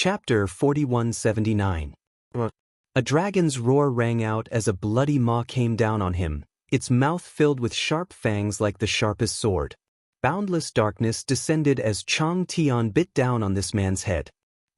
Chapter 4179. A dragon's roar rang out as a bloody maw came down on him, its mouth filled with sharp fangs like the sharpest sword. Boundless darkness descended as Chang Tian bit down on this man's head.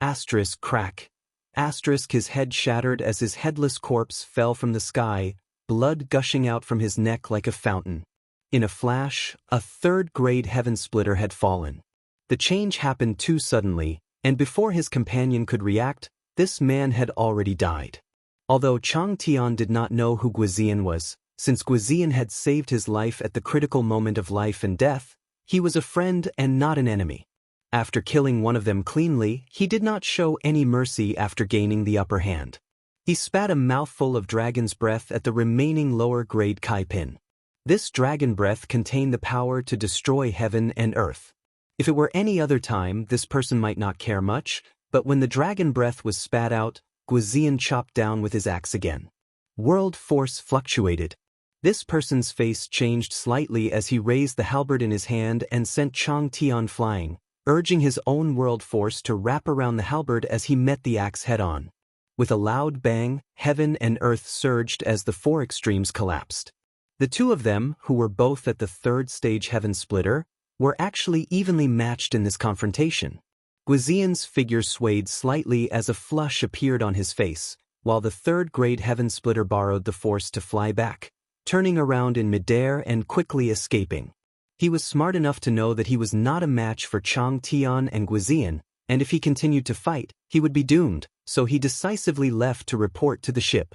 Asterisk crack. Asterisk his head shattered as his headless corpse fell from the sky, blood gushing out from his neck like a fountain. In a flash, a third-grade heaven splitter had fallen. The change happened too suddenly, and before his companion could react, this man had already died. Although Chang Tian did not know who Guizian was, since Guizian had saved his life at the critical moment of life and death, he was a friend and not an enemy. After killing one of them cleanly, he did not show any mercy after gaining the upper hand. He spat a mouthful of dragon's breath at the remaining lower-grade Kaipin. This dragon breath contained the power to destroy heaven and earth. If it were any other time, this person might not care much, but when the dragon breath was spat out, Guizian chopped down with his axe again. World force fluctuated. This person's face changed slightly as he raised the halberd in his hand and sent Chang Tian flying, urging his own world force to wrap around the halberd as he met the axe head-on. With a loud bang, heaven and earth surged as the four extremes collapsed. The two of them, who were both at the third stage heaven splitter, were actually evenly matched in this confrontation. Guizian's figure swayed slightly as a flush appeared on his face, while the third-grade heaven splitter borrowed the force to fly back, turning around in midair and quickly escaping. He was smart enough to know that he was not a match for Chang Tian and Guizian, and if he continued to fight, he would be doomed, so he decisively left to report to the ship.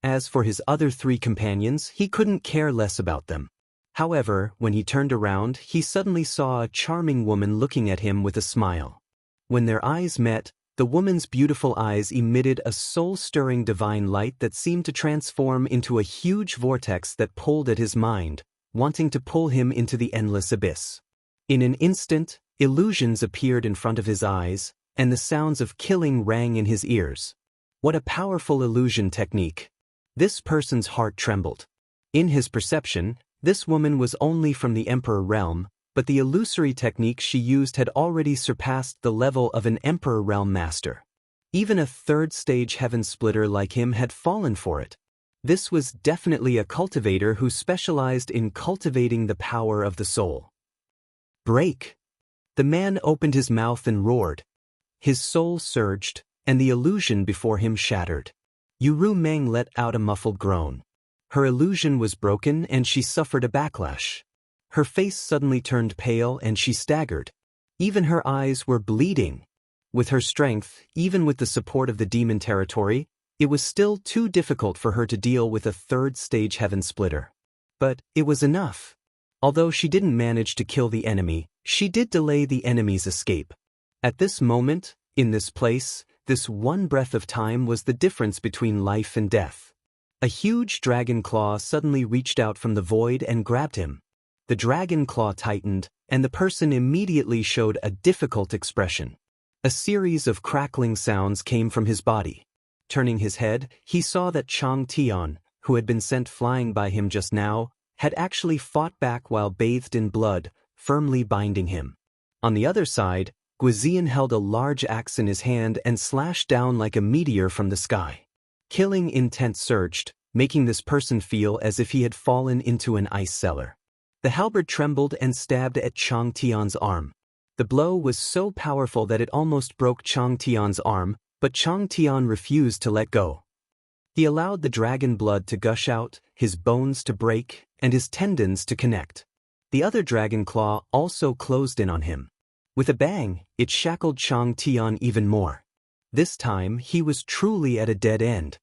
As for his other three companions, he couldn't care less about them. However, when he turned around, he suddenly saw a charming woman looking at him with a smile. When their eyes met, the woman's beautiful eyes emitted a soul-stirring divine light that seemed to transform into a huge vortex that pulled at his mind, wanting to pull him into the endless abyss. In an instant, illusions appeared in front of his eyes, and the sounds of killing rang in his ears. What a powerful illusion technique! This person's heart trembled. In his perception, this woman was only from the Emperor realm, but the illusory technique she used had already surpassed the level of an Emperor realm master. Even a third-stage heaven splitter like him had fallen for it. This was definitely a cultivator who specialized in cultivating the power of the soul. Break! The man opened his mouth and roared. His soul surged, and the illusion before him shattered. Yuru Meng let out a muffled groan. Her illusion was broken and she suffered a backlash. Her face suddenly turned pale and she staggered. Even her eyes were bleeding. With her strength, even with the support of the demon territory, it was still too difficult for her to deal with a third-stage heaven splitter. But it was enough. Although she didn't manage to kill the enemy, she did delay the enemy's escape. At this moment, in this place, this one breath of time was the difference between life and death. A huge dragon claw suddenly reached out from the void and grabbed him. The dragon claw tightened, and the person immediately showed a difficult expression. A series of crackling sounds came from his body. Turning his head, he saw that Chang Tian, who had been sent flying by him just now, had actually fought back while bathed in blood, firmly binding him. On the other side, Guizian held a large axe in his hand and slashed down like a meteor from the sky. Killing intent surged, making this person feel as if he had fallen into an ice cellar. The halberd trembled and stabbed at Chang Tian's arm. The blow was so powerful that it almost broke Chang Tian's arm, but Chang Tian refused to let go. He allowed the dragon blood to gush out, his bones to break, and his tendons to connect. The other dragon claw also closed in on him. With a bang, it shackled Chang Tian even more. This time, he was truly at a dead end.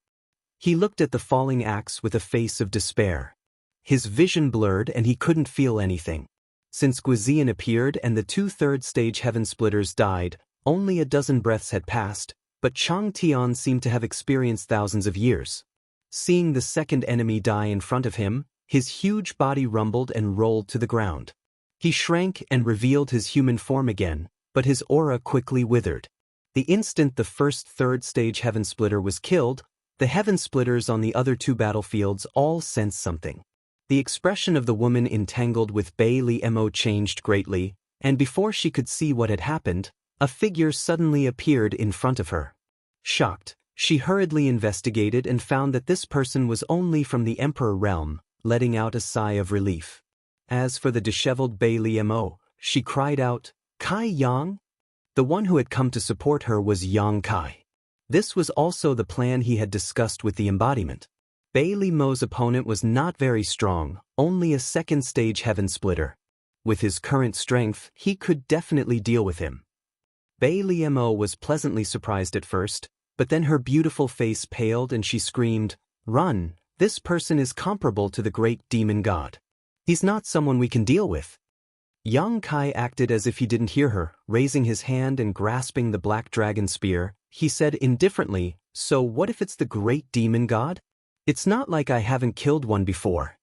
He looked at the falling axe with a face of despair. His vision blurred and he couldn't feel anything. Since Guizian appeared and the two third-stage heaven splitters died, only a dozen breaths had passed, but Chang Tian seemed to have experienced thousands of years. Seeing the second enemy die in front of him, his huge body rumbled and rolled to the ground. He shrank and revealed his human form again, but his aura quickly withered. The instant the first third-stage heaven splitter was killed, the heaven splitters on the other two battlefields all sensed something. The expression of the woman entangled with Bai Li Mo changed greatly, and before she could see what had happened, a figure suddenly appeared in front of her. Shocked, she hurriedly investigated and found that this person was only from the Emperor realm, letting out a sigh of relief. As for the disheveled Bailey Mo, she cried out, "Kai Yang?" The one who had come to support her was Yang Kai. This was also the plan he had discussed with the embodiment. Bailey Mo's opponent was not very strong, only a second-stage heaven splitter. With his current strength, he could definitely deal with him. Bailey Mo was pleasantly surprised at first, but then her beautiful face paled and she screamed, "Run, this person is comparable to the great demon god. He's not someone we can deal with." Yang Kai acted as if he didn't hear her, raising his hand and grasping the black dragon spear. He said indifferently, "So what if it's the great demon god? It's not like I haven't killed one before."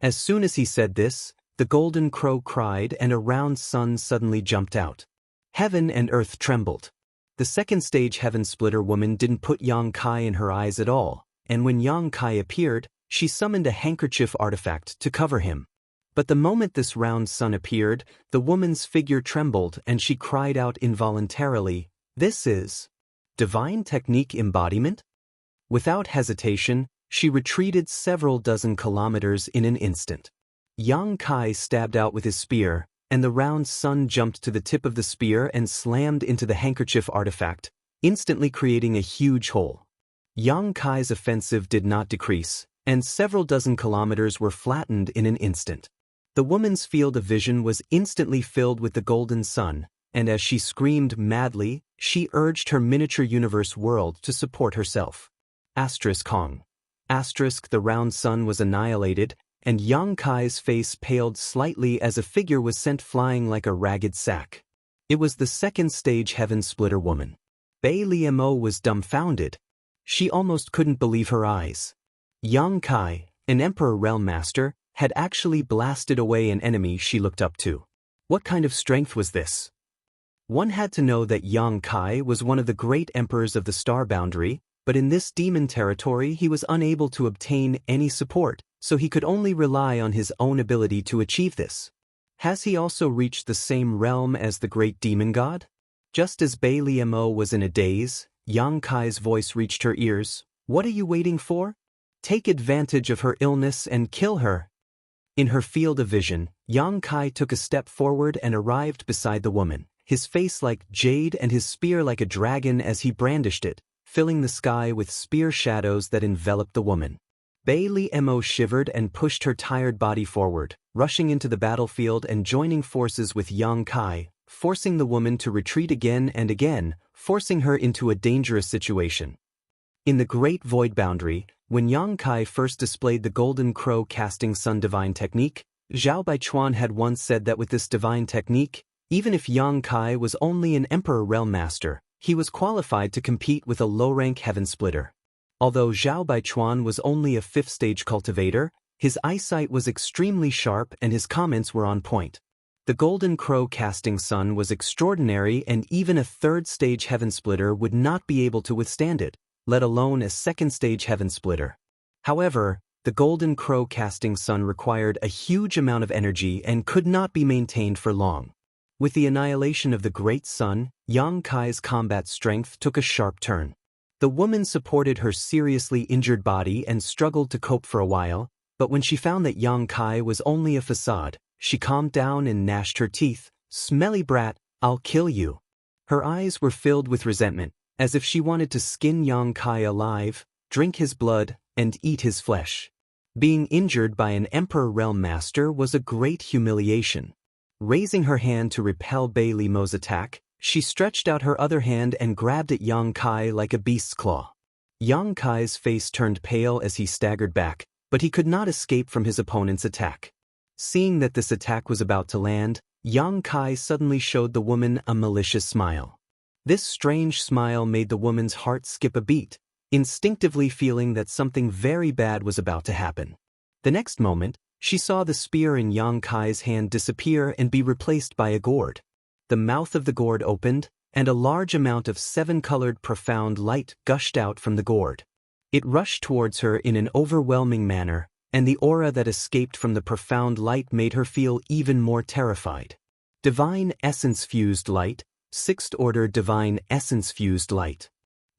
As soon as he said this, the golden crow cried and a round sun suddenly jumped out. Heaven and earth trembled. The second-stage heaven splitter woman didn't put Yang Kai in her eyes at all, and when Yang Kai appeared, she summoned a handkerchief artifact to cover him. But the moment this round sun appeared, the woman's figure trembled and she cried out involuntarily, "This is divine technique embodiment?" Without hesitation, she retreated several dozen kilometers in an instant. Yang Kai stabbed out with his spear, and the round sun jumped to the tip of the spear and slammed into the handkerchief artifact, instantly creating a huge hole. Yang Kai's offensive did not decrease, and several dozen kilometers were flattened in an instant. The woman's field of vision was instantly filled with the golden sun, and as she screamed madly, she urged her miniature universe world to support herself. Kong. The round sun was annihilated, and Yang Kai's face paled slightly as a figure was sent flying like a ragged sack. It was the second-stage heaven splitter woman. Bailey Mo was dumbfounded. She almost couldn't believe her eyes. Yang Kai, an Emperor Realm Master, had actually blasted away an enemy she looked up to. What kind of strength was this? One had to know that Yang Kai was one of the great emperors of the Star Boundary, but in this demon territory he was unable to obtain any support, so he could only rely on his own ability to achieve this. Has he also reached the same realm as the great demon god? Just as Bailey Mo was in a daze, Yang Kai's voice reached her ears. "What are you waiting for? Take advantage of her illness and kill her." In her field of vision, Yang Kai took a step forward and arrived beside the woman, his face like jade and his spear like a dragon as he brandished it, filling the sky with spear shadows that enveloped the woman. Bailey Mo shivered and pushed her tired body forward, rushing into the battlefield and joining forces with Yang Kai, forcing the woman to retreat again and again, forcing her into a dangerous situation. In the Great Void Boundary, when Yang Kai first displayed the Golden Crow Casting Sun Divine Technique, Zhao Baichuan had once said that with this divine technique, even if Yang Kai was only an Emperor Realm Master, he was qualified to compete with a low-rank Heaven Splitter. Although Zhao Baichuan was only a 5th-stage cultivator, his eyesight was extremely sharp and his comments were on point. The Golden Crow Casting Sun was extraordinary and even a 3rd-stage Heaven Splitter would not be able to withstand it, let alone a 2nd-stage Heaven Splitter. However, the Golden Crow Casting Sun required a huge amount of energy and could not be maintained for long. With the annihilation of the Great Sun, Yang Kai's combat strength took a sharp turn. The woman supported her seriously injured body and struggled to cope for a while, but when she found that Yang Kai was only a facade, she calmed down and gnashed her teeth. "Smelly brat, I'll kill you." Her eyes were filled with resentment, as if she wanted to skin Yang Kai alive, drink his blood, and eat his flesh. Being injured by an Emperor Realm Master was a great humiliation. Raising her hand to repel Bailey Mo's attack, she stretched out her other hand and grabbed at Yang Kai like a beast's claw. Yang Kai's face turned pale as he staggered back, but he could not escape from his opponent's attack. Seeing that this attack was about to land, Yang Kai suddenly showed the woman a malicious smile. This strange smile made the woman's heart skip a beat, instinctively feeling that something very bad was about to happen. The next moment, she saw the spear in Yang Kai's hand disappear and be replaced by a gourd. The mouth of the gourd opened, and a large amount of 7-colored profound light gushed out from the gourd. It rushed towards her in an overwhelming manner, and the aura that escaped from the profound light made her feel even more terrified. Divine essence-fused light, sixth order divine essence-fused light.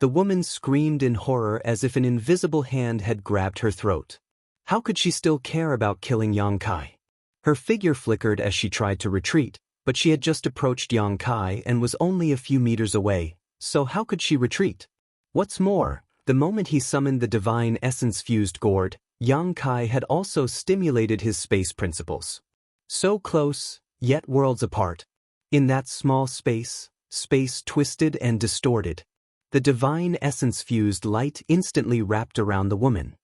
The woman screamed in horror as if an invisible hand had grabbed her throat. How could she still care about killing Yang Kai? Her figure flickered as she tried to retreat, but she had just approached Yang Kai and was only a few meters away, so how could she retreat? What's more, the moment he summoned the divine essence-fused gourd, Yang Kai had also stimulated his space principles. So close, yet worlds apart. In that small space, space twisted and distorted. The divine essence-fused light instantly wrapped around the woman.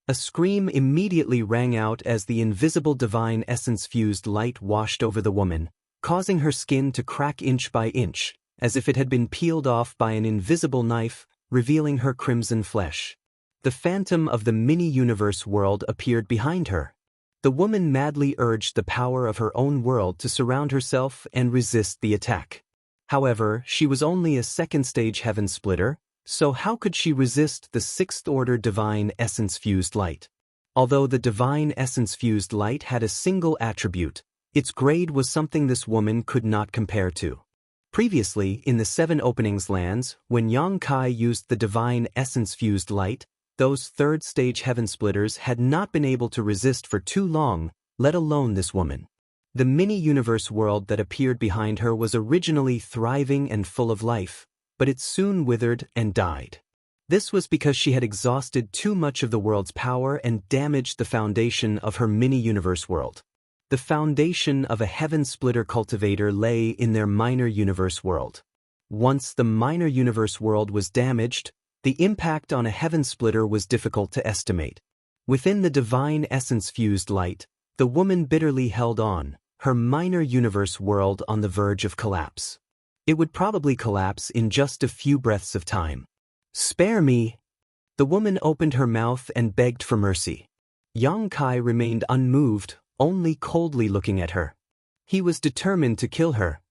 A scream immediately rang out as the invisible divine essence-fused light washed over the woman, causing her skin to crack inch by inch, as if it had been peeled off by an invisible knife, revealing her crimson flesh. The phantom of the mini-universe world appeared behind her. The woman madly urged the power of her own world to surround herself and resist the attack. However, she was only a second-stage heaven splitter, so how could she resist the sixth-order divine essence-fused light? Although the divine essence-fused light had a single attribute, its grade was something this woman could not compare to. Previously, in the Seven Openings lands, when Yang Kai used the divine essence-fused light, those third-stage heaven splitters had not been able to resist for too long, let alone this woman. The mini-universe world that appeared behind her was originally thriving and full of life, but it soon withered and died. This was because she had exhausted too much of the world's power and damaged the foundation of her mini-universe world. The foundation of a heaven-splitter cultivator lay in their minor universe world. Once the minor universe world was damaged, the impact on a heaven splitter was difficult to estimate. Within the divine essence-fused light, the woman bitterly held on, her minor universe world on the verge of collapse. It would probably collapse in just a few breaths of time. "Spare me!" The woman opened her mouth and begged for mercy. Yang Kai remained unmoved, only coldly looking at her. He was determined to kill her.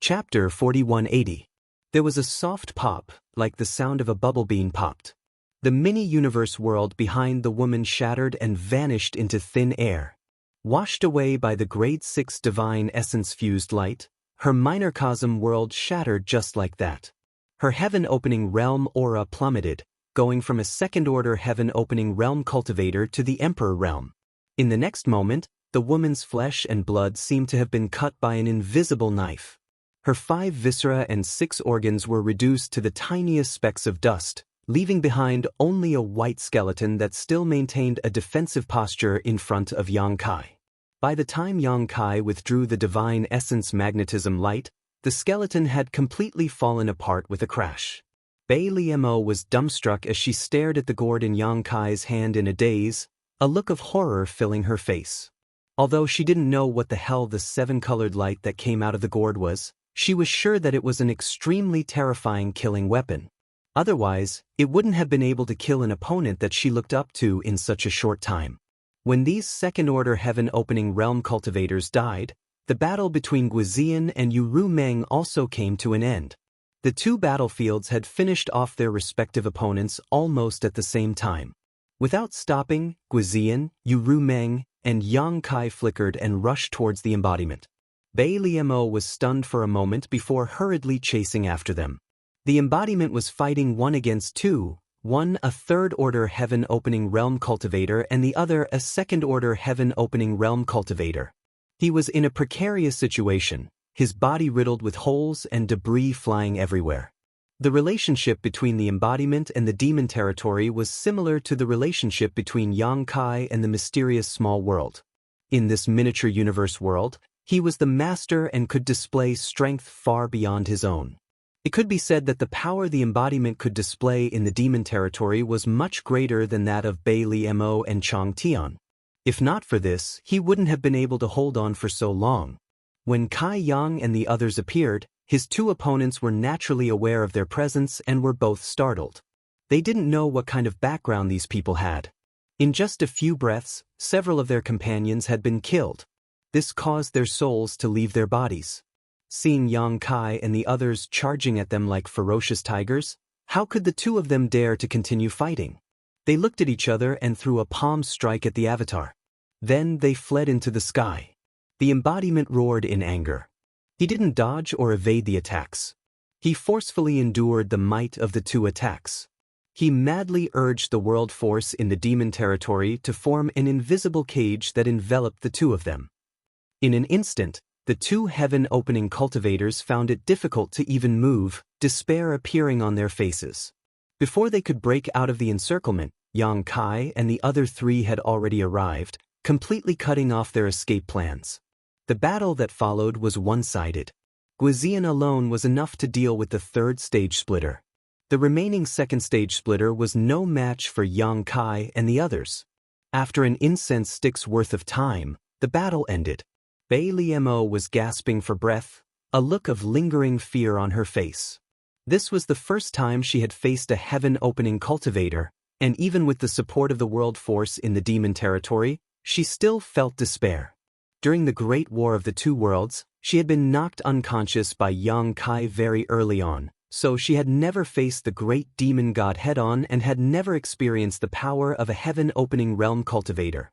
Chapter 4180. There was a soft pop, like the sound of a bubble being popped. The mini-universe world behind the woman shattered and vanished into thin air. Washed away by the grade 6 divine essence-fused light, her minor-cosm world shattered just like that. Her heaven-opening realm aura plummeted, going from a second-order heaven-opening realm cultivator to the emperor realm. In the next moment, the woman's flesh and blood seemed to have been cut by an invisible knife. Her 5 viscera and 6 organs were reduced to the tiniest specks of dust, leaving behind only a white skeleton that still maintained a defensive posture in front of Yang Kai. By the time Yang Kai withdrew the divine essence magnetism light, the skeleton had completely fallen apart with a crash. Bai Liemo was dumbstruck as she stared at the gourd in Yang Kai's hand in a daze, a look of horror filling her face. Although she didn't know what the hell the 7-colored light that came out of the gourd was, she was sure that it was an extremely terrifying killing weapon. Otherwise, it wouldn't have been able to kill an opponent that she looked up to in such a short time. When these second-order heaven-opening realm cultivators died, the battle between Guizian and Yuru Meng also came to an end. The two battlefields had finished off their respective opponents almost at the same time. Without stopping, Guizian, Yuru Meng, and Yang Kai flickered and rushed towards the embodiment. Bai Liemo was stunned for a moment before hurriedly chasing after them. The embodiment was fighting one against two, one a third-order heaven-opening realm cultivator and the other a second-order heaven-opening realm cultivator. He was in a precarious situation, his body riddled with holes and debris flying everywhere. The relationship between the embodiment and the demon territory was similar to the relationship between Yang Kai and the mysterious small world. In this miniature universe world, he was the master and could display strength far beyond his own. It could be said that the power the embodiment could display in the demon territory was much greater than that of Bai Liemo and Chang Tian. If not for this, he wouldn't have been able to hold on for so long. When Kai Yang and the others appeared, his two opponents were naturally aware of their presence and were both startled. They didn't know what kind of background these people had. In just a few breaths, several of their companions had been killed. This caused their souls to leave their bodies. Seeing Yang Kai and the others charging at them like ferocious tigers, how could the two of them dare to continue fighting? They looked at each other and threw a palm strike at the avatar. Then they fled into the sky. The embodiment roared in anger. He didn't dodge or evade the attacks. He forcefully endured the might of the two attacks. He madly urged the world force in the demon territory to form an invisible cage that enveloped the two of them. In an instant, the two heaven-opening cultivators found it difficult to even move, despair appearing on their faces. Before they could break out of the encirclement, Yang Kai and the other three had already arrived, completely cutting off their escape plans. The battle that followed was one-sided. Guizian alone was enough to deal with the third stage splitter. The remaining second stage splitter was no match for Yang Kai and the others. After an incense stick's worth of time, the battle ended. Bai Liemo was gasping for breath, a look of lingering fear on her face. This was the first time she had faced a heaven-opening cultivator, and even with the support of the world force in the demon territory, she still felt despair. During the Great War of the Two Worlds, she had been knocked unconscious by Yang Kai very early on, so she had never faced the great demon god head-on and had never experienced the power of a heaven-opening realm cultivator.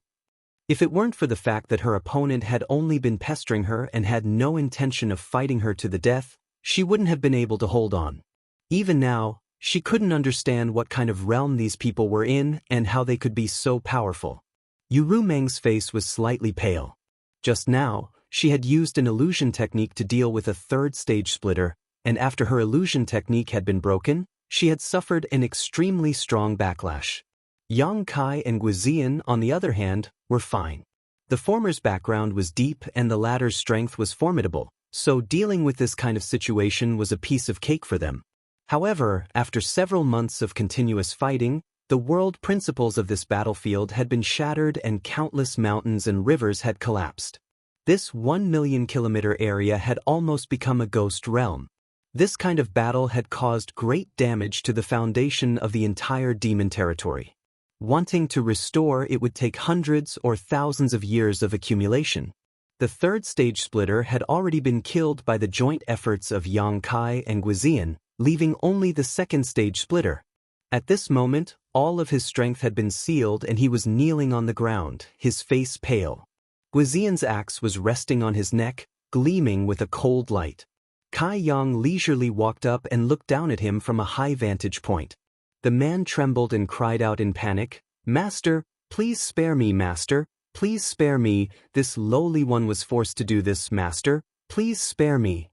If it weren't for the fact that her opponent had only been pestering her and had no intention of fighting her to the death, she wouldn't have been able to hold on. Even now, she couldn't understand what kind of realm these people were in and how they could be so powerful. Yuru Meng's face was slightly pale. Just now, she had used an illusion technique to deal with a third stage splitter, and after her illusion technique had been broken, she had suffered an extremely strong backlash. Yang Kai and Guizian, on the other hand, were fine. The former's background was deep and the latter's strength was formidable, so dealing with this kind of situation was a piece of cake for them. However, after several months of continuous fighting, the world principles of this battlefield had been shattered and countless mountains and rivers had collapsed. This 1 million kilometer area had almost become a ghost realm. This kind of battle had caused great damage to the foundation of the entire demon territory. Wanting to restore it would take hundreds or thousands of years of accumulation. The third stage splitter had already been killed by the joint efforts of Yang Kai and Guizian, leaving only the second stage splitter. At this moment, all of his strength had been sealed and he was kneeling on the ground, his face pale. Guizian's axe was resting on his neck, gleaming with a cold light. Kai Yang leisurely walked up and looked down at him from a high vantage point. The man trembled and cried out in panic, "Master, please spare me, Master, please spare me, this lowly one was forced to do this, Master, please spare me."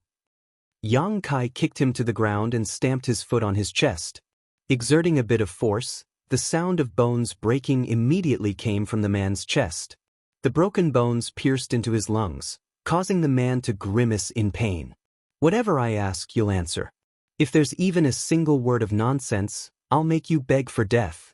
Yang Kai kicked him to the ground and stamped his foot on his chest. Exerting a bit of force, the sound of bones breaking immediately came from the man's chest. The broken bones pierced into his lungs, causing the man to grimace in pain. "Whatever I ask, you'll answer. If there's even a single word of nonsense, I'll make you beg for death."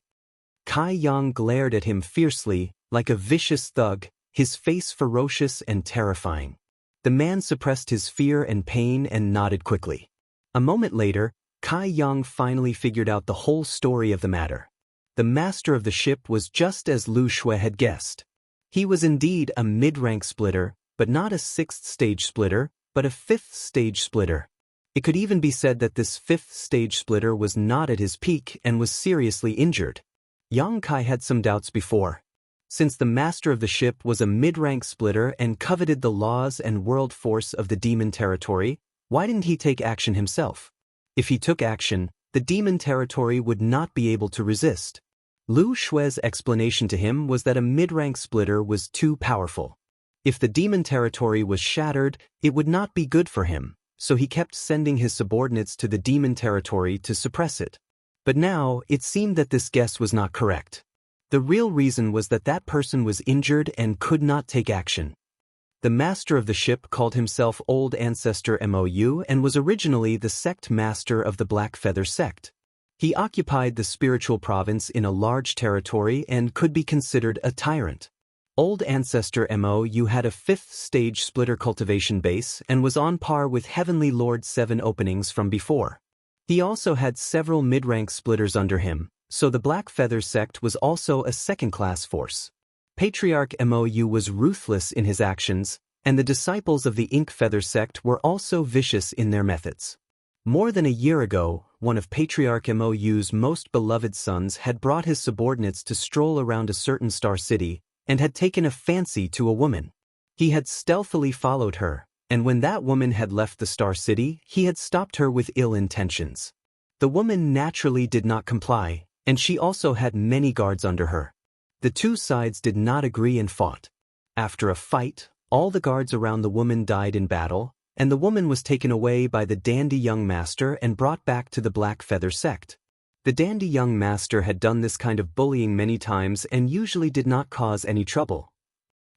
Kai Yang glared at him fiercely, like a vicious thug, his face ferocious and terrifying. The man suppressed his fear and pain and nodded quickly. A moment later, Kai Yang finally figured out the whole story of the matter. The master of the ship was just as Lu Shui had guessed. He was indeed a mid-rank splitter, but not a sixth stage splitter, but a fifth stage splitter. It could even be said that this fifth stage splitter was not at his peak and was seriously injured. Yang Kai had some doubts before. Since the master of the ship was a mid-rank splitter and coveted the laws and world force of the demon territory, why didn't he take action himself? If he took action, the demon territory would not be able to resist. Lu Shui's explanation to him was that a mid-rank splitter was too powerful. If the demon territory was shattered, it would not be good for him, so he kept sending his subordinates to the demon territory to suppress it. But now, it seemed that this guess was not correct. The real reason was that that person was injured and could not take action. The master of the ship called himself Old Ancestor Mou and was originally the sect master of the Black Feather sect. He occupied the spiritual province in a large territory and could be considered a tyrant. Old Ancestor Mou had a fifth stage splitter cultivation base and was on par with Heavenly Lord 7 openings from before. He also had several mid-rank splitters under him, so the Black Feather sect was also a second-class force. Patriarch Mou was ruthless in his actions, and the disciples of the Ink Feather sect were also vicious in their methods. More than a year ago, one of Patriarch Mou's most beloved sons had brought his subordinates to stroll around a certain star city and had taken a fancy to a woman. He had stealthily followed her, and when that woman had left the Star City, he had stopped her with ill intentions. The woman naturally did not comply, and she also had many guards under her. The two sides did not agree and fought. After a fight, all the guards around the woman died in battle, and the woman was taken away by the dandy young master and brought back to the Black Feather sect. The dandy young master had done this kind of bullying many times and usually did not cause any trouble.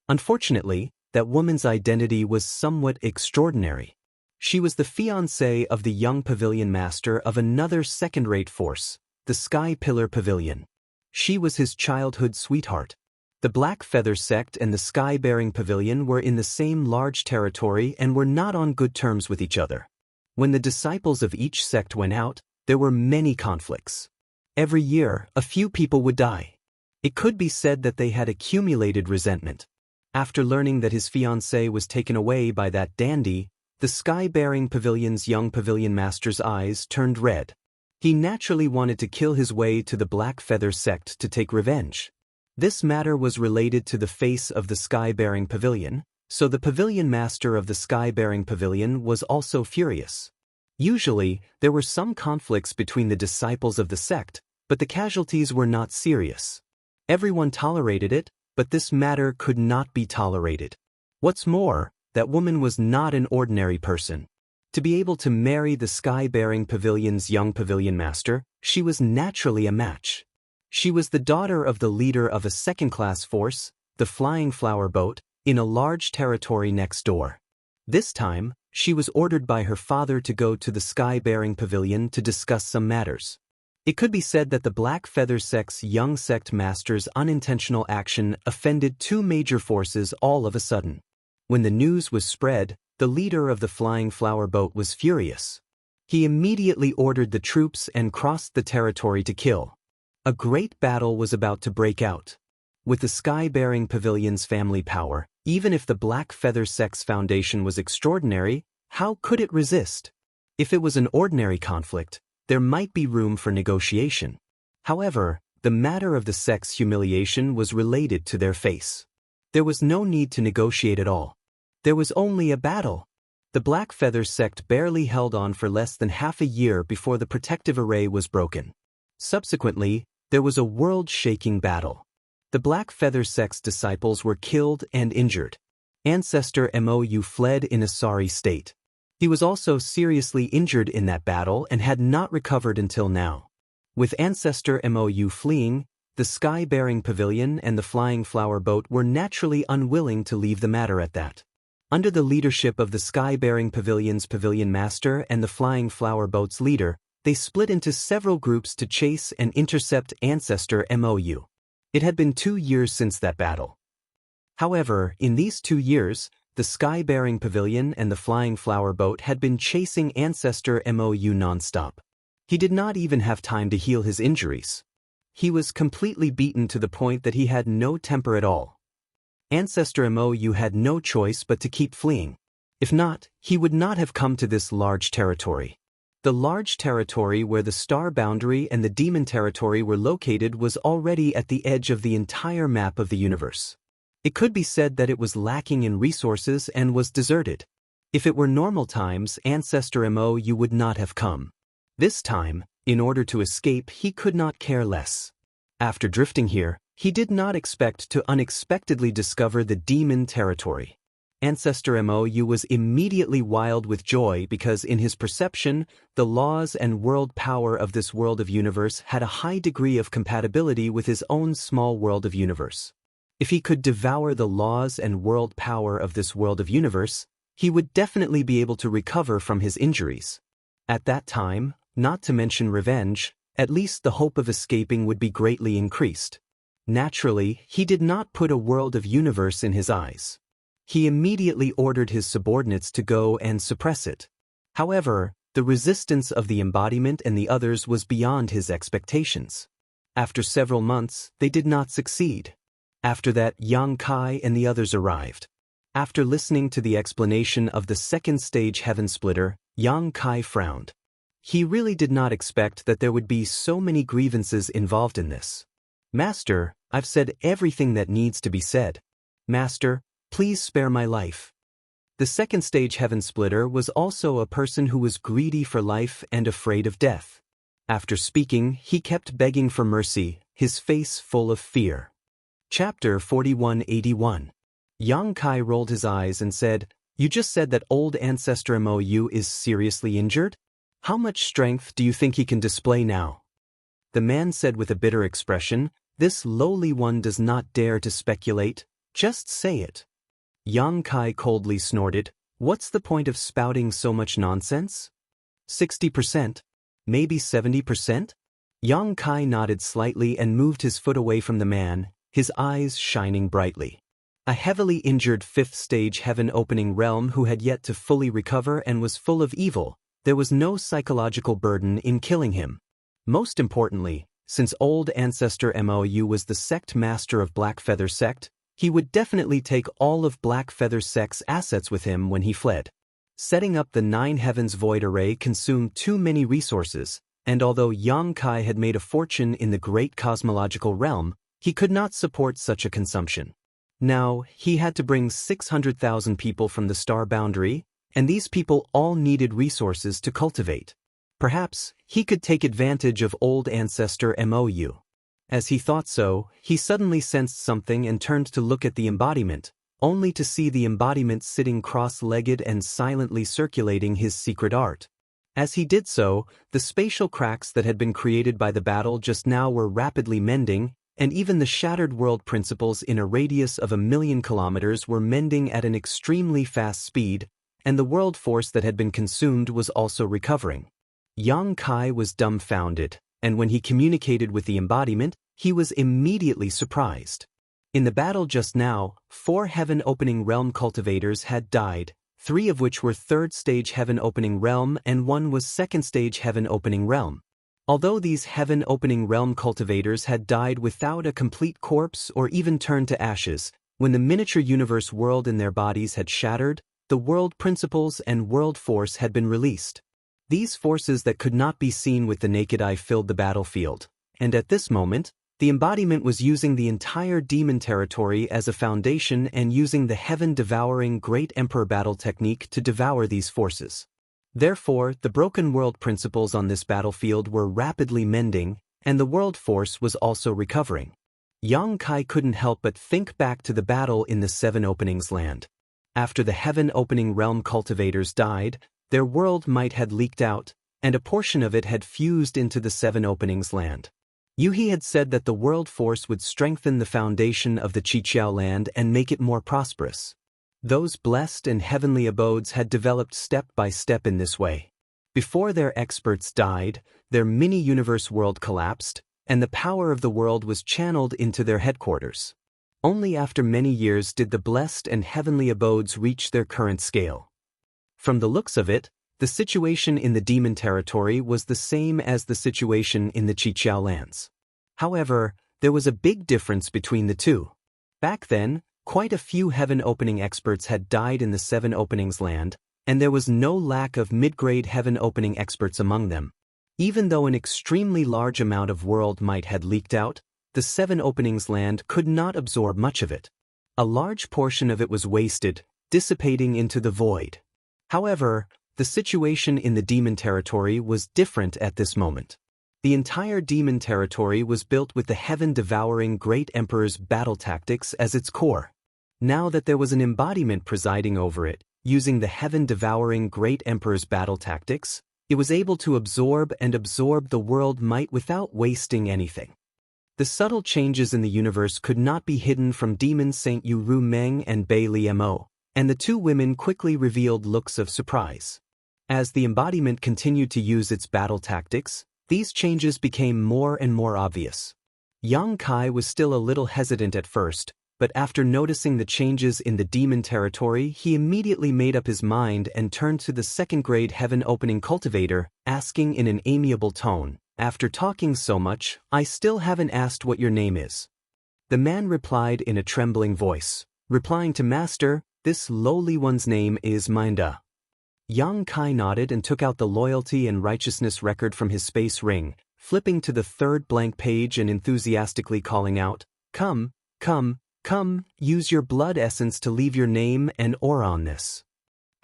Unfortunately, that woman's identity was somewhat extraordinary. She was the fiancée of the young pavilion master of another second-rate force, the Sky Pillar Pavilion. She was his childhood sweetheart. The Black Feather sect and the Sky-bearing Pavilion were in the same large territory and were not on good terms with each other. When the disciples of each sect went out, there were many conflicts. Every year, a few people would die. It could be said that they had accumulated resentment. After learning that his fiancée was taken away by that dandy, the Sky-bearing Pavilion's young pavilion master's eyes turned red. He naturally wanted to kill his way to the Black Feather sect to take revenge. This matter was related to the face of the Sky-bearing Pavilion, so the pavilion master of the Sky-bearing Pavilion was also furious. Usually, there were some conflicts between the disciples of the sect, but the casualties were not serious. Everyone tolerated it, but this matter could not be tolerated. What's more, that woman was not an ordinary person. To be able to marry the Sky-bearing Pavilion's young pavilion master, she was naturally a match. She was the daughter of the leader of a second-class force, the Flying Flower Boat, in a large territory next door. This time, she was ordered by her father to go to the Sky-bearing Pavilion to discuss some matters. It could be said that the Black Feather sect's young sect master's unintentional action offended two major forces all of a sudden. When the news was spread, the leader of the Flying Flower Boat was furious. He immediately ordered the troops and crossed the territory to kill. A great battle was about to break out. With the Sky-bearing Pavilion's family power, even if the Black Feather sect's foundation was extraordinary, how could it resist? If it was an ordinary conflict, there might be room for negotiation. However, the matter of the sect's humiliation was related to their face. There was no need to negotiate at all. There was only a battle. The Black Feather sect barely held on for less than half a year before the protective array was broken. Subsequently, there was a world-shaking battle. The Black Feather sect's disciples were killed and injured. Ancestor Mou fled in a sorry state. He was also seriously injured in that battle and had not recovered until now. With Ancestor Mou fleeing, the Sky-bearing Pavilion and the Flying Flower Boat were naturally unwilling to leave the matter at that. Under the leadership of the Sky-bearing Pavilion's pavilion master and the Flying Flower Boat's leader, they split into several groups to chase and intercept Ancestor Mou. It had been 2 years since that battle. However, in these 2 years, the Sky-bearing Pavilion and the Flying Flower Boat had been chasing Ancestor Mou non-stop. He did not even have time to heal his injuries. He was completely beaten to the point that he had no temper at all. Ancestor Mou had no choice but to keep fleeing. If not, he would not have come to this large territory. The large territory where the Star Boundary and the Demon Territory were located was already at the edge of the entire map of the universe. It could be said that it was lacking in resources and was deserted. If it were normal times, Ancestor Mou would not have come. This time, in order to escape, he could not care less. After drifting here, he did not expect to unexpectedly discover the Demon Territory. Ancestor Mou was immediately wild with joy because in his perception, the laws and world power of this world of universe had a high degree of compatibility with his own small world of universe. If he could devour the laws and world power of this world of universe, he would definitely be able to recover from his injuries. At that time, not to mention revenge, at least the hope of escaping would be greatly increased. Naturally, he did not put a world of universe in his eyes. He immediately ordered his subordinates to go and suppress it. However, the resistance of the embodiment and the others was beyond his expectations. After several months, they did not succeed. After that, Yang Kai and the others arrived. After listening to the explanation of the second stage Heaven Splitter, Yang Kai frowned. He really did not expect that there would be so many grievances involved in this. Master, I've said everything that needs to be said. Master, please spare my life. The second stage heaven splitter was also a person who was greedy for life and afraid of death. After speaking, he kept begging for mercy, his face full of fear. Chapter 4181. Yang Kai rolled his eyes and said, "You just said that old ancestor Mo is seriously injured? How much strength do you think he can display now?" The man said with a bitter expression, "This lowly one does not dare to speculate, just say it." Yang Kai coldly snorted, "What's the point of spouting so much nonsense? 60%? Maybe 70%? Yang Kai nodded slightly and moved his foot away from the man, his eyes shining brightly. A heavily injured fifth-stage heaven-opening realm who had yet to fully recover and was full of evil, there was no psychological burden in killing him. Most importantly, since old ancestor Mou was the sect master of Blackfeather sect, he would definitely take all of Blackfeather sect's assets with him when he fled. Setting up the 9 Heavens Void Array consumed too many resources, and although Yang Kai had made a fortune in the great cosmological realm, he could not support such a consumption. Now, he had to bring 600,000 people from the star boundary, and these people all needed resources to cultivate. Perhaps he could take advantage of old ancestor Mou. As he thought so, he suddenly sensed something and turned to look at the embodiment, only to see the embodiment sitting cross-legged and silently circulating his secret art. As he did so, the spatial cracks that had been created by the battle just now were rapidly mending, and even the shattered world principles in a radius of 1,000,000 kilometers were mending at an extremely fast speed, and the world force that had been consumed was also recovering. Yang Kai was dumbfounded, and when he communicated with the embodiment, he was immediately surprised. In the battle just now, 4 heaven-opening realm cultivators had died, 3 of which were third-stage heaven-opening realm and 1 was second-stage heaven-opening realm. Although these heaven-opening realm cultivators had died without a complete corpse or even turned to ashes, when the miniature universe world in their bodies had shattered, the world principles and world force had been released. These forces that could not be seen with the naked eye filled the battlefield, and at this moment, the embodiment was using the entire demon territory as a foundation and using the heaven-devouring Great Emperor battle technique to devour these forces. Therefore, the broken world principles on this battlefield were rapidly mending, and the world force was also recovering. Yang Kai couldn't help but think back to the battle in the 7 Openings land. After the heaven-opening realm cultivators died, their world might had leaked out, and a portion of it had fused into the 7 Openings land. Yuhi had said that the world force would strengthen the foundation of the Qiqiao land and make it more prosperous. Those blessed and heavenly abodes had developed step by step in this way. Before their experts died, their mini-universe world collapsed, and the power of the world was channeled into their headquarters. Only after many years did the blessed and heavenly abodes reach their current scale. From the looks of it, the situation in the demon territory was the same as the situation in the Qiqiao lands. However, there was a big difference between the two. Back then, quite a few heaven-opening experts had died in the 7 Openings land, and there was no lack of mid-grade heaven-opening experts among them. Even though an extremely large amount of world might had leaked out, the 7 Openings land could not absorb much of it. A large portion of it was wasted, dissipating into the void. However, the situation in the demon territory was different at this moment. The entire demon territory was built with the heaven-devouring Great Emperor's battle tactics as its core. Now that there was an embodiment presiding over it, using the heaven-devouring Great Emperor's battle tactics, it was able to absorb the world might without wasting anything. The subtle changes in the universe could not be hidden from Demon Saint Yu Ru Meng and Bei Li Mo, and the 2 women quickly revealed looks of surprise. As the embodiment continued to use its battle tactics, these changes became more and more obvious. Yang Kai was still a little hesitant at first, but after noticing the changes in the demon territory, he immediately made up his mind and turned to the second-grade heaven-opening cultivator, asking in an amiable tone, "After talking so much, I still haven't asked what your name is." The man replied in a trembling voice, replying to Master, "This lowly one's name is Minda." Yang Kai nodded and took out the loyalty and righteousness record from his space ring, flipping to the 3rd blank page and enthusiastically calling out, "Come, come, come, use your blood essence to leave your name and aura on this."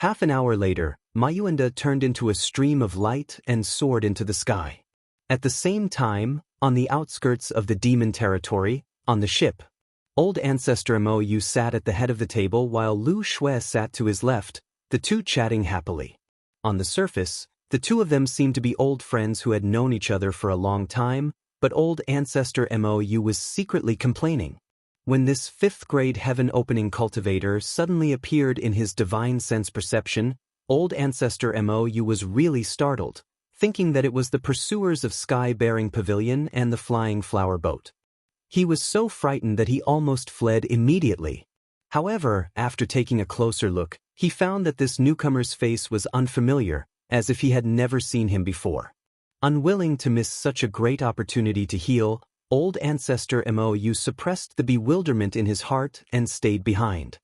Half an hour later, Mayuenda turned into a stream of light and soared into the sky. At the same time, on the outskirts of the demon territory, on the ship, Old Ancestor Mo sat at the head of the table while Lu Shui sat to his left, the two chatting happily. On the surface, the two of them seemed to be old friends who had known each other for a long time, but Old Ancestor Mo was secretly complaining. When this fifth-grade heaven-opening cultivator suddenly appeared in his divine sense perception, Old Ancestor Mo was really startled, thinking that it was the pursuers of Sky-Bearing Pavilion and the Flying Flower Boat. He was so frightened that he almost fled immediately. However, after taking a closer look, he found that this newcomer's face was unfamiliar, as if he had never seen him before. Unwilling to miss such a great opportunity to heal, Old Ancestor Mo suppressed the bewilderment in his heart and stayed behind.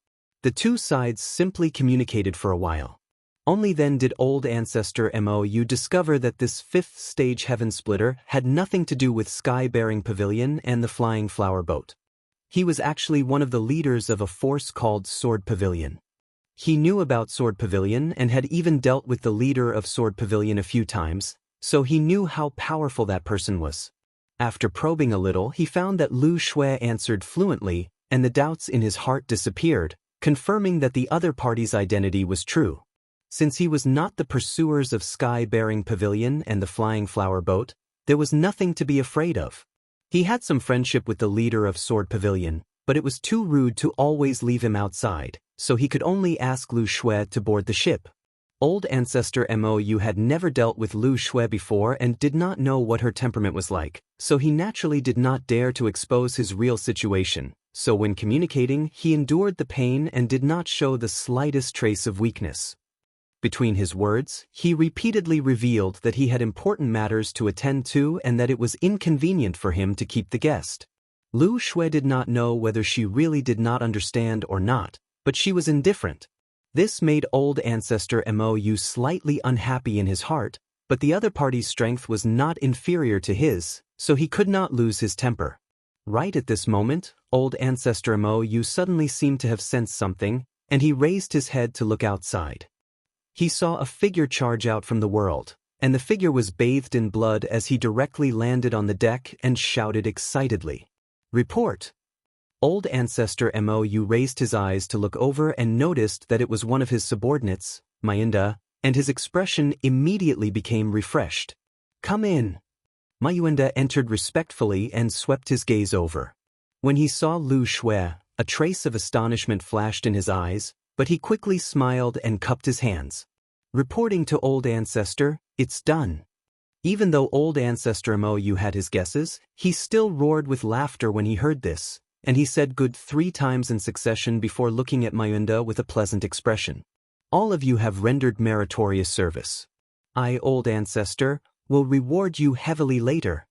The two sides simply communicated for a while. Only then did Old Ancestor Mo discover that this fifth-stage heaven splitter had nothing to do with Sky-Bearing Pavilion and the Flying Flower Boat. He was actually one of the leaders of a force called Sword Pavilion. He knew about Sword Pavilion and had even dealt with the leader of Sword Pavilion a few times, so he knew how powerful that person was. After probing a little, he found that Lu Shui answered fluently, and the doubts in his heart disappeared, confirming that the other party's identity was true. Since he was not the pursuers of Sky-Bearing Pavilion and the Flying Flower Boat, there was nothing to be afraid of. He had some friendship with the leader of Sword Pavilion, but it was too rude to always leave him outside, so he could only ask Lu Shui to board the ship. Old Ancestor Mo had never dealt with Lu Shui before and did not know what her temperament was like, so he naturally did not dare to expose his real situation, so when communicating, he endured the pain and did not show the slightest trace of weakness. Between his words, he repeatedly revealed that he had important matters to attend to and that it was inconvenient for him to keep the guest. Lu Shui did not know whether she really did not understand or not, but she was indifferent. This made Old Ancestor Mo slightly unhappy in his heart, but the other party's strength was not inferior to his, so he could not lose his temper. Right at this moment, Old Ancestor Mo suddenly seemed to have sensed something, and he raised his head to look outside. He saw a figure charge out from the world, and the figure was bathed in blood as he directly landed on the deck and shouted excitedly, "Report!" Old Ancestor Mo raised his eyes to look over and noticed that it was one of his subordinates, Mayuenda, and his expression immediately became refreshed. "Come in." Mayuenda entered respectfully and swept his gaze over. When he saw Lu Shui, a trace of astonishment flashed in his eyes, but he quickly smiled and cupped his hands. Reporting to Old Ancestor, "It's done." Even though Old Ancestor Mo had his guesses, he still roared with laughter when he heard this, and he said good 3 times in succession before looking at Mayuenda with a pleasant expression. "All of you have rendered meritorious service. I, Old Ancestor, will reward you heavily later."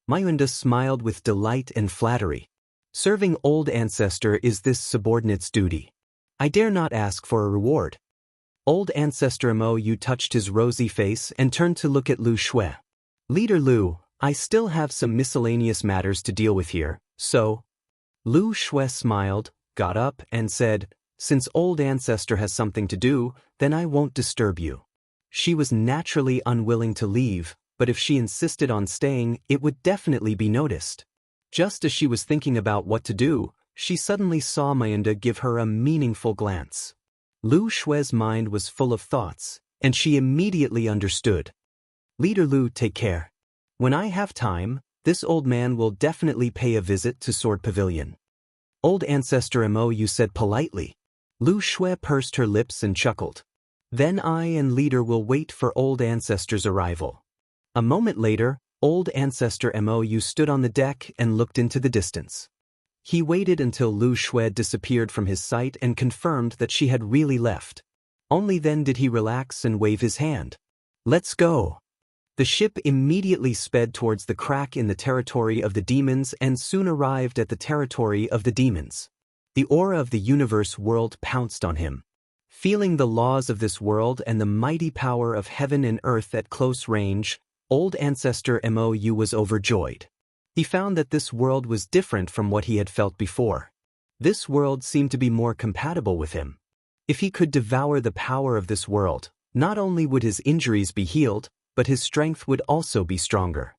Mayuenda smiled with delight and flattery. "Serving Old Ancestor is this subordinate's duty. I dare not ask for a reward." Old Ancestor Mo touched his rosy face and turned to look at Lu Shui. "Leader Lu, I still have some miscellaneous matters to deal with here, so..." Lu Shui smiled, got up, and said, "Since Old Ancestor has something to do, then I won't disturb you." She was naturally unwilling to leave, but if she insisted on staying, it would definitely be noticed. Just as she was thinking about what to do, she suddenly saw Mayuenda give her a meaningful glance. Lu Shui's mind was full of thoughts, and she immediately understood. "Leader Lu, take care. When I have time, this old man will definitely pay a visit to Sword Pavilion." Old Ancestor Mo said politely. Lu Shui pursed her lips and chuckled. "Then I and Leader will wait for Old Ancestor's arrival." A moment later, Old Ancestor Mo stood on the deck and looked into the distance. He waited until Lu Shui disappeared from his sight and confirmed that she had really left. Only then did he relax and wave his hand. "Let's go." The ship immediately sped towards the crack in the territory of the demons and soon arrived at the territory of the demons. The aura of the universe world pounced on him. Feeling the laws of this world and the mighty power of heaven and earth at close range, Old Ancestor Mo was overjoyed. He found that this world was different from what he had felt before. This world seemed to be more compatible with him. If he could devour the power of this world, not only would his injuries be healed, but his strength would also be stronger.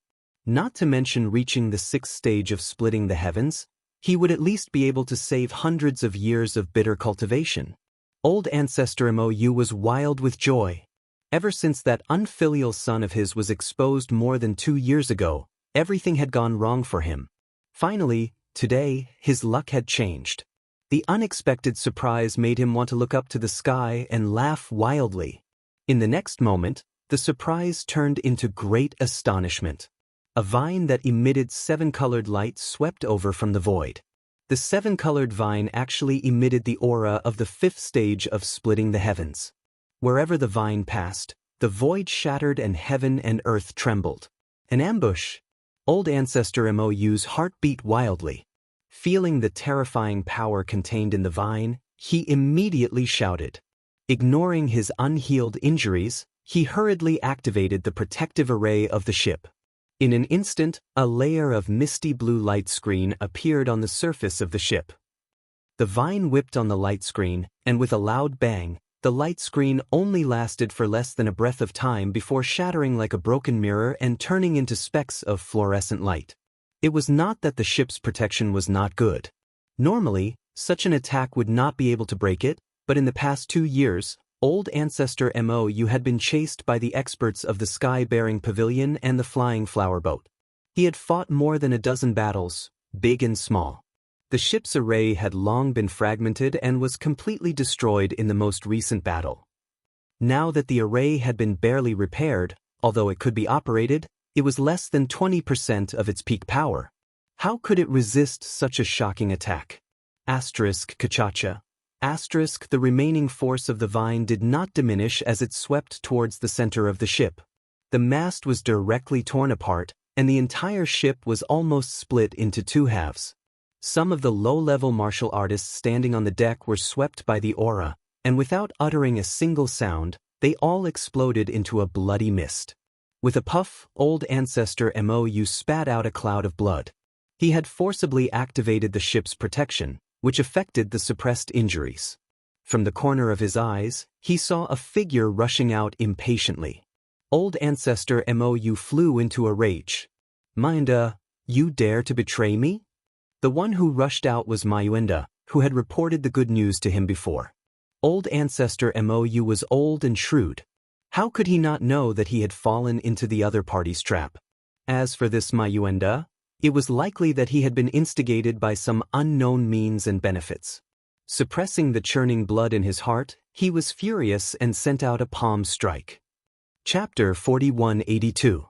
Not to mention reaching the 6th stage of splitting the heavens, he would at least be able to save hundreds of years of bitter cultivation. Old Ancestor Mou was wild with joy. Ever since that unfilial son of his was exposed more than 2 years ago, everything had gone wrong for him. Finally, today, his luck had changed. The unexpected surprise made him want to look up to the sky and laugh wildly. In the next moment, the surprise turned into great astonishment. A vine that emitted 7-colored light swept over from the void. The 7-colored vine actually emitted the aura of the 5th stage of splitting the heavens. Wherever the vine passed, the void shattered and heaven and earth trembled. An ambush! Old Ancestor Mou's heart beat wildly. Feeling the terrifying power contained in the vine, he immediately shouted. Ignoring his unhealed injuries, he hurriedly activated the protective array of the ship. In an instant, a layer of misty blue light screen appeared on the surface of the ship. The vine whipped on the light screen, and with a loud bang, the light screen only lasted for less than a breath of time before shattering like a broken mirror and turning into specks of fluorescent light. It was not that the ship's protection was not good. Normally, such an attack would not be able to break it, but in the past 2 years, Old Ancestor Mou had been chased by the experts of the Sky-Bearing Pavilion and the Flying Flower Boat. He had fought more than a dozen battles, big and small. The ship's array had long been fragmented and was completely destroyed in the most recent battle. Now that the array had been barely repaired, although it could be operated, it was less than 20% of its peak power. How could it resist such a shocking attack? Kachacha. The remaining force of the vine did not diminish as it swept towards the center of the ship. The mast was directly torn apart, and the entire ship was almost split into 2 halves. Some of the low-level martial artists standing on the deck were swept by the aura, and without uttering a single sound, they all exploded into a bloody mist. With a puff, Old Ancestor Mou spat out a cloud of blood. He had forcibly activated the ship's protection, which affected the suppressed injuries. From the corner of his eyes, he saw a figure rushing out impatiently. Old Ancestor Mou flew into a rage. "Mayuenda, you dare to betray me?" The one who rushed out was Mayuenda, who had reported the good news to him before. Old Ancestor Mou was old and shrewd. How could he not know that he had fallen into the other party's trap? As for this Mayuenda, it was likely that he had been instigated by some unknown means and benefits. Suppressing the churning blood in his heart, he was furious and sent out a palm strike. Chapter 4182.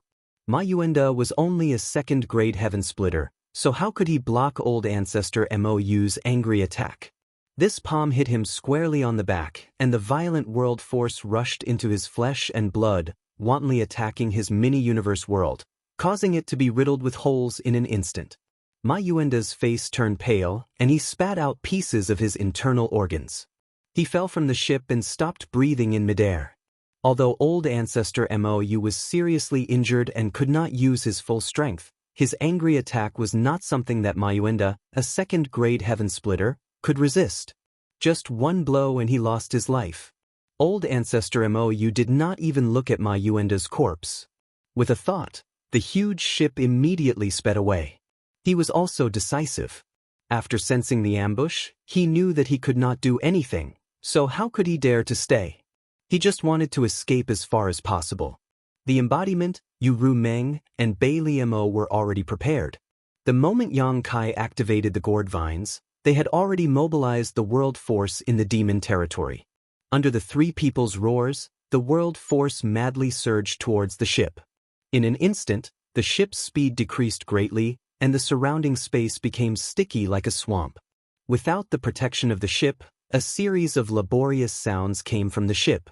Mayuenda was only a 2nd-grade heaven splitter, so how could he block Old Ancestor Mou's angry attack? This palm hit him squarely on the back, and the violent world force rushed into his flesh and blood, wantonly attacking his mini-universe world, causing it to be riddled with holes in an instant. Mayuenda's face turned pale, and he spat out pieces of his internal organs. He fell from the ship and stopped breathing in midair. Although Old Ancestor Mou was seriously injured and could not use his full strength, his angry attack was not something that Mayuenda, a 2nd-grade heaven splitter, could resist. Just one blow and he lost his life. Old Ancestor Mou did not even look at Mayuenda's corpse. With a thought, the huge ship immediately sped away. He was also decisive. After sensing the ambush, he knew that he could not do anything, so how could he dare to stay? He just wanted to escape as far as possible. The embodiment, Yu Meng, and Bei Liemo were already prepared. The moment Yang Kai activated the gourd vines, they had already mobilized the world force in the demon territory. Under the 3 people's roars, the world force madly surged towards the ship. In an instant, the ship's speed decreased greatly, and the surrounding space became sticky like a swamp. Without the protection of the ship, a series of laborious sounds came from the ship.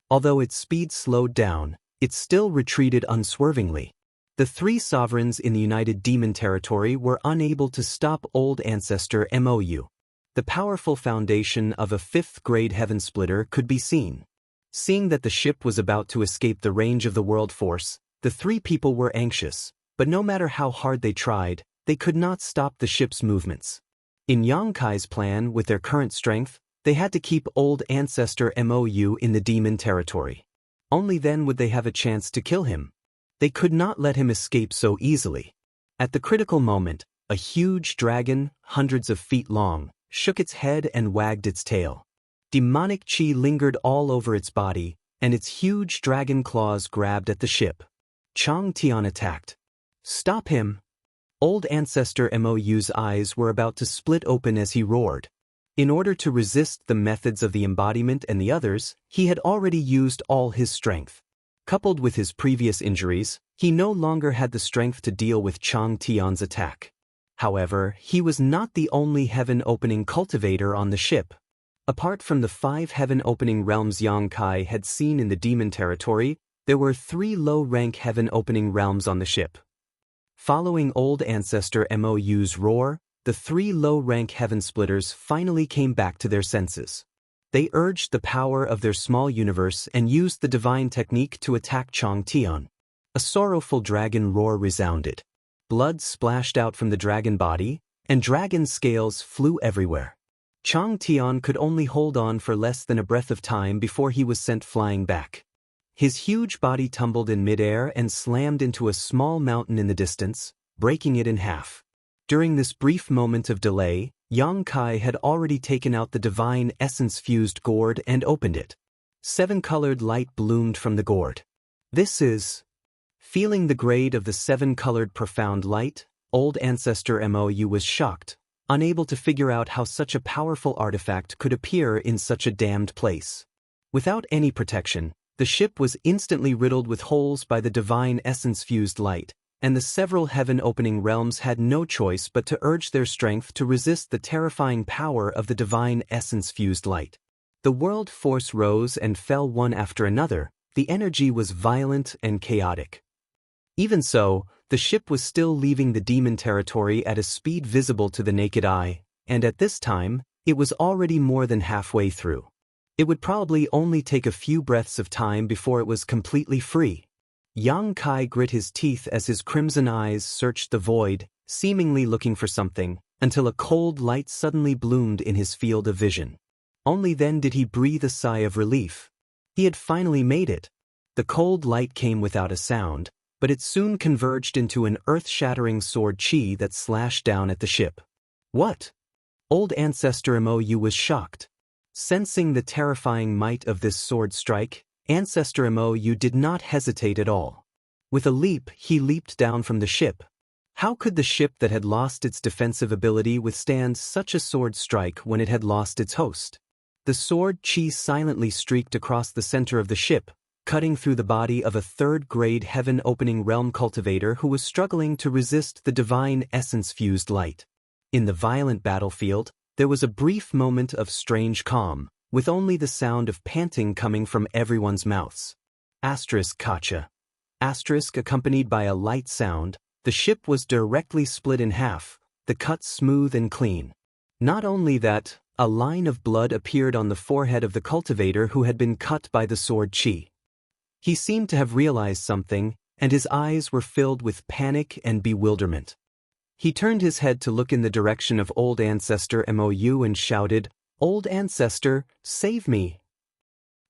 Although its speed slowed down, it still retreated unswervingly. The 3 sovereigns in the United Demon Territory were unable to stop Old Ancestor Mou. The powerful foundation of a 5th-grade heaven splitter could be seen. Seeing that the ship was about to escape the range of the world force, the 3 people were anxious, but no matter how hard they tried, they could not stop the ship's movements. In Yang Kai's plan, with their current strength, They had to keep old ancestor Mou in the demon territory. Only then would they have a chance to kill him. They could not let him escape so easily. At the critical moment, a huge dragon, hundreds of feet long, shook its head and wagged its tail. Demonic chi lingered all over its body, and its huge dragon claws grabbed at the ship. Chang Tian attacked. "Stop him!" Old ancestor Mou's eyes were about to split open as he roared. In order to resist the methods of the embodiment and the others, he had already used all his strength. Coupled with his previous injuries, he no longer had the strength to deal with Chang Tian's attack. However, he was not the only heaven-opening cultivator on the ship. Apart from the 5 heaven-opening realms Yang Kai had seen in the demon territory, there were 3 low-rank heaven-opening realms on the ship. Following old ancestor Mou's roar, the 3 low-rank heaven splitters finally came back to their senses. They urged the power of their small universe and used the divine technique to attack Chang Tian. A sorrowful dragon roar resounded. Blood splashed out from the dragon body, and dragon scales flew everywhere. Chang Tian could only hold on for less than a breath of time before he was sent flying back. His huge body tumbled in midair and slammed into a small mountain in the distance, breaking it in half. During this brief moment of delay, Yang Kai had already taken out the divine essence-fused gourd and opened it. 7-colored light bloomed from the gourd. This is... Feeling the grade of the 7-colored profound light, old ancestor Mou was shocked, unable to figure out how such a powerful artifact could appear in such a damned place. Without any protection, the ship was instantly riddled with holes by the divine essence-fused light, and the several heaven-opening realms had no choice but to urge their strength to resist the terrifying power of the divine essence-fused light. The world force rose and fell one after another. The energy was violent and chaotic. Even so, the ship was still leaving the demon territory at a speed visible to the naked eye, and at this time, it was already more than halfway through. It would probably only take a few breaths of time before it was completely free. Yang Kai grit his teeth as his crimson eyes searched the void, seemingly looking for something, until a cold light suddenly bloomed in his field of vision. Only then did he breathe a sigh of relief. He had finally made it. The cold light came without a sound, but it soon converged into an earth-shattering sword chi that slashed down at the ship. What? Old ancestor Mou was shocked. Sensing the terrifying might of this sword strike, ancestor Mou did not hesitate at all. With a leap, he leaped down from the ship. How could the ship that had lost its defensive ability withstand such a sword strike when it had lost its host? The sword chi silently streaked across the center of the ship, cutting through the body of a 3rd-grade heaven-opening realm cultivator who was struggling to resist the divine essence-fused light. In the violent battlefield, there was a brief moment of strange calm, with only the sound of panting coming from everyone's mouths. Kacha. Accompanied by a light sound, the ship was directly split in half, the cut smooth and clean. Not only that, a line of blood appeared on the forehead of the cultivator who had been cut by the sword chi. He seemed to have realized something, and his eyes were filled with panic and bewilderment. He turned his head to look in the direction of old ancestor Mou and shouted, "Old ancestor, save me!"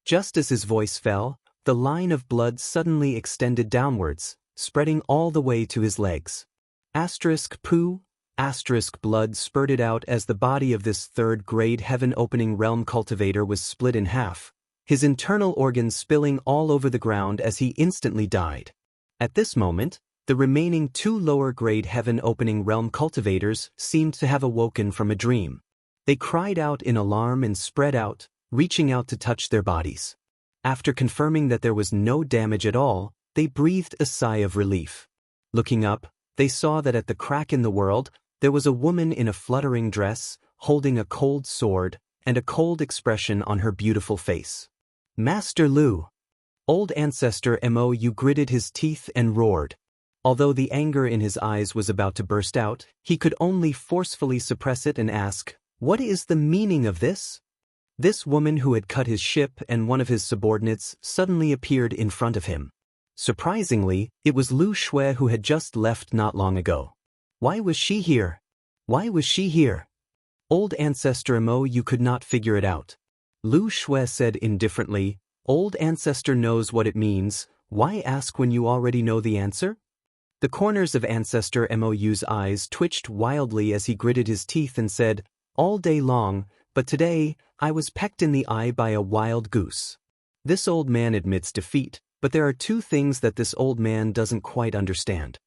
Just as his voice fell, the line of blood suddenly extended downwards, spreading all the way to his legs. Poo. Blood spurted out as the body of this 3rd-grade heaven-opening realm cultivator was split in half, his internal organs spilling all over the ground as he instantly died. At this moment, the remaining 2 lower-grade heaven-opening realm cultivators seemed to have awoken from a dream. They cried out in alarm and spread out, reaching out to touch their bodies. After confirming that there was no damage at all, they breathed a sigh of relief. Looking up, they saw that at the crack in the world, there was a woman in a fluttering dress, holding a cold sword, and a cold expression on her beautiful face. "Master Lu!" Old ancestor Mou gritted his teeth and roared. Although the anger in his eyes was about to burst out, he could only forcefully suppress it and ask, "What is the meaning of this?" This woman who had cut his ship and one of his subordinates suddenly appeared in front of him. Surprisingly, it was Lu Shui who had just left not long ago. Why was she here? Why was she here? Old Ancestor Mo, you could not figure it out. Lu Shui said indifferently, Old Ancestor knows what it means, why ask when you already know the answer? The corners of Ancestor Mou's eyes twitched wildly as he gritted his teeth and said, all day long, but today, I was pecked in the eye by a wild goose. This old man admits defeat, but there are two things that this old man doesn't quite understand.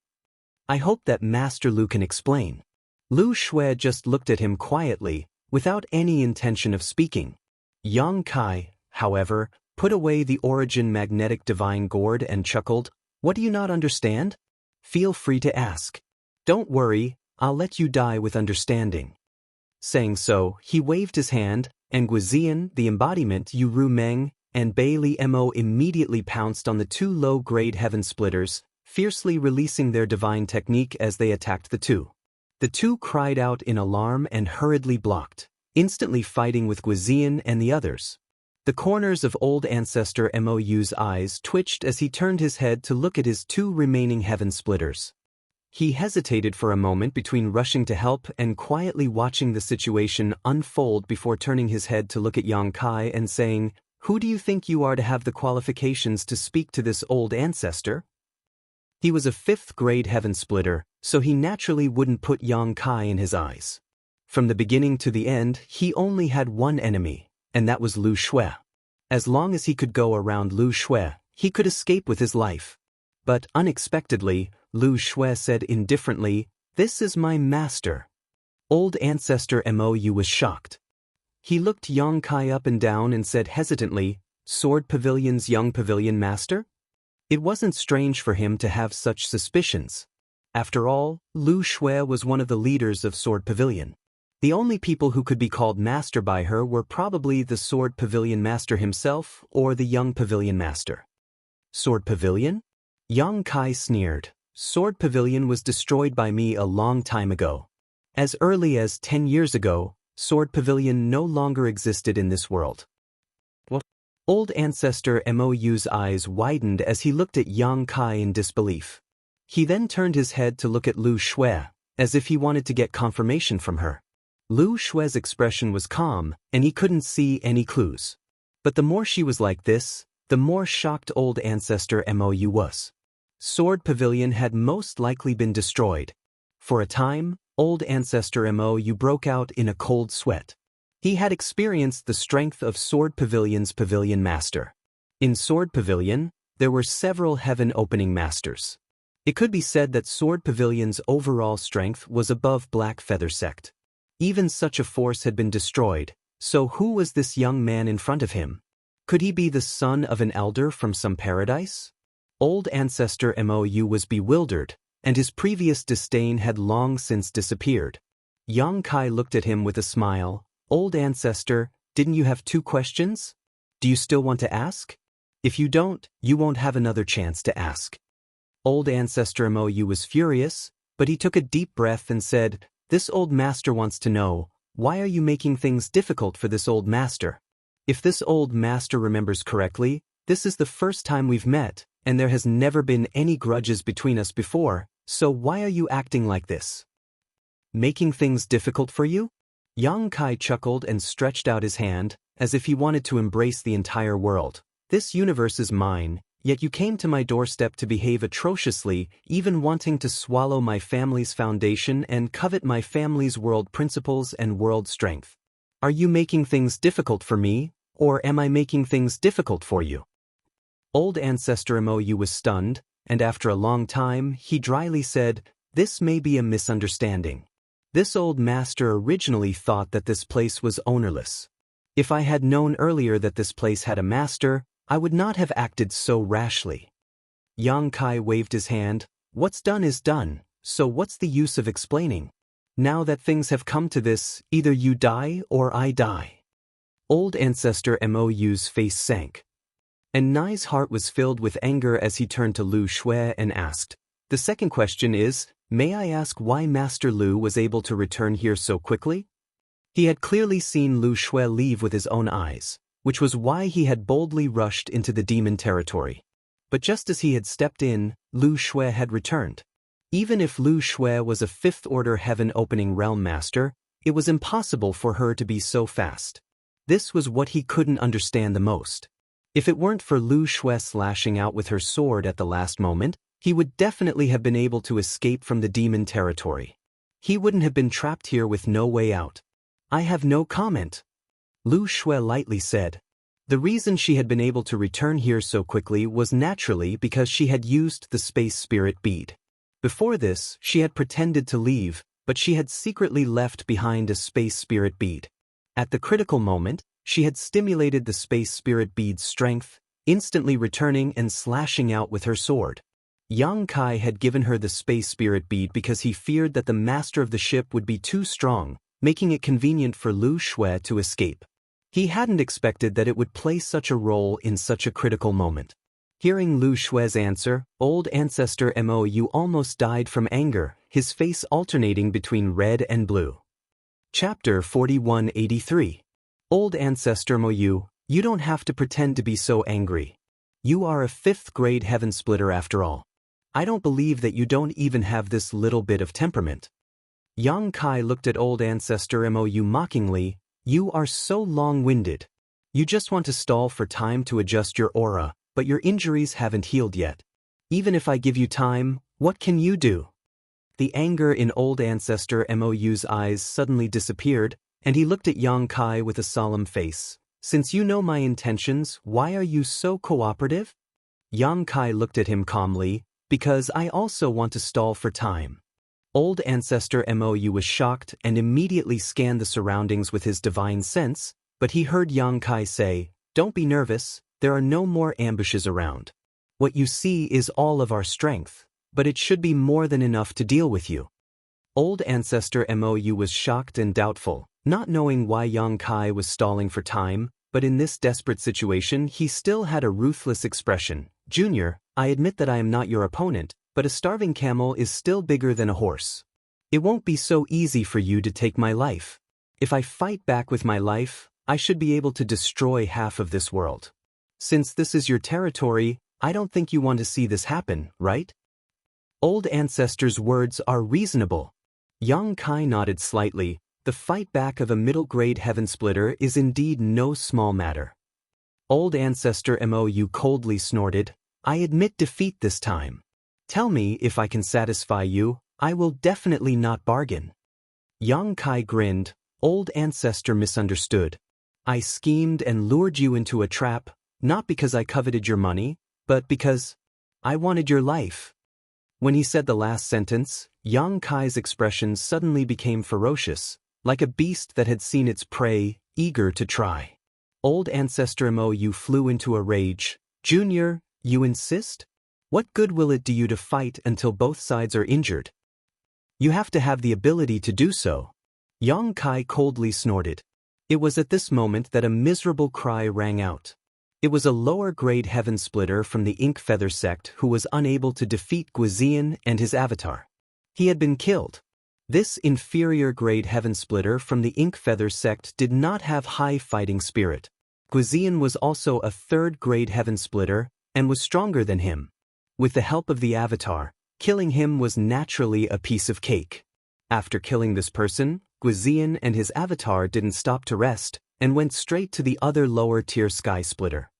I hope that Master Lu can explain. Lu Shui just looked at him quietly, without any intention of speaking. Yang Kai, however, put away the Origin magnetic divine gourd and chuckled, what do you not understand? Feel free to ask. Don't worry, I'll let you die with understanding. Saying so, he waved his hand, and Guizian, the embodiment Yu Ru Meng, and Bailey Mo immediately pounced on the two low-grade heaven splitters, fiercely releasing their divine technique as they attacked the two. The two cried out in alarm and hurriedly blocked, instantly fighting with Guizian and the others. The corners of Old Ancestor Mou's eyes twitched as he turned his head to look at his two remaining heaven splitters. He hesitated for a moment between rushing to help and quietly watching the situation unfold before turning his head to look at Yang Kai and saying, who do you think you are to have the qualifications to speak to this old ancestor? He was a 5th grade heaven splitter, so he naturally wouldn't put Yang Kai in his eyes. From the beginning to the end, he only had one enemy, and that was Lu Shui. As long as he could go around Lu Shui, he could escape with his life. But unexpectedly, Lu Shui said indifferently, this is my master. Old Ancestor Mou was shocked. He looked Yang Kai up and down and said hesitantly, Sword Pavilion's young pavilion master? It wasn't strange for him to have such suspicions. After all, Lu Shui was one of the leaders of Sword Pavilion. The only people who could be called master by her were probably the Sword Pavilion master himself or the young pavilion master. Sword Pavilion? Yang Kai sneered. Sword Pavilion was destroyed by me a long time ago. As early as 10 years ago, Sword Pavilion no longer existed in this world. What? Old Ancestor Mou's eyes widened as he looked at Yang Kai in disbelief. He then turned his head to look at Lu Shui, as if he wanted to get confirmation from her. Lu Shui's expression was calm, and he couldn't see any clues. But the more she was like this, the more shocked Old Ancestor Mou was. Sword Pavilion had most likely been destroyed. For a time, Old Ancestor Mou broke out in a cold sweat. He had experienced the strength of Sword Pavilion's pavilion master. In Sword Pavilion, there were several heaven-opening masters. It could be said that Sword Pavilion's overall strength was above Black Feather Sect. Even such a force had been destroyed, so who was this young man in front of him? Could he be the son of an elder from some paradise? Old Ancestor Mou was bewildered, and his previous disdain had long since disappeared. Yang Kai looked at him with a smile. Old Ancestor, didn't you have 2 questions? Do you still want to ask? If you don't, you won't have another chance to ask. Old Ancestor Mou was furious, but he took a deep breath and said, this old master wants to know, why are you making things difficult for this old master? If this old master remembers correctly, this is the first time we've met, and there has never been any grudges between us before, so why are you acting like this? Making things difficult for you? Yang Kai chuckled and stretched out his hand, as if he wanted to embrace the entire world. This universe is mine, yet you came to my doorstep to behave atrociously, even wanting to swallow my family's foundation and covet my family's world principles and world strength. Are you making things difficult for me, or am I making things difficult for you? Old Ancestor Mou was stunned, and after a long time, he dryly said, this may be a misunderstanding. This old master originally thought that this place was ownerless. If I had known earlier that this place had a master, I would not have acted so rashly. Yang Kai waved his hand. What's done is done, so what's the use of explaining? Now that things have come to this, either you die or I die. Old Ancestor Mou's face sank. And Nai's heart was filled with anger as he turned to Lu Shui and asked, the second question is, may I ask why Master Lu was able to return here so quickly? He had clearly seen Lu Shui leave with his own eyes, which was why he had boldly rushed into the demon territory. But just as he had stepped in, Lu Shui had returned. Even if Lu Shui was a 5th-order heaven-opening realm master, It was impossible for her to be so fast. This was what he couldn't understand the most. If it weren't for Lu Shui slashing out with her sword at the last moment, he would definitely have been able to escape from the demon territory. He wouldn't have been trapped here with no way out. I have no comment, Lu Shui lightly said. The reason she had been able to return here so quickly was naturally because she had used the space spirit bead. Before this, she had pretended to leave, but she had secretly left behind a space spirit bead. At the critical moment, she had stimulated the space spirit bead's strength, instantly returning and slashing out with her sword. Yang Kai had given her the space spirit bead because he feared that the master of the ship would be too strong, making it convenient for Lu Shui to escape. He hadn't expected that it would play such a role in such a critical moment. Hearing Lu Shui's answer, old ancestor Mou almost died from anger, his face alternating between red and blue. Chapter 4183. Old ancestor Mou, you don't have to pretend to be so angry. You are a 5th grade heaven splitter after all. I don't believe that you don't even have this little bit of temperament. Yang Kai looked at old ancestor Mou mockingly. You are so long-winded. You just want to stall for time to adjust your aura, but your injuries haven't healed yet. Even if I give you time, what can you do? The anger in old ancestor Mou's eyes suddenly disappeared, and he looked at Yang Kai with a solemn face. Since you know my intentions, why are you so cooperative? Yang Kai looked at him calmly, because I also want to stall for time. Old ancestor Mou was shocked and immediately scanned the surroundings with his divine sense, but he heard Yang Kai say, "Don't be nervous, there are no more ambushes around. What you see is all of our strength, but it should be more than enough to deal with you." Old ancestor Mou was shocked and doubtful, not knowing why Yang Kai was stalling for time, but in this desperate situation he still had a ruthless expression. "Junior, I admit that I am not your opponent, but a starving camel is still bigger than a horse. It won't be so easy for you to take my life. If I fight back with my life, I should be able to destroy half of this world. Since this is your territory, I don't think you want to see this happen, right?" Old ancestor's words are reasonable. Yang Kai nodded slightly. The fight back of a middle-grade heaven splitter is indeed no small matter. Old ancestor Mou coldly snorted, "I admit defeat this time. Tell me if I can satisfy you, I will definitely not bargain." Yang Kai grinned. Old ancestor misunderstood. "I schemed and lured you into a trap, not because I coveted your money, but because I wanted your life." When he said the last sentence, Yang Kai's expression suddenly became ferocious, like a beast that had seen its prey, eager to try. Old ancestor Mou flew into a rage. "Junior, you insist? What good will it do you to fight until both sides are injured? You have to have the ability to do so." Yang Kai coldly snorted. It was at this moment that a miserable cry rang out. It was a lower-grade heaven splitter from the Ink Feather sect who was unable to defeat Guizian and his avatar. He had been killed. This inferior-grade heaven splitter from the Ink Feather sect did not have high fighting spirit. Guizian was also a 3rd-grade heaven splitter and was stronger than him. With the help of the avatar, killing him was naturally a piece of cake. After killing this person, Guizian and his avatar didn't stop to rest and went straight to the other lower-tier sky splitter.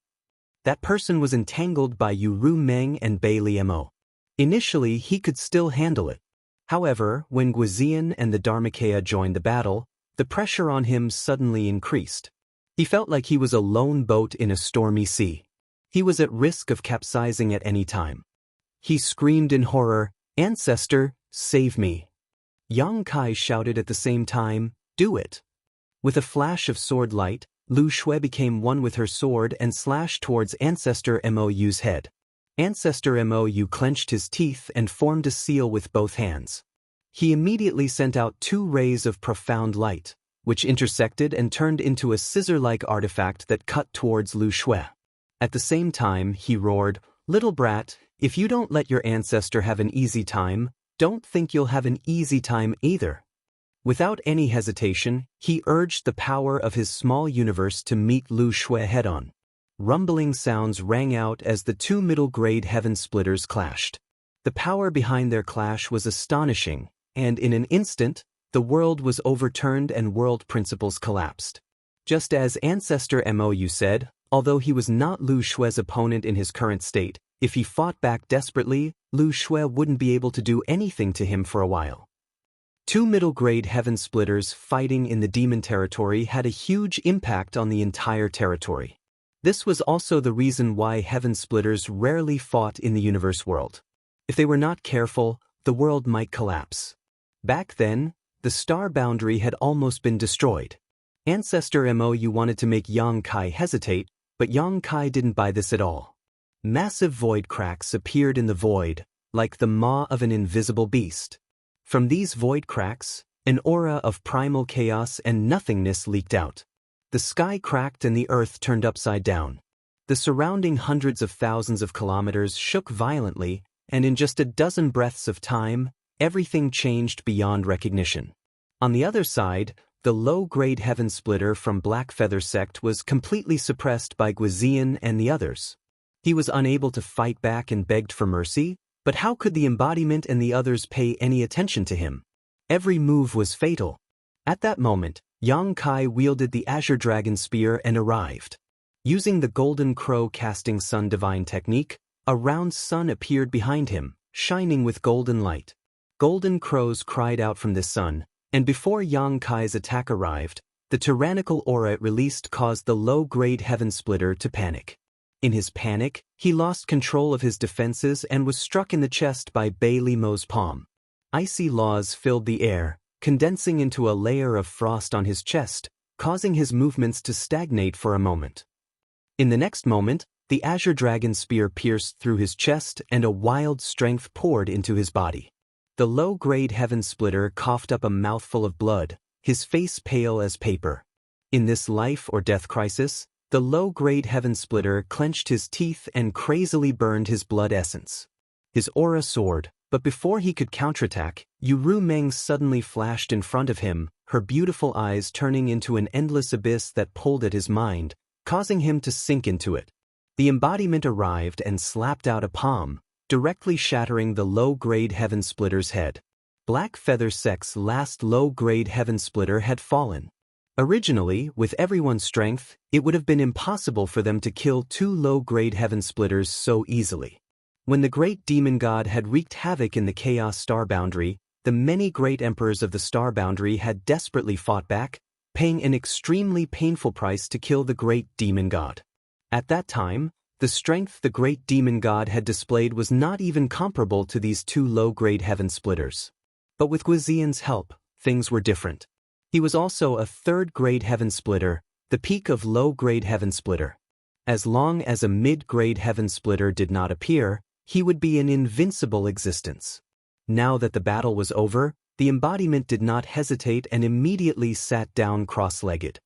That person was entangled by Yuru Meng and Bei Liemo. Initially, he could still handle it. However, when Guizian and the Dharmakaya joined the battle, the pressure on him suddenly increased. He felt like he was a lone boat in a stormy sea. He was at risk of capsizing at any time. He screamed in horror, "Ancestor, save me!" Yang Kai shouted at the same time, "Do it!" With a flash of sword light, Lu Shui became one with her sword and slashed towards Ancestor Mou's head. Ancestor Mou clenched his teeth and formed a seal with both hands. He immediately sent out 2 rays of profound light, which intersected and turned into a scissor-like artifact that cut towards Lu Shui. At the same time, he roared, "Little brat, if you don't let your ancestor have an easy time, don't think you'll have an easy time either." Without any hesitation, he urged the power of his small universe to meet Lu Shui head-on. Rumbling sounds rang out as the 2 middle-grade heaven splitters clashed. The power behind their clash was astonishing, and in an instant, the world was overturned and world principles collapsed. Just as Ancestor Mou said, although he was not Lu Shue's opponent in his current state, if he fought back desperately, Lu Shue wouldn't be able to do anything to him for a while. Two middle-grade heaven splitters fighting in the demon territory had a huge impact on the entire territory. This was also the reason why heaven splitters rarely fought in the universe world. If they were not careful, the world might collapse. Back then, the star boundary had almost been destroyed. Ancestor Mou wanted to make Yang Kai hesitate, but Yang Kai didn't buy this at all. Massive void cracks appeared in the void, like the maw of an invisible beast. From these void cracks, an aura of primal chaos and nothingness leaked out. The sky cracked and the earth turned upside down. The surrounding hundreds of thousands of kilometers shook violently, and in just a dozen breaths of time, everything changed beyond recognition. On the other side, the low-grade heaven splitter from Black Feather Sect was completely suppressed by Guizian and the others. He was unable to fight back and begged for mercy, but how could the embodiment and the others pay any attention to him? Every move was fatal. At that moment, Yang Kai wielded the Azure Dragon Spear and arrived. Using the Golden Crow Casting Sun Divine technique, a round sun appeared behind him, shining with golden light. Golden crows cried out from this sun, and before Yang Kai's attack arrived, the tyrannical aura it released caused the low-grade heaven splitter to panic. In his panic, he lost control of his defenses and was struck in the chest by Bei Li Mo's palm. Icy laws filled the air, condensing into a layer of frost on his chest, causing his movements to stagnate for a moment. In the next moment, the Azure Dragon Spear pierced through his chest and a wild strength poured into his body. The low-grade heaven splitter coughed up a mouthful of blood, his face pale as paper. In this life or death crisis, the low-grade heaven splitter clenched his teeth and crazily burned his blood essence. His aura soared, but before he could counterattack, Yu Meng suddenly flashed in front of him, her beautiful eyes turning into an endless abyss that pulled at his mind, causing him to sink into it. The embodiment arrived and slapped out a palm, directly shattering the low-grade heaven splitter's head. Black Feather Sect's last low-grade heaven splitter had fallen. Originally, with everyone's strength, it would have been impossible for them to kill two low-grade heaven splitters so easily. When the great demon god had wreaked havoc in the Chaos Star Boundary, the many great emperors of the Star Boundary had desperately fought back, paying an extremely painful price to kill the great demon god. At that time, the strength the great demon god had displayed was not even comparable to these two low-grade heaven splitters. But with Guizian's help, things were different. He was also a third-grade heaven splitter, the peak of low-grade heaven splitter. As long as a mid-grade heaven splitter did not appear, he would be an invincible existence. Now that the battle was over, the embodiment did not hesitate and immediately sat down cross-legged.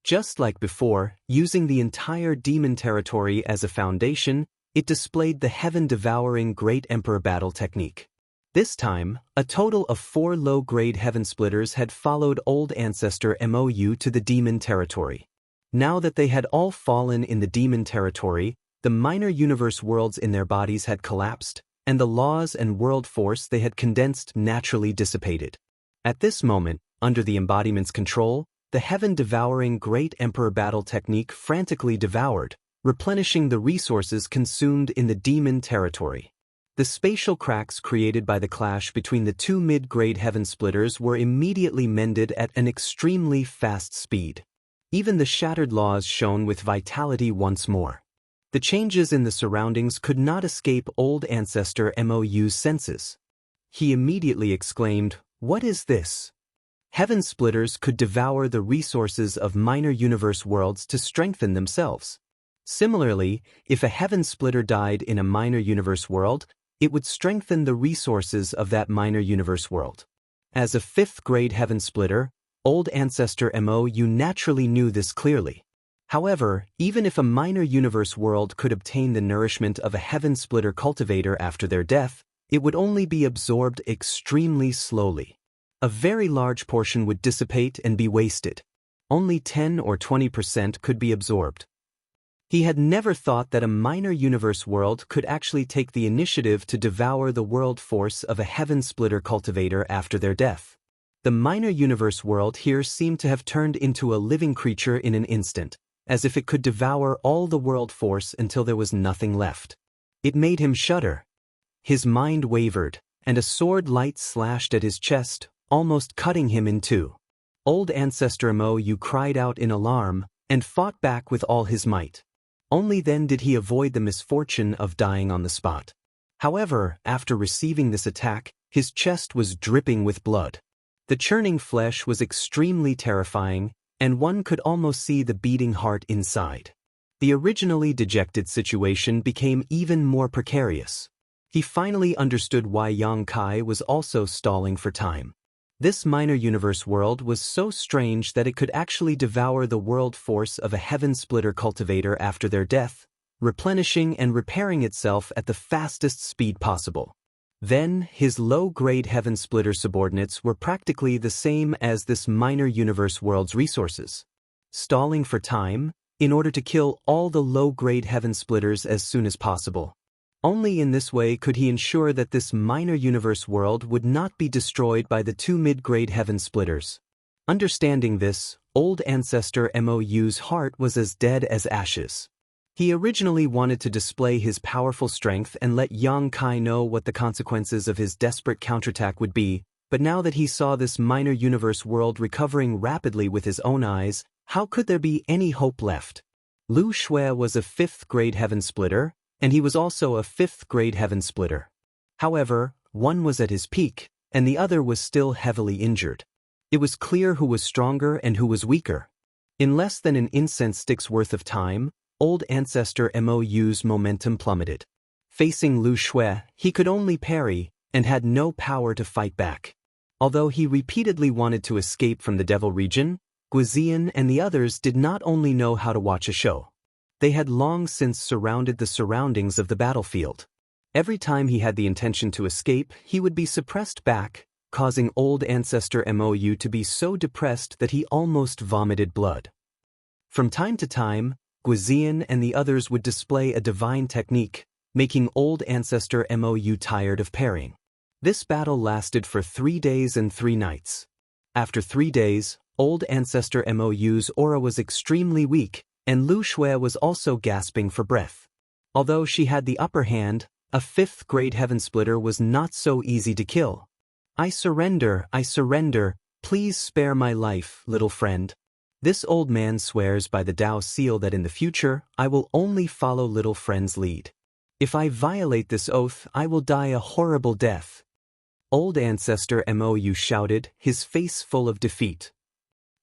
Just like before, using the entire demon territory as a foundation, it displayed the heaven-devouring Great Emperor battle technique. This time, a total of 4 low-grade heaven splitters had followed old ancestor Mou to the demon territory. Now that they had all fallen in the demon territory, the minor universe worlds in their bodies had collapsed, and the laws and world force they had condensed naturally dissipated. At this moment, under the embodiment's control, the heaven-devouring Great Emperor battle technique frantically devoured, replenishing the resources consumed in the demon territory. The spatial cracks created by the clash between the two mid-grade heaven splitters were immediately mended at an extremely fast speed. Even the shattered laws shone with vitality once more. The changes in the surroundings could not escape old ancestor Mou's senses. He immediately exclaimed, "What is this?" Heaven splitters could devour the resources of minor universe worlds to strengthen themselves. Similarly, if a heaven splitter died in a minor universe world, it would strengthen the resources of that minor universe world. As a 5th-grade heaven splitter, old ancestor Mou naturally knew this clearly. However, even if a minor universe world could obtain the nourishment of a heaven splitter cultivator after their death, it would only be absorbed extremely slowly. A very large portion would dissipate and be wasted. Only 10 or 20% could be absorbed. He had never thought that a minor universe world could actually take the initiative to devour the world force of a heaven splitter cultivator after their death. The minor universe world here seemed to have turned into a living creature in an instant, as if it could devour all the world force until there was nothing left. It made him shudder. His mind wavered, and a sword light slashed at his chest, almost cutting him in two. Old Ancestor Mo cried out in alarm, and fought back with all his might. Only then did he avoid the misfortune of dying on the spot. However, after receiving this attack, his chest was dripping with blood. The churning flesh was extremely terrifying, and one could almost see the beating heart inside. The originally dejected situation became even more precarious. He finally understood why Yang Kai was also stalling for time. This minor universe world was so strange that it could actually devour the world force of a heaven-splitter cultivator after their death, replenishing and repairing itself at the fastest speed possible. Then, his low-grade heaven-splitter subordinates were practically the same as this minor universe world's resources. Stalling for time, in order to kill all the low-grade heaven-splitters as soon as possible. Only in this way could he ensure that this minor universe world would not be destroyed by the two mid-grade heaven splitters. Understanding this, Old Ancestor Mo's heart was as dead as ashes. He originally wanted to display his powerful strength and let Yang Kai know what the consequences of his desperate counterattack would be, but now that he saw this minor universe world recovering rapidly with his own eyes, how could there be any hope left? Lu Shui was a 5th grade heaven splitter, and he was also a 5th grade heaven splitter. However, one was at his peak, and the other was still heavily injured. It was clear who was stronger and who was weaker. In less than an incense stick's worth of time, Old Ancestor Mo's momentum plummeted. Facing Lu Shui, he could only parry, and had no power to fight back. Although he repeatedly wanted to escape from the Devil region, Guizian and the others did not only know how to watch a show. They had long since surrounded the surroundings of the battlefield. Every time he had the intention to escape, he would be suppressed back, causing Old Ancestor Mo to be so depressed that he almost vomited blood. From time to time, Guizian and the others would display a divine technique, making Old Ancestor Mo tired of parrying. This battle lasted for 3 days and 3 nights. After 3 days, Old Ancestor Mo's aura was extremely weak, and Lu Shui was also gasping for breath. Although she had the upper hand, a 5th grade heaven splitter was not so easy to kill. I surrender, please spare my life, little friend. This old man swears by the Tao seal that in the future, I will only follow little friend's lead. If I violate this oath, I will die a horrible death. Old Ancestor Mo shouted, his face full of defeat.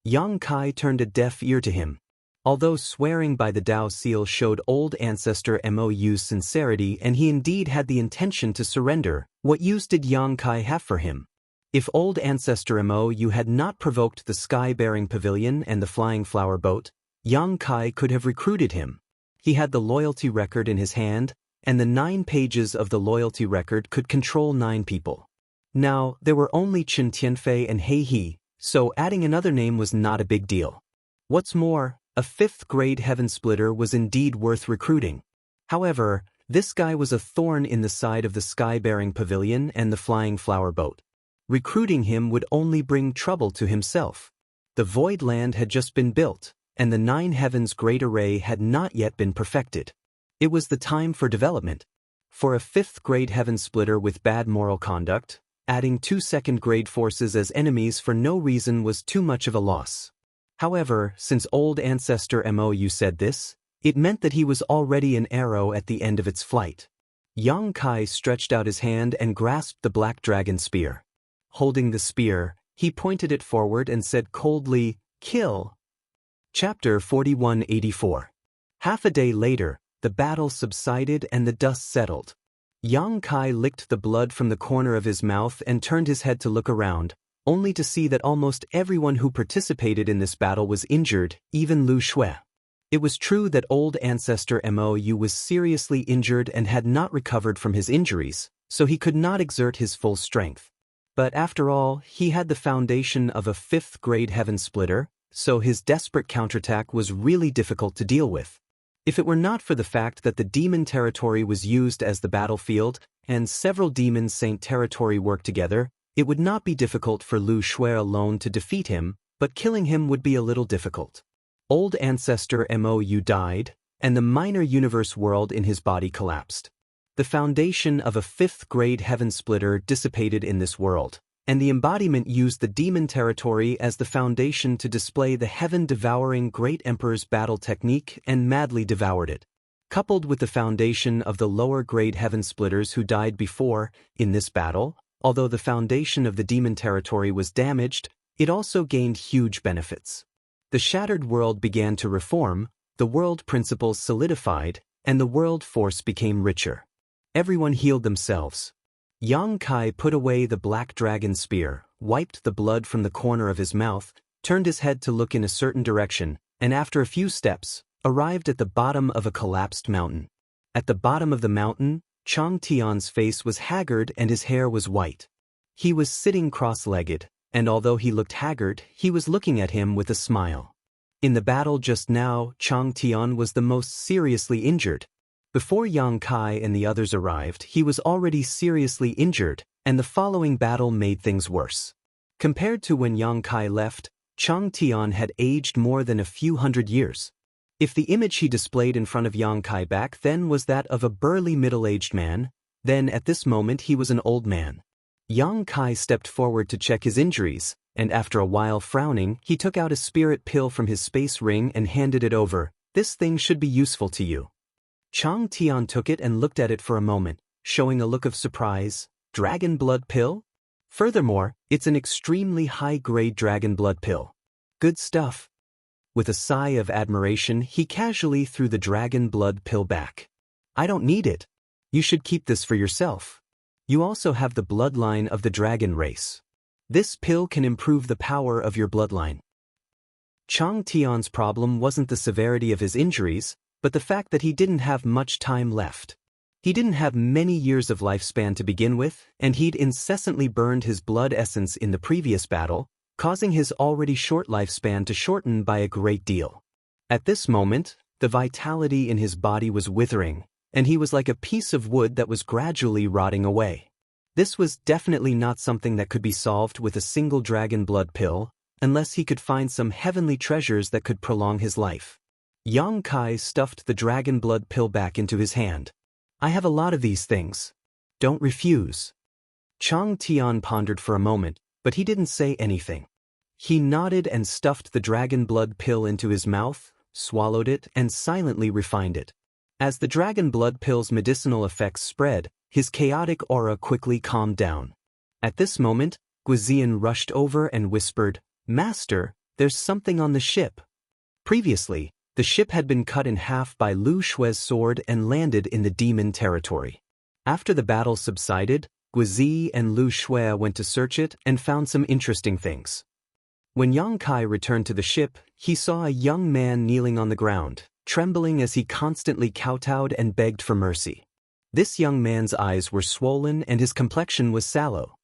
Yang Kai turned a deaf ear to him. Although swearing by the Tao seal showed Old Ancestor Mo's sincerity and he indeed had the intention to surrender, what use did Yang Kai have for him? If Old Ancestor Mo had not provoked the sky-bearing pavilion and the flying flower boat, Yang Kai could have recruited him. He had the loyalty record in his hand, and the 9 pages of the loyalty record could control 9 people. Now, there were only Chen Tianfei and He He, so adding another name was not a big deal. What's more, a 5th grade heaven splitter was indeed worth recruiting. However, this guy was a thorn in the side of the sky-bearing pavilion and the flying flower boat. Recruiting him would only bring trouble to himself. The Void Land had just been built, and the 9 Heavens Great Array had not yet been perfected. It was the time for development. For a 5th grade heaven splitter with bad moral conduct, adding 2 2nd grade forces as enemies for no reason was too much of a loss. However, since Old Ancestor Mo said this, it meant that he was already an arrow at the end of its flight. Yang Kai stretched out his hand and grasped the black dragon spear. Holding the spear, he pointed it forward and said coldly, "Kill." Chapter 4184. Half a day later, the battle subsided and the dust settled. Yang Kai licked the blood from the corner of his mouth and turned his head to look around, only to see that almost everyone who participated in this battle was injured, even Lu Shui. It was true that Old Ancestor Mo was seriously injured and had not recovered from his injuries, so he could not exert his full strength. But after all, he had the foundation of a 5th grade heaven splitter, so his desperate counterattack was really difficult to deal with. If it were not for the fact that the demon territory was used as the battlefield, and several demon saint territory worked together, It would not be difficult for Lu Shui alone to defeat him, but killing him would be a little difficult. Old ancestor Mou died, and the minor universe world in his body collapsed. The foundation of a fifth-grade heaven splitter dissipated in this world, and the embodiment used the demon territory as the foundation to display the heaven-devouring Great Emperor's battle technique and madly devoured it. Coupled with the foundation of the lower-grade heaven splitters who died before, in this battle, although the foundation of the demon territory was damaged, it also gained huge benefits. The shattered world began to reform, the world principles solidified, and the world force became richer. Everyone healed themselves. Yang Kai put away the black dragon spear, wiped the blood from the corner of his mouth, turned his head to look in a certain direction, and after a few steps, arrived at the bottom of a collapsed mountain. At the bottom of the mountain, Chang Tian's face was haggard and his hair was white. He was sitting cross-legged, and although he looked haggard, he was looking at him with a smile. In the battle just now, Chang Tian was the most seriously injured. Before Yang Kai and the others arrived, he was already seriously injured, and the following battle made things worse. Compared to when Yang Kai left, Chang Tian had aged more than a few hundred years. If the image he displayed in front of Yang Kai back then was that of a burly middle-aged man, then at this moment he was an old man. Yang Kai stepped forward to check his injuries, and after a while frowning, he took out a spirit pill from his space ring and handed it over. "This thing should be useful to you." Chang Tian took it and looked at it for a moment, showing a look of surprise. "Dragon blood pill? Furthermore, it's an extremely high-grade dragon blood pill. Good stuff." With a sigh of admiration, he casually threw the dragon blood pill back. "I don't need it. You should keep this for yourself. You also have the bloodline of the dragon race. This pill can improve the power of your bloodline." Chang Tian's problem wasn't the severity of his injuries, but the fact that he didn't have much time left. He didn't have many years of lifespan to begin with, and he'd incessantly burned his blood essence in the previous battle, causing his already short lifespan to shorten by a great deal. At this moment, the vitality in his body was withering, and he was like a piece of wood that was gradually rotting away. This was definitely not something that could be solved with a single dragon blood pill, unless he could find some heavenly treasures that could prolong his life. Yang Kai stuffed the dragon blood pill back into his hand. "I have a lot of these things. Don't refuse." Chang Tian pondered for a moment, but he didn't say anything. He nodded and stuffed the dragon blood pill into his mouth, swallowed it, and silently refined it. As the dragon blood pill's medicinal effects spread, his chaotic aura quickly calmed down. At this moment, Guizian rushed over and whispered, "Master, there's something on the ship." Previously, the ship had been cut in half by Lu Shui's sword and landed in the demon territory. After the battle subsided, Guizi and Lu Shui went to search it and found some interesting things. When Yang Kai returned to the ship, he saw a young man kneeling on the ground, trembling as he constantly kowtowed and begged for mercy. This young man's eyes were swollen and his complexion was sallow.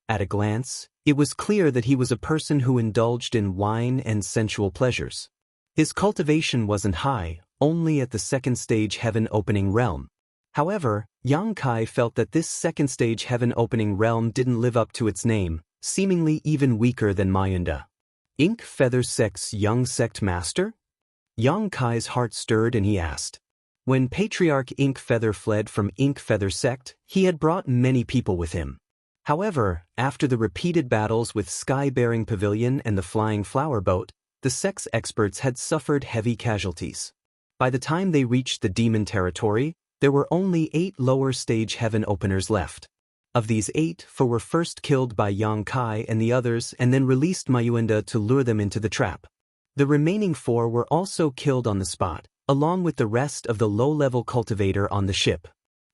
At a glance, it was clear that he was a person who indulged in wine and sensual pleasures. His cultivation wasn't high, only at the second-stage heaven-opening realm. However, Yang Kai felt that this second-stage heaven-opening realm didn't live up to its name, seemingly even weaker than Mayunda. Ink Feather Sect's young sect master? Yang Kai's heart stirred and he asked. When Patriarch Ink Feather fled from Ink Feather Sect, he had brought many people with him. However, after the repeated battles with Sky-Bearing Pavilion and the Flying Flower Boat, the sect's experts had suffered heavy casualties. By the time they reached the demon territory, there were only 8 lower-stage heaven openers left. Of these 8, 4 were first killed by Yang Kai and the others and then released Mayuenda to lure them into the trap. The remaining 4 were also killed on the spot, along with the rest of the low-level cultivator on the ship.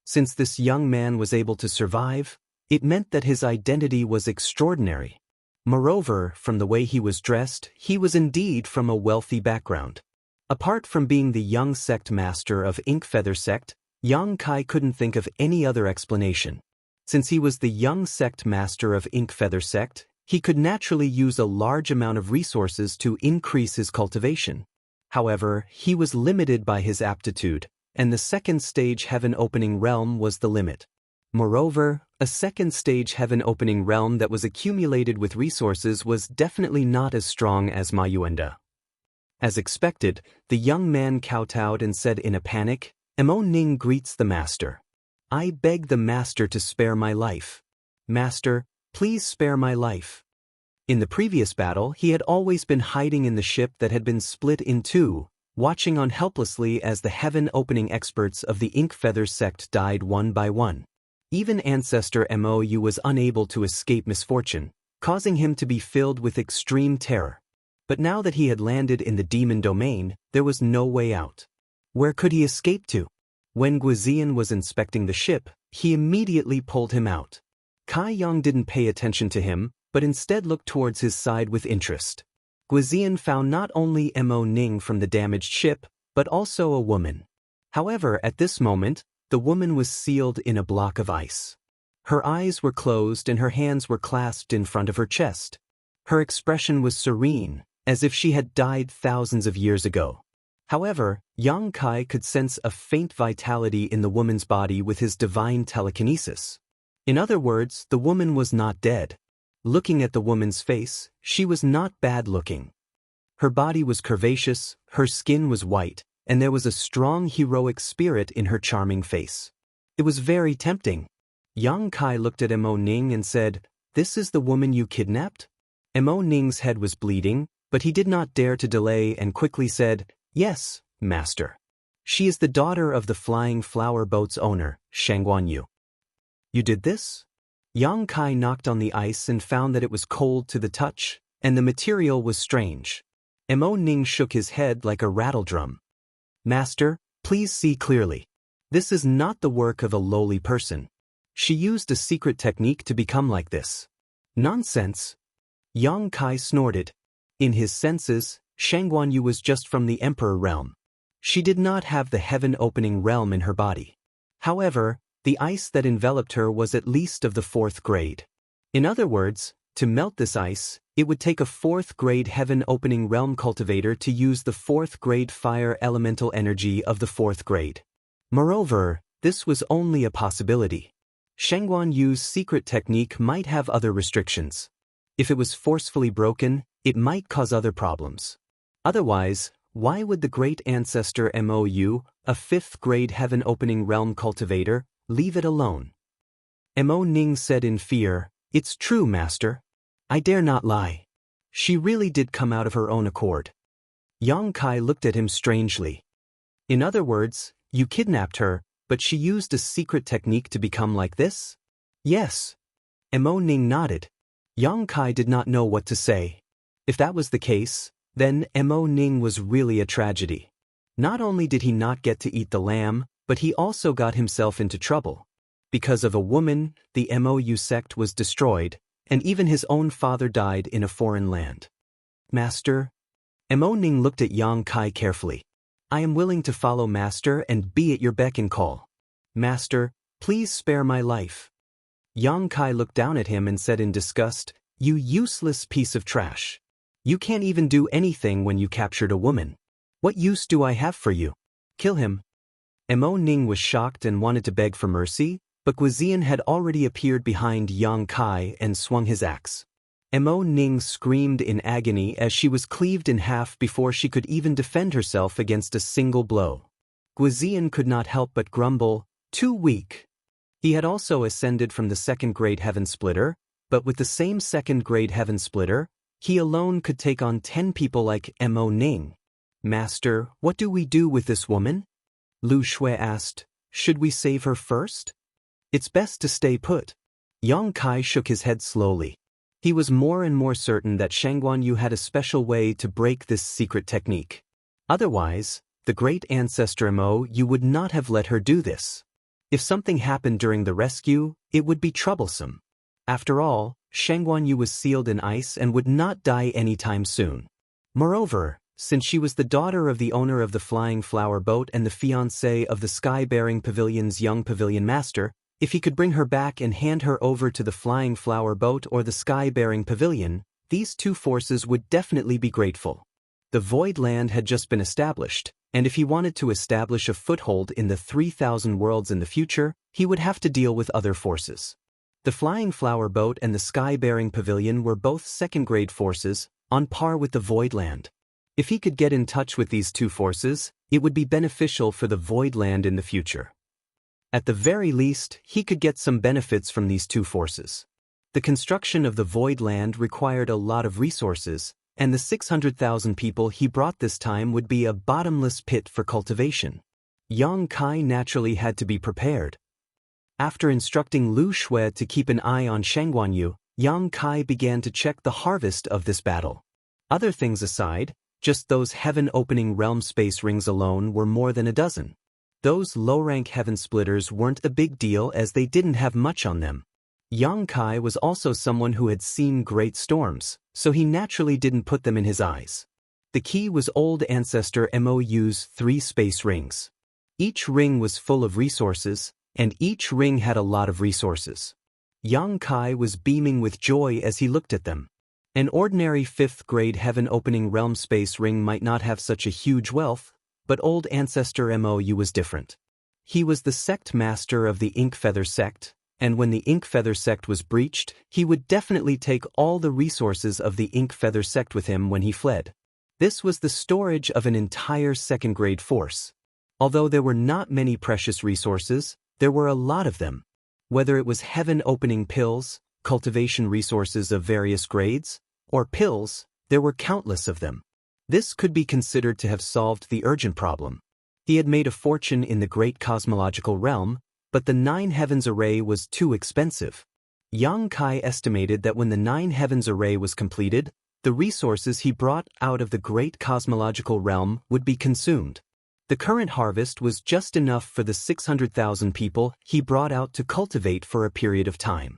Since this young man was able to survive, it meant that his identity was extraordinary. Moreover, from the way he was dressed, he was indeed from a wealthy background. Apart from being the young sect master of Ink Feather Sect, Yang Kai couldn't think of any other explanation. Since he was the young sect master of Ink Feather Sect, he could naturally use a large amount of resources to increase his cultivation. However, he was limited by his aptitude, and the second-stage heaven-opening realm was the limit. Moreover, a second-stage heaven-opening realm that was accumulated with resources was definitely not as strong as Mayuenda. As expected, the young man kowtowed and said in a panic, "Mo Ning greets the master. I beg the master to spare my life. Master, please spare my life." In the previous battle, he had always been hiding in the ship that had been split in two, watching on helplessly as the heaven-opening experts of the Ink Feather sect died one by one. Even Ancestor Mou was unable to escape misfortune, causing him to be filled with extreme terror. But now that he had landed in the demon domain, there was no way out. Where could he escape to? When Guizian was inspecting the ship, he immediately pulled him out. Kai Yong didn't pay attention to him, but instead looked towards his side with interest. Guizian found not only Mo Ning from the damaged ship, but also a woman. However, at this moment, the woman was sealed in a block of ice. Her eyes were closed and her hands were clasped in front of her chest. Her expression was serene, as if she had died thousands of years ago. However, Yang Kai could sense a faint vitality in the woman's body with his divine telekinesis. In other words, the woman was not dead. Looking at the woman's face, she was not bad-looking. Her body was curvaceous, her skin was white, and there was a strong heroic spirit in her charming face. It was very tempting. Yang Kai looked at Mo Ning and said, "This is the woman you kidnapped?" Mo Ning's head was bleeding, but he did not dare to delay and quickly said, "Yes, master. She is the daughter of the Flying Flower Boat's owner, Shangguan Yu." "You did this?" Yang Kai knocked on the ice and found that it was cold to the touch, and the material was strange. Mo Ning shook his head like a rattledrum. "Master, please see clearly. This is not the work of a lowly person. She used a secret technique to become like this." "Nonsense." Yang Kai snorted. In his senses, Shangguan Yu was just from the Emperor realm. She did not have the heaven-opening realm in her body. However, the ice that enveloped her was at least of the 4th grade. In other words, to melt this ice, it would take a 4th grade heaven-opening realm cultivator to use the 4th grade fire elemental energy of the 4th grade. Moreover, this was only a possibility. Shangguan Yu's secret technique might have other restrictions. If it was forcefully broken, it might cause other problems. Otherwise, why would the great ancestor Mou, a 5th grade heaven-opening realm cultivator, leave it alone? Mo Ning said in fear, "It's true, master. I dare not lie. She really did come out of her own accord." Yang Kai looked at him strangely. "In other words, you kidnapped her, but she used a secret technique to become like this?" "Yes." Mo Ning nodded. Yang Kai did not know what to say. If that was the case, then Mo Ning was really a tragedy. Not only did he not get to eat the lamb, but he also got himself into trouble. Because of a woman, the Mou sect was destroyed, and even his own father died in a foreign land. "Master?" Mo Ning looked at Yang Kai carefully. "I am willing to follow master and be at your beck and call. Master, please spare my life." Yang Kai looked down at him and said in disgust, "You useless piece of trash. You can't even do anything when you captured a woman. What use do I have for you? Kill him." Mo Ning was shocked and wanted to beg for mercy, but Guizian had already appeared behind Yang Kai and swung his axe. Mo Ning screamed in agony as she was cleaved in half before she could even defend herself against a single blow. Guizian could not help but grumble, "Too weak." He had also ascended from the 2nd grade Heaven Splitter, but with the same 2nd grade Heaven Splitter, he alone could take on 10 people like Mo Ning. "Master, what do we do with this woman?" Lu Shui asked. "Should we save her first?" "It's best to stay put." Yang Kai shook his head slowly. He was more and more certain that Shangguan Yu had a special way to break this secret technique. Otherwise, the great ancestor Mo Yu would not have let her do this. If something happened during the rescue, it would be troublesome. After all, Shangguan Yu was sealed in ice and would not die anytime soon. Moreover, since she was the daughter of the owner of the Flying Flower Boat and the fiancée of the Sky-Bearing Pavilion's young pavilion master, if he could bring her back and hand her over to the Flying Flower Boat or the Sky-Bearing Pavilion, these two forces would definitely be grateful. The Void Land had just been established, and if he wanted to establish a foothold in the 3,000 worlds in the future, he would have to deal with other forces. The flying flower boat and the sky-bearing pavilion were both second-grade forces, on par with the Void Land. If he could get in touch with these two forces, it would be beneficial for the Void Land in the future. At the very least, he could get some benefits from these two forces. The construction of the Void Land required a lot of resources, and the 600,000 people he brought this time would be a bottomless pit for cultivation. Yang Kai naturally had to be prepared. After instructing Lu Shui to keep an eye on Shangguanyu, Yang Kai began to check the harvest of this battle. Other things aside, just those heaven-opening realm space rings alone were more than a dozen. Those low-rank heaven splitters weren't a big deal as they didn't have much on them. Yang Kai was also someone who had seen great storms, so he naturally didn't put them in his eyes. The key was old ancestor Mou's 3 space rings. Each ring was full of resources, and each ring had a lot of resources. Yang Kai was beaming with joy as he looked at them. An ordinary 5th-grade heaven-opening realm space ring might not have such a huge wealth, but old ancestor Mou was different. He was the sect master of the Ink Feather sect, and when the Ink Feather sect was breached, he would definitely take all the resources of the Ink Feather sect with him when he fled. This was the storage of an entire second-grade force. Although there were not many precious resources, there were a lot of them. Whether it was heaven-opening pills, cultivation resources of various grades, or pills, there were countless of them. This could be considered to have solved the urgent problem. He had made a fortune in the great cosmological realm, but the 9 heavens array was too expensive. Yang Kai estimated that when the 9 heavens array was completed, the resources he brought out of the great cosmological realm would be consumed. The current harvest was just enough for the 600,000 people he brought out to cultivate for a period of time.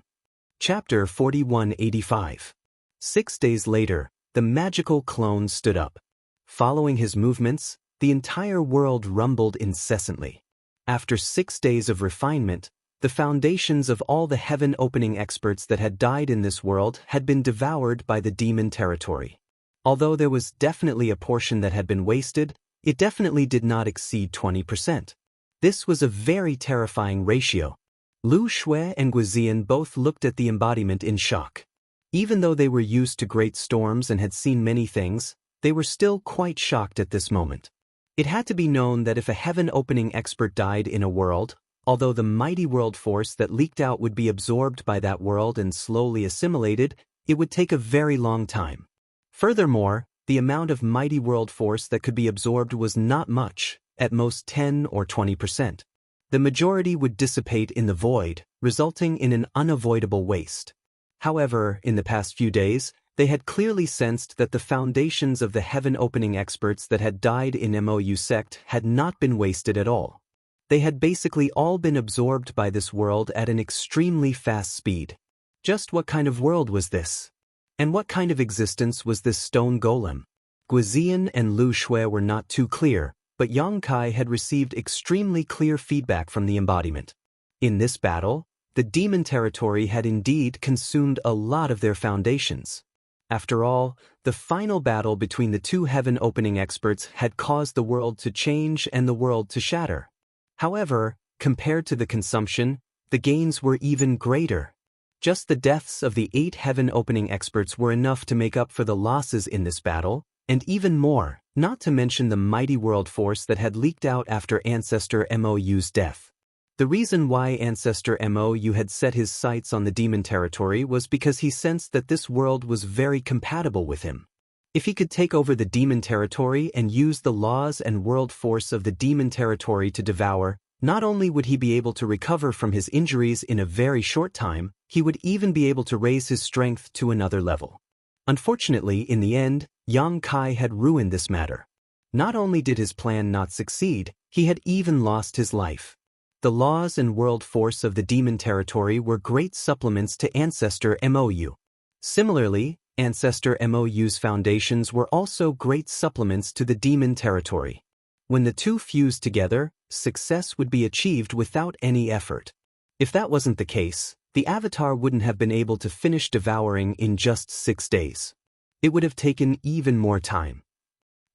Chapter 4185. 6 days later, the magical clone stood up. Following his movements, the entire world rumbled incessantly. After 6 days of refinement, the foundations of all the heaven-opening experts that had died in this world had been devoured by the demon territory. Although there was definitely a portion that had been wasted, it definitely did not exceed 20%. This was a very terrifying ratio. Lu Shui and Guizian both looked at the embodiment in shock. Even though they were used to great storms and had seen many things, they were still quite shocked at this moment. It had to be known that if a heaven-opening expert died in a world, although the mighty world force that leaked out would be absorbed by that world and slowly assimilated, it would take a very long time. Furthermore, the amount of mighty world force that could be absorbed was not much, at most 10 or 20%. The majority would dissipate in the void, resulting in an unavoidable waste. However, in the past few days, they had clearly sensed that the foundations of the heaven-opening experts that had died in Mou sect had not been wasted at all. They had basically all been absorbed by this world at an extremely fast speed. Just what kind of world was this? And what kind of existence was this stone golem? Guizian and Lu Shui were not too clear, but Yang Kai had received extremely clear feedback from the embodiment. In this battle, the demon territory had indeed consumed a lot of their foundations. After all, the final battle between the two heaven-opening experts had caused the world to change and the world to shatter. However, compared to the consumption, the gains were even greater. Just the deaths of the 8 heaven-opening experts were enough to make up for the losses in this battle, and even more, not to mention the mighty world force that had leaked out after Ancestor Mou's death. The reason why Ancestor Mou had set his sights on the demon territory was because he sensed that this world was very compatible with him. If he could take over the demon territory and use the laws and world force of the demon territory to devour, not only would he be able to recover from his injuries in a very short time, he would even be able to raise his strength to another level. Unfortunately, in the end, Yang Kai had ruined this matter. Not only did his plan not succeed, he had even lost his life. The laws and world force of the demon territory were great supplements to Ancestor Mou. Similarly, Ancestor Mou's foundations were also great supplements to the demon territory. When the two fused together, success would be achieved without any effort. If that wasn't the case, the Avatar wouldn't have been able to finish devouring in just 6 days. It would have taken even more time.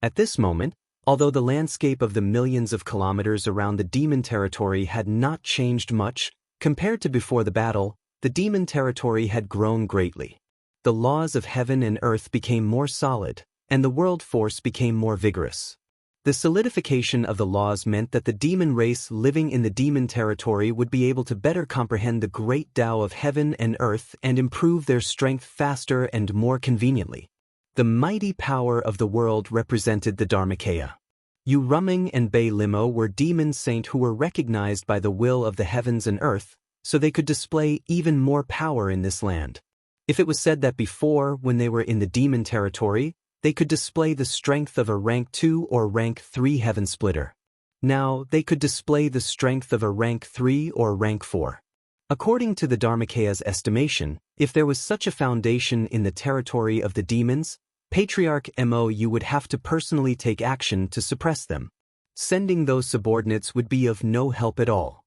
At this moment, although the landscape of the millions of kilometers around the demon territory had not changed much, Compared to before the battle, the demon territory had grown greatly. The laws of heaven and earth became more solid, and the world force became more vigorous. The solidification of the laws meant that the demon race living in the demon territory would be able to better comprehend the great Tao of heaven and earth and improve their strength faster and more conveniently. The mighty power of the world represented the Dharmakaya. Yu Ruming and Bei Limo were demon saints who were recognized by the will of the heavens and earth, so they could display even more power in this land. If it was said that before, when they were in the demon territory, they could display the strength of a rank 2 or rank 3 heaven splitter. Now, they could display the strength of a rank 3 or rank 4. According to the Dharmakaya's estimation, if there was such a foundation in the territory of the demons, Patriarch Mo would have to personally take action to suppress them. Sending those subordinates would be of no help at all.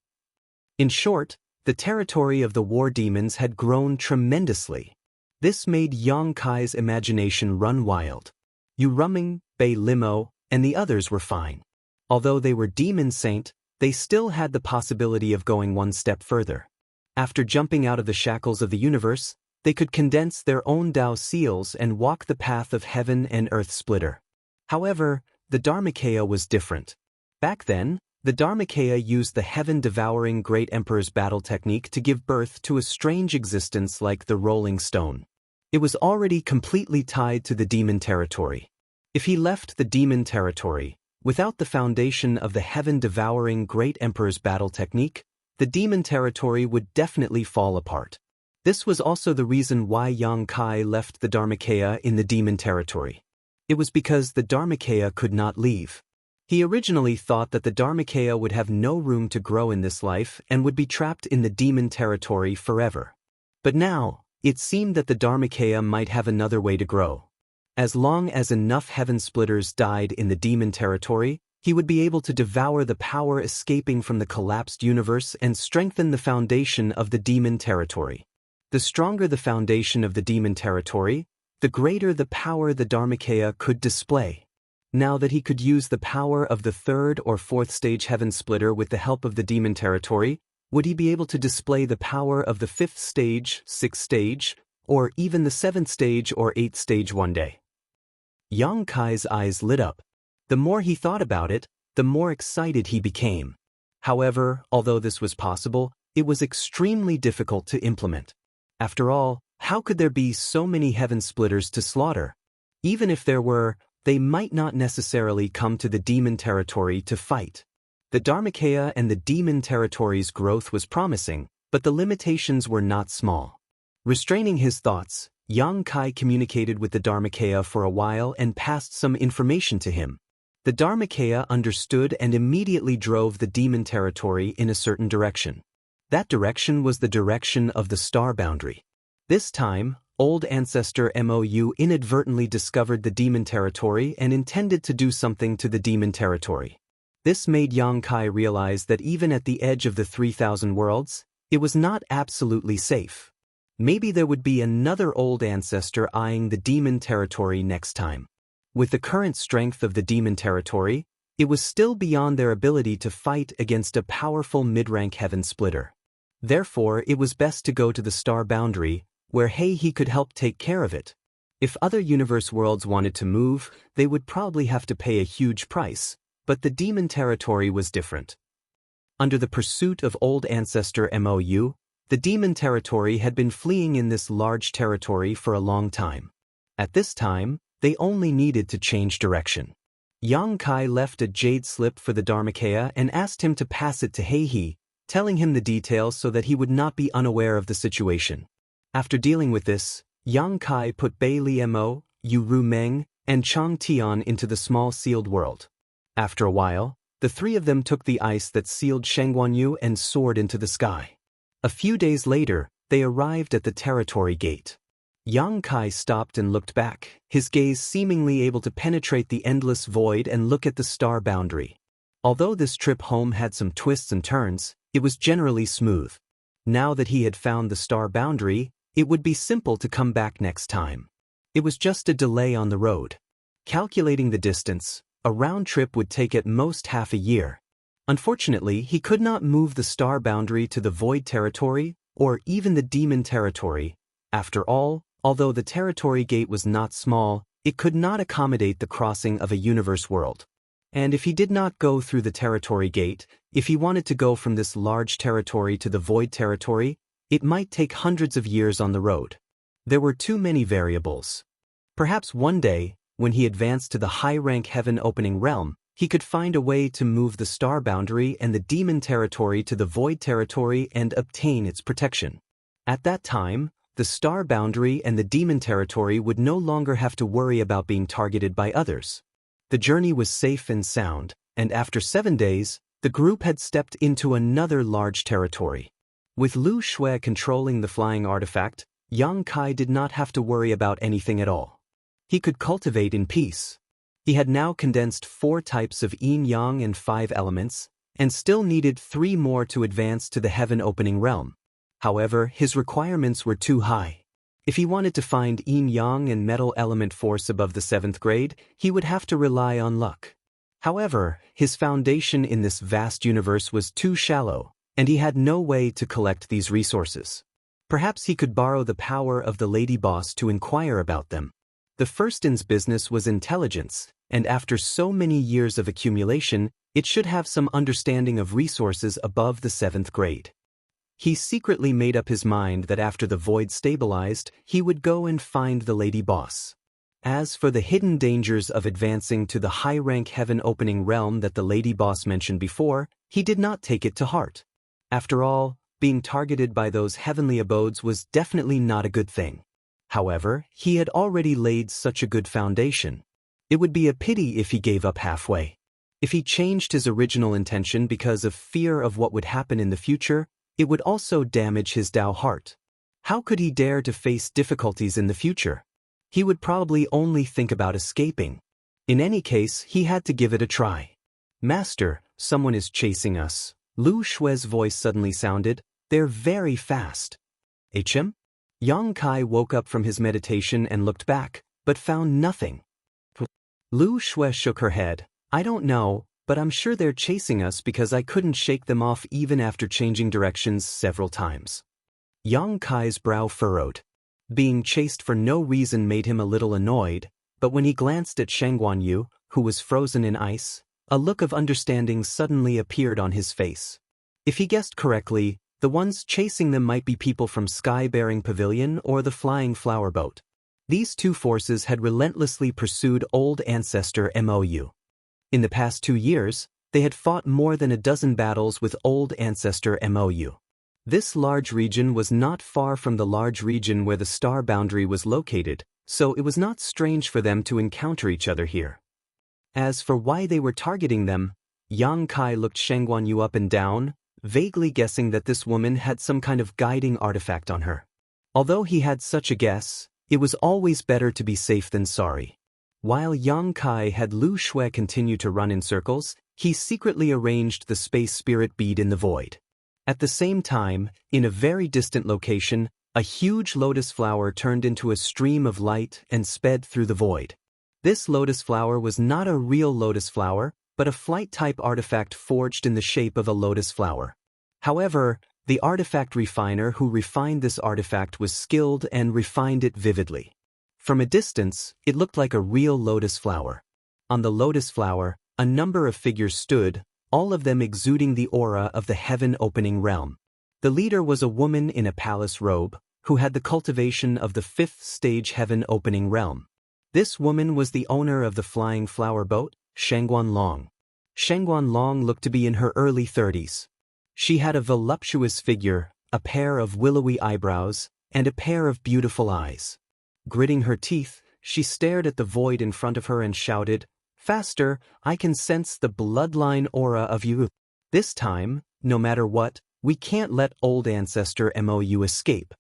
In short, the territory of the war demons had grown tremendously. This made Yang Kai's imagination run wild. Yu Ruming, Bei Limo, and the others were fine. Although they were demon saint, they still had the possibility of going one step further. After jumping out of the shackles of the universe, they could condense their own Tao seals and walk the path of heaven and earth splitter. However, the Dharmakaya was different. Back then, the Dharmakaya used the heaven-devouring Great Emperor's battle technique to give birth to a strange existence like the Rolling Stone. It was already completely tied to the demon territory. If he left the demon territory, without the foundation of the heaven-devouring Great Emperor's battle technique, the demon territory would definitely fall apart. This was also the reason why Yang Kai left the Dharmakaya in the demon territory. It was because the Dharmakaya could not leave. He originally thought that the Dharmakaya would have no room to grow in this life and would be trapped in the demon territory forever. But now, it seemed that the Dharmakaya might have another way to grow. As long as enough heaven splitters died in the demon territory, he would be able to devour the power escaping from the collapsed universe and strengthen the foundation of the demon territory. The stronger the foundation of the demon territory, the greater the power the Dharmakaya could display. Now that he could use the power of the 3rd or 4th stage heaven splitter with the help of the demon territory, would he be able to display the power of the 5th stage, 6th stage, or even the 7th stage or 8th stage one day? Yang Kai's eyes lit up. The more he thought about it, the more excited he became. However, although this was possible, it was extremely difficult to implement. After all, how could there be so many heaven splitters to slaughter? Even if there were, they might not necessarily come to the demon territory to fight. The Dharmakaya and the demon territory's growth was promising, but the limitations were not small. Restraining his thoughts, Yang Kai communicated with the Dharmakaya for a while and passed some information to him. The Dharmakaya understood and immediately drove the demon territory in a certain direction. That direction was the direction of the star boundary. This time, Old Ancestor Mou inadvertently discovered the demon territory and intended to do something to the demon territory. This made Yang Kai realize that even at the edge of the 3,000 worlds, it was not absolutely safe. Maybe there would be another Old Ancestor eyeing the demon territory next time. With the current strength of the demon territory, it was still beyond their ability to fight against a powerful mid-rank heaven splitter. Therefore, it was best to go to the star boundary, where he could help take care of it. If other universe worlds wanted to move, they would probably have to pay a huge price, but the demon territory was different. Under the pursuit of Old Ancestor Mou, the demon territory had been fleeing in this large territory for a long time. At this time, they only needed to change direction. Yang Kai left a jade slip for the Dharmakaya and asked him to pass it to He, telling him the details so that he would not be unaware of the situation. After dealing with this, Yang Kai put Bei Limo, Yu Ruming, and Chang Tian into the small sealed world. After a while, the three of them took the ice that sealed Shengguanyu and soared into the sky. A few days later, they arrived at the territory gate. Yang Kai stopped and looked back, his gaze seemingly able to penetrate the endless void and look at the star boundary. Although this trip home had some twists and turns, it was generally smooth. Now that he had found the star boundary, it would be simple to come back next time. It was just a delay on the road. Calculating the distance, a round trip would take at most half a year. Unfortunately, he could not move the star boundary to the void territory, or even the demon territory. After all, although the territory gate was not small, it could not accommodate the crossing of a universe world. And if he did not go through the territory gate, if he wanted to go from this large territory to the void territory, it might take hundreds of years on the road. There were too many variables. Perhaps one day, when he advanced to the high-rank heaven-opening realm, he could find a way to move the star boundary and the demon territory to the void territory and obtain its protection. At that time, the star boundary and the demon territory would no longer have to worry about being targeted by others. The journey was safe and sound, and after 7 days, the group had stepped into another large territory. With Lu Shui controlling the flying artifact, Yang Kai did not have to worry about anything at all. He could cultivate in peace. He had now condensed 4 types of yin-yang and 5 elements, and still needed 3 more to advance to the heaven-opening realm. However, his requirements were too high. If he wanted to find yin-yang and metal element force above the 7th grade, he would have to rely on luck. However, his foundation in this vast universe was too shallow, and he had no way to collect these resources. Perhaps he could borrow the power of the lady boss to inquire about them. The Firstin's business was intelligence, and after so many years of accumulation, it should have some understanding of resources above the 7th grade. He secretly made up his mind that after the void stabilized, he would go and find the lady boss. As for the hidden dangers of advancing to the high-rank heaven-opening realm that the lady boss mentioned before, he did not take it to heart. After all, being targeted by those heavenly abodes was definitely not a good thing. However, he had already laid such a good foundation. It would be a pity if he gave up halfway. If he changed his original intention because of fear of what would happen in the future, it would also damage his Tao heart. How could he dare to face difficulties in the future? He would probably only think about escaping. In any case, he had to give it a try. "Master, someone is chasing us." Lu Shui's voice suddenly sounded. "They're very fast." "HM?" Yang Kai woke up from his meditation and looked back, but found nothing. Lu Shui shook her head. "I don't know, but I'm sure they're chasing us because I couldn't shake them off even after changing directions several times." Yang Kai's brow furrowed. Being chased for no reason made him a little annoyed, but when he glanced at Shang Guanyu, who was frozen in ice, a look of understanding suddenly appeared on his face. If he guessed correctly, the ones chasing them might be people from Sky-Bearing Pavilion or the Flying Flower Boat. These 2 forces had relentlessly pursued Old Ancestor MOU. In the past 2 years, they had fought more than a dozen battles with Old Ancestor MOU. This large region was not far from the large region where the star boundary was located, so it was not strange for them to encounter each other here. As for why they were targeting them, Yang Kai looked Shang Guanyu up and down, vaguely guessing that this woman had some kind of guiding artifact on her. Although he had such a guess, it was always better to be safe than sorry. While Yang Kai had Lu Shui continue to run in circles, he secretly arranged the space spirit bead in the void. At the same time, in a very distant location, a huge lotus flower turned into a stream of light and sped through the void. This lotus flower was not a real lotus flower, but a flight-type artifact forged in the shape of a lotus flower. However, the artifact refiner who refined this artifact was skilled and refined it vividly. From a distance, it looked like a real lotus flower. On the lotus flower, a number of figures stood, all of them exuding the aura of the heaven-opening realm. The leader was a woman in a palace robe, who had the cultivation of the 5th stage heaven-opening realm. This woman was the owner of the Flying Flower Boat, Shangguan Long. Shangguan Long looked to be in her early 30s. She had a voluptuous figure, a pair of willowy eyebrows, and a pair of beautiful eyes. Gritting her teeth, she stared at the void in front of her and shouted, "Faster, I can sense the bloodline aura of you. This time, no matter what, we can't let Old Ancestor MOU escape."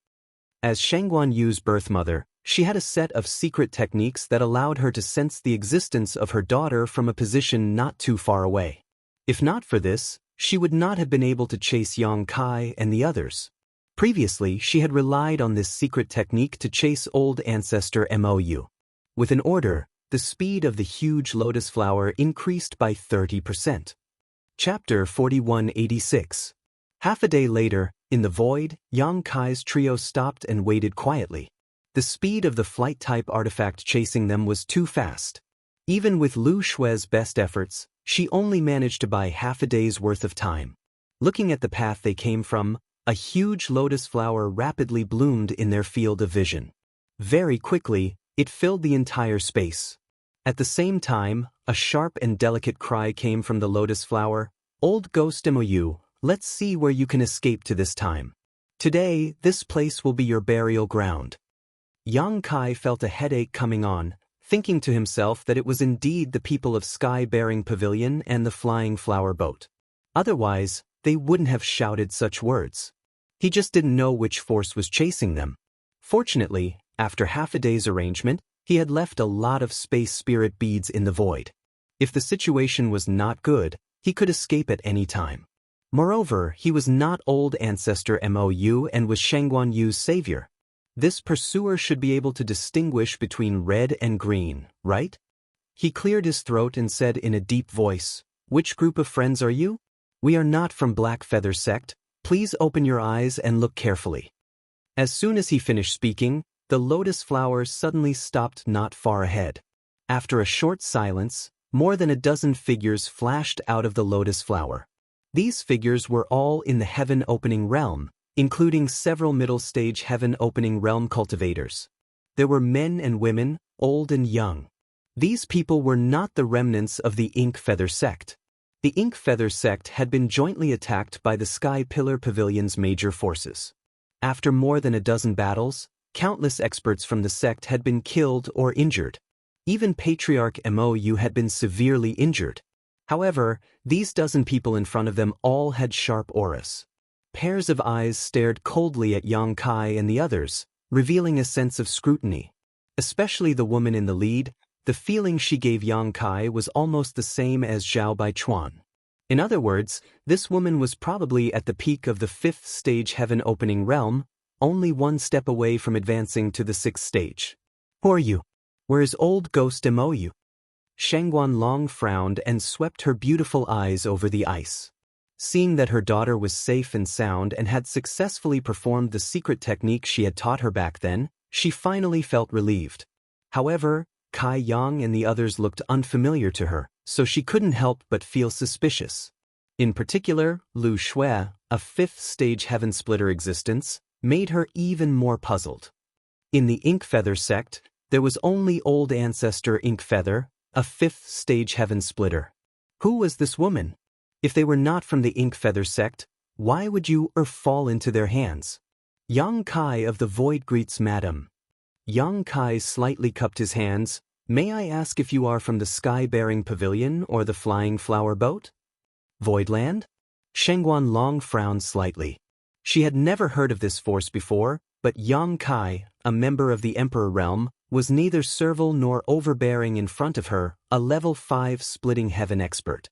As Shangguan Yu's birth mother, she had a set of secret techniques that allowed her to sense the existence of her daughter from a position not too far away. If not for this, she would not have been able to chase Yang Kai and the others. Previously, she had relied on this secret technique to chase Old Ancestor MOU. With an order, the speed of the huge lotus flower increased by 30%. Chapter 4186. Half a day later, in the void, Yang Kai's trio stopped and waited quietly. The speed of the flight-type artifact chasing them was too fast. Even with Lu Shue's best efforts, she only managed to buy half a day's worth of time. Looking at the path they came from, a huge lotus flower rapidly bloomed in their field of vision. Very quickly, it filled the entire space. At the same time, a sharp and delicate cry came from the lotus flower. "Old ghost Mou, let's see where you can escape to this time. Today, this place will be your burial ground." Yang Kai felt a headache coming on, thinking to himself that it was indeed the people of Sky-Bearing Pavilion and the Flying Flower Boat. Otherwise, they wouldn't have shouted such words. He just didn't know which force was chasing them. Fortunately, after half a day's arrangement, he had left a lot of space spirit beads in the void. If the situation was not good, he could escape at any time. Moreover, he was not old ancestor Mou and was Shangguan Yu's savior. This pursuer should be able to distinguish between red and green, right? He cleared his throat and said in a deep voice, "Which group of friends are you? We are not from Black Feather Sect. Please open your eyes and look carefully." As soon as he finished speaking, the lotus flower suddenly stopped not far ahead. After a short silence, more than a dozen figures flashed out of the lotus flower. These figures were all in the heaven-opening realm, including several middle-stage heaven-opening realm cultivators. There were men and women, old and young. These people were not the remnants of the Ink Feather Sect. The Ink Feather Sect had been jointly attacked by the Sky Pillar Pavilion's major forces. After more than a dozen battles, countless experts from the sect had been killed or injured. Even Patriarch Mou had been severely injured. However, these dozen people in front of them all had sharp auras. Pairs of eyes stared coldly at Yang Kai and the others, revealing a sense of scrutiny. Especially the woman in the lead, the feeling she gave Yang Kai was almost the same as Zhao Baichuan. In other words, this woman was probably at the peak of the 5th stage heaven-opening realm, only one step away from advancing to the 6th stage. "Who are you? Where is old ghost Mou?" Shangguan Long frowned and swept her beautiful eyes over the ice. Seeing that her daughter was safe and sound and had successfully performed the secret technique she had taught her back then, she finally felt relieved. However, Kai Yang and the others looked unfamiliar to her, so she couldn't help but feel suspicious. In particular, Lu Shue, a 5th stage heaven splitter existence, made her even more puzzled. In the Ink Feather Sect, there was only old ancestor Ink Feather, a 5th stage heaven splitter. Who was this woman? If they were not from the Ink Feather Sect, why would you fall into their hands? Yang Kai of the Void greets Madam. Yang Kai slightly cupped his hands. "May I ask if you are from the Sky-Bearing Pavilion or the Flying Flower Boat?" "Voidland?" Shangguan Long frowned slightly. She had never heard of this force before, but Yang Kai, a member of the Emperor Realm, was neither servile nor overbearing in front of her, a level 5 splitting heaven expert.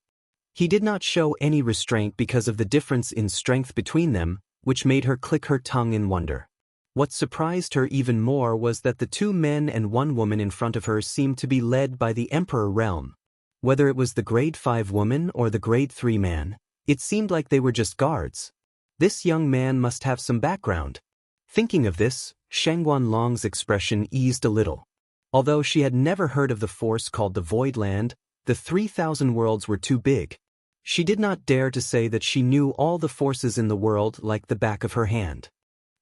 He did not show any restraint because of the difference in strength between them, which made her click her tongue in wonder. What surprised her even more was that the 2 men and 1 woman in front of her seemed to be led by the Emperor Realm. Whether it was the Grade 5 woman or the Grade 3 man, it seemed like they were just guards. This young man must have some background. Thinking of this, Shangguan Long's expression eased a little. Although she had never heard of the force called the Voidland, the 3,000 worlds were too big. She did not dare to say that she knew all the forces in the world like the back of her hand.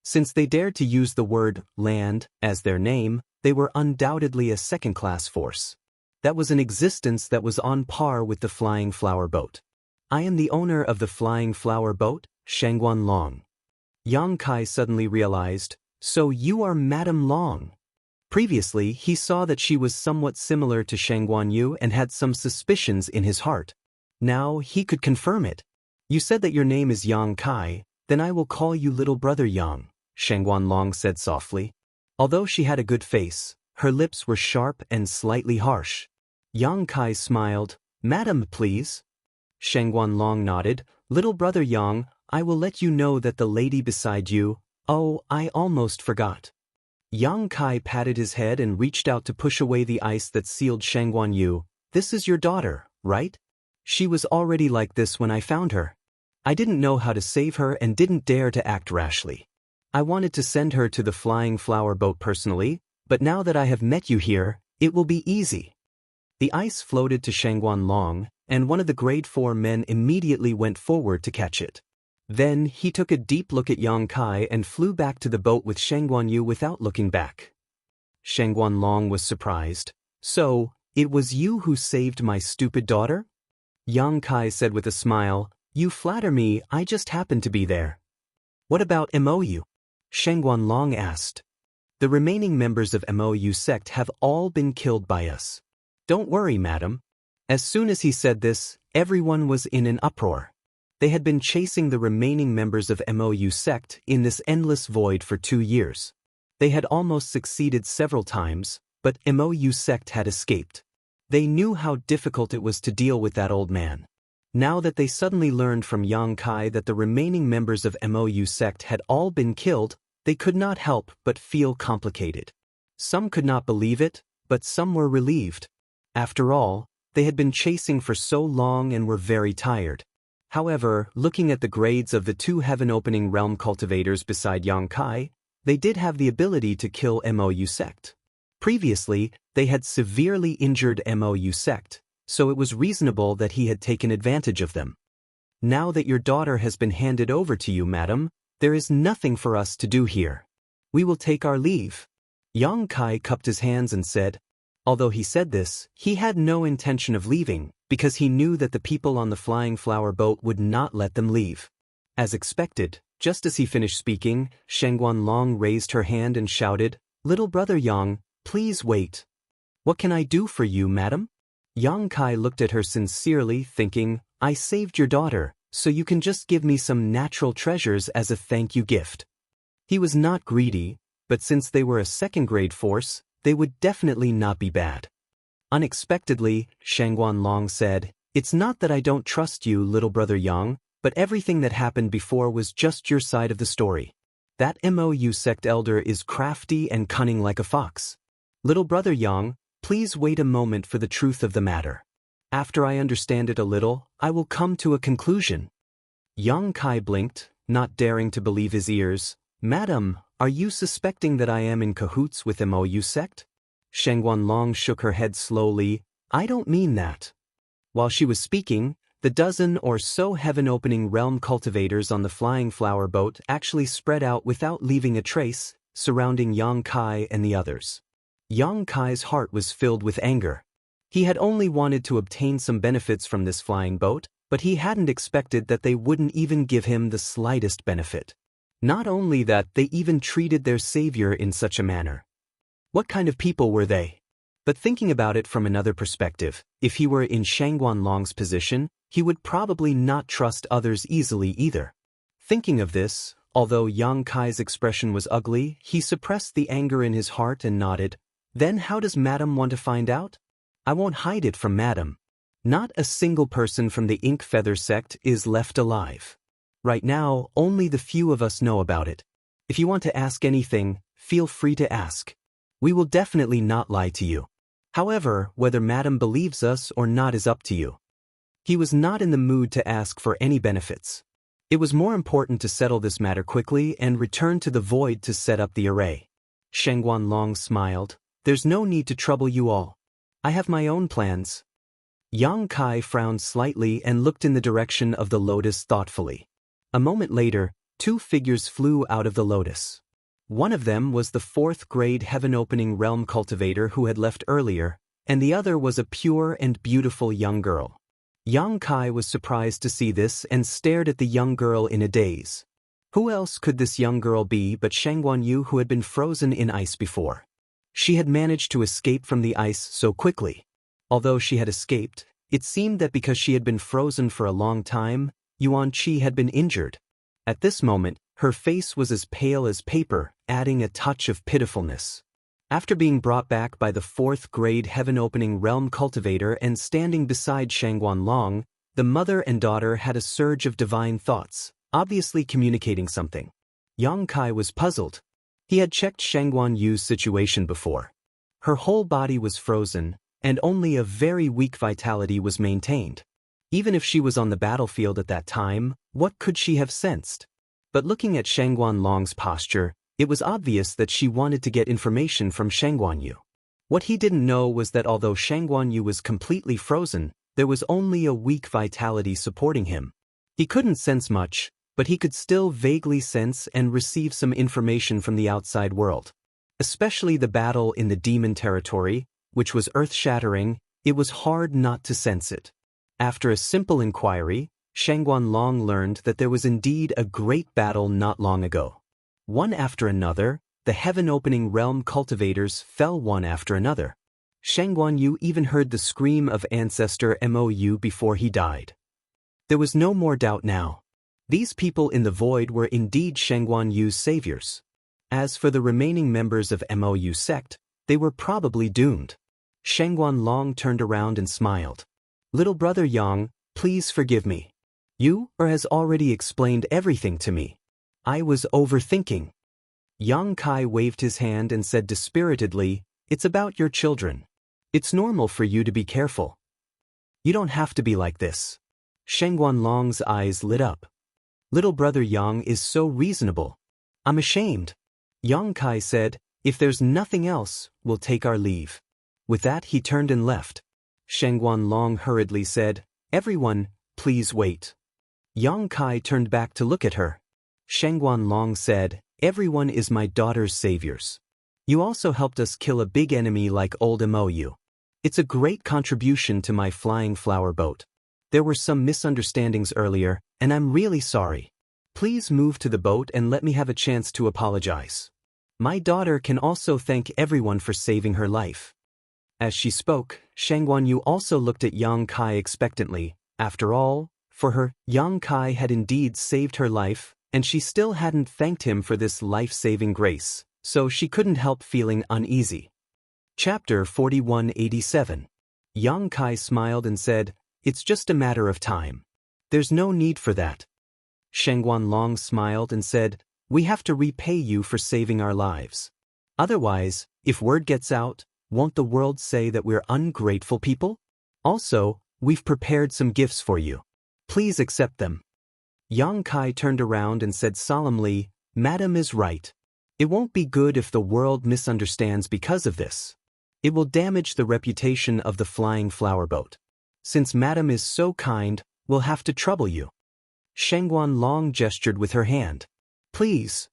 Since they dared to use the word land as their name, they were undoubtedly a second-class force. That was an existence that was on par with the Flying Flower Boat. "I am the owner of the Flying Flower Boat, Shangguan Long." Yang Kai suddenly realized, "So you are Madame Long." Previously, he saw that she was somewhat similar to Shangguan Yu and had some suspicions in his heart. Now he could confirm it. "You said that your name is Yang Kai, then I will call you little brother Yang," Shangguan Long said softly. Although she had a good face, her lips were sharp and slightly harsh. Yang Kai smiled. "Madam, please." Shangguan Long nodded. "Little brother Yang, I will let you know that the lady beside you—" "Oh, I almost forgot." Yang Kai patted his head and reached out to push away the ice that sealed Shangguan Yu. "This is your daughter, right?" She was already like this when I found her. I didn't know how to save her and didn't dare to act rashly. I wanted to send her to the flying flower boat personally, but now that I have met you here, it will be easy. The ice floated to Shangguan Long, and one of the grade 4 men immediately went forward to catch it. Then he took a deep look at Yang Kai and flew back to the boat with Shangguan Yu without looking back. Shangguan Long was surprised. So, it was you who saved my stupid daughter? Yang Kai said with a smile, you flatter me, I just happened to be there. What about MOU? Shangguan Long asked. The remaining members of MOU sect have all been killed by us. Don't worry, madam. As soon as he said this, everyone was in an uproar. They had been chasing the remaining members of MOU sect in this endless void for 2 years. They had almost succeeded several times, but MOU sect had escaped. They knew how difficult it was to deal with that old man. Now that they suddenly learned from Yang Kai that the remaining members of MOU sect had all been killed, they could not help but feel complicated. Some could not believe it, but some were relieved. After all, they had been chasing for so long and were very tired. However, looking at the grades of the 2 heaven-opening realm cultivators beside Yang Kai, they did have the ability to kill MOU sect. Previously, they had severely injured MOU sect, so it was reasonable that he had taken advantage of them. Now that your daughter has been handed over to you, madam, there is nothing for us to do here. We will take our leave. Yang Kai cupped his hands and said. Although he said this, he had no intention of leaving, because he knew that the people on the flying flower boat would not let them leave. As expected, just as he finished speaking, Shangguan Long raised her hand and shouted, Little brother Yang, please wait. What can I do for you, madam? Yang Kai looked at her sincerely, thinking, I saved your daughter, so you can just give me some natural treasures as a thank you gift. He was not greedy, but since they were a second-grade force, they would definitely not be bad. Unexpectedly, Shangguan Long said, It's not that I don't trust you, little brother Yang, but everything that happened before was just your side of the story. That MOU sect elder is crafty and cunning like a fox. Little brother Yang, please wait a moment for the truth of the matter. After I understand it a little, I will come to a conclusion. Yang Kai blinked, not daring to believe his ears. Madam, are you suspecting that I am in cahoots with MOU sect? Shangguan Long shook her head slowly. I don't mean that. While she was speaking, the dozen or so heaven-opening realm cultivators on the flying flower boat actually spread out without leaving a trace, surrounding Yang Kai and the others. Yang Kai's heart was filled with anger. He had only wanted to obtain some benefits from this flying boat, but he hadn't expected that they wouldn't even give him the slightest benefit. Not only that, they even treated their savior in such a manner. What kind of people were they? But thinking about it from another perspective, if he were in Shangguan Long's position, he would probably not trust others easily either. Thinking of this, although Yang Kai's expression was ugly, he suppressed the anger in his heart and nodded. Then how does Madam want to find out? I won't hide it from Madam. Not a single person from the Ink Feather sect is left alive. Right now, only the few of us know about it. If you want to ask anything, feel free to ask. We will definitely not lie to you. However, whether Madam believes us or not is up to you. He was not in the mood to ask for any benefits. It was more important to settle this matter quickly and return to the void to set up the array. Shangguan Long smiled. There's no need to trouble you all. I have my own plans. Yang Kai frowned slightly and looked in the direction of the lotus thoughtfully. A moment later, 2 figures flew out of the lotus. One of them was the 4th-grade heaven-opening realm cultivator who had left earlier, and the other was a pure and beautiful young girl. Yang Kai was surprised to see this and stared at the young girl in a daze. Who else could this young girl be but Shangguan Yu, who had been frozen in ice before? She had managed to escape from the ice so quickly. Although she had escaped, it seemed that because she had been frozen for a long time, Yuan Qi had been injured. At this moment, her face was as pale as paper, adding a touch of pitifulness. After being brought back by the 4th-grade heaven-opening realm cultivator and standing beside Shangguan Long, the mother and daughter had a surge of divine thoughts, obviously communicating something. Yang Kai was puzzled. He had checked Shangguan Yu's situation before. Her whole body was frozen, and only a very weak vitality was maintained. Even if she was on the battlefield at that time, what could she have sensed? But looking at Shangguan Long's posture, it was obvious that she wanted to get information from Shangguan Yu. What he didn't know was that although Shangguan Yu was completely frozen, there was only a weak vitality supporting him. He couldn't sense much, but he could still vaguely sense and receive some information from the outside world. Especially the battle in the demon territory, which was earth-shattering, it was hard not to sense it. After a simple inquiry, Shangguan Long learned that there was indeed a great battle not long ago. One after another, the heaven-opening realm cultivators fell one after another. Shangguan Yu even heard the scream of ancestor Mou before he died. There was no more doubt now. These people in the void were indeed Shangguan Yu's saviors. As for the remaining members of Mou sect, they were probably doomed. Shangguan Long turned around and smiled. Little brother Yang, please forgive me. You has already explained everything to me. I was overthinking. Yang Kai waved his hand and said dispiritedly, it's about your children. It's normal for you to be careful. You don't have to be like this. Shangguan Long's eyes lit up. Little brother Yang is so reasonable. I'm ashamed. Yang Kai said, if there's nothing else, we'll take our leave. With that he turned and left. Shangguan Long hurriedly said, everyone, please wait. Yang Kai turned back to look at her. Shangguan Long said, everyone is my daughter's saviors. You also helped us kill a big enemy like old Mou. It's a great contribution to my flying flower boat. There were some misunderstandings earlier, and I'm really sorry. Please move to the boat and let me have a chance to apologize. My daughter can also thank everyone for saving her life. As she spoke, Shangguan Yu also looked at Yang Kai expectantly. After all, for her, Yang Kai had indeed saved her life, and she still hadn't thanked him for this life-saving grace, so she couldn't help feeling uneasy. Chapter 4187. Yang Kai smiled and said, it's just a matter of time. There's no need for that. Shangguan Long smiled and said, we have to repay you for saving our lives. Otherwise, if word gets out, won't the world say that we're ungrateful people? Also, we've prepared some gifts for you. Please accept them. Yang Kai turned around and said solemnly, Madam is right. It won't be good if the world misunderstands because of this. It will damage the reputation of the flying flower boat. Since Madam is so kind, we'll have to trouble you. Shangguan Long gestured with her hand. Please.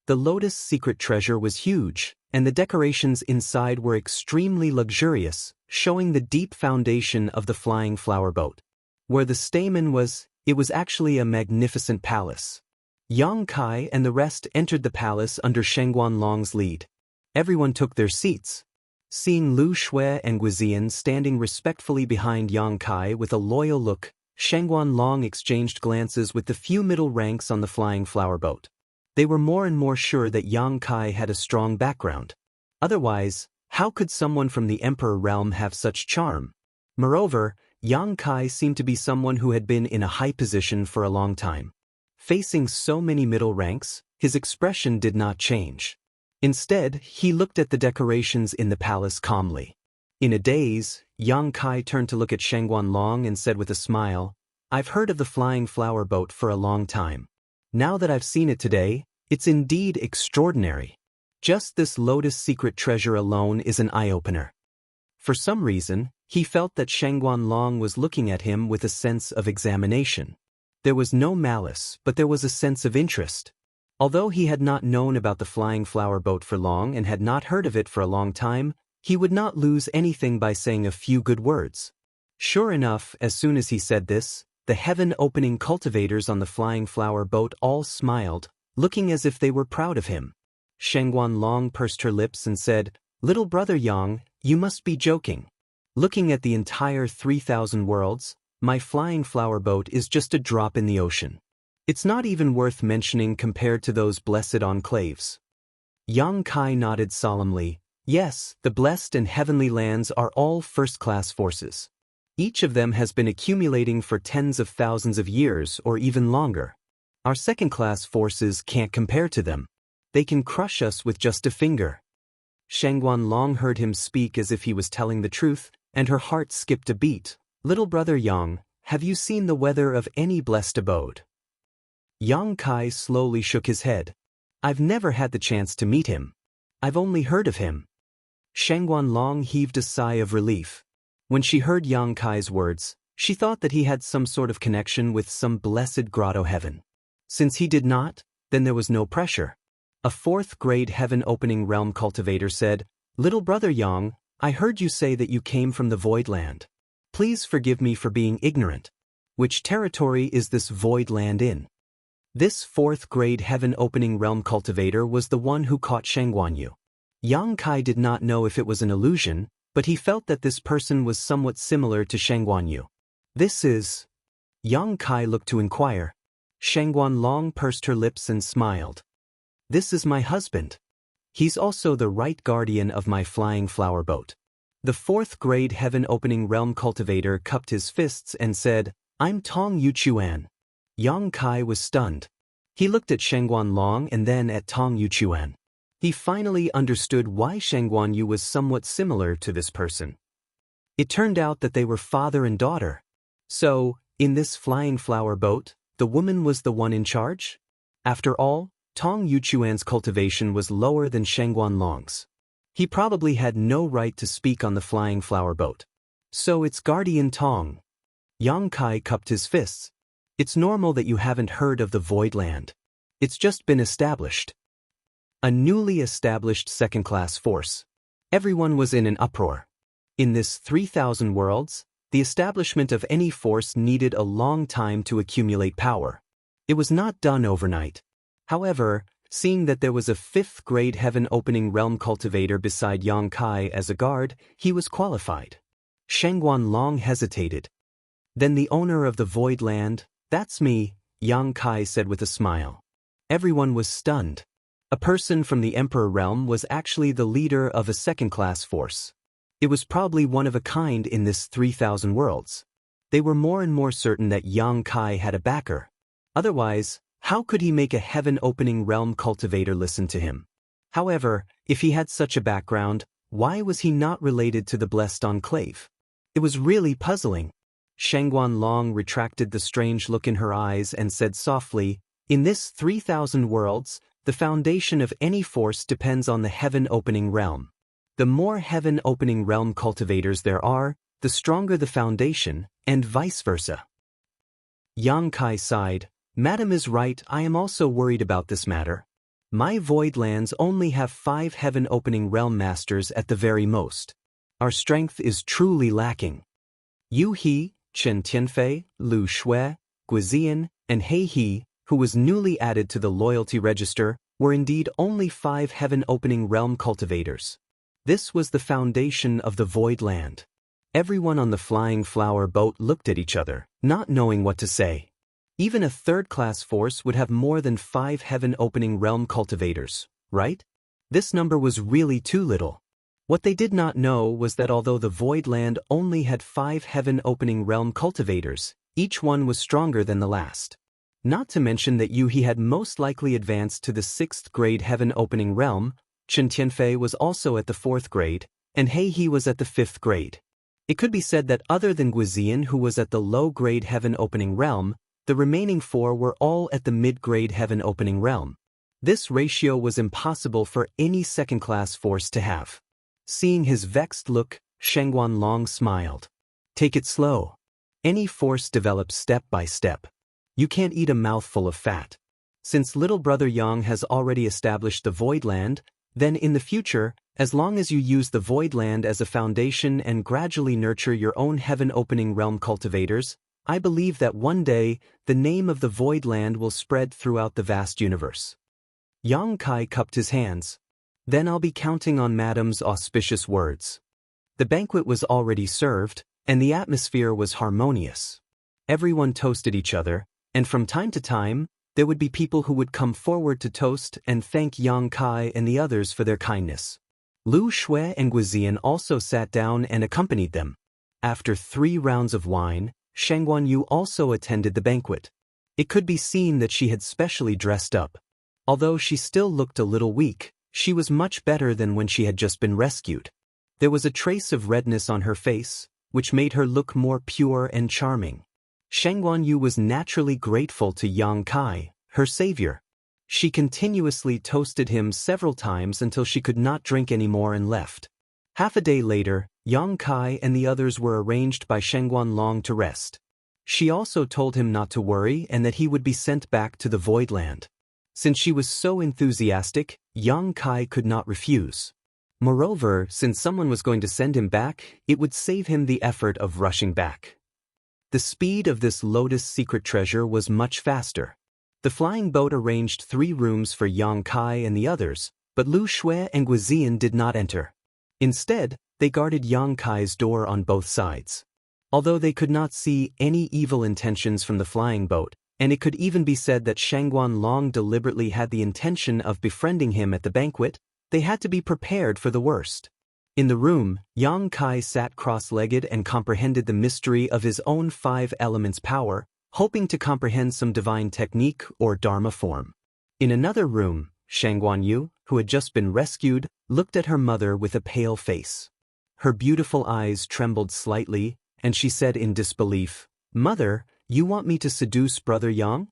The lotus secret treasure was huge, and the decorations inside were extremely luxurious, showing the deep foundation of the flying flower boat. Where the stamen was, it was actually a magnificent palace. Yang Kai and the rest entered the palace under Shangguan Long's lead. Everyone took their seats. Seeing Lu Shui and Guizian standing respectfully behind Yang Kai with a loyal look, Shangguan Long exchanged glances with the few middle ranks on the flying flower boat. They were more and more sure that Yang Kai had a strong background. Otherwise, how could someone from the Emperor realm have such charm? Moreover, Yang Kai seemed to be someone who had been in a high position for a long time. Facing so many middle ranks, his expression did not change. Instead, he looked at the decorations in the palace calmly. In a daze, Yang Kai turned to look at Shangguan Long and said with a smile, I've heard of the flying flower boat for a long time. Now that I've seen it today, it's indeed extraordinary. Just this lotus secret treasure alone is an eye-opener. For some reason, he felt that Shangguan Long was looking at him with a sense of examination. There was no malice, but there was a sense of interest. Although he had not known about the flying flower boat for long and had not heard of it for a long time, he would not lose anything by saying a few good words. Sure enough, as soon as he said this, the heaven-opening cultivators on the flying flower boat all smiled, looking as if they were proud of him. Shangguan Long pursed her lips and said, Little brother Yang, you must be joking. Looking at the entire 3,000 worlds, my flying flower boat is just a drop in the ocean. It's not even worth mentioning compared to those blessed enclaves. Yang Kai nodded solemnly. Yes, the blessed and heavenly lands are all first-class forces. Each of them has been accumulating for tens of thousands of years or even longer. Our second-class forces can't compare to them. They can crush us with just a finger. Shangguan Long heard him speak as if he was telling the truth, and her heart skipped a beat. Little brother Yang, have you seen the weather of any blessed abode? Yang Kai slowly shook his head. I've never had the chance to meet him. I've only heard of him. Shangguan Long heaved a sigh of relief. When she heard Yang Kai's words, she thought that he had some sort of connection with some blessed grotto heaven. Since he did not, then there was no pressure. A fourth-grade heaven-opening realm cultivator said, Little brother Yang, I heard you say that you came from the Void Land. Please forgive me for being ignorant. Which territory is this Void Land in? This fourth-grade heaven-opening realm cultivator was the one who caught Shangguan Yu. Yang Kai did not know if it was an illusion, but he felt that this person was somewhat similar to Shangguan Yu. This is... Yang Kai looked to inquire. Shangguan Long pursed her lips and smiled. This is my husband. He's also the right guardian of my flying flower boat. The fourth-grade heaven-opening realm cultivator cupped his fists and said, I'm Tong Yuchuan. Yang Kai was stunned. He looked at Shangguan Long and then at Tong Yuchuan. He finally understood why Shangguan Yu was somewhat similar to this person. It turned out that they were father and daughter. So, in this flying flower boat, the woman was the one in charge? After all, Tong Yuchuan's cultivation was lower than Shangguan Long's. He probably had no right to speak on the flying flower boat. So it's guardian Tong. Yang Kai cupped his fists. It's normal that you haven't heard of the Void Land. It's just been established. A newly established second-class force. Everyone was in an uproar. In this 3,000 worlds, the establishment of any force needed a long time to accumulate power. It was not done overnight. However, seeing that there was a fifth-grade heaven-opening realm cultivator beside Yang Kai as a guard, he was qualified. Shangguan Long hesitated. Then the owner of the Void Land, that's me, Yang Kai said with a smile. Everyone was stunned. A person from the Emperor realm was actually the leader of a second-class force. It was probably one of a kind in this 3,000 worlds. They were more and more certain that Yang Kai had a backer. Otherwise, how could he make a heaven-opening realm cultivator listen to him? However, if he had such a background, why was he not related to the Blessed Enclave? It was really puzzling. Shangguan Long retracted the strange look in her eyes and said softly, In this 3,000 worlds, the foundation of any force depends on the heaven-opening realm. The more heaven-opening realm cultivators there are, the stronger the foundation, and vice versa. Yang Kai sighed. Madam is right, I am also worried about this matter. My Void Lands only have 5 heaven-opening realm masters at the very most. Our strength is truly lacking. Yu He, Chen Tianfei, Lu Shui, Guizian, and He He, who was newly added to the loyalty register, were indeed only 5 heaven-opening realm cultivators. This was the foundation of the Void Land. Everyone on the flying flower boat looked at each other, not knowing what to say. Even a third-class force would have more than 5 heaven-opening realm cultivators, right? This number was really too little. What they did not know was that although the Void Land only had 5 heaven-opening realm cultivators, each one was stronger than the last. Not to mention that Yu He had most likely advanced to the 6th grade heaven-opening realm, Chen Tianfei was also at the 4th grade, and He He was at the 5th grade. It could be said that other than Guizian, who was at the low-grade heaven-opening realm, the remaining 4 were all at the mid-grade heaven-opening realm. This ratio was impossible for any second-class force to have. Seeing his vexed look, Shangguan Long smiled. Take it slow. Any force develops step by step. You can't eat a mouthful of fat. Since little brother Yang has already established the Void Land, then in the future, as long as you use the Void Land as a foundation and gradually nurture your own heaven-opening realm cultivators, I believe that one day, the name of the Void Land will spread throughout the vast universe. Yang Kai cupped his hands. Then I'll be counting on Madam's auspicious words. The banquet was already served, and the atmosphere was harmonious. Everyone toasted each other, and from time to time, there would be people who would come forward to toast and thank Yang Kai and the others for their kindness. Lu Shui and Guizian also sat down and accompanied them. After 3 rounds of wine, Shangguan Yu also attended the banquet. It could be seen that she had specially dressed up. Although she still looked a little weak, she was much better than when she had just been rescued. There was a trace of redness on her face, which made her look more pure and charming. Sheng Guanyu was naturally grateful to Yang Kai, her savior. She continuously toasted him several times until she could not drink anymore and left. Half a day later, Yang Kai and the others were arranged by Sheng Guanlong to rest. She also told him not to worry and that he would be sent back to the Void Land. Since she was so enthusiastic, Yang Kai could not refuse. Moreover, since someone was going to send him back, it would save him the effort of rushing back. The speed of this Lotus secret treasure was much faster. The flying boat arranged 3 rooms for Yang Kai and the others, but Lu Shui and Guizian did not enter. Instead, they guarded Yang Kai's door on both sides. Although they could not see any evil intentions from the flying boat, and it could even be said that Sheng Guanlong deliberately had the intention of befriending him at the banquet, they had to be prepared for the worst. In the room, Yang Kai sat cross-legged and comprehended the mystery of his own 5 elements power, hoping to comprehend some divine technique or dharma form. In another room, Sheng Guanyu, who had just been rescued, looked at her mother with a pale face. Her beautiful eyes trembled slightly, and she said in disbelief, "Mother, you want me to seduce Brother Yang?"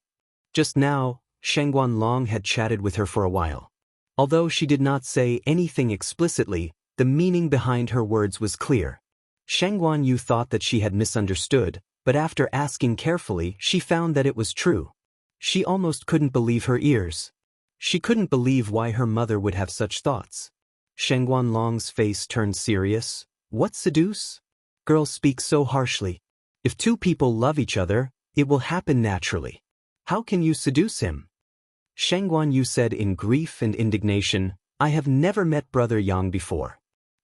Just now, Sheng Guanlong had chatted with her for a while. Although she did not say anything explicitly, the meaning behind her words was clear. Sheng Guanyu thought that she had misunderstood, but after asking carefully, she found that it was true. She almost couldn't believe her ears. She couldn't believe why her mother would have such thoughts. Sheng Guanlong's face turned serious. "What seduce? Girls speak so harshly. If 2 people love each other, it will happen naturally. How can you seduce him?" Sheng Guanyu said in grief and indignation, "I have never met Brother Yang before.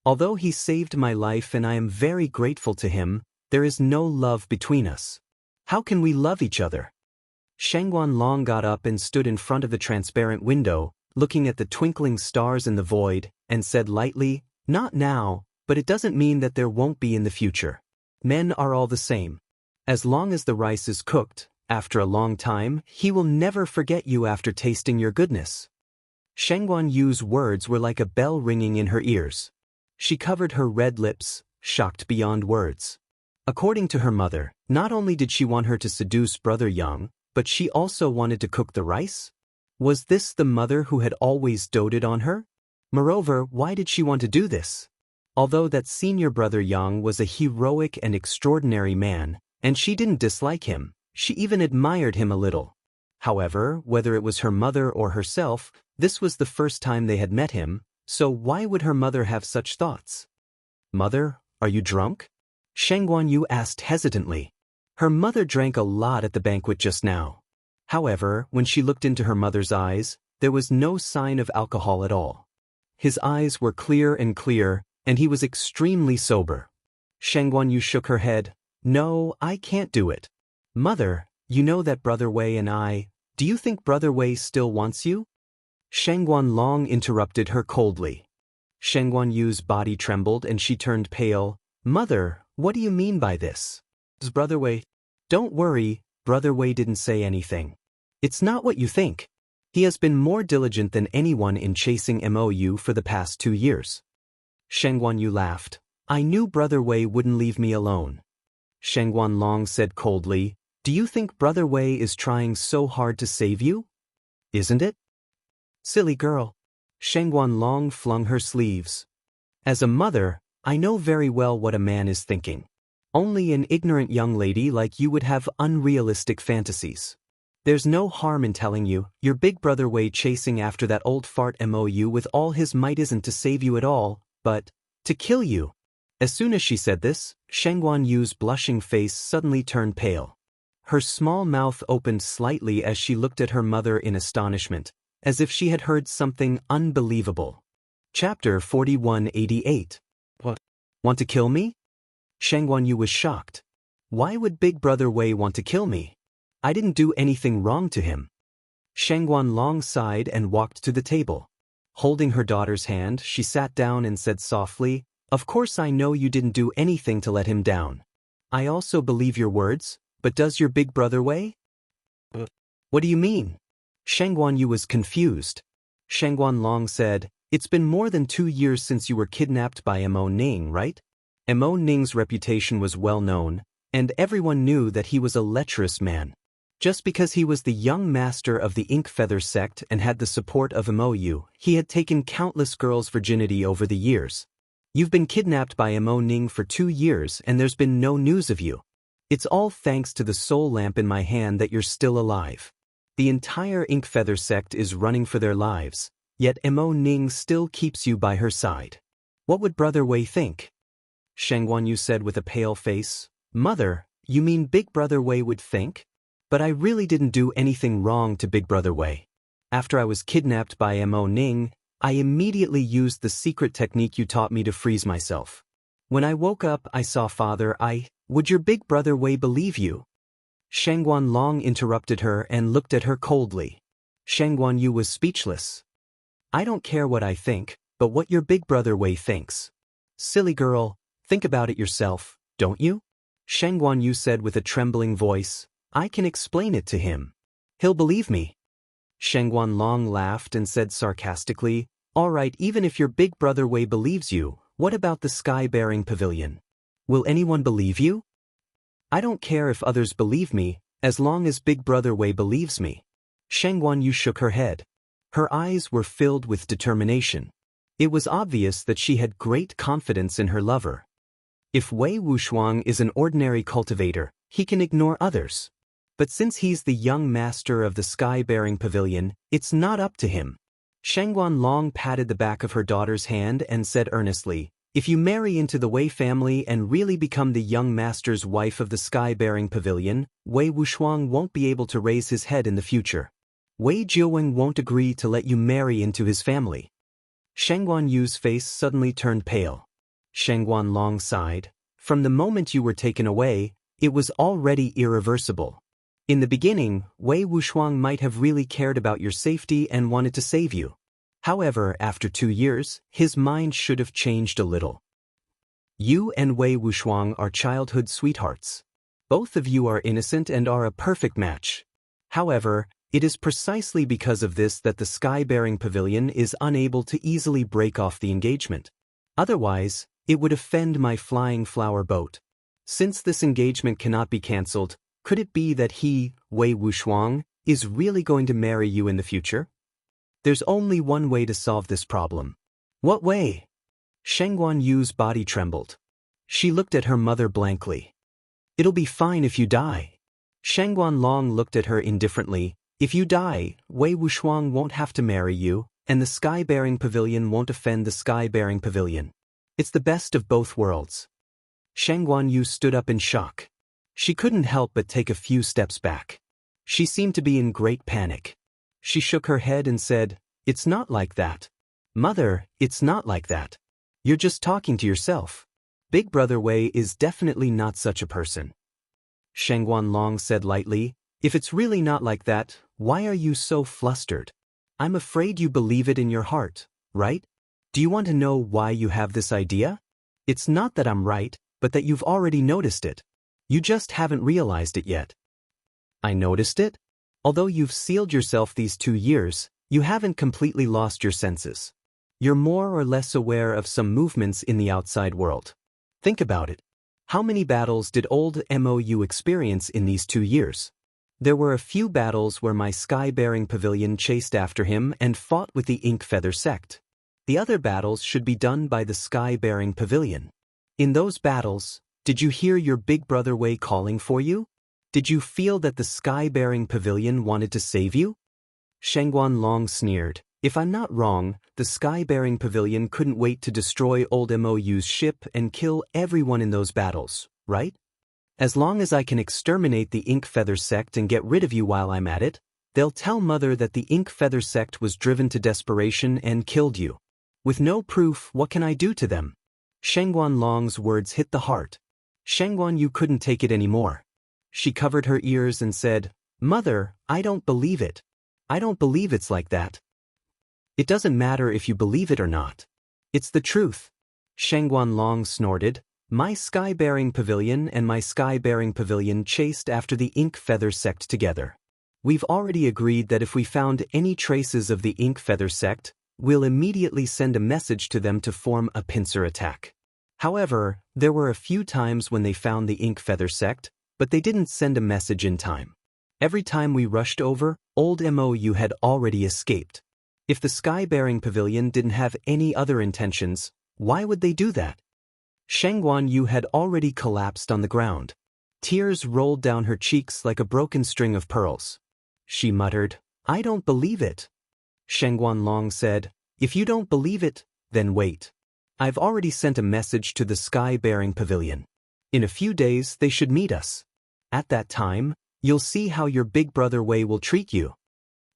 Although he saved my life and I am very grateful to him, there is no love between us. How can we love each other?" Sheng Guanlong got up and stood in front of the transparent window, looking at the twinkling stars in the void, and said lightly, "Not now, but it doesn't mean that there won't be in the future. Men are all the same. As long as the rice is cooked, after a long time, he will never forget you after tasting your goodness." Sheng Guanyu's words were like a bell ringing in her ears. She covered her red lips, shocked beyond words. According to her mother, not only did she want her to seduce Brother Yang, but she also wanted to cook the rice? Was this the mother who had always doted on her? Moreover, why did she want to do this? Although that senior Brother Yang was a heroic and extraordinary man, and she didn't dislike him, she even admired him a little. However, whether it was her mother or herself, this was the first time they had met him, so why would her mother have such thoughts? "Mother, are you drunk?" Sheng Guanyu asked hesitantly. Her mother drank a lot at the banquet just now. However, when she looked into her mother's eyes, there was no sign of alcohol at all. His eyes were clear, and he was extremely sober. Sheng Guanyu shook her head. "No, I can't do it." "Mother, you know that Brother Wei and do you think Brother Wei still wants you?" Sheng Guanlong interrupted her coldly. Sheng Guanyu's body trembled and she turned pale. "Mother, what do you mean by this? Does Brother Wei—" "Don't worry, Brother Wei didn't say anything. It's not what you think. He has been more diligent than anyone in chasing Mou for the past 2 years." Sheng Guanyu laughed. "I knew Brother Wei wouldn't leave me alone." Sheng Guanlong said coldly, "Do you think Brother Wei is trying so hard to save you? Isn't it?" "Silly girl." Sheng Guanlong flung her sleeves. "As a mother, I know very well what a man is thinking. Only an ignorant young lady like you would have unrealistic fantasies. There's no harm in telling you, your big Brother Wei chasing after that old fart Mou with all his might isn't to save you at all, but to kill you." As soon as she said this, Sheng Guanyu's blushing face suddenly turned pale. Her small mouth opened slightly as she looked at her mother in astonishment, as if she had heard something unbelievable. Chapter 4188. "What? Want to kill me?" Sheng Guanyu was shocked. "Why would Big Brother Wei want to kill me? I didn't do anything wrong to him." Sheng Guanlong sighed and walked to the table. Holding her daughter's hand, she sat down and said softly, "Of course I know you didn't do anything to let him down. I also believe your words, but does your Big Brother Wei?" "What do you mean?" Sheng Guanyu was confused. Sheng Guanlong said, "It's been more than 2 years since you were kidnapped by Mo Ning, right?" Mo Ning's reputation was well known, And everyone knew that he was a lecherous man. Just because he was the young master of the Ink Feather sect and had the support of Mou, he had taken countless girls' virginity over the years. You've been kidnapped by Mo Ning for 2 years and there's been no news of you. It's all thanks to the soul lamp in my hand that you're still alive. The entire Ink Feather sect is running for their lives, yet Mo Ning still keeps you by her side. What would Brother Wei think? Shang Guanyu said with a pale face. Mother, you mean Big Brother Wei would think? But I really didn't do anything wrong to Big Brother Wei. After I was kidnapped by Mo Ning, I immediately used the secret technique you taught me to freeze myself. When I woke up, I saw Father. Would your Big Brother Wei believe you? Shang Guanlong interrupted her and looked at her coldly. Shang Guanyu was speechless. I don't care what I think, but what your Big Brother Wei thinks. Silly girl, think about it yourself, don't you? Shang Guanyu said with a trembling voice. I can explain it to him. He'll believe me. Shang Guanlong laughed and said sarcastically, all right, even if your Big Brother Wei believes you, what about the sky-bearing pavilion? Will anyone believe you? I don't care if others believe me, as long as Big Brother Wei believes me. Shang Guanyu shook her head. Her eyes were filled with determination. It was obvious that she had great confidence in her lover. If Wei Wuxiang is an ordinary cultivator, he can ignore others. But since he's the young master of the sky-bearing pavilion, it's not up to him. Shang Guanlong patted the back of her daughter's hand and said earnestly, if you marry into the Wei family and really become the young master's wife of the sky-bearing pavilion, Wei Wuxiang won't be able to raise his head in the future. Wei Jiaweng won't agree to let you marry into his family. Shang Guanyu's face suddenly turned pale. Shang Guanlong sighed. From the moment you were taken away, it was already irreversible. In the beginning, Wei Wuxiang might have really cared about your safety and wanted to save you. However, after 2 years, his mind should have changed a little. You and Wei Wuxiang are childhood sweethearts. Both of you are innocent and are a perfect match. However, it is precisely because of this that the sky-bearing pavilion is unable to easily break off the engagement. Otherwise, it would offend my flying flower boat. Since this engagement cannot be cancelled, could it be that he, Wei Wuxiang, is really going to marry you in the future? There's only one way to solve this problem. What way? Shang Guanyu's body trembled. She looked at her mother blankly. It'll be fine if you die. Shang Guanlong looked at her indifferently. If you die, Wei Wuxiang won't have to marry you, and the sky-bearing pavilion won't offend the sky-bearing pavilion. It's the best of both worlds. Shang Guanyu stood up in shock. She couldn't help but take a few steps back. She seemed to be in great panic. She shook her head and said, it's not like that. Mother, it's not like that. You're just talking to yourself. Big Brother Wei is definitely not such a person. Shang Guanlong said lightly, if it's really not like that, why are you so flustered? I'm afraid you believe it in your heart, right? Do you want to know why you have this idea? It's not that I'm right, but that you've already noticed it. You just haven't realized it yet. I noticed it? Although you've sealed yourself these 2 years, you haven't completely lost your senses. You're more or less aware of some movements in the outside world. Think about it. How many battles did old Mou experience in these 2 years? There were a few battles where my sky-bearing pavilion chased after him and fought with the Ink Feather sect. The other battles should be done by the sky-bearing pavilion. In those battles, did you hear your Big Brother Wei calling for you? Did you feel that the sky-bearing pavilion wanted to save you? Shang Guanlong sneered. If I'm not wrong, the sky-bearing pavilion couldn't wait to destroy old Mou's ship and kill everyone in those battles, right? As long as I can exterminate the Ink Feather sect and get rid of you while I'm at it, they'll tell Mother that the Ink Feather sect was driven to desperation and killed you. With no proof, what can I do to them? Shang Guanlong's words hit the heart. Shang Guanyu couldn't take it anymore. She covered her ears and said, Mother, I don't believe it. I don't believe it's like that. It doesn't matter if you believe it or not. It's the truth. Shang Guanlong snorted. My sky-bearing pavilion and my sky-bearing pavilion chased after the Ink Feather sect together. We've already agreed that if we found any traces of the Ink Feather sect, we'll immediately send a message to them to form a pincer attack. However, there were a few times when they found the ink feather sect, but they didn't send a message in time. Every time we rushed over, old Mou had already escaped. If the sky-bearing pavilion didn't have any other intentions, why would they do that? Shangguan Yu had already collapsed on the ground. Tears rolled down her cheeks like a broken string of pearls. She muttered, "I don't believe it." Shangguan Long said, "If you don't believe it, then wait. I've already sent a message to the sky-bearing pavilion. In a few days they should meet us. At that time, you'll see how your big brother Wei will treat you."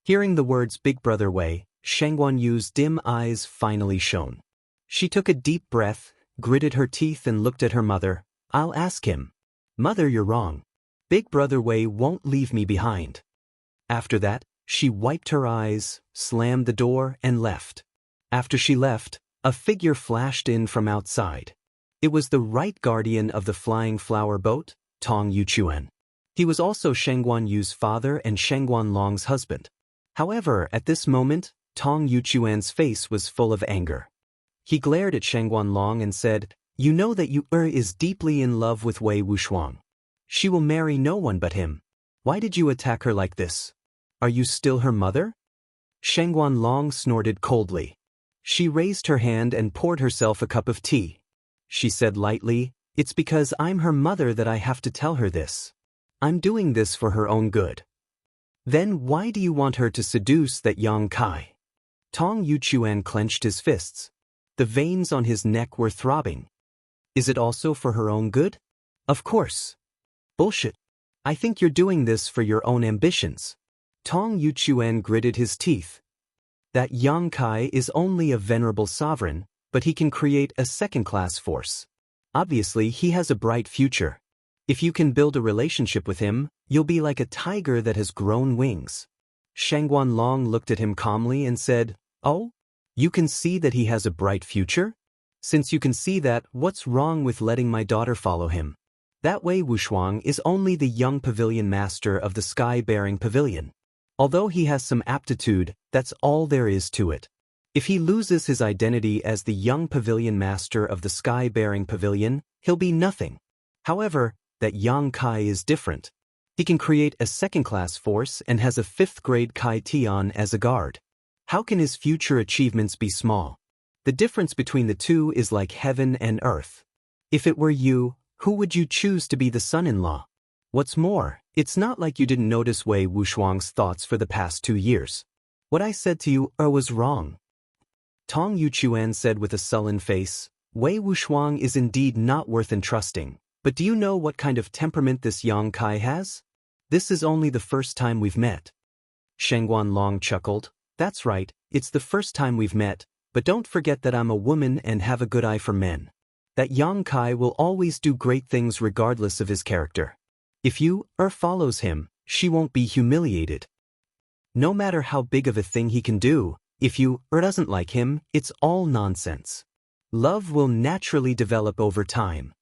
Hearing the words Big Brother Wei, Shangguan Yu's dim eyes finally shone. She took a deep breath, gritted her teeth and looked at her mother. "I'll ask him." "Mother, you're wrong. Big Brother Wei won't leave me behind." After that, she wiped her eyes, slammed the door, and left. After she left, a figure flashed in from outside. It was the right guardian of the flying flower boat, Tong Yuchuan. He was also Shangguan Yu's father and Shangguan Long's husband. However, at this moment, Tong Yuchuan's face was full of anger. He glared at Shangguan Long and said, "You know that Yu is deeply in love with Wei Wuxuang. She will marry no one but him. Why did you attack her like this? Are you still her mother?" Shangguan Long snorted coldly. She raised her hand and poured herself a cup of tea. She said lightly, "It's because I'm her mother that I have to tell her this. I'm doing this for her own good." "Then why do you want her to seduce that young Kai?" Tong Yuchuan clenched his fists. The veins on his neck were throbbing. "Is it also for her own good?" "Of course." "Bullshit. I think you're doing this for your own ambitions." Tong Yuchuan gritted his teeth. "That Yang Kai is only a venerable sovereign, but he can create a second-class force. Obviously, he has a bright future. If you can build a relationship with him, you'll be like a tiger that has grown wings." Shangguan Long looked at him calmly and said, "Oh? You can see that he has a bright future? Since you can see that, what's wrong with letting my daughter follow him? That Wei Wuxuang is only the young pavilion master of the sky-bearing pavilion. Although he has some aptitude, that's all there is to it. If he loses his identity as the young pavilion master of the sky-bearing pavilion, he'll be nothing. However, that Yang Kai is different. He can create a second-class force and has a 5th-grade Kai Tian as a guard. How can his future achievements be small? The difference between the two is like heaven and earth. If it were you, who would you choose to be the son-in-law? What's more, it's not like you didn't notice Wei Wuxuang's thoughts for the past 2 years. What I said to you was wrong." Tong Yuchuan said with a sullen face, "Wei Wuxuang is indeed not worth entrusting, but do you know what kind of temperament this Yang Kai has? This is only the first time we've met." Shangguan Long chuckled. "That's right, it's the first time we've met, but don't forget that I'm a woman and have a good eye for men. That Yang Kai will always do great things regardless of his character. If you follows him, she won't be humiliated. No matter how big of a thing he can do, if you doesn't like him, it's all nonsense. Love will naturally develop over time."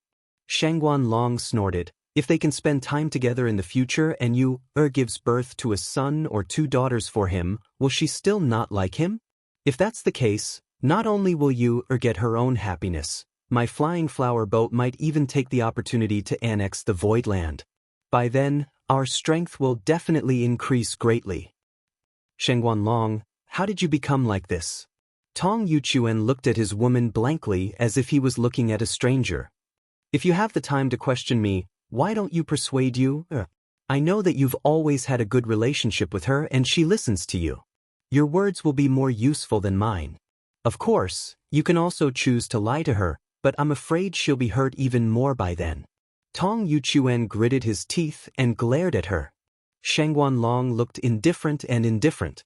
Shangguan Long snorted. "If they can spend time together in the future and you gives birth to a son or 2 daughters for him, will she still not like him? If that's the case, not only will you get her own happiness, my flying flower boat might even take the opportunity to annex the Void Land. By then, our strength will definitely increase greatly." "Shangguan Long, how did you become like this?" Tong Yuchuan looked at his woman blankly as if he was looking at a stranger. "If you have the time to question me, why don't you persuade you? I know that you've always had a good relationship with her and she listens to you. Your words will be more useful than mine. Of course, you can also choose to lie to her, but I'm afraid she'll be hurt even more by then." Tong Yuchuan gritted his teeth and glared at her. Shangguan Long looked indifferent and indifferent.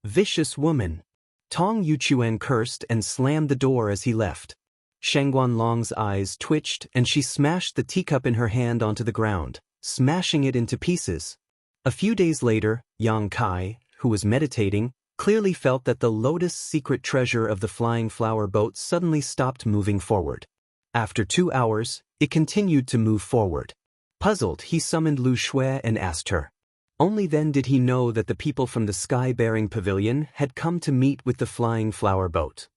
"Vicious woman." Tong Yuchuan cursed and slammed the door as he left. Shangguan Long's eyes twitched and she smashed the teacup in her hand onto the ground, smashing it into pieces. A few days later, Yang Kai, who was meditating, clearly felt that the lotus secret treasure of the flying flower boat suddenly stopped moving forward. After 2 hours, it continued to move forward. Puzzled, he summoned Lu Shui and asked her. Only then did he know that the people from the sky-bearing pavilion had come to meet with the flying flower boat.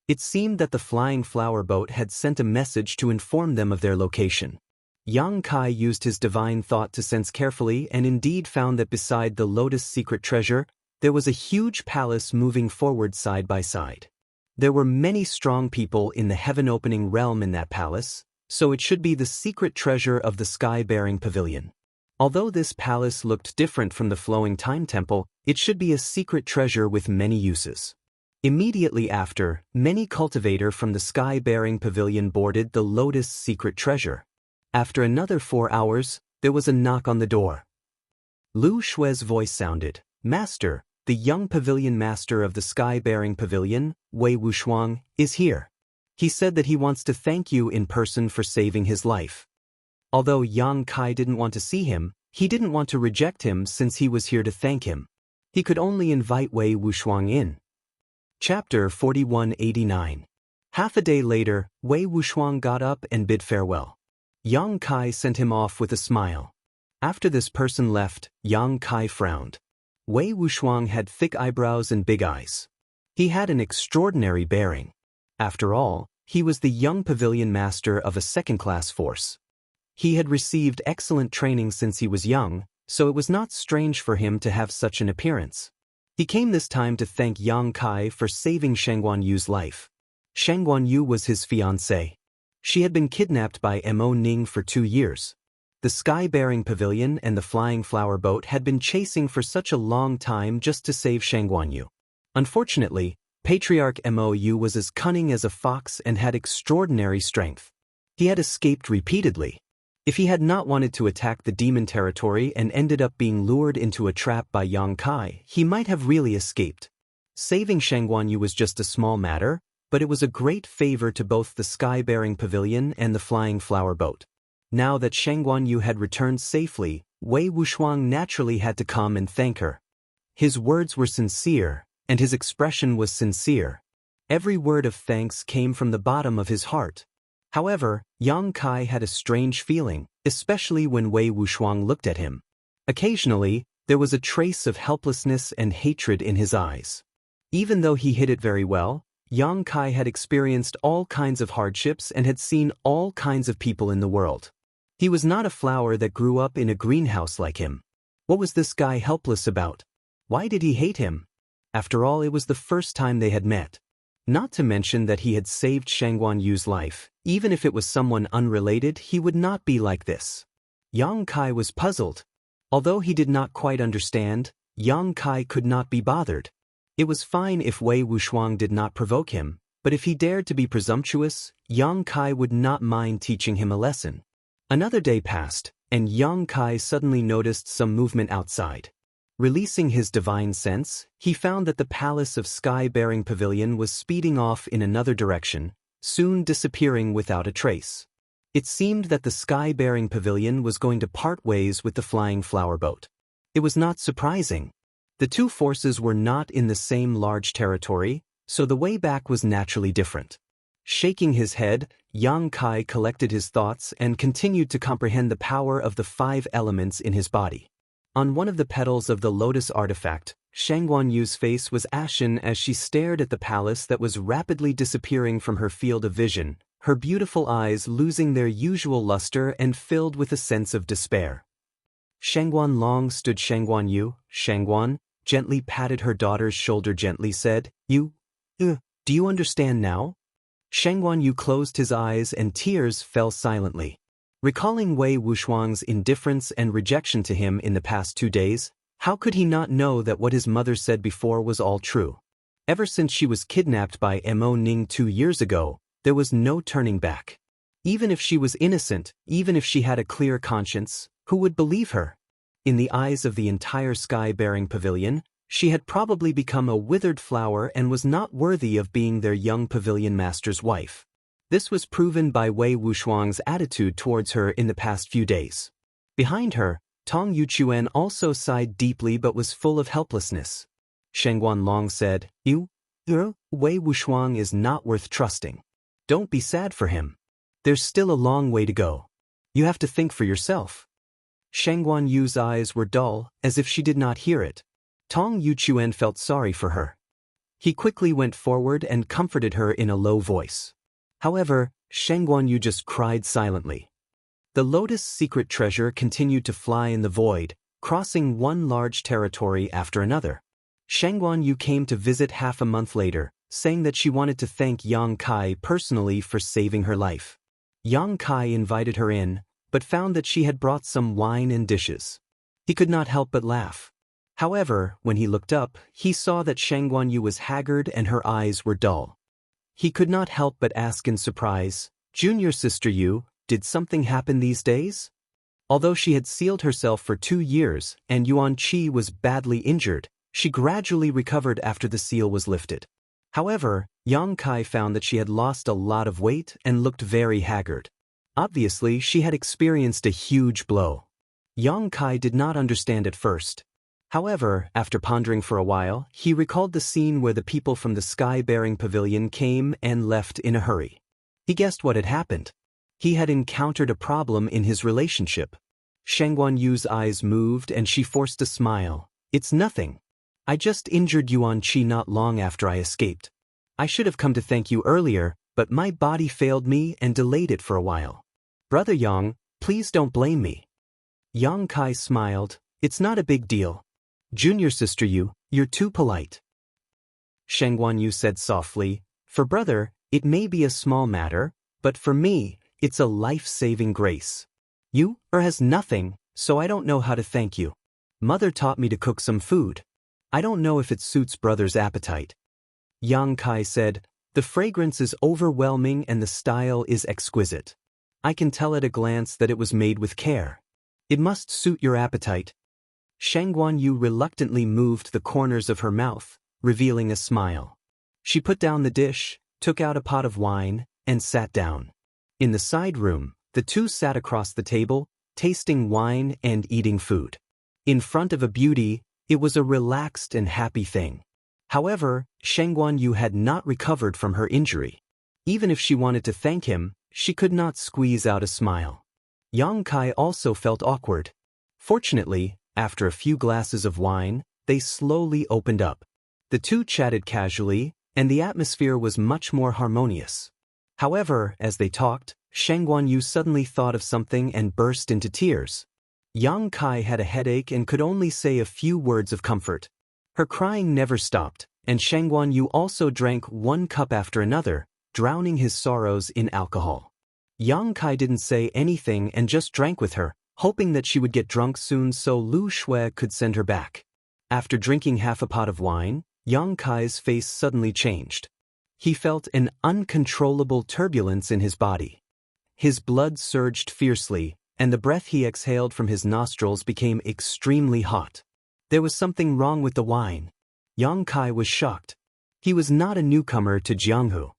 It seemed that the flying flower boat had sent a message to inform them of their location. Yang Kai used his divine thought to sense carefully and indeed found that beside the lotus secret treasure, there was a huge palace moving forward side by side. There were many strong people in the heaven-opening realm in that palace, so it should be the secret treasure of the sky-bearing pavilion. Although this palace looked different from the flowing time temple, it should be a secret treasure with many uses. Immediately after, many cultivators from the sky-bearing pavilion boarded the lotus secret treasure. After another 4 hours, there was a knock on the door. Lu Shui's voice sounded. "Master, the young pavilion master of the sky-bearing pavilion, Wei Wushuang, is here. He said that he wants to thank you in person for saving his life." Although Yang Kai didn't want to see him, he didn't want to reject him since he was here to thank him. He could only invite Wei Wushuang in. Chapter 4189. Half a day later, Wei Wushuang got up and bid farewell. Yang Kai sent him off with a smile. After this person left, Yang Kai frowned. Wei Wushuang had thick eyebrows and big eyes. He had an extraordinary bearing. After all, he was the young pavilion master of a second-class force. He had received excellent training since he was young, so it was not strange for him to have such an appearance. He came this time to thank Yang Kai for saving Shang Guanyu's life. Shang Guanyu was his fiancée. She had been kidnapped by Mo Ning for 2 years. The sky-bearing pavilion and the flying flower boat had been chasing for such a long time just to save Shang Guanyu. Unfortunately, Patriarch Mou was as cunning as a fox and had extraordinary strength. He had escaped repeatedly. If he had not wanted to attack the demon territory and ended up being lured into a trap by Yang Kai, he might have really escaped. Saving Shang Guanyu was just a small matter, but it was a great favor to both the sky-bearing pavilion and the flying flower boat. Now that Shang Guanyu had returned safely, Wei Wushuang naturally had to come and thank her. His words were sincere, and his expression was sincere. Every word of thanks came from the bottom of his heart. However, Yang Kai had a strange feeling, especially when Wei Wushuang looked at him. Occasionally, there was a trace of helplessness and hatred in his eyes. Even though he hid it very well, Yang Kai had experienced all kinds of hardships and had seen all kinds of people in the world. He was not a flower that grew up in a greenhouse like him. What was this guy helpless about? Why did he hate him? After all, it was the first time they had met. Not to mention that he had saved Shang Guanyu's life. Even if it was someone unrelated, he would not be like this. Yang Kai was puzzled. Although he did not quite understand, Yang Kai could not be bothered. It was fine if Wei Wushuang did not provoke him, but if he dared to be presumptuous, Yang Kai would not mind teaching him a lesson. Another day passed, and Yang Kai suddenly noticed some movement outside. Releasing his divine sense, he found that the palace of sky-bearing pavilion was speeding off in another direction, soon disappearing without a trace. It seemed that the sky-bearing pavilion was going to part ways with the flying flower boat. It was not surprising. The two forces were not in the same large territory, so the way back was naturally different. Shaking his head, Yang Kai collected his thoughts and continued to comprehend the power of the 5 elements in his body. On one of the petals of the lotus artifact, Shang Guanyu's face was ashen as she stared at the palace that was rapidly disappearing from her field of vision, her beautiful eyes losing their usual luster and filled with a sense of despair. Shangguan Long stood Shangguanyu. Shangguan gently patted her daughter's shoulder, gently said, do you understand now? Shangguanyu closed his eyes and tears fell silently. Recalling Wei Wushuang's indifference and rejection to him in the past 2 days, how could he not know that what his mother said before was all true? Ever since she was kidnapped by Mo Ning 2 years ago, there was no turning back. Even if she was innocent, even if she had a clear conscience, who would believe her? In the eyes of the entire sky-bearing pavilion, she had probably become a withered flower and was not worthy of being their young pavilion master's wife. This was proven by Wei Wushuang's attitude towards her in the past few days. Behind her, Tong Yuchuan also sighed deeply but was full of helplessness. Shangguan Long said, Wei Wushuang is not worth trusting. Don't be sad for him. There's still a long way to go. You have to think for yourself. Shangguan Yu's eyes were dull, as if she did not hear it. Tong Yuchuan felt sorry for her. He quickly went forward and comforted her in a low voice. However, Sheng Guanyu just cried silently. The lotus secret treasure continued to fly in the void, crossing one large territory after another. Sheng Guanyu came to visit half a month later, saying that she wanted to thank Yang Kai personally for saving her life. Yang Kai invited her in, but found that she had brought some wine and dishes. He could not help but laugh. However, when he looked up, he saw that Sheng Guanyu was haggard and her eyes were dull. He could not help but ask in surprise, "Junior sister Yu, did something happen these days?" Although she had sealed herself for 2 years and Yuan Qi was badly injured, she gradually recovered after the seal was lifted. However, Yang Kai found that she had lost a lot of weight and looked very haggard. Obviously, she had experienced a huge blow. Yang Kai did not understand at first. However, after pondering for a while, he recalled the scene where the people from the sky-bearing pavilion came and left in a hurry. He guessed what had happened. He had encountered a problem in his relationship. Sheng Guanyu's eyes moved and she forced a smile. "It's nothing. I just injured Yuan Qi not long after I escaped. I should have come to thank you earlier, but my body failed me and delayed it for a while. Brother Yang, please don't blame me." Yang Kai smiled. "It's not a big deal. Junior sister Yu, you're too polite." Sheng Guanyu said softly, "For brother, it may be a small matter, but for me, it's a life-saving grace. You has nothing, so I don't know how to thank you. Mother taught me to cook some food. I don't know if it suits brother's appetite." Yang Kai said, "The fragrance is overwhelming and the style is exquisite. I can tell at a glance that it was made with care. It must suit your appetite." Sheng Guanyu reluctantly moved the corners of her mouth, revealing a smile. She put down the dish, took out a pot of wine, and sat down. In the side room, the two sat across the table, tasting wine and eating food. In front of a beauty, it was a relaxed and happy thing. However, Sheng Guanyu had not recovered from her injury. Even if she wanted to thank him, she could not squeeze out a smile. Yang Kai also felt awkward. Fortunately, after a few glasses of wine, they slowly opened up. The two chatted casually, and the atmosphere was much more harmonious. However, as they talked, Sheng Guanyu suddenly thought of something and burst into tears. Yang Kai had a headache and could only say a few words of comfort. Her crying never stopped, and Sheng Guanyu also drank one cup after another, drowning his sorrows in alcohol. Yang Kai didn't say anything and just drank with her, hoping that she would get drunk soon so Lu Shui could send her back. After drinking half a pot of wine, Yang Kai's face suddenly changed. He felt an uncontrollable turbulence in his body. His blood surged fiercely, and the breath he exhaled from his nostrils became extremely hot. There was something wrong with the wine. Yang Kai was shocked. He was not a newcomer to Jianghu.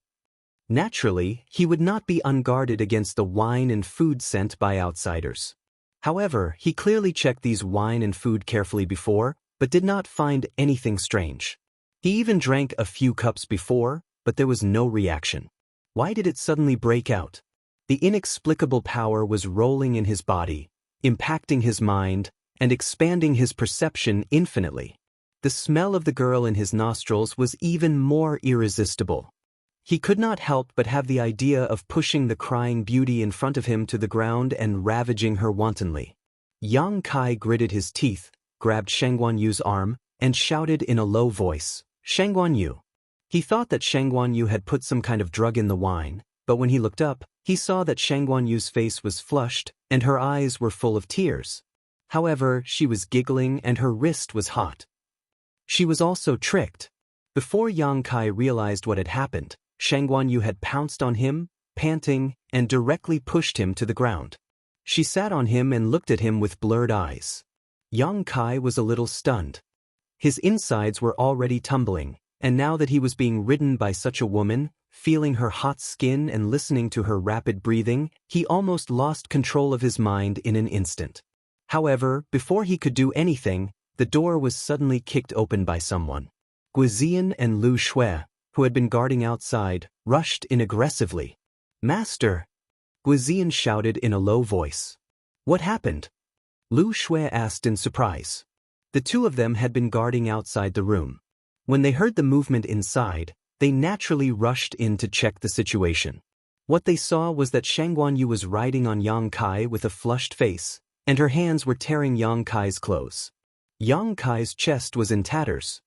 Naturally, he would not be unguarded against the wine and food sent by outsiders. However, he clearly checked these wine and food carefully before, but did not find anything strange. He even drank a few cups before, but there was no reaction. Why did it suddenly break out? The inexplicable power was rolling in his body, impacting his mind, and expanding his perception infinitely. The smell of the girl in his nostrils was even more irresistible. He could not help but have the idea of pushing the crying beauty in front of him to the ground and ravaging her wantonly. Yang Kai gritted his teeth, grabbed Sheng Guanyu's arm, and shouted in a low voice, "Sheng Guanyu." He thought that Sheng Guanyu had put some kind of drug in the wine, but when he looked up, he saw that Sheng Guanyu's face was flushed and her eyes were full of tears. However, she was giggling and her wrist was hot. She was also tricked. Before Yang Kai realized what had happened, Sheng Guanyu had pounced on him, panting, and directly pushed him to the ground. She sat on him and looked at him with blurred eyes. Yang Kai was a little stunned. His insides were already tumbling, and now that he was being ridden by such a woman, feeling her hot skin and listening to her rapid breathing, he almost lost control of his mind in an instant. However, before he could do anything, the door was suddenly kicked open by someone. Guizian and Lu Shui, who had been guarding outside, rushed in aggressively. "Master!" Guizian shouted in a low voice. "What happened?" Lu Shui asked in surprise. The two of them had been guarding outside the room. When they heard the movement inside, they naturally rushed in to check the situation. What they saw was that Shangguan Yu was riding on Yang Kai with a flushed face, and her hands were tearing Yang Kai's clothes. Yang Kai's chest was in tatters.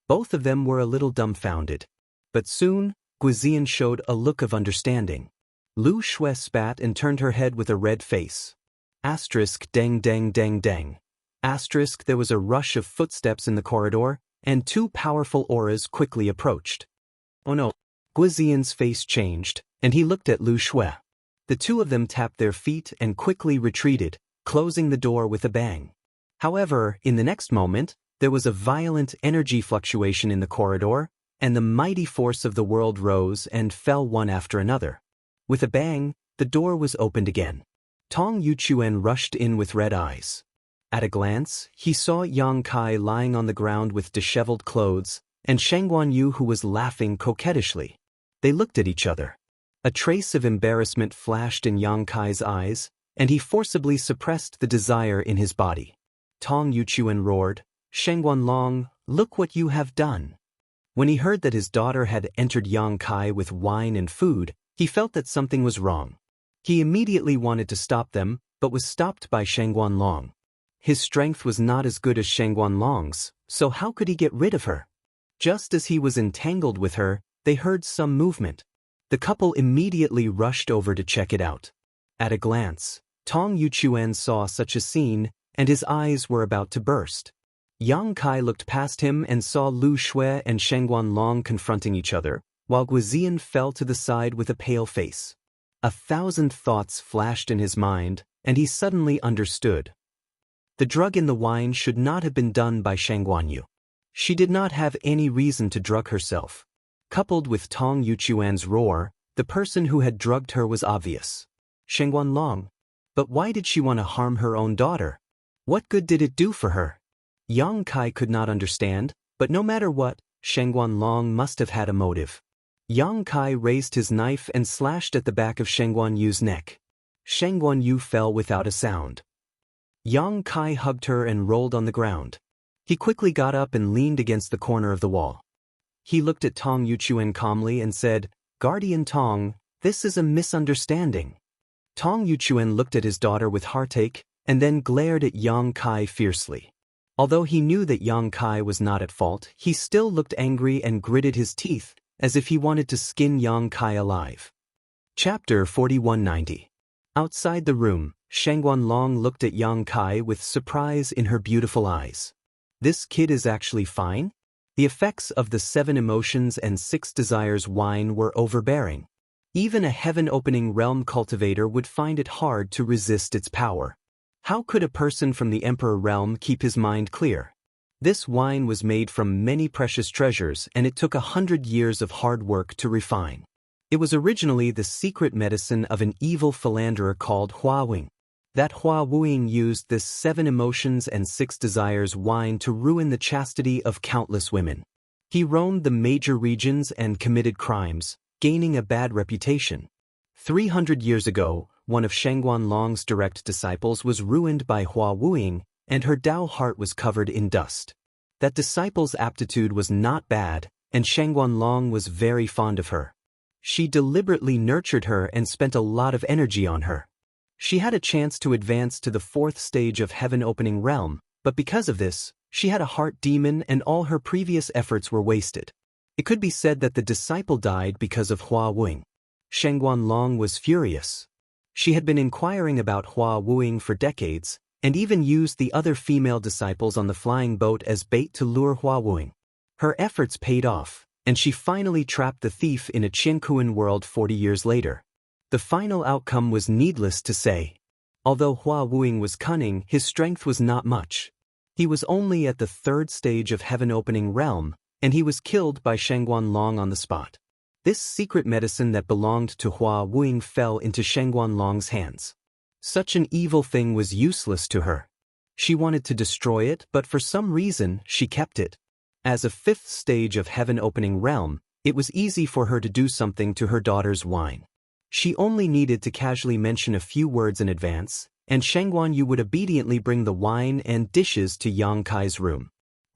Both of them were a little dumbfounded. But soon, Guizian showed a look of understanding. Lu Shui spat and turned her head with a red face. Deng deng deng deng. There was a rush of footsteps in the corridor, and two powerful auras quickly approached. Oh no. Guizian's face changed, and he looked at Lu Shui. The two of them tapped their feet and quickly retreated, closing the door with a bang. However, in the next moment, there was a violent energy fluctuation in the corridor, and the mighty force of the world rose and fell one after another. With a bang, the door was opened again. Tong Yuchuan rushed in with red eyes. At a glance, he saw Yang Kai lying on the ground with disheveled clothes, and Shangguan Yu who was laughing coquettishly. They looked at each other. A trace of embarrassment flashed in Yang Kai's eyes, and he forcibly suppressed the desire in his body. Tong Yuchuan roared, "Shangguan Long, look what you have done." When he heard that his daughter had entered Yang Kai with wine and food, he felt that something was wrong. He immediately wanted to stop them, but was stopped by Shangguan Long. His strength was not as good as Shangguan Long's, so how could he get rid of her? Just as he was entangled with her, they heard some movement. The couple immediately rushed over to check it out. At a glance, Tong Yuchuan saw such a scene, and his eyes were about to burst. Yang Kai looked past him and saw Lu Shui and Shangguan Long confronting each other, while Guizian fell to the side with a pale face. 1,000 thoughts flashed in his mind, and he suddenly understood. The drug in the wine should not have been done by Shangguan Yu. She did not have any reason to drug herself. Coupled with Tong Yuchuan's roar, the person who had drugged her was obvious. Shangguan Long. But why did she want to harm her own daughter? What good did it do for her? Yang Kai could not understand, but no matter what, Shangguan Long must have had a motive. Yang Kai raised his knife and slashed at the back of Shangguan Yu's neck. Shangguan Yu fell without a sound. Yang Kai hugged her and rolled on the ground. He quickly got up and leaned against the corner of the wall. He looked at Tong Yuchuan calmly and said, "Guardian Tong, this is a misunderstanding." Tong Yuchuan looked at his daughter with heartache, and then glared at Yang Kai fiercely. Although he knew that Yang Kai was not at fault, he still looked angry and gritted his teeth, as if he wanted to skin Yang Kai alive. Chapter 4190. Outside the room, Shangguan Long looked at Yang Kai with surprise in her beautiful eyes. This kid is actually fine? The effects of the 7 emotions and 6 desires wine were overbearing. Even a heaven-opening realm cultivator would find it hard to resist its power. How could a person from the Emperor realm keep his mind clear? This wine was made from many precious treasures, and it took 100 years of hard work to refine. It was originally the secret medicine of an evil philanderer called Hua Wing. That Hua Wing used this 7 emotions and 6 desires wine to ruin the chastity of countless women. He roamed the major regions and committed crimes, gaining a bad reputation. 300 years ago, one of Shangguan Long's direct disciples was ruined by Hua Wing, and her Tao heart was covered in dust. That disciple's aptitude was not bad, and Shangguan Long was very fond of her. She deliberately nurtured her and spent a lot of energy on her. She had a chance to advance to the 4th stage of heaven-opening realm, but because of this, she had a heart demon and all her previous efforts were wasted. It could be said that the disciple died because of Hua Wing. Shangguan Long was furious. She had been inquiring about Hua Wing for decades, and even used the other female disciples on the flying boat as bait to lure Hua Wing. Her efforts paid off, and she finally trapped the thief in a Qiankuan world 40 years later. The final outcome was needless to say. Although Hua Wing was cunning, his strength was not much. He was only at the 3rd stage of heaven-opening realm, and he was killed by Shangguan Long on the spot. This secret medicine that belonged to Hua Wing fell into Shangguan Long's hands. Such an evil thing was useless to her. She wanted to destroy it, but for some reason, she kept it. As a 5th stage of heaven-opening realm, it was easy for her to do something to her daughter's wine. She only needed to casually mention a few words in advance, and Shangguan Yu would obediently bring the wine and dishes to Yang Kai's room.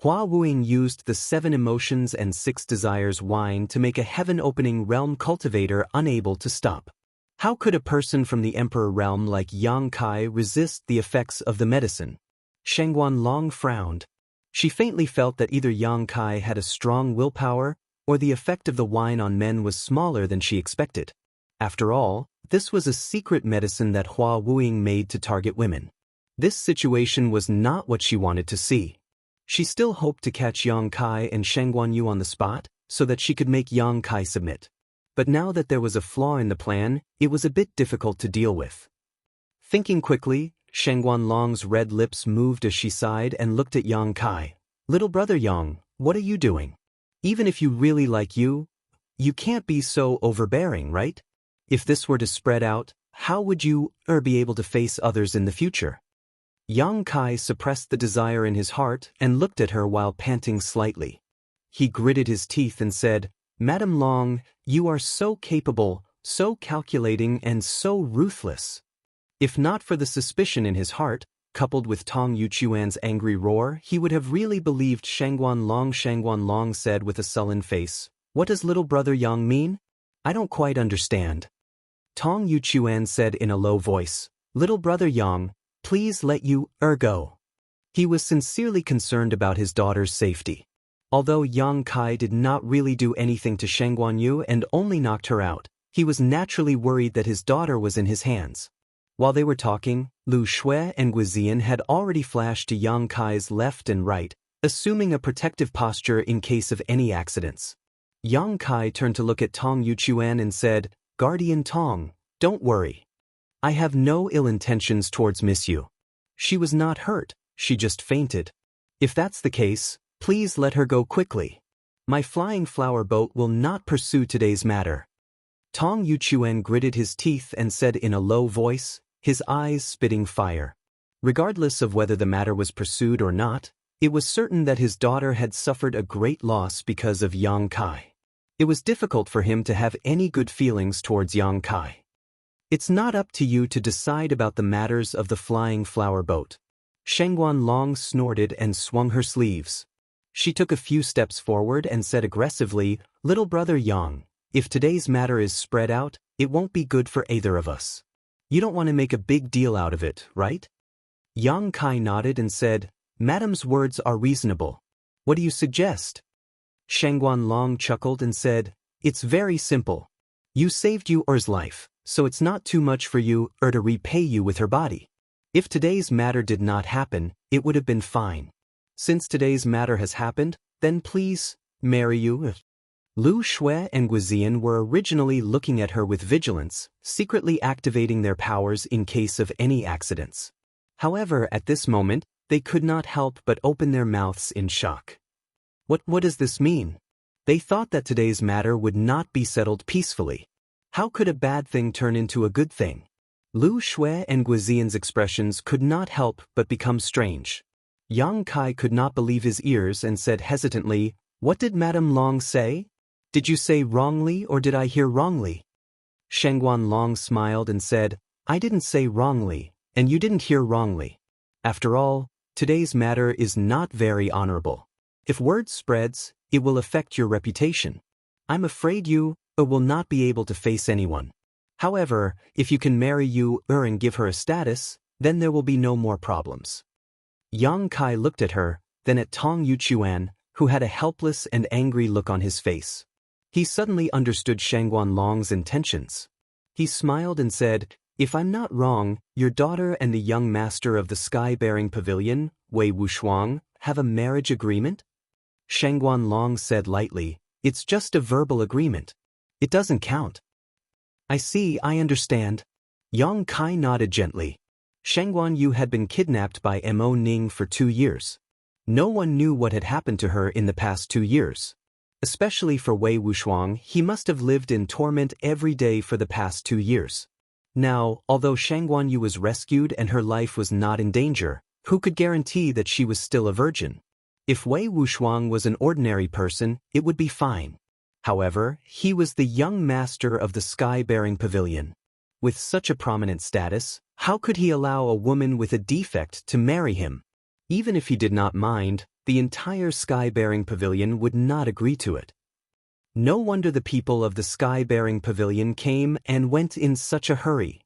Hua Wuing used the 7 emotions and 6 desires wine to make a heaven-opening realm cultivator unable to stop. How could a person from the Emperor realm like Yang Kai resist the effects of the medicine? Shangguan Long frowned. She faintly felt that either Yang Kai had a strong willpower, or the effect of the wine on men was smaller than she expected. After all, this was a secret medicine that Hua Wuing made to target women. This situation was not what she wanted to see. She still hoped to catch Yang Kai and Shangguan Yu on the spot, so that she could make Yang Kai submit. But now that there was a flaw in the plan, it was a bit difficult to deal with. Thinking quickly, Shangguan Long's red lips moved as she sighed and looked at Yang Kai. "Little brother Yang, what are you doing? Even if you really like you can't be so overbearing, right? If this were to spread out, how would you be able to face others in the future?" Yang Kai suppressed the desire in his heart and looked at her while panting slightly. He gritted his teeth and said, "Madam Long, you are so capable, so calculating and so ruthless." If not for the suspicion in his heart, coupled with Tong Yuchuan's angry roar, he would have really believed Shangguan Long. Shangguan Long said with a sullen face, "What does little brother Yang mean? I don't quite understand." Tong Yuchuan said in a low voice, "Little brother Yang, please let you go." He was sincerely concerned about his daughter's safety. Although Yang Kai did not really do anything to Shangguan Yu and only knocked her out, he was naturally worried that his daughter was in his hands. While they were talking, Lu Shui and Guizian had already flashed to Yang Kai's left and right, assuming a protective posture in case of any accidents. Yang Kai turned to look at Tong Yuchuan and said, "Guardian Tong, don't worry. I have no ill intentions towards Miss Yu. She was not hurt, she just fainted. If that's the case, please let her go quickly. My flying flower boat will not pursue today's matter." Tong Yuchuan gritted his teeth and said in a low voice, his eyes spitting fire. Regardless of whether the matter was pursued or not, it was certain that his daughter had suffered a great loss because of Yang Kai. It was difficult for him to have any good feelings towards Yang Kai. "It's not up to you to decide about the matters of the flying flower boat." Shangguan Long snorted and swung her sleeves. She took a few steps forward and said aggressively, "Little brother Yang, if today's matter is spread out, it won't be good for either of us. You don't want to make a big deal out of it, right?" Yang Kai nodded and said, "Madam's words are reasonable. What do you suggest?" Shangguan Long chuckled and said, "It's very simple. You saved Yu's life, so it's not too much for you to repay you with her body. If today's matter did not happen, it would have been fine. Since today's matter has happened, then please, marry you." Lu Shui and Guizian were originally looking at her with vigilance, secretly activating their powers in case of any accidents. However, at this moment, they could not help but open their mouths in shock. What does this mean? They thought that today's matter would not be settled peacefully. How could a bad thing turn into a good thing? Lu Shui and Guizian's expressions could not help but become strange. Yang Kai could not believe his ears and said hesitantly, "What did Madame Long say? Did you say wrongly or did I hear wrongly?" Shangguan Long smiled and said, "I didn't say wrongly, and you didn't hear wrongly. After all, today's matter is not very honorable. If word spreads, it will affect your reputation. I'm afraid you will not be able to face anyone. However, if you can marry Yu and give her a status, then there will be no more problems." Yang Kai looked at her, then at Tong Yuchuan, who had a helpless and angry look on his face. He suddenly understood Shangguan Long's intentions. He smiled and said, "If I'm not wrong, your daughter and the young master of the sky-bearing pavilion, Wei Wushuang, have a marriage agreement?" Shangguan Long said lightly, "It's just a verbal agreement. It doesn't count." "I see, I understand." Yang Kai nodded gently. Shangguan Yu had been kidnapped by Mo Ning for 2 years. No one knew what had happened to her in the past 2 years. Especially for Wei Wushuang, he must have lived in torment every day for the past 2 years. Now, although Shangguan Yu was rescued and her life was not in danger, who could guarantee that she was still a virgin? If Wei Wushuang was an ordinary person, it would be fine. However, he was the young master of the sky-bearing pavilion. With such a prominent status, how could he allow a woman with a defect to marry him? Even if he did not mind, the entire sky-bearing pavilion would not agree to it. No wonder the people of the sky-bearing pavilion came and went in such a hurry.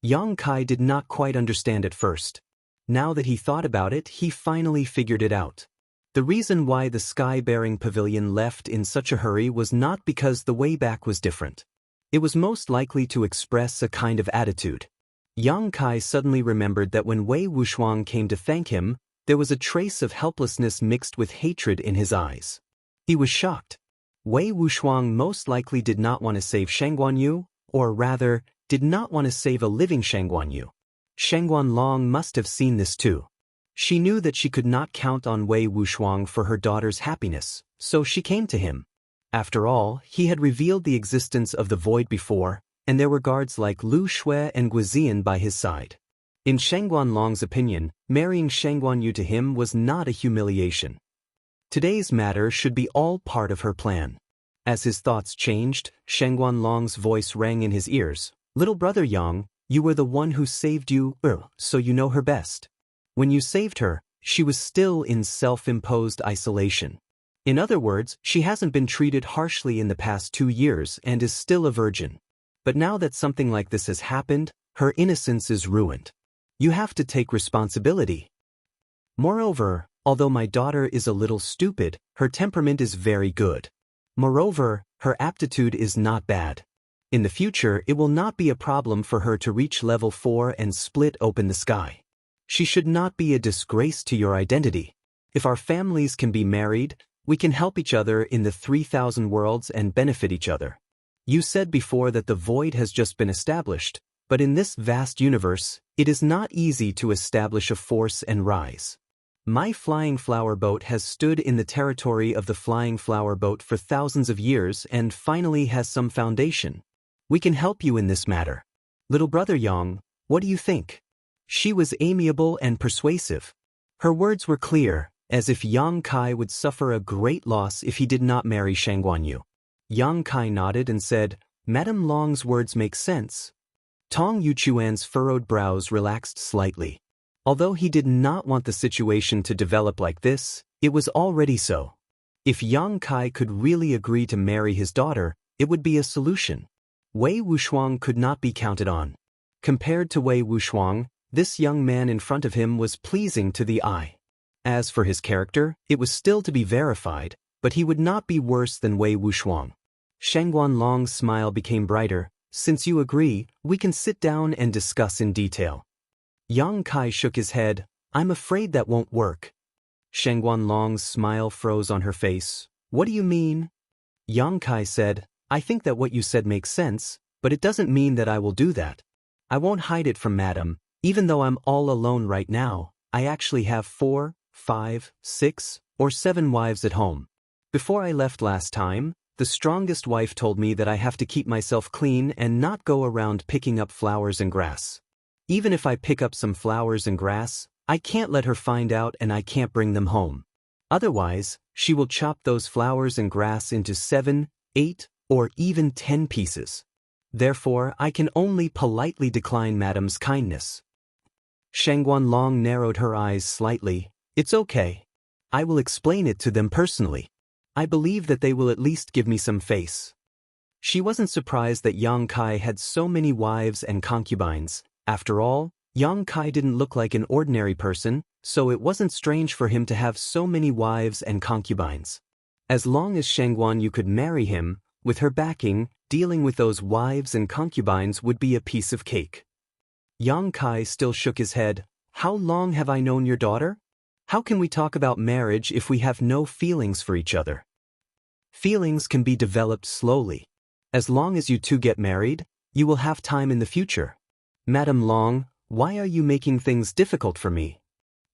Yang Kai did not quite understand at first. Now that he thought about it, he finally figured it out. The reason why the sky-bearing pavilion left in such a hurry was not because the way back was different. It was most likely to express a kind of attitude. Yang Kai suddenly remembered that when Wei Wuxiang came to thank him, there was a trace of helplessness mixed with hatred in his eyes. He was shocked. Wei Wuxiang most likely did not want to save Shang Guanyu, or rather, did not want to save a living Shang Guanyu. Shang Guanlong must have seen this too. She knew that she could not count on Wei Wuxiang for her daughter's happiness, so she came to him. After all, he had revealed the existence of the void before, and there were guards like Lu Shui and Guizian by his side. In Shang Guanlong's opinion, marrying Shang Guanyu to him was not a humiliation. Today's matter should be all part of her plan. As his thoughts changed, Shang Guanlong's voice rang in his ears. "Little brother Yang, you were the one who saved you, so you know her best. When you saved her, she was still in self-imposed isolation. In other words, she hasn't been treated harshly in the past 2 years and is still a virgin. But now that something like this has happened, her innocence is ruined. You have to take responsibility. Moreover, although my daughter is a little stupid, her temperament is very good. Moreover, her aptitude is not bad. In the future, it will not be a problem for her to reach level 4 and split open the sky. She should not be a disgrace to your identity. If our families can be married, we can help each other in the 3,000 worlds and benefit each other. You said before that the void has just been established, but in this vast universe, it is not easy to establish a force and rise. My flying flower boat has stood in the territory of the flying flower boat for thousands of years and finally has some foundation. We can help you in this matter. Little brother Yang, what do you think?" She was amiable and persuasive. Her words were clear, as if Yang Kai would suffer a great loss if he did not marry Shang Guanyu. Yang Kai nodded and said, "Madame Long's words make sense." Tong Yuchuan's furrowed brows relaxed slightly. Although he did not want the situation to develop like this, it was already so. If Yang Kai could really agree to marry his daughter, it would be a solution. Wei Wuxiang could not be counted on. Compared to Wei Wuxiang, this young man in front of him was pleasing to the eye. As for his character, it was still to be verified, but he would not be worse than Wei Wuxiang. Shang Guanlong's smile became brighter. "Since you agree, we can sit down and discuss in detail." Yang Kai shook his head. "I'm afraid that won't work." Shang Guanlong's smile froze on her face. "What do you mean?" Yang Kai said, "I think that what you said makes sense, but it doesn't mean that I will do that. I won't hide it from Madam. Even though I'm all alone right now, I actually have 4, 5, 6, or 7 wives at home. Before I left last time, the strongest wife told me that I have to keep myself clean and not go around picking up flowers and grass. Even if I pick up some flowers and grass, I can't let her find out and I can't bring them home. Otherwise, she will chop those flowers and grass into 7, 8, or even 10 pieces. Therefore, I can only politely decline Madam's kindness." Shang Guanlong narrowed her eyes slightly. "It's okay. I will explain it to them personally. I believe that they will at least give me some face." She wasn't surprised that Yang Kai had so many wives and concubines. After all, Yang Kai didn't look like an ordinary person, so it wasn't strange for him to have so many wives and concubines. As long as Shang Guanyu could marry him, with her backing, dealing with those wives and concubines would be a piece of cake. Yang Kai still shook his head. "How long have I known your daughter? How can we talk about marriage if we have no feelings for each other? Feelings can be developed slowly. As long as you two get married, you will have time in the future. Madam Long, why are you making things difficult for me?"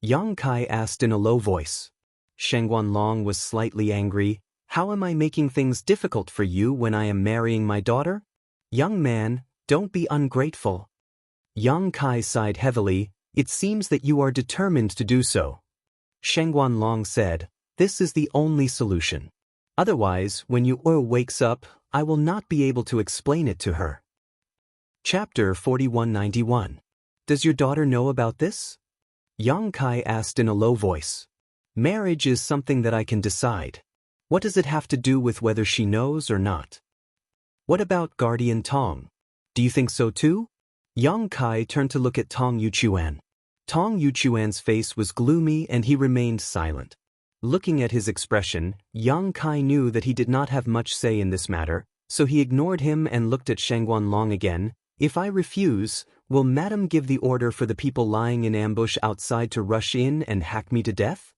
Yang Kai asked in a low voice. Shang Guanlong was slightly angry. "How am I making things difficult for you when I am marrying my daughter? Young man, don't be ungrateful." Yang Kai sighed heavily. "It seems that you are determined to do so." Shang Guanlong said, "This is the only solution. Otherwise, when Yu wakes up, I will not be able to explain it to her." Chapter 4191. Does your daughter know about this? Yang Kai asked in a low voice. Marriage is something that I can decide. What does it have to do with whether she knows or not? What about guardian Tong? Do you think so too? Yang Kai turned to look at Tong Yuchuan. Tong Yuchuan's face was gloomy and he remained silent. Looking at his expression, Yang Kai knew that he did not have much say in this matter, so he ignored him and looked at Shangguan Long again. If I refuse, will Madam give the order for the people lying in ambush outside to rush in and hack me to death?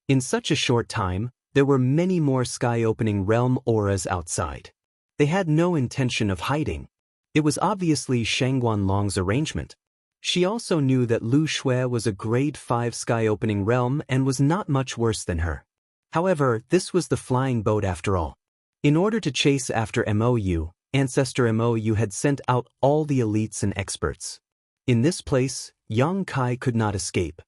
In such a short time, there were many more sky-opening realm auras outside. They had no intention of hiding. It was obviously Shangguan Long's arrangement. She also knew that Lu Shui was a grade 5 sky-opening realm and was not much worse than her. However, this was the flying boat after all. In order to chase after MOU, Ancestor MOU had sent out all the elites and experts. In this place, Yang Kai could not escape.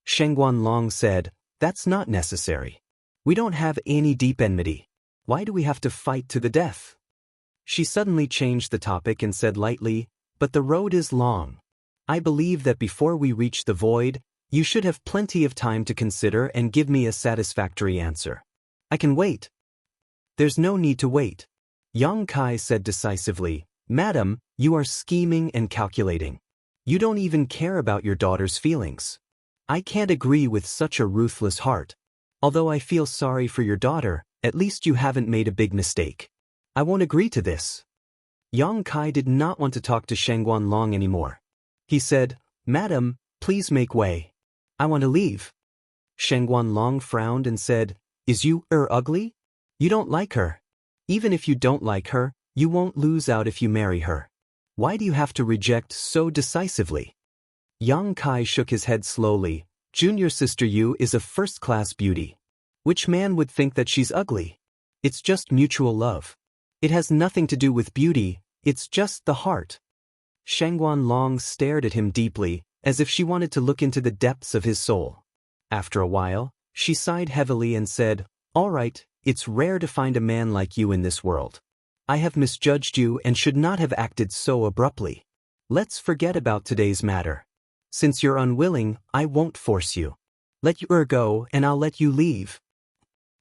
Shangguan Long said, "That's not necessary. We don't have any deep enmity. Why do we have to fight to the death?" She suddenly changed the topic and said lightly, "But the road is long. I believe that before we reach the void, you should have plenty of time to consider and give me a satisfactory answer. I can wait." "There's no need to wait," Yang Kai said decisively. "Madam, you are scheming and calculating. You don't even care about your daughter's feelings. I can't agree with such a ruthless heart. Although I feel sorry for your daughter, at least you haven't made a big mistake. I won't agree to this." Yang Kai did not want to talk to Shangguan Long anymore. He said, "Madam, please make way. I want to leave." Shangguan Long frowned and said, "Is you ugly? You don't like her. Even if you don't like her, you won't lose out if you marry her. Why do you have to reject so decisively?" Yang Kai shook his head slowly. "Junior sister Yu is a first-class beauty. Which man would think that she's ugly? It's just mutual love. It has nothing to do with beauty, it's just the heart." Shangguan Long stared at him deeply, as if she wanted to look into the depths of his soul. After a while, she sighed heavily and said, "All right, it's rare to find a man like you in this world. I have misjudged you and should not have acted so abruptly. Let's forget about today's matter. Since you're unwilling, I won't force you. Let you go and I'll let you leave."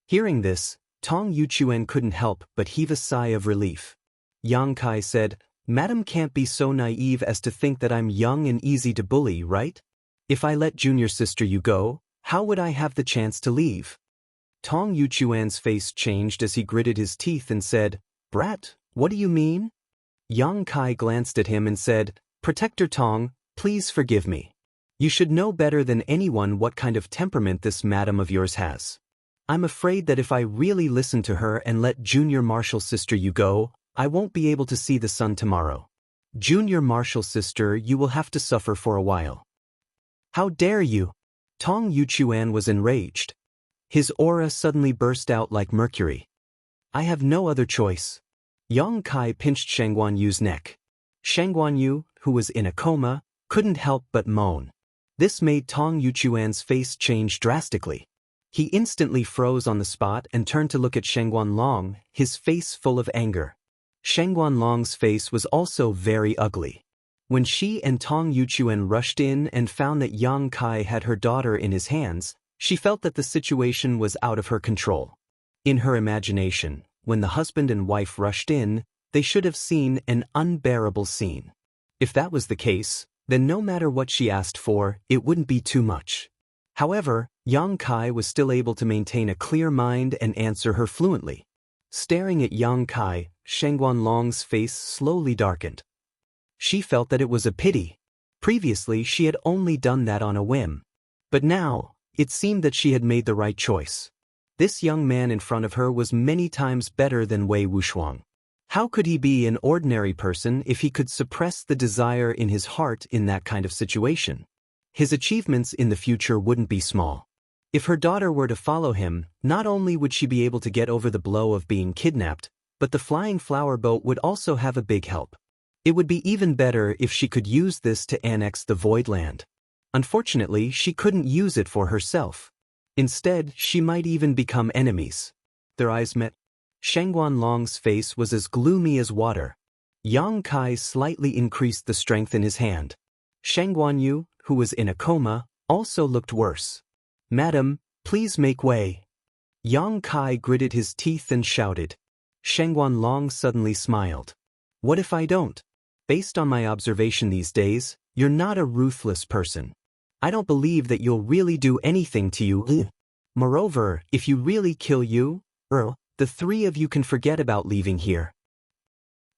Hearing this, Tong Yuchuan couldn't help but heave a sigh of relief. Yang Kai said, "Madam can't be so naive as to think that I'm young and easy to bully, right? If I let junior sister you go, how would I have the chance to leave?" Tong Yuchuan's face changed as he gritted his teeth and said, "Brat, what do you mean?" Yang Kai glanced at him and said, "Protector Tong, please forgive me. You should know better than anyone what kind of temperament this madam of yours has. I'm afraid that if I really listen to her and let junior martial sister you go, I won't be able to see the sun tomorrow. Junior martial sister, you will have to suffer for a while." "How dare you?" Tong Yuchuan was enraged. His aura suddenly burst out like mercury. "I have no other choice." Yang Kai pinched Shangguan Yu's neck. Shangguan Yu, who was in a coma, couldn't help but moan. This made Tong Yuchuan's face change drastically. He instantly froze on the spot and turned to look at Shangguan Long, his face full of anger. Shangguan Long's face was also very ugly. When she and Tong Yuchuan rushed in and found that Yang Kai had her daughter in his hands, she felt that the situation was out of her control. In her imagination, when the husband and wife rushed in, they should have seen an unbearable scene. If that was the case, then no matter what she asked for, it wouldn't be too much. However, Yang Kai was still able to maintain a clear mind and answer her fluently. Staring at Yang Kai, Shangguan Long's face slowly darkened. She felt that it was a pity. Previously, she had only done that on a whim. But now, it seemed that she had made the right choice. This young man in front of her was many times better than Wei Wuxuang. How could he be an ordinary person if he could suppress the desire in his heart in that kind of situation? His achievements in the future wouldn't be small. If her daughter were to follow him, not only would she be able to get over the blow of being kidnapped, but the flying flower boat would also have a big help. It would be even better if she could use this to annex the Void Land. Unfortunately, she couldn't use it for herself. Instead, she might even become enemies. Their eyes met. Shangguan Long's face was as gloomy as water. Yang Kai slightly increased the strength in his hand. Shangguan Yu, who was in a coma, also looked worse. "Madam, Please make way. Yang Kai gritted his teeth and shouted. Shengguan Long suddenly smiled. What if I don't? Based on my observation these days, you're not a ruthless person. I don't believe that you'll really do anything to you. Moreover, if you really kill you, the three of you can forget about leaving here.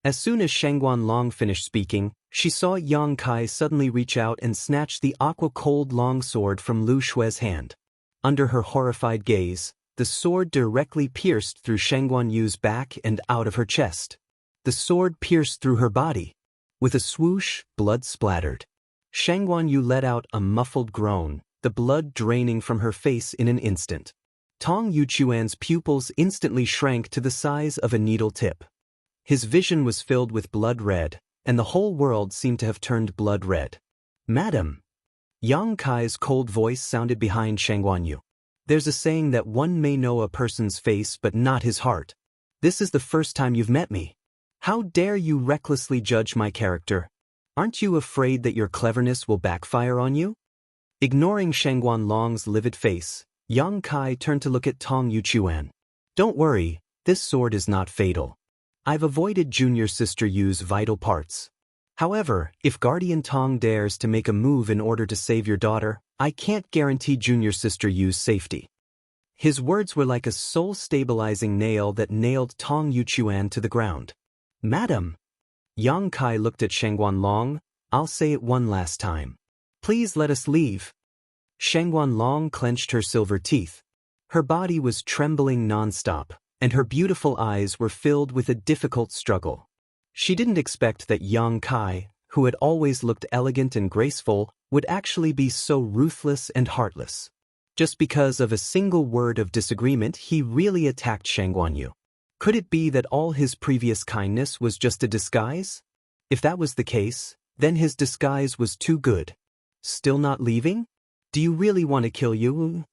As soon as Shengguan Long finished speaking, she saw Yang Kai suddenly reach out and snatch the aqua-cold long sword from Lu Shue's hand. Under her horrified gaze, the sword directly pierced through Shengguan Yu's back and out of her chest. The sword pierced through her body. With a swoosh, blood splattered. Shengguan Yu let out a muffled groan, the blood draining from her face in an instant. Tong Yuchuan's pupils instantly shrank to the size of a needle tip. His vision was filled with blood red, and the whole world seemed to have turned blood red. Madam! Yang Kai's cold voice sounded behind Shengguan Yu. There's a saying that one may know a person's face but not his heart. This is the first time you've met me. How dare you recklessly judge my character? Aren't you afraid that your cleverness will backfire on you? Ignoring Shengguan Long's livid face, Yang Kai turned to look at Tong Yuchuan. Don't worry, this sword is not fatal. I've avoided junior sister Yu's vital parts. However, if Guardian Tong dares to make a move in order to save your daughter, I can't guarantee junior sister Yu's safety. His words were like a soul-stabilizing nail that nailed Tong Yuchuan to the ground. Madam! Yang Kai looked at Shengguan Long. I'll say it one last time. Please let us leave. Shengguan Long clenched her silver teeth. Her body was trembling non-stop, and her beautiful eyes were filled with a difficult struggle. She didn't expect that Yang Kai, who had always looked elegant and graceful, would actually be so ruthless and heartless. Just because of a single word of disagreement, he really attacked Shengguan Yu. Could it be that all his previous kindness was just a disguise? If that was the case, then his disguise was too good. Still not leaving? Do you really want to kill you?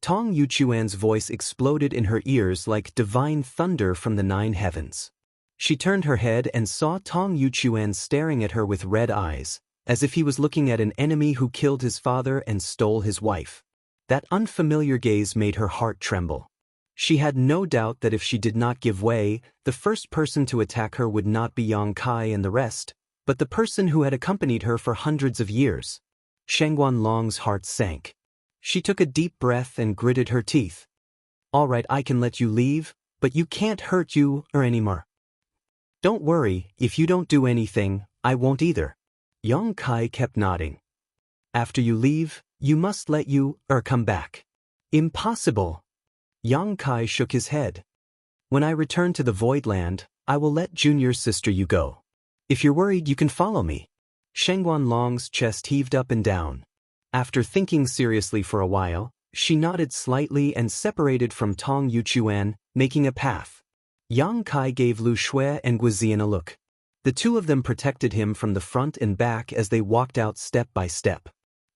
Tong Yuchuan's voice exploded in her ears like divine thunder from the 9 heavens. She turned her head and saw Tong Yuchuan staring at her with red eyes, as if he was looking at an enemy who killed his father and stole his wife. That unfamiliar gaze made her heart tremble. She had no doubt that if she did not give way, the first person to attack her would not be Yang Kai and the rest, but the person who had accompanied her for hundreds of years. Shengguan Long's heart sank. She took a deep breath and gritted her teeth. All right, I can let you leave, but you can't hurt you or anymore. Don't worry, if you don't do anything, I won't either. Yang Kai kept nodding. After you leave, you must let you come back. Impossible. Yang Kai shook his head. When I return to the Void Land, I will let junior sister you go. If you're worried, you can follow me. Shengguan Long's chest heaved up and down. After thinking seriously for a while, she nodded slightly and separated from Tong Yuchuan, making a path. Yang Kai gave Lu Shui and Guizian a look. The two of them protected him from the front and back as they walked out step by step.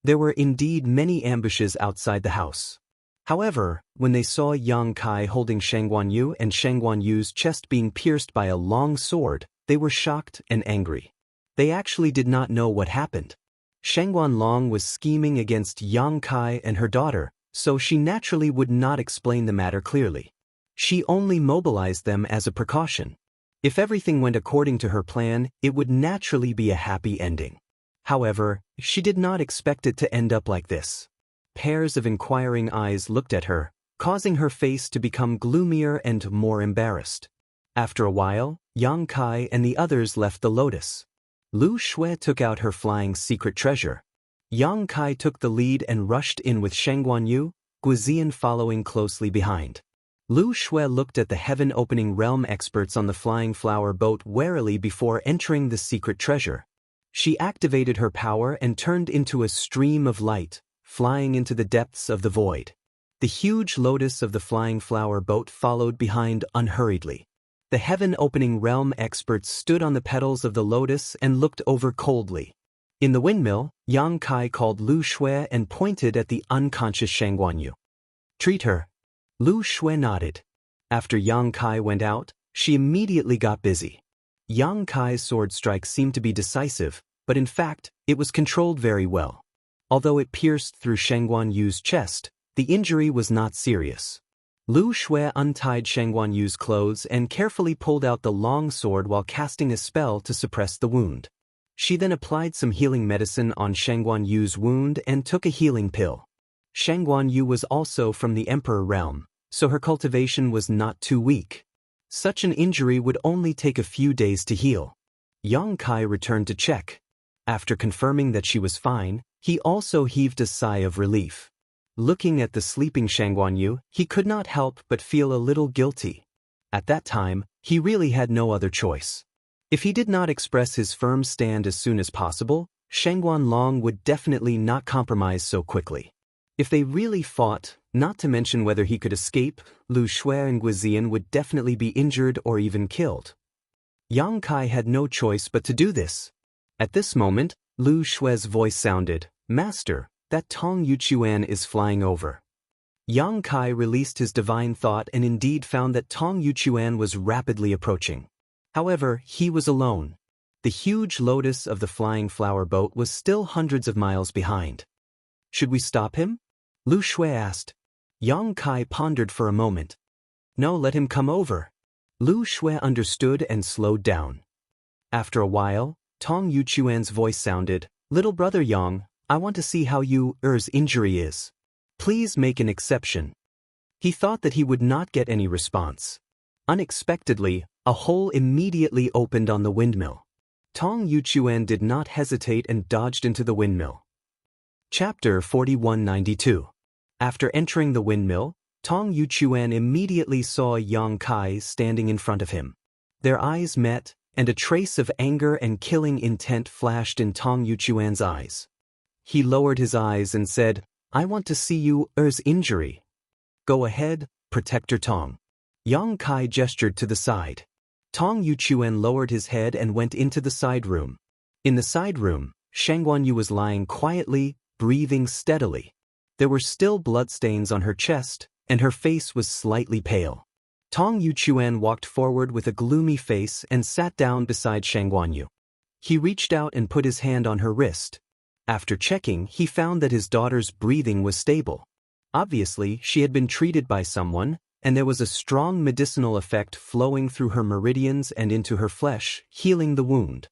There were indeed many ambushes outside the house. However, when they saw Yang Kai holding Shengguan Yu and Shengguan Yu's chest being pierced by a long sword, they were shocked and angry. They actually did not know what happened. Shengguan Long was scheming against Yang Kai and her daughter, so she naturally would not explain the matter clearly. She only mobilized them as a precaution. If everything went according to her plan, it would naturally be a happy ending. However, she did not expect it to end up like this. Pairs of inquiring eyes looked at her, causing her face to become gloomier and more embarrassed. After a while, Yang Kai and the others left the lotus. Lu Shui took out her flying secret treasure. Yang Kai took the lead and rushed in with Shengguan Yu, Guizian following closely behind. Lu Shui looked at the heaven-opening realm experts on the flying flower boat warily before entering the secret treasure. She activated her power and turned into a stream of light, flying into the depths of the void. The huge lotus of the flying flower boat followed behind unhurriedly. The heaven-opening realm experts stood on the petals of the lotus and looked over coldly. In the windmill, Yang Kai called Lu Shui and pointed at the unconscious Shengguan Yu. Treat her. Lu Shui nodded. After Yang Kai went out, she immediately got busy. Yang Kai's sword strike seemed to be decisive, but in fact, it was controlled very well. Although it pierced through Shengguan Yu's chest, The injury was not serious. Lu Shui untied Shang Guanyu's clothes and carefully pulled out the long sword while casting a spell to suppress the wound. She then applied some healing medicine on Shang Guanyu's wound and took a healing pill. Shang Guanyu was also from the Emperor realm, so her cultivation was not too weak. Such an injury would only take a few days to heal. Yang Kai returned to check. After confirming that she was fine, he also heaved a sigh of relief. Looking at the sleeping Shang Guanyu, he could not help but feel a little guilty. At that time, he really had no other choice. If he did not express his firm stand as soon as possible, Shang Guanlong would definitely not compromise so quickly. If they really fought, not to mention whether he could escape, Lu Shui and Guizian would definitely be injured or even killed. Yang Kai had no choice but to do this. At this moment, Lu Shui's voice sounded, "Master, that Tong Yuchuan is flying over." Yang Kai released his divine thought and indeed found that Tong Yuchuan was rapidly approaching. However, he was alone. The huge lotus of the flying flower boat was still hundreds of miles behind. "Should we stop him?" Lu Shui asked. Yang Kai pondered for a moment. "No, let him come over." Lu Shui understood and slowed down. After a while, Tong Yuchuan's voice sounded, "Little brother Yang, I want to see how Er's injury is. Please make an exception." He thought that he would not get any response. Unexpectedly, a hole immediately opened on the windmill. Tong Yuchuan did not hesitate and dodged into the windmill. Chapter 4192. After entering the windmill, Tong Yuchuan immediately saw Yang Kai standing in front of him. Their eyes met, and a trace of anger and killing intent flashed in Tong Yuchuan's eyes. He lowered his eyes and said, "I want to see Er's injury." "Go ahead, Protector Tong." Yang Kai gestured to the side. Tong Yuchuan lowered his head and went into the side room. In the side room, Shang Guanyu was lying quietly, breathing steadily. There were still bloodstains on her chest, and her face was slightly pale. Tong Yuchuan walked forward with a gloomy face and sat down beside Shang Guanyu. He reached out and put his hand on her wrist. After checking, he found that his daughter's breathing was stable. Obviously, she had been treated by someone, and there was a strong medicinal effect flowing through her meridians and into her flesh, healing the wound.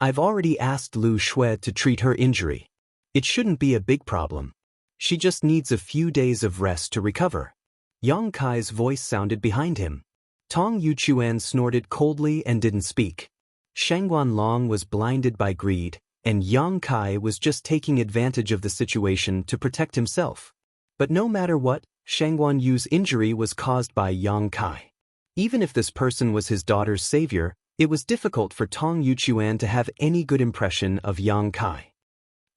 "I've already asked Lu Shui to treat her injury. It shouldn't be a big problem. She just needs a few days of rest to recover." Yang Kai's voice sounded behind him. Tong Yuchuan snorted coldly and didn't speak. Shang Guanlong was blinded by greed, and Yang Kai was just taking advantage of the situation to protect himself. But no matter what, Shang Guanyu's injury was caused by Yang Kai. Even if this person was his daughter's savior, it was difficult for Tong Yuchuan to have any good impression of Yang Kai.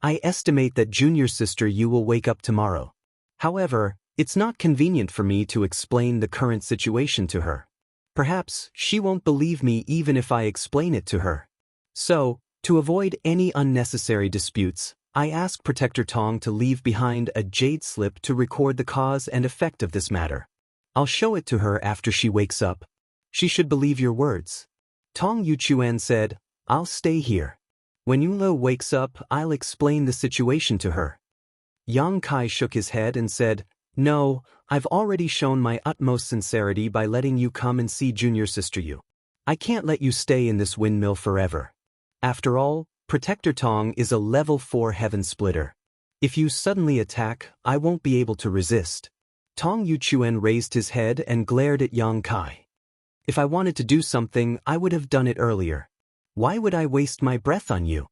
"I estimate that junior sister Yu will wake up tomorrow. However, it's not convenient for me to explain the current situation to her. Perhaps she won't believe me even if I explain it to her. So, to avoid any unnecessary disputes, I ask Protector Tong to leave behind a jade slip to record the cause and effect of this matter. I'll show it to her after she wakes up. She should believe your words." Tong Yuchuan said, "I'll stay here. When Yunlo wakes up, I'll explain the situation to her." Yang Kai shook his head and said, "No, I've already shown my utmost sincerity by letting you come and see junior sister Yu. I can't let you stay in this windmill forever. After all, Protector Tong is a level 4 heaven splitter. If you suddenly attack, I won't be able to resist." Tong Yuchuan raised his head and glared at Yang Kai. "If I wanted to do something, I would have done it earlier. Why would I waste my breath on you?"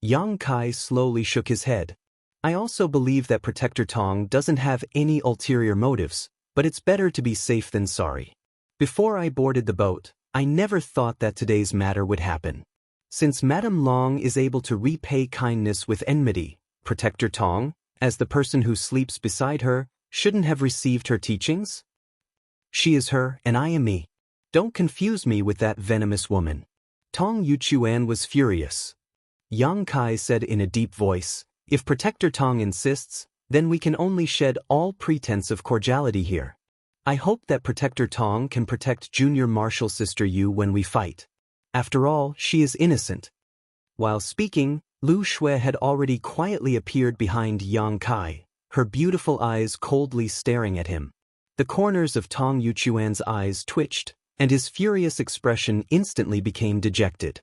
Yang Kai slowly shook his head. "I also believe that Protector Tong doesn't have any ulterior motives, but it's better to be safe than sorry. Before I boarded the boat, I never thought that today's matter would happen. Since Madame Long is able to repay kindness with enmity, Protector Tong, as the person who sleeps beside her, shouldn't have received her teachings? She is her and I am me. Don't confuse me with that venomous woman." Tong Yuchuan was furious. Yang Kai said in a deep voice, "If Protector Tong insists, then we can only shed all pretense of cordiality here. I hope that Protector Tong can protect junior martial sister Yu when we fight. After all, she is innocent." While speaking, Lu Shui had already quietly appeared behind Yang Kai, her beautiful eyes coldly staring at him. The corners of Tong Yuchuan's eyes twitched, and his furious expression instantly became dejected.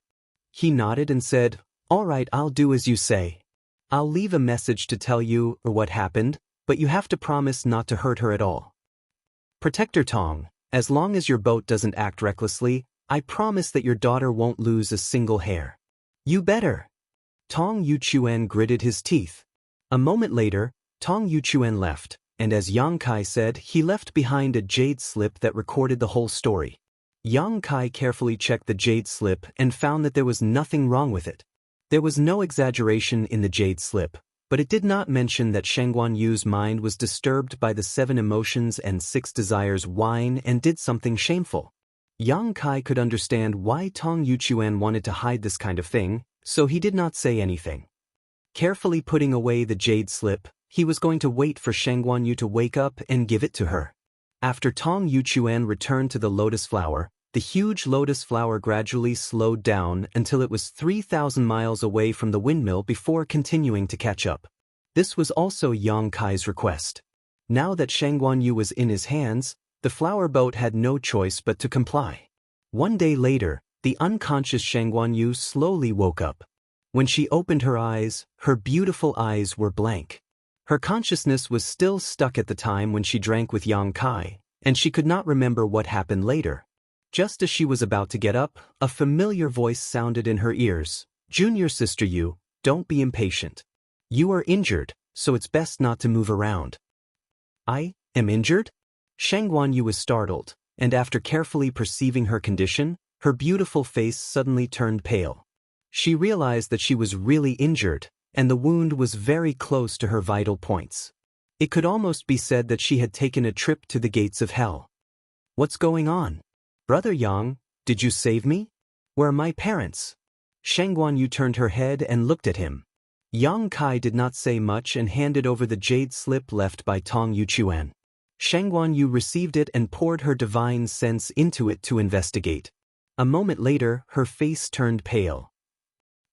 He nodded and said, "All right, I'll do as you say. I'll leave a message to tell you what happened, but you have to promise not to hurt her at all. Protector Tong, as long as your boat doesn't act recklessly, I promise that your daughter won't lose a single hair." "You better." Tong Yuchuan gritted his teeth. A moment later, Tong Yuchuan left, and as Yang Kai said, he left behind a jade slip that recorded the whole story. Yang Kai carefully checked the jade slip and found that there was nothing wrong with it. There was no exaggeration in the jade slip, but it did not mention that Sheng Guanyu's mind was disturbed by the 7 emotions and 6 desires whine and did something shameful. Yang Kai could understand why Tong Yuchuan wanted to hide this kind of thing, so he did not say anything. Carefully putting away the jade slip, he was going to wait for Sheng Guanyu to wake up and give it to her. After Tong Yuchuan returned to the lotus flower, the huge lotus flower gradually slowed down until it was 3,000 miles away from the windmill before continuing to catch up. This was also Yang Kai's request. Now that Sheng Guanyu was in his hands, the flower boat had no choice but to comply. One day later, the unconscious Sheng Guanyu slowly woke up. When she opened her eyes, her beautiful eyes were blank. Her consciousness was still stuck at the time when she drank with Yang Kai, and she could not remember what happened later. Just as she was about to get up, a familiar voice sounded in her ears. "Junior sister Yu, don't be impatient. You are injured, so it's best not to move around." "I am injured?" Sheng Guanyu was startled, and after carefully perceiving her condition, her beautiful face suddenly turned pale. She realized that she was really injured, and the wound was very close to her vital points. It could almost be said that she had taken a trip to the gates of hell. "What's going on? Brother Yang, did you save me? Where are my parents?" Sheng Guanyu turned her head and looked at him. Yang Kai did not say much and handed over the jade slip left by Tong Yuchuan. Sheng Guanyu received it and poured her divine sense into it to investigate. A moment later, her face turned pale.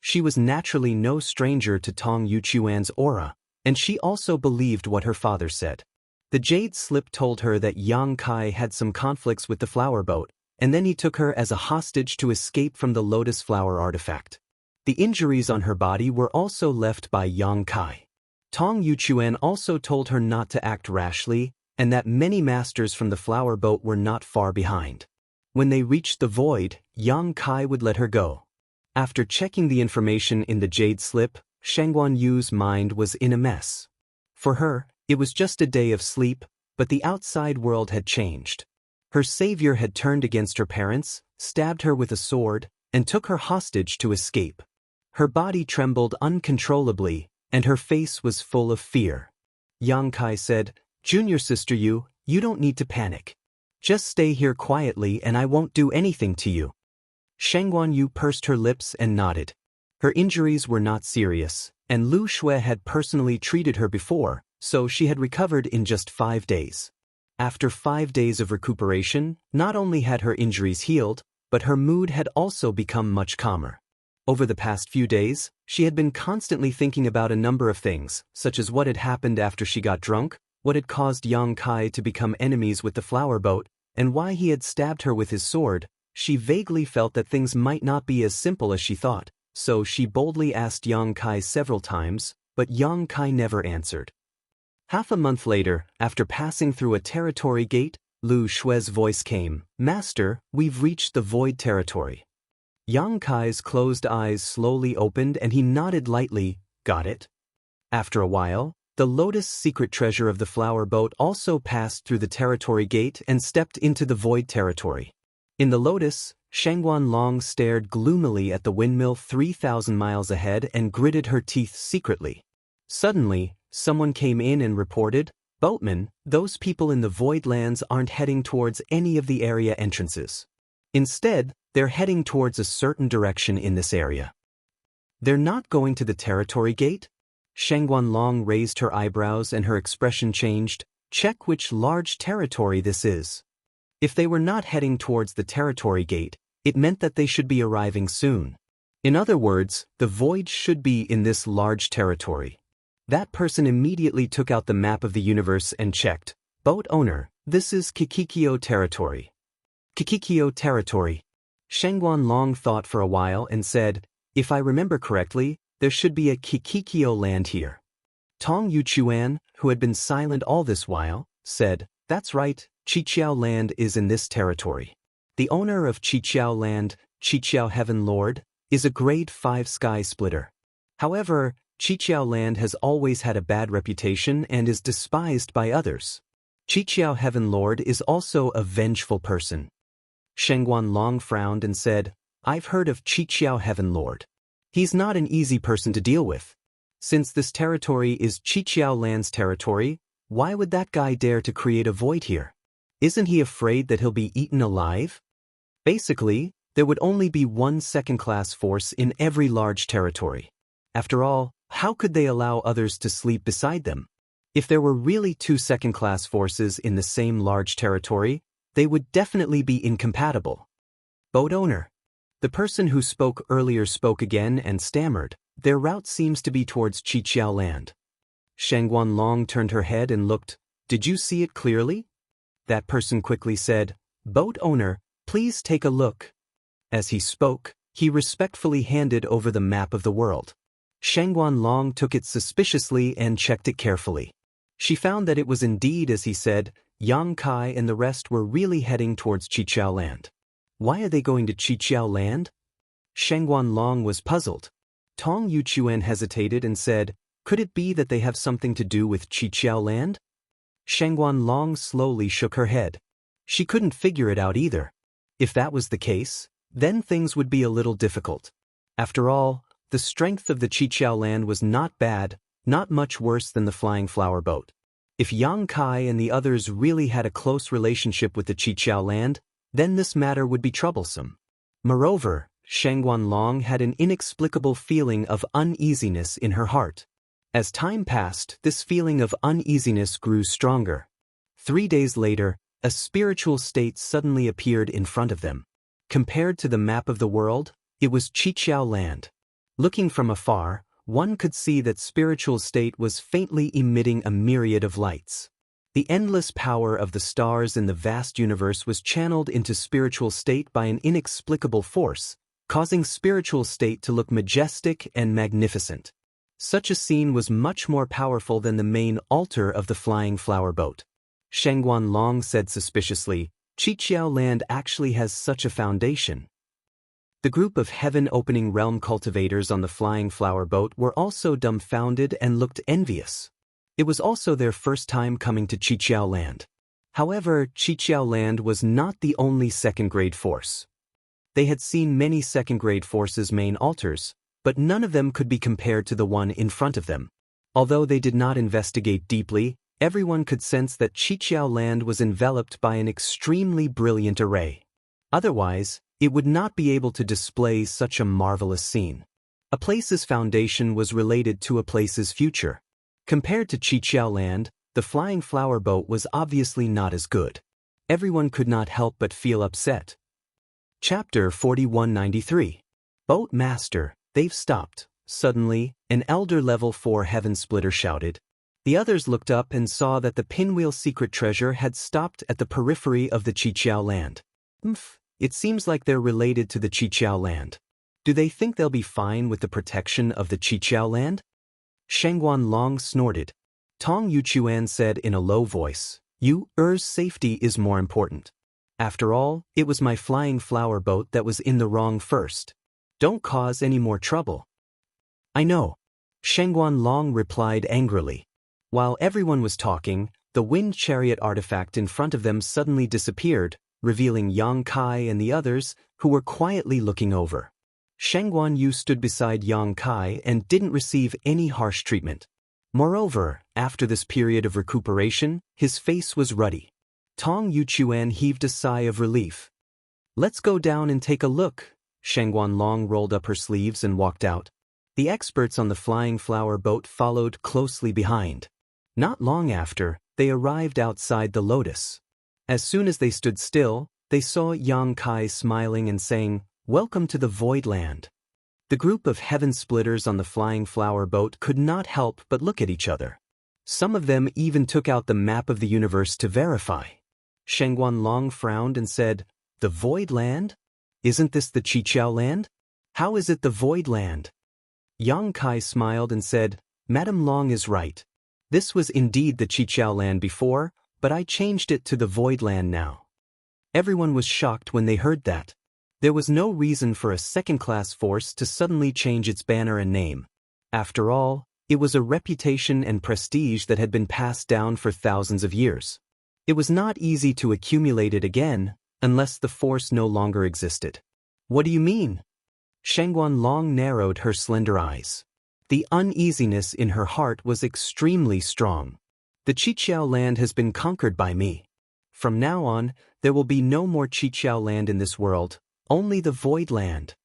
She was naturally no stranger to Tong Yuchuan's aura, and she also believed what her father said. The jade slip told her that Yang Kai had some conflicts with the flower boat, and then he took her as a hostage to escape from the lotus flower artifact. The injuries on her body were also left by Yang Kai. Tong Yuchuan also told her not to act rashly, and that many masters from the flower boat were not far behind. When they reached the void, Yang Kai would let her go. After checking the information in the jade slip, Sheng Guanyu's mind was in a mess. For her, it was just a day of sleep, but the outside world had changed. Her savior had turned against her parents, stabbed her with a sword, and took her hostage to escape. Her body trembled uncontrollably, and her face was full of fear. Yang Kai said, "Junior sister Yu, you don't need to panic. Just stay here quietly and I won't do anything to you." Sheng Guanyu pursed her lips and nodded. Her injuries were not serious, and Lu Xue had personally treated her before, so she had recovered in just 5 days. After 5 days of recuperation, not only had her injuries healed, but her mood had also become much calmer. Over the past few days, she had been constantly thinking about a number of things, such as what had happened after she got drunk, what had caused Yang Kai to become enemies with the flower boat, and why he had stabbed her with his sword. She vaguely felt that things might not be as simple as she thought, so she boldly asked Yang Kai several times, but Yang Kai never answered. Half a month later, after passing through a territory gate, Lu Xue's voice came, "Master, we've reached the void territory." Yang Kai's closed eyes slowly opened and he nodded lightly, "Got it?" After a while, the lotus secret treasure of the flower boat also passed through the territory gate and stepped into the void territory. In the lotus, Sheng Guanlong stared gloomily at the windmill 3,000 miles ahead and gritted her teeth secretly. Suddenly, someone came in and reported, "Boatman, those people in the void lands aren't heading towards any of the area entrances. Instead, they're heading towards a certain direction in this area." "They're not going to the territory gate?" Sheng Guanlong raised her eyebrows and her expression changed. "Check which large territory this is." If they were not heading towards the territory gate, it meant that they should be arriving soon. In other words, the void should be in this large territory. That person immediately took out the map of the universe and checked. Boat owner, this is Kikikyo territory. Kikikyo territory. Shengguan Long thought for a while and said, if I remember correctly, there should be a Kikikyo land here. Tong Yuchuan, who had been silent all this while, said, that's right, Chiqiao land is in this territory. The owner of Chiqiao land, Chiqiao Heaven Lord, is a grade 5 sky splitter. However, Chiqiao land has always had a bad reputation and is despised by others. Chiqiao Heaven Lord is also a vengeful person. Shengguan Long frowned and said, I've heard of Chiqiao Heaven Lord. He's not an easy person to deal with. Since this territory is Chiqiao land's territory, why would that guy dare to create a void here? Isn't he afraid that he'll be eaten alive? Basically, there would only be one second-class force in every large territory. After all, how could they allow others to sleep beside them? If there were really two second-class forces in the same large territory, they would definitely be incompatible. Boat owner. The person who spoke earlier spoke again and stammered, their route seems to be towards Chiqiao land. Shengguan Long turned her head and looked, did you see it clearly? That person quickly said, boat owner, please take a look. As he spoke, he respectfully handed over the map of the world. Shengguan Long took it suspiciously and checked it carefully. She found that it was indeed as he said, Yang Kai and the rest were really heading towards Chiqiao land. Why are they going to Chiqiao land? Shengguan Long was puzzled. Tong Yuchuan hesitated and said, could it be that they have something to do with Chiqiao land? Shengguan Long slowly shook her head. She couldn't figure it out either. If that was the case, then things would be a little difficult. After all, the strength of the Chiqiao land was not bad, not much worse than the flying flower boat. If Yang Kai and the others really had a close relationship with the Chiqiao land, then this matter would be troublesome. Moreover, Shengguan Long had an inexplicable feeling of uneasiness in her heart. As time passed, this feeling of uneasiness grew stronger. 3 days later, a spiritual state suddenly appeared in front of them. Compared to the map of the world, it was Chiqiao land. Looking from afar, one could see that spiritual state was faintly emitting a myriad of lights. The endless power of the stars in the vast universe was channeled into spiritual state by an inexplicable force, causing spiritual state to look majestic and magnificent. Such a scene was much more powerful than the main altar of the flying flower boat. Shengguan Long said suspiciously, Chiqiao land actually has such a foundation. The group of heaven-opening realm cultivators on the flying flower boat were also dumbfounded and looked envious. It was also their first time coming to Chiqiao land. However, Chiqiao land was not the only second-grade force. They had seen many second-grade forces' main altars, but none of them could be compared to the one in front of them. Although they did not investigate deeply, everyone could sense that Chiqiao land was enveloped by an extremely brilliant array. Otherwise, it would not be able to display such a marvelous scene. A place's foundation was related to a place's future. Compared to Chiqiao land, the flying flower boat was obviously not as good. Everyone could not help but feel upset. Chapter 4193. Boat Master, they've stopped. Suddenly, an elder level 4 heaven splitter shouted. The others looked up and saw that the pinwheel secret treasure had stopped at the periphery of the Chiqiao land. It seems like they're related to the Chiqiao land. Do they think they'll be fine with the protection of the Chiqiao land? Shengguan Long snorted. Tong Yuchuan said in a low voice, Er's safety is more important. After all, it was my flying flower boat that was in the wrong first. Don't cause any more trouble. I know. Shengguan Long replied angrily. While everyone was talking, the wind chariot artifact in front of them suddenly disappeared, revealing Yang Kai and the others, who were quietly looking over. Shengguan Yu stood beside Yang Kai and didn't receive any harsh treatment. Moreover, after this period of recuperation, his face was ruddy. Tong Yuchuan heaved a sigh of relief. Let's go down and take a look. Shengguan Long rolled up her sleeves and walked out. The experts on the flying flower boat followed closely behind. Not long after, they arrived outside the lotus. As soon as they stood still, they saw Yang Kai smiling and saying, Welcome to the Void Land. The group of heaven splitters on the flying flower boat could not help but look at each other. Some of them even took out the map of the universe to verify. Shengguan Long frowned and said, "The Void Land? Isn't this the Qiqiao Land? How is it the Void Land?" Yang Kai smiled and said, "Madame Long is right. This was indeed the Qiqiao Land before, but I changed it to the Void Land now." Everyone was shocked when they heard that. There was no reason for a second-class force to suddenly change its banner and name. After all, it was a reputation and prestige that had been passed down for thousands of years. It was not easy to accumulate it again, unless the force no longer existed. "What do you mean?" Shengguan Long narrowed her slender eyes. The uneasiness in her heart was extremely strong. "The Qiqiao Land has been conquered by me. From now on, there will be no more Qiqiao Land in this world, only the Void Land."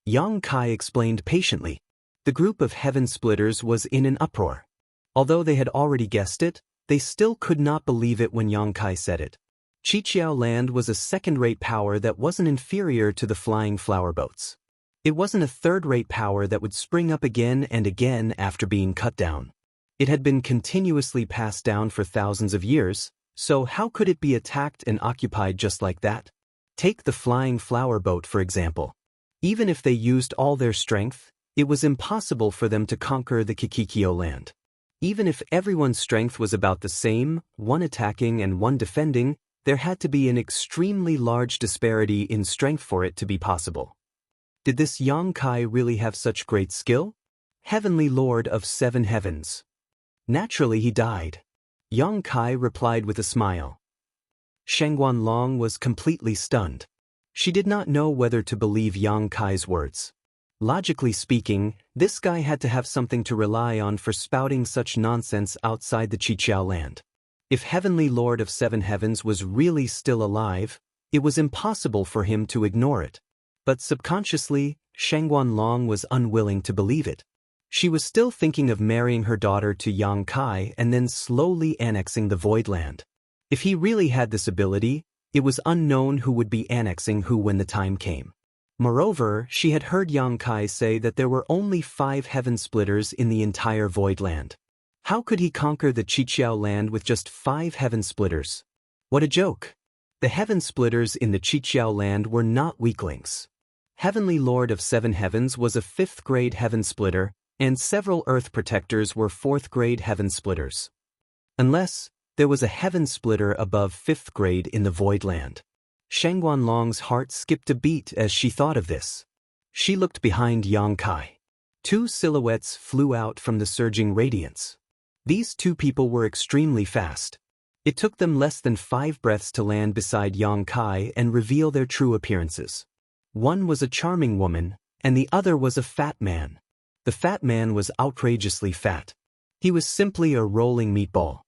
Yang Kai explained patiently. The group of heaven splitters was in an uproar. Although they had already guessed it, they still could not believe it when Yang Kai said it. Qiqiao Land was a second-rate power that wasn't inferior to the flying flower boats. It wasn't a third-rate power that would spring up again and again after being cut down. It had been continuously passed down for thousands of years, so how could it be attacked and occupied just like that? Take the flying flower boat for example. Even if they used all their strength, it was impossible for them to conquer the Qiqiao Land. Even if everyone's strength was about the same, one attacking and one defending, there had to be an extremely large disparity in strength for it to be possible. Did this Yang Kai really have such great skill? Heavenly Lord of 7 heavens. Naturally he died. Yang Kai replied with a smile. Shengguan Long was completely stunned. She did not know whether to believe Yang Kai's words. Logically speaking, this guy had to have something to rely on for spouting such nonsense outside the Qiqiao Land. If Heavenly Lord of 7 heavens was really still alive, it was impossible for him to ignore it. But subconsciously, Shengguan Long was unwilling to believe it. She was still thinking of marrying her daughter to Yang Kai and then slowly annexing the Void Land. If he really had this ability, it was unknown who would be annexing who when the time came. Moreover, she had heard Yang Kai say that there were only 5 heaven splitters in the entire Void Land. How could he conquer the Qiqiao Land with just 5 heaven splitters? What a joke! The heaven splitters in the Qiqiao Land were not weaklings. Heavenly Lord of 7 heavens was a 5th-grade heaven splitter, and several Earth protectors were 4th-grade heaven splitters. Unless there was a heaven splitter above 5th grade in the Void Land. Shengguan Long's heart skipped a beat as she thought of this. She looked behind Yang Kai. 2 silhouettes flew out from the surging radiance. These 2 people were extremely fast. It took them less than 5 breaths to land beside Yang Kai and reveal their true appearances. One was a charming woman, and the other was a fat man. The fat man was outrageously fat. He was simply a rolling meatball.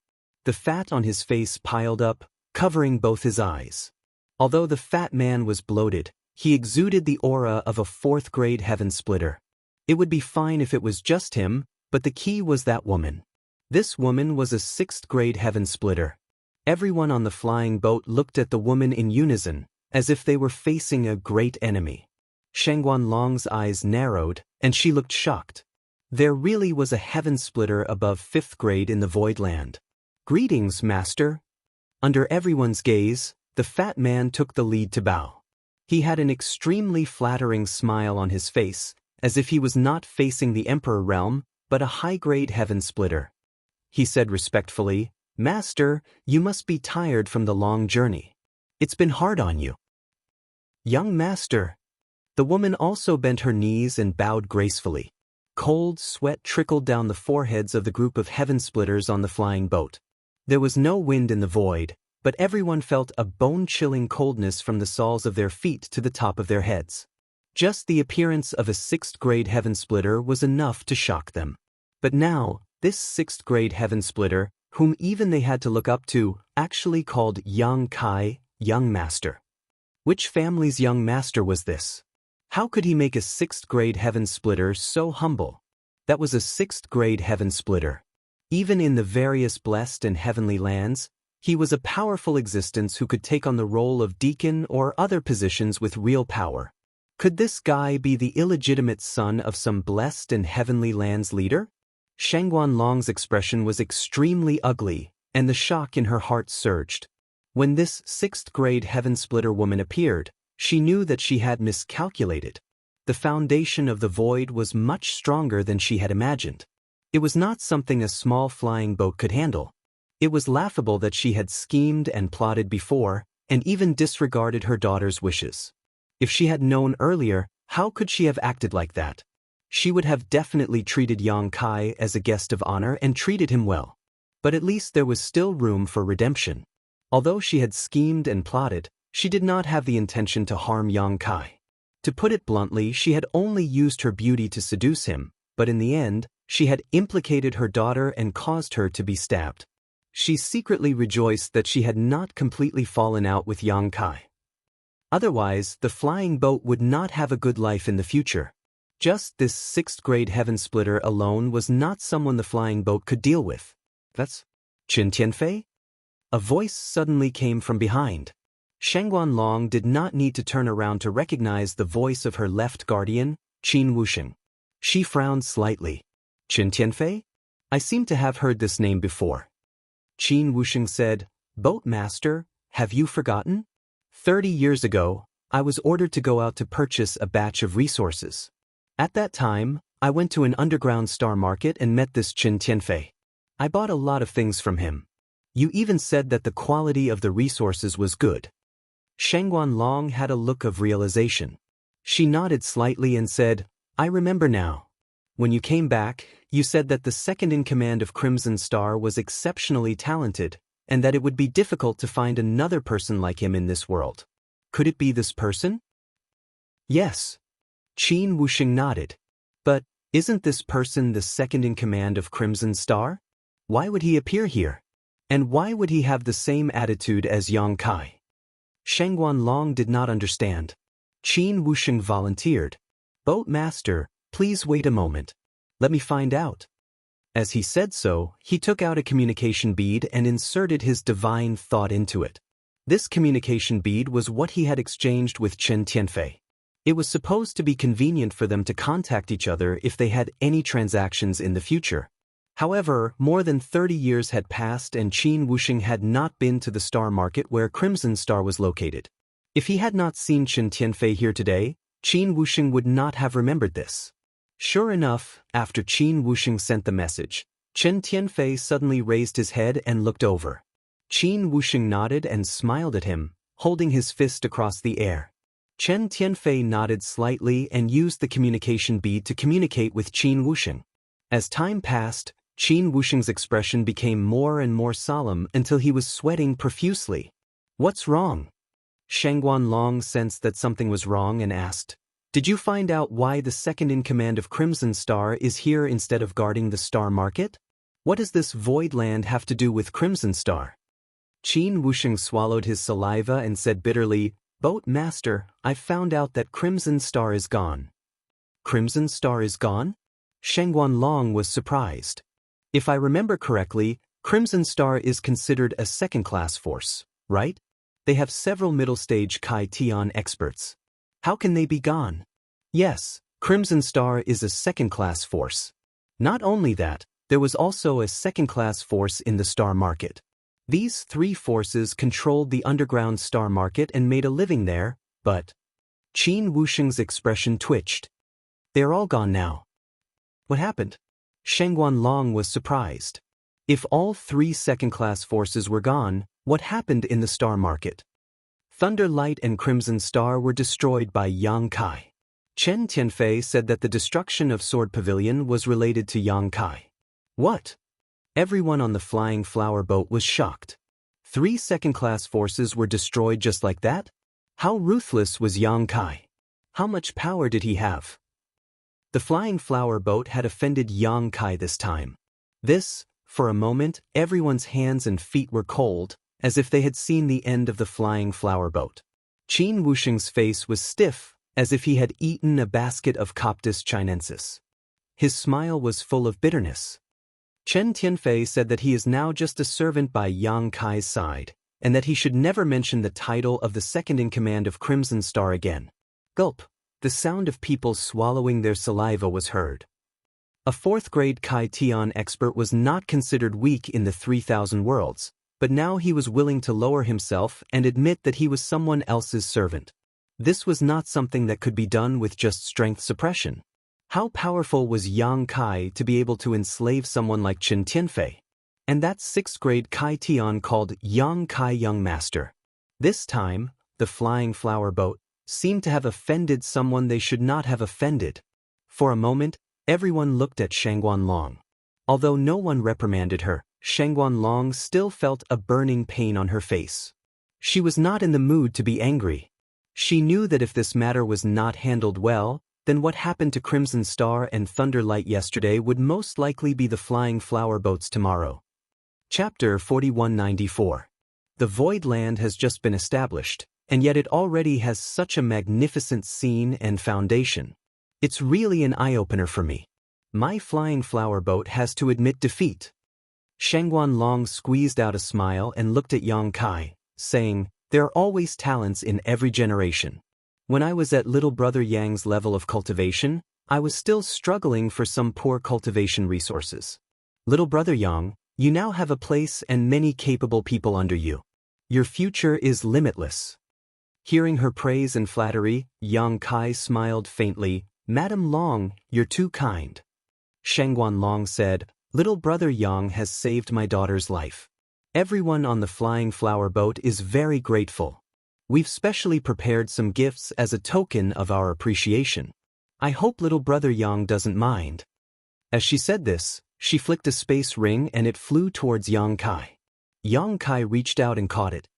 The fat on his face piled up, covering both his eyes. Although the fat man was bloated, he exuded the aura of a 4th-grade heaven splitter. It would be fine if it was just him, but the key was that woman. This woman was a 6th-grade heaven splitter. Everyone on the flying boat looked at the woman in unison, as if they were facing a great enemy. Shengguan Long's eyes narrowed, and she looked shocked. There really was a heaven splitter above 5th grade in the Void Land. "Greetings, Master." Under everyone's gaze, the fat man took the lead to bow. He had an extremely flattering smile on his face, as if he was not facing the Emperor realm, but a high-grade heaven splitter. He said respectfully, "Master, you must be tired from the long journey. It's been hard on you." "Young Master." The woman also bent her knees and bowed gracefully. Cold sweat trickled down the foreheads of the group of heaven splitters on the flying boat. There was no wind in the void, but everyone felt a bone-chilling coldness from the soles of their feet to the top of their heads. Just the appearance of a 6th-grade heaven splitter was enough to shock them. But now, this 6th-grade heaven splitter, whom even they had to look up to, actually called Yang Kai, Young Master. Which family's young master was this? How could he make a 6th-grade heaven splitter so humble? That was a 6th-grade heaven splitter. Even in the various blessed and heavenly lands, he was a powerful existence who could take on the role of deacon or other positions with real power. Could this guy be the illegitimate son of some blessed and heavenly land's leader? Shangguan Long's expression was extremely ugly, and the shock in her heart surged. When this sixth-grade heaven-splitter woman appeared, she knew that she had miscalculated. The foundation of the void was much stronger than she had imagined. It was not something a small flying boat could handle. It was laughable that she had schemed and plotted before, and even disregarded her daughter's wishes. If she had known earlier, how could she have acted like that? She would have definitely treated Yang Kai as a guest of honor and treated him well. But at least there was still room for redemption. Although she had schemed and plotted, she did not have the intention to harm Yang Kai. To put it bluntly, she had only used her beauty to seduce him, but in the end, she had implicated her daughter and caused her to be stabbed. She secretly rejoiced that she had not completely fallen out with Yang Kai. Otherwise, the flying boat would not have a good life in the future. Just this sixth-grade heaven-splitter alone was not someone the flying boat could deal with. That's Qin Tianfei? A voice suddenly came from behind. Shangguan Long did not need to turn around to recognize the voice of her left guardian, Qin Wusheng. She frowned slightly. Qin Tianfei? I seem to have heard this name before. Qin Wusheng said, Boat Master, have you forgotten? 30 years ago, I was ordered to go out to purchase a batch of resources. At that time, I went to an underground star market and met this Qin Tianfei. I bought a lot of things from him. You even said that the quality of the resources was good. Shangguan Long had a look of realization. She nodded slightly and said, I remember now. When you came back, you said that the second-in-command of Crimson Star was exceptionally talented, and that it would be difficult to find another person like him in this world. Could it be this person? Yes. Qin Wusheng nodded. But, isn't this person the second-in-command of Crimson Star? Why would he appear here? And why would he have the same attitude as Yang Kai? Shangguan Long did not understand. Qin Wusheng volunteered. Boat Master, please wait a moment. Let me find out. As he said so, he took out a communication bead and inserted his divine thought into it. This communication bead was what he had exchanged with Qin Tianfei. It was supposed to be convenient for them to contact each other if they had any transactions in the future. However, more than 30 years had passed and Qin Wusheng had not been to the star market where Crimson Star was located. If he had not seen Qin Tianfei here today, Qin Wusheng would not have remembered this. Sure enough, after Qin Wusheng sent the message, Qin Tianfei suddenly raised his head and looked over. Qin Wusheng nodded and smiled at him, holding his fist across the air. Qin Tianfei nodded slightly and used the communication bead to communicate with Qin Wusheng. As time passed, Qin Wusheng's expression became more and more solemn until he was sweating profusely. What's wrong? Shangguan Long sensed that something was wrong and asked, Did you find out why the second-in-command of Crimson Star is here instead of guarding the star market? What does this void land have to do with Crimson Star? Qin Wusheng swallowed his saliva and said bitterly, Boat Master, I've found out that Crimson Star is gone. Crimson Star is gone? Shangguan Long was surprised. If I remember correctly, Crimson Star is considered a second-class force, right? They have several middle-stage Kai Tian experts. How can they be gone? Yes, Crimson Star is a second-class force. Not only that, there was also a second-class force in the star market. These three forces controlled the underground star market and made a living there, but... Qin Wusheng's expression twitched. They're all gone now. What happened? Shangguan Long was surprised. If all three second-class forces were gone, what happened in the star market? Thunderlight and Crimson Star were destroyed by Yang Kai. Qin Tianfei said that the destruction of Sword Pavilion was related to Yang Kai. What? Everyone on the flying flower boat was shocked. 3 second-class forces were destroyed just like that? How ruthless was Yang Kai? How much power did he have? The flying flower boat had offended Yang Kai this time. This, for a moment, everyone's hands and feet were cold, as if they had seen the end of the flying flower boat. Qin Wusheng's face was stiff, as if he had eaten a basket of Coptis chinensis. His smile was full of bitterness. Qin Tianfei said that he is now just a servant by Yang Kai's side, and that he should never mention the title of the second-in-command of Crimson Star again. Gulp. the sound of people swallowing their saliva was heard. A fourth-grade Kai Tian expert was not considered weak in the 3,000 worlds, but now he was willing to lower himself and admit that he was someone else's servant. This was not something that could be done with just strength suppression. How powerful was Yang Kai to be able to enslave someone like Qin Tianfei? And that 6th-grade Kai Tian called Yang Kai Young Master. This time, the flying flower boat seemed to have offended someone they should not have offended. For a moment, everyone looked at Shangguan Long. Although no one reprimanded her, Shangguan Long still felt a burning pain on her face. She was not in the mood to be angry. She knew that if this matter was not handled well, then what happened to Crimson Star and Thunderlight yesterday would most likely be the flying flower boats tomorrow. Chapter 4194. The Void Land has just been established, and yet it already has such a magnificent scene and foundation. It's really an eye-opener for me. My flying flower boat has to admit defeat. Shangguan Long squeezed out a smile and looked at Yang Kai, saying, "There are always talents in every generation. When I was at little brother Yang's level of cultivation, I was still struggling for some poor cultivation resources. Little brother Yang, you now have a place and many capable people under you. Your future is limitless." Hearing her praise and flattery, Yang Kai smiled faintly. "Madam Long, you're too kind." Shangguan Long said, "Little brother Yang has saved my daughter's life. Everyone on the flying flower boat is very grateful. We've specially prepared some gifts as a token of our appreciation. I hope little brother Yang doesn't mind." As she said this, she flicked a space ring and it flew towards Yang Kai. Yang Kai reached out and caught it.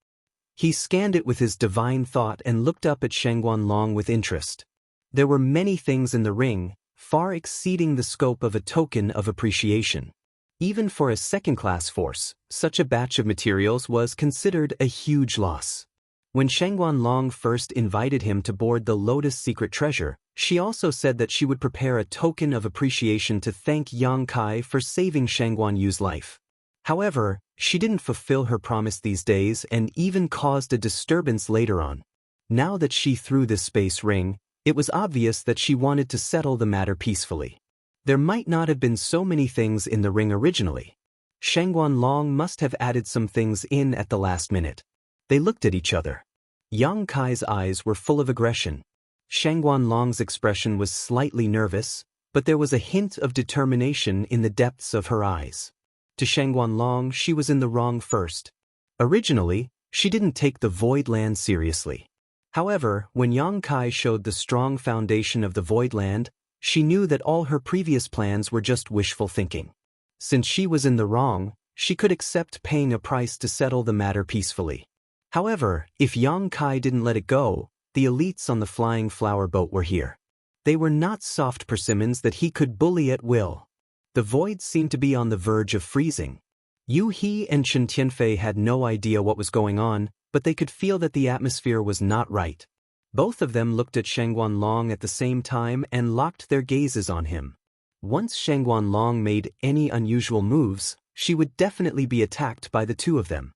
He scanned it with his divine thought and looked up at Shangguan Long with interest. There were many things in the ring, far exceeding the scope of a token of appreciation. Even for a second-class force, such a batch of materials was considered a huge loss. When Shangguan Long first invited him to board the Lotus Secret Treasure, she also said that she would prepare a token of appreciation to thank Yang Kai for saving Shangguan Yu's life. However, she didn't fulfill her promise these days and even caused a disturbance later on. Now that she threw this space ring, it was obvious that she wanted to settle the matter peacefully. There might not have been so many things in the ring originally. Shangguan Long must have added some things in at the last minute. They looked at each other. Yang Kai's eyes were full of aggression. Shangguan Long's expression was slightly nervous, but there was a hint of determination in the depths of her eyes. To Shangguan Long, she was in the wrong first. Originally, she didn't take the Void Land seriously. However, when Yang Kai showed the strong foundation of the Void Land, she knew that all her previous plans were just wishful thinking. Since she was in the wrong, she could accept paying a price to settle the matter peacefully. However, if Yang Kai didn't let it go, the elites on the flying flower boat were here. They were not soft persimmons that he could bully at will. The void seemed to be on the verge of freezing. Yu He and Chen Tianfei had no idea what was going on, but they could feel that the atmosphere was not right. Both of them looked at Shangguan Long at the same time and locked their gazes on him. Once Shangguan Long made any unusual moves, she would definitely be attacked by the two of them.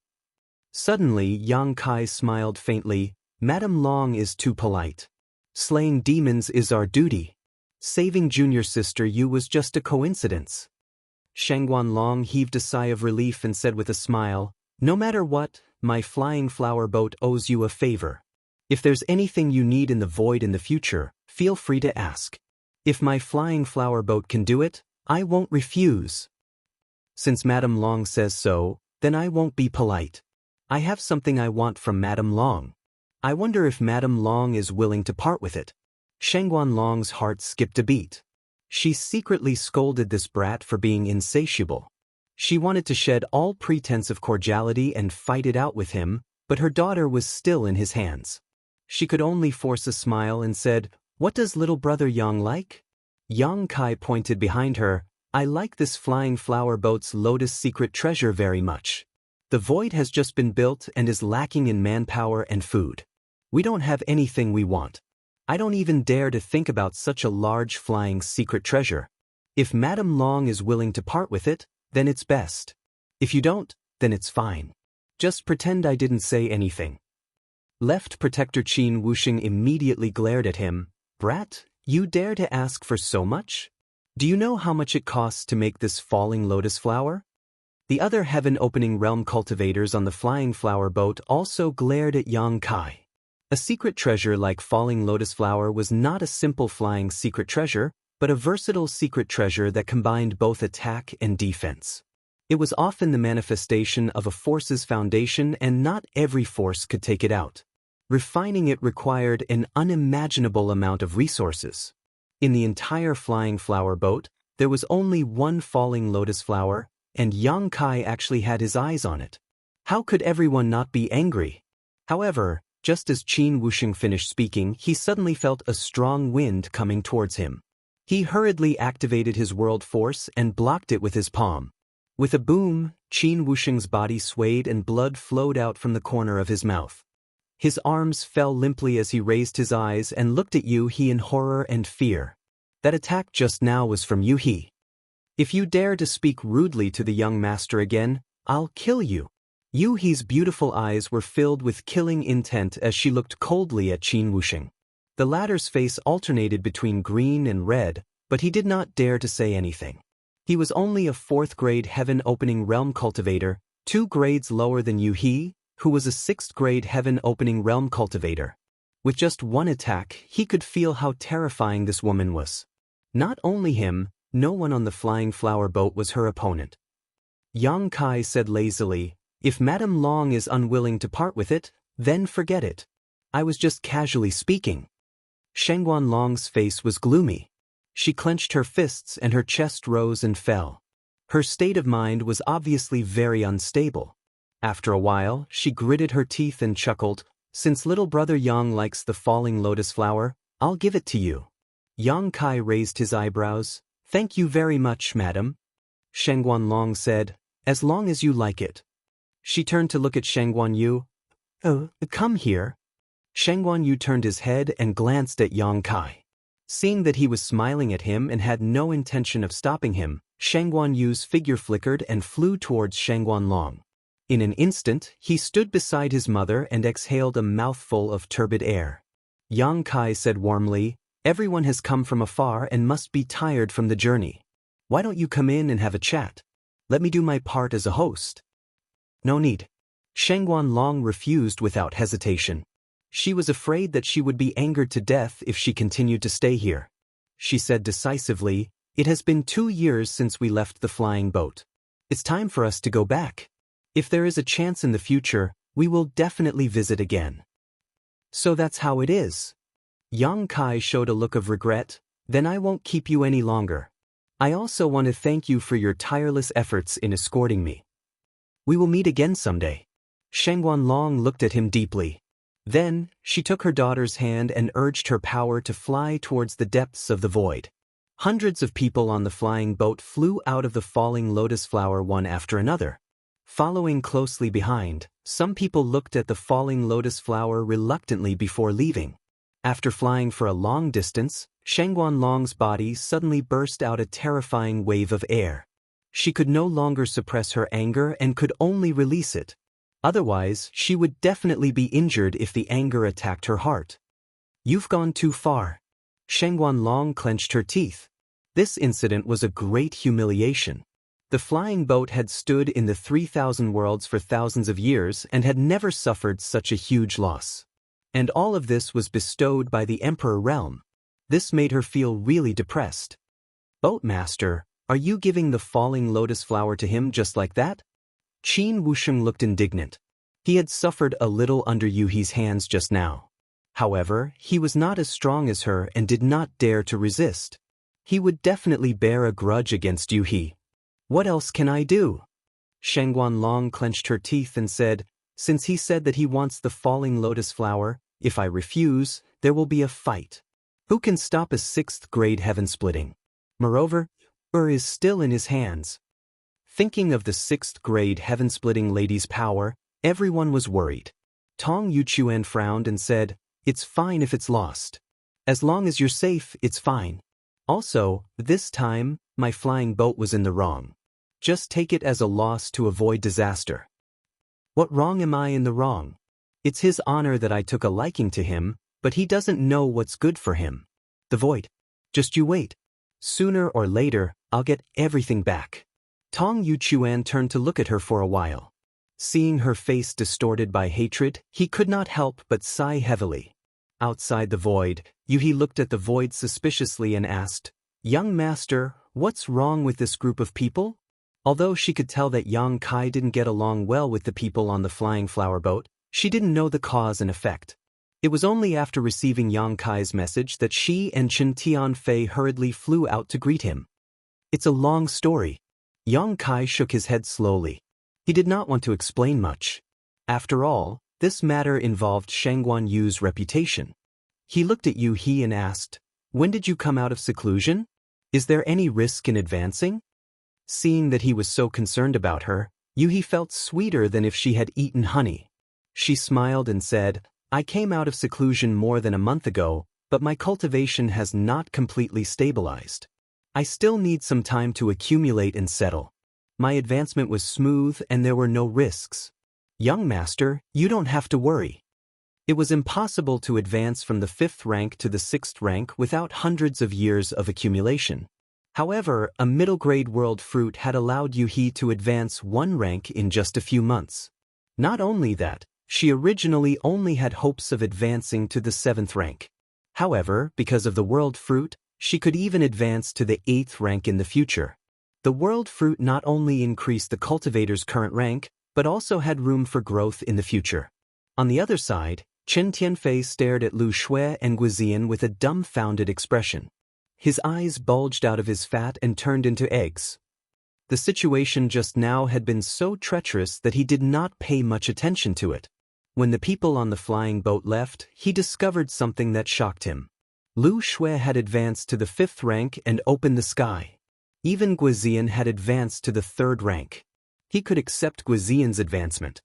Suddenly, Yang Kai smiled faintly. "Madam Long is too polite. Slaying demons is our duty. Saving junior sister Yu was just a coincidence." Shangguan Long heaved a sigh of relief and said with a smile, "No matter what, my flying flower boat owes you a favor. If there's anything you need in the void in the future, feel free to ask. If my flying flower boat can do it, I won't refuse." "Since Madam Long says so, then I won't be polite. I have something I want from Madam Long. I wonder if Madam Long is willing to part with it." Shangguan Long's heart skipped a beat. She secretly scolded this brat for being insatiable. She wanted to shed all pretense of cordiality and fight it out with him, but her daughter was still in his hands. She could only force a smile and said, "What does little brother Yang like?" Yang Kai pointed behind her. "I like this flying flower boat's Lotus Secret Treasure very much. The void has just been built and is lacking in manpower and food. We don't have anything we want. I don't even dare to think about such a large flying secret treasure. If Madam Long is willing to part with it, then it's best. If you don't, then it's fine. Just pretend I didn't say anything." Left Protector Qin Wuxing immediately glared at him. Brat, you dare to ask for so much? Do you know how much it costs to make this falling lotus flower? The other heaven-opening realm cultivators on the flying flower boat also glared at Yang Kai. A secret treasure like falling lotus flower was not a simple flying secret treasure, but a versatile secret treasure that combined both attack and defense. It was often the manifestation of a force's foundation, and not every force could take it out. Refining it required an unimaginable amount of resources. In the entire flying flower boat, there was only one falling lotus flower, and Yang Kai actually had his eyes on it. How could everyone not be angry? However, just as Qin Wusheng finished speaking, he suddenly felt a strong wind coming towards him. He hurriedly activated his world force and blocked it with his palm. With a boom, Qin Wusheng's body swayed and blood flowed out from the corner of his mouth. His arms fell limply as he raised his eyes and looked at Yu He in horror and fear. That attack just now was from Yu He. If you dare to speak rudely to the young master again, I'll kill you. Yu He's beautiful eyes were filled with killing intent as she looked coldly at Qin Wusheng. The latter's face alternated between green and red, but he did not dare to say anything. He was only a 4th-grade heaven-opening realm cultivator, 2 grades lower than Yu He, who was a 6th-grade heaven-opening realm cultivator. With just one attack, he could feel how terrifying this woman was. Not only him, no one on the flying flower boat was her opponent. Yang Kai said lazily, "If Madame Long is unwilling to part with it, then forget it. I was just casually speaking." Shengguan Long's face was gloomy. She clenched her fists and her chest rose and fell. Her state of mind was obviously very unstable. After a while, she gritted her teeth and chuckled, "Since little brother Yang likes the falling lotus flower, I'll give it to you." Yang Kai raised his eyebrows. "Thank you very much, madam." Shengguan Long said, "As long as you like it." She turned to look at Shengguan Yu. "Oh, come here." Shengguan Yu turned his head and glanced at Yang Kai. Seeing that he was smiling at him and had no intention of stopping him, Shengguan Yu's figure flickered and flew towards Shengguan Long. In an instant, he stood beside his mother and exhaled a mouthful of turbid air. Yang Kai said warmly, "Everyone has come from afar and must be tired from the journey. Why don't you come in and have a chat? Let me do my part as a host." "No need." Shengguan Long refused without hesitation. She was afraid that she would be angered to death if she continued to stay here. She said decisively, "It has been 2 years since we left the flying boat. It's time for us to go back. If there is a chance in the future, we will definitely visit again." "So that's how it is." Yang Kai showed a look of regret. "Then I won't keep you any longer. I also want to thank you for your tireless efforts in escorting me. We will meet again someday." Shengguan Long looked at him deeply. Then, she took her daughter's hand and urged her power to fly towards the depths of the void. Hundreds of people on the flying boat flew out of the falling lotus flower one after another. Following closely behind, some people looked at the falling lotus flower reluctantly before leaving. After flying for a long distance, Shengguan Long's body suddenly burst out a terrifying wave of air. She could no longer suppress her anger and could only release it. Otherwise, she would definitely be injured if the anger attacked her heart. "You've gone too far." Shengguan Long clenched her teeth. This incident was a great humiliation. The flying boat had stood in the 3,000 worlds for thousands of years and had never suffered such a huge loss. And all of this was bestowed by the Emperor Realm. This made her feel really depressed. "Boatmaster, are you giving the falling lotus flower to him just like that?" Qin Wusheng looked indignant. He had suffered a little under Yu He's hands just now. However, he was not as strong as her and did not dare to resist. He would definitely bear a grudge against Yu He. "What else can I do?" Shengguan Long clenched her teeth and said, "Since he said that he wants the falling lotus flower, if I refuse, there will be a fight. Who can stop a 6th-grade heaven splitting? Moreover, is still in his hands." Thinking of the 6th-grade heaven-splitting lady's power, everyone was worried. Tong Yuchuan frowned and said, "It's fine if it's lost. As long as you're safe, it's fine. Also, this time, my flying boat was in the wrong. Just take it as a loss to avoid disaster." "What wrong am I in the wrong? It's his honor that I took a liking to him, but he doesn't know what's good for him. The void. Just you wait. Sooner or later, I'll get everything back. Tong Yuchuan turned to look at her for a while. Seeing her face distorted by hatred, he could not help but sigh heavily. Outside the void, Yuhi looked at the void suspiciously and asked, "Young master, what's wrong with this group of people?" Although she could tell that Yang Kai didn't get along well with the people on the flying flower boat, she didn't know the cause and effect. It was only after receiving Yang Kai's message that she and Chen Tianfei hurriedly flew out to greet him. It's a long story. Yang Kai shook his head slowly. He did not want to explain much. After all, this matter involved Shangguan Yu's reputation. He looked at Yu He and asked, "When did you come out of seclusion? Is there any risk in advancing?" Seeing that he was so concerned about her, Yu He felt sweeter than if she had eaten honey. She smiled and said, "I came out of seclusion more than a month ago, but my cultivation has not completely stabilized. I still need some time to accumulate and settle. My advancement was smooth and there were no risks. Young master, you don't have to worry." It was impossible to advance from the 5th rank to the 6th rank without hundreds of years of accumulation. However, a middle-grade world fruit had allowed Yuhi to advance 1 rank in just a few months. Not only that, she originally only had hopes of advancing to the 7th rank. However, because of the world fruit, she could even advance to the 8th rank in the future. The world fruit not only increased the cultivator's current rank, but also had room for growth in the future. On the other side, Chen Tianfei stared at Lu Shui and Guizian with a dumbfounded expression. His eyes bulged out of his fat and turned into eggs. The situation just now had been so treacherous that he did not pay much attention to it. When the people on the flying boat left, he discovered something that shocked him. Lu Shui had advanced to the 5th rank and opened the sky. Even Guizian had advanced to the 3rd rank. He could accept Guizian's advancement.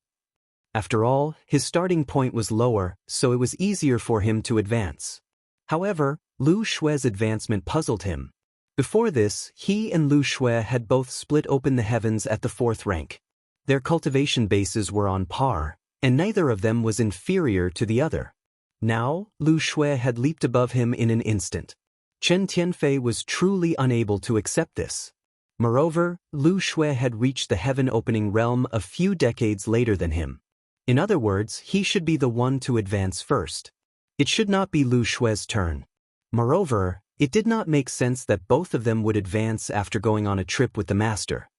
After all, his starting point was lower, so it was easier for him to advance. However, Lu Shui's advancement puzzled him. Before this, he and Lu Shui had both split open the heavens at the 4th rank. Their cultivation bases were on par, and neither of them was inferior to the other. Now, Lu Shui had leaped above him in an instant. Chen Tianfei was truly unable to accept this. Moreover, Lu Shui had reached the heaven-opening realm a few decades later than him. In other words, he should be the one to advance first. It should not be Lu Shui's turn. Moreover, it did not make sense that both of them would advance after going on a trip with the master.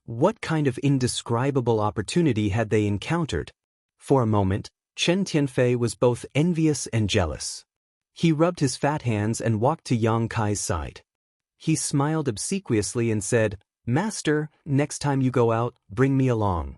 What kind of indescribable opportunity had they encountered? For a moment, Chen Tianfei was both envious and jealous. He rubbed his fat hands and walked to Yang Kai's side. He smiled obsequiously and said, "Master, next time you go out, bring me along."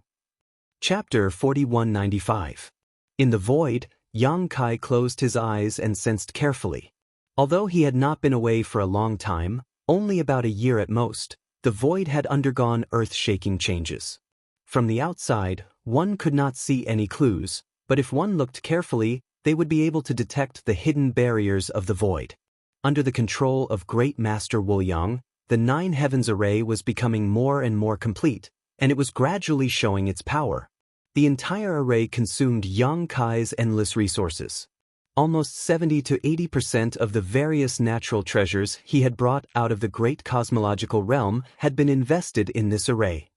Chapter 4195. In the void, Yang Kai closed his eyes and sensed carefully. Although he had not been away for a long time, only about a year at most, the void had undergone earth-shaking changes. From the outside, one could not see any clues, but if one looked carefully, they would be able to detect the hidden barriers of the void. Under the control of Great Master Wu Yang, the 9 Heavens Array was becoming more and more complete, and it was gradually showing its power. The entire array consumed Yang Kai's endless resources. Almost 70 to 80% of the various natural treasures he had brought out of the great cosmological realm had been invested in this array.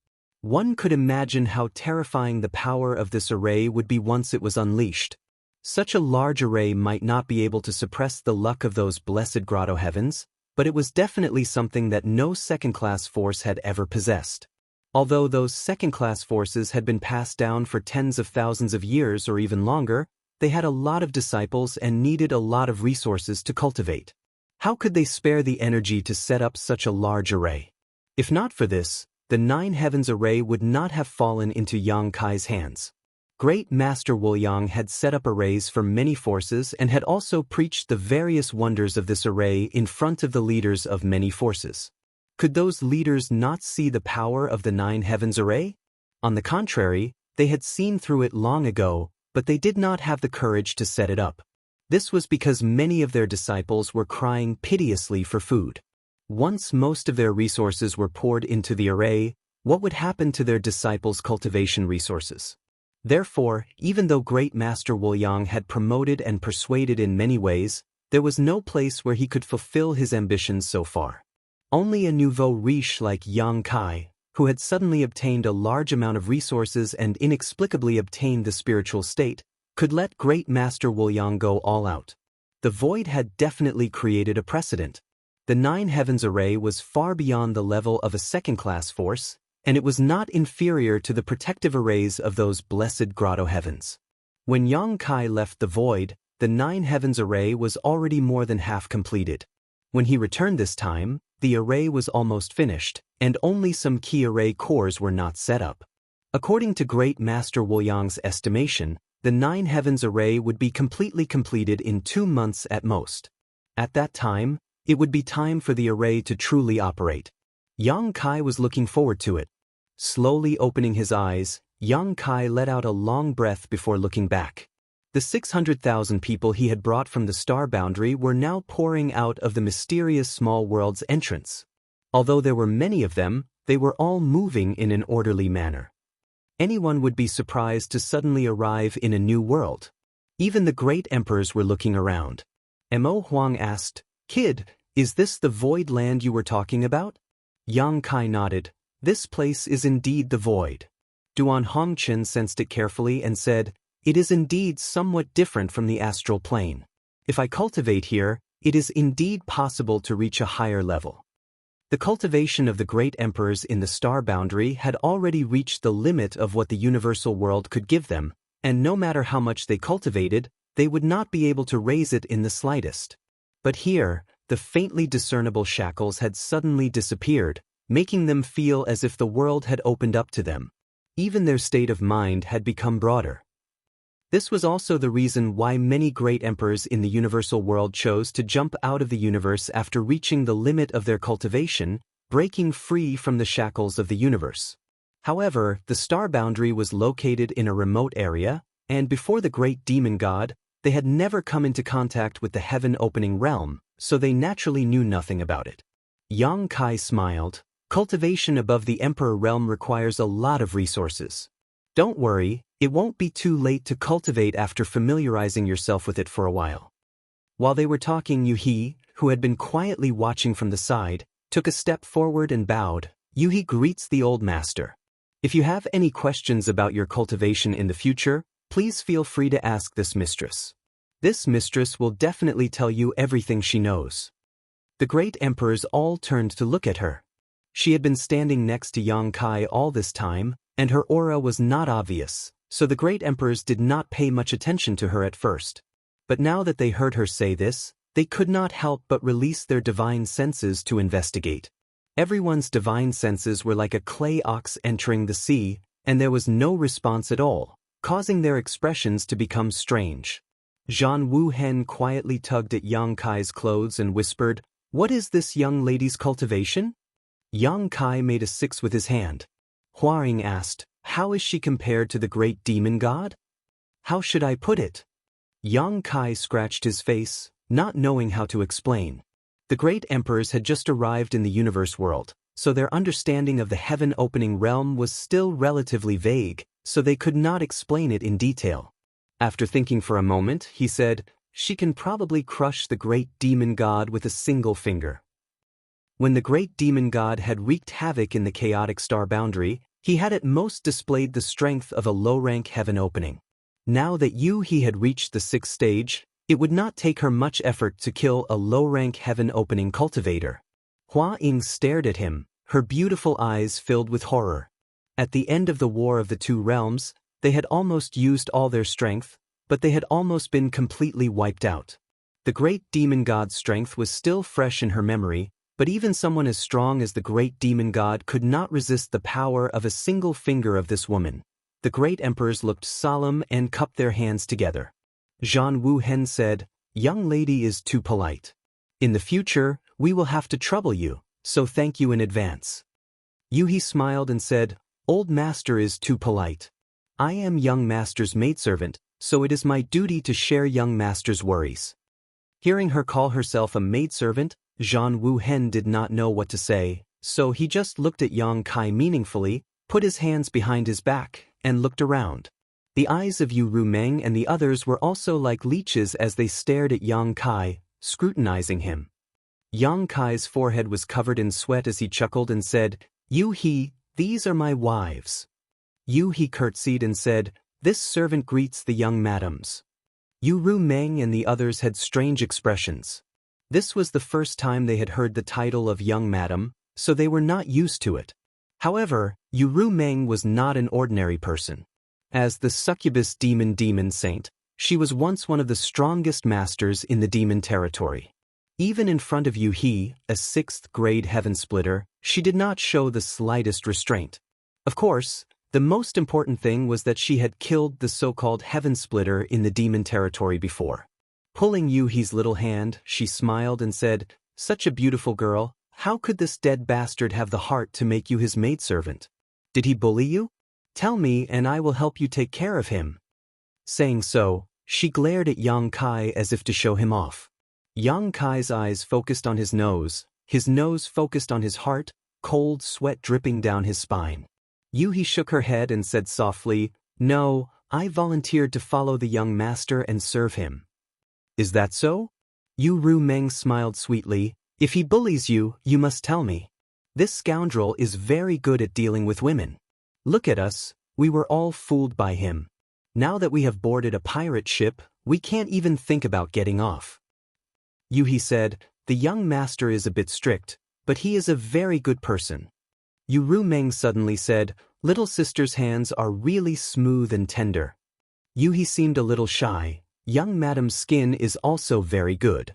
One could imagine how terrifying the power of this array would be once it was unleashed. Such a large array might not be able to suppress the luck of those blessed grotto heavens, but it was definitely something that no second-class force had ever possessed. Although those second-class forces had been passed down for tens of thousands of years or even longer, they had a lot of disciples and needed a lot of resources to cultivate. How could they spare the energy to set up such a large array? If not for this, the 9 Heavens Array would not have fallen into Yang Kai's hands. Great Master Wu Yang had set up arrays for many forces and had also preached the various wonders of this array in front of the leaders of many forces. Could those leaders not see the power of the 9 Heavens Array? On the contrary, they had seen through it long ago, but they did not have the courage to set it up. This was because many of their disciples were crying piteously for food. Once most of their resources were poured into the array, what would happen to their disciples' cultivation resources? Therefore, even though Great Master Wu Yang had promoted and persuaded in many ways, There was no place where he could fulfill his ambitions so far. Only a nouveau riche like Yang Kai, who had suddenly obtained a large amount of resources and inexplicably obtained the spiritual state, could let Great Master Wuliang go all out. The void had definitely created a precedent. The Nine Heavens array was far beyond the level of a second-class force, and it was not inferior to the protective arrays of those blessed grotto heavens. When Yang Kai left the void, the Nine Heavens array was already more than half completed. When he returned this time, the array was almost finished, and only some key array cores were not set up. According to Great Master Wuliang's estimation, the Nine Heavens array would be completely completed in 2 months at most. At that time, it would be time for the array to truly operate. Yang Kai was looking forward to it. Slowly opening his eyes, Yang Kai let out a long breath before looking back. The 600,000 people he had brought from the star boundary were now pouring out of the mysterious small world's entrance. Although there were many of them, they were all moving in an orderly manner. Anyone would be surprised to suddenly arrive in a new world. Even the great emperors were looking around. Mo Huang asked, "Kid, is this the void land you were talking about?" Yang Kai nodded. "This place is indeed the void." Duan Hongchen sensed it carefully and said, "It is indeed somewhat different from the astral plane. If I cultivate here, it is indeed possible to reach a higher level." The cultivation of the great emperors in the star boundary had already reached the limit of what the universal world could give them, and no matter how much they cultivated, they would not be able to raise it in the slightest. But here, the faintly discernible shackles had suddenly disappeared, making them feel as if the world had opened up to them. Even their state of mind had become broader. This was also the reason why many great emperors in the universal world chose to jump out of the universe after reaching the limit of their cultivation, breaking free from the shackles of the universe. However, the star boundary was located in a remote area, and before the great demon god, they had never come into contact with the heaven-opening realm, so they naturally knew nothing about it. Yang Kai smiled. "Cultivation above the emperor realm requires a lot of resources. Don't worry, it won't be too late to cultivate after familiarizing yourself with it for a while." While they were talking, Yuhi, who had been quietly watching from the side, took a step forward and bowed. Yuhi greets the old master. "If you have any questions about your cultivation in the future, please feel free to ask this mistress. This mistress will definitely tell you everything she knows." The great emperors all turned to look at her. She had been standing next to Yang Kai all this time, and her aura was not obvious, so the great emperors did not pay much attention to her at first. But now that they heard her say this, they could not help but release their divine senses to investigate. Everyone's divine senses were like a clay ox entering the sea, and there was no response at all, causing their expressions to become strange. Zhan Wuhen quietly tugged at Yang Kai's clothes and whispered, "What is this young lady's cultivation?" Yang Kai made a 6 with his hand. Huaring asked, "How is she compared to the great demon god?" "How should I put it?" Yang Kai scratched his face, not knowing how to explain. The great emperors had just arrived in the universe world, so their understanding of the heaven-opening realm was still relatively vague, so they could not explain it in detail. After thinking for a moment, he said, "She can probably crush the great demon god with a single finger." When the great demon god had wreaked havoc in the chaotic star boundary, he had at most displayed the strength of a low-rank heaven opening. Now that he had reached the 6th stage, it would not take her much effort to kill a low-rank heaven opening cultivator. Hua Ying stared at him, her beautiful eyes filled with horror. At the end of the War of the Two Realms, they had almost used all their strength, but they had almost been completely wiped out. The great demon god's strength was still fresh in her memory, but even someone as strong as the great demon god could not resist the power of a single finger of this woman. The great emperors looked solemn and cupped their hands together. Zhan Wuhen said, "Young lady is too polite. In the future, we will have to trouble you, so thank you in advance." Yuhi smiled and said, "Old master is too polite. I am young master's maidservant, so it is my duty to share young master's worries." Hearing her call herself a maidservant, Zhan Wuhen did not know what to say, so he just looked at Yang Kai meaningfully, put his hands behind his back, and looked around. The eyes of Yu Rumeng and the others were also like leeches as they stared at Yang Kai, scrutinizing him. Yang Kai's forehead was covered in sweat as he chuckled and said, "You he, these are my wives." Yu he curtsied and said, "This servant greets the young madams." Yu Ru Meng and the others had strange expressions. This was the first time they had heard the title of young madam, so they were not used to it. However, Yu Ru Meng was not an ordinary person. As the succubus demon saint, she was once one of the strongest masters in the demon territory. Even in front of Yu He, a 6th-grade heaven splitter, she did not show the slightest restraint. Of course, the most important thing was that she had killed the so-called heaven splitter in the demon territory before. Pulling Yu He's little hand, she smiled and said, "Such a beautiful girl, how could this dead bastard have the heart to make you his maidservant? Did he bully you? Tell me and I will help you take care of him." Saying so, she glared at Yang Kai as if to show him off. Yang Kai's eyes focused on his nose focused on his heart, cold sweat dripping down his spine. Yu He shook her head and said softly, "No, I volunteered to follow the young master and serve him." "Is that so?" Yu Ru Meng smiled sweetly. "If he bullies you, you must tell me. This scoundrel is very good at dealing with women. Look at us, we were all fooled by him. Now that we have boarded a pirate ship, we can't even think about getting off." Yu He said, "The young master is a bit strict, but he is a very good person." Yu Ru Meng suddenly said, "Little sister's hands are really smooth and tender." Yu He seemed a little shy. "Young madam's skin is also very good."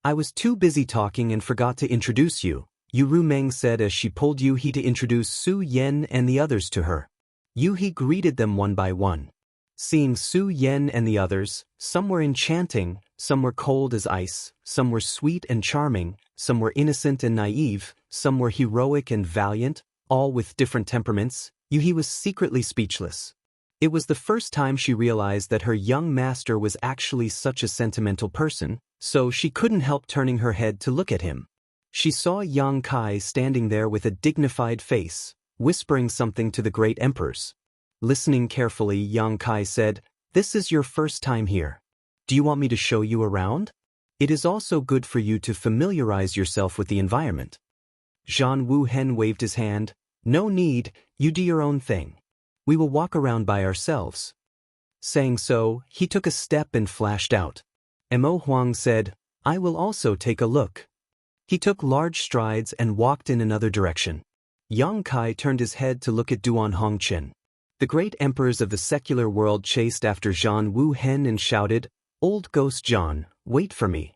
"I was too busy talking and forgot to introduce you," Yu Ru Meng said as she pulled Yu He to introduce Su Yen and the others to her. Yu He greeted them one by one. Seeing Su Yen and the others, some were enchanting, some were cold as ice, some were sweet and charming, some were innocent and naive, some were heroic and valiant, all with different temperaments. Yu He was secretly speechless. It was the first time she realized that her young master was actually such a sentimental person, so she couldn't help turning her head to look at him. She saw Yang Kai standing there with a dignified face, whispering something to the great emperors. Listening carefully, Yang Kai said, "This is your first time here. Do you want me to show you around? It is also good for you to familiarize yourself with the environment." Zhan Wu Hen waved his hand. "No need, you do your own thing. We will walk around by ourselves." Saying so, he took a step and flashed out. Mo Huang said, "I will also take a look." He took large strides and walked in another direction. Yang Kai turned his head to look at Duan Hongchen. The great emperors of the secular world chased after Zhan Wu Hen and shouted, "Old Ghost Zhan, wait for me."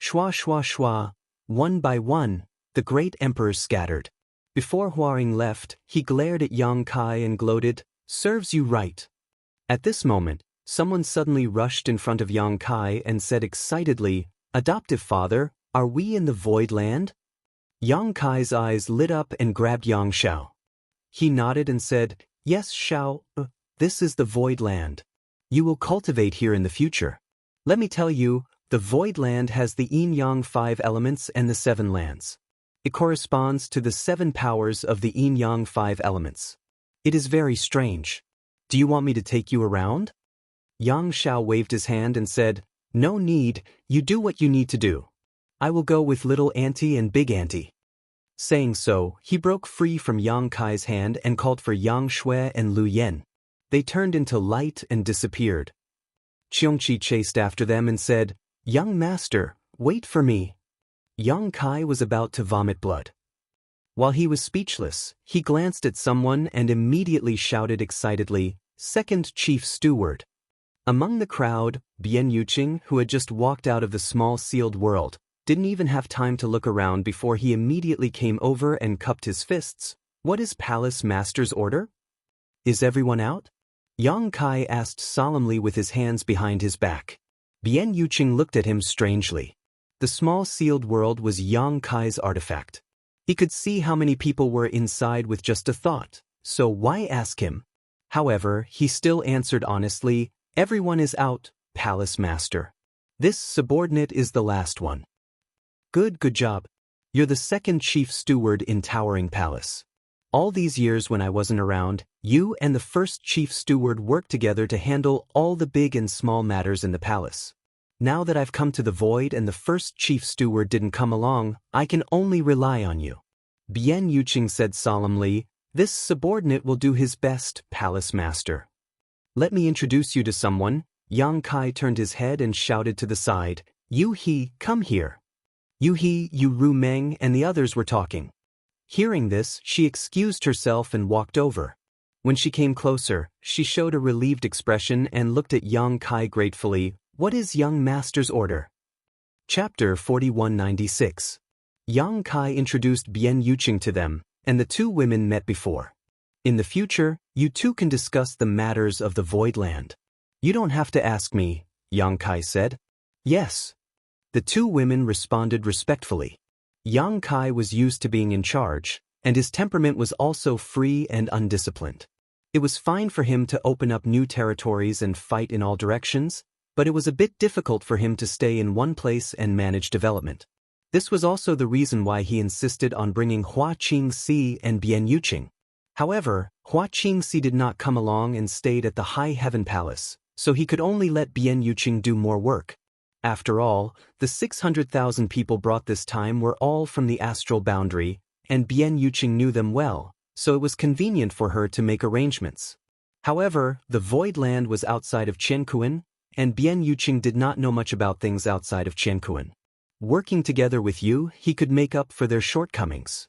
Shua shua shua, one by one, the great emperors scattered. Before Huaring left, he glared at Yang Kai and gloated, "Serves you right." At this moment, someone suddenly rushed in front of Yang Kai and said excitedly, "Adoptive father, are we in the Void Land?" Yang Kai's eyes lit up and grabbed Yang Xiao. He nodded and said, "Yes, Xiao, this is the Void Land. You will cultivate here in the future. Let me tell you, the Void Land has the Yin-Yang 5 elements and the 7 lands. It corresponds to the 7 powers of the Yin-Yang 5 elements. It is very strange. Do you want me to take you around?" Yang Xiao waved his hand and said, "No need, you do what you need to do. I will go with little auntie and big auntie." Saying so, he broke free from Yang Kai's hand and called for Yang Shui and Lu Yen. They turned into light and disappeared. Qiongqi chased after them and said, "Young master, wait for me." Yang Kai was about to vomit blood. While he was speechless, he glanced at someone and immediately shouted excitedly, "Second Chief Steward." Among the crowd, Bian Yuqing, who had just walked out of the small sealed world, didn't even have time to look around before he immediately came over and cupped his fists. "What is Palace Master's order? Is everyone out?" Yang Kai asked solemnly with his hands behind his back. Bian Yuqing looked at him strangely. The small sealed world was Yang Kai's artifact. He could see how many people were inside with just a thought, so why ask him? However, he still answered honestly, "Everyone is out, Palace Master. This subordinate is the last one." Good job. You're the second chief steward in Towering Palace. All these years when I wasn't around, you and the first chief steward worked together to handle all the big and small matters in the palace. Now that I've come to the void and the first chief steward didn't come along, I can only rely on you. Bian Yuqing said solemnly, "This subordinate will do his best, Palace Master." "Let me introduce you to someone." Yang Kai turned his head and shouted to the side, "Yu He, come here." Yu He, Yu Ru Meng and the others were talking. Hearing this, she excused herself and walked over. When she came closer, she showed a relieved expression and looked at Yang Kai gratefully. "What is young master's order?" Chapter 4196. Yang Kai introduced Bian Yuqing to them, and the two women met before. "In the future, you two can discuss the matters of the Void Land." "You don't have to ask me," Yang Kai said. "Yes." The two women responded respectfully. Yang Kai was used to being in charge, and his temperament was also free and undisciplined. It was fine for him to open up new territories and fight in all directions, but it was a bit difficult for him to stay in one place and manage development. This was also the reason why he insisted on bringing Hua Qingxi and Bian Yuqing. However, Hua Qingxi did not come along and stayed at the High Heaven Palace, so he could only let Bian Yuqing do more work. After all, the 600,000 people brought this time were all from the astral boundary, and Bian Yuqing knew them well, so it was convenient for her to make arrangements. However, the Void Land was outside of Qiankuan, and Bian Yuqing did not know much about things outside of Qiankuan. Working together with you, he could make up for their shortcomings.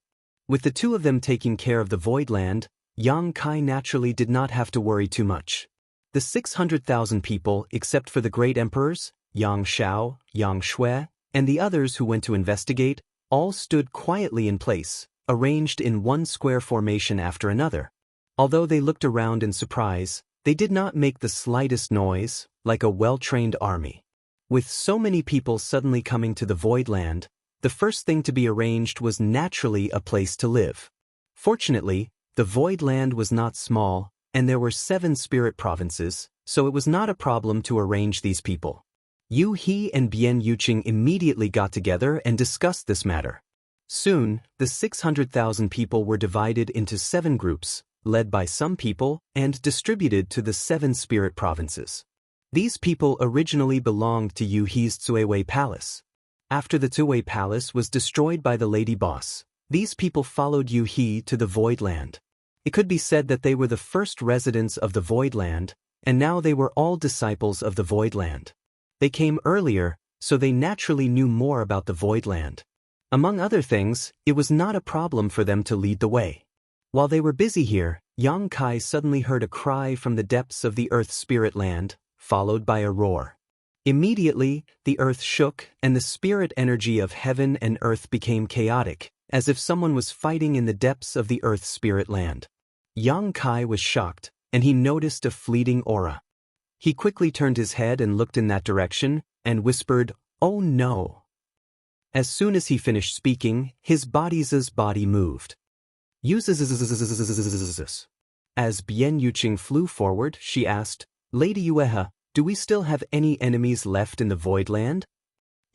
With the two of them taking care of the Void Land, Yang Kai naturally did not have to worry too much. The 600,000 people, except for the great emperors, Yang Shao, Yang Shui, and the others who went to investigate, all stood quietly in place, arranged in one square formation after another. Although they looked around in surprise, they did not make the slightest noise, like a well-trained army. With so many people suddenly coming to the Void Land, the first thing to be arranged was naturally a place to live. Fortunately, the Void Land was not small, and there were 7 spirit provinces, so it was not a problem to arrange these people. Yu He and Bian Yuqing immediately got together and discussed this matter. Soon, the 600,000 people were divided into 7 groups, led by some people, and distributed to the 7 spirit provinces. These people originally belonged to Yu He's Tsuewei Palace. After the Tsuewei Palace was destroyed by the Lady Boss, these people followed Yu He to the Void Land. It could be said that they were the first residents of the Void Land, and now they were all disciples of the Void Land. They came earlier, so they naturally knew more about the Void Land. Among other things, it was not a problem for them to lead the way. While they were busy here, Yang Kai suddenly heard a cry from the depths of the Earth Spirit Land, followed by a roar. Immediately, the earth shook, and the spirit energy of heaven and earth became chaotic, as if someone was fighting in the depths of the Earth Spirit Land. Yang Kai was shocked, and he noticed a fleeting aura. He quickly turned his head and looked in that direction, and whispered, "Oh no." As soon as he finished speaking, his body's body moved. As Bian Yuqing flew forward, she asked, "Lady Yueha, do we still have any enemies left in the Void Land?"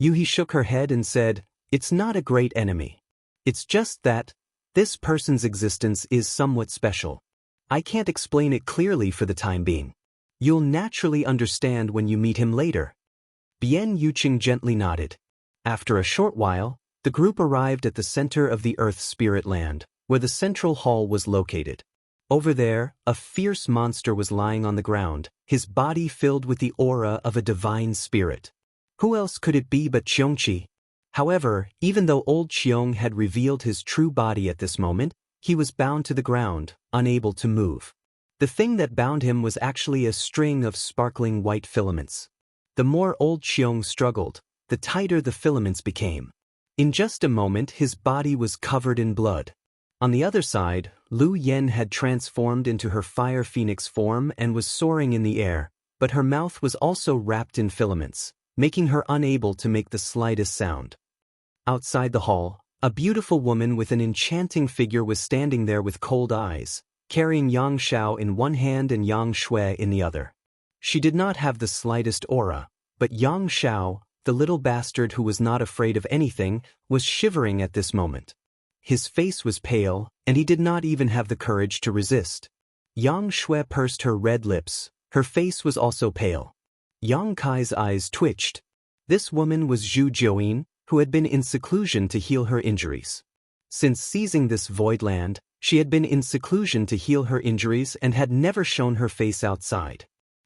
Yuhi shook her head and said, "It's not a great enemy. It's just that this person's existence is somewhat special. I can't explain it clearly for the time being. You'll naturally understand when you meet him later." Bian Yuqing gently nodded. After a short while, the group arrived at the center of the Earth Spirit Land, where the central hall was located. Over there, a fierce monster was lying on the ground, his body filled with the aura of a divine spirit. Who else could it be but Qiongqi? However, even though old Qiong had revealed his true body at this moment, he was bound to the ground, unable to move. The thing that bound him was actually a string of sparkling white filaments. The more old Qiong struggled, the tighter the filaments became. In just a moment, his body was covered in blood. On the other side, Lu Yen had transformed into her fire phoenix form and was soaring in the air, but her mouth was also wrapped in filaments, making her unable to make the slightest sound. Outside the hall, a beautiful woman with an enchanting figure was standing there with cold eyes, carrying Yang Shao in one hand and Yang Shui in the other. She did not have the slightest aura, but Yang Shao, the little bastard who was not afraid of anything, was shivering at this moment. His face was pale, and he did not even have the courage to resist. Yang Shui pursed her red lips, her face was also pale. Yang Kai's eyes twitched. This woman was Zhu Jiuyin, who had been in seclusion to heal her injuries. Since seizing this void land, she had been in seclusion to heal her injuries and had never shown her face outside.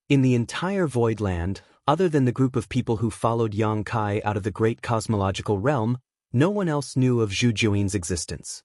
In the entire void land, other than the group of people who followed Yang Kai out of the great cosmological realm, no one else knew of Zhu Jiuyin's existence.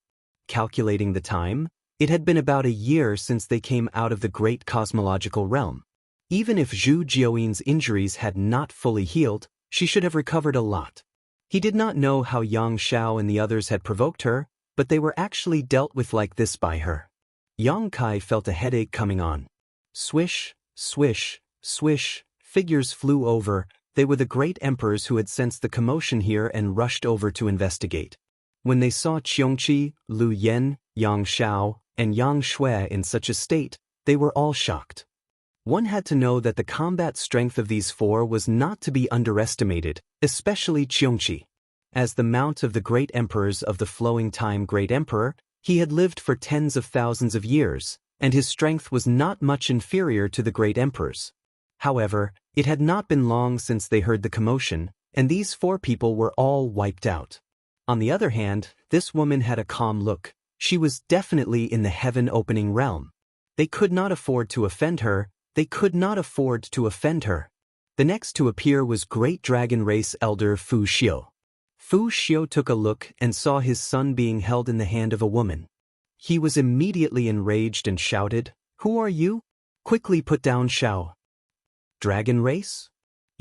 Calculating the time, it had been about a year since they came out of the great cosmological realm. Even if Zhu Jiuyin's injuries had not fully healed, she should have recovered a lot. He did not know how Yang Xiao and the others had provoked her, but they were actually dealt with like this by her. Yang Kai felt a headache coming on. Swish, swish, swish, figures flew over. They were the great emperors who had sensed the commotion here and rushed over to investigate. When they saw Qiongqi, Lu Yan, Yang Xiao, and Yang Shui in such a state, they were all shocked. One had to know that the combat strength of these four was not to be underestimated, especially Qiongqi. As the mount of the great emperors of the flowing time great emperor, he had lived for tens of thousands of years, and his strength was not much inferior to the great emperors. However, it had not been long since they heard the commotion, and these four people were all wiped out. On the other hand, this woman had a calm look. She was definitely in the heaven-opening realm. They could not afford to offend her. They could not afford to offend her. The next to appear was great dragon race elder Fu Xiu. Fu Xiu took a look and saw his son being held in the hand of a woman. He was immediately enraged and shouted, "Who are you? Quickly put down Xiao." Dragon race?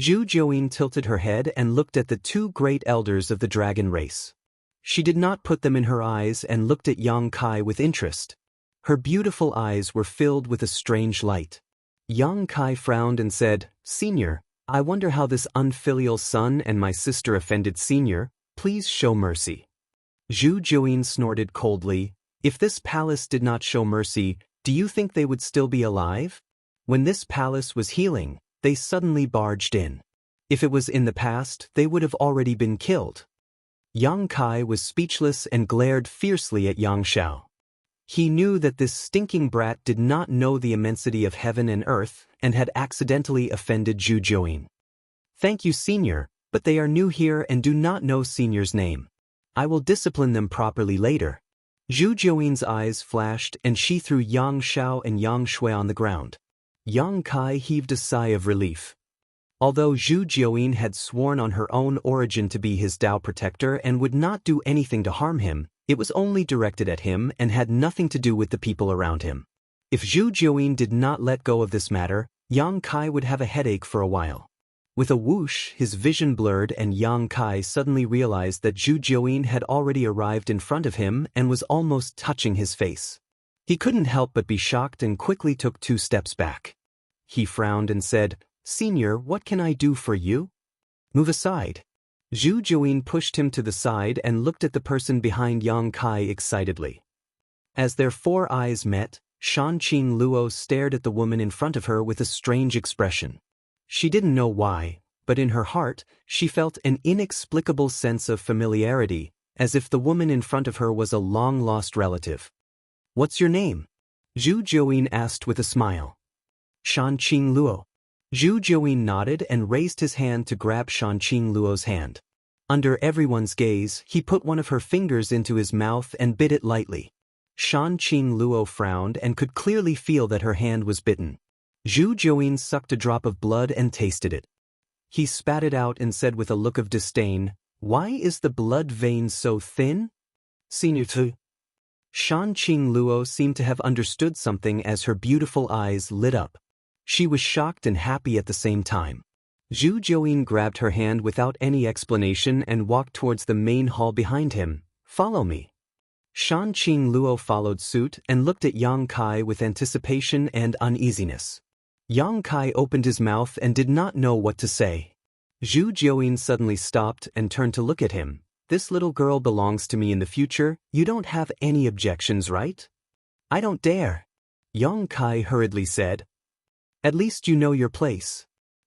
Zhu Jiuyin tilted her head and looked at the two great elders of the dragon race. She did not put them in her eyes and looked at Yang Kai with interest. Her beautiful eyes were filled with a strange light. Yang Kai frowned and said, "Senior, I wonder how this unfilial son and my sister offended Senior. Please show mercy." Zhu Jiuyin snorted coldly. If this palace did not show mercy, do you think they would still be alive? When this palace was healing, they suddenly barged in. If it was in the past, they would have already been killed. Yang Kai was speechless and glared fiercely at Yang Xiao. He knew that this stinking brat did not know the immensity of heaven and earth and had accidentally offended Zhu Jiuyin. "Thank you, Senior, but they are new here and do not know Senior's name. I will discipline them properly later." Zhu Jiuyin's eyes flashed and she threw Yang Xiao and Yang Shui on the ground. Yang Kai heaved a sigh of relief. Although Zhu Jiuyin had sworn on her own origin to be his Tao protector and would not do anything to harm him, it was only directed at him and had nothing to do with the people around him. If Zhu Jiuyin did not let go of this matter, Yang Kai would have a headache for a while. With a whoosh, his vision blurred and Yang Kai suddenly realized that Zhu Jiuyin had already arrived in front of him and was almost touching his face. He couldn't help but be shocked and quickly took 2 steps back. He frowned and said, "Senior, what can I do for you?" "Move aside." Zhu Jiuyin pushed him to the side and looked at the person behind Yang Kai excitedly. As their 4 eyes met, Shanqing Luo stared at the woman in front of her with a strange expression. She didn't know why, but in her heart, she felt an inexplicable sense of familiarity, as if the woman in front of her was a long-lost relative. "What's your name?" Zhu Jiuyin asked with a smile. "Shanqing Luo." Zhu Jiuyin nodded and raised his hand to grab Shanqing Luo's hand. Under everyone's gaze, he put one of her fingers into his mouth and bit it lightly. Shanqing Luo frowned and could clearly feel that her hand was bitten. Zhu Jiuyin sucked a drop of blood and tasted it. He spat it out and said with a look of disdain, "Why is the blood vein so thin?" "Senior tu." Shanqing Luo seemed to have understood something as her beautiful eyes lit up. She was shocked and happy at the same time. Zhu Jiuyin grabbed her hand without any explanation and walked towards the main hall behind him. "Follow me." Shanqing Luo followed suit and looked at Yang Kai with anticipation and uneasiness. Yang Kai opened his mouth and did not know what to say. Zhu Jiuyin suddenly stopped and turned to look at him. "This little girl belongs to me in the future. You don't have any objections, right?" "I don't dare," Yang Kai hurriedly said. "At least you know your place."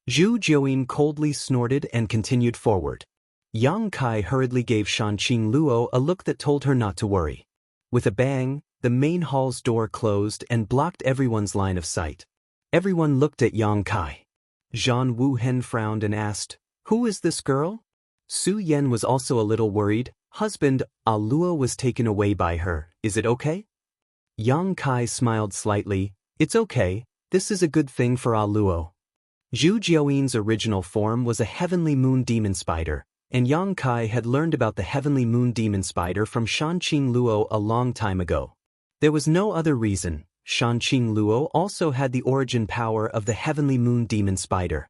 Zhu Jiuyin coldly snorted and continued forward. Yang Kai hurriedly gave Shanqing Luo a look that told her not to worry. With a bang, the main hall's door closed and blocked everyone's line of sight. Everyone looked at Yang Kai. Zhan Wuhen frowned and asked, Who is this girl? Su Yen was also a little worried. Husband, Luo was taken away by her. Is it okay? Yang Kai smiled slightly. It's okay. This is a good thing for Luo. Zhu Jiuyin's original form was a heavenly moon demon spider, and Yang Kai had learned about the heavenly moon demon spider from Shanqing Luo a long time ago. There was no other reason. Shanqing Luo also had the origin power of the heavenly moon demon spider.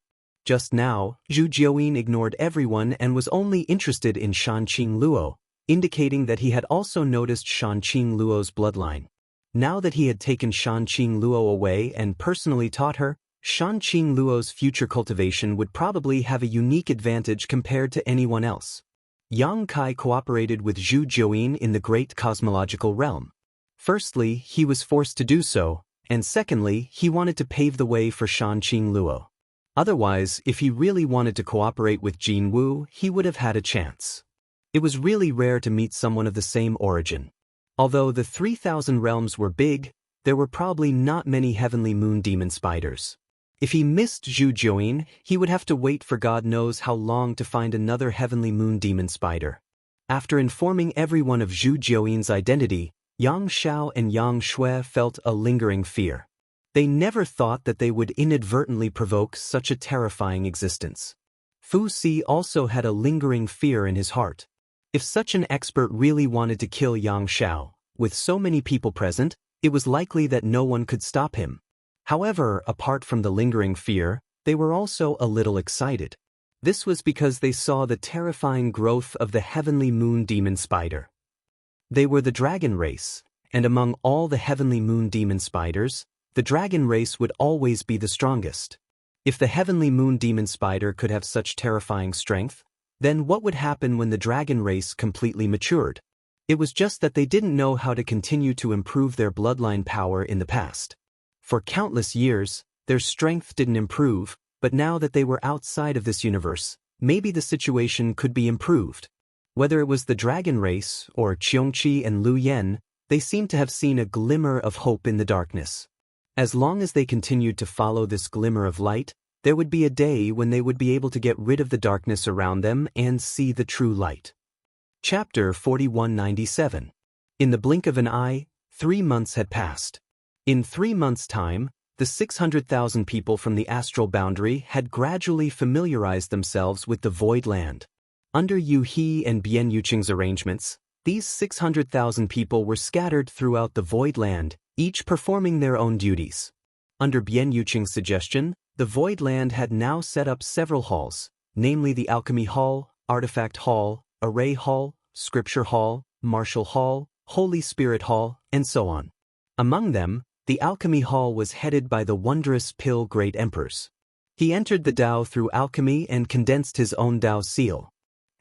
Just now, Zhu Jiuyin ignored everyone and was only interested in Shanqing Luo, indicating that he had also noticed Shanqing Luo's bloodline. Now that he had taken Shanqing Luo away and personally taught her, Shanqing Luo's future cultivation would probably have a unique advantage compared to anyone else. Yang Kai cooperated with Zhu Jiuyin in the great cosmological realm. Firstly, he was forced to do so, and secondly, he wanted to pave the way for Shanqing Luo. Otherwise, if he really wanted to cooperate with Jin Wu, he would have had a chance. It was really rare to meet someone of the same origin. Although the 3,000 realms were big, there were probably not many heavenly moon demon spiders. If he missed Zhu Jiuyin, he would have to wait for God knows how long to find another heavenly moon demon spider. After informing everyone of Zhu Jiuyin's identity, Yang Xiao and Yang Shui felt a lingering fear. They never thought that they would inadvertently provoke such a terrifying existence. Fu Si also had a lingering fear in his heart. If such an expert really wanted to kill Yang Xiao, with so many people present, it was likely that no one could stop him. However, apart from the lingering fear, they were also a little excited. This was because they saw the terrifying growth of the heavenly moon demon spider. They were the dragon race, and among all the heavenly moon demon spiders, the dragon race would always be the strongest. If the heavenly moon demon spider could have such terrifying strength, then what would happen when the dragon race completely matured? It was just that they didn't know how to continue to improve their bloodline power in the past. For countless years, their strength didn't improve, but now that they were outside of this universe, maybe the situation could be improved. Whether it was the dragon race or Qiongqi and Lu Yen, they seemed to have seen a glimmer of hope in the darkness. As long as they continued to follow this glimmer of light, there would be a day when they would be able to get rid of the darkness around them and see the true light. Chapter 4197. In the blink of an eye, 3 months had passed. In 3 months' time, the 600,000 people from the astral boundary had gradually familiarized themselves with the void land. Under Yu He and Bian Yuqing's arrangements, these 600,000 people were scattered throughout the void land, each performing their own duties. Under Bian Yuqing's suggestion, the void land had now set up several halls, namely the Alchemy Hall, Artifact Hall, Array Hall, Scripture Hall, Martial Hall, Holy Spirit Hall, and so on. Among them, the Alchemy Hall was headed by the wondrous Pill Great Emperors. He entered the Tao through alchemy and condensed his own Tao seal.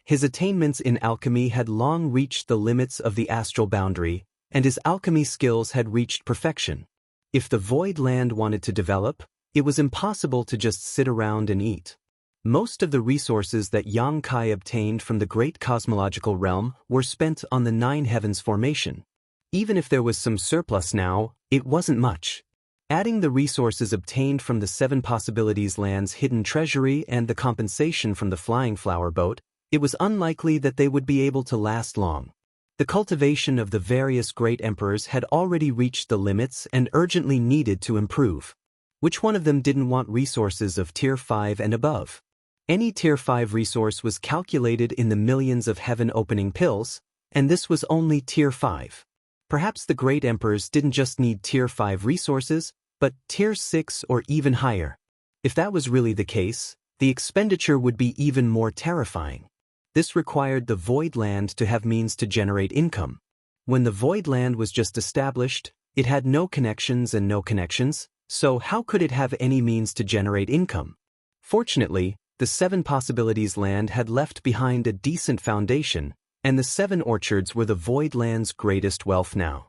His attainments in alchemy had long reached the limits of the astral boundary, and his alchemy skills had reached perfection. If the void land wanted to develop, it was impossible to just sit around and eat. Most of the resources that Yang Kai obtained from the great cosmological realm were spent on the 9 heavens formation. Even if there was some surplus now, it wasn't much. Adding the resources obtained from the 7 possibilities land's hidden treasury and the compensation from the flying flower boat, it was unlikely that they would be able to last long. The cultivation of the various great emperors had already reached the limits and urgently needed to improve. Which one of them didn't want resources of Tier 5 and above? Any Tier 5 resource was calculated in the millions of heaven-opening pills, and this was only Tier 5. Perhaps the great emperors didn't just need Tier 5 resources, but Tier 6 or even higher. If that was really the case, the expenditure would be even more terrifying. This required the void land to have means to generate income. When the void land was just established, it had no connections and no connections, so how could it have any means to generate income? Fortunately, the 7 possibilities land had left behind a decent foundation, and the 7 orchards were the void land's greatest wealth now.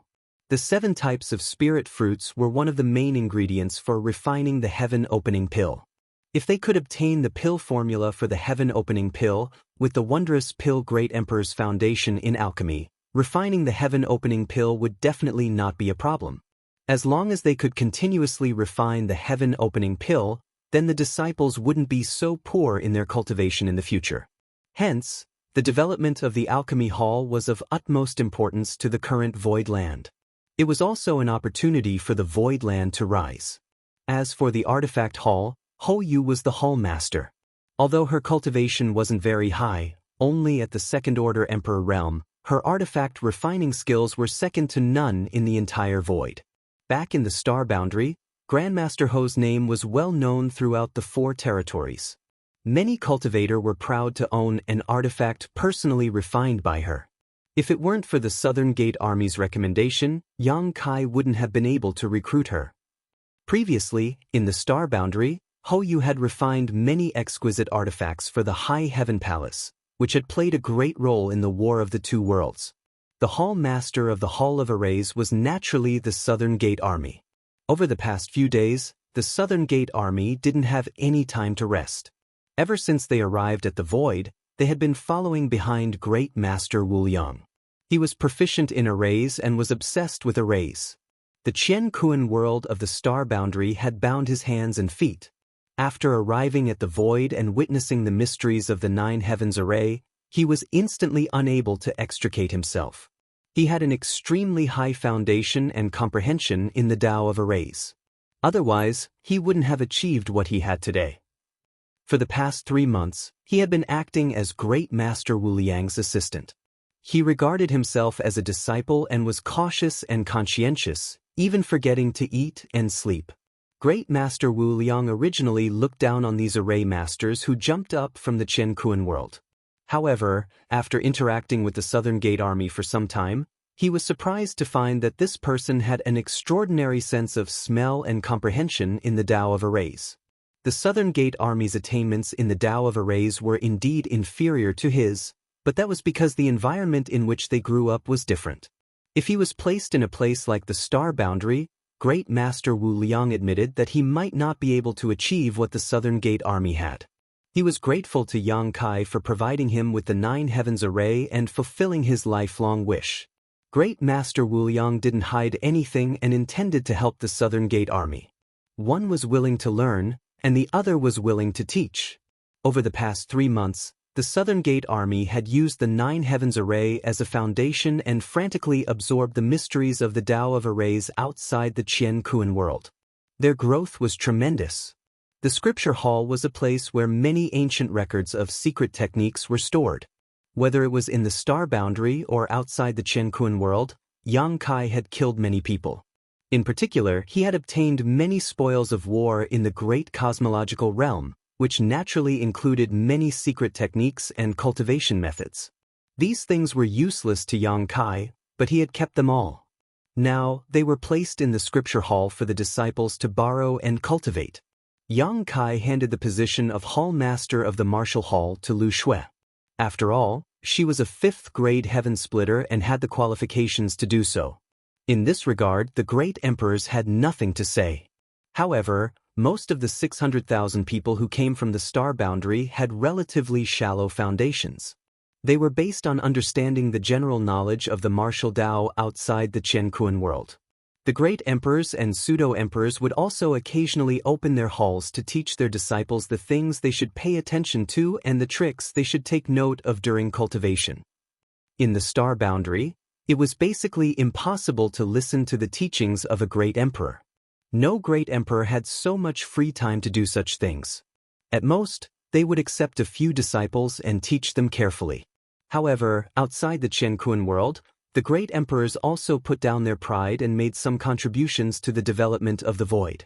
The 7 types of spirit fruits were one of the main ingredients for refining the heaven-opening pill. If they could obtain the pill formula for the heaven-opening pill, with the wondrous Pill Great Emperor's foundation in alchemy, refining the heaven-opening pill would definitely not be a problem. As long as they could continuously refine the heaven-opening pill, then the disciples wouldn't be so poor in their cultivation in the future. Hence, the development of the alchemy hall was of utmost importance to the current Void Land. It was also an opportunity for the Void Land to rise. As for the artifact hall, Hou Yu was the hall master. Although her cultivation wasn't very high, only at the second-order Emperor realm, her artifact refining skills were second to none in the entire Void. Back in the Star Boundary, Grandmaster Hou's name was well known throughout the 4 territories. Many cultivators were proud to own an artifact personally refined by her. If it weren't for the Southern Gate Army's recommendation, Yang Kai wouldn't have been able to recruit her. Previously, in the Star Boundary, Hou Yu had refined many exquisite artifacts for the High Heaven Palace, which had played a great role in the War of the Two Worlds. The Hall Master of the Hall of Arrays was naturally the Southern Gate Army. Over the past few days, the Southern Gate Army didn't have any time to rest. Ever since they arrived at the Void, they had been following behind Great Master Wu Liang. He was proficient in arrays and was obsessed with arrays. The Qian Kuan world of the Star Boundary had bound his hands and feet. After arriving at the Void and witnessing the mysteries of the 9 Heavens Array, he was instantly unable to extricate himself. He had an extremely high foundation and comprehension in the Tao of Arrays. Otherwise, he wouldn't have achieved what he had today. For the past 3 months, he had been acting as Great Master Wu Liang's assistant. He regarded himself as a disciple and was cautious and conscientious, even forgetting to eat and sleep. Great Master Wu Liang originally looked down on these array masters who jumped up from the Qian Kuan world. However, after interacting with the Southern Gate Army for some time, he was surprised to find that this person had an extraordinary sense of smell and comprehension in the Tao of Arrays. The Southern Gate Army's attainments in the Tao of Arrays were indeed inferior to his, but that was because the environment in which they grew up was different. If he was placed in a place like the Star Boundary, Great Master Wu Liang admitted that he might not be able to achieve what the Southern Gate Army had. He was grateful to Yang Kai for providing him with the 9 Heavens Array and fulfilling his lifelong wish. Great Master Wu Liang didn't hide anything and intended to help the Southern Gate Army. One was willing to learn, and the other was willing to teach. Over the past 3 months, the Southern Gate Army had used the 9 Heavens Array as a foundation and frantically absorbed the mysteries of the Tao of Arrays outside the Qian Kuan world. Their growth was tremendous. The Scripture Hall was a place where many ancient records of secret techniques were stored. Whether it was in the Star Boundary or outside the Qian Kuan world, Yang Kai had killed many people. In particular, he had obtained many spoils of war in the Great Cosmological Realm, which naturally included many secret techniques and cultivation methods. These things were useless to Yang Kai, but he had kept them all. Now, they were placed in the Scripture Hall for the disciples to borrow and cultivate. Yang Kai handed the position of Hall Master of the Martial Hall to Lu Shui. After all, she was a 5th-grade Heaven Splitter and had the qualifications to do so. In this regard, the great emperors had nothing to say. However, most of the 600,000 people who came from the Star Boundary had relatively shallow foundations. They were based on understanding the general knowledge of the martial Tao outside the Qian Kuan world. The great emperors and pseudo-emperors would also occasionally open their halls to teach their disciples the things they should pay attention to and the tricks they should take note of during cultivation. In the Star Boundary, it was basically impossible to listen to the teachings of a great emperor. No great emperor had so much free time to do such things. At most, they would accept a few disciples and teach them carefully. However, outside the Qian Kuan world, the great emperors also put down their pride and made some contributions to the development of the Void.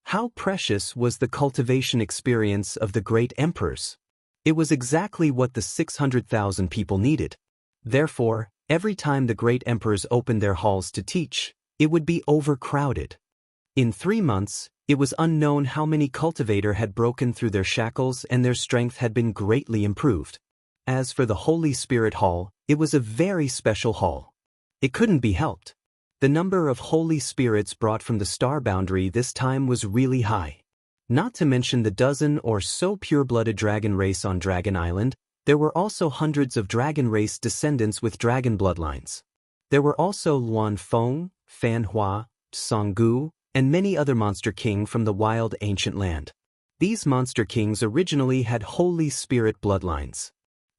How precious was the cultivation experience of the great emperors? It was exactly what the 600,000 people needed. Therefore, every time the great emperors opened their halls to teach, it would be overcrowded. In 3 months, it was unknown how many cultivators had broken through their shackles and their strength had been greatly improved. As for the Holy Spirit Hall, it was a very special hall. It couldn't be helped. The number of Holy Spirits brought from the Star Boundary this time was really high. Not to mention the dozen or so pure-blooded dragon race on Dragon Island, there were also hundreds of dragon race descendants with dragon bloodlines. There were also Luan Feng, Fan Hua, Song Gu, and many other monster king from the wild ancient land. These monster kings originally had Holy Spirit bloodlines.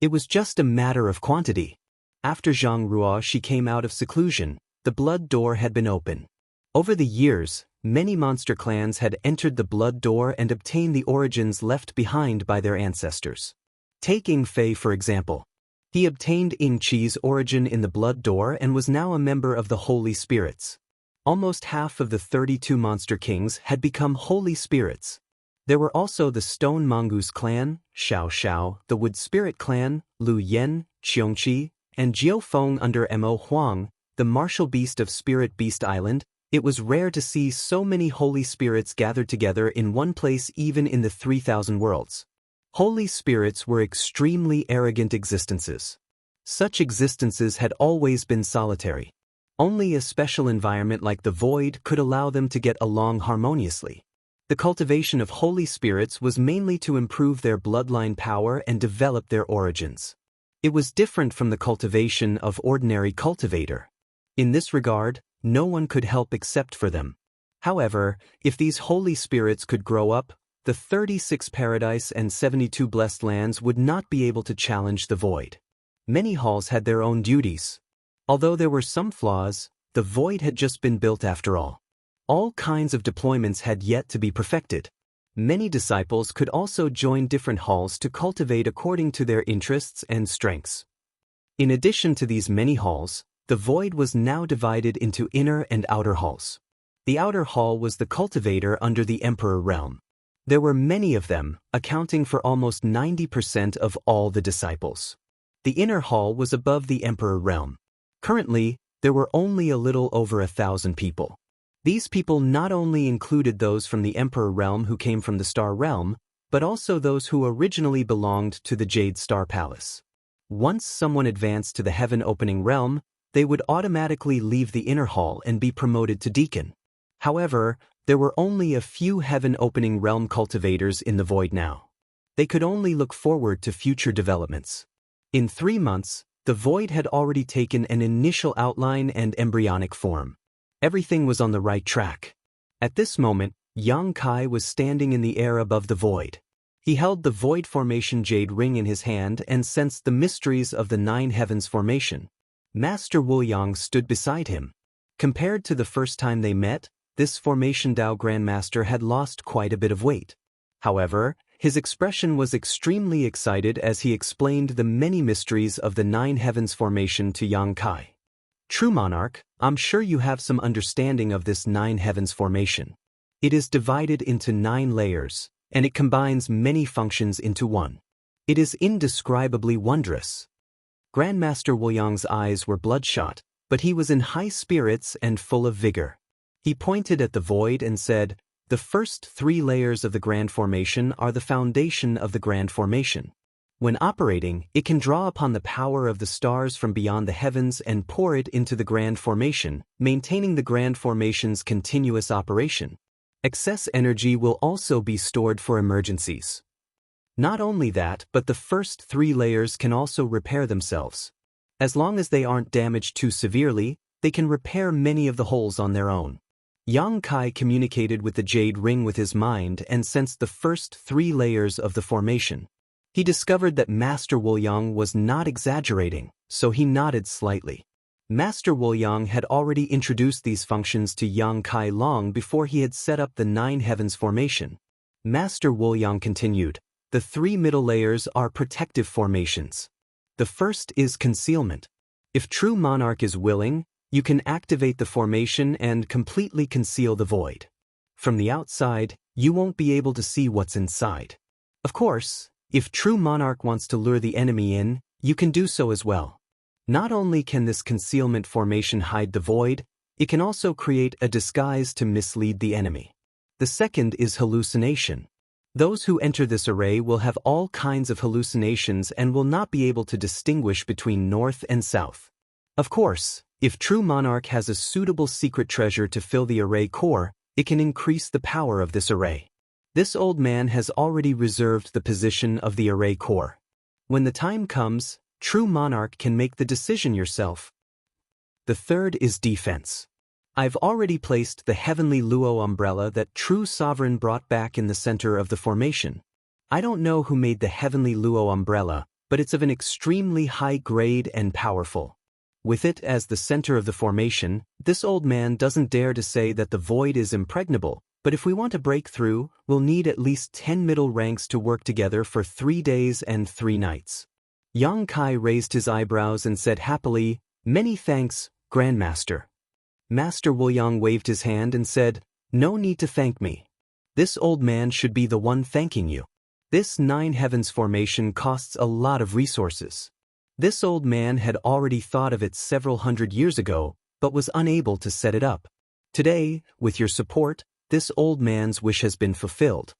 It was just a matter of quantity. After Zhang Ruoshi came out of seclusion, the blood door had been open. Over the years, many monster clans had entered the blood door and obtained the origins left behind by their ancestors. Take Ying Fei for example. He obtained Ying Qi's origin in the blood door and was now a member of the Holy Spirits. Almost half of the 32 monster kings had become Holy Spirits. There were also the Stone Mongoose clan, Xiao Xiao, the Wood Spirit clan, Lu Yen, Qiongqi, and Jiao Feng under Mo Huang, the martial beast of Spirit Beast Island. It was rare to see so many holy spirits gathered together in one place even in the 3,000 worlds. Holy spirits were extremely arrogant existences. Such existences had always been solitary. Only a special environment like the void could allow them to get along harmoniously. The cultivation of holy spirits was mainly to improve their bloodline power and develop their origins. It was different from the cultivation of ordinary cultivator. In this regard, no one could help except for them. However, if these holy spirits could grow up, the 36 paradise and 72 blessed lands would not be able to challenge the void. Many halls had their own duties. Although there were some flaws, the void had just been built after all. All kinds of deployments had yet to be perfected. Many disciples could also join different halls to cultivate according to their interests and strengths. In addition to these many halls, the void was now divided into inner and outer halls. The outer hall was the cultivator under the Emperor realm. There were many of them, accounting for almost 90% of all the disciples. The inner hall was above the Emperor realm. Currently, there were only a little over 1,000 people. These people not only included those from the Emperor realm who came from the Star realm, but also those who originally belonged to the Jade Star Palace. Once someone advanced to the Heaven Opening realm, they would automatically leave the inner hall and be promoted to deacon. However, there were only a few Heaven Opening realm cultivators in the void now. They could only look forward to future developments. In 3 months, the void had already taken an initial outline and embryonic form. Everything was on the right track. At this moment, Yang Kai was standing in the air above the void. He held the void formation jade ring in his hand and sensed the mysteries of the 9 heavens formation. Master Wu Yang stood beside him. Compared to the first time they met, this formation Dao Grandmaster had lost quite a bit of weight. However, his expression was extremely excited as he explained the many mysteries of the 9 heavens formation to Yang Kai. True monarch, I'm sure you have some understanding of this 9 heavens formation. It is divided into 9 layers, and it combines many functions into one. It is indescribably wondrous. Grandmaster Wu Yang's eyes were bloodshot, but he was in high spirits and full of vigor. He pointed at the void and said, "The first 3 layers of the Grand Formation are the foundation of the Grand Formation. When operating, it can draw upon the power of the stars from beyond the heavens and pour it into the Grand Formation, maintaining the Grand Formation's continuous operation. Excess energy will also be stored for emergencies. Not only that, but the first 3 layers can also repair themselves. As long as they aren't damaged too severely, they can repair many of the holes on their own." Yang Kai communicated with the jade ring with his mind and sensed the first 3 layers of the formation. He discovered that Master Wu Yang was not exaggerating, so he nodded slightly. Master Wu Yang had already introduced these functions to Yang Kai long before he had set up the 9 heavens formation. Master Wu Yang continued, "The 3 middle layers are protective formations. The first is concealment. If true monarch is willing, you can activate the formation and completely conceal the void. From the outside, you won't be able to see what's inside. Of course, if true monarch wants to lure the enemy in, you can do so as well. Not only can this concealment formation hide the void, it can also create a disguise to mislead the enemy. The second is hallucination. Those who enter this array will have all kinds of hallucinations and will not be able to distinguish between north and south. Of course, if true monarch has a suitable secret treasure to fill the array core, it can increase the power of this array. This old man has already reserved the position of the array core. When the time comes, true monarch can make the decision yourself. The third is defense. I've already placed the heavenly Luo umbrella that True Sovereign brought back in the center of the formation. I don't know who made the heavenly Luo umbrella, but it's of an extremely high grade and powerful. With it as the center of the formation, this old man doesn't dare to say that the void is impregnable, but if we want to break through, we'll need at least 10 middle ranks to work together for 3 days and 3 nights. Yang Kai raised his eyebrows and said happily, "Many thanks, Grandmaster." Master Wuliang waved his hand and said, "No need to thank me. This old man should be the one thanking you. This 9 heavens formation costs a lot of resources. This old man had already thought of it several hundred years ago, but was unable to set it up. Today, with your support, this old man's wish has been fulfilled."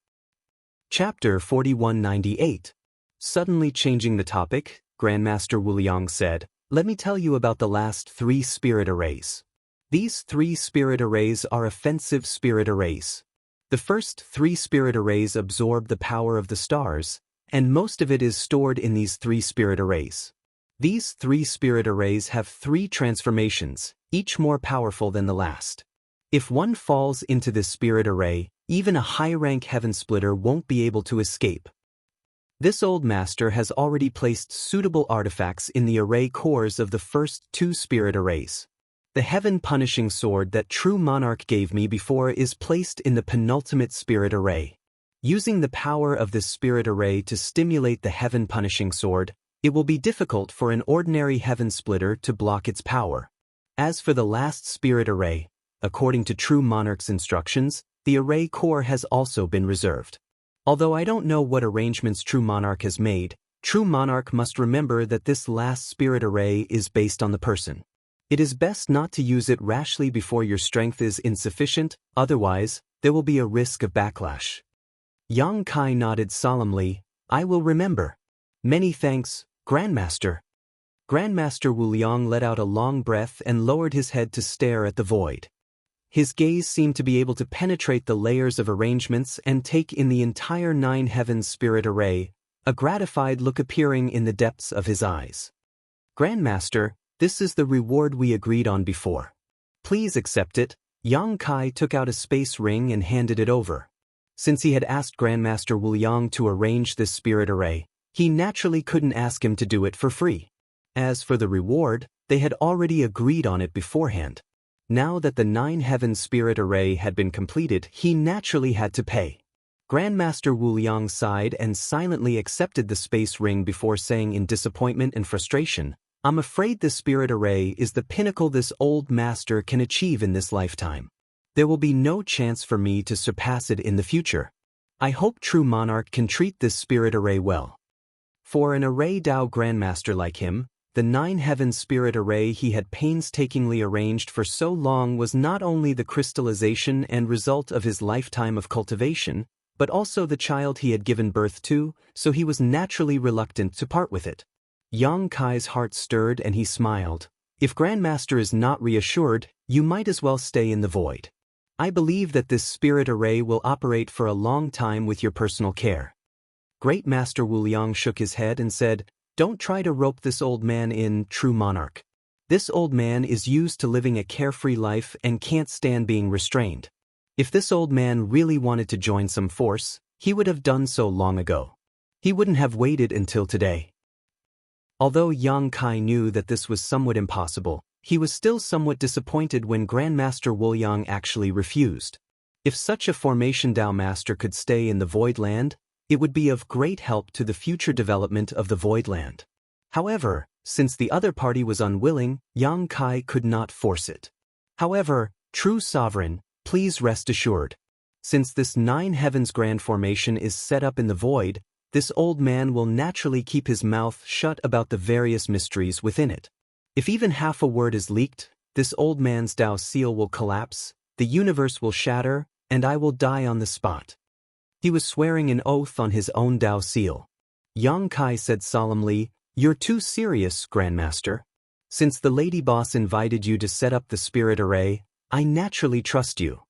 Chapter 4198. Suddenly changing the topic, Grandmaster Wuliang said, "Let me tell you about the last 3 spirit arrays. These 3 spirit arrays are offensive spirit arrays. The first 3 spirit arrays absorb the power of the stars, and most of it is stored in these 3 spirit arrays. These 3 spirit arrays have 3 transformations, each more powerful than the last. If one falls into this spirit array, even a high-rank heaven splitter won't be able to escape. This old master has already placed suitable artifacts in the array cores of the first 2 spirit arrays. The heaven-punishing sword that True Monarch gave me before is placed in the penultimate spirit array. Using the power of this spirit array to stimulate the heaven-punishing sword, it will be difficult for an ordinary heaven splitter to block its power. As for the last spirit array, according to True Monarch's instructions, the array core has also been reserved. Although I don't know what arrangements True Monarch has made, True Monarch must remember that this last spirit array is based on the person. It is best not to use it rashly before your strength is insufficient, otherwise, there will be a risk of backlash. Yang Kai nodded solemnly, "I will remember. Many thanks, Grandmaster." Grandmaster Wuliang let out a long breath and lowered his head to stare at the void. His gaze seemed to be able to penetrate the layers of arrangements and take in the entire 9 heavens spirit array, a gratified look appearing in the depths of his eyes. "Grandmaster, this is the reward we agreed on before. Please accept it." Yang Kai took out a space ring and handed it over. Since he had asked Grandmaster Wuliang to arrange this spirit array, he naturally couldn't ask him to do it for free. As for the reward, they had already agreed on it beforehand. Now that the 9 heavens spirit array had been completed, he naturally had to pay. Grandmaster Wuliang sighed and silently accepted the space ring before saying in disappointment and frustration, "I'm afraid the spirit array is the pinnacle this old master can achieve in this lifetime. There will be no chance for me to surpass it in the future. I hope True Monarch can treat this spirit array well." For an array Dao Grandmaster like him, the 9 heavens spirit array he had painstakingly arranged for so long was not only the crystallization and result of his lifetime of cultivation, but also the child he had given birth to, so he was naturally reluctant to part with it. Yang Kai's heart stirred and he smiled. "If Grandmaster is not reassured, you might as well stay in the void. I believe that this spirit array will operate for a long time with your personal care." Great Master Wuliang shook his head and said, "Don't try to rope this old man in, True Monarch. This old man is used to living a carefree life and can't stand being restrained. If this old man really wanted to join some force, he would have done so long ago. He wouldn't have waited until today." Although Yang Kai knew that this was somewhat impossible, he was still somewhat disappointed when Grandmaster Wuliang actually refused. If such a formation Dao Master could stay in the Void Land, it would be of great help to the future development of the Void Land. However, since the other party was unwilling, Yang Kai could not force it. However, True Sovereign, please rest assured. Since this 9 heavens grand formation is set up in the void, this old man will naturally keep his mouth shut about the various mysteries within it. If even half a word is leaked, this old man's Dao seal will collapse, the universe will shatter, and I will die on the spot. He was swearing an oath on his own Dao seal. Yang Kai said solemnly, "You're too serious, Grandmaster. Since the lady boss invited you to set up the spirit array, I naturally trust you."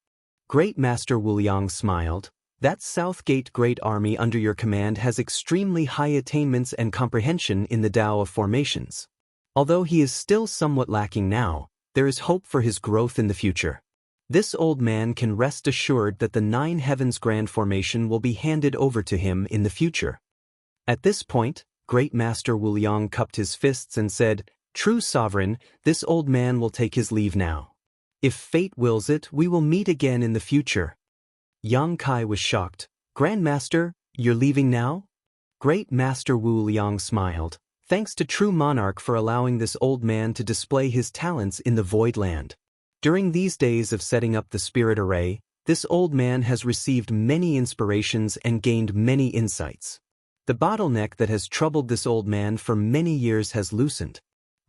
Great Master Wuliang smiled. "That Southgate Great Army under your command has extremely high attainments and comprehension in the Tao of formations. Although he is still somewhat lacking now, there is hope for his growth in the future. This old man can rest assured that the 9 heavens grand formation will be handed over to him in the future. At this point, Great Master Wuliang cupped his fists and said, "True sovereign, this old man will take his leave now. If fate wills it, we will meet again in the future." Yang Kai was shocked. "Grandmaster, you're leaving now?" Great Master Wuliang smiled. "Thanks to True Monarch for allowing this old man to display his talents in the Void Land. During these days of setting up the Spirit Array, this old man has received many inspirations and gained many insights. The bottleneck that has troubled this old man for many years has loosened.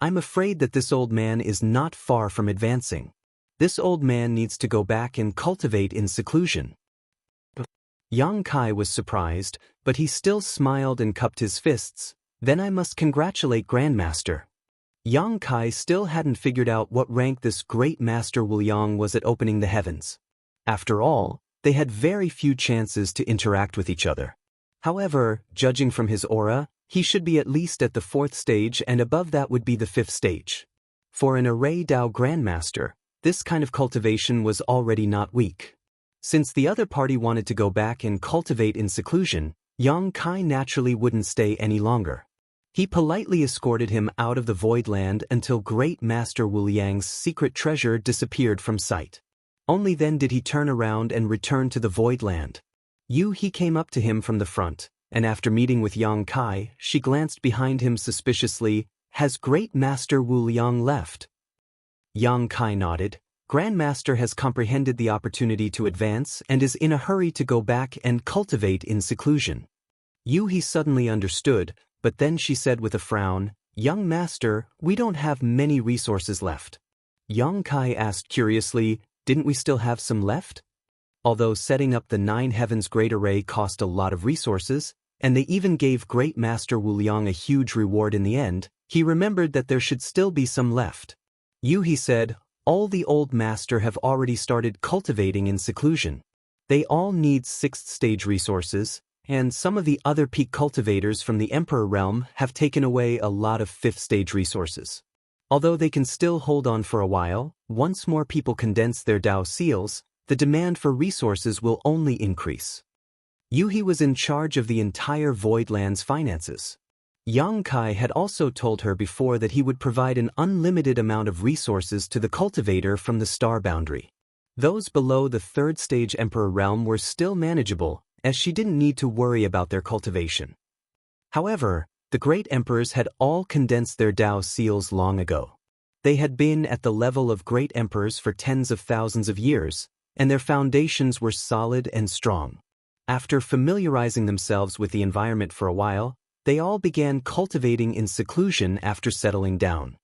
I'm afraid that this old man is not far from advancing. This old man needs to go back and cultivate in seclusion." Yang Kai was surprised, but he still smiled and cupped his fists. "Then I must congratulate Grandmaster." Yang Kai still hadn't figured out what rank this Great Master Wuliang was at opening the heavens. After all, they had very few chances to interact with each other. However, judging from his aura, he should be at least at the 4th stage, and above that would be the 5th stage. For an Array Dao Grandmaster, this kind of cultivation was already not weak. Since the other party wanted to go back and cultivate in seclusion, Yang Kai naturally wouldn't stay any longer. He politely escorted him out of the Void Land until Great Master Wuliang's secret treasure disappeared from sight. Only then did he turn around and return to the Void Land. He came up to him from the front, and after meeting with Yang Kai, she glanced behind him suspiciously. "Has Great Master Wuliang left?" Yang Kai nodded. Grandmaster has comprehended the opportunity to advance and is in a hurry to go back and cultivate in seclusion. He suddenly understood, but then she said with a frown, "Young master, we don't have many resources left." Yang Kai asked curiously, "Didn't we still have some left?" Although setting up the 9 heavens great array cost a lot of resources, and they even gave Great Master Wuliang a huge reward in the end, he remembered that there should still be some left. He said, "All the old master have already started cultivating in seclusion. They all need 6th stage resources, and some of the other peak cultivators from the Emperor realm have taken away a lot of 5th stage resources. Although they can still hold on for a while, once more people condense their Dao seals, the demand for resources will only increase." He was in charge of the entire Void Land's finances. Yang Kai had also told her before that he would provide an unlimited amount of resources to the cultivator from the star boundary. Those below the 3rd stage Emperor realm were still manageable, as she didn't need to worry about their cultivation. However, the great emperors had all condensed their Dao seals long ago. They had been at the level of great emperors for tens of thousands of years, and their foundations were solid and strong. After familiarizing themselves with the environment for a while, they all began cultivating in seclusion after settling down.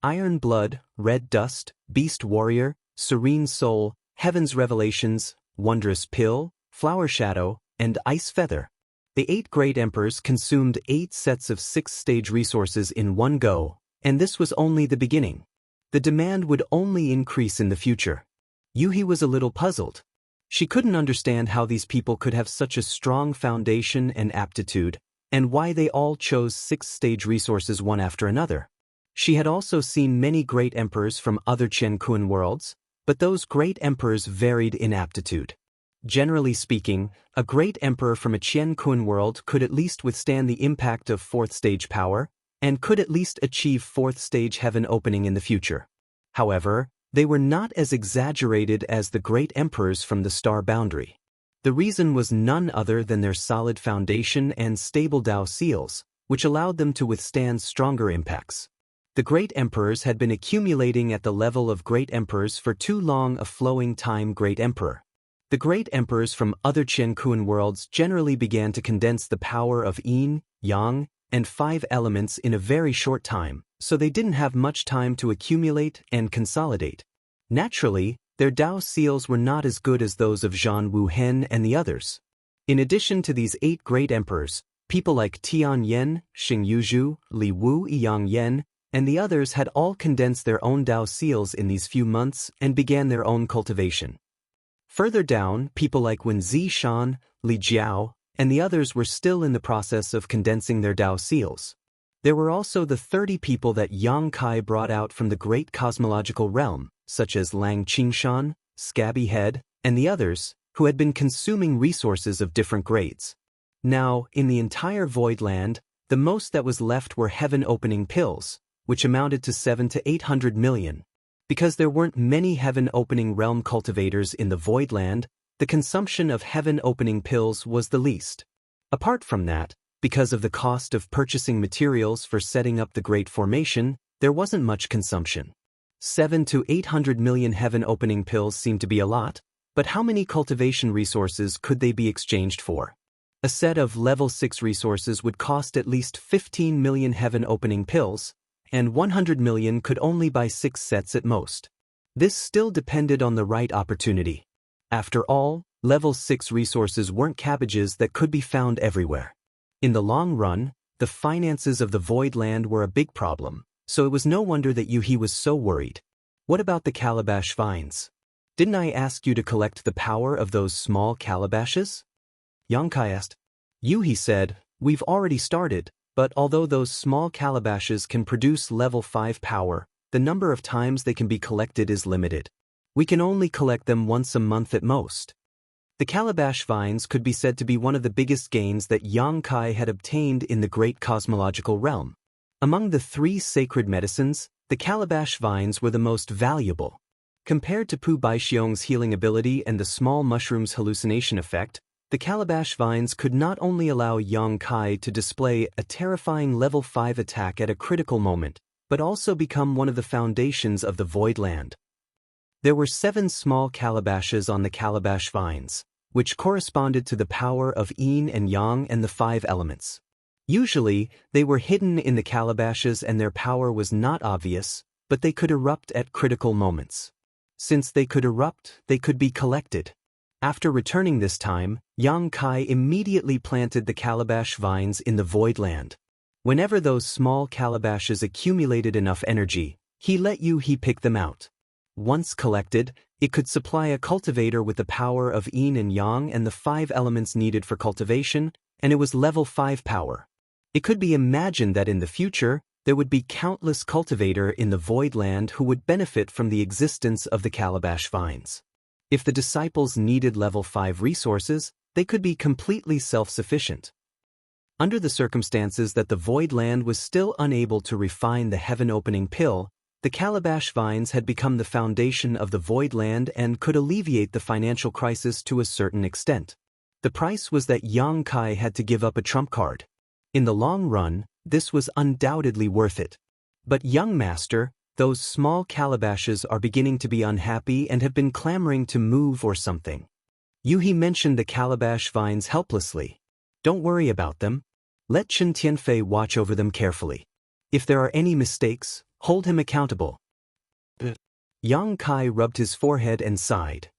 Iron Blood, Red Dust, Beast Warrior, Serene Soul, Heaven's Revelations, Wondrous Pill, Flower Shadow, and Ice Feather. The 8 great emperors consumed 8 sets of 6th-stage resources in one go, and this was only the beginning. The demand would only increase in the future. Yuhi was a little puzzled. She couldn't understand how these people could have such a strong foundation and aptitude, and why they all chose 6th-stage resources one after another. She had also seen many great emperors from other Qian worlds, but those great emperors varied in aptitude. Generally speaking, a great emperor from a Qian world could at least withstand the impact of 4th-stage power, and could at least achieve 4th-stage heaven opening in the future. However, they were not as exaggerated as the great emperors from the star boundary. The reason was none other than their solid foundation and stable Dao seals, which allowed them to withstand stronger impacts. The great emperors had been accumulating at the level of great emperors for too long a flowing time great emperor. The great emperors from other Qian worlds generally began to condense the power of yin, yang, and 5 elements in a very short time, so they didn't have much time to accumulate and consolidate. Naturally, their Dao seals were not as good as those of Zhan Wuhen and the others. In addition to these 8 great emperors, people like Tian Yen, Xing Yuzhu, Li Wu Yang Yen, and the others had all condensed their own Dao seals in these few months and began their own cultivation. Further down, people like Wen Zishan, Li Jiao, and the others were still in the process of condensing their Dao seals. There were also the 30 people that Yang Kai brought out from the great cosmological realm, such as Lang Qingshan, Scabby Head, and the others, who had been consuming resources of different grades. Now, in the entire Voidland, the most that was left were heaven-opening pills, which amounted to 700 to 800 million. Because there weren't many heaven-opening realm cultivators in the Voidland, the consumption of heaven-opening pills was the least. Apart from that, because of the cost of purchasing materials for setting up the Great Formation, there wasn't much consumption. 700 to 800 million heaven-opening pills seemed to be a lot, but how many cultivation resources could they be exchanged for? A set of level 6 resources would cost at least 15 million heaven-opening pills, and 100 million could only buy 6 sets at most. This still depended on the right opportunity. After all, level 6 resources weren't cabbages that could be found everywhere. In the long run, the finances of the Voidland were a big problem, so it was no wonder that Yuhi was so worried. What about the calabash vines? Didn't I ask you to collect the power of those small calabashes? Yang Kai asked. Yuhi said, we've already started, but although those small calabashes can produce level 5 power, the number of times they can be collected is limited. We can only collect them once a month at most. The calabash vines could be said to be one of the biggest gains that Yang Kai had obtained in the great cosmological realm. Among the 3 sacred medicines, the calabash vines were the most valuable. Compared to Pu Baixiong's healing ability and the small mushroom's hallucination effect, the calabash vines could not only allow Yang Kai to display a terrifying level 5 attack at a critical moment, but also become one of the foundations of the Voidland. There were 7 small calabashes on the calabash vines, which corresponded to the power of yin and yang and the 5 elements. Usually, they were hidden in the calabashes and their power was not obvious, but they could erupt at critical moments. Since they could erupt, they could be collected. After returning this time, Yang Kai immediately planted the calabash vines in the Voidland. Whenever those small calabashes accumulated enough energy, he let Yuhi pick them out. Once collected, it could supply a cultivator with the power of yin and yang and the 5 elements needed for cultivation, and it was level 5 power. It could be imagined that in the future, there would be countless cultivator in the Voidland who would benefit from the existence of the calabash vines. If the disciples needed level 5 resources, they could be completely self-sufficient. Under the circumstances that the Voidland was still unable to refine the heaven-opening pill, the calabash vines had become the foundation of the Voidland and could alleviate the financial crisis to a certain extent. The price was that Yang Kai had to give up a trump card. In the long run, this was undoubtedly worth it. But young master, those small calabashes are beginning to be unhappy and have been clamoring to move or something. Yuhi mentioned the calabash vines helplessly. Don't worry about them. Let Chen Tianfei watch over them carefully. If there are any mistakes, hold him accountable. Yang Kai rubbed his forehead and sighed.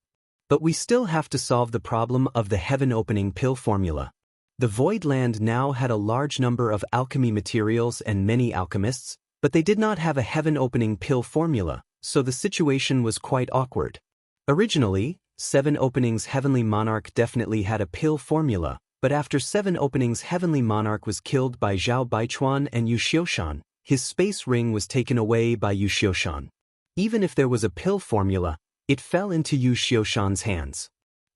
But we still have to solve the problem of the heaven-opening pill formula. The Voidland now had a large number of alchemy materials and many alchemists, but they did not have a heaven-opening pill formula, so the situation was quite awkward. Originally, 7 Openings Heavenly Monarch definitely had a pill formula, but after 7 Openings Heavenly Monarch was killed by Zhao Baichuan and Yu Xiushan, his space ring was taken away by Yu Xiushan. Even if there was a pill formula, it fell into Yu Xiushan's hands.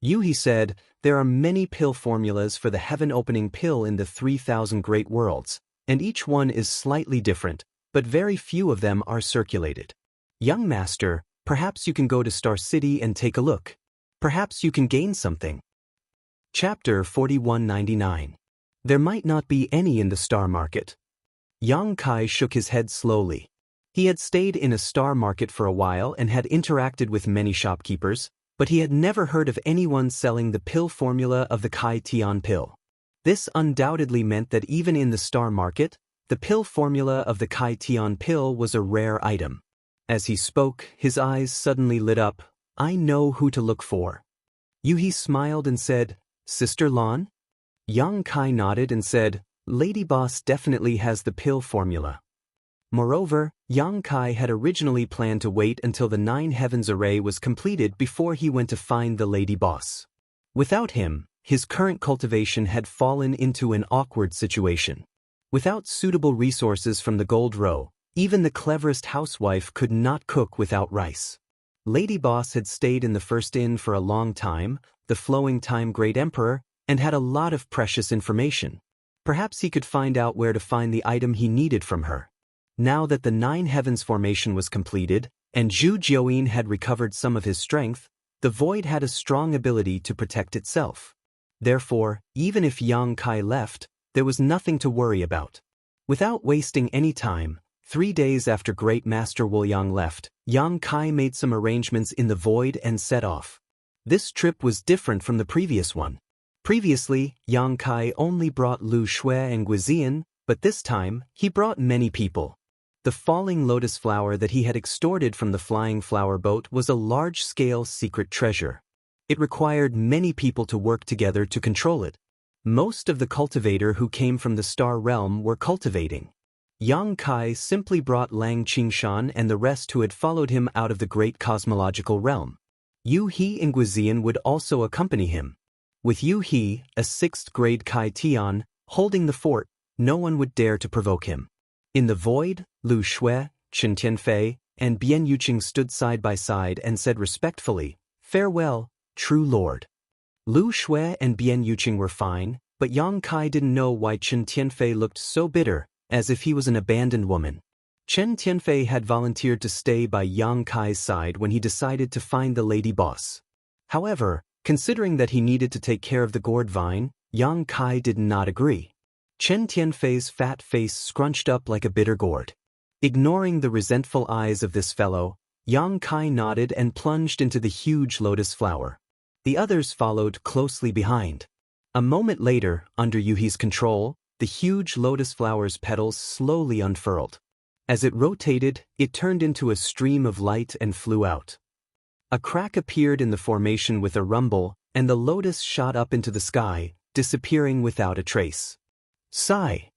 Yuhi said, there are many pill formulas for the heaven-opening pill in the 3,000 great worlds, and each one is slightly different, but very few of them are circulated. Young master, perhaps you can go to Star City and take a look. Perhaps you can gain something. Chapter 4199. There might not be any in the star market. Yang Kai shook his head slowly. He had stayed in a star market for a while and had interacted with many shopkeepers, but he had never heard of anyone selling the pill formula of the Kai Tian pill. This undoubtedly meant that even in the star market, the pill formula of the Kai Tian pill was a rare item. As he spoke, his eyes suddenly lit up. I know who to look for. Yuhi smiled and said, Sister Lan? Yang Kai nodded and said, Lady Boss definitely has the pill formula. Moreover, Yang Kai had originally planned to wait until the 9 Heavens array was completed before he went to find the Lady Boss. Without him, his current cultivation had fallen into an awkward situation. Without suitable resources from the Gold Row, even the cleverest housewife could not cook without rice. Lady Boss had stayed in the first inn for a long time, the flowing time Great Emperor, and had a lot of precious information. Perhaps he could find out where to find the item he needed from her. Now that the Nine Heavens formation was completed, and Zhu Jiuyin had recovered some of his strength, the void had a strong ability to protect itself. Therefore, even if Yang Kai left, there was nothing to worry about. Without wasting any time, 3 days after Great Master Wu Yang left, Yang Kai made some arrangements in the void and set off. This trip was different from the previous one. Previously, Yang Kai only brought Lu Shui and Guizian, but this time, he brought many people. The falling lotus flower that he had extorted from the flying flower boat was a large-scale secret treasure. It required many people to work together to control it. Most of the cultivator who came from the star realm were cultivating. Yang Kai simply brought Lang Qingshan and the rest who had followed him out of the great cosmological realm. Yu He and Guizian would also accompany him. With Yu He, a 6th grade Kai Tian, holding the fort, no one would dare to provoke him. In the void, Lu Shui, Chen Tianfei, and Bian Yuqing stood side by side and said respectfully, "Farewell, true lord." Lu Shui and Bian Yuqing were fine, but Yang Kai didn't know why Chen Tianfei looked so bitter, as if he was an abandoned woman. Chen Tianfei had volunteered to stay by Yang Kai's side when he decided to find the Lady Boss. However, considering that he needed to take care of the gourd vine, Yang Kai did not agree. Chen Tianfei's fat face scrunched up like a bitter gourd. Ignoring the resentful eyes of this fellow, Yang Kai nodded and plunged into the huge lotus flower. The others followed closely behind. A moment later, under Yuhi's control, the huge lotus flower's petals slowly unfurled. As it rotated, it turned into a stream of light and flew out. A crack appeared in the formation with a rumble, and the lotus shot up into the sky, disappearing without a trace. Sigh.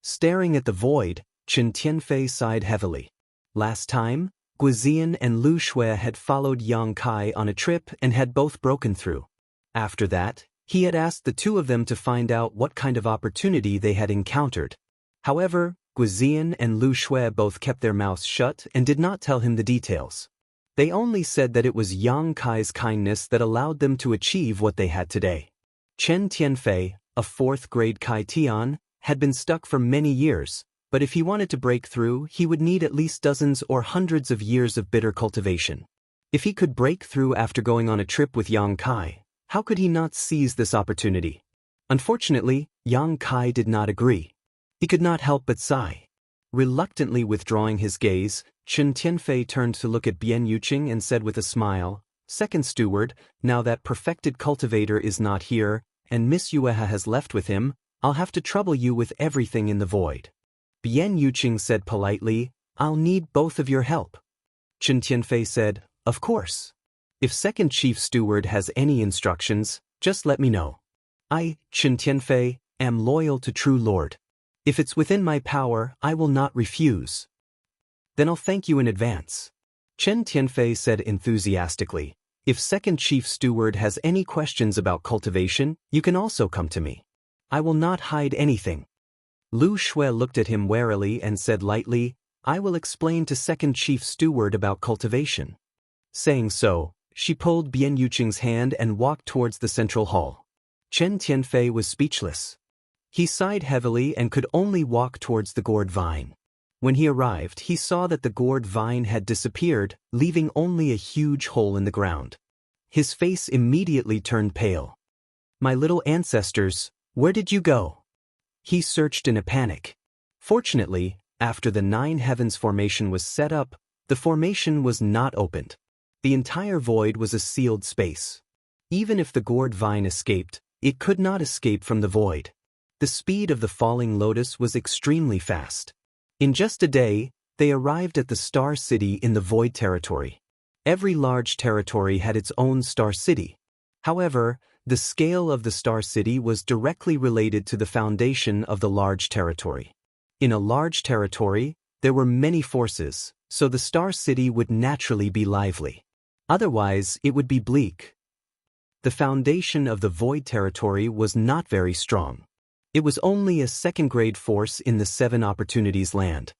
Staring at the void, Chen Tianfei sighed heavily. Last time, Guizian and Lu Shui had followed Yang Kai on a trip and had both broken through. After that, he had asked the two of them to find out what kind of opportunity they had encountered. However, Guizian and Lu Shui both kept their mouths shut and did not tell him the details. They only said that it was Yang Kai's kindness that allowed them to achieve what they had today. Chen Tianfei, a 4th grade Kai Tian, had been stuck for many years, but if he wanted to break through, he would need at least dozens or hundreds of years of bitter cultivation. If he could break through after going on a trip with Yang Kai, how could he not seize this opportunity? Unfortunately, Yang Kai did not agree. He could not help but sigh. Reluctantly withdrawing his gaze, Chen Tianfei turned to look at Bian Yuqing and said with a smile, "Second steward, now that perfected cultivator is not here, and Miss Yueha has left with him, I'll have to trouble you with everything in the void." Bian Yuqing said politely, "I'll need both of your help." Chen Tianfei said, "Of course. If second chief steward has any instructions, just let me know. I, Chen Tianfei, am loyal to true lord. If it's within my power, I will not refuse." "Then I'll thank you in advance." Chen Tianfei said enthusiastically, "If second chief steward has any questions about cultivation, you can also come to me. I will not hide anything." Lu Shui looked at him warily and said lightly, "I will explain to second chief steward about cultivation." Saying so, she pulled Bian Yuqing's hand and walked towards the central hall. Chen Tianfei was speechless. He sighed heavily and could only walk towards the gourd vine. When he arrived, he saw that the gourd vine had disappeared, leaving only a huge hole in the ground. His face immediately turned pale. "My little ancestors, where did you go?" He searched in a panic. Fortunately, after the Nine Heavens formation was set up, the formation was not opened. The entire void was a sealed space. Even if the gourd vine escaped, it could not escape from the void. The speed of the falling lotus was extremely fast. In just a day, they arrived at the Star City in the Void territory. Every large territory had its own Star City. However, the scale of the Star City was directly related to the foundation of the large territory. In a large territory, there were many forces, so the Star City would naturally be lively. Otherwise, it would be bleak. The foundation of the Void territory was not very strong. It was only a second-grade force in the 7 opportunities land.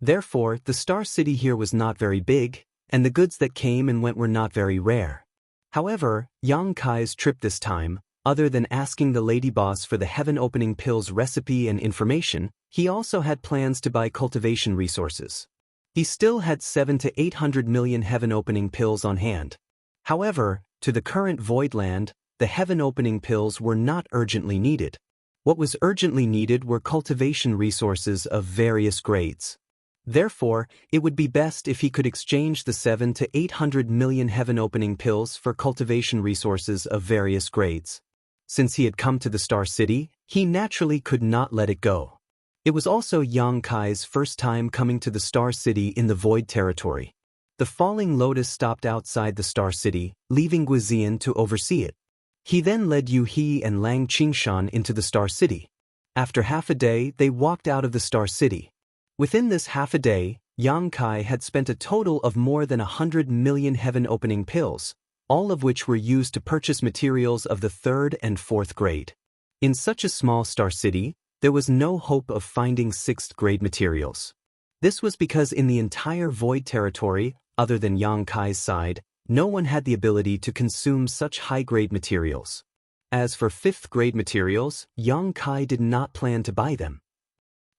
Therefore, the Star City here was not very big, and the goods that came and went were not very rare. However, Yang Kai's trip this time, other than asking the lady boss for the heaven-opening pills recipe and information, he also had plans to buy cultivation resources. He still had 700 to 800 million heaven-opening pills on hand. However, to the current Voidland, the heaven-opening pills were not urgently needed. What was urgently needed were cultivation resources of various grades. Therefore, it would be best if he could exchange the 700 to 800 million heaven-opening pills for cultivation resources of various grades. Since he had come to the Star City, he naturally could not let it go. It was also Yang Kai's first time coming to the Star City in the Void Territory. The Falling Lotus stopped outside the Star City, leaving Guizian to oversee it. He then led Yu He and Lang Qingshan into the Star City. After half a day, they walked out of the Star City. Within this half a day, Yang Kai had spent a total of more than 100 million heaven-opening pills, all of which were used to purchase materials of the 3rd and 4th grade. In such a small Star City, there was no hope of finding 6th grade materials. This was because in the entire Void Territory, other than Yang Kai's side, no one had the ability to consume such high-grade materials. As for 5th grade materials, Yang Kai did not plan to buy them.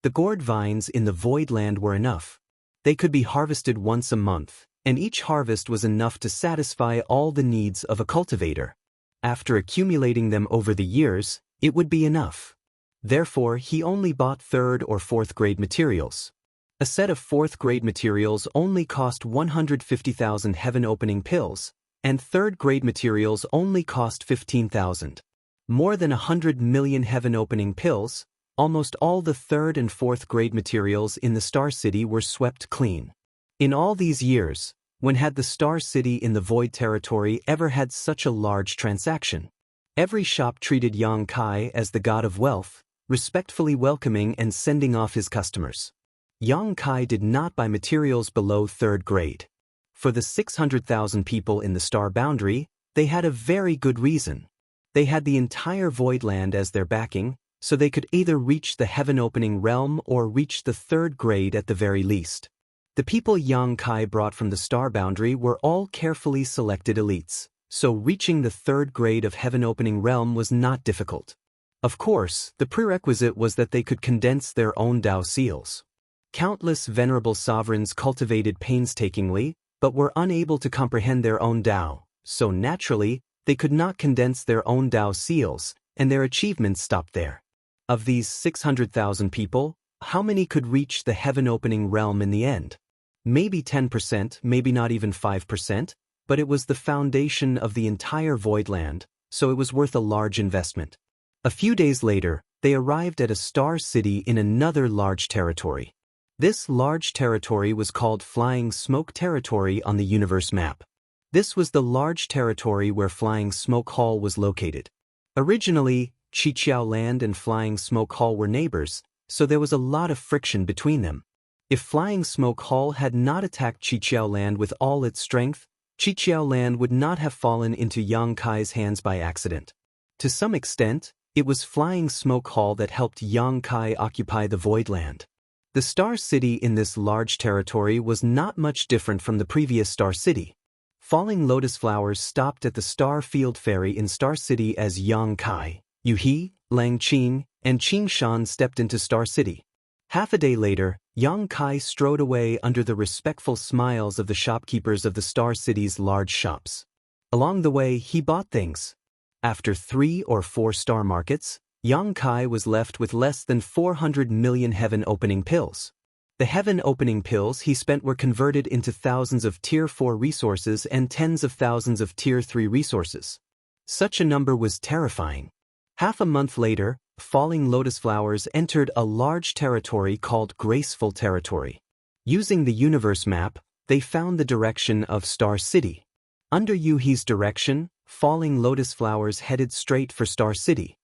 The gourd vines in the Voidland were enough. They could be harvested once a month, and each harvest was enough to satisfy all the needs of a cultivator. After accumulating them over the years, it would be enough. Therefore, he only bought 3rd or 4th grade materials. A set of 4th grade materials only cost 150,000 heaven-opening pills, and 3rd grade materials only cost 15,000. More than 100 million heaven-opening pills, almost all the 3rd and 4th grade materials in the Star City were swept clean. In all these years, when had the Star City in the Void Territory ever had such a large transaction? Every shop treated Yang Kai as the god of wealth, respectfully welcoming and sending off his customers. Yang Kai did not buy materials below 3rd grade. For the 600,000 people in the Star Boundary, they had a very good reason. They had the entire Voidland as their backing, so they could either reach the heaven-opening realm or reach the 3rd grade at the very least. The people Yang Kai brought from the Star Boundary were all carefully selected elites, so reaching the 3rd grade of heaven-opening realm was not difficult. Of course, the prerequisite was that they could condense their own Dao seals. Countless venerable sovereigns cultivated painstakingly, but were unable to comprehend their own Dao, so naturally, they could not condense their own Dao seals, and their achievements stopped there. Of these 600,000 people, how many could reach the heaven-opening realm in the end? Maybe 10%, maybe not even 5%, but it was the foundation of the entire Voidland, so it was worth a large investment. A few days later, they arrived at a Star City in another large territory. This large territory was called Flying Smoke Territory on the universe map. This was the large territory where Flying Smoke Hall was located. Originally, Qiqiao Land and Flying Smoke Hall were neighbors, so there was a lot of friction between them. If Flying Smoke Hall had not attacked Qiqiao Land with all its strength, Qiqiao Land would not have fallen into Yang Kai's hands by accident. To some extent, it was Flying Smoke Hall that helped Yang Kai occupy the Voidland. The Star City in this large territory was not much different from the previous Star City. Falling lotus flowers stopped at the Star Field Ferry in Star City as Yang Kai, Yu He, Lang Qing, and Qingshan stepped into Star City. Half a day later, Yang Kai strode away under the respectful smiles of the shopkeepers of the Star City's large shops. Along the way, he bought things. After 3 or 4 star markets, Yang Kai was left with less than 400 million heaven-opening pills. The heaven-opening pills he spent were converted into thousands of Tier 4 resources and tens of thousands of Tier 3 resources. Such a number was terrifying. Half a month later, Falling Lotus Flowers entered a large territory called Graceful Territory. Using the universe map, they found the direction of Star City. Under Yu He's direction, Falling Lotus Flowers headed straight for Star City.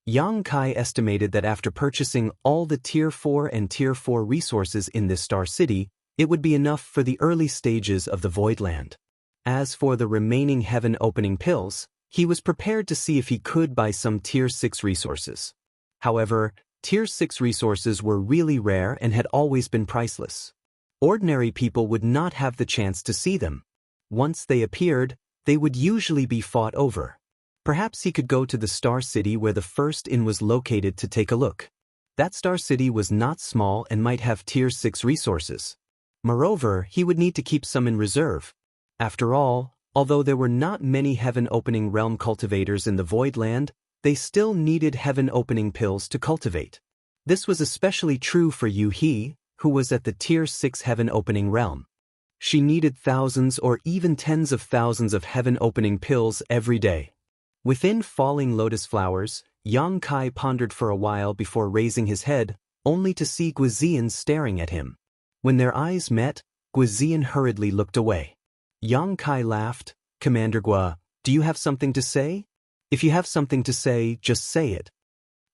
Yang Kai estimated that after purchasing all the Tier 4 and Tier 4 resources in this Star City, it would be enough for the early stages of the Voidland. As for the remaining heaven-opening pills, he was prepared to see if he could buy some Tier 6 resources. However, Tier 6 resources were really rare and had always been priceless. Ordinary people would not have the chance to see them. Once they appeared, they would usually be fought over. Perhaps he could go to the Star City where the first inn was located to take a look. That Star City was not small and might have Tier 6 resources. Moreover, he would need to keep some in reserve. After all, although there were not many heaven-opening realm cultivators in the Void Land, they still needed heaven-opening pills to cultivate. This was especially true for Yu-He, who was at the Tier 6 heaven-opening realm. She needed thousands or even tens of thousands of heaven-opening pills every day. Within falling lotus flowers, Yang Kai pondered for a while before raising his head, only to see Guizian staring at him. When their eyes met, Guizian hurriedly looked away. Yang Kai laughed. "Commander Gua, do you have something to say? If you have something to say, just say it."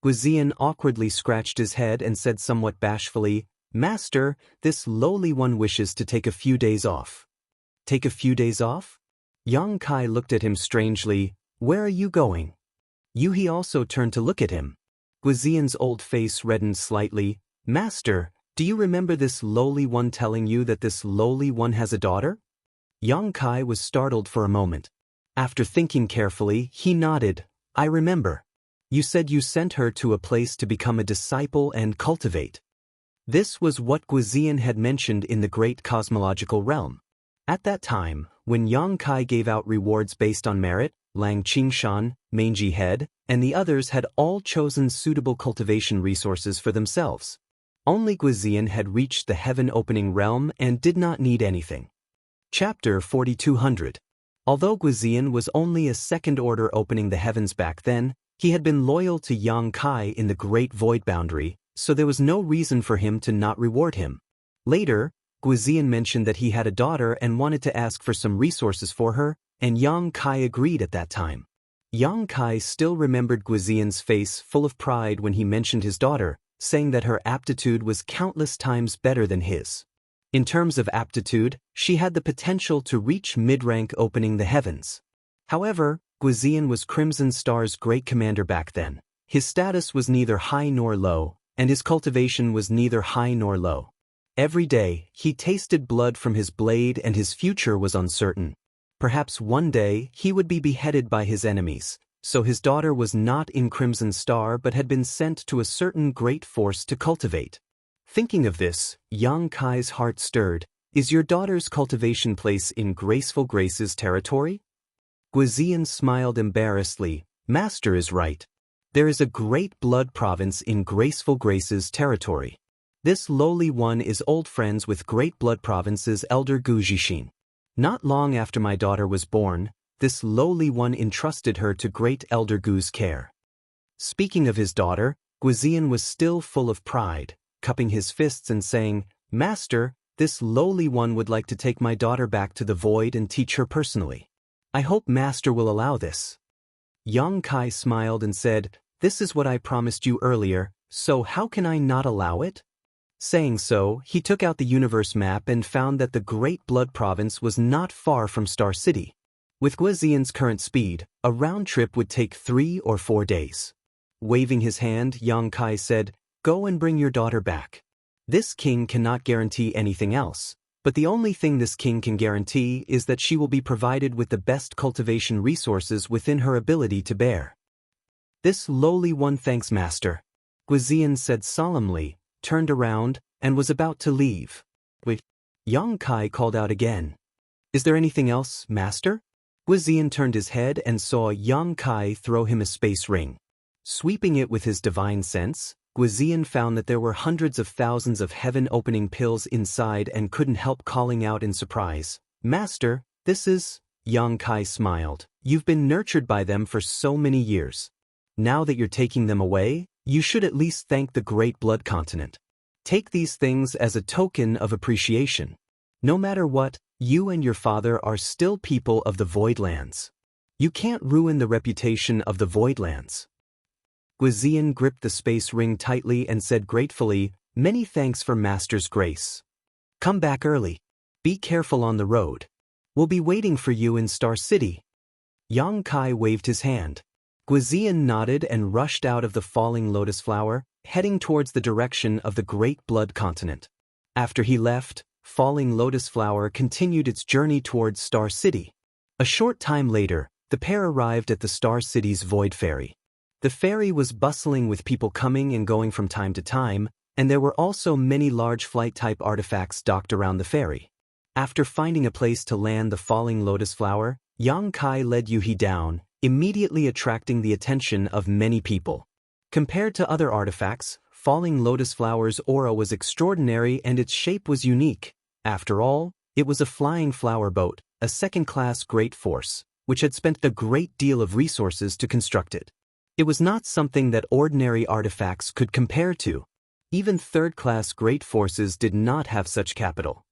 Guizian awkwardly scratched his head and said somewhat bashfully, "Master, this lowly one wishes to take a few days off." "Take a few days off?" Yang Kai looked at him strangely. "Where are you going?" Yu-He also turned to look at him. Guizian's old face reddened slightly. "Master, do you remember this lowly one telling you that this lowly one has a daughter?" Yang Kai was startled for a moment. After thinking carefully, he nodded. "I remember. You said you sent her to a place to become a disciple and cultivate." This was what Guizian had mentioned in the great cosmological realm. At that time, when Yang Kai gave out rewards based on merit, Lang Qingshan, Mangy Head, and the others had all chosen suitable cultivation resources for themselves. Only Guizian had reached the heaven-opening realm and did not need anything. Chapter 4200. Although Guizian was only a second order opening the heavens back then, he had been loyal to Yang Kai in the Great Void Boundary, so there was no reason for him to not reward him. Later, Guizian mentioned that he had a daughter and wanted to ask for some resources for her, and Yang Kai agreed at that time. Yang Kai still remembered Guizian's face full of pride when he mentioned his daughter, saying that her aptitude was countless times better than his. In terms of aptitude, she had the potential to reach mid-rank opening the heavens. However, Guizian was Crimson Star's great commander back then. His status was neither high nor low, and his cultivation was neither high nor low. Every day, he tasted blood from his blade and his future was uncertain. Perhaps one day, he would be beheaded by his enemies, so his daughter was not in Crimson Star but had been sent to a certain great force to cultivate. Thinking of this, Yang Kai's heart stirred. "Is your daughter's cultivation place in Graceful Grace's territory?" Guizian smiled embarrassedly. "Master is right. There is a great blood province in Graceful Grace's territory. This lowly one is old friends with Great Blood Province's elder Gu Zhixin. Not long after my daughter was born, this lowly one entrusted her to Great Elder Gu's care." Speaking of his daughter, Guizian was still full of pride, cupping his fists and saying, "Master, this lowly one would like to take my daughter back to the void and teach her personally. I hope Master will allow this." Yang Kai smiled and said, "This is what I promised you earlier, so how can I not allow it?" Saying so, he took out the universe map and found that the Great Blood Province was not far from Star City. With Guizian's current speed, a round trip would take 3 or 4 days. Waving his hand, Yang Kai said, "Go and bring your daughter back. This king cannot guarantee anything else, but the only thing this king can guarantee is that she will be provided with the best cultivation resources within her ability to bear." "This lowly one thanks Master," Guizian said solemnly, turned around, and was about to leave. "Wait." Yang Kai called out again. "Is there anything else, Master?" Guizian turned his head and saw Yang Kai throw him a space ring. Sweeping it with his divine sense, Guizian found that there were hundreds of thousands of heaven-opening pills inside and couldn't help calling out in surprise, "Master, this is—" Yang Kai smiled. "You've been nurtured by them for so many years. Now that you're taking them away, you should at least thank the Great Blood Continent. Take these things as a token of appreciation. No matter what, you and your father are still people of the Voidlands. You can't ruin the reputation of the Voidlands." Guizian gripped the space ring tightly and said gratefully, "Many thanks for Master's grace. Come back early. Be careful on the road. We'll be waiting for you in Star City." Yang Kai waved his hand. Guizian nodded and rushed out of the falling lotus flower, heading towards the direction of the Great Blood Continent. After he left, Falling Lotus Flower continued its journey towards Star City. A short time later, the pair arrived at the Star City's Void Ferry. The ferry was bustling with people coming and going from time to time, and there were also many large flight-type artifacts docked around the ferry. After finding a place to land the Falling Lotus Flower, Yang Kai led Yuhi down, immediately attracting the attention of many people. Compared to other artifacts, Falling Lotus Flower's aura was extraordinary and its shape was unique. After all, it was a flying flower boat, a second-class great force, which had spent a great deal of resources to construct it. It was not something that ordinary artifacts could compare to. Even third-class great forces did not have such capital.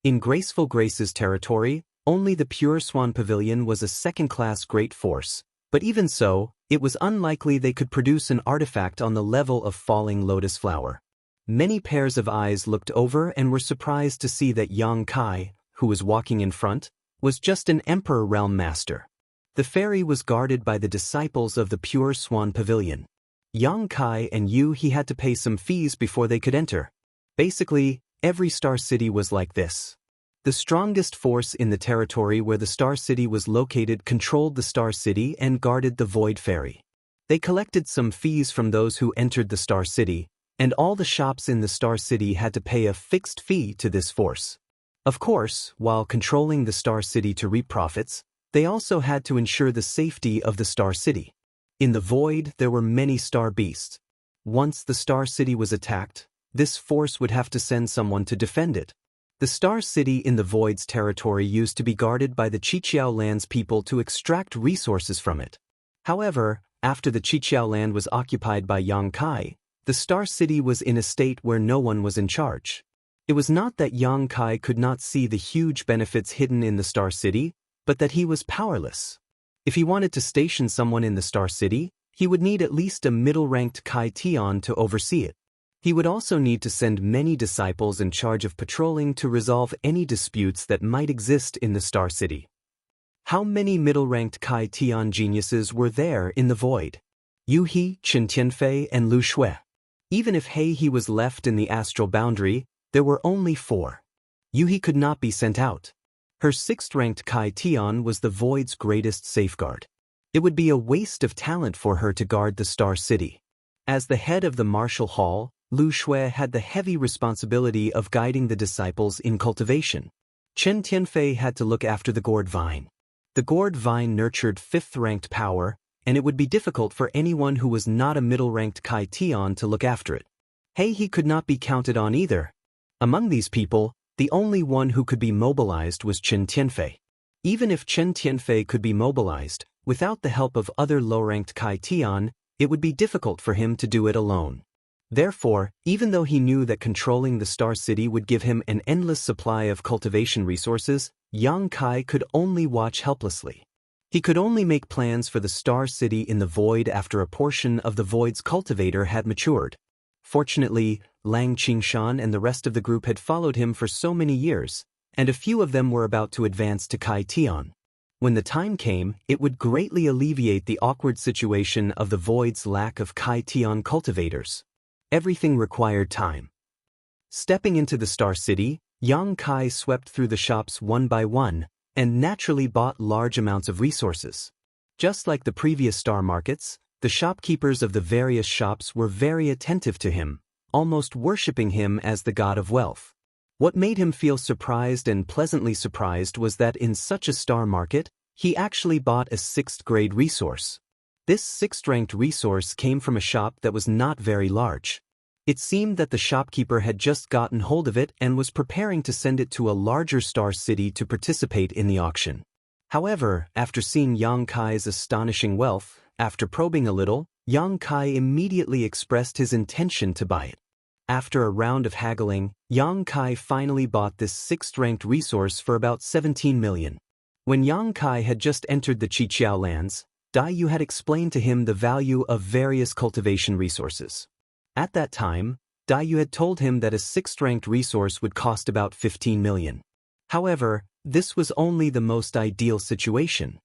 In Graceful Grace's territory, only the Pure Swan Pavilion was a second-class great force, but even so, it was unlikely they could produce an artifact on the level of Falling Lotus Flower. Many pairs of eyes looked over and were surprised to see that Yang Kai, who was walking in front, was just an Emperor Realm Master. The ferry was guarded by the disciples of the Pure Swan Pavilion. Yang Kai and He had to pay some fees before they could enter. Basically, every Star City was like this. The strongest force in the territory where the Star City was located controlled the Star City and guarded the Void Ferry. They collected some fees from those who entered the Star City, and all the shops in the Star City had to pay a fixed fee to this force. Of course, while controlling the Star City to reap profits, they also had to ensure the safety of the Star City. In the Void, there were many Star Beasts. Once the Star City was attacked, this force would have to send someone to defend it. The Star City in the Void's territory used to be guarded by the Qiqiao Land's people to extract resources from it. However, after the Qiqiao Land was occupied by Yang Kai, the Star City was in a state where no one was in charge. It was not that Yang Kai could not see the huge benefits hidden in the Star City, but that he was powerless. If he wanted to station someone in the Star City, he would need at least a middle-ranked Kai Tian to oversee it. He would also need to send many disciples in charge of patrolling to resolve any disputes that might exist in the Star City. How many middle-ranked Kai Tian geniuses were there in the Void? Yu He, Chen Tianfei, and Lu Shui. Even if He was left in the astral boundary, there were only 4. Yu He could not be sent out. Her 6th-ranked Kai Tian was the Void's greatest safeguard. It would be a waste of talent for her to guard the Star City. As the head of the Martial Hall, Lu Shui had the heavy responsibility of guiding the disciples in cultivation. Chen Tianfei had to look after the gourd vine. The gourd vine nurtured 5th-ranked power, and it would be difficult for anyone who was not a middle-ranked Kai Tian to look after it. He could not be counted on either. Among these people, the only one who could be mobilized was Chen Tianfei. Even if Chen Tianfei could be mobilized, without the help of other low-ranked Kai Tian, it would be difficult for him to do it alone. Therefore, even though he knew that controlling the Star City would give him an endless supply of cultivation resources, Yang Kai could only watch helplessly. He could only make plans for the Star City in the Void after a portion of the Void's cultivator had matured. Fortunately, Lang Qingshan and the rest of the group had followed him for so many years, and a few of them were about to advance to Kai Tian. When the time came, it would greatly alleviate the awkward situation of the Void's lack of Kai Tian cultivators. Everything required time. Stepping into the Star City, Yang Kai swept through the shops one by one, and naturally bought large amounts of resources. Just like the previous star markets, the shopkeepers of the various shops were very attentive to him, almost worshipping him as the god of wealth. What made him feel surprised and pleasantly surprised was that in such a star market, he actually bought a 6th-grade resource. This 6th-ranked resource came from a shop that was not very large. It seemed that the shopkeeper had just gotten hold of it and was preparing to send it to a larger Star City to participate in the auction. However, after seeing Yang Kai's astonishing wealth, after probing a little, Yang Kai immediately expressed his intention to buy it. After a round of haggling, Yang Kai finally bought this 6th-ranked resource for about 17 million. When Yang Kai had just entered the Qiqiao lands, Dai Yu had explained to him the value of various cultivation resources. At that time, Dai Yu had told him that a 6th-ranked resource would cost about 15 million. However, this was only the most ideal situation.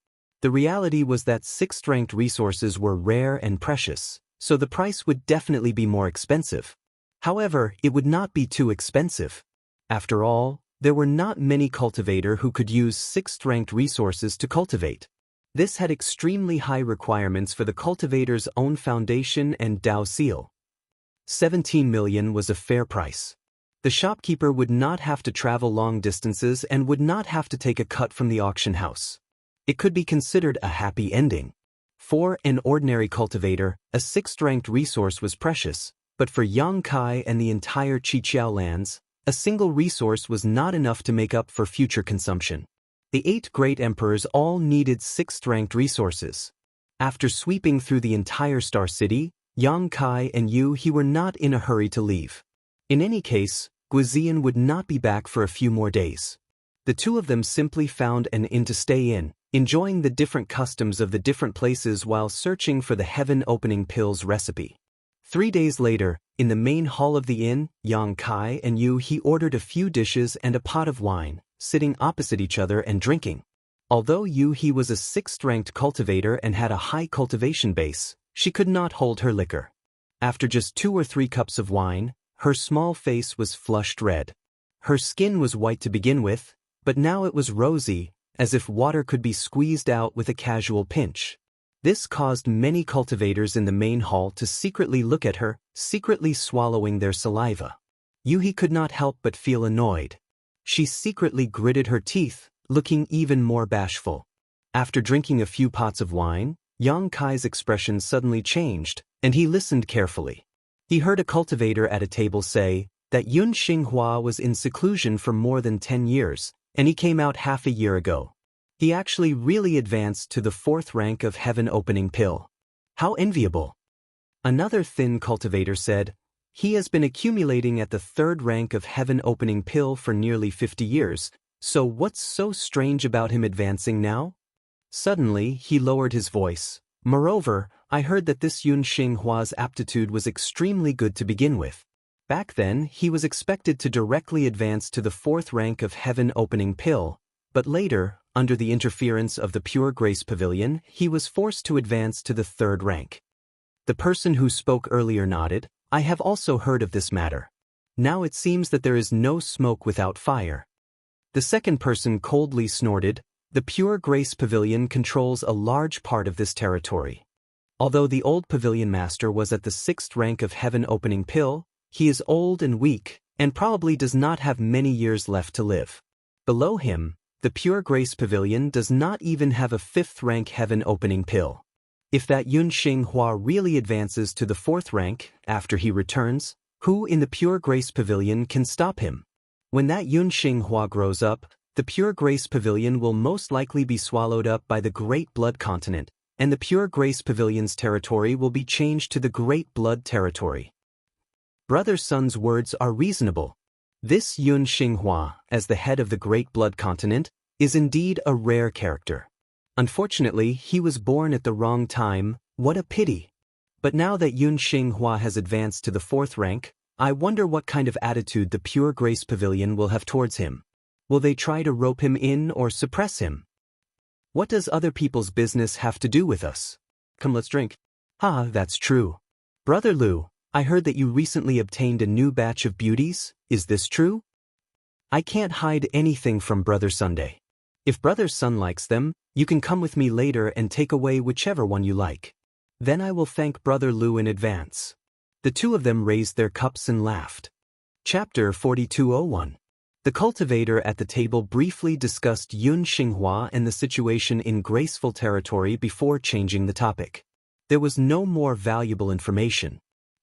The reality was that sixth-ranked resources were rare and precious, so the price would definitely be more expensive. However, it would not be too expensive. After all, there were not many cultivators who could use sixth-ranked resources to cultivate. This had extremely high requirements for the cultivator's own foundation and Dao seal. 17 million was a fair price. The shopkeeper would not have to travel long distances and would not have to take a cut from the auction house. It could be considered a happy ending. For an ordinary cultivator, a sixth-ranked resource was precious, but for Yang Kai and the entire Qiqiao lands, a single resource was not enough to make up for future consumption. The 8 great emperors all needed sixth-ranked resources. After sweeping through the entire Star City, Yang Kai and Yu He were not in a hurry to leave. In any case, Guizian would not be back for a few more days. The two of them simply found an inn to stay in, enjoying the different customs of the different places while searching for the heaven-opening pills recipe. 3 days later, in the main hall of the inn, Yang Kai and Yu He ordered a few dishes and a pot of wine, sitting opposite each other and drinking. Although Yu He was a sixth-ranked cultivator and had a high cultivation base, she could not hold her liquor. After just 2 or 3 cups of wine, her small face was flushed red. Her skin was white to begin with, but now it was rosy, as if water could be squeezed out with a casual pinch. This caused many cultivators in the main hall to secretly look at her, secretly swallowing their saliva. Yu He could not help but feel annoyed. She secretly gritted her teeth, looking even more bashful. After drinking a few pots of wine, Yang Kai's expression suddenly changed, and he listened carefully. He heard a cultivator at a table say that Yun Xinghua was in seclusion for more than 10 years, and he came out half a year ago. He actually really advanced to the 4th rank of heaven-opening pill. How enviable! Another thin cultivator said, he has been accumulating at the 3rd rank of heaven-opening pill for nearly 50 years, so what's so strange about him advancing now? Suddenly, he lowered his voice. Moreover, I heard that this Yun Xinghua's aptitude was extremely good to begin with. Back then, he was expected to directly advance to the 4th rank of heaven-opening pill, but later, under the interference of the Pure Grace Pavilion, he was forced to advance to the 3rd rank. The person who spoke earlier nodded. I have also heard of this matter. Now it seems that there is no smoke without fire. The second person coldly snorted. The Pure Grace Pavilion controls a large part of this territory. Although the old pavilion master was at the 6th rank of heaven-opening pill, he is old and weak, and probably does not have many years left to live. Below him, the Pure Grace Pavilion does not even have a 5th rank heaven-opening pill. If that Yun Xinghua really advances to the 4th rank, after he returns, who in the Pure Grace Pavilion can stop him? When that Yun Xinghua grows up, the Pure Grace Pavilion will most likely be swallowed up by the Great Blood Continent, and the Pure Grace Pavilion's territory will be changed to the Great Blood Territory. Brother Sun's words are reasonable. This Yun Xinghua, as the head of the Great Blood Continent, is indeed a rare character. Unfortunately, he was born at the wrong time. What a pity. But now that Yun Xinghua has advanced to the 4th rank, I wonder what kind of attitude the Pure Grace Pavilion will have towards him. Will they try to rope him in or suppress him? What does other people's business have to do with us? Come, let's drink. That's true. Brother Lu, I heard that you recently obtained a new batch of beauties. Is this true? I can't hide anything from Brother Sunday. If Brother Sun likes them, you can come with me later and take away whichever one you like. Then I will thank Brother Lu in advance. The two of them raised their cups and laughed. Chapter 4201. The cultivator at the table briefly discussed Yun Xinghua and the situation in graceful territory before changing the topic. There was no more valuable information.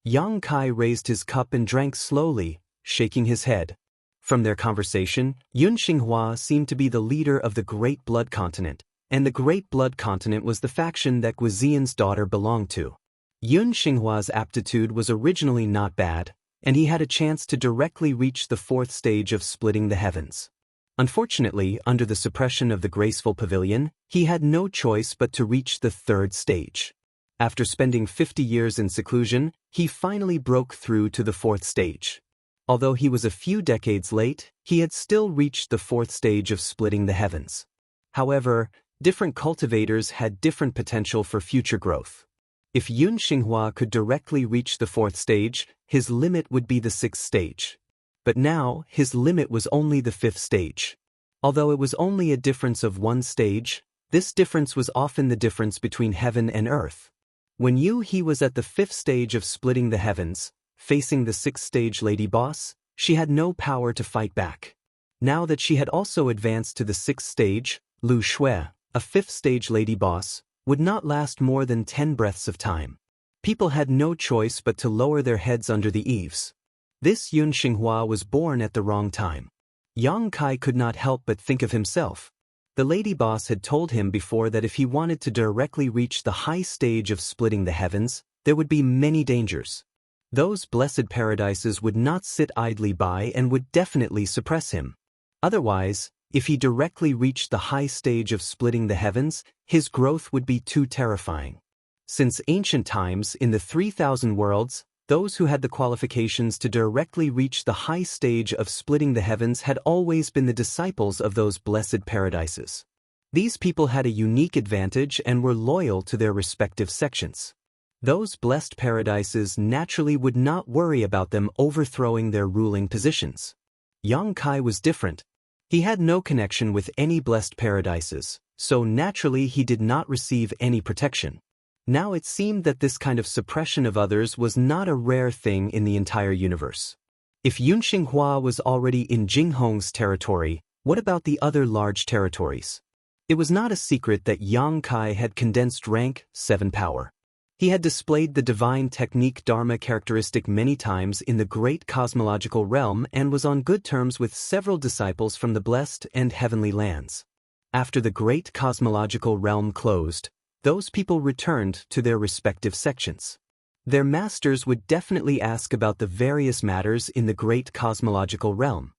Yang Kai raised his cup and drank slowly, shaking his head. From their conversation, Yun Xinghua seemed to be the leader of the Great Blood Continent, and the Great Blood Continent was the faction that Guizian's daughter belonged to. Yun Xinghua's aptitude was originally not bad, and he had a chance to directly reach the 4th stage of splitting the heavens. Unfortunately, under the suppression of the Graceful Pavilion, he had no choice but to reach the 3rd stage. After spending 50 years in seclusion, he finally broke through to the 4th stage. Although he was a few decades late, he had still reached the 4th stage of splitting the heavens. However, Different cultivators had different potential for future growth. If Yun Xinghua could directly reach the 4th stage, his limit would be the 6th stage. But now, his limit was only the 5th stage. Although it was only a difference of 1 stage, this difference was often the difference between heaven and earth. When he was at the 5th stage of splitting the heavens, facing the 6th stage lady boss, she had no power to fight back. Now that she had also advanced to the 6th stage, Lu Shui, a 5th stage lady boss, would not last more than 10 breaths of time. People had no choice but to lower their heads under the eaves. This Yun Xinghua was born at the wrong time. Yang Kai could not help but think of himself. The lady boss had told him before that if he wanted to directly reach the high stage of splitting the heavens, there would be many dangers. Those blessed paradises would not sit idly by and would definitely suppress him. Otherwise, if he directly reached the high stage of splitting the heavens, his growth would be too terrifying. Since ancient times, in the 3,000 worlds, those who had the qualifications to directly reach the high stage of splitting the heavens had always been the disciples of those blessed paradises. These people had a unique advantage and were loyal to their respective sections. Those blessed paradises naturally would not worry about them overthrowing their ruling positions. Yang Kai was different. He had no connection with any blessed paradises, so naturally he did not receive any protection. Now it seemed that this kind of suppression of others was not a rare thing in the entire universe. If Yun Xinghua was already in Jinghong's territory, what about the other large territories? It was not a secret that Yang Kai had condensed rank 7 power. He had displayed the divine technique Dharma characteristic many times in the great cosmological realm and was on good terms with several disciples from the blessed and heavenly lands. After the great cosmological realm closed, those people returned to their respective sections. Their masters would definitely ask about the various matters in the great cosmological realm.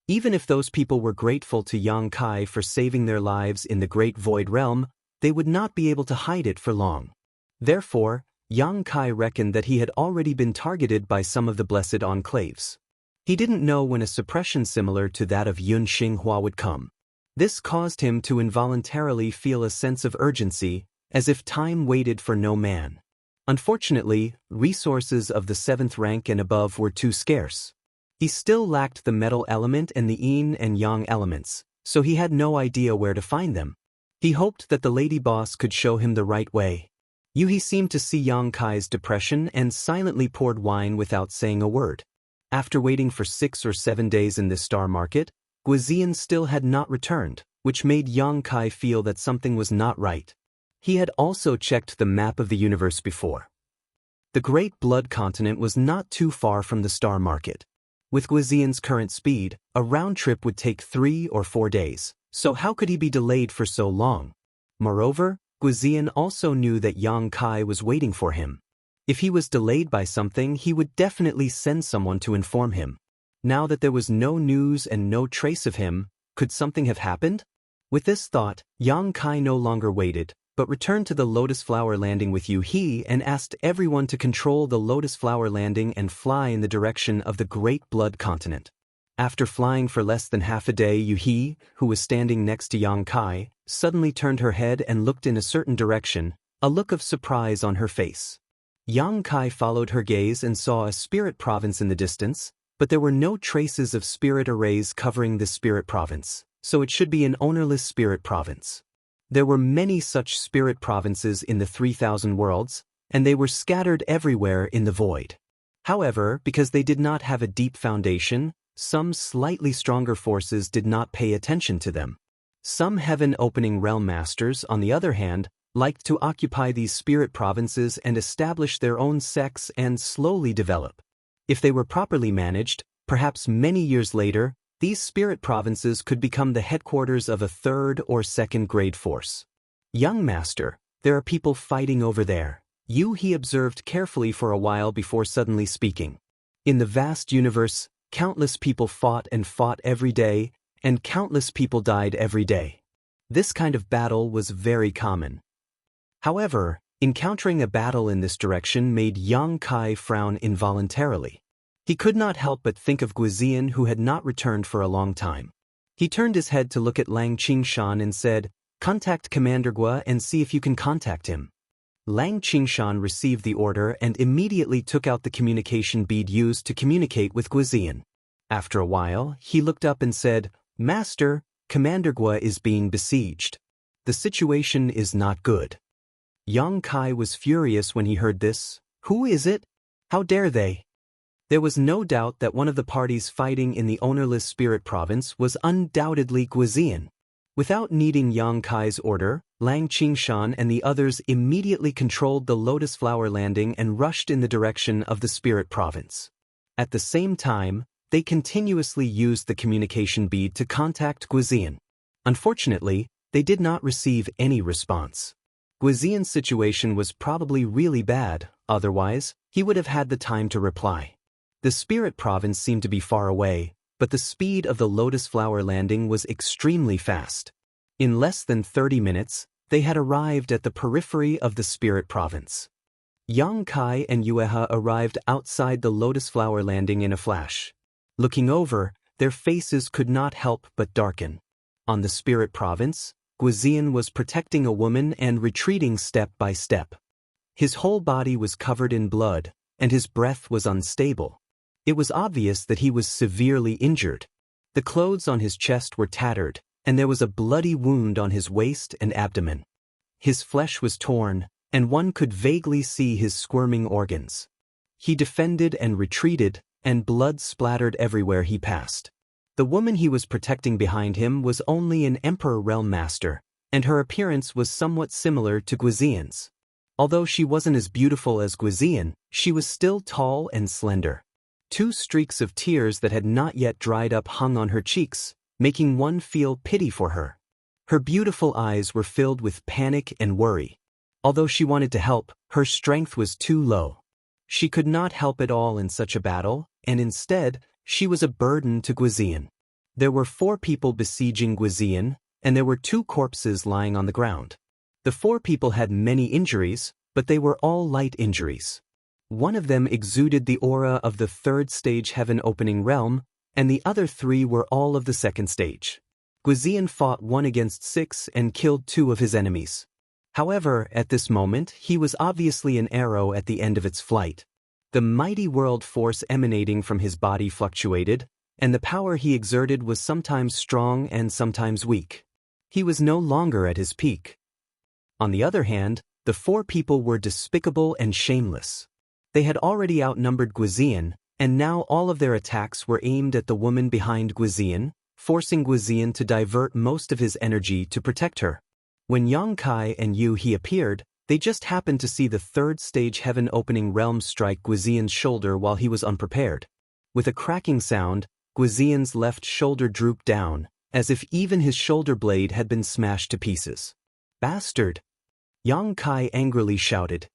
Even if those people were grateful to Yang Kai for saving their lives in the great void realm, they would not be able to hide it for long. Therefore, Yang Kai reckoned that he had already been targeted by some of the blessed enclaves. He didn't know when a suppression similar to that of Yun Xinghua would come. This caused him to involuntarily feel a sense of urgency, as if time waited for no man. Unfortunately, resources of the 7th rank and above were too scarce. He still lacked the metal element and the yin and yang elements, so he had no idea where to find them. He hoped that the lady boss could show him the right way. He seemed to see Yang Kai's depression and silently poured wine without saying a word. After waiting for 6 or 7 days in this star market, Guizian still had not returned, which made Yang Kai feel that something was not right. He had also checked the map of the universe before. The Great Blood Continent was not too far from the star market. With Guizian's current speed, a round trip would take 3 or 4 days, so how could he be delayed for so long? Moreover, Guizian also knew that Yang Kai was waiting for him. If he was delayed by something, he would definitely send someone to inform him. Now that there was no news and no trace of him, could something have happened? With this thought, Yang Kai no longer waited, but returned to the Lotus Flower Landing with He and asked everyone to control the Lotus Flower Landing and fly in the direction of the Great Blood Continent. After flying for less than half a day, He, who was standing next to Yang Kai, suddenly turned her head and looked in a certain direction, a look of surprise on her face. Yang Kai followed her gaze and saw a spirit province in the distance, but there were no traces of spirit arrays covering this spirit province, so it should be an ownerless spirit province. There were many such spirit provinces in the 3,000 worlds, and they were scattered everywhere in the void. However, because they did not have a deep foundation, some slightly stronger forces did not pay attention to them. Some heaven-opening realm masters, on the other hand, liked to occupy these spirit provinces and establish their own sects and slowly develop. If they were properly managed, perhaps many years later, these spirit provinces could become the headquarters of a 3rd or 2nd grade force. Young master, there are people fighting over there. He observed carefully for a while before suddenly speaking. In the vast universe, countless people fought and fought every day, and countless people died every day. This kind of battle was very common. However, encountering a battle in this direction made Yang Kai frown involuntarily. He could not help but think of Guizian, who had not returned for a long time. He turned his head to look at Lang Qingshan and said, Contact Commander Gua and see if you can contact him. Lang Qingshan received the order and immediately took out the communication bead used to communicate with Guizian. After a while, he looked up and said, "Master, Commander Gua is being besieged. The situation is not good." Yang Kai was furious when he heard this. Who is it? How dare they? There was no doubt that one of the parties fighting in the ownerless spirit province was undoubtedly Guizian. Without needing Yang Kai's order, Lang Qingshan and the others immediately controlled the Lotus Flower Landing and rushed in the direction of the spirit province. At the same time, they continuously used the communication bead to contact Guizian. Unfortunately, they did not receive any response. Guizian's situation was probably really bad, otherwise, he would have had the time to reply. The spirit province seemed to be far away, but the speed of the Lotus Flower Landing was extremely fast. In less than 30 minutes, they had arrived at the periphery of the spirit province. Yang Kai and Yueha arrived outside the Lotus Flower Landing in a flash. Looking over, their faces could not help but darken. On the spirit province, Guizian was protecting a woman and retreating step by step. His whole body was covered in blood, and his breath was unstable. It was obvious that he was severely injured. The clothes on his chest were tattered, and there was a bloody wound on his waist and abdomen. His flesh was torn, and one could vaguely see his squirming organs. He defended and retreated, and blood splattered everywhere he passed. The woman he was protecting behind him was only an Emperor Realm Master, and her appearance was somewhat similar to Guizian's. Although she wasn't as beautiful as Guizian, she was still tall and slender. 2 streaks of tears that had not yet dried up hung on her cheeks, making one feel pity for her. Her beautiful eyes were filled with panic and worry. Although she wanted to help, her strength was too low. She could not help at all in such a battle, and instead, she was a burden to Guizian. There were 4 people besieging Guizian, and there were 2 corpses lying on the ground. The 4 people had many injuries, but they were all light injuries. One of them exuded the aura of the 3rd stage heaven opening realm, and the other 3 were all of the 2nd stage. Guizian fought 1 against 6 and killed 2 of his enemies. However, at this moment, he was obviously an arrow at the end of its flight. The mighty world force emanating from his body fluctuated, and the power he exerted was sometimes strong and sometimes weak. He was no longer at his peak. On the other hand, the 4 people were despicable and shameless. They had already outnumbered Guizian, and now all of their attacks were aimed at the woman behind Guizian, forcing Guizian to divert most of his energy to protect her. When Yang Kai and Yu He appeared, they just happened to see the 3rd stage heaven opening realm strike Guizian's shoulder while he was unprepared. With a cracking sound, Guizian's left shoulder drooped down, as if even his shoulder blade had been smashed to pieces. "Bastard!" Yang Kai angrily shouted.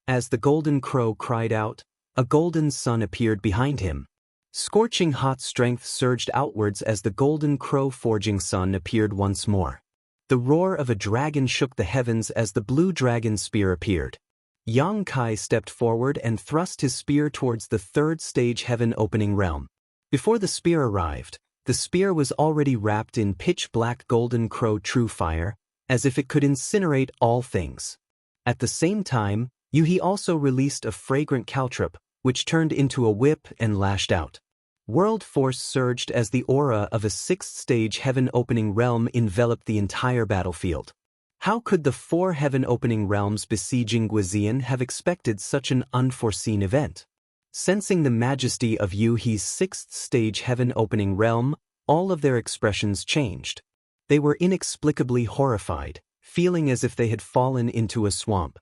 As the golden crow cried out, a golden sun appeared behind him. Scorching hot strength surged outwards as the golden crow forging sun appeared once more. The roar of a dragon shook the heavens as the blue dragon spear appeared. Yang Kai stepped forward and thrust his spear towards the 3rd stage heaven opening realm. Before the spear arrived, the spear was already wrapped in pitch-black golden crow true fire, as if it could incinerate all things. At the same time, Yuhi also released a fragrant caltrop, which turned into a whip and lashed out. World force surged as the aura of a 6th stage heaven opening realm enveloped the entire battlefield. How could the 4 heaven opening realms besieging Guizian have expected such an unforeseen event? Sensing the majesty of Yuhi's 6th stage heaven opening realm, all of their expressions changed. They were inexplicably horrified, feeling as if they had fallen into a swamp.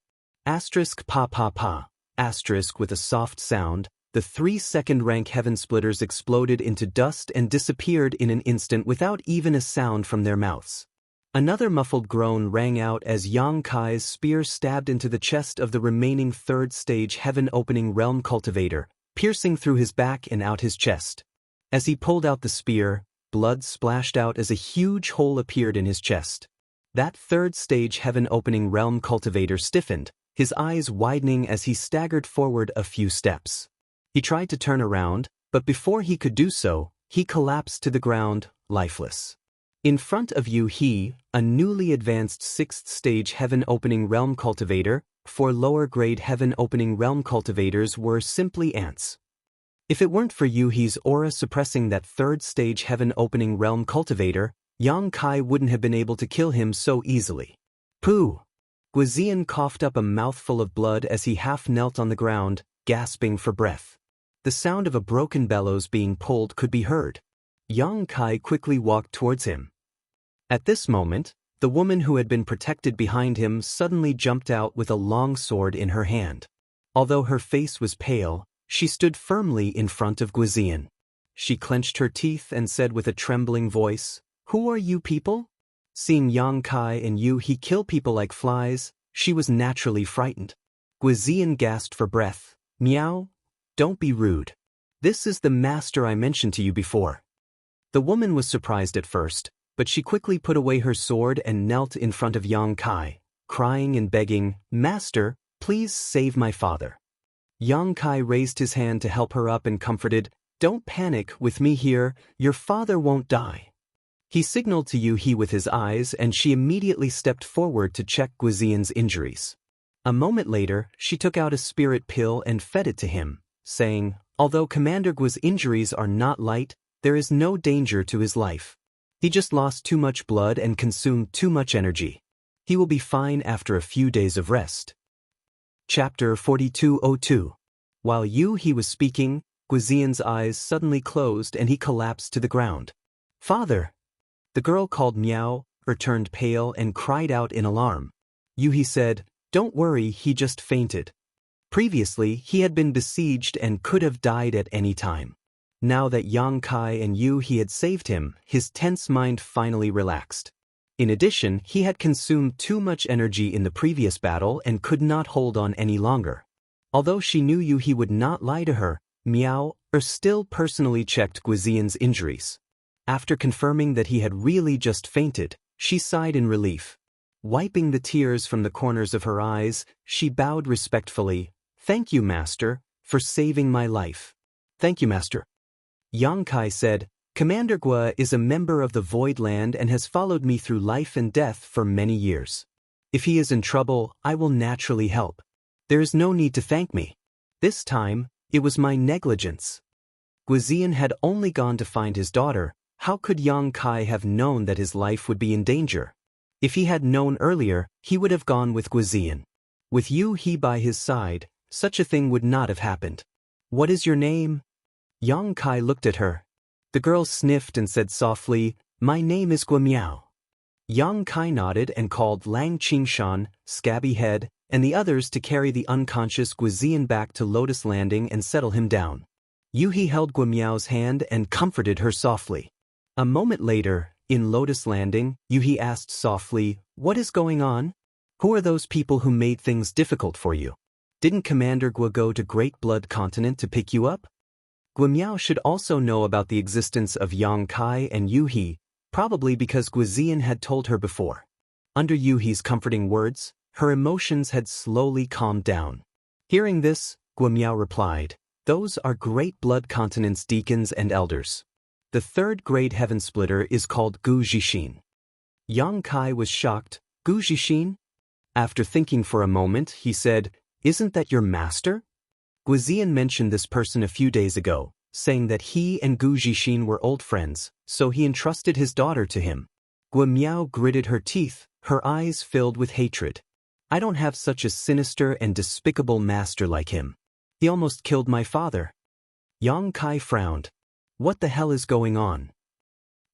Asterisk pa pa pa, asterisk with a soft sound, the 3 second-rank heaven splitters exploded into dust and disappeared in an instant without even a sound from their mouths. Another muffled groan rang out as Yang Kai's spear stabbed into the chest of the remaining 3rd stage heaven opening realm cultivator, piercing through his back and out his chest. As he pulled out the spear, blood splashed out as a huge hole appeared in his chest. That 3rd stage heaven opening realm cultivator stiffened, his eyes widening as he staggered forward a few steps. He tried to turn around, but before he could do so, he collapsed to the ground, lifeless. In front of you he, a newly advanced 6th stage heaven opening realm cultivator, 4 lower grade heaven opening realm cultivators were simply ants. If it weren't for Yuhi's aura suppressing that 3rd stage heaven opening realm cultivator, Yang Kai wouldn't have been able to kill him so easily. Pooh! Guizian coughed up a mouthful of blood as he half knelt on the ground, gasping for breath. The sound of a broken bellows being pulled could be heard. Yang Kai quickly walked towards him. At this moment, the woman who had been protected behind him suddenly jumped out with a long sword in her hand. Although her face was pale, she stood firmly in front of Guizian. She clenched her teeth and said with a trembling voice, "Who are you people?" Seeing Yang Kai and Yuhi kill people like flies, she was naturally frightened. Guizian gasped for breath. "Meow? Don't be rude. This is the master I mentioned to you before." The woman was surprised at first, but she quickly put away her sword and knelt in front of Yang Kai, crying and begging, "Master, please save my father." Yang Kai raised his hand to help her up and comforted, "Don't panic, with me here, your father won't die." He signaled to Yuhi with his eyes and she immediately stepped forward to check Guizian's injuries. A moment later, she took out a spirit pill and fed it to him, saying, "Although Commander Gui's injuries are not light, there is no danger to his life. He just lost too much blood and consumed too much energy. He will be fine after a few days of rest." Chapter 4202. While Yuhi was speaking, Guizian's eyes suddenly closed and he collapsed to the ground. "Father!" The girl called Meow, turned pale and cried out in alarm. Yuhi said, "Don't worry, he just fainted." Previously, he had been besieged and could have died at any time. Now that Yang Kai and Yuhi had saved him, his tense mind finally relaxed. In addition, he had consumed too much energy in the previous battle and could not hold on any longer. Although she knew Yuhi would not lie to her, Meow still personally checked Guizian's injuries. After confirming that he had really just fainted, she sighed in relief. Wiping the tears from the corners of her eyes, she bowed respectfully. "Thank you, Master, for saving my life." "Thank you, Master." Yang Kai said, "Commander Gui is a member of the Void Land and has followed me through life and death for many years. If he is in trouble, I will naturally help. There is no need to thank me. This time, it was my negligence." Guizian had only gone to find his daughter. How could Yang Kai have known that his life would be in danger? If he had known earlier, he would have gone with Guizian. With Yuhi by his side, such a thing would not have happened. "What is your name?" Yang Kai looked at her. The girl sniffed and said softly, "My name is Gui Miao." Yang Kai nodded and called Lang Qingshan, Scabby Head, and the others to carry the unconscious Guizian back to Lotus Landing and settle him down. Yuhi held Gui Miao's hand and comforted her softly. A moment later, in Lotus Landing, Yuhi asked softly, "What is going on? Who are those people who made things difficult for you? Didn't Commander Gui go to Great Blood Continent to pick you up?" Gui Miao should also know about the existence of Yang Kai and Yuhi, probably because Guizian had told her before. Under Yuhi's comforting words, her emotions had slowly calmed down. Hearing this, Gui Miao replied, "Those are Great Blood Continent's deacons and elders. The 3rd grade heaven splitter is called Gu Jixin." Yang Kai was shocked. "Gu Jixin?" After thinking for a moment, he said, "Isn't that your master?" Guizian mentioned this person a few days ago, saying that he and Gu Jixin were old friends, so he entrusted his daughter to him. Gui Miao gritted her teeth, her eyes filled with hatred. "I don't have such a sinister and despicable master like him. He almost killed my father." Yang Kai frowned. "What the hell is going on?"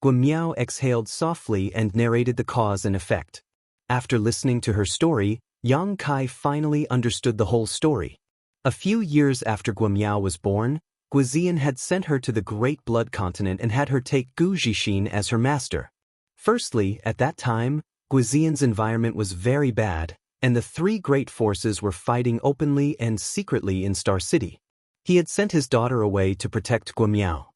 Gui Miao exhaled softly and narrated the cause and effect. After listening to her story, Yang Kai finally understood the whole story. A few years after Gui Miao was born, Guizian had sent her to the Great Blood Continent and had her take Gu Jixin as her master. Firstly, at that time, Guizian's environment was very bad, and the 3 great forces were fighting openly and secretly in Star City. He had sent his daughter away to protect Gui Miao.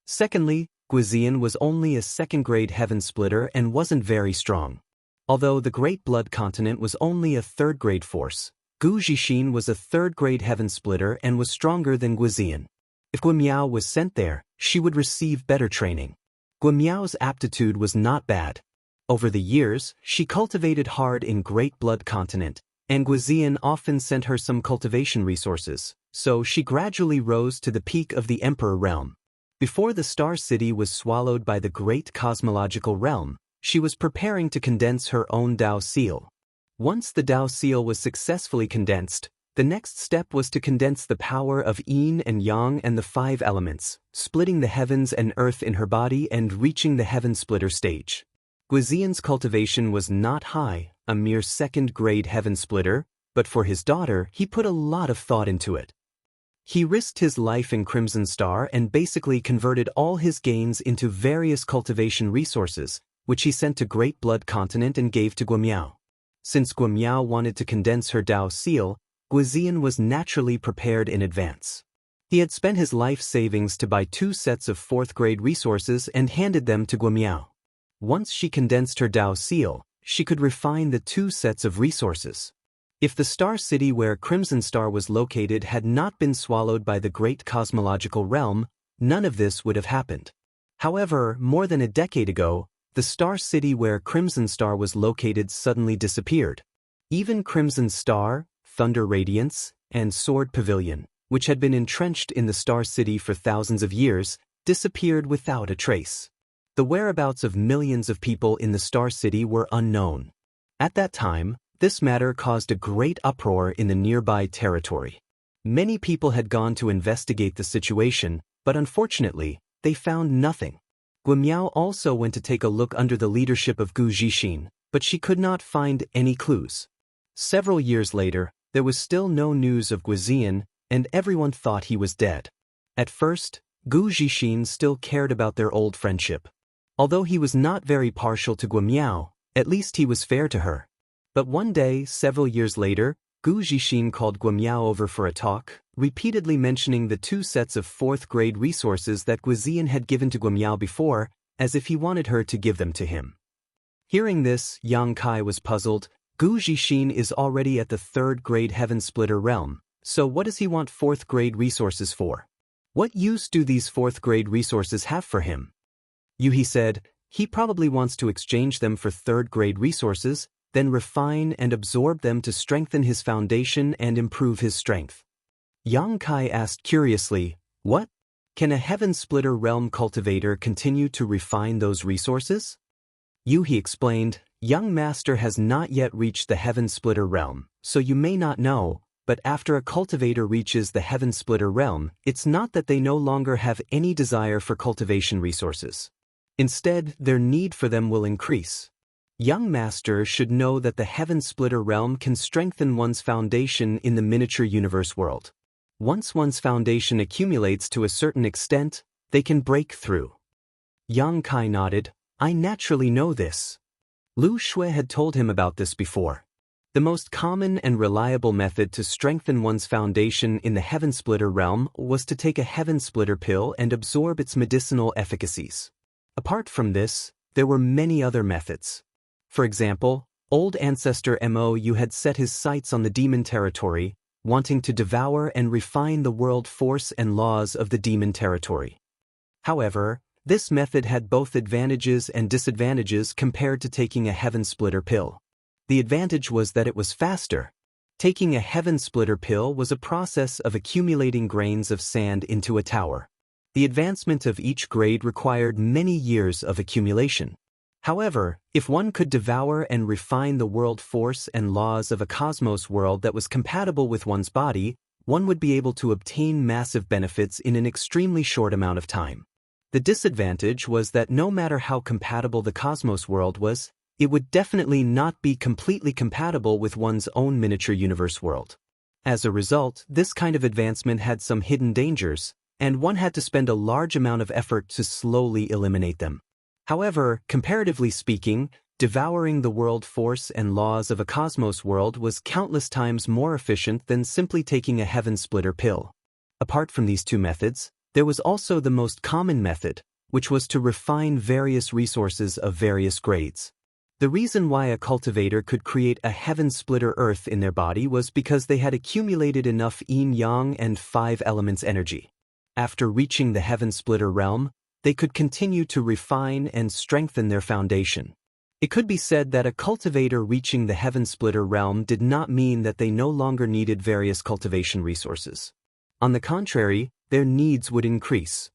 Secondly, Guizian was only a 2nd grade heaven splitter and wasn't very strong. Although the Great Blood Continent was only a 3rd grade force, Gu Jixin was a 3rd grade heaven splitter and was stronger than Guizian. If Gui Miao was sent there, she would receive better training. Guamiao's aptitude was not bad. Over the years, she cultivated hard in Great Blood Continent, and Guizian often sent her some cultivation resources, so she gradually rose to the peak of the Emperor realm. Before the Star City was swallowed by the Great Cosmological Realm, she was preparing to condense her own Dao Seal. Once the Dao Seal was successfully condensed, the next step was to condense the power of Yin and Yang and the 5 elements, splitting the heavens and earth in her body and reaching the heaven splitter stage. Guizian's cultivation was not high, a mere second-grade heaven splitter, but for his daughter he put a lot of thought into it. He risked his life in Crimson Star and basically converted all his gains into various cultivation resources, which he sent to Great Blood Continent and gave to Guamiao. Since Guamiao wanted to condense her Dao Seal, Guizian was naturally prepared in advance. He had spent his life savings to buy 2 sets of 4th-grade resources and handed them to Guamiao. Once she condensed her Dao Seal, she could refine the 2 sets of resources. If the Star City where Crimson Star was located had not been swallowed by the Great Cosmological Realm, none of this would have happened. However, more than a decade ago, the Star City where Crimson Star was located suddenly disappeared. Even Crimson Star, Thunder Radiance, and Sword Pavilion, which had been entrenched in the Star City for thousands of years, disappeared without a trace. The whereabouts of millions of people in the Star City were unknown. At that time, this matter caused a great uproar in the nearby territory. Many people had gone to investigate the situation, but unfortunately, they found nothing. Guamiao also went to take a look under the leadership of Gu Zixin, but she could not find any clues. Several years later, there was still no news of Guizian, and everyone thought he was dead. At first, Gu Zixin still cared about their old friendship. Although he was not very partial to Guamiao, at least he was fair to her. But one day, several years later, Gu Zixin called Guamiao over for a talk, repeatedly mentioning the 2 sets of 4th-grade resources that Guizian had given to Guamiao before, as if he wanted her to give them to him. Hearing this, Yang Kai was puzzled. Gu Zixin is already at the 3rd-grade Heaven Splitter realm, so what does he want 4th-grade resources for? What use do these 4th-grade resources have for him? Yuhi said, he probably wants to exchange them for 3rd-grade resources, then refine and absorb them to strengthen his foundation and improve his strength. Yang Kai asked curiously, what? Can a Heaven Splitter realm cultivator continue to refine those resources? Yuhi explained, young master has not yet reached the Heaven Splitter realm, so you may not know, but after a cultivator reaches the Heaven Splitter realm, it's not that they no longer have any desire for cultivation resources. Instead, their need for them will increase. Young master should know that the Heaven Splitter realm can strengthen one's foundation in the miniature universe world. Once one's foundation accumulates to a certain extent, they can break through. Yang Kai nodded, I naturally know this. Lu Shui had told him about this before. The most common and reliable method to strengthen one's foundation in the Heaven Splitter realm was to take a Heaven Splitter pill and absorb its medicinal efficacies. Apart from this, there were many other methods. For example, old ancestor Mou had set his sights on the demon territory, wanting to devour and refine the world force and laws of the demon territory. However, this method had both advantages and disadvantages compared to taking a Heaven Splitter pill. The advantage was that it was faster. Taking a Heaven Splitter pill was a process of accumulating grains of sand into a tower. The advancement of each grade required many years of accumulation. However, if one could devour and refine the world force and laws of a cosmos world that was compatible with one's body, one would be able to obtain massive benefits in an extremely short amount of time. The disadvantage was that no matter how compatible the cosmos world was, it would definitely not be completely compatible with one's own miniature universe world. As a result, this kind of advancement had some hidden dangers, and one had to spend a large amount of effort to slowly eliminate them. However, comparatively speaking, devouring the world force and laws of a cosmos world was countless times more efficient than simply taking a Heaven Splitter pill. Apart from these 2 methods, there was also the most common method, which was to refine various resources of various grades. The reason why a cultivator could create a Heaven Splitter earth in their body was because they had accumulated enough yin-yang and 5 elements energy. After reaching the Heaven Splitter realm, they could continue to refine and strengthen their foundation. It could be said that a cultivator reaching the Heaven-Splitter realm did not mean that they no longer needed various cultivation resources. On the contrary, their needs would increase.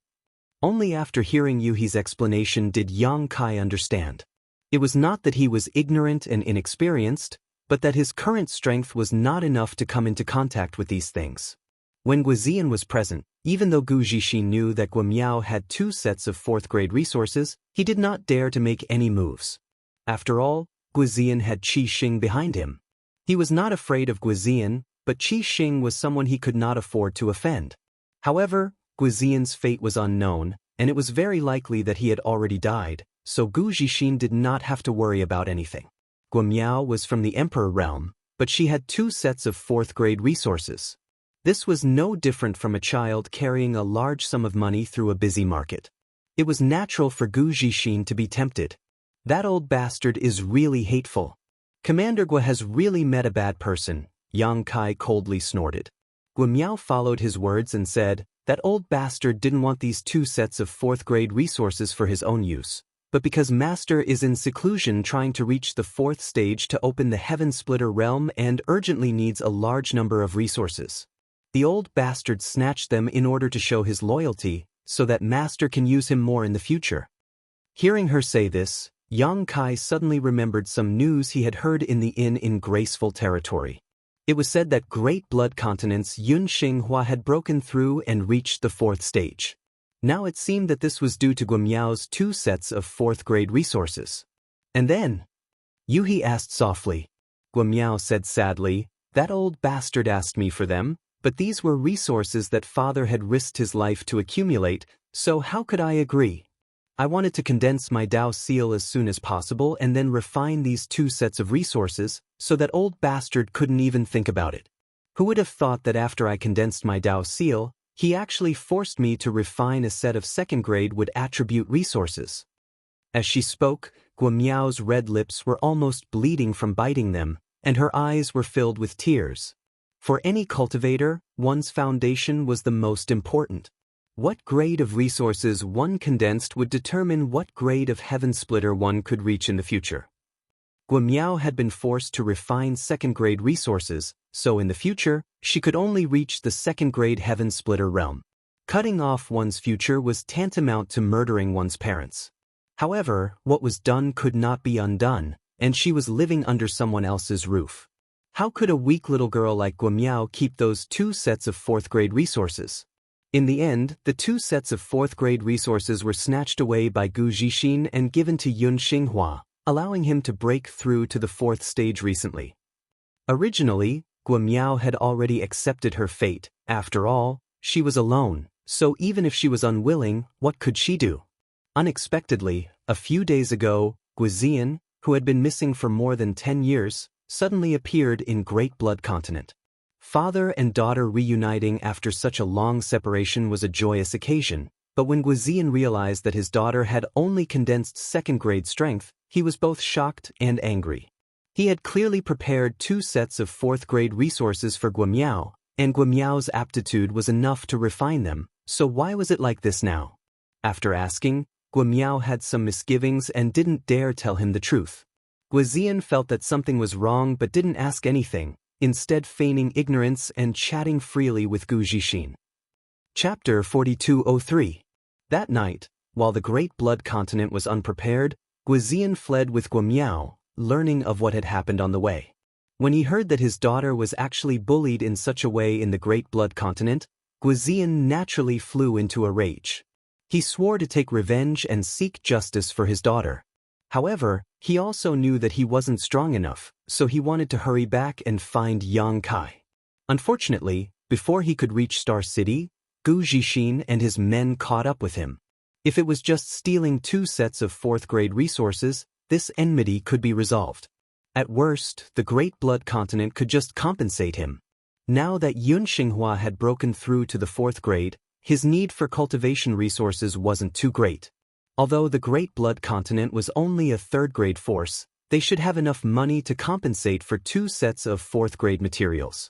Only after hearing Yuhi's explanation did Yang Kai understand. It was not that he was ignorant and inexperienced, but that his current strength was not enough to come into contact with these things. When Guizian was present, even though Gu Zhixin knew that Guimiao had 2 sets of 4th-grade resources, he did not dare to make any moves. After all, Guizian had Qi Xing behind him. He was not afraid of Guizian, but Qi Xing was someone he could not afford to offend. However, Guizian's fate was unknown, and it was very likely that he had already died, so Gu Zhixin did not have to worry about anything. Guimiao was from the Emperor realm, but she had 2 sets of 4th-grade resources. This was no different from a child carrying a large sum of money through a busy market. It was natural for Gu Zhixin to be tempted. That old bastard is really hateful. Commander Gua has really met a bad person, Yang Kai coldly snorted. Guimiao followed his words and said, that old bastard didn't want these 2 sets of 4th-grade resources for his own use, but because Master is in seclusion trying to reach the 4th stage to open the Heaven-Splitter realm and urgently needs a large number of resources. The old bastard snatched them in order to show his loyalty, so that Master can use him more in the future. Hearing her say this, Yang Kai suddenly remembered some news he had heard in the inn in Graceful Territory. It was said that Great Blood Continent's Yun Xinghua had broken through and reached the 4th stage. Now it seemed that this was due to Guimiao's 2 sets of 4th-grade resources. And then? Yuhi asked softly. Guimiao said sadly, that old bastard asked me for them, but these were resources that father had risked his life to accumulate, so how could I agree? I wanted to condense my Dao seal as soon as possible and then refine these 2 sets of resources, so that old bastard couldn't even think about it. Who would have thought that after I condensed my Dao seal, he actually forced me to refine a set of 2nd-grade would attribute resources? As she spoke, Guimiao's red lips were almost bleeding from biting them, and her eyes were filled with tears. For any cultivator, one's foundation was the most important. What grade of resources one condensed would determine what grade of Heaven-Splitter one could reach in the future. Guimiao had been forced to refine 2nd-grade resources, so in the future, she could only reach the 2nd-grade Heaven-Splitter realm. Cutting off one's future was tantamount to murdering one's parents. However, what was done could not be undone, and she was living under someone else's roof. How could a weak little girl like Guimiao keep those 2 sets of 4th-grade resources? In the end, the 2 sets of 4th-grade resources were snatched away by Gu Zhixin and given to Yun Xinghua, allowing him to break through to the 4th stage recently. Originally, Guimiao had already accepted her fate. After all, she was alone, so even if she was unwilling, what could she do? Unexpectedly, a few days ago, Guizian, who had been missing for more than 10 years, suddenly appeared in Great Blood Continent. Father and daughter reuniting after such a long separation was a joyous occasion, but when Guizian realized that his daughter had only condensed 2nd-grade strength, he was both shocked and angry. He had clearly prepared 2 sets of 4th-grade resources for Guimiao, and Guimiao's aptitude was enough to refine them, so why was it like this now? After asking, Guimiao had some misgivings and didn't dare tell him the truth. Guizian felt that something was wrong but didn't ask anything, instead feigning ignorance and chatting freely with Gu Zhixin. Chapter 4203. That night, while the Great Blood Continent was unprepared, Guizian fled with Guimiao, learning of what had happened on the way. When he heard that his daughter was actually bullied in such a way in the Great Blood Continent, Guizian naturally flew into a rage. He swore to take revenge and seek justice for his daughter. However, he also knew that he wasn't strong enough, so he wanted to hurry back and find Yang Kai. Unfortunately, before he could reach Star City, Gu Zhixin and his men caught up with him. If it was just stealing 2 sets of 4th-grade resources, this enmity could be resolved. At worst, the Great Blood Continent could just compensate him. Now that Yun Xinghua had broken through to the 4th grade, his need for cultivation resources wasn't too great. Although the Great Blood Continent was only a 3rd-grade force, they should have enough money to compensate for 2 sets of 4th-grade materials.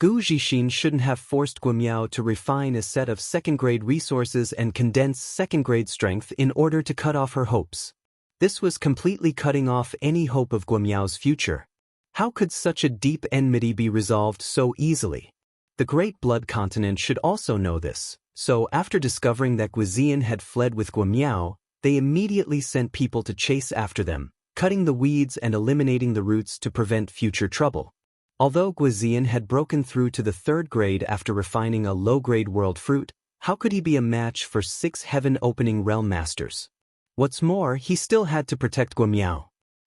Gu Zixin shouldn't have forced Guimiao to refine a set of second-grade resources and condense second-grade strength in order to cut off her hopes. This was completely cutting off any hope of Guimiao's future. How could such a deep enmity be resolved so easily? The Great Blood Continent should also know this, so after discovering that Guizian had fled with Guimiao, they immediately sent people to chase after them, cutting the weeds and eliminating the roots to prevent future trouble. Although Guizian had broken through to the 3rd grade after refining a low-grade world fruit, how could he be a match for 6 heaven-opening realm masters? What's more, he still had to protect Guimiao.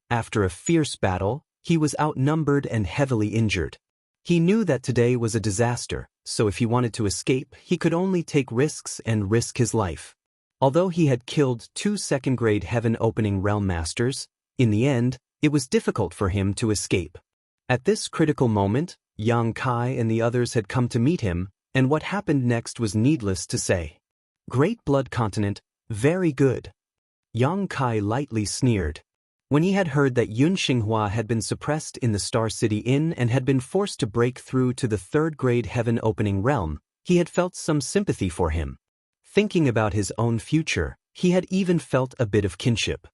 After a fierce battle, he was outnumbered and heavily injured. He knew that today was a disaster, so if he wanted to escape, he could only take risks and risk his life. Although he had killed 2 2nd-grade heaven-opening realm masters, in the end, it was difficult for him to escape. At this critical moment, Yang Kai and the others had come to meet him, and what happened next was needless to say. Great Blood Continent, very good. Yang Kai lightly sneered. When he had heard that Yun Xinghua had been suppressed in the Star City Inn and had been forced to break through to the 3rd-grade heaven-opening realm, he had felt some sympathy for him. Thinking about his own future, he had even felt a bit of kinship.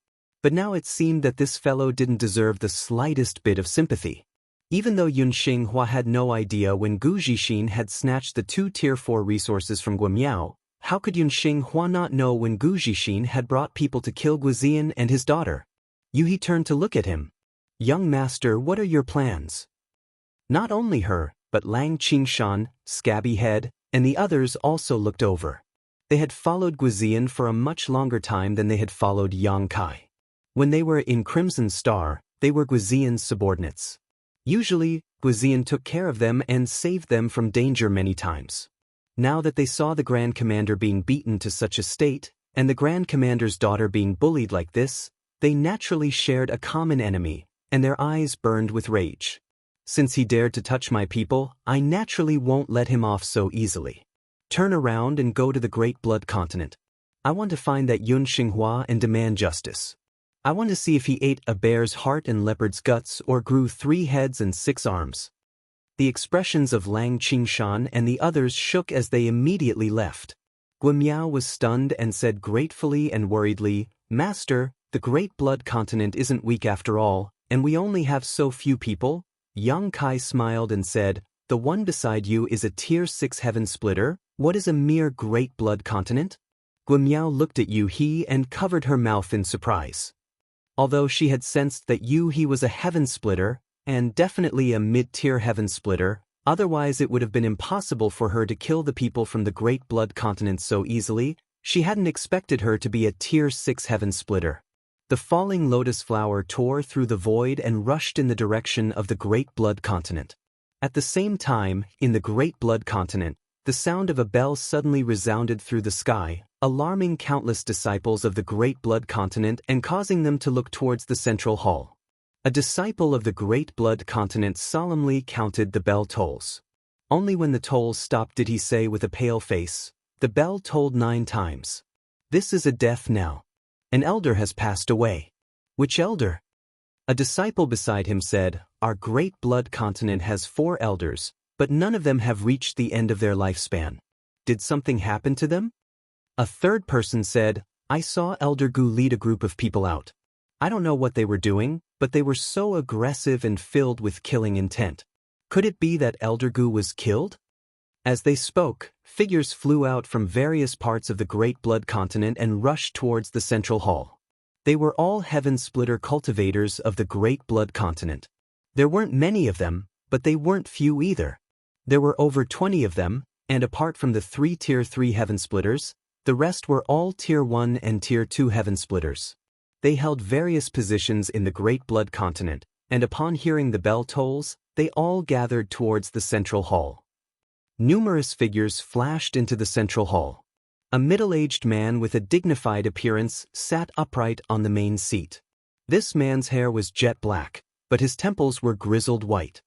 But now it seemed that this fellow didn't deserve the slightest bit of sympathy. Even though Yun Xinghua had no idea when Gu Zixin had snatched the 2 Tier 4 resources from Guimiao, how could Yun Xinghua not know when Gu Zixin had brought people to kill Guizian and his daughter? Yuhi turned to look at him. Young master, what are your plans? Not only her, but Lang Qingshan, Scabby Head, and the others also looked over. They had followed Guizian for a much longer time than they had followed Yang Kai. When they were in Crimson Star, they were Guizian's subordinates. Usually, Guizian took care of them and saved them from danger many times. Now that they saw the Grand Commander being beaten to such a state, and the Grand Commander's daughter being bullied like this, they naturally shared a common enemy, and their eyes burned with rage. Since he dared to touch my people, I naturally won't let him off so easily. Turn around and go to the Great Blood Continent. I want to find that Yun Xinghua and demand justice. I want to see if he ate a bear's heart and leopard's guts or grew 3 heads and 6 arms. The expressions of Lang Qingshan and the others shook as they immediately left. Guimiao was stunned and said gratefully and worriedly, Master, the Great Blood Continent isn't weak after all, and we only have so few people. Yang Kai smiled and said, the one beside you is a Tier 6 heaven splitter. What is a mere Great Blood Continent? Guimiao looked at Yuhi and covered her mouth in surprise. Although she had sensed that Yuhi was a heaven splitter, and definitely a mid-tier heaven splitter, otherwise it would have been impossible for her to kill the people from the Great Blood Continent so easily, she hadn't expected her to be a Tier 6 heaven splitter. The falling lotus flower tore through the void and rushed in the direction of the Great Blood Continent. At the same time, in the Great Blood Continent, the sound of a bell suddenly resounded through the sky, alarming countless disciples of the Great Blood Continent and causing them to look towards the central hall. A disciple of the Great Blood Continent solemnly counted the bell tolls. Only when the tolls stopped did he say with a pale face, the bell tolled 9 times. This is a death knell. An elder has passed away. Which elder? A disciple beside him said, our Great Blood Continent has 4 elders, but none of them have reached the end of their lifespan. Did something happen to them? A third person said, I saw Elder Gu lead a group of people out. I don't know what they were doing, but they were so aggressive and filled with killing intent. Could it be that Elder Gu was killed? As they spoke, figures flew out from various parts of the Great Blood Continent and rushed towards the central hall. They were all Heaven Splitter cultivators of the Great Blood Continent. There weren't many of them, but they weren't few either. There were over 20 of them, and apart from the 3 Tier 3 Heaven Splitters, the rest were all Tier 1 and Tier 2 Heaven Splitters. They held various positions in the Great Blood Continent, and upon hearing the bell tolls, they all gathered towards the central hall. Numerous figures flashed into the central hall. A middle-aged man with a dignified appearance sat upright on the main seat. This man's hair was jet black, but his temples were grizzled white.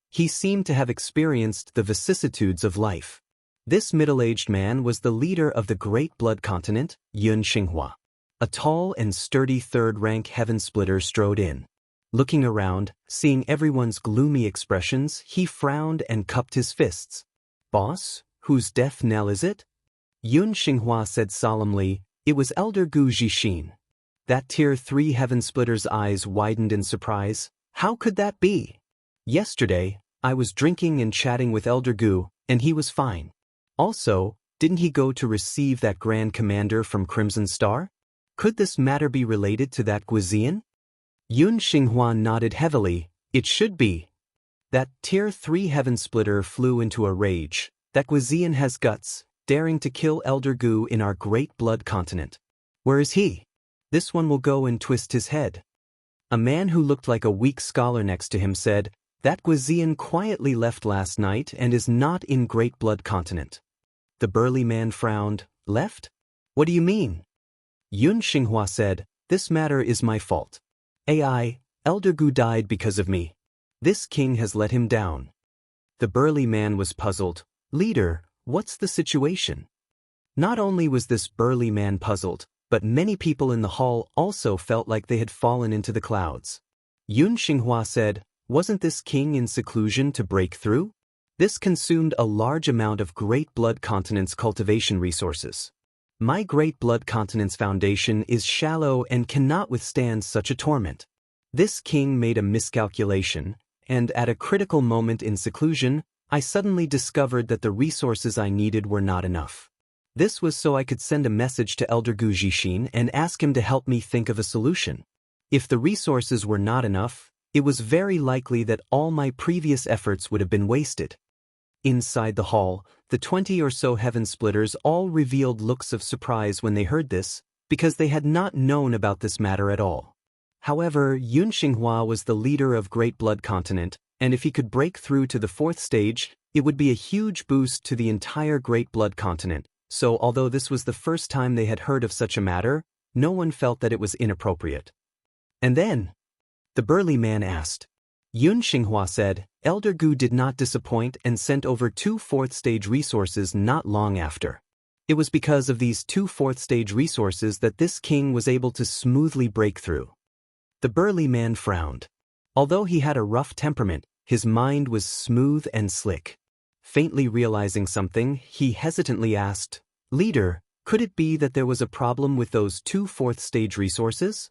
He seemed to have experienced the vicissitudes of life. This middle-aged man was the leader of the Great Blood Continent, Yun Xinghua. A tall and sturdy third-rank Heaven Splitter strode in. Looking around, seeing everyone's gloomy expressions, he frowned and cupped his fists. Boss, whose death knell is it? Yun Xinghua said solemnly, it was Elder Gu Jixin. That Tier 3 Heaven Splitter's eyes widened in surprise. How could that be? Yesterday, I was drinking and chatting with Elder Gu, and he was fine. Also, didn't he go to receive that Grand Commander from Crimson Star? Could this matter be related to that Guizian? Yun Xinghua nodded heavily. It should be. That Tier 3 Heaven Splitter flew into a rage. That Guizian has guts, daring to kill Elder Gu in our great blood continent. Where is he? This one will go and twist his head. A man who looked like a weak scholar next to him said, that Guizian quietly left last night and is not in Great Blood Continent. The burly man frowned. Left? What do you mean? Yun Xinghua said, this matter is my fault. AI, Elder Gu died because of me. This king has let him down. The burly man was puzzled. Leader, what's the situation? Not only was this burly man puzzled, but many people in the hall also felt like they had fallen into the clouds. Yun Xinghua said, wasn't this king in seclusion to break through? This consumed a large amount of Great Blood Continent's cultivation resources. My Great Blood Continent's foundation is shallow and cannot withstand such a torment. This king made a miscalculation, and at a critical moment in seclusion, I suddenly discovered that the resources I needed were not enough. This was so I could send a message to Elder Gu Jixin and ask him to help me think of a solution. If the resources were not enough, it was very likely that all my previous efforts would have been wasted. Inside the hall, the 20 or so Heaven Splitters all revealed looks of surprise when they heard this, because they had not known about this matter at all. However, Yun Xinghua was the leader of Great Blood Continent, and if he could break through to the 4th stage, it would be a huge boost to the entire Great Blood Continent. So although this was the first time they had heard of such a matter, no one felt that it was inappropriate. And then, the burly man asked. Yun Xinghua said, Elder Gu did not disappoint and sent over 2 4th stage resources not long after. It was because of these 2 4th stage resources that this king was able to smoothly break through. The burly man frowned. Although he had a rough temperament, his mind was smooth and slick. Faintly realizing something, he hesitantly asked, Leader, could it be that there was a problem with those 2 4th stage resources?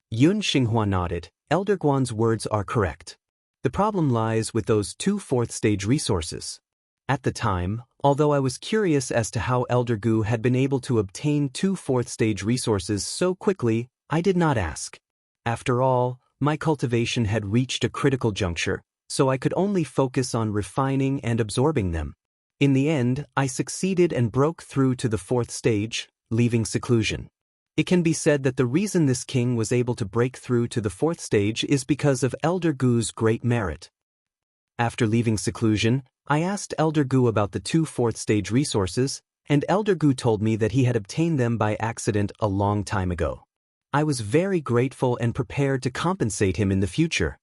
Yun Xinghua nodded. Elder Guan's words are correct. The problem lies with those 2 4th stage resources. At the time, although I was curious as to how Elder Gu had been able to obtain 2 4th stage resources so quickly, I did not ask. After all, my cultivation had reached a critical juncture, so I could only focus on refining and absorbing them. In the end, I succeeded and broke through to the 4th stage, leaving seclusion. It can be said that the reason this king was able to break through to the 4th stage is because of Elder Gu's great merit. After leaving seclusion, I asked Elder Gu about the 2 4th stage resources, and Elder Gu told me that he had obtained them by accident a long time ago. I was very grateful and prepared to compensate him in the future.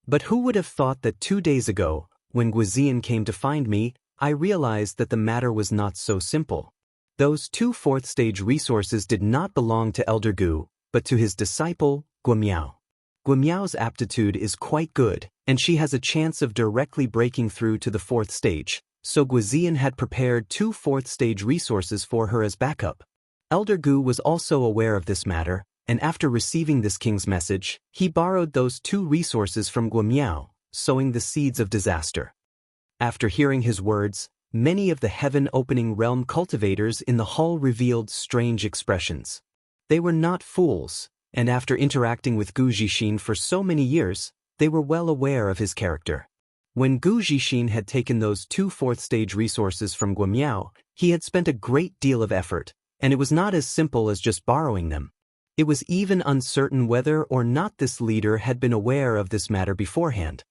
But who would have thought that 2 days ago, when Guizian came to find me, I realized that the matter was not so simple. Those 2 4th stage resources did not belong to Elder Gu, but to his disciple, Guimiao. Guimiao's aptitude is quite good, and she has a chance of directly breaking through to the 4th stage, so Guizian had prepared 2 4th stage resources for her as backup. Elder Gu was also aware of this matter, and after receiving this king's message, he borrowed those 2 resources from Guimiao, sowing the seeds of disaster. After hearing his words, many of the heaven-opening realm cultivators in the hall revealed strange expressions. They were not fools, and after interacting with Gu Jixin for so many years, they were well aware of his character. When Gu Jixin had taken those 2 4th stage resources from Guimiao, he had spent a great deal of effort, and it was not as simple as just borrowing them. It was even uncertain whether or not this leader had been aware of this matter beforehand.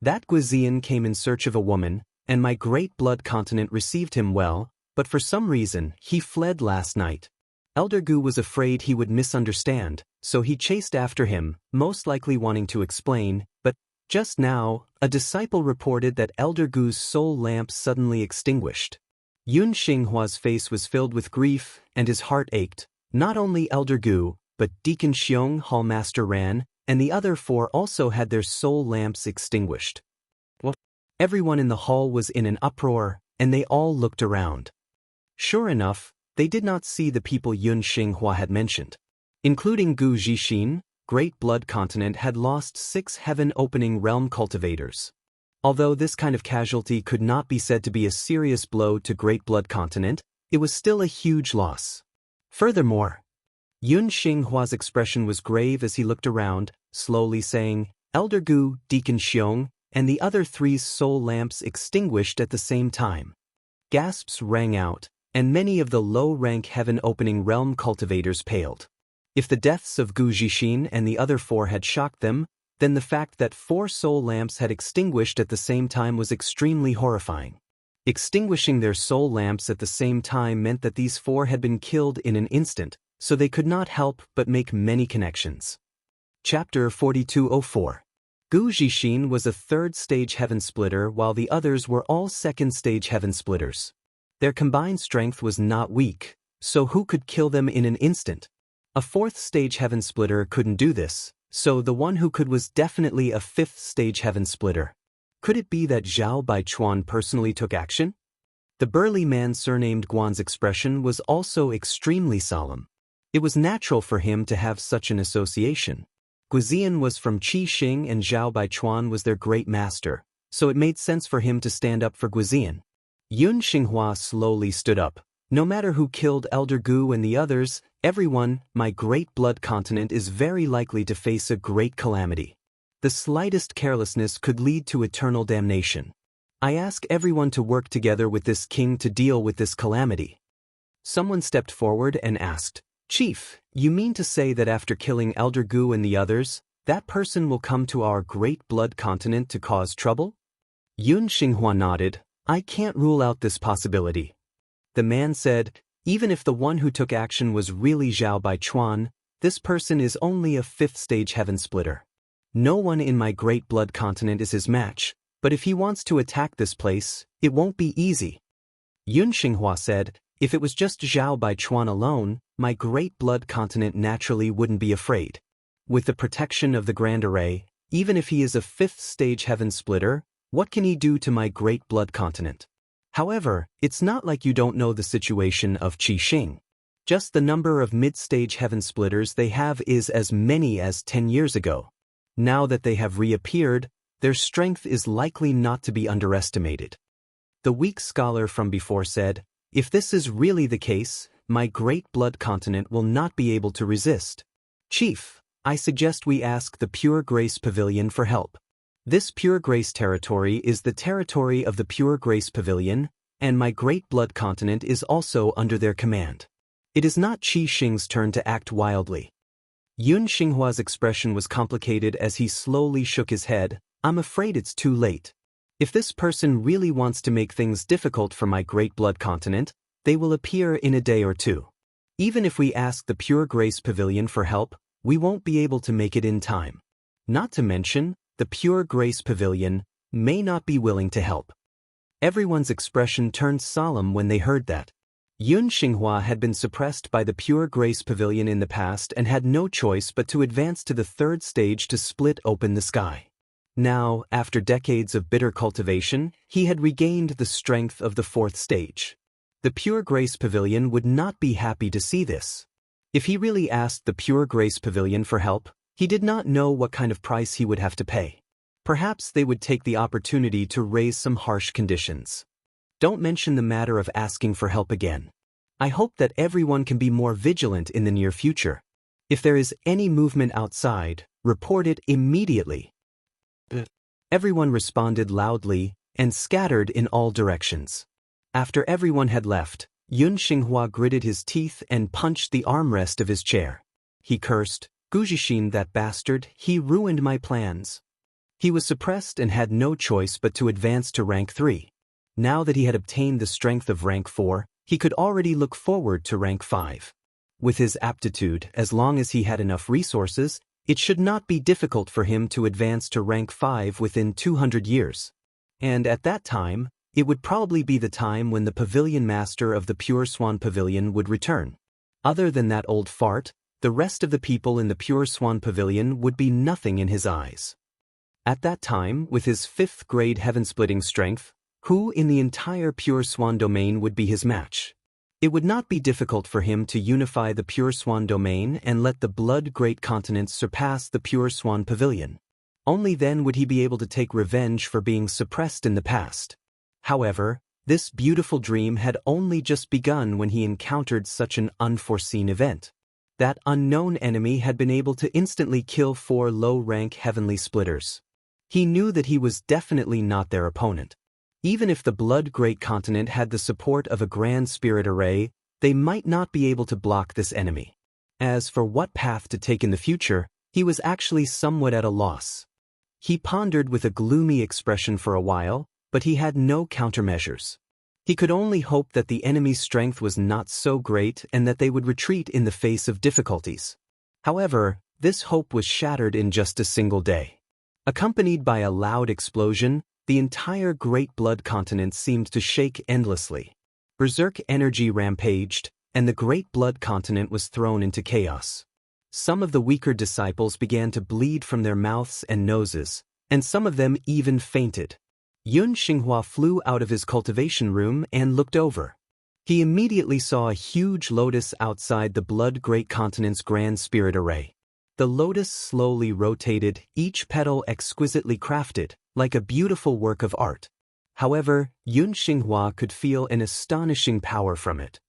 That Guizian came in search of a woman, and my Great Blood Continent received him well, but for some reason he fled last night. Elder Gu was afraid he would misunderstand, so he chased after him, most likely wanting to explain, but just now, a disciple reported that Elder Gu's soul lamp suddenly extinguished. Yun Xinghua's face was filled with grief, and his heart ached. Not only Elder Gu, but Deacon Xiong, Hallmaster Ran, and the other 4 also had their soul lamps extinguished. What? Everyone in the hall was in an uproar, and they all looked around. Sure enough, they did not see the people Yun Xinghua had mentioned. Including Gu Zhixin, Great Blood Continent had lost 6 heaven-opening realm cultivators. Although this kind of casualty could not be said to be a serious blow to Great Blood Continent, it was still a huge loss. Furthermore, Yun Xinghua's expression was grave as he looked around, slowly saying, Elder Gu, Deacon Xiong, and the other 3's soul lamps extinguished at the same time. Gasps rang out, and many of the low-rank heaven-opening realm cultivators paled. If the deaths of Gu Zhixin and the other 4 had shocked them, then the fact that 4 soul lamps had extinguished at the same time was extremely horrifying. Extinguishing their soul lamps at the same time meant that these 4 had been killed in an instant, so they could not help but make many connections. Chapter 4204. Gu Zhixin was a 3rd-stage heaven splitter while the others were all 2nd-stage heaven splitters. Their combined strength was not weak, so who could kill them in an instant? A 4th-stage heaven splitter couldn't do this, so the one who could was definitely a 5th-stage heaven splitter. Could it be that Zhao Baichuan personally took action? The burly man surnamed Guan's expression was also extremely solemn. It was natural for him to have such an association. Guizian was from Qi Xing and Zhao Baichuan was their great master, so it made sense for him to stand up for Guizian. Yun Xinghua slowly stood up. No matter who killed Elder Gu and the others, everyone, my Great Blood Continent is very likely to face a great calamity. The slightest carelessness could lead to eternal damnation. I ask everyone to work together with this king to deal with this calamity. Someone stepped forward and asked, Chief, you mean to say that after killing Elder Gu and the others, that person will come to our Great Blood Continent to cause trouble? Yun Xinghua nodded. I can't rule out this possibility. The man said, even if the one who took action was really Zhao Baichuan, this person is only a 5th-stage heaven splitter. No one in my Great Blood Continent is his match, but if he wants to attack this place, it won't be easy. Yun Xinghua said, if it was just Zhao Baichuan alone, my Great Blood Continent naturally wouldn't be afraid. With the protection of the Grand Array, even if he is a 5th-stage heaven splitter, what can he do to my Great Blood Continent? However, it's not like you don't know the situation of Qi Xing. Just the number of mid-stage heaven splitters they have is as many as 10 years ago. Now that they have reappeared, their strength is likely not to be underestimated. The weak scholar from before said, if this is really the case, my Great Blood Continent will not be able to resist. Chief, I suggest we ask the Pure Grace Pavilion for help. This Pure Grace territory is the territory of the Pure Grace Pavilion, and my Great Blood Continent is also under their command. It is not Qi Xing's turn to act wildly. Yun Xinghua's expression was complicated as he slowly shook his head. I'm afraid it's too late. If this person really wants to make things difficult for my Great Blood Continent, they will appear in a day or 2. Even if we ask the Pure Grace Pavilion for help, we won't be able to make it in time. Not to mention, the Pure Grace Pavilion may not be willing to help. Everyone's expression turned solemn when they heard that. Yun Xinghua had been suppressed by the Pure Grace Pavilion in the past and had no choice but to advance to the 3rd stage to split open the sky. Now, after decades of bitter cultivation, he had regained the strength of the 4th stage. The Pure Grace Pavilion would not be happy to see this. If he really asked the Pure Grace Pavilion for help, he did not know what kind of price he would have to pay. Perhaps they would take the opportunity to raise some harsh conditions. Don't mention the matter of asking for help again. I hope that everyone can be more vigilant in the near future. If there is any movement outside, report it immediately. Everyone responded loudly and scattered in all directions. After everyone had left, Yun Xinghua gritted his teeth and punched the armrest of his chair. He cursed, Gu Zhixin, that bastard, he ruined my plans. He was suppressed and had no choice but to advance to rank 3. Now that he had obtained the strength of rank 4, he could already look forward to rank 5. With his aptitude, as long as he had enough resources, it should not be difficult for him to advance to rank 5 within 200 years. And at that time, it would probably be the time when the pavilion master of the Pure Swan Pavilion would return. Other than that old fart, the rest of the people in the Pure Swan Pavilion would be nothing in his eyes. At that time, with his 5th grade heaven-splitting strength, who in the entire Pure Swan domain would be his match? It would not be difficult for him to unify the Pure Swan domain and let the Blood Great Continent surpass the Pure Swan Pavilion. Only then would he be able to take revenge for being suppressed in the past. However, this beautiful dream had only just begun when he encountered such an unforeseen event. That unknown enemy had been able to instantly kill 4 low-rank heavenly splitters. He knew that he was definitely not their opponent. Even if the Blood Great Continent had the support of a Grand Spirit Array, they might not be able to block this enemy. As for what path to take in the future, he was actually somewhat at a loss. He pondered with a gloomy expression for a while, but he had no countermeasures. He could only hope that the enemy's strength was not so great and that they would retreat in the face of difficulties. However, this hope was shattered in just a single day. Accompanied by a loud explosion, the entire Great Blood Continent seemed to shake endlessly. Berserk energy rampaged, and the Great Blood Continent was thrown into chaos. Some of the weaker disciples began to bleed from their mouths and noses, and some of them even fainted. Yun Xinghua flew out of his cultivation room and looked over. He immediately saw a huge lotus outside the Blood Great Continent's Grand Spirit Array. The lotus slowly rotated, each petal exquisitely crafted, like a beautiful work of art. However, Yun Xinghua could feel an astonishing power from it.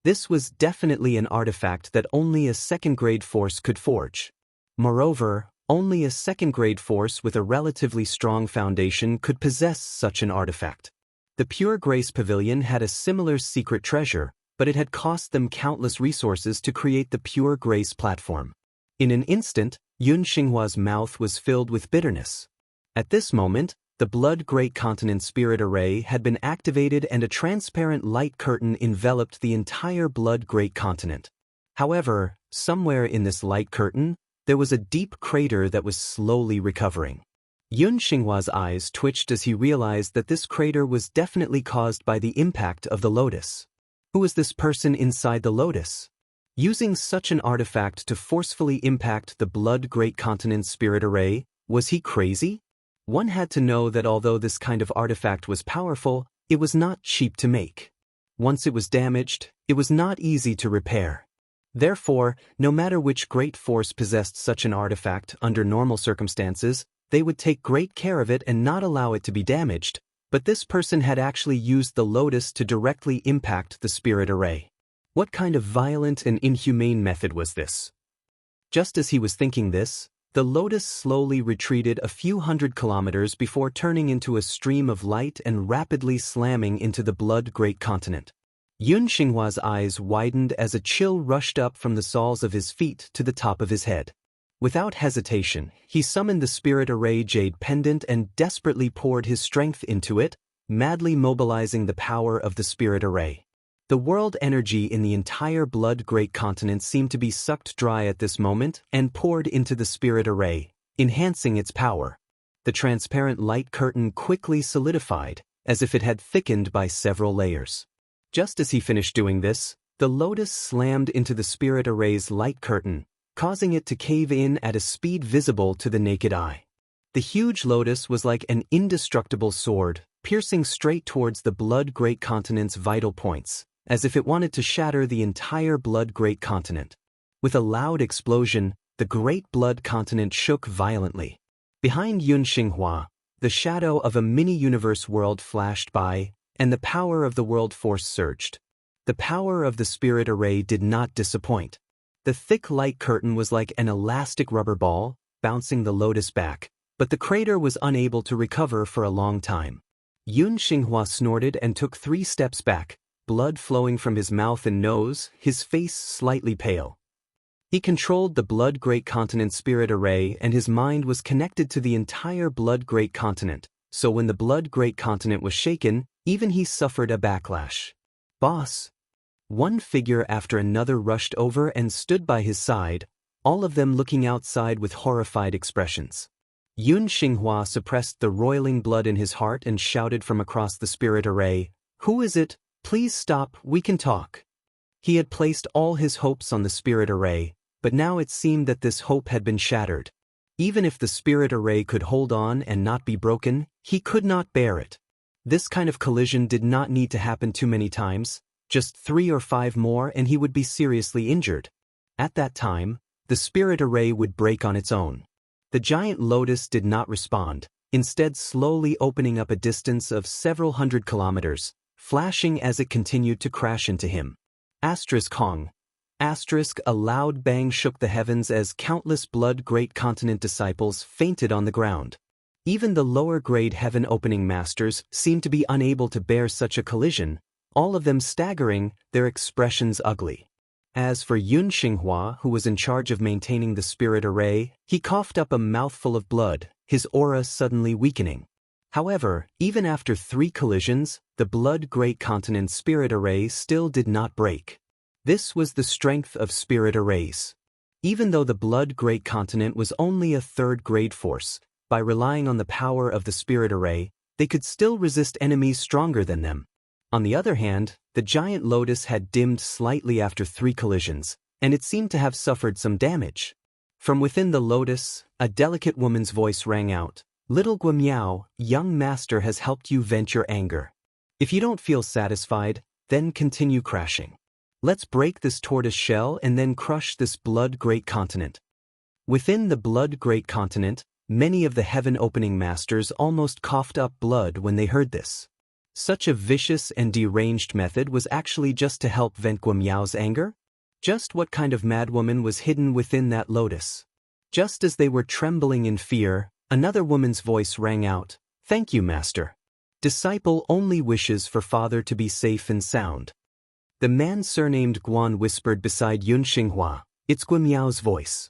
This was definitely an artifact that only a second-grade force could forge. Moreover, only a second-grade force with a relatively strong foundation could possess such an artifact. The Pure Grace Pavilion had a similar secret treasure, but it had cost them countless resources to create the Pure Grace platform. In an instant, Yun Xinghua's mouth was filled with bitterness. At this moment, the Blood Great Continent Spirit Array had been activated and a transparent light curtain enveloped the entire Blood Great Continent. However, somewhere in this light curtain, there was a deep crater that was slowly recovering. Yun Xinghua's eyes twitched as he realized that this crater was definitely caused by the impact of the lotus. Who was this person inside the lotus? Using such an artifact to forcefully impact the Blood Great Continent Spirit Array, was he crazy? One had to know that although this kind of artifact was powerful, it was not cheap to make. Once it was damaged, it was not easy to repair. Therefore, no matter which great force possessed such an artifact under normal circumstances, they would take great care of it and not allow it to be damaged, but this person had actually used the lotus to directly impact the Spirit Array. What kind of violent and inhumane method was this? Just as he was thinking this, the lotus slowly retreated a few hundred kilometers before turning into a stream of light and rapidly slamming into the Blood Great Continent. Yun Xinghua's eyes widened as a chill rushed up from the soles of his feet to the top of his head. Without hesitation, he summoned the Spirit Array Jade Pendant and desperately poured his strength into it, madly mobilizing the power of the Spirit Array. The world energy in the entire Blood Great Continent seemed to be sucked dry at this moment and poured into the Spirit Array, enhancing its power. The transparent light curtain quickly solidified, as if it had thickened by several layers. Just as he finished doing this, the lotus slammed into the Spirit Array's light curtain, causing it to cave in at a speed visible to the naked eye. The huge lotus was like an indestructible sword, piercing straight towards the Blood Great Continent's vital points, as if it wanted to shatter the entire Blood Great Continent. With a loud explosion, the Great Blood Continent shook violently. Behind Yun Xinghua, the shadow of a mini-universe world flashed by, and the power of the world force surged. The power of the Spirit Array did not disappoint. The thick light curtain was like an elastic rubber ball, bouncing the lotus back, but the crater was unable to recover for a long time. Yun Xinghua snorted and took 3 steps back, blood flowing from his mouth and nose, his face slightly pale. He controlled the Blood Great Continent Spirit Array and his mind was connected to the entire Blood Great Continent, so when the Blood Great Continent was shaken, even he suffered a backlash. "Boss!" One figure after another rushed over and stood by his side, all of them looking outside with horrified expressions. Yun Xinghua suppressed the roiling blood in his heart and shouted from across the Spirit Array, "Who is it? Please stop, we can talk." He had placed all his hopes on the Spirit Array, but now it seemed that this hope had been shattered. Even if the spirit array could hold on and not be broken, he could not bear it. This kind of collision did not need to happen too many times, just 3 or 5 more and he would be seriously injured. At that time, the spirit array would break on its own. The giant lotus did not respond, instead slowly opening up a distance of several hundred kilometers, flashing as it continued to crash into him. Hong. A loud bang shook the heavens as countless blood great continent disciples fainted on the ground. Even the lower grade heaven opening masters seemed to be unable to bear such a collision, all of them staggering, their expressions ugly. As for Yun Xinghua, who was in charge of maintaining the spirit array, he coughed up a mouthful of blood, his aura suddenly weakening. However, even after 3 collisions, the blood great continent spirit array still did not break. This was the strength of spirit arrays. Even though the blood great continent was only a 3rd grade force, by relying on the power of the spirit array, they could still resist enemies stronger than them. On the other hand, the giant lotus had dimmed slightly after 3 collisions, and it seemed to have suffered some damage. From within the lotus, a delicate woman's voice rang out, "Little Guimiao, young master has helped you vent your anger. If you don't feel satisfied, then continue crashing. Let's break this tortoise shell and then crush this blood great continent." Within the blood great continent, many of the heaven-opening masters almost coughed up blood when they heard this. Such a vicious and deranged method was actually just to help vent Guimiao's anger? Just what kind of madwoman was hidden within that lotus? Just as they were trembling in fear, another woman's voice rang out, "Thank you, master. Disciple only wishes for father to be safe and sound." The man surnamed Guan whispered beside Yun Xinghua, "It's Guimiao's voice."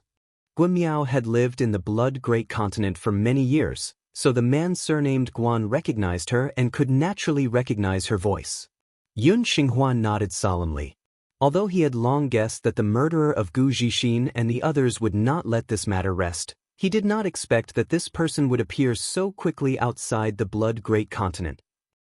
Guimiao had lived in the blood great continent for many years, so the man surnamed Guan recognized her and could naturally recognize her voice. Yun Xinghua nodded solemnly. Although he had long guessed that the murderer of Gu Zhixin and the others would not let this matter rest, he did not expect that this person would appear so quickly outside the blood great continent.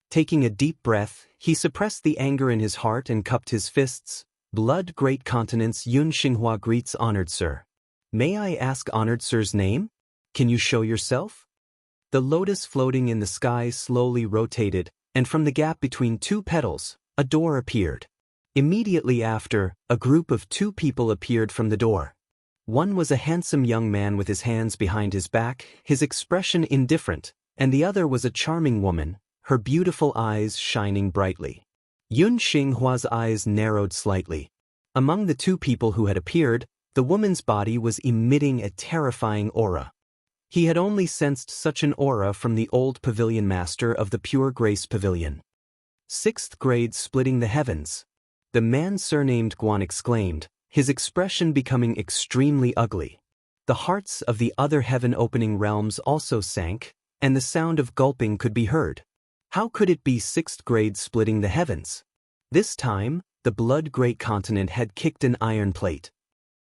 Taking a deep breath, he suppressed the anger in his heart and cupped his fists. "Blood great continent's Yun Xinghua greets honored sir. May I ask honored sir's name? Can you show yourself?" The lotus floating in the sky slowly rotated, and from the gap between 2 petals, a door appeared. Immediately after, a group of 2 people appeared from the door. One was a handsome young man with his hands behind his back, his expression indifferent, and the other was a charming woman, her beautiful eyes shining brightly. Yun Xinghua's eyes narrowed slightly. Among the 2 people who had appeared, the woman's body was emitting a terrifying aura. He had only sensed such an aura from the old pavilion master of the Pure Grace Pavilion. 6th grade splitting the heavens. The man surnamed Guan exclaimed, his expression becoming extremely ugly. The hearts of the other heaven-opening realms also sank, and the sound of gulping could be heard. How could it be 6th grade splitting the heavens? This time, the blood great continent had kicked an iron plate.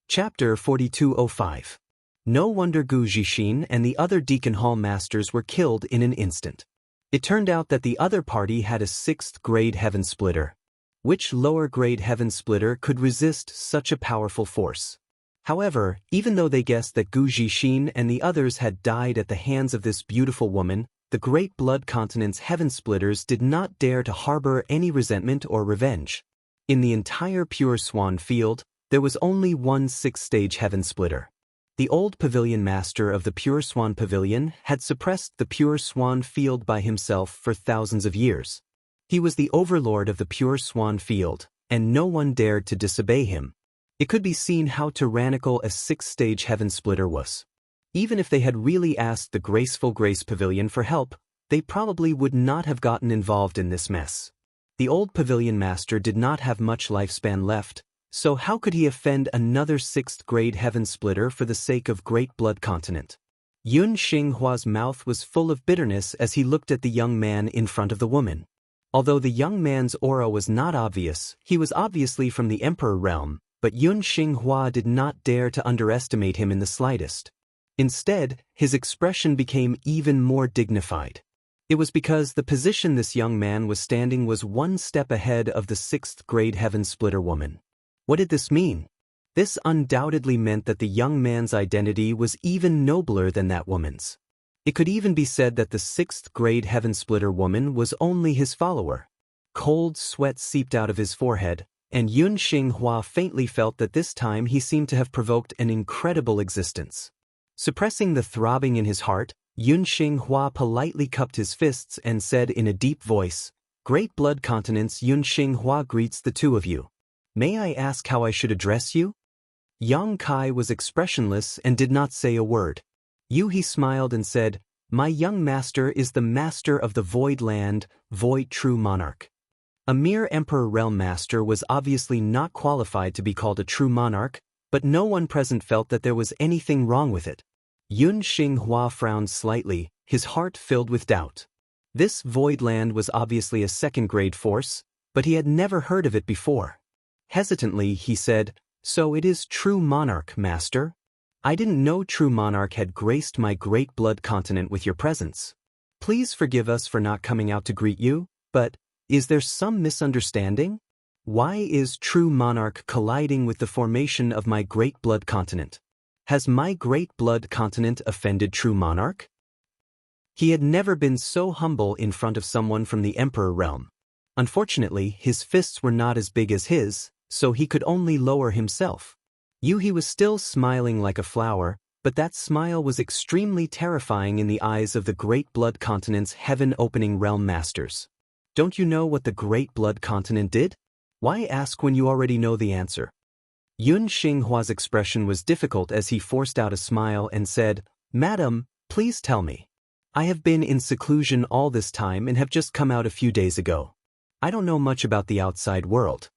Chapter 4205. No wonder Gu Zhixin and the other Deacon Hall masters were killed in an instant. It turned out that the other party had a 6th grade heaven splitter. Which lower grade heaven splitter could resist such a powerful force? However, even though they guessed that Gu Zhixin and the others had died at the hands of this beautiful woman, the great blood continent's heaven splitters did not dare to harbor any resentment or revenge. In the entire Pure Swan field, there was only one 6th-stage heaven splitter. The old pavilion master of the Pure Swan Pavilion had suppressed the Pure Swan field by himself for thousands of years. He was the overlord of the Pure Swan field, and no one dared to disobey him. It could be seen how tyrannical a 6th-stage heaven splitter was. Even if they had really asked the Graceful Grace Pavilion for help, they probably would not have gotten involved in this mess. The old pavilion master did not have much lifespan left, so how could he offend another 6th grade heaven splitter for the sake of Great Blood Continent? Yun Xinghua's mouth was full of bitterness as he looked at the young man in front of the woman. Although the young man's aura was not obvious, he was obviously from the Emperor realm, but Yun Xinghua did not dare to underestimate him in the slightest. Instead, his expression became even more dignified. It was because the position this young man was standing was one step ahead of the 6th grade heaven splitter woman. What did this mean? This undoubtedly meant that the young man's identity was even nobler than that woman's. It could even be said that the 6th-grade heaven-splitter woman was only his follower. Cold sweat seeped out of his forehead, and Yun Xinghua faintly felt that this time he seemed to have provoked an incredible existence. Suppressing the throbbing in his heart, Yun Xinghua politely cupped his fists and said in a deep voice, "Great Blood Continent's Yun Xinghua greets the two of you. May I ask how I should address you?" Yang Kai was expressionless and did not say a word. He smiled and said, "My young master is the master of the Void Land, Void True Monarch." A mere Emperor Realm Master was obviously not qualified to be called a true monarch, but no one present felt that there was anything wrong with it. Yun Xinghua frowned slightly, his heart filled with doubt. This Void Land was obviously a 2nd-grade force, but he had never heard of it before. Hesitantly, he said, "So it is True Monarch, Master? I didn't know True Monarch had graced my Great Blood Continent with your presence. Please forgive us for not coming out to greet you, but is there some misunderstanding? Why is True Monarch colliding with the formation of my Great Blood Continent? Has my Great Blood Continent offended True Monarch?" He had never been so humble in front of someone from the Emperor realm. Unfortunately, his fists were not as big as his, so he could only lower himself. He was still smiling like a flower, but that smile was extremely terrifying in the eyes of the Great Blood Continent's heaven-opening realm masters. Don't you know what the Great Blood Continent did? Why ask when you already know the answer? Yun Xinghua's expression was difficult as he forced out a smile and said, "Madam, please tell me. I have been in seclusion all this time and have just come out a few days ago. I don't know much about the outside world."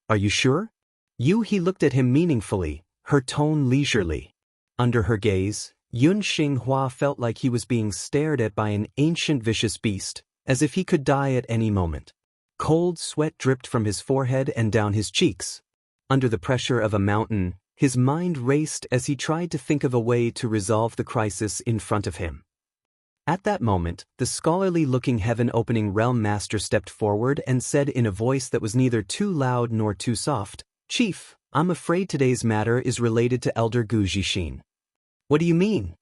"Are you sure?" He looked at him meaningfully, her tone leisurely. Under her gaze, Yun Xinghua felt like he was being stared at by an ancient vicious beast, as if he could die at any moment. Cold sweat dripped from his forehead and down his cheeks. Under the pressure of a mountain, his mind raced as he tried to think of a way to resolve the crisis in front of him. At that moment, the scholarly-looking heaven-opening realm master stepped forward and said in a voice that was neither too loud nor too soft, "Chief, I'm afraid today's matter is related to Elder Gu Zhixin." "What do you mean?"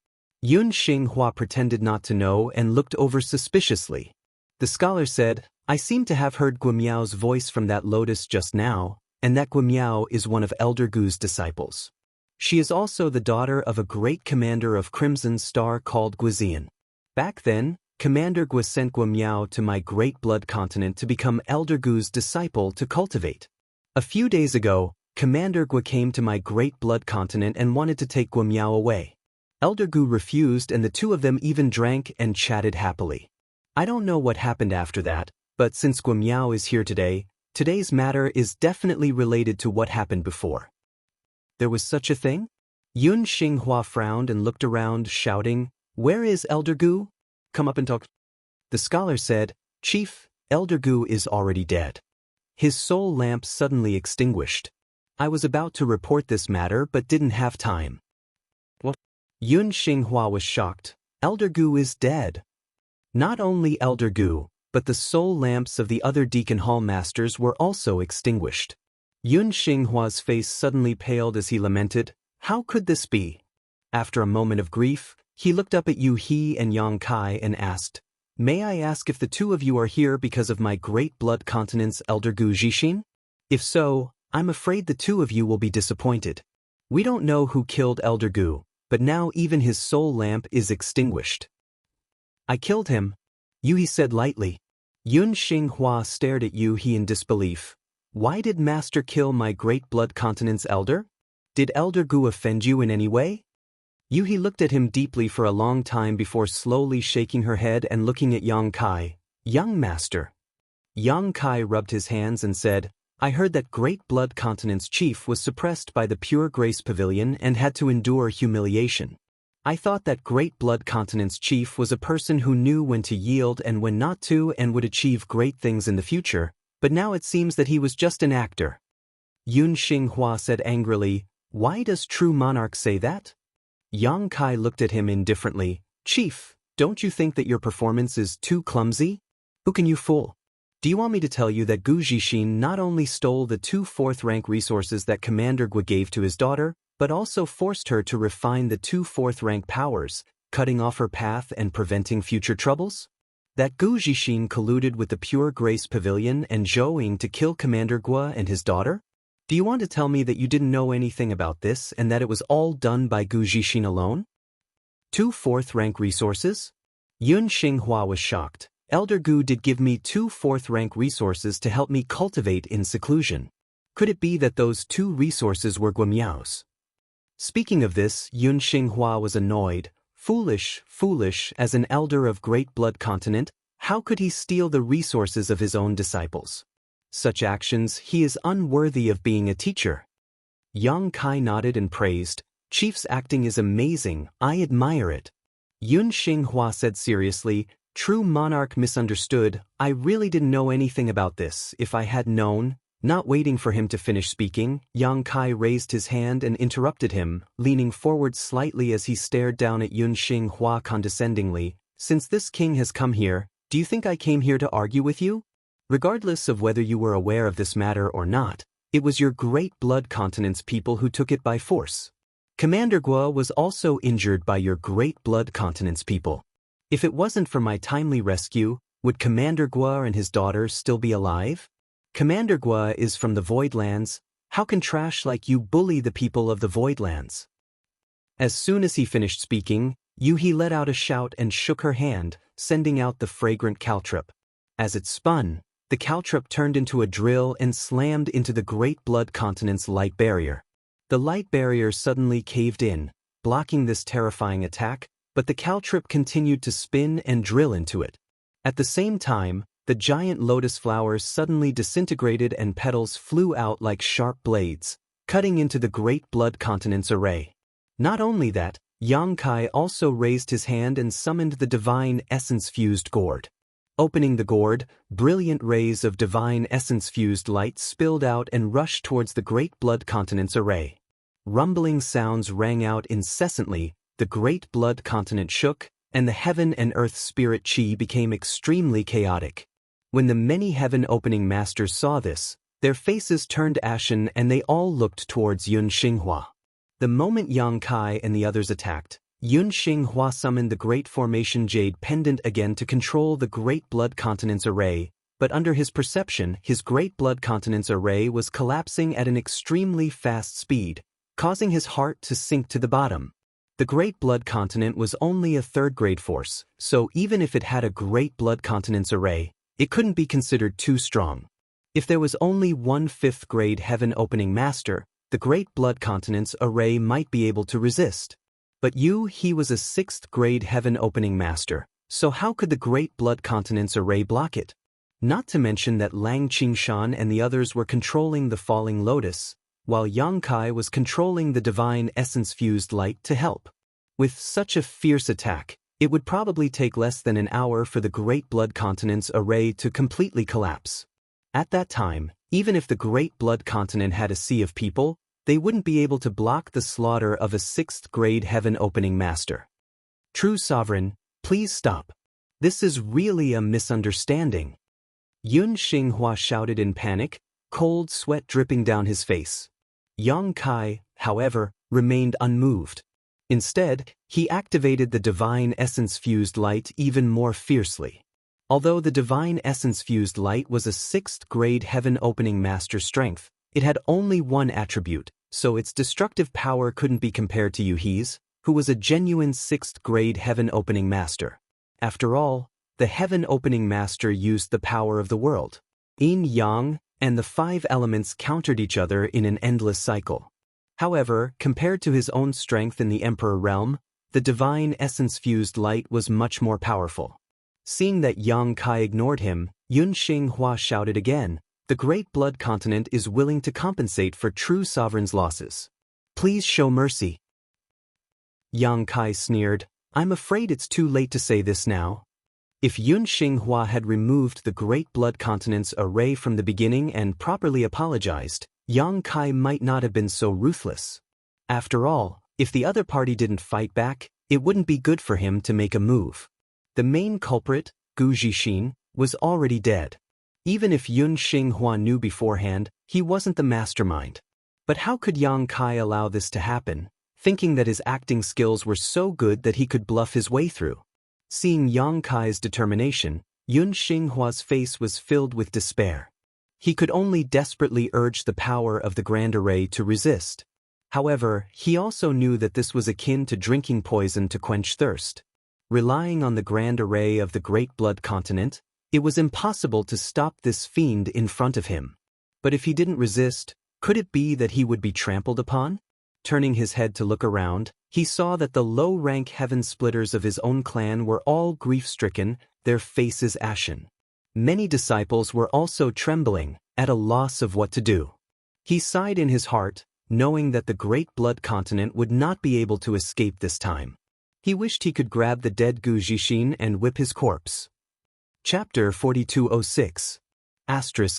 Yun Xinghua pretended not to know and looked over suspiciously. The scholar said, "I seem to have heard Guimiao's voice from that lotus just now, and that Guimiao is one of Elder Gu's disciples. She is also the daughter of a great commander of Crimson Star called Guizian. Back then, Commander Gu sent Guimiao to my Great Blood Continent to become Elder Gu's disciple to cultivate. A few days ago, Commander Gu came to my Great Blood Continent and wanted to take Guimiao away. Elder Gu refused and the two of them even drank and chatted happily. I don't know what happened after that, but since Guimiao is here today, today's matter is definitely related to what happened before." "There was such a thing?" Yun Xinghua frowned and looked around, shouting, "Where is Elder Gu? Come up and talk." The scholar said, "Chief, Elder Gu is already dead. His soul lamp suddenly extinguished. I was about to report this matter but didn't have time." "What?" Yun Xinghua was shocked. "Elder Gu is dead." Not only Elder Gu, but the soul lamps of the other Deacon Hall masters were also extinguished. Yun Xinghua's face suddenly paled as he lamented, "How could this be?" After a moment of grief, he looked up at Yu He and Yang Kai and asked, "May I ask if the two of you are here because of my Great Blood Continent's Elder Gu Zhixin? If so, I'm afraid the two of you will be disappointed. We don't know who killed Elder Gu, but now even his soul lamp is extinguished." "I killed him," Yu He said lightly. Yun Xinghua stared at Yu He in disbelief. "Why did Master kill my Great Blood Continent's elder? Did Elder Gu offend you in any way?" Yu He looked at him deeply for a long time before slowly shaking her head and looking at Yang Kai. "Young Master." Yang Kai rubbed his hands and said, "I heard that Great Blood Continent's chief was suppressed by the Pure Grace Pavilion and had to endure humiliation. I thought that Great Blood Continent's chief was a person who knew when to yield and when not to and would achieve great things in the future, but now it seems that he was just an actor." Yun Xinghua said angrily, "Why does True Monarch say that?" Yang Kai looked at him indifferently. "Chief, don't you think that your performance is too clumsy? Who can you fool?" Do you want me to tell you that Gu Zixin not only stole the 2 4th-rank resources that Commander Gua gave to his daughter, but also forced her to refine the 2 4th-rank powers, cutting off her path and preventing future troubles? That Gu Zixin colluded with the Pure Grace Pavilion and Zhou Ying to kill Commander Gua and his daughter? Do you want to tell me that you didn't know anything about this and that it was all done by Gu Zixin alone? 2 4th-rank resources? Yun Xinghua was shocked. Elder Gu did give me 2 4th-rank resources to help me cultivate in seclusion. Could it be that those 2 resources were Guamiao's? Speaking of this, Yun Xinghua was annoyed. Foolish, as an elder of Great Blood Continent, how could he steal the resources of his own disciples? Such actions, he is unworthy of being a teacher. Yang Kai nodded and praised. Chief's acting is amazing, I admire it. Yun Xinghua said seriously, true monarch misunderstood, I really didn't know anything about this. If I had known. Not waiting for him to finish speaking, Yang Kai raised his hand and interrupted him, leaning forward slightly as he stared down at Yun Xinghua condescendingly. Since this king has come here, do you think I came here to argue with you? Regardless of whether you were aware of this matter or not, it was your Great Blood Continent's people who took it by force. Commander Gua was also injured by your Great Blood Continent's people. If it wasn't for my timely rescue, would Commander Gua and his daughter still be alive? Commander Gua is from the Voidlands. How can trash like you bully the people of the Voidlands? As soon as he finished speaking, Yuhi let out a shout and shook her hand, sending out the fragrant caltrip. As it spun, the caltrip turned into a drill and slammed into the Great Blood Continent's light barrier. The light barrier suddenly caved in, blocking this terrifying attack, but the caltrip continued to spin and drill into it. At the same time, the giant lotus flowers suddenly disintegrated and petals flew out like sharp blades, cutting into the Great Blood Continent's array. Not only that, Yang Kai also raised his hand and summoned the divine essence-fused gourd. Opening the gourd, brilliant rays of divine essence-fused light spilled out and rushed towards the Great Blood Continent's array. Rumbling sounds rang out incessantly, the Great Blood Continent shook, and the heaven and earth spirit chi became extremely chaotic. When the many heaven-opening masters saw this, their faces turned ashen and they all looked towards Yun Xinghua. The moment Yang Kai and the others attacked, Yun Xinghua summoned the Great Formation Jade Pendant again to control the Great Blood Continent's array, but under his perception, his Great Blood Continent's array was collapsing at an extremely fast speed, causing his heart to sink to the bottom. The Great Blood Continent was only a 3rd-grade force, so even if it had a Great Blood Continent's array, it couldn't be considered too strong. If there was only one 5th-grade heaven-opening master, the Great Blood Continent's array might be able to resist. But he was a 6th-grade heaven-opening master, so how could the Great Blood Continent's array block it? Not to mention that Lang Qingshan and the others were controlling the Falling Lotus, while Yang Kai was controlling the divine essence-fused light to help. With such a fierce attack, it would probably take less than an hour for the Great Blood Continent's array to completely collapse. At that time, even if the Great Blood Continent had a sea of people, they wouldn't be able to block the slaughter of a 6th-grade heaven-opening master. True Sovereign, please stop. This is really a misunderstanding. Yun Xinghua shouted in panic, cold sweat dripping down his face. Yang Kai, however, remained unmoved. Instead, he activated the divine essence-fused light even more fiercely. Although the divine essence-fused light was a 6th-grade heaven-opening master strength, it had only one attribute, so its destructive power couldn't be compared to Yuhi's, who was a genuine 6th-grade heaven-opening master. After all, the heaven-opening master used the power of the world. Yin Yang and the 5 elements countered each other in an endless cycle. However, compared to his own strength in the Emperor realm, the divine essence-fused light was much more powerful. Seeing that Yang Kai ignored him, Yun Xinghua shouted again, the Great Blood Continent is willing to compensate for True Sovereign's losses. Please show mercy. Yang Kai sneered, I'm afraid it's too late to say this now. If Yun Xinghua had removed the Great Blood Continent's array from the beginning and properly apologized, Yang Kai might not have been so ruthless. After all, if the other party didn't fight back, it wouldn't be good for him to make a move. The main culprit, Gu Zixin, was already dead. Even if Yun Xinghua knew beforehand, he wasn't the mastermind. But how could Yang Kai allow this to happen, thinking that his acting skills were so good that he could bluff his way through? Seeing Yang Kai's determination, Yun Xinghua's face was filled with despair. He could only desperately urge the power of the Grand Array to resist. However, he also knew that this was akin to drinking poison to quench thirst. Relying on the Grand Array of the Great Blood Continent, it was impossible to stop this fiend in front of him. But if he didn't resist, could it be that he would be trampled upon? Turning his head to look around, he saw that the low-rank heaven splitters of his own clan were all grief-stricken, their faces ashen. Many disciples were also trembling, at a loss of what to do. He sighed in his heart, knowing that the Great Blood Continent would not be able to escape this time. He wished he could grab the dead Gu Jixin and whip his corpse. Chapter 4206.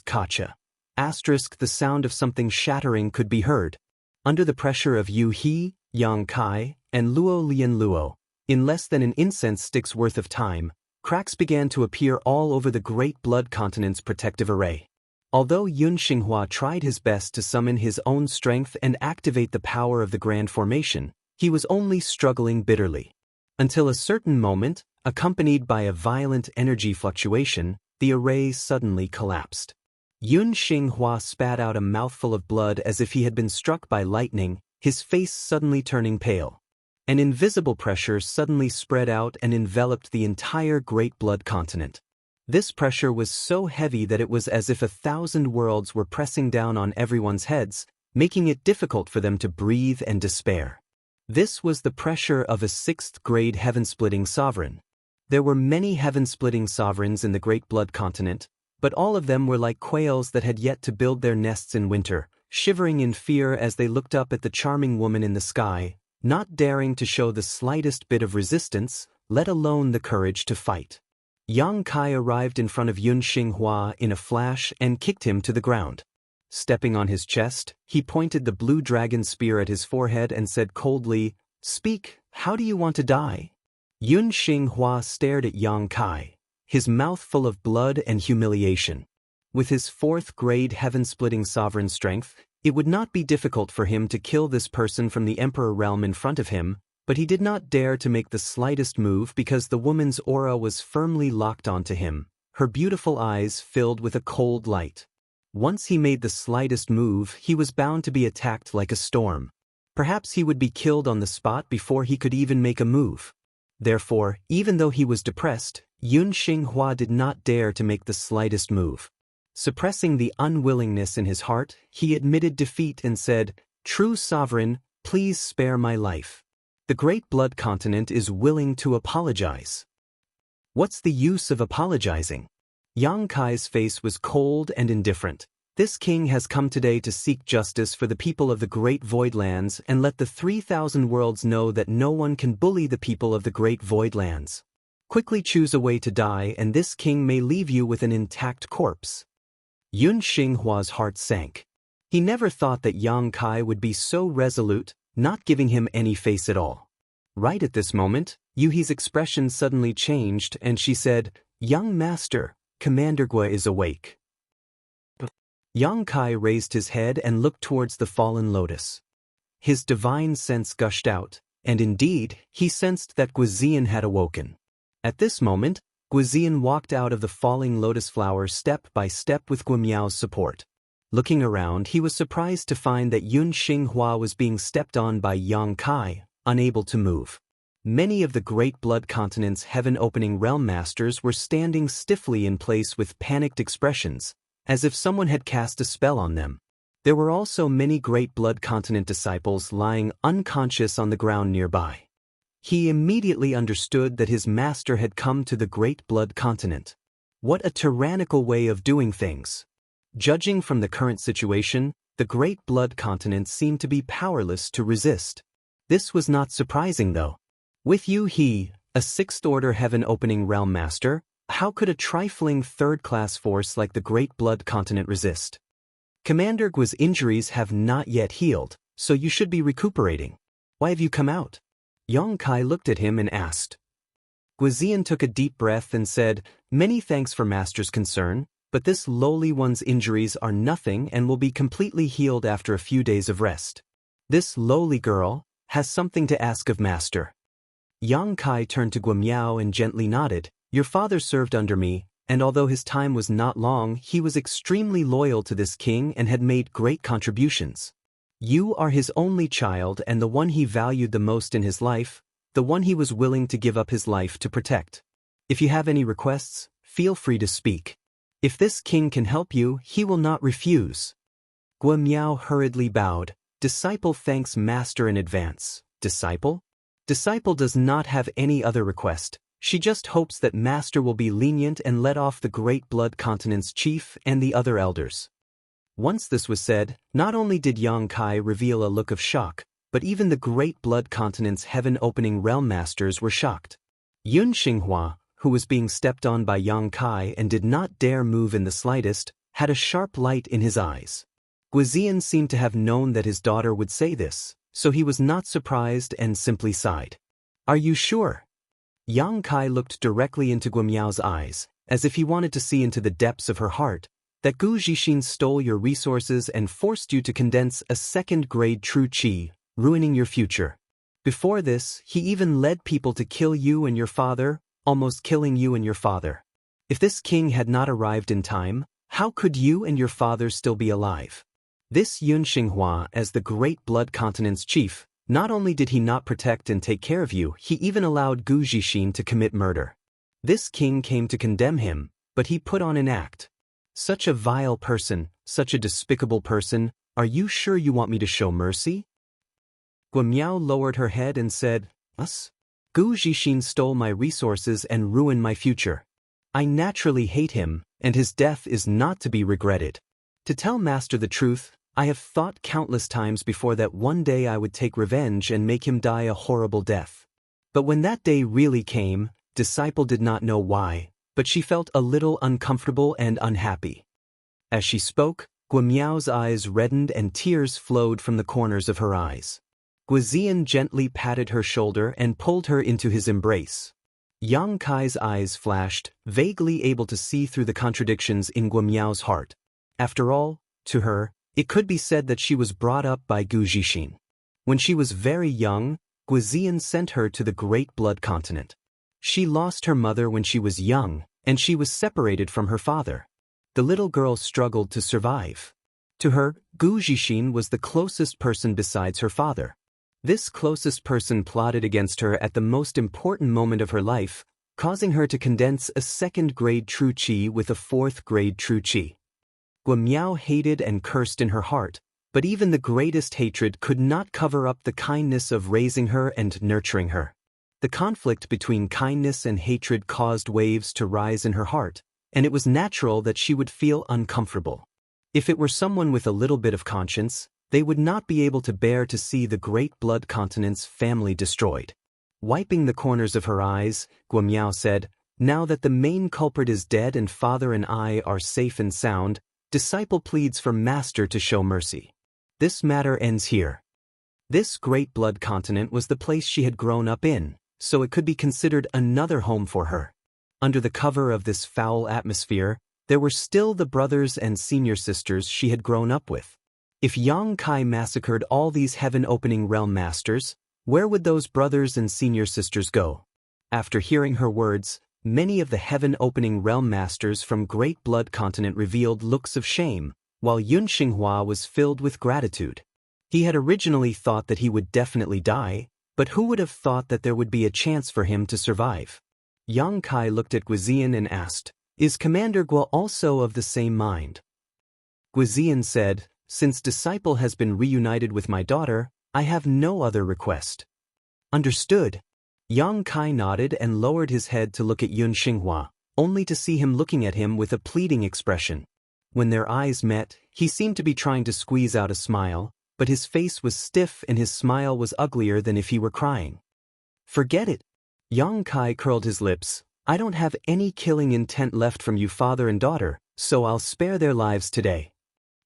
Kacha. The sound of something shattering could be heard. Under the pressure of Yu He, Yang Kai, and Luo Lian Luo, in less than an incense stick's worth of time, cracks began to appear all over the Great Blood Continent's protective array. Although Yun Xinghua tried his best to summon his own strength and activate the power of the Grand Formation, he was only struggling bitterly. Until a certain moment, accompanied by a violent energy fluctuation, the array suddenly collapsed. Yun Xinghua spat out a mouthful of blood as if he had been struck by lightning, his face suddenly turning pale. An invisible pressure suddenly spread out and enveloped the entire Great Blood Continent. This pressure was so heavy that it was as if 1,000 worlds were pressing down on everyone's heads, making it difficult for them to breathe and despair. This was the pressure of a 6th-grade heaven-splitting sovereign. There were many heaven-splitting sovereigns in the Great Blood Continent, but all of them were like quails that had yet to build their nests in winter, shivering in fear as they looked up at the charming woman in the sky, not daring to show the slightest bit of resistance, let alone the courage to fight. Yang Kai arrived in front of Yun Xinghua in a flash and kicked him to the ground. Stepping on his chest, he pointed the blue dragon spear at his forehead and said coldly, "Speak, how do you want to die?" Yun Xinghua stared at Yang Kai, his mouth full of blood and humiliation. With his 4th-grade heaven-splitting sovereign strength, it would not be difficult for him to kill this person from the Emperor realm in front of him, but he did not dare to make the slightest move because the woman's aura was firmly locked onto him, her beautiful eyes filled with a cold light. Once he made the slightest move, he was bound to be attacked like a storm. Perhaps he would be killed on the spot before he could even make a move. Therefore, even though he was depressed, Yun Xinghua did not dare to make the slightest move. Suppressing the unwillingness in his heart, he admitted defeat and said, "True sovereign, please spare my life. The Great Blood Continent is willing to apologize." What's the use of apologizing? Yang Kai's face was cold and indifferent. This king has come today to seek justice for the people of the Great Void Lands and let the 3,000 worlds know that no one can bully the people of the Great Void Lands. Quickly choose a way to die and this king may leave you with an intact corpse. Yun Xinghua's heart sank. He never thought that Yang Kai would be so resolute, not giving him any face at all. Right at this moment, Yuhi's expression suddenly changed and she said, "Young master, Commander Gua is awake." Yang Kai raised his head and looked towards the fallen lotus. His divine sense gushed out, and indeed, he sensed that Guizian had awoken. At this moment, Guizian walked out of the falling lotus flower step by step with Guimiao's support. Looking around, he was surprised to find that Yun Xinghua was being stepped on by Yang Kai, unable to move. Many of the Great Blood Continent's heaven-opening realm masters were standing stiffly in place with panicked expressions, as if someone had cast a spell on them. There were also many Great Blood Continent disciples lying unconscious on the ground nearby. He immediately understood that his master had come to the Great Blood Continent. What a tyrannical way of doing things! Judging from the current situation, the Great Blood Continent seemed to be powerless to resist. This was not surprising though. With Yu He, a 6th-order heaven-opening realm master, how could a trifling 3rd-class force like the Great Blood Continent resist? Commander Gua's injuries have not yet healed, so you should be recuperating. Why have you come out? Yang Kai looked at him and asked. Guizian took a deep breath and said, "Many thanks for master's concern, but this lowly one's injuries are nothing and will be completely healed after a few days of rest. This lowly girl has something to ask of master. Yang Kai turned to Guamiao and gently nodded. Your father served under me, and although his time was not long, he was extremely loyal to this king and had made great contributions. You are his only child and the one he valued the most in his life, the one he was willing to give up his life to protect. If you have any requests, feel free to speak. If this king can help you, he will not refuse. Guamiao hurriedly bowed. Disciple thanks master in advance. Disciple? Disciple does not have any other request. She just hopes that master will be lenient and let off the Great Blood Continent's chief and the other elders. Once this was said, not only did Yang Kai reveal a look of shock, but even the Great Blood Continent's heaven-opening realm masters were shocked. Yun Xinghua, who was being stepped on by Yang Kai and did not dare move in the slightest, had a sharp light in his eyes. Guizian seemed to have known that his daughter would say this, so he was not surprised and simply sighed. Are you sure? Yang Kai looked directly into Guamiao's eyes, as if he wanted to see into the depths of her heart, that Gu Zixin stole your resources and forced you to condense a second-grade true qi, ruining your future. Before this, he even led people to kill you and your father, almost killing you and your father. If this king had not arrived in time, how could you and your father still be alive? This Yun Xinghua, as the Great Blood Continent's chief, not only did he not protect and take care of you, he even allowed Gu Zixin to commit murder. This king came to condemn him, but he put on an act. Such a vile person, such a despicable person, are you sure you want me to show mercy? Guamiao lowered her head and said, Us? Gu Zixin stole my resources and ruined my future. I naturally hate him, and his death is not to be regretted. To tell master the truth, I have thought countless times before that one day I would take revenge and make him die a horrible death. But when that day really came, disciple did not know why, but she felt a little uncomfortable and unhappy. As she spoke, Guamiao's eyes reddened and tears flowed from the corners of her eyes. Guizian gently patted her shoulder and pulled her into his embrace. Yang Kai's eyes flashed, vaguely able to see through the contradictions in Guamiao's heart. After all, to her, it could be said that she was brought up by Gu Zixin. When she was very young, Guizian sent her to the Great Blood Continent. She lost her mother when she was young, and she was separated from her father. The little girl struggled to survive. To her, Gu Zixin was the closest person besides her father. This closest person plotted against her at the most important moment of her life, causing her to condense a second-grade true qi with a fourth-grade true qi. Guamiao hated and cursed in her heart, but even the greatest hatred could not cover up the kindness of raising her and nurturing her. The conflict between kindness and hatred caused waves to rise in her heart, and it was natural that she would feel uncomfortable. If it were someone with a little bit of conscience, they would not be able to bear to see the Great Blood Continent's family destroyed. Wiping the corners of her eyes, Guamiao said, Now that the main culprit is dead and father and I are safe and sound, disciple pleads for master to show mercy. This matter ends here. This Great Blood Continent was the place she had grown up in, so it could be considered another home for her. Under the cover of this foul atmosphere, there were still the brothers and senior sisters she had grown up with. If Yang Kai massacred all these heaven-opening realm masters, where would those brothers and senior sisters go? After hearing her words, many of the heaven-opening realm masters from Great Blood Continent revealed looks of shame, while Yun Xinghua was filled with gratitude. He had originally thought that he would definitely die, but who would have thought that there would be a chance for him to survive? Yang Kai looked at Guizian and asked, Is Commander Guo also of the same mind? Guizian said, Since disciple has been reunited with my daughter, I have no other request. Understood. Yang Kai nodded and lowered his head to look at Yun Xinghua, only to see him looking at him with a pleading expression. When their eyes met, he seemed to be trying to squeeze out a smile, but his face was stiff and his smile was uglier than if he were crying. Forget it. Yang Kai curled his lips. I don't have any killing intent left from you father and daughter, so I'll spare their lives today.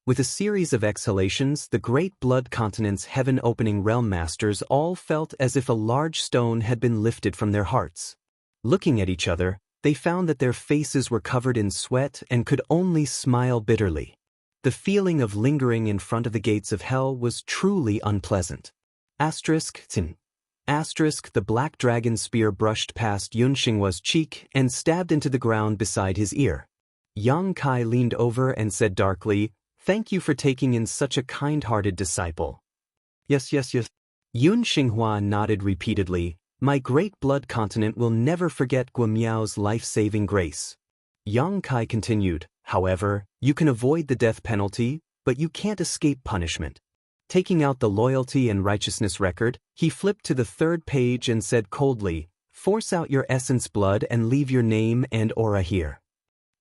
With a series of exhalations, the Great Blood Continent's heaven-opening realm masters all felt as if a large stone had been lifted from their hearts. Looking at each other, They found that their faces were covered in sweat and could only smile bitterly. The feeling of lingering in front of the gates of hell was truly unpleasant. The black dragon spear brushed past Yun Xinghua's cheek and stabbed into the ground beside his ear. Yang Kai leaned over and said darkly, "Thank you for taking in such a kind-hearted disciple." Yes. Yun Xinghua nodded repeatedly. "My great blood continent will never forget Guo Miao's life-saving grace." Yang Kai continued, "However, you can avoid the death penalty, but you can't escape punishment." Taking out the loyalty and righteousness record, he flipped to the third page and said coldly, "Force out your essence blood and leave your name and aura here."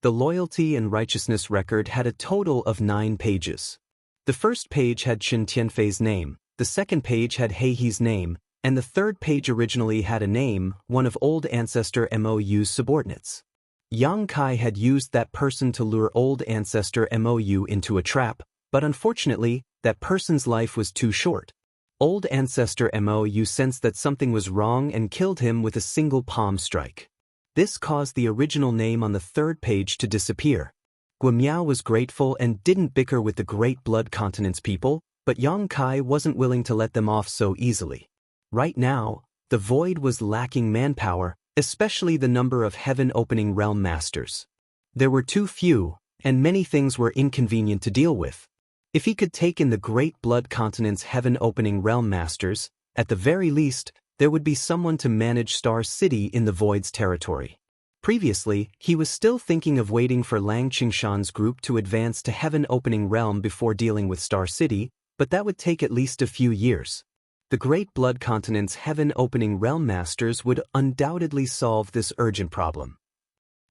The loyalty and righteousness record had a total of 9 pages. The first page had Chen Tianfei's name, the second page had Hei's name, and the third page originally had a name, one of old ancestor Mou's subordinates. Yang Kai had used that person to lure old ancestor Mou into a trap, but unfortunately, that person's life was too short. Old ancestor Mou sensed that something was wrong and killed him with a single palm strike. This caused the original name on the third page to disappear. Guo Miao was grateful and didn't bicker with the Great Blood Continent's people, but Yang Kai wasn't willing to let them off so easily. Right now, the Void was lacking manpower, especially the number of heaven-opening realm masters. There were too few, and many things were inconvenient to deal with. If he could take in the Great Blood Continent's heaven-opening realm masters, at the very least, there would be someone to manage Star City in the Void's territory. Previously, he was still thinking of waiting for Lang Qingshan's group to advance to heaven-opening realm before dealing with Star City, but that would take at least a few years. The Great Blood Continent's heaven-opening realm masters would undoubtedly solve this urgent problem.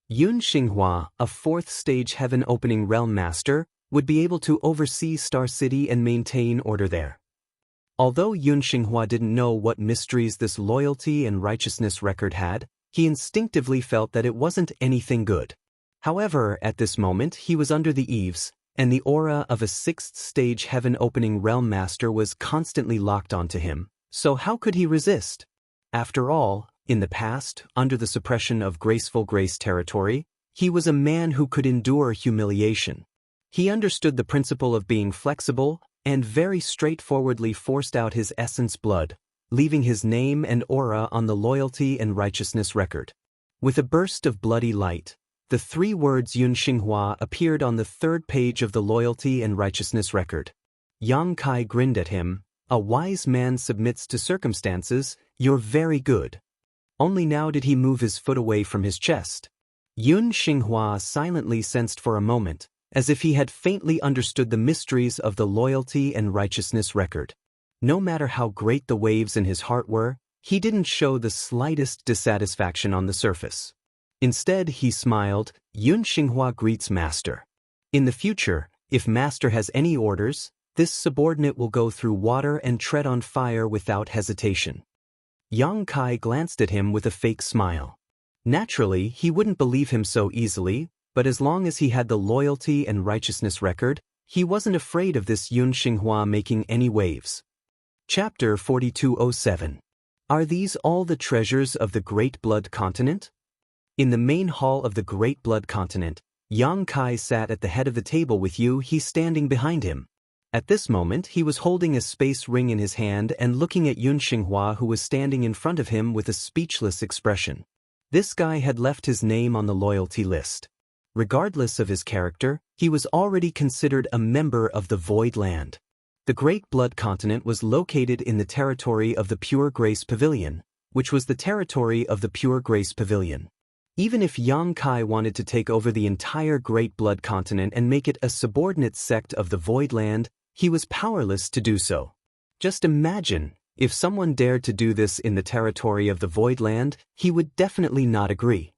Yun Xinghua, a 4th-stage heaven-opening realm master, would be able to oversee Star City and maintain order there. Although Yun Xinghua didn't know what mysteries this loyalty and righteousness record had, he instinctively felt that it wasn't anything good. However, at this moment he was under the eaves, and the aura of a 6th-stage heaven-opening realm master was constantly locked onto him, so how could he resist? After all, in the past, under the suppression of Graceful Grace territory, he was a man who could endure humiliation. He understood the principle of being flexible, and very straightforwardly forced out his essence blood, leaving his name and aura on the loyalty and righteousness record. With a burst of bloody light, the 3 words Yun Xinghua appeared on the 3rd page of the loyalty and righteousness record. Yang Kai grinned at him. "A wise man submits to circumstances, you're very good." Only now did he move his foot away from his chest. Yun Xinghua silently sensed for a moment, as if he had faintly understood the mysteries of the loyalty and righteousness record. No matter how great the waves in his heart were, he didn't show the slightest dissatisfaction on the surface. Instead, he smiled. "Yun Xinghua greets Master. In the future, if Master has any orders, this subordinate will go through water and tread on fire without hesitation." Yang Kai glanced at him with a fake smile. Naturally, he wouldn't believe him so easily, but as long as he had the loyalty and righteousness record, he wasn't afraid of this Yun Xinghua making any waves. Chapter 4207. Are these all the treasures of the Great Blood Continent? In the main hall of the Great Blood Continent, Yang Kai sat at the head of the table with He standing behind him. At this moment he was holding a space ring in his hand and looking at Yun Xinghua, who was standing in front of him with a speechless expression. This guy had left his name on the loyalty list. Regardless of his character, he was already considered a member of the Void Land. The Great Blood Continent was located in the territory of the Pure Grace Pavilion, which was the territory of the Pure Grace Pavilion. Even if Yang Kai wanted to take over the entire Great Blood Continent and make it a subordinate sect of the Void Land, he was powerless to do so. Just imagine, if someone dared to do this in the territory of the Void Land, he would definitely not agree.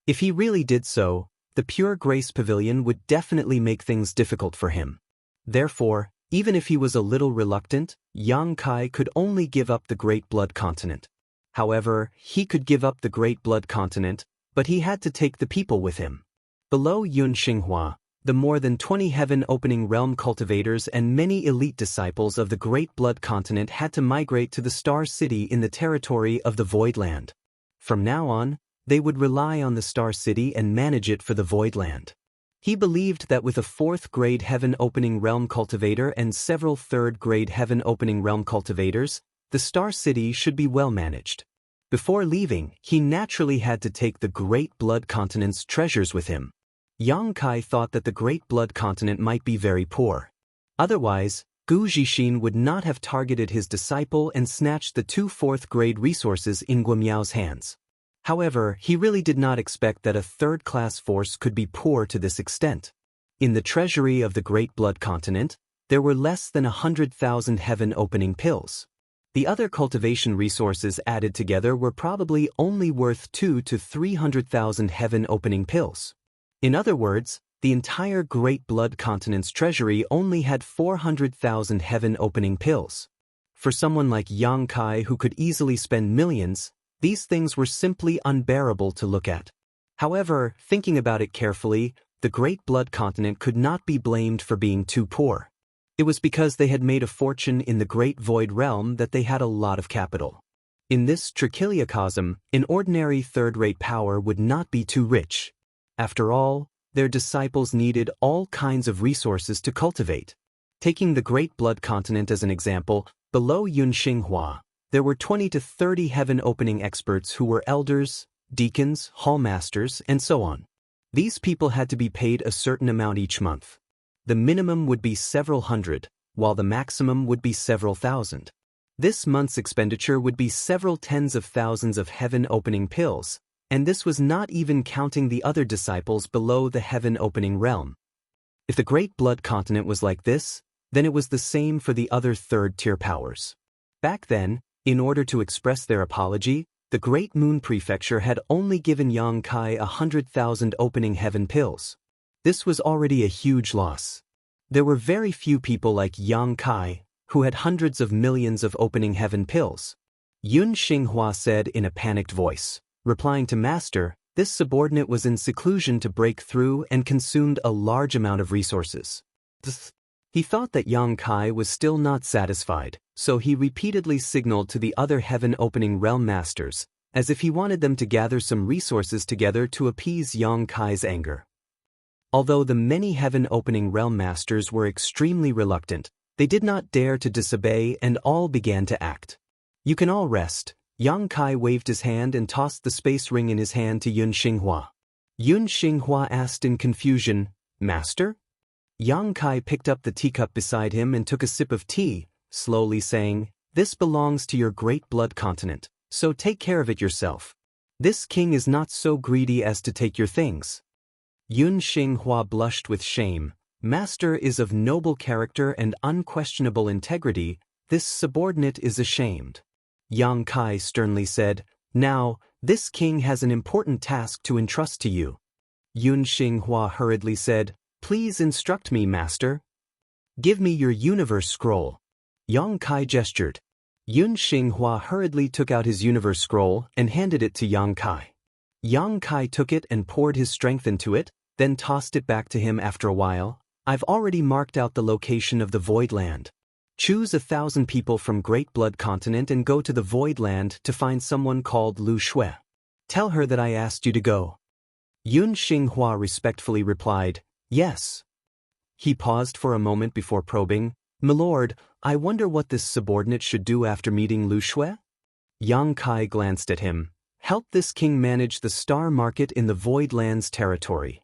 If he really did so, the Pure Grace Pavilion would definitely make things difficult for him. Therefore, even if he was a little reluctant, Yang Kai could only give up the Great Blood Continent. However, he could give up the Great Blood Continent, but he had to take the people with him. Below Yun Xinghua, the more than 20 heaven-opening realm cultivators and many elite disciples of the Great Blood Continent had to migrate to the Star City in the territory of the Void Land. From now on, They would rely on the Star City and manage it for the Voidland. He believed that with a 4th-grade Heaven Opening Realm cultivator and several 3rd-grade Heaven Opening Realm cultivators, the Star City should be well managed. Before leaving, he naturally had to take the Great Blood Continent's treasures with him. Yang Kai thought that the Great Blood Continent might be very poor. Otherwise, Gu Zixin would not have targeted his disciple and snatched the 2 4th-grade resources in Guimiao's hands. However, he really did not expect that a 3rd-class force could be poor to this extent. In the treasury of the Great Blood Continent, there were less than 100,000 heaven-opening pills. The other cultivation resources added together were probably only worth 200,000 to 300,000 heaven-opening pills. In other words, the entire Great Blood Continent's treasury only had 400,000 heaven-opening pills. For someone like Yang Kai who could easily spend millions, these things were simply unbearable to look at. However, thinking about it carefully, the Great Blood Continent could not be blamed for being too poor. It was because they had made a fortune in the Great Void Realm that they had a lot of capital. In this trichiliocosm, an ordinary 3rd-rate power would not be too rich. After all, their disciples needed all kinds of resources to cultivate. Taking the Great Blood Continent as an example, below Yun Xinghua, there were 20 to 30 heaven-opening experts who were elders, deacons, hallmasters, and so on. These people had to be paid a certain amount each month. The minimum would be several hundred, while the maximum would be several thousand. This month's expenditure would be several tens of thousands of heaven-opening pills, and this was not even counting the other disciples below the heaven-opening realm. If the Great Blood Continent was like this, then it was the same for the other 3rd-tier powers. Back then, in order to express their apology, the Great Moon Prefecture had only given Yang Kai 100,000 opening heaven pills. This was already a huge loss. There were very few people like Yang Kai who had hundreds of millions of opening heaven pills. Yun Xinghua said in a panicked voice, replying to Master, this subordinate was in seclusion to break through and consumed a large amount of resources. He thought that Yang Kai was still not satisfied, so he repeatedly signaled to the other heaven-opening realm masters, as if he wanted them to gather some resources together to appease Yang Kai's anger. Although the many heaven-opening realm masters were extremely reluctant, they did not dare to disobey and all began to act. You can all rest. Yang Kai waved his hand and tossed the space ring in his hand to Yun Xinghua. Yun Xinghua asked in confusion, Master? Yang Kai picked up the teacup beside him and took a sip of tea, slowly saying, This belongs to your Great Blood Continent, so take care of it yourself. This king is not so greedy as to take your things. Yun Xinghua blushed with shame. Master is of noble character and unquestionable integrity. This subordinate is ashamed. Yang Kai sternly said, Now, this king has an important task to entrust to you. Yun Xinghua hurriedly said, Please instruct me, Master. Give me your universe scroll. Yang Kai gestured. Yun Xinghua hurriedly took out his universe scroll and handed it to Yang Kai. Yang Kai took it and poured his strength into it, then tossed it back to him after a while. I've already marked out the location of the Void Land. Choose 1,000 people from Great Blood Continent and go to the Void Land to find someone called Lu Shui. Tell her that I asked you to go. Yun Xinghua respectfully replied, Yes. He paused for a moment before probing, Milord, I wonder what this subordinate should do after meeting Lu Shui? Yang Kai glanced at him. Help this king manage the star market in the Void Lands territory.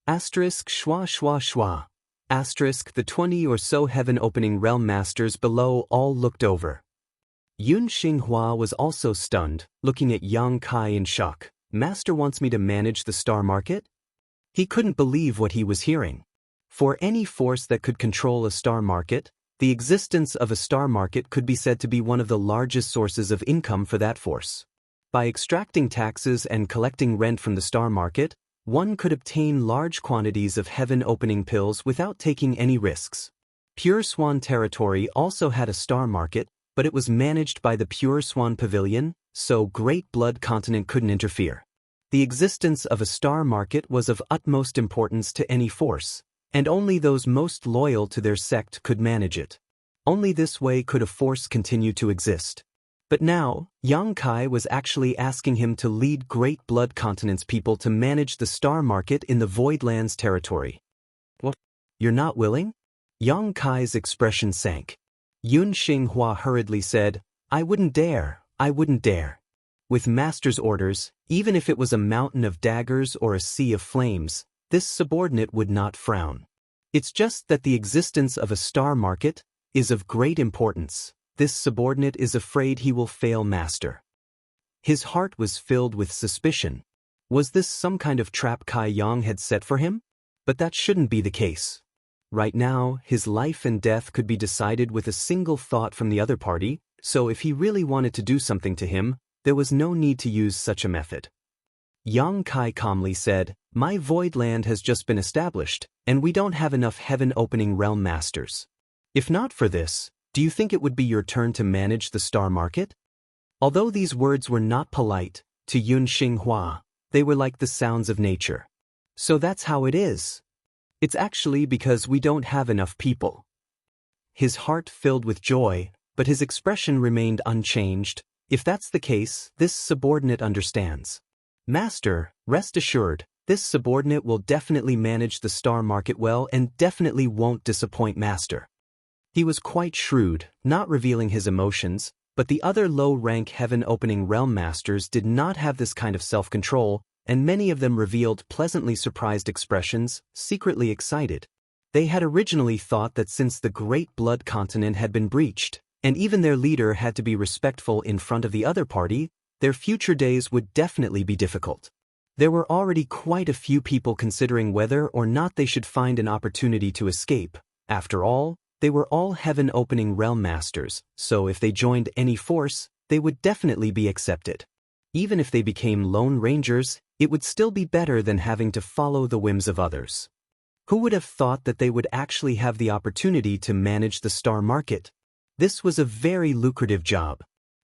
Asterisk schwa schwa schwa. Asterisk the 20 or so heaven-opening realm masters below all looked over. Yun Xinghua was also stunned, looking at Yang Kai in shock. Master wants me to manage the star market? He couldn't believe what he was hearing. For any force that could control a star market, the existence of a star market could be said to be one of the largest sources of income for that force. By extracting taxes and collecting rent from the star market, one could obtain large quantities of heaven-opening pills without taking any risks. Pure Swan territory also had a star market, but it was managed by the Pure Swan Pavilion, so Great Blood Continent couldn't interfere. The existence of a star market was of utmost importance to any force, and only those most loyal to their sect could manage it. Only this way could a force continue to exist. But now, Yang Kai was actually asking him to lead Great Blood Continent's people to manage the star market in the Voidlands territory. What? You're not willing? Yang Kai's expression sank. Yun Xinghua hurriedly said, I wouldn't dare. With Master's orders, even if it was a mountain of daggers or a sea of flames, this subordinate would not frown. It's just that the existence of a star market is of great importance. This subordinate is afraid he will fail Master. His heart was filled with suspicion. Was this some kind of trap Kai Yang had set for him? But that shouldn't be the case. Right now, his life and death could be decided with a single thought from the other party, so if he really wanted to do something to him, there was no need to use such a method. Yang Kai calmly said, My Voidland has just been established, and we don't have enough heaven-opening realm masters. If not for this, do you think it would be your turn to manage the star market? Although these words were not polite, to Yun Xinghua, they were like the sounds of nature. So that's how it is. It's actually because we don't have enough people. His heart filled with joy, but his expression remained unchanged. If that's the case, this subordinate understands. Master, rest assured, this subordinate will definitely manage the star market well and definitely won't disappoint Master. He was quite shrewd, not revealing his emotions, but the other low-rank heaven-opening realm masters did not have this kind of self-control, and many of them revealed pleasantly surprised expressions, secretly excited. They had originally thought that since the Great Blood Continent had been breached, and even their leader had to be respectful in front of the other party, their future days would definitely be difficult. There were already quite a few people considering whether or not they should find an opportunity to escape. After all, they were all heaven-opening realm masters, so if they joined any force, they would definitely be accepted. Even if they became lone rangers, it would still be better than having to follow the whims of others. Who would have thought that they would actually have the opportunity to manage the star market? This was a very lucrative job.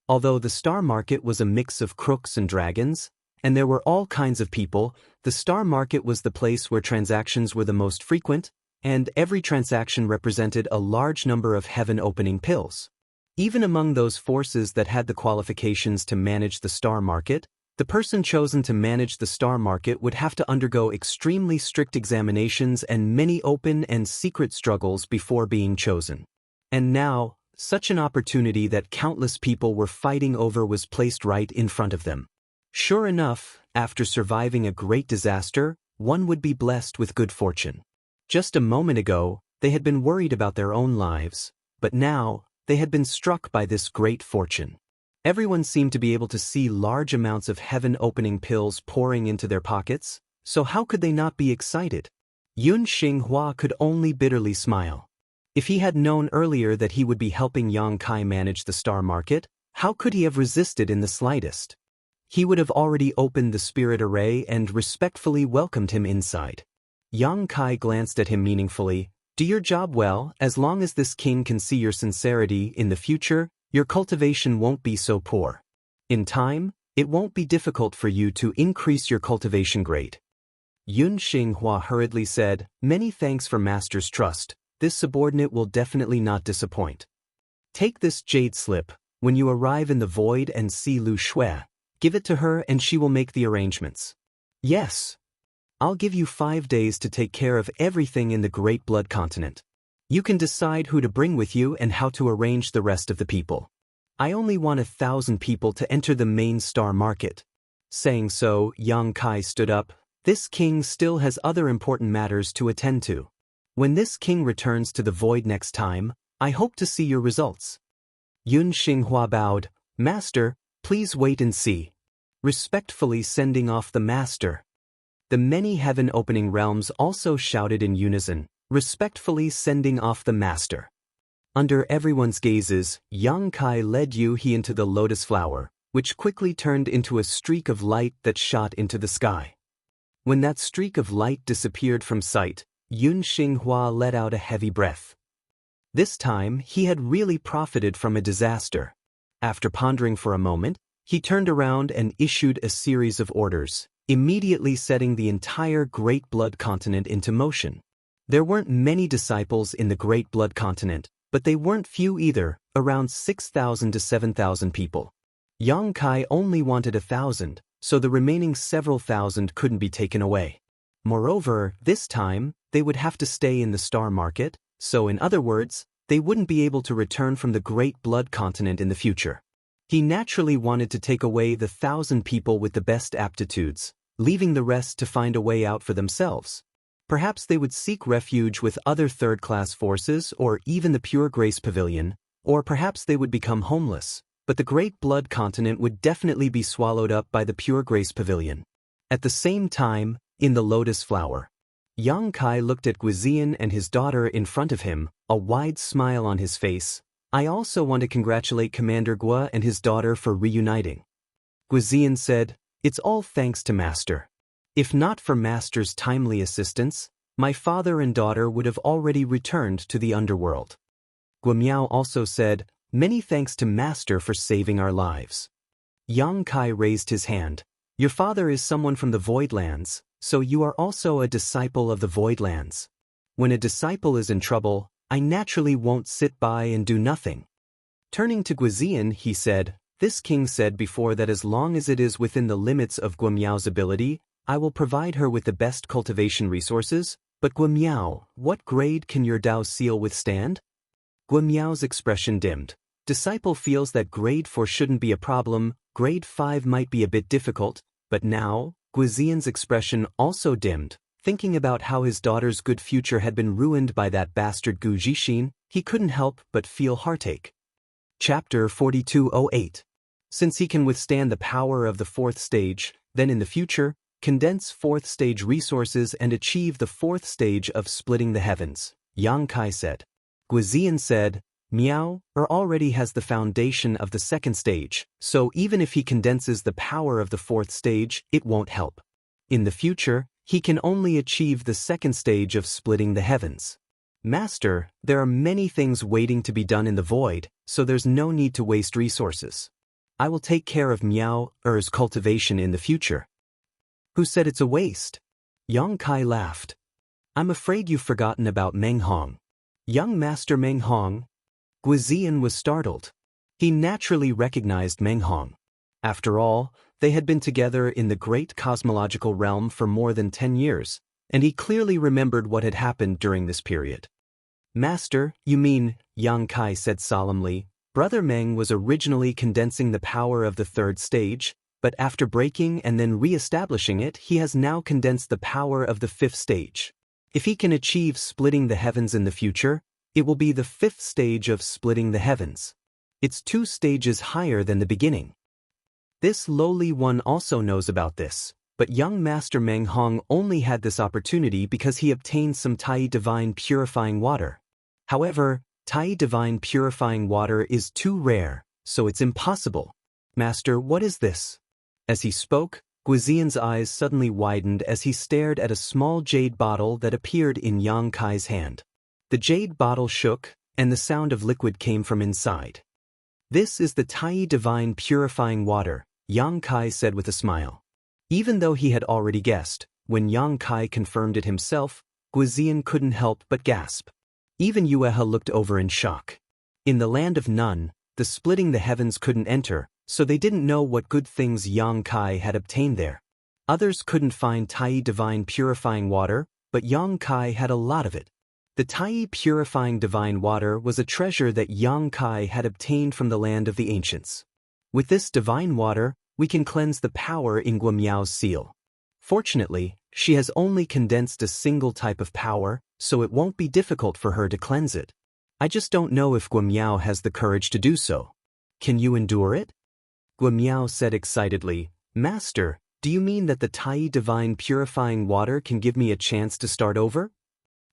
Although the star market was a mix of crooks and dragons, and there were all kinds of people, the star market was the place where transactions were the most frequent, and every transaction represented a large number of heaven-opening pills. Even among those forces that had the qualifications to manage the star market, the person chosen to manage the star market would have to undergo extremely strict examinations and many open and secret struggles before being chosen. And now, such an opportunity that countless people were fighting over was placed right in front of them. Sure enough, after surviving a great disaster, one would be blessed with good fortune. Just a moment ago, they had been worried about their own lives, but now, they had been struck by this great fortune. Everyone seemed to be able to see large amounts of heaven-opening pills pouring into their pockets, so how could they not be excited? Yun Xinghua could only bitterly smile. If he had known earlier that he would be helping Yang Kai manage the star market, how could he have resisted in the slightest? He would have already opened the spirit array and respectfully welcomed him inside. Yang Kai glanced at him meaningfully. Do your job well. As long as this king can see your sincerity in the future, your cultivation won't be so poor. In time, it won't be difficult for you to increase your cultivation grade. Yun Xinghua hurriedly said, Many thanks for Master's trust. This subordinate will definitely not disappoint. Take this jade slip. When you arrive in the void and see Lu Shui, give it to her and she will make the arrangements. Yes. I'll give you 5 days to take care of everything in the Great Blood Continent. You can decide who to bring with you and how to arrange the rest of the people. I only want 1,000 people to enter the main star market. Saying so, Yang Kai stood up. This king still has other important matters to attend to. When this king returns to the void next time, I hope to see your results. Yun Xinghua bowed. Master, please wait and see. Respectfully sending off the master. The many heaven-opening realms also shouted in unison, respectfully sending off the master. Under everyone's gazes, Yang Kai led Yu He into the lotus flower, which quickly turned into a streak of light that shot into the sky. When that streak of light disappeared from sight, Yun Xinghua let out a heavy breath. This time, he had really profited from a disaster. After pondering for a moment, he turned around and issued a series of orders, immediately setting the entire Great Blood Continent into motion. There weren't many disciples in the Great Blood Continent, But they weren't few either, around 6,000 to 7,000 people. Yang Kai only wanted 1,000, so the remaining several thousand couldn't be taken away. Moreover, this time, they would have to stay in the star market, so in other words, they wouldn't be able to return from the Great Blood Continent in the future. He naturally wanted to take away the 1,000 people with the best aptitudes, leaving the rest to find a way out for themselves. Perhaps they would seek refuge with other third-class forces or even the Pure Grace Pavilion, or perhaps they would become homeless, but the Great Blood Continent would definitely be swallowed up by the Pure Grace Pavilion. At the same time, in the Lotus Flower, Yang Kai looked at Guizian and his daughter in front of him, a wide smile on his face. I also want to congratulate Commander Gua and his daughter for reuniting. Guizian said, "It's all thanks to Master. If not for Master's timely assistance, my father and daughter would have already returned to the underworld." Guamiao also said, "Many thanks to Master for saving our lives." Yang Kai raised his hand. "Your father is someone from the Voidlands, so you are also a disciple of the Voidlands. When a disciple is in trouble, I naturally won't sit by and do nothing." Turning to Guizian, he said, "This king said before that as long as it is within the limits of Guamiao's ability, I will provide her with the best cultivation resources, but Guamiao, what grade can your Dao seal withstand?" Guamiao's expression dimmed. Disciple feels that grade 4 shouldn't be a problem, grade 5 might be a bit difficult, but now, Guizian's expression also dimmed. Thinking about how his daughter's good future had been ruined by that bastard Gu Jixin, he couldn't help but feel heartache. Chapter 4208. Since he can withstand the power of the 4th stage, then in the future, condense 4th stage resources and achieve the 4th stage of splitting the heavens, Yang Kai said. Guizian said, "Miao already has the foundation of the 2nd stage, so even if he condenses the power of the 4th stage, it won't help. In the future, he can only achieve the 2nd stage of splitting the heavens. Master, there are many things waiting to be done in the void, so there's no need to waste resources. I will take care of Miao's cultivation in the future." "Who said it's a waste?" Yang Kai laughed. "I'm afraid you've forgotten about Meng Hong." "Young Master Meng Hong?" Guizian was startled. He naturally recognized Meng Hong. After all, they had been together in the great cosmological realm for more than 10 years, and he clearly remembered what had happened during this period. "Master, you mean," Yang Kai said solemnly, "Brother Meng was originally condensing the power of the 3rd stage, but after breaking and then re-establishing it, he has now condensed the power of the 5th stage. If he can achieve splitting the heavens in the future, it will be the 5th stage of splitting the heavens. It's 2 stages higher than the beginning. This lowly one also knows about this, but young Master Meng Hong only had this opportunity because he obtained some Tai Divine Purifying Water. However, Tai Divine Purifying Water is too rare, so it's impossible. Master, what is this?" As he spoke, Guizian's eyes suddenly widened as he stared at a small jade bottle that appeared in Yang Kai's hand. The jade bottle shook, and the sound of liquid came from inside. "This is the Tai Divine Purifying Water," Yang Kai said with a smile. Even though he had already guessed, when Yang Kai confirmed it himself, Guizian couldn't help but gasp. Even Yueha looked over in shock. In the land of none, the splitting the heavens couldn't enter, so they didn't know what good things Yang Kai had obtained there. Others couldn't find Tai Divine Purifying Water, but Yang Kai had a lot of it. The Tai Purifying Divine Water was a treasure that Yang Kai had obtained from the land of the ancients. With this divine water, we can cleanse the power in Guamiao's seal. Fortunately, she has only condensed a single type of power, so it won't be difficult for her to cleanse it. I just don't know if Guamiao has the courage to do so. Can you endure it?" Guamiao said excitedly, "Master, do you mean that the Tai Divine Purifying Water can give me a chance to start over?"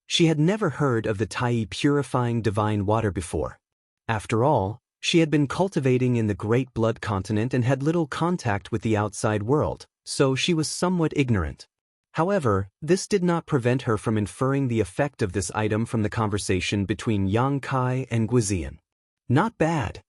She had never heard of the Tai Purifying Divine Water before. After all, she had been cultivating in the Great Blood Continent and had little contact with the outside world, so she was somewhat ignorant. However, this did not prevent her from inferring the effect of this item from the conversation between Yang Kai and Guizian. "Not bad."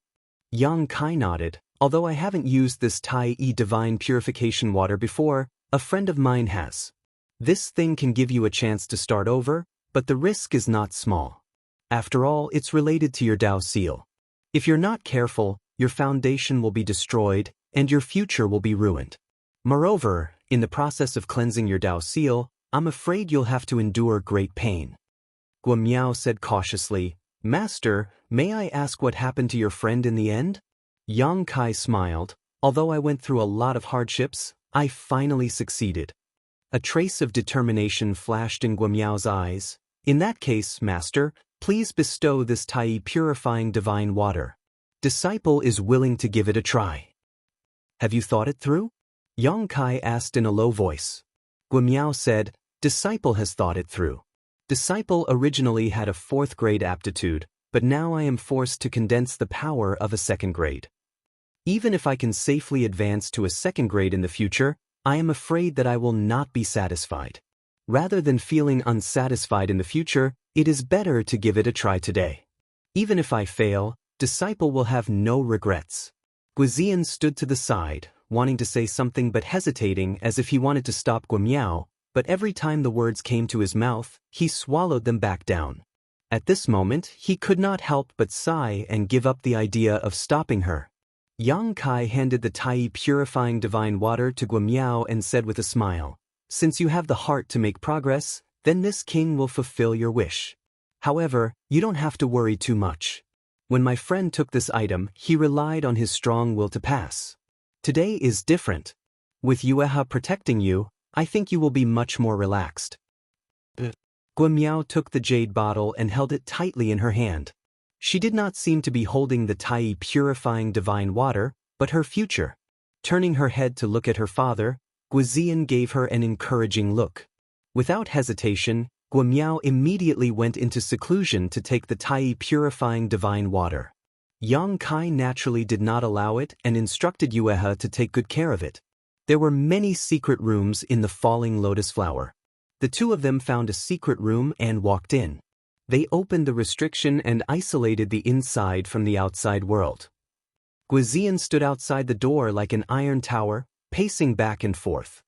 Yang Kai nodded. "Although I haven't used this Tai Divine Purification Water before, a friend of mine has. This thing can give you a chance to start over, but the risk is not small." After all, it's related to your Tao seal. If you're not careful, your foundation will be destroyed, and your future will be ruined. Moreover, in the process of cleansing your Tao seal, I'm afraid you'll have to endure great pain. Guo Miao said cautiously, Master, may I ask what happened to your friend in the end? Yang Kai smiled. Although I went through a lot of hardships, I finally succeeded. A trace of determination flashed in Guo Miao's eyes. In that case, Master, please bestow this Tai purifying divine water. Disciple is willing to give it a try. Have you thought it through? Yang Kai asked in a low voice. Guo Miao said, Disciple has thought it through. Disciple originally had a 4th grade aptitude, but now I am forced to condense the power of a 2nd grade. Even if I can safely advance to a 2nd grade in the future, I am afraid that I will not be satisfied. Rather than feeling unsatisfied in the future, it is better to give it a try today. Even if I fail, Disciple will have no regrets. Guizian stood to the side, wanting to say something but hesitating as if he wanted to stop Guo Miao, but every time the words came to his mouth, he swallowed them back down. At this moment, he could not help but sigh and give up the idea of stopping her. Yang Kai handed the Tai purifying divine water to Guo Miao and said with a smile, Since you have the heart to make progress, then this king will fulfill your wish. However, you don't have to worry too much. When my friend took this item, he relied on his strong will to pass. Today is different. With Yueha protecting you, I think you will be much more relaxed. Guo Miao took the jade bottle and held it tightly in her hand. She did not seem to be holding the Tai purifying divine water, but her future. Turning her head to look at her father, Guizian gave her an encouraging look. Without hesitation, Guo Miao immediately went into seclusion to take the Tai purifying divine water. Yang Kai naturally did not allow it and instructed Yueha to take good care of it. There were many secret rooms in the falling lotus flower. The two of them found a secret room and walked in. They opened the restriction and isolated the inside from the outside world. Guizian stood outside the door like an iron tower, pacing back and forth.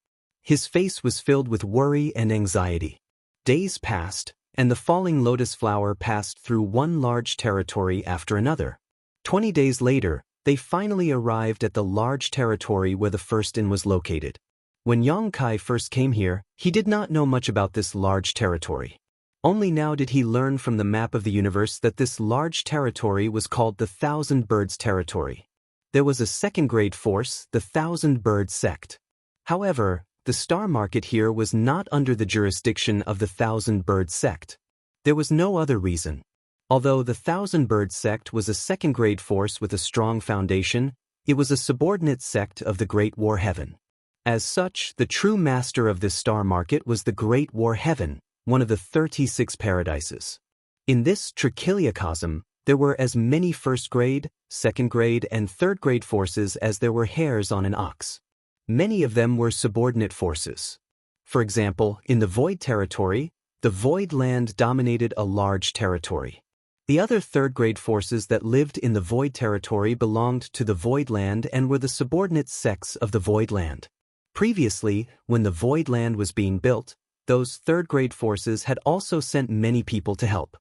His face was filled with worry and anxiety. Days passed, and the falling lotus flower passed through one large territory after another. 20 days later, they finally arrived at the large territory where the first inn was located. When Yang Kai first came here, he did not know much about this large territory. Only now did he learn from the map of the universe that this large territory was called the Thousand Birds Territory. There was a 2nd grade force, the Thousand Bird Sect. However, the star market here was not under the jurisdiction of the Thousand Bird Sect. There was no other reason. Although the Thousand Bird Sect was a 2nd grade force with a strong foundation, it was a subordinate sect of the Great War Heaven. As such, the true master of this star market was the Great War Heaven, one of the 36 paradises. In this trichiliocosm, there were as many 1st grade, 2nd grade, and 3rd grade forces as there were hairs on an ox. Many of them were subordinate forces. For example, in the Void Territory, the Void Land dominated a large territory. The other 3rd grade forces that lived in the Void Territory belonged to the Void Land and were the subordinate sects of the Void Land. Previously, when the Void Land was being built, those 3rd grade forces had also sent many people to help.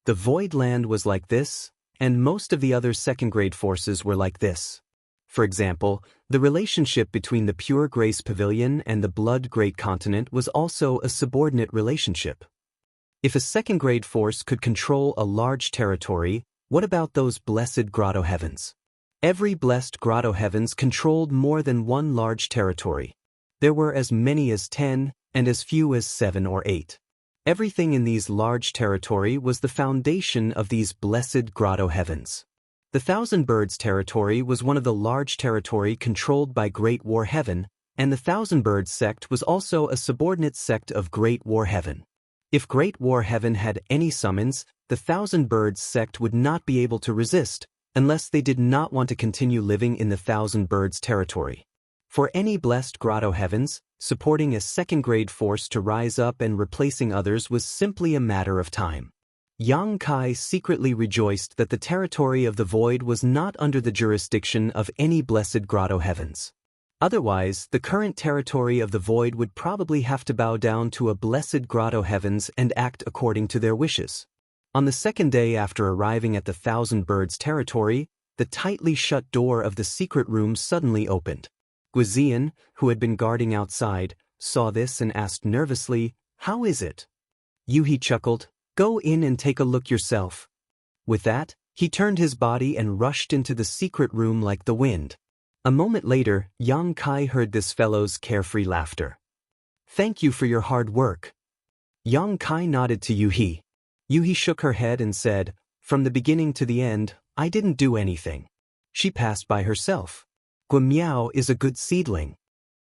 The Void Land was like this, and most of the other 2nd grade forces were like this. For example, the relationship between the Pure Grace Pavilion and the Blood Great Continent was also a subordinate relationship. If a 2nd grade force could control a large territory, what about those blessed grotto heavens? Every blessed grotto heavens controlled more than one large territory. There were as many as 10 and as few as 7 or 8. Everything in these large territory was the foundation of these blessed grotto heavens. The Thousand Birds Territory was one of the large territory controlled by Great War Heaven, and the Thousand Birds sect was also a subordinate sect of Great War Heaven. If Great War Heaven had any summons, the Thousand Birds sect would not be able to resist, unless they did not want to continue living in the Thousand Birds Territory. For any blessed grotto heavens, supporting a 2nd grade force to rise up and replacing others was simply a matter of time. Yang Kai secretly rejoiced that the territory of the void was not under the jurisdiction of any blessed grotto heavens. Otherwise, the current territory of the void would probably have to bow down to a blessed grotto heavens and act according to their wishes. On the second day after arriving at the Thousand Birds territory, the tightly shut door of the secret room suddenly opened. Guizian, who had been guarding outside, saw this and asked nervously, "How is it?" Yuhi chuckled, "Go in and take a look yourself." With that, he turned his body and rushed into the secret room like the wind. A moment later, Yang Kai heard this fellow's carefree laughter. "Thank you for your hard work." Yang Kai nodded to Yuhi. Yuhi shook her head and said, "From the beginning to the end, I didn't do anything. She passed by herself. Guimiao is a good seedling."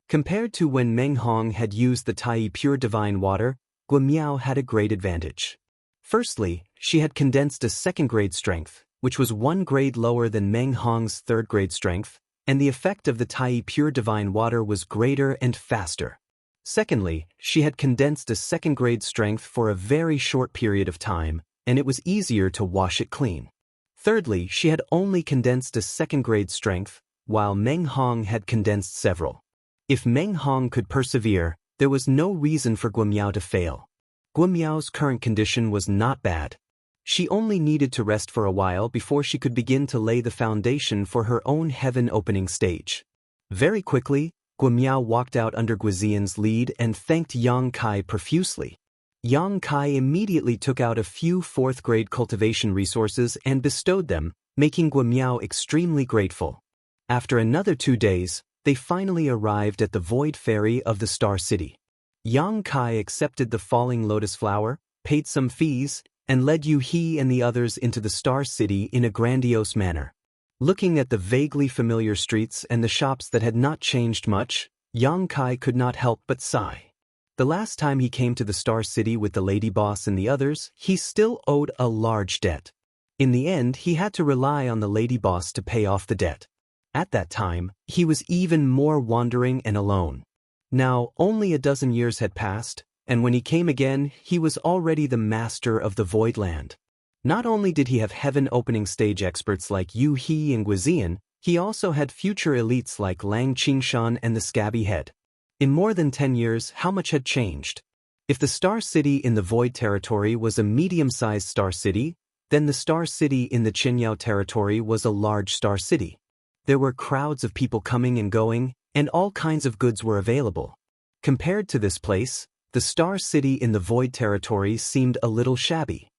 Compared to when Meng Hong had used the Tai pure divine water, Guimiao had a great advantage. Firstly, she had condensed a second-grade strength, which was 1 grade lower than Meng Hong's third-grade strength, and the effect of the Tai pure divine water was greater and faster. Secondly, she had condensed a second-grade strength for a very short period of time, and it was easier to wash it clean. Thirdly, she had only condensed a second-grade strength, while Meng Hong had condensed several. If Meng Hong could persevere, there was no reason for Guimiao to fail. Guimiao's current condition was not bad. She only needed to rest for a while before she could begin to lay the foundation for her own heaven-opening stage. Very quickly, Guimiao walked out under Guizian's lead and thanked Yang Kai profusely. Yang Kai immediately took out a few fourth-grade cultivation resources and bestowed them, making Guimiao extremely grateful. After another 2 days, they finally arrived at the Void Ferry of the Star City. Yang Kai accepted the falling lotus flower, paid some fees, and led Yuhi and the others into the Star City in a grandiose manner. Looking at the vaguely familiar streets and the shops that had not changed much, Yang Kai could not help but sigh. The last time he came to the Star City with the lady boss and the others, he still owed a large debt. In the end, he had to rely on the lady boss to pay off the debt. At that time, he was even more wandering and alone. Now, only a dozen years had passed, and when he came again, he was already the master of the Void Land. Not only did he have heaven-opening stage experts like Yu He and Guizian, he also had future elites like Lang Qingshan and the Scabby Head. In more than 10 years, how much had changed? If the Star City in the Void Territory was a medium-sized Star City, then the Star City in the Qinyao Territory was a large Star City. There were crowds of people coming and going, and all kinds of goods were available. Compared to this place, the Star City in the Void Territory seemed a little shabby.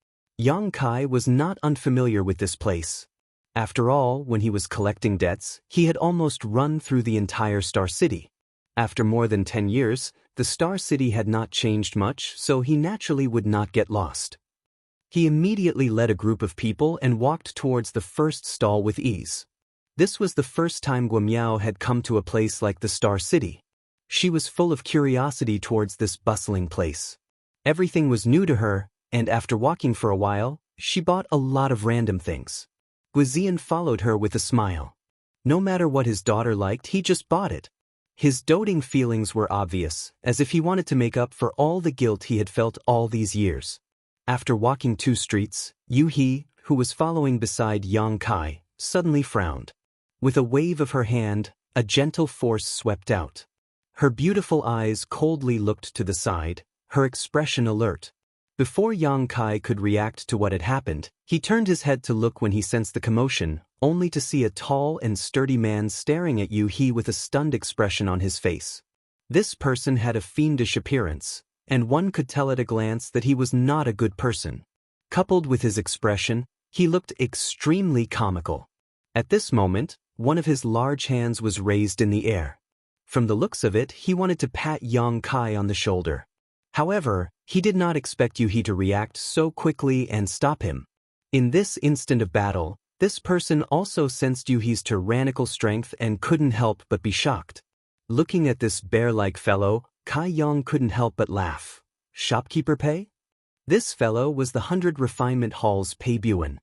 Yang Kai was not unfamiliar with this place. After all, when he was collecting debts, he had almost run through the entire Star City. After more than 10 years, the Star City had not changed much, so he naturally would not get lost. He immediately led a group of people and walked towards the first stall with ease. This was the first time Guimiao had come to a place like the Star City. She was full of curiosity towards this bustling place. Everything was new to her, and after walking for a while, she bought a lot of random things. Guizian followed her with a smile. No matter what his daughter liked, he just bought it. His doting feelings were obvious, as if he wanted to make up for all the guilt he had felt all these years. After walking 2 streets, Yu He, who was following beside Yang Kai, suddenly frowned. With a wave of her hand, a gentle force swept out. Her beautiful eyes coldly looked to the side, her expression alert. Before Yang Kai could react to what had happened, he turned his head to look when he sensed the commotion, only to see a tall and sturdy man staring at Yu He with a stunned expression on his face. This person had a fiendish appearance, and one could tell at a glance that he was not a good person. Coupled with his expression, he looked extremely comical. At this moment, one of his large hands was raised in the air. From the looks of it, he wanted to pat Yang Kai on the shoulder. However, he did not expect Yu He to react so quickly and stop him. In this instant of battle, this person also sensed Yu He's tyrannical strength and couldn't help but be shocked. Looking at this bear-like fellow, Kai Yang couldn't help but laugh. Shopkeeper Pei? This fellow was the 100 Refinement Hall's Pei Buan.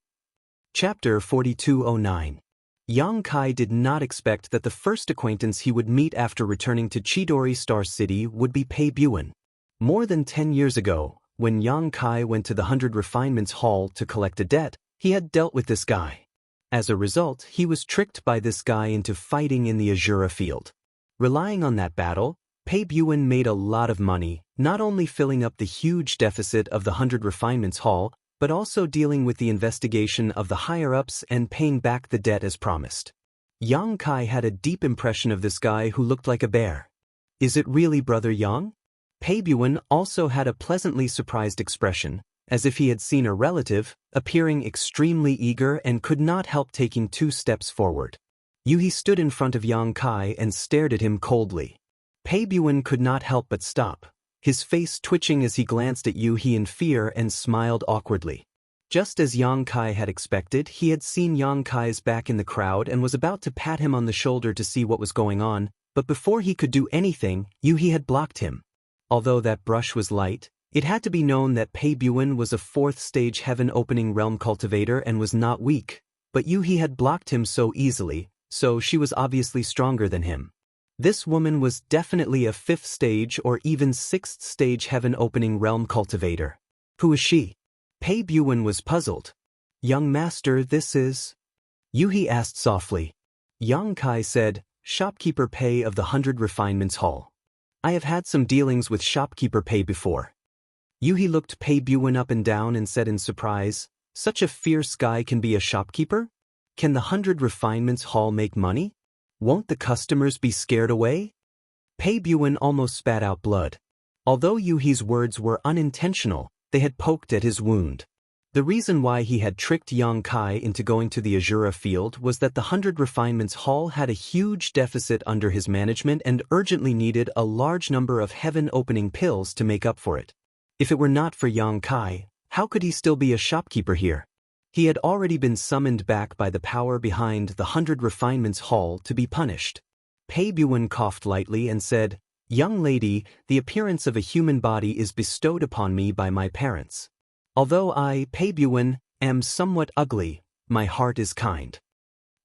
Chapter 4209. Yang Kai did not expect that the first acquaintance he would meet after returning to Chidori Star City would be Pei Buan. More than 10 years ago, when Yang Kai went to the 100 Refinements Hall to collect a debt, he had dealt with this guy. As a result, he was tricked by this guy into fighting in the Azura field. Relying on that battle, Pei Buan made a lot of money, not only filling up the huge deficit of the 100 Refinements Hall, but also dealing with the investigation of the higher-ups and paying back the debt as promised. Yang Kai had a deep impression of this guy who looked like a bear. Is it really Brother Yang? Pei Buan also had a pleasantly surprised expression, as if he had seen a relative, appearing extremely eager and could not help taking 2 steps forward. Yuhi stood in front of Yang Kai and stared at him coldly. Pei Buan could not help but stop, his face twitching as he glanced at Yuhi in fear and smiled awkwardly. Just as Yang Kai had expected, he had seen Yang Kai's back in the crowd and was about to pat him on the shoulder to see what was going on, but before he could do anything, Yuhi had blocked him. Although that brush was light, it had to be known that Pei Buan was a 4th-stage heaven-opening realm cultivator and was not weak, but Yuhi had blocked him so easily, so she was obviously stronger than him. This woman was definitely a 5th-stage or even 6th-stage heaven-opening realm cultivator. Who is she? Pei Buan was puzzled. Young master, this is? Yuhi asked softly. Yang Kai said, Shopkeeper Pei of the 100 Refinements Hall. I have had some dealings with Shopkeeper Pei before. Yuhi looked Pei Buan up and down and said in surprise, such a fierce guy can be a shopkeeper? Can the 100 Refinements Hall make money? Won't the customers be scared away? Pei Buan almost spat out blood. Although Yuhi's words were unintentional, they had poked at his wound. The reason why he had tricked Yang Kai into going to the Azura field was that the 100 Refinements Hall had a huge deficit under his management and urgently needed a large number of heaven-opening pills to make up for it. If it were not for Yang Kai, how could he still be a shopkeeper here? He had already been summoned back by the power behind the 100 Refinements Hall to be punished. Pei Buan coughed lightly and said, Young lady, the appearance of a human body is bestowed upon me by my parents. Although I, Pei Buan, am somewhat ugly, my heart is kind.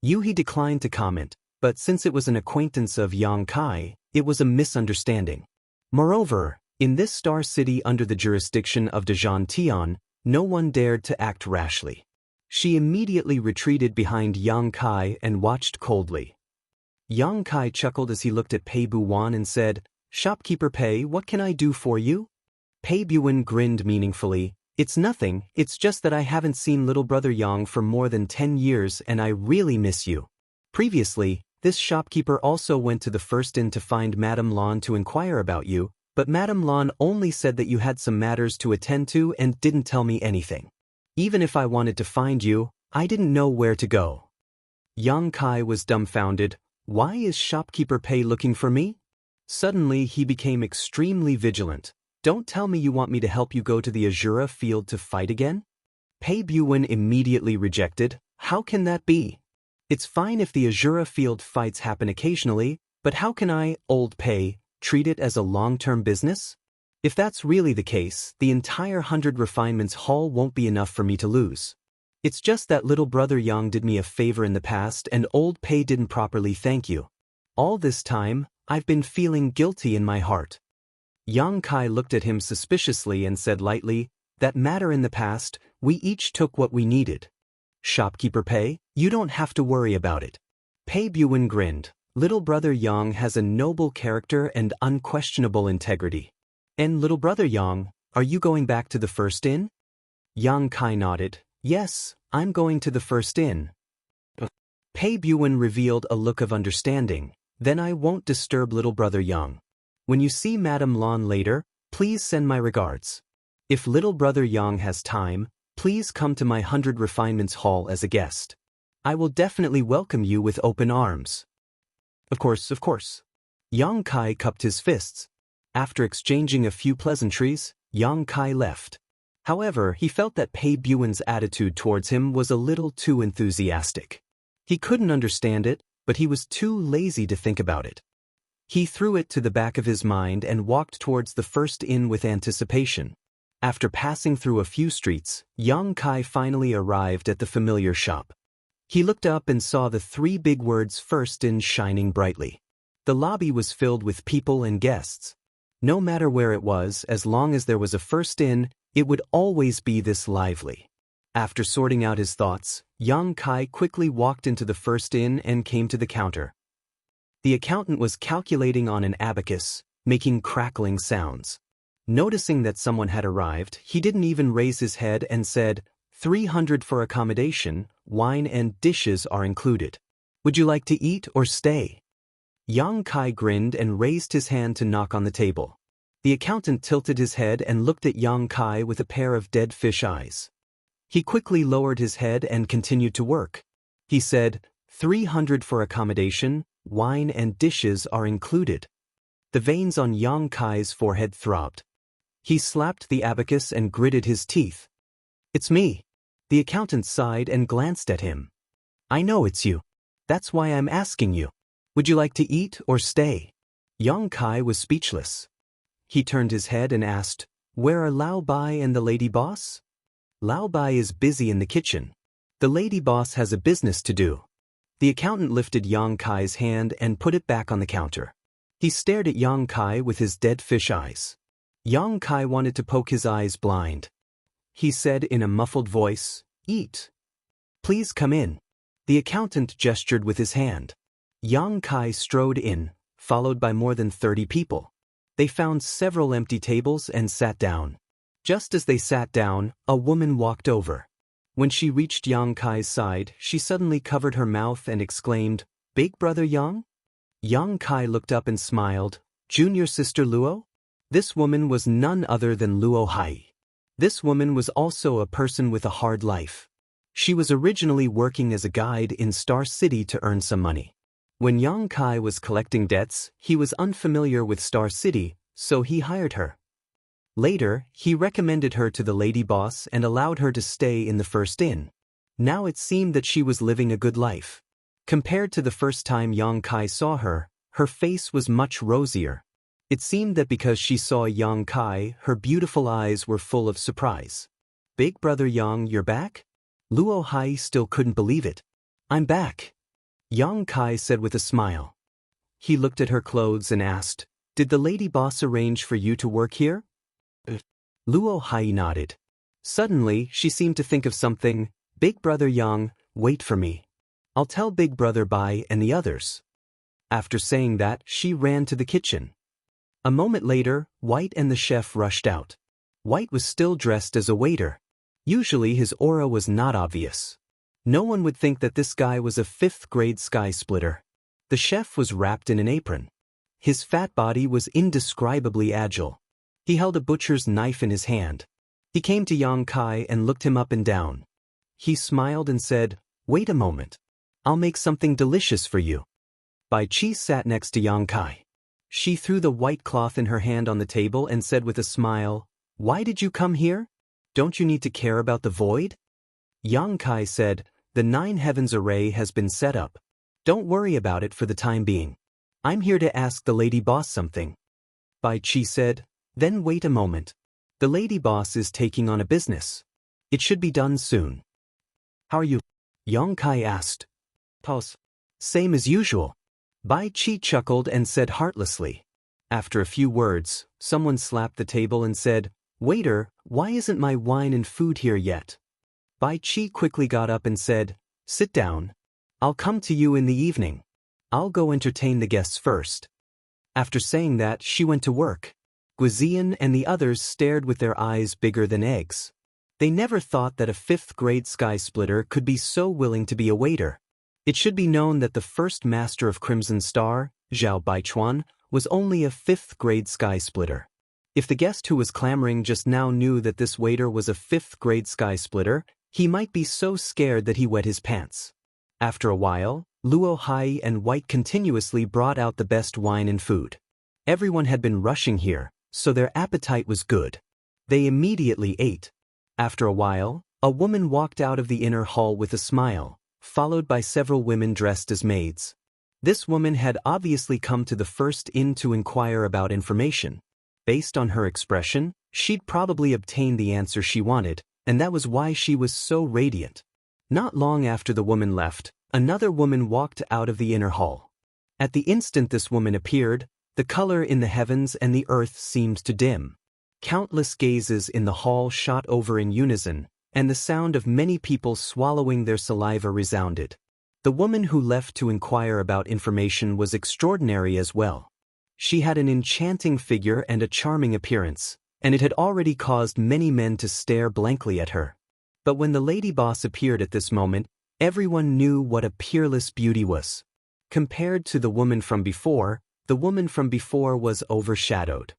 Yuhi declined to comment, but since it was an acquaintance of Yang Kai, it was a misunderstanding. Moreover, in this star city under the jurisdiction of Dejan Tian, no one dared to act rashly. She immediately retreated behind Yang Kai and watched coldly. Yang Kai chuckled as he looked at Pei Buan and said, Shopkeeper Pei, what can I do for you? Pei Buan grinned meaningfully. It's nothing, it's just that I haven't seen little brother Yang for more than 10 years and I really miss you. Previously, this shopkeeper also went to the first inn to find Madame Lan to inquire about you, but Madame Lan only said that you had some matters to attend to and didn't tell me anything. Even if I wanted to find you, I didn't know where to go. Yang Kai was dumbfounded. Why is Shopkeeper Pei looking for me? Suddenly he became extremely vigilant. Don't tell me you want me to help you go to the Azura field to fight again? Pei Buan immediately rejected. How can that be? It's fine if the Azura field fights happen occasionally, but how can I, old Pei, treat it as a long-term business? If that's really the case, the entire 100 Refinements Hall won't be enough for me to lose. It's just that little brother Yang did me a favor in the past and old Pei didn't properly thank you. All this time, I've been feeling guilty in my heart. Yang Kai looked at him suspiciously and said lightly, that matter in the past, we each took what we needed. Shopkeeper Pei, you don't have to worry about it. Pei Buan grinned. Little brother Yang has a noble character and unquestionable integrity. And little brother Yang, are you going back to the first inn? Yang Kai nodded. Yes, I'm going to the first inn. Pei Buan revealed a look of understanding. Then I won't disturb little brother Yang. When you see Madame Lan later, please send my regards. If little brother Yang has time, please come to my 100 Refinements Hall as a guest. I will definitely welcome you with open arms. Of course. Yang Kai cupped his fists. After exchanging a few pleasantries, Yang Kai left. However, he felt that Pei Buan's attitude towards him was a little too enthusiastic. He couldn't understand it, but he was too lazy to think about it. He threw it to the back of his mind and walked towards the first inn with anticipation. After passing through a few streets, Yang Kai finally arrived at the familiar shop. He looked up and saw the 3 big words First Inn shining brightly. The lobby was filled with people and guests. No matter where it was, as long as there was a First Inn, it would always be this lively. After sorting out his thoughts, Yang Kai quickly walked into the First Inn and came to the counter. The accountant was calculating on an abacus, making crackling sounds. Noticing that someone had arrived, he didn't even raise his head and said, 300 for accommodation, wine and dishes are included. Would you like to eat or stay? Yang Kai grinned and raised his hand to knock on the table. The accountant tilted his head and looked at Yang Kai with a pair of dead fish eyes. He quickly lowered his head and continued to work. He said, 300 for accommodation, wine and dishes are included. The veins on Yang Kai's forehead throbbed. He slapped the abacus and gritted his teeth. It's me. The accountant sighed and glanced at him. I know it's you. That's why I'm asking you. Would you like to eat or stay? Yang Kai was speechless. He turned his head and asked, Where are Lao Bai and the lady boss? Lao Bai is busy in the kitchen. The lady boss has a business to do. The accountant lifted Yang Kai's hand and put it back on the counter. He stared at Yang Kai with his dead fish eyes. Yang Kai wanted to poke his eyes blind. He said in a muffled voice, Eat. Please come in. The accountant gestured with his hand. Yang Kai strode in, followed by more than 30 people. They found several empty tables and sat down. Just as they sat down, a woman walked over. When she reached Yang Kai's side, she suddenly covered her mouth and exclaimed, Big brother Yang? Yang Kai looked up and smiled, Junior sister Luo? This woman was none other than Luo Hai. This woman was also a person with a hard life. She was originally working as a guide in Star City to earn some money. When Yang Kai was collecting debts, he was unfamiliar with Star City, so he hired her. Later, he recommended her to the lady boss and allowed her to stay in the first inn. Now it seemed that she was living a good life. Compared to the first time Yang Kai saw her, her face was much rosier. It seemed that because she saw Yang Kai, her beautiful eyes were full of surprise. Big brother Yang, you're back? Luo Hai still couldn't believe it. I'm back. Yang Kai said with a smile. He looked at her clothes and asked, Did the lady boss arrange for you to work here? Luo Hai nodded. Suddenly, she seemed to think of something. Big brother Yang, wait for me. I'll tell Big brother Bai and the others. After saying that, she ran to the kitchen. A moment later, White and the chef rushed out. White was still dressed as a waiter. Usually his aura was not obvious. No one would think that this guy was a 5th-grade sky splitter. The chef was wrapped in an apron. His fat body was indescribably agile. He held a butcher's knife in his hand. He came to Yang Kai and looked him up and down. He smiled and said, Wait a moment. I'll make something delicious for you. Bai Chi sat next to Yang Kai. She threw the white cloth in her hand on the table and said with a smile, Why did you come here? Don't you need to care about the void? Yang Kai said, The 9 heavens array has been set up. Don't worry about it for the time being. I'm here to ask the lady boss something. Bai Chi said, Then wait a moment. The lady boss is taking on a business. It should be done soon. How are you? Yang Kai asked. Pause. Same as usual. Bai Chi chuckled and said heartlessly. After a few words, someone slapped the table and said, Waiter, why isn't my wine and food here yet? Bai Chi quickly got up and said, Sit down. I'll come to you in the evening. I'll go entertain the guests first. After saying that, she went to work. Guizian and the others stared with their eyes bigger than eggs. They never thought that a 5th-grade sky splitter could be so willing to be a waiter. It should be known that the first master of Crimson Star, Zhao Baichuan, was only a 5th-grade sky splitter. If the guest who was clamoring just now knew that this waiter was a 5th-grade sky splitter, he might be so scared that he wet his pants. After a while, Luo Hai and White continuously brought out the best wine and food. Everyone had been rushing here, so their appetite was good. They immediately ate. After a while, a woman walked out of the inner hall with a smile, followed by several women dressed as maids. This woman had obviously come to the first inn to inquire about information. Based on her expression, she'd probably obtained the answer she wanted, and that was why she was so radiant. Not long after the woman left, another woman walked out of the inner hall. At the instant this woman appeared, the color in the heavens and the earth seemed to dim. Countless gazes in the hall shot over in unison, and the sound of many people swallowing their saliva resounded. The woman who left to inquire about information was extraordinary as well. She had an enchanting figure and a charming appearance, and it had already caused many men to stare blankly at her. But when the lady boss appeared at this moment, everyone knew what a peerless beauty was. Compared to the woman from before, the woman from before was overshadowed.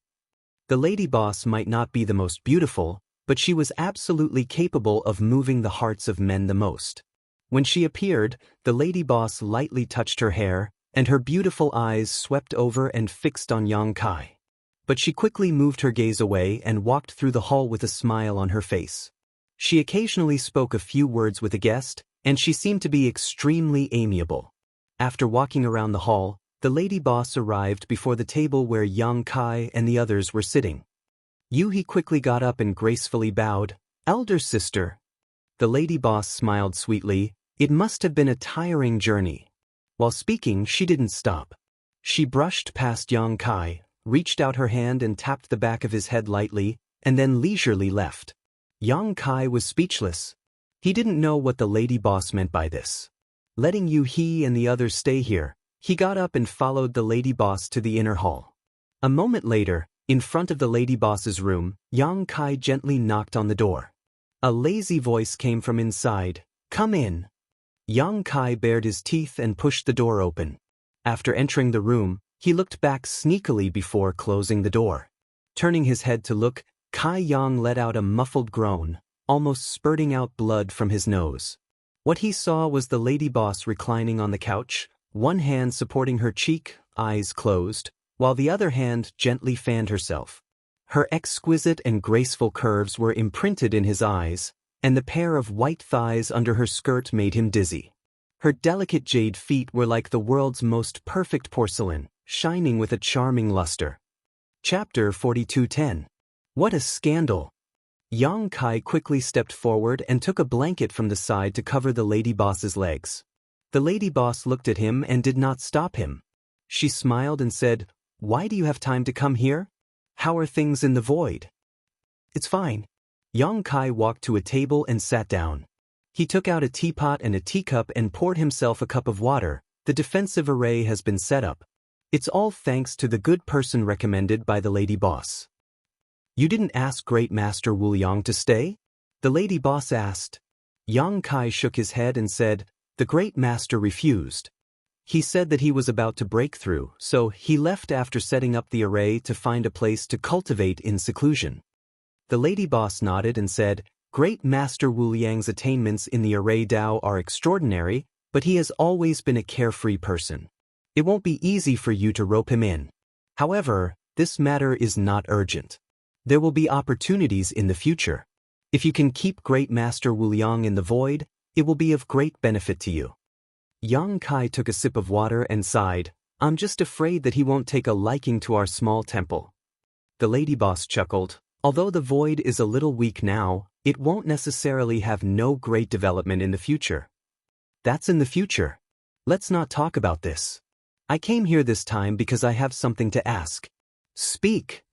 The lady boss might not be the most beautiful, but she was absolutely capable of moving the hearts of men the most. When she appeared, the lady boss lightly touched her hair, and her beautiful eyes swept over and fixed on Yang Kai. But she quickly moved her gaze away and walked through the hall with a smile on her face. She occasionally spoke a few words with a guest, and she seemed to be extremely amiable. After walking around the hall, the lady boss arrived before the table where Yang Kai and the others were sitting. Yuhi quickly got up and gracefully bowed. "Elder sister." The lady boss smiled sweetly. It must have been a tiring journey. While speaking, she didn't stop. She brushed past Yang Kai, reached out her hand and tapped the back of his head lightly, and then leisurely left. Yang Kai was speechless. He didn't know what the lady boss meant by this. Letting Yuhi and the others stay here, he got up and followed the lady boss to the inner hall. A moment later, in front of the lady boss's room, Yang Kai gently knocked on the door. A lazy voice came from inside. "Come in." Yang Kai bared his teeth and pushed the door open. After entering the room, he looked back sneakily before closing the door. Turning his head to look, Kai Yang let out a muffled groan, almost spurting out blood from his nose. What he saw was the lady boss reclining on the couch, one hand supporting her cheek, eyes closed, while the other hand gently fanned herself. Her exquisite and graceful curves were imprinted in his eyes, and the pair of white thighs under her skirt made him dizzy. Her delicate jade feet were like the world's most perfect porcelain, shining with a charming luster. Chapter 42:10. What a scandal! Yang Kai quickly stepped forward and took a blanket from the side to cover the lady boss's legs. The lady boss looked at him and did not stop him. She smiled and said, "Why do you have time to come here? How are things in the void?" "It's fine." Yang Kai walked to a table and sat down. He took out a teapot and a teacup and poured himself a cup of water. The defensive array has been set up. It's all thanks to the good person recommended by the lady boss. "You didn't ask Great Master Wu Yang to stay?" the lady boss asked. Yang Kai shook his head and said, "The Great Master refused. He said that he was about to break through, so he left after setting up the array to find a place to cultivate in seclusion." The lady boss nodded and said, "Great Master Wu Yang's attainments in the array Dao are extraordinary, but he has always been a carefree person. It won't be easy for you to rope him in. However, this matter is not urgent. There will be opportunities in the future. If you can keep Great Master Wu Yang in the void, it will be of great benefit to you." Yang Kai took a sip of water and sighed, "I'm just afraid that he won't take a liking to our small temple." The lady boss chuckled, "Although the void is a little weak now, it won't necessarily have no great development in the future." "That's in the future. Let's not talk about this. I came here this time because I have something to ask." "Speak."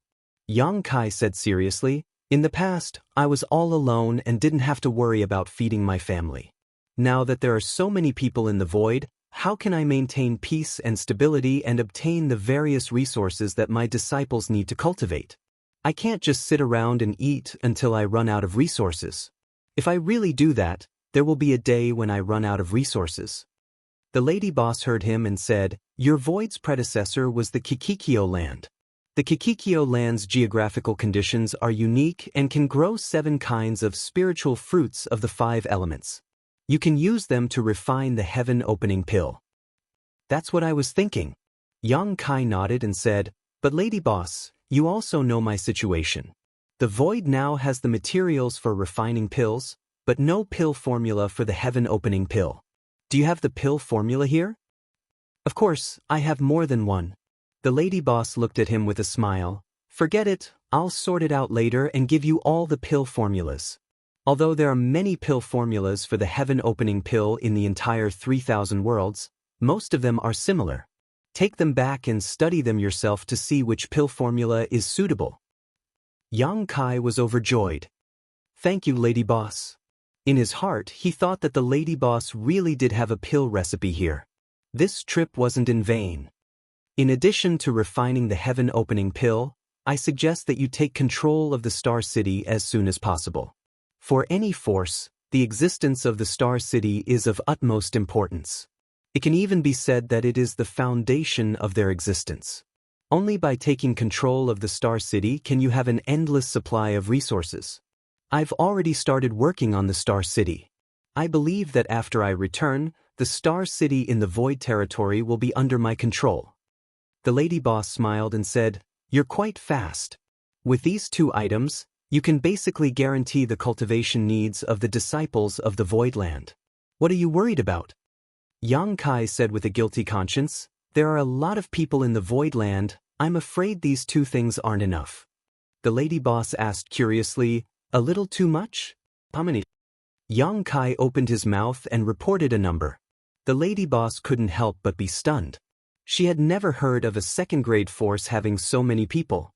Yang Kai said seriously, "In the past, I was all alone and didn't have to worry about feeding my family. Now that there are so many people in the void, how can I maintain peace and stability and obtain the various resources that my disciples need to cultivate? I can't just sit around and eat until I run out of resources. If I really do that, there will be a day when I run out of resources." The lady boss heard him and said, "Your void's predecessor was the Kikikyo land. The Kikikyo land's geographical conditions are unique and can grow 7 kinds of spiritual fruits of the 5 elements. You can use them to refine the heaven-opening pill." "That's what I was thinking." Yang Kai nodded and said, "But lady boss, you also know my situation. The void now has the materials for refining pills, but no pill formula for the heaven-opening pill. Do you have the pill formula here?" "Of course, I have more than one." The lady boss looked at him with a smile. "Forget it, I'll sort it out later and give you all the pill formulas. Although there are many pill formulas for the heaven-opening pill in the entire 3,000 worlds, most of them are similar. Take them back and study them yourself to see which pill formula is suitable." Yang Kai was overjoyed. "Thank you, lady boss." In his heart, he thought that the lady boss really did have a pill recipe here. This trip wasn't in vain. "In addition to refining the heaven-opening pill, I suggest that you take control of the Star City as soon as possible. For any force, the existence of the Star City is of utmost importance. It can even be said that it is the foundation of their existence. Only by taking control of the Star City can you have an endless supply of resources. I've already started working on the Star City. I believe that after I return, the Star City in the Void territory will be under my control. The lady boss smiled and said, "You're quite fast. With these 2 items, you can basically guarantee the cultivation needs of the disciples of the Void Land. What are you worried about?" Yang Kai said with a guilty conscience, "There are a lot of people in the Void Land. I'm afraid these 2 things aren't enough." The lady boss asked curiously, "A little too much? How many?" Yang Kai opened his mouth and reported a number. The lady boss couldn't help but be stunned. She had never heard of a second-grade force having so many people.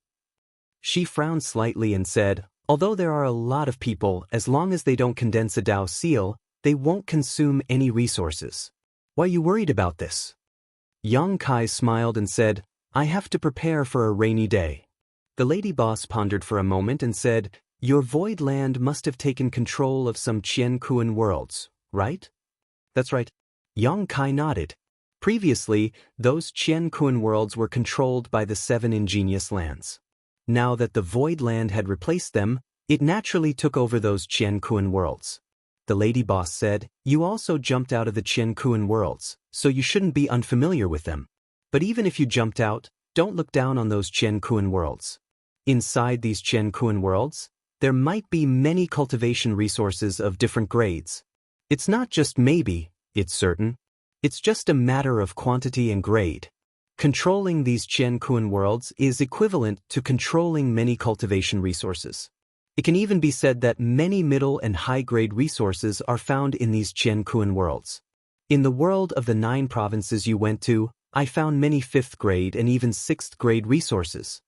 She frowned slightly and said, "Although there are a lot of people, as long as they don't condense a Dao seal, they won't consume any resources. Why are you worried about this?" Yang Kai smiled and said, "I have to prepare for a rainy day." The lady boss pondered for a moment and said, "Your Void Land must have taken control of some Qian Kuan worlds, right?" "That's right." Yang Kai nodded. Previously, those Qian Kuan worlds were controlled by the 7 ingenious lands. Now that the Void Land had replaced them, it naturally took over those Qian Kuan worlds. The lady boss said, "You also jumped out of the Qian Kuan worlds, so you shouldn't be unfamiliar with them. But even if you jumped out, don't look down on those Qian Kuan worlds. Inside these Qian Kuan worlds, there might be many cultivation resources of different grades. It's not just maybe, it's certain. It's just a matter of quantity and grade. Controlling these Qian Kuan worlds is equivalent to controlling many cultivation resources. It can even be said that many middle and high-grade resources are found in these Qian Kuan worlds. In the world of the 9 provinces you went to, I found many 5th-grade and even 6th-grade resources.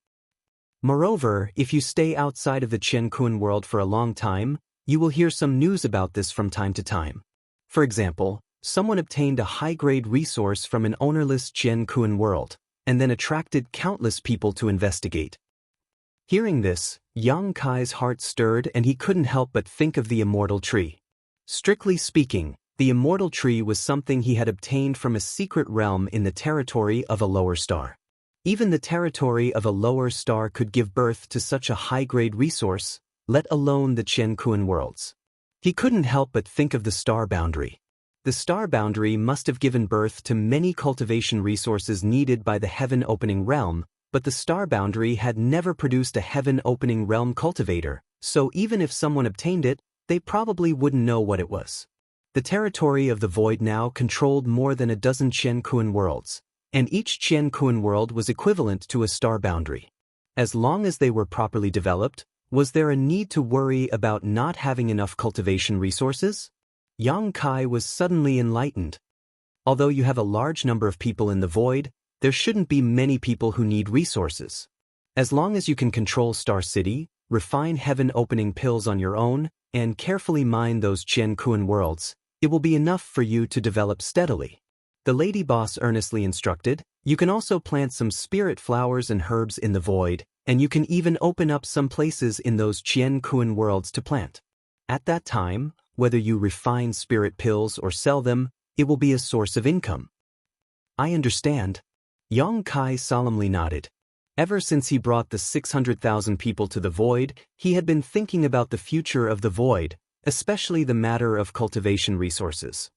Moreover, if you stay outside of the Qian Kuan world for a long time, you will hear some news about this from time to time. For example, someone obtained a high-grade resource from an ownerless Qian Kuan world, and then attracted countless people to investigate. Hearing this, Yang Kai's heart stirred and he couldn't help but think of the immortal tree. Strictly speaking, the immortal tree was something he had obtained from a secret realm in the territory of a lower star. Even the territory of a lower star could give birth to such a high-grade resource, let alone the Qian Kuan worlds. He couldn't help but think of the star boundary. The star boundary must have given birth to many cultivation resources needed by the heaven-opening realm, but the star boundary had never produced a heaven-opening realm cultivator, so even if someone obtained it, they probably wouldn't know what it was. The territory of the Void now controlled more than a dozen Qian Kuan worlds, and each Qian Kuan world was equivalent to a star boundary. As long as they were properly developed, was there a need to worry about not having enough cultivation resources? Yang Kai was suddenly enlightened. Although you have a large number of people in the Void, there shouldn't be many people who need resources. As long as you can control Star City, refine heaven-opening pills on your own, and carefully mine those Qian Kuan worlds, it will be enough for you to develop steadily. The lady boss earnestly instructed, you can also plant some spirit flowers and herbs in the Void, and you can even open up some places in those Qian Kuan worlds to plant. At that time, whether you refine spirit pills or sell them, it will be a source of income. I understand. Yang Kai solemnly nodded. Ever since he brought the 600,000 people to the Void, he had been thinking about the future of the Void, especially the matter of cultivation resources.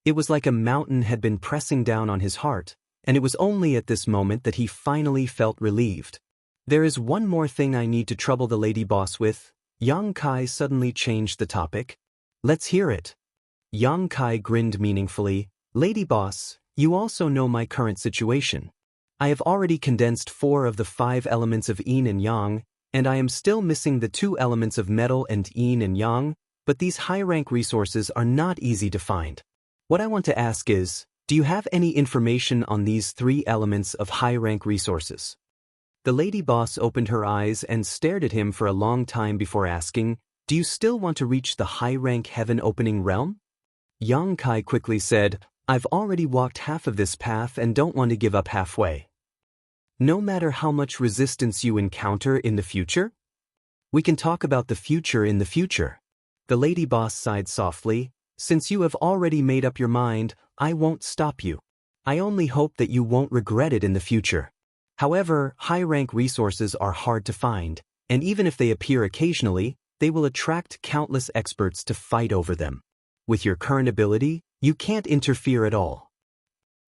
It was like a mountain had been pressing down on his heart, and it was only at this moment that he finally felt relieved. There is one more thing I need to trouble the lady boss with. Yang Kai suddenly changed the topic. Let's hear it. Yang Kai grinned meaningfully. Lady boss, you also know my current situation. I have already condensed 4 of the 5 elements of yin and yang, and I am still missing the 2 elements of metal and yin and yang, but these high-rank resources are not easy to find. What I want to ask is, do you have any information on these 3 elements of high-rank resources? The lady boss opened her eyes and stared at him for a long time before asking, do you still want to reach the high-rank heaven-opening realm? Yang Kai quickly said, I've already walked half of this path and don't want to give up halfway. No matter how much resistance you encounter in the future? We can talk about the future in the future. The lady boss sighed softly. Since you have already made up your mind, I won't stop you. I only hope that you won't regret it in the future. However, high-rank resources are hard to find, and even if they appear occasionally, they will attract countless experts to fight over them. With your current ability, you can't interfere at all.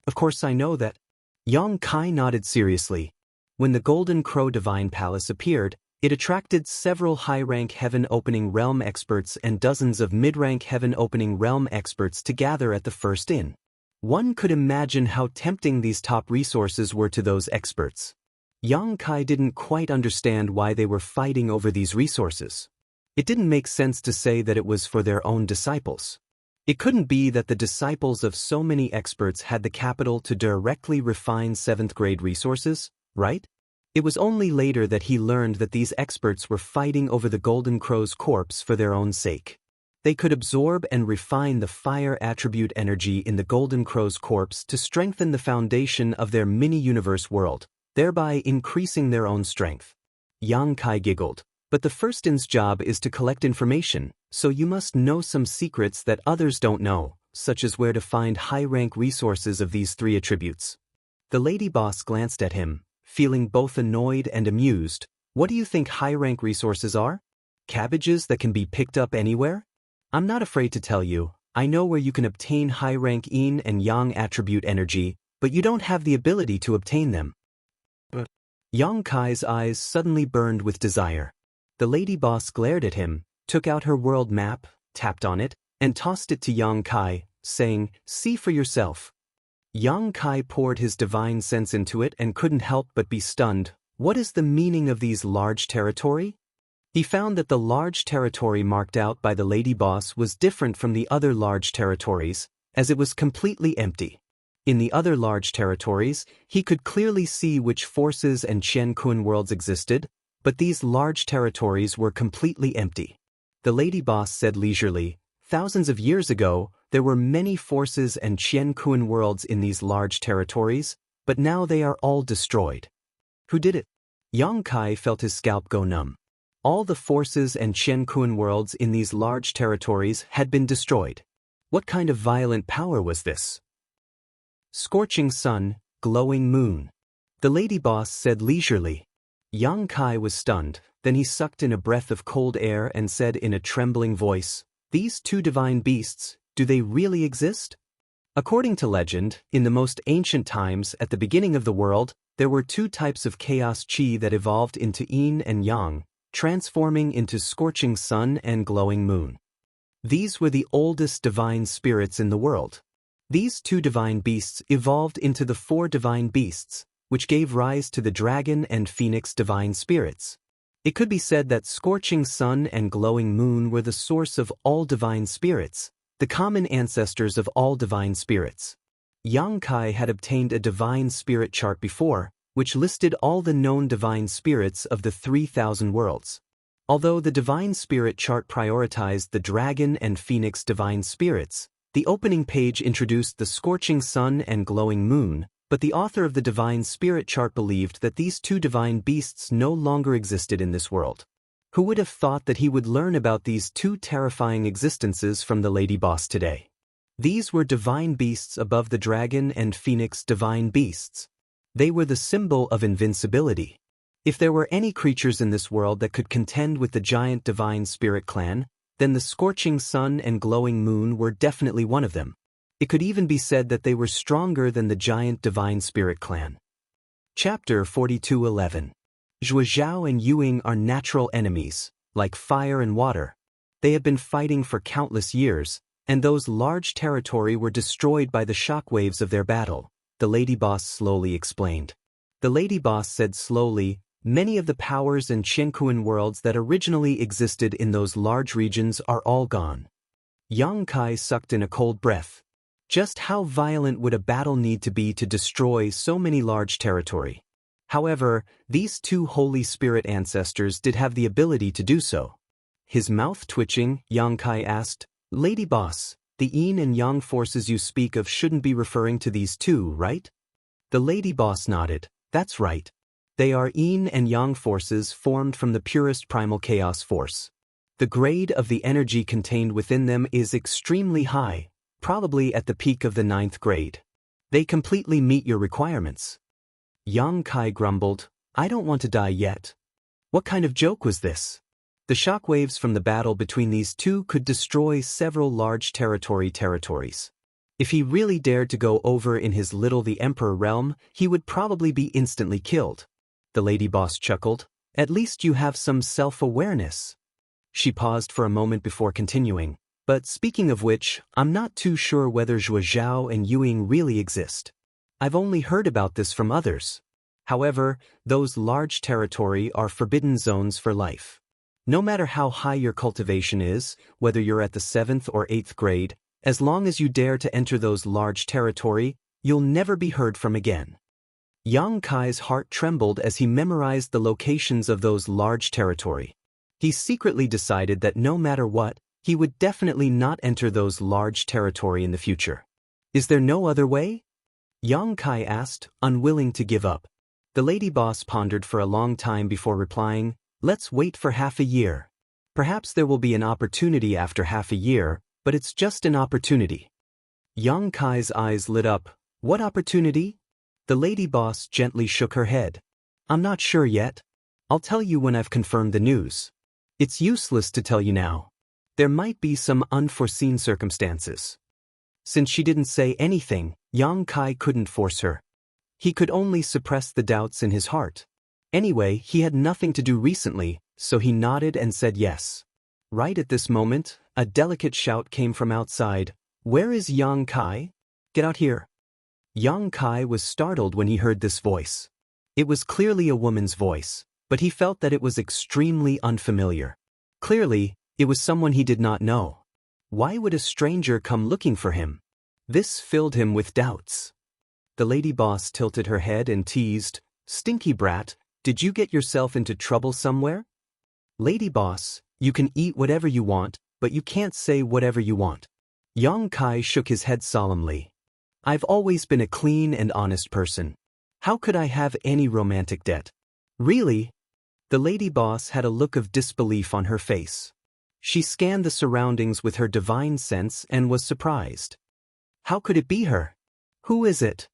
Of course I know that. Yang Kai nodded seriously. When the Golden Crow Divine Palace appeared, it attracted several high-rank Heaven Opening Realm experts and dozens of mid-rank Heaven Opening Realm experts to gather at the first inn. One could imagine how tempting these top resources were to those experts. Yang Kai didn't quite understand why they were fighting over these resources. It didn't make sense to say that it was for their own disciples. It couldn't be that the disciples of so many experts had the capital to directly refine 7th grade resources, right? It was only later that he learned that these experts were fighting over the Golden Crow's corpse for their own sake. They could absorb and refine the fire attribute energy in the Golden Crow's corpse to strengthen the foundation of their mini-universe world, thereby increasing their own strength. Yang Kai giggled. But the first inn's job is to collect information, so you must know some secrets that others don't know, such as where to find high-rank resources of these 3 attributes. The lady boss glanced at him, feeling both annoyed and amused. What do you think high-rank resources are? Cabbages that can be picked up anywhere? I'm not afraid to tell you, I know where you can obtain high-rank yin and yang attribute energy, but you don't have the ability to obtain them. But Yang Kai's eyes suddenly burned with desire. The lady boss glared at him, took out her world map, tapped on it, and tossed it to Yang Kai, saying, "See for yourself." Yang Kai poured his divine sense into it and couldn't help but be stunned. What is the meaning of these large territory? He found that the large territory marked out by the lady boss was different from the other large territories, as it was completely empty. In the other large territories, he could clearly see which forces and Qian Kun worlds existed, but these large territories were completely empty. The lady boss said leisurely, "Thousands of years ago, there were many forces and Qian Kun worlds in these large territories, but now they are all destroyed." Who did it? Yang Kai felt his scalp go numb. All the forces and Qian Kun worlds in these large territories had been destroyed. What kind of violent power was this? Scorching sun, glowing moon. The lady boss said leisurely. Yang Kai was stunned, then he sucked in a breath of cold air and said in a trembling voice, "These 2 divine beasts, do they really exist?" According to legend, in the most ancient times, at the beginning of the world, there were 2 types of chaos chi that evolved into yin and yang, transforming into scorching sun and glowing moon. These were the oldest divine spirits in the world. These 2 divine beasts evolved into the 4 divine beasts, which gave rise to the dragon and phoenix divine spirits. It could be said that scorching sun and glowing moon were the source of all divine spirits, the common ancestors of all divine spirits. Yang Kai had obtained a divine spirit chart before, which listed all the known divine spirits of the 3,000 worlds. Although the divine spirit chart prioritized the dragon and phoenix divine spirits, the opening page introduced the scorching sun and glowing moon, but the author of the divine spirit chart believed that these 2 divine beasts no longer existed in this world. Who would have thought that he would learn about these 2 terrifying existences from the lady boss today? These were divine beasts above the dragon and phoenix divine beasts. They were the symbol of invincibility. If there were any creatures in this world that could contend with the giant divine spirit clan, then the scorching sun and glowing moon were definitely one of them. It could even be said that they were stronger than the giant divine spirit clan. Chapter 42:11. Zhuozhao and Yuing are natural enemies, like fire and water. They had been fighting for countless years, and those large territory were destroyed by the shockwaves of their battle, the lady boss slowly explained. The lady boss said slowly, "Many of the powers and Qiankuan worlds that originally existed in those large regions are all gone." Yang Kai sucked in a cold breath. Just how violent would a battle need to be to destroy so many large territory? However, these 2 Holy Spirit ancestors did have the ability to do so. His mouth twitching, Yang Kai asked, "Lady boss, the yin and yang forces you speak of shouldn't be referring to these 2, right?" The lady boss nodded. "That's right. They are yin and yang forces formed from the purest primal chaos force. The grade of the energy contained within them is extremely high, probably at the peak of the 9th grade. They completely meet your requirements. Yang Kai grumbled, I don't want to die yet. What kind of joke was this? The shockwaves from the battle between these two could destroy several large territories. If he really dared to go over in his little the Emperor realm, he would probably be instantly killed. The lady boss chuckled, at least you have some self-awareness. She paused for a moment before continuing, but speaking of which, I'm not too sure whether Zhuo Zhao and Yuing really exist. I've only heard about this from others. However, those large territory are forbidden zones for life. No matter how high your cultivation is, whether you're at the 7th or 8th grade, as long as you dare to enter those large territory, you'll never be heard from again. Yang Kai's heart trembled as he memorized the locations of those large territory. He secretly decided that no matter what, he would definitely not enter those large territory in the future. Is there no other way? Yang Kai asked, unwilling to give up. The lady boss pondered for a long time before replying, let's wait for half a year. Perhaps there will be an opportunity after half a year, but it's just an opportunity. Yang Kai's eyes lit up. What opportunity? The lady boss gently shook her head. I'm not sure yet. I'll tell you when I've confirmed the news. It's useless to tell you now. There might be some unforeseen circumstances. Since she didn't say anything, Yang Kai couldn't force her. He could only suppress the doubts in his heart. Anyway, he had nothing to do recently, so he nodded and said yes. Right at this moment, a delicate shout came from outside. Where is Yang Kai? Get out here. Yang Kai was startled when he heard this voice. It was clearly a woman's voice, but he felt that it was extremely unfamiliar. Clearly, it was someone he did not know. Why would a stranger come looking for him? This filled him with doubts. The lady boss tilted her head and teased, Stinky brat, did you get yourself into trouble somewhere? Lady boss, you can eat whatever you want, but you can't say whatever you want. Yang Kai shook his head solemnly. I've always been a clean and honest person. How could I have any romantic debt? Really? The lady boss had a look of disbelief on her face. She scanned the surroundings with her divine sense and was surprised. How could it be her? Who is it?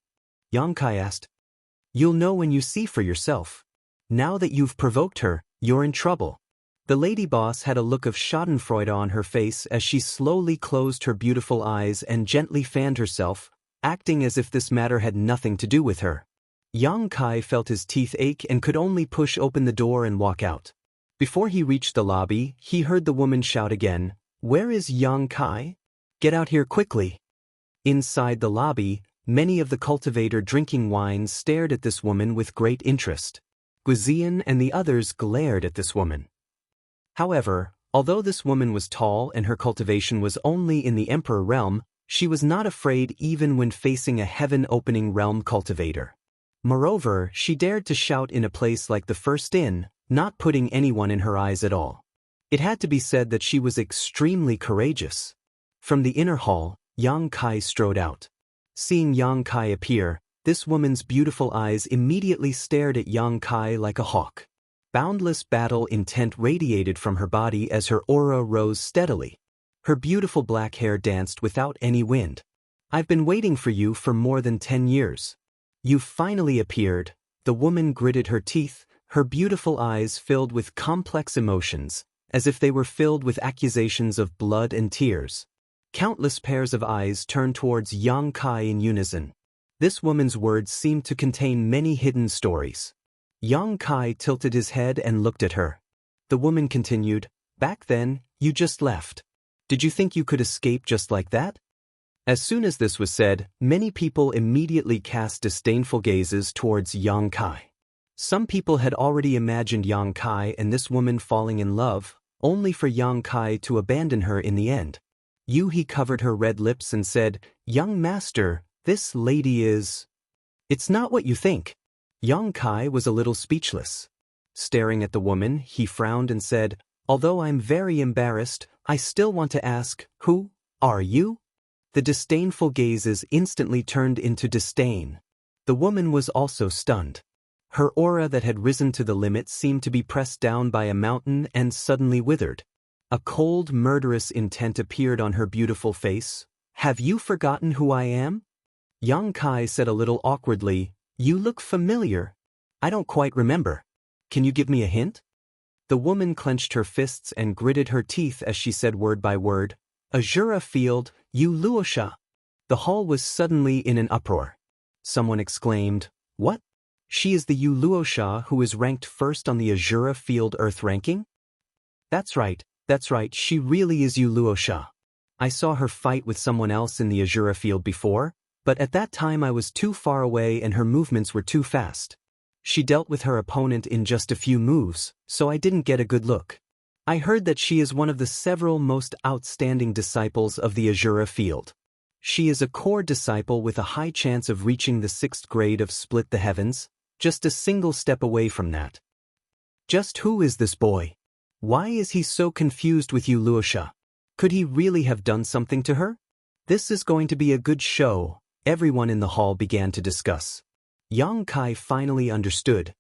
Yang Kai asked. You'll know when you see for yourself. Now that you've provoked her, you're in trouble. The lady boss had a look of schadenfreude on her face as she slowly closed her beautiful eyes and gently fanned herself, acting as if this matter had nothing to do with her. Yang Kai felt his teeth ache and could only push open the door and walk out. Before he reached the lobby, he heard the woman shout again, Where is Yang Kai? Get out here quickly. Inside the lobby, many of the cultivator drinking wine stared at this woman with great interest. Guizian and the others glared at this woman. However, although this woman was tall and her cultivation was only in the Emperor realm, she was not afraid even when facing a heaven-opening realm cultivator. Moreover, she dared to shout in a place like the First Inn, not putting anyone in her eyes at all. It had to be said that she was extremely courageous. From the inner hall, Yang Kai strode out. Seeing Yang Kai appear, this woman's beautiful eyes immediately stared at Yang Kai like a hawk. Boundless battle intent radiated from her body as her aura rose steadily. Her beautiful black hair danced without any wind. I've been waiting for you for more than 10 years. You've finally appeared. The woman gritted her teeth, her beautiful eyes filled with complex emotions, as if they were filled with accusations of blood and tears. Countless pairs of eyes turned towards Yang Kai in unison. This woman's words seemed to contain many hidden stories. Yang Kai tilted his head and looked at her. The woman continued, Back then, you just left. Did you think you could escape just like that? As soon as this was said, many people immediately cast disdainful gazes towards Yang Kai. Some people had already imagined Yang Kai and this woman falling in love, only for Yang Kai to abandon her in the end. He covered her red lips and said, Young master, this lady is... It's not what you think. Yang Kai was a little speechless. Staring at the woman, he frowned and said, Although I'm very embarrassed, I still want to ask, who are you? The disdainful gazes instantly turned into disdain. The woman was also stunned. Her aura that had risen to the limit seemed to be pressed down by a mountain and suddenly withered. A cold, murderous intent appeared on her beautiful face. "Have you forgotten who I am?" Yang Kai said a little awkwardly, "You look familiar." "I don't quite remember. Can you give me a hint?" The woman clenched her fists and gritted her teeth as she said word by word, "Azura Field, Yu Luosha." The hall was suddenly in an uproar. Someone exclaimed, "What? She is the Yu Luosha who is ranked first on the Azura Field Earth ranking?" That's right, she really is Yu Luosha. I saw her fight with someone else in the Azura Field before, but at that time I was too far away and her movements were too fast. She dealt with her opponent in just a few moves, so I didn't get a good look. I heard that she is one of the several most outstanding disciples of the Azura Field. She is a core disciple with a high chance of reaching the 6th grade of Split the Heavens, just a single step away from that. Just who is this boy? Why is he so confused with Yu Luosha? Could he really have done something to her? This is going to be a good show, everyone in the hall began to discuss. Yang Kai finally understood.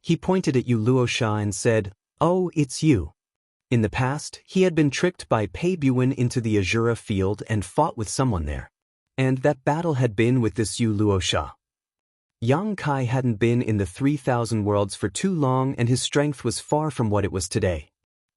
He pointed at Yu Luosha and said, "Oh, it's you." In the past, he had been tricked by Pei Buin into the Azura Field and fought with someone there. And that battle had been with this Yu Luosha. Yang Kai hadn't been in the 3,000 worlds for too long and his strength was far from what it was today.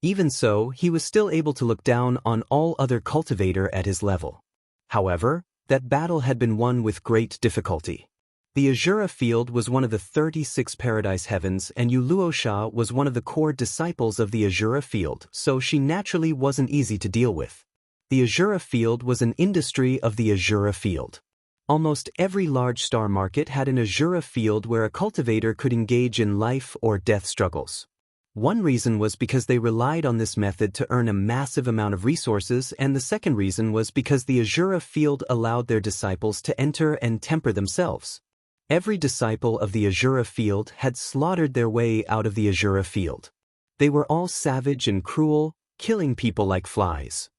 Even so, he was still able to look down on all other cultivator at his level. However, that battle had been won with great difficulty. The Azura Field was one of the 36 Paradise Heavens and Yu Luosha was one of the core disciples of the Azura Field, so she naturally wasn't easy to deal with. The Azura Field was an industry of the Azura Field. Almost every large star market had an Azura Field where a cultivator could engage in life or death struggles. One reason was because they relied on this method to earn a massive amount of resources, and the second reason was because the Azura Field allowed their disciples to enter and temper themselves. Every disciple of the Azura Field had slaughtered their way out of the Azura Field. They were all savage and cruel, killing people like flies.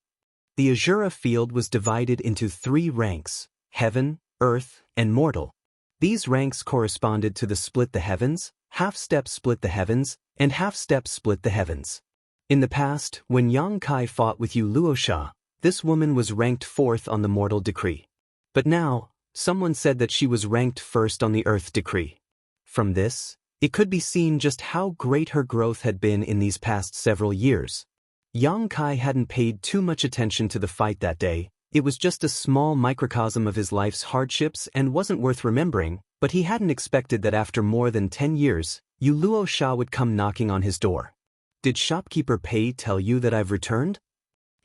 The Azura Field was divided into 3 ranks: Heaven, Earth, and Mortal. These ranks corresponded to the Split the Heavens, Half-Step Split the Heavens, and Half-Step Split the Heavens. In the past, when Yang Kai fought with Yu Luosha, this woman was ranked 4th on the Mortal decree. But now, someone said that she was ranked 1st on the Earth decree. From this, it could be seen just how great her growth had been in these past several years. Yang Kai hadn't paid too much attention to the fight that day. It was just a small microcosm of his life's hardships and wasn't worth remembering, but he hadn't expected that after more than 10 years, Yu Luosha would come knocking on his door. "Did shopkeeper Pei tell you that I've returned?"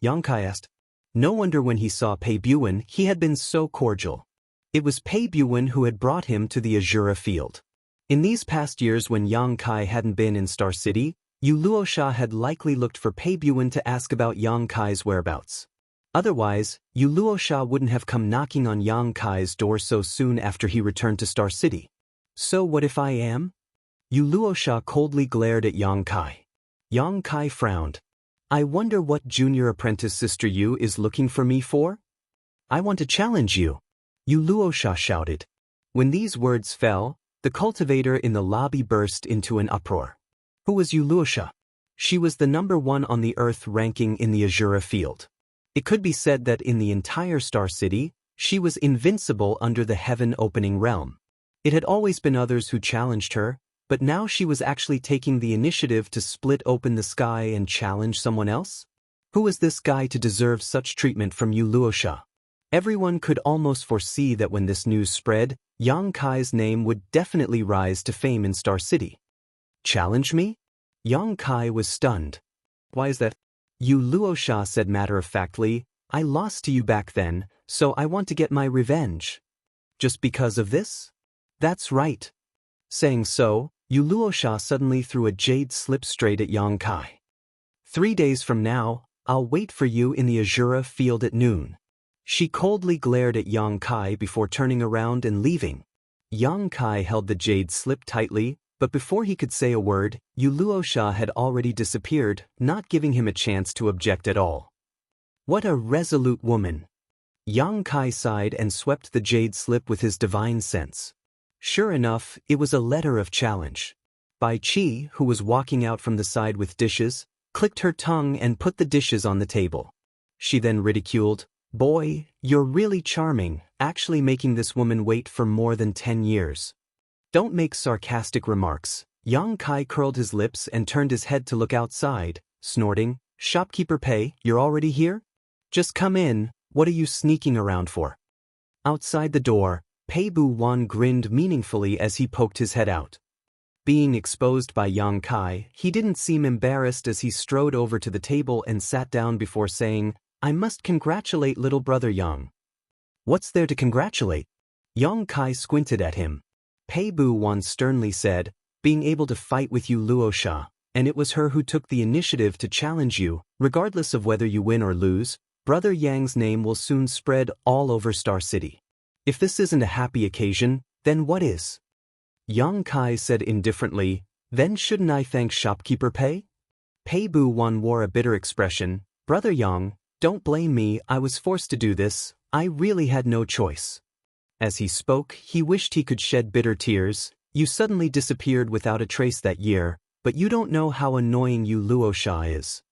Yang Kai asked. No wonder when he saw Pei Buin he had been so cordial. It was Pei Buin who had brought him to the Azura Field. In these past years when Yang Kai hadn't been in Star City, Yu Luosha had likely looked for Pei Buin to ask about Yang Kai's whereabouts. Otherwise, Yu Luosha wouldn't have come knocking on Yang Kai's door so soon after he returned to Star City. "So what if I am?" Yu Luosha coldly glared at Yang Kai. Yang Kai frowned. "I wonder what junior apprentice Sister Yu is looking for me for?" "I want to challenge you," Yu Luosha shouted. When these words fell, the cultivator in the lobby burst into an uproar. Who was Yu Luosha? She was the number 1 on the Earth ranking in the Azura Field. It could be said that in the entire Star City, she was invincible under the heaven-opening realm. It had always been others who challenged her, but now she was actually taking the initiative to split open the sky and challenge someone else? Who was this guy to deserve such treatment from Yu Luosha? Everyone could almost foresee that when this news spread, Yang Kai's name would definitely rise to fame in Star City. "Challenge me?" Yang Kai was stunned. "Why is that?" Yu Luosha said matter-of-factly, "I lost to you back then, so I want to get my revenge." "Just because of this?" "That's right." Saying so, Yu Luosha suddenly threw a jade slip straight at Yang Kai. 3 days from now, I'll wait for you in the Azura Field at noon." She coldly glared at Yang Kai before turning around and leaving. Yang Kai held the jade slip tightly, but before he could say a word, Yu Luosha had already disappeared, not giving him a chance to object at all. What a resolute woman! Yang Kai sighed and swept the jade slip with his divine sense. Sure enough, it was a letter of challenge. Bai Qi, who was walking out from the side with dishes, clicked her tongue and put the dishes on the table. She then ridiculed, "Boy, you're really charming, actually making this woman wait for more than 10 years. Don't make sarcastic remarks." Yang Kai curled his lips and turned his head to look outside, snorting, "Shopkeeper Pei, you're already here? Just come in, what are you sneaking around for?" Outside the door, Pei Bu Wan grinned meaningfully as he poked his head out. Being exposed by Yang Kai, he didn't seem embarrassed as he strode over to the table and sat down before saying, "I must congratulate little brother Yang." "What's there to congratulate?" Yang Kai squinted at him. Pei Bu Wan sternly said, "Being able to fight with you Luosha, and it was her who took the initiative to challenge you, regardless of whether you win or lose. Brother Yang's name will soon spread all over Star City. If this isn't a happy occasion, then what is?" Yang Kai said indifferently, "Then shouldn't I thank Shopkeeper Pei?" Pei Bu Wan wore a bitter expression, "Brother Yang, don't blame me, I was forced to do this, I really had no choice." As he spoke, he wished he could shed bitter tears. "You suddenly disappeared without a trace that year, but you don't know how annoying you Luosha is."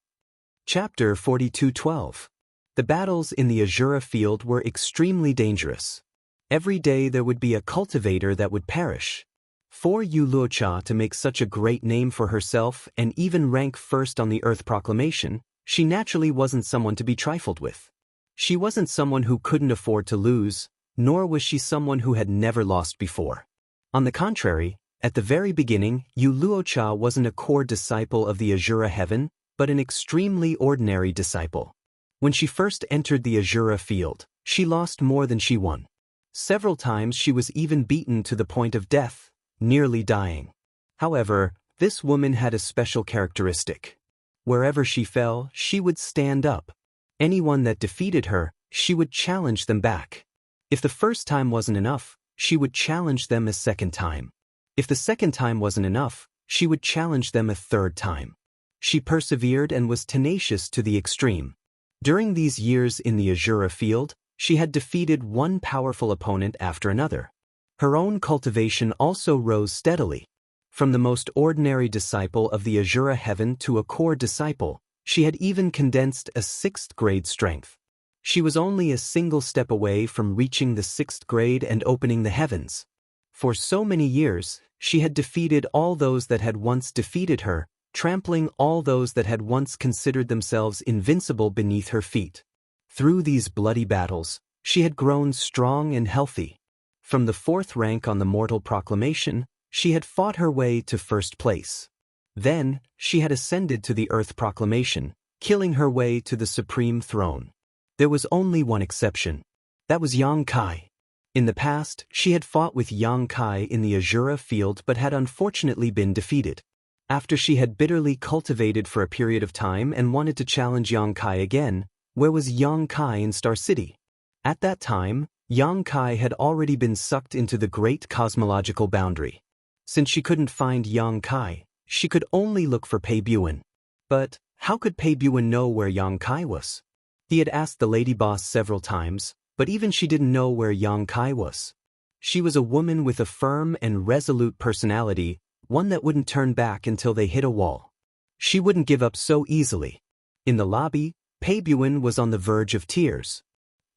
Chapter 42:12. The battles in the Azura field were extremely dangerous. Every day there would be a cultivator that would perish. For Yu Luocha to make such a great name for herself and even rank first on the Earth Proclamation, she naturally wasn't someone to be trifled with. She wasn't someone who couldn't afford to lose, nor was she someone who had never lost before. On the contrary, at the very beginning, Yu Luocha wasn't a core disciple of the Azura Heaven, but an extremely ordinary disciple. When she first entered the Azura field, she lost more than she won. Several times she was even beaten to the point of death, nearly dying. However, this woman had a special characteristic. Wherever she fell, she would stand up. Anyone that defeated her, she would challenge them back. If the first time wasn't enough, she would challenge them a second time. If the second time wasn't enough, she would challenge them a third time. She persevered and was tenacious to the extreme. During these years in the Azura field, she had defeated one powerful opponent after another. Her own cultivation also rose steadily. From the most ordinary disciple of the Azura Heaven to a core disciple, she had even condensed a 6th grade strength. She was only a single step away from reaching the 6th grade and opening the heavens. For so many years, she had defeated all those that had once defeated her, trampling all those that had once considered themselves invincible beneath her feet. Through these bloody battles, she had grown strong and healthy. From the 4th rank on the Mortal Proclamation, she had fought her way to 1st place. Then, she had ascended to the Earth Proclamation, killing her way to the Supreme Throne. There was only one exception. That was Yang Kai. In the past, she had fought with Yang Kai in the Azura field but had unfortunately been defeated. After she had bitterly cultivated for a period of time and wanted to challenge Yang Kai again, where was Yang Kai in Star City? At that time, Yang Kai had already been sucked into the great cosmological boundary. Since she couldn't find Yang Kai, she could only look for Pei Buin. But how could Pei Buin know where Yang Kai was? He had asked the lady boss several times, but even she didn't know where Yang Kai was. She was a woman with a firm and resolute personality, one that wouldn't turn back until they hit a wall. She wouldn't give up so easily. In the lobby, Pei Buin was on the verge of tears.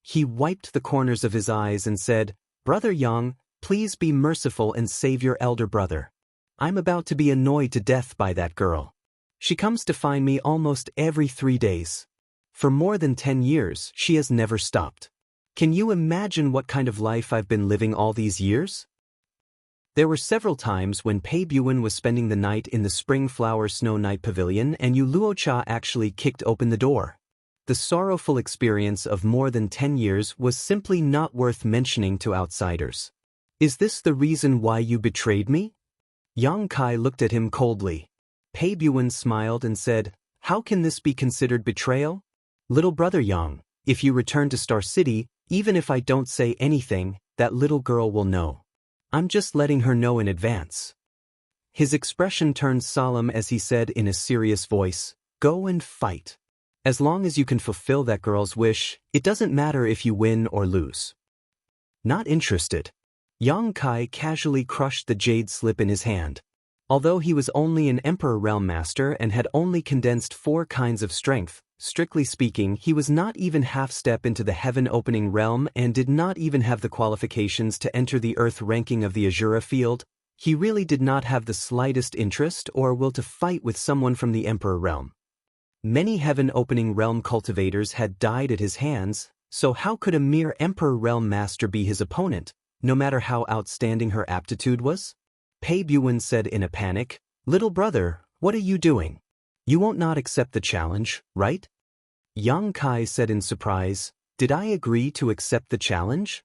He wiped the corners of his eyes and said, "Brother Yang, please be merciful and save your elder brother. I'm about to be annoyed to death by that girl. She comes to find me almost every 3 days. For more than 10 years, she has never stopped. Can you imagine what kind of life I've been living all these years?" There were several times when Pei Buin was spending the night in the Spring Flower Snow Night Pavilion and Yu Luocha actually kicked open the door. The sorrowful experience of more than 10 years was simply not worth mentioning to outsiders. "Is this the reason why you betrayed me?" Yang Kai looked at him coldly. Pei Buin smiled and said, "How can this be considered betrayal? Little brother Yang, if you return to Star City, even if I don't say anything, that little girl will know. I'm just letting her know in advance." His expression turned solemn as he said in a serious voice, "Go and fight. As long as you can fulfill that girl's wish, it doesn't matter if you win or lose." Not interested. Yang Kai casually crushed the jade slip in his hand. Although he was only an Emperor Realm Master and had only condensed 4 kinds of strength, strictly speaking, he was not even half-step into the heaven-opening realm and did not even have the qualifications to enter the Earth ranking of the Azura field. He really did not have the slightest interest or will to fight with someone from the Emperor realm. Many heaven-opening realm cultivators had died at his hands, so how could a mere Emperor Realm Master be his opponent, no matter how outstanding her aptitude was? Pei Buwen said in a panic, "Little brother, what are you doing? You won't not accept the challenge, right?" Yang Kai said in surprise, "Did I agree to accept the challenge?"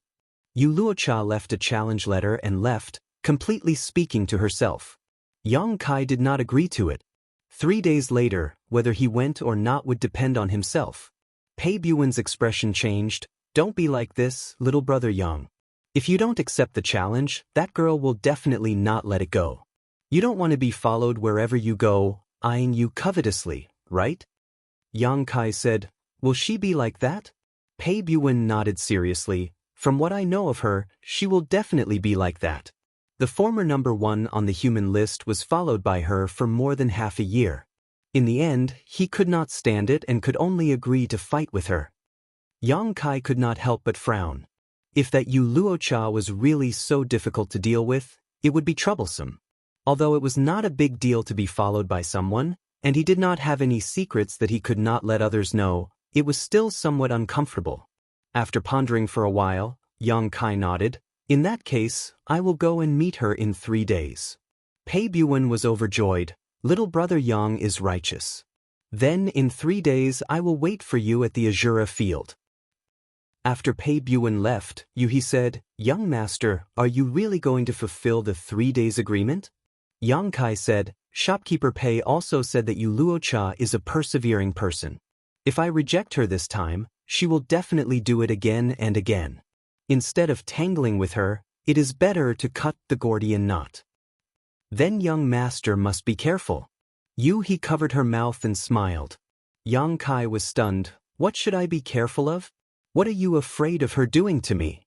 Yu Luocha left a challenge letter and left, completely speaking to herself. Yang Kai did not agree to it. 3 days later, whether he went or not would depend on himself. Pei Buwen's expression changed. "Don't be like this, little brother Yang. If you don't accept the challenge, that girl will definitely not let it go. You don't want to be followed wherever you go, eyeing you covetously, right?" Yang Kai said, "Will she be like that?" Pei Buwen nodded seriously. "From what I know of her, she will definitely be like that." The former number 1 on the human list was followed by her for more than half a year. In the end, he could not stand it and could only agree to fight with her. Yang Kai could not help but frown. If that Yu Luocha was really so difficult to deal with, it would be troublesome. Although it was not a big deal to be followed by someone, and he did not have any secrets that he could not let others know, it was still somewhat uncomfortable. After pondering for a while, Yang Kai nodded. "In that case, I will go and meet her in 3 days." Pei Buwen was overjoyed. "Little brother Yang is righteous. Then in 3 days I will wait for you at the Azura field." After Pei Buwen left, Yuhi said, "Young master, are you really going to fulfill the 3 days agreement?" Yang Kai said, "Shopkeeper Pei also said that Yu Luocha is a persevering person. If I reject her this time, she will definitely do it again and again. Instead of tangling with her, it is better to cut the Gordian knot." "Then young master must be careful." He covered her mouth and smiled. Yang Kai was stunned. "What should I be careful of? What are you afraid of her doing to me?"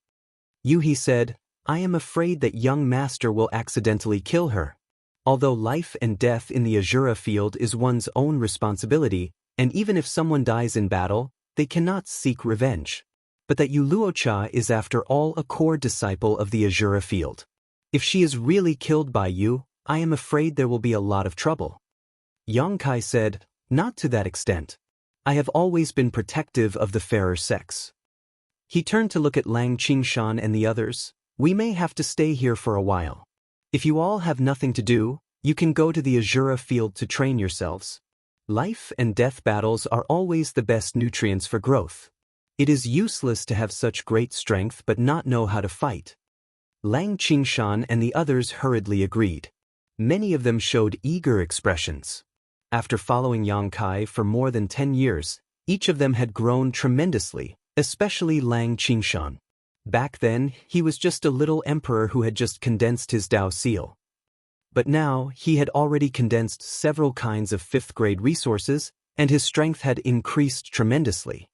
He said, "I am afraid that young master will accidentally kill her. Although life and death in the Azura field is one's own responsibility, and even if someone dies in battle, they cannot seek revenge. But that Yu Luocha is after all a core disciple of the Azura field. If she is really killed by you, I am afraid there will be a lot of trouble." Yang Kai said, "Not to that extent. I have always been protective of the fairer sex." He turned to look at Lang Qingshan and the others. "We may have to stay here for a while. If you all have nothing to do, you can go to the Azura field to train yourselves. Life and death battles are always the best nutrients for growth. It is useless to have such great strength but not know how to fight." Lang Qingshan and the others hurriedly agreed. Many of them showed eager expressions. After following Yang Kai for more than 10 years, each of them had grown tremendously, especially Lang Qingshan. Back then, he was just a little emperor who had just condensed his Dao seal. But now, he had already condensed several kinds of 5th-grade resources, and his strength had increased tremendously.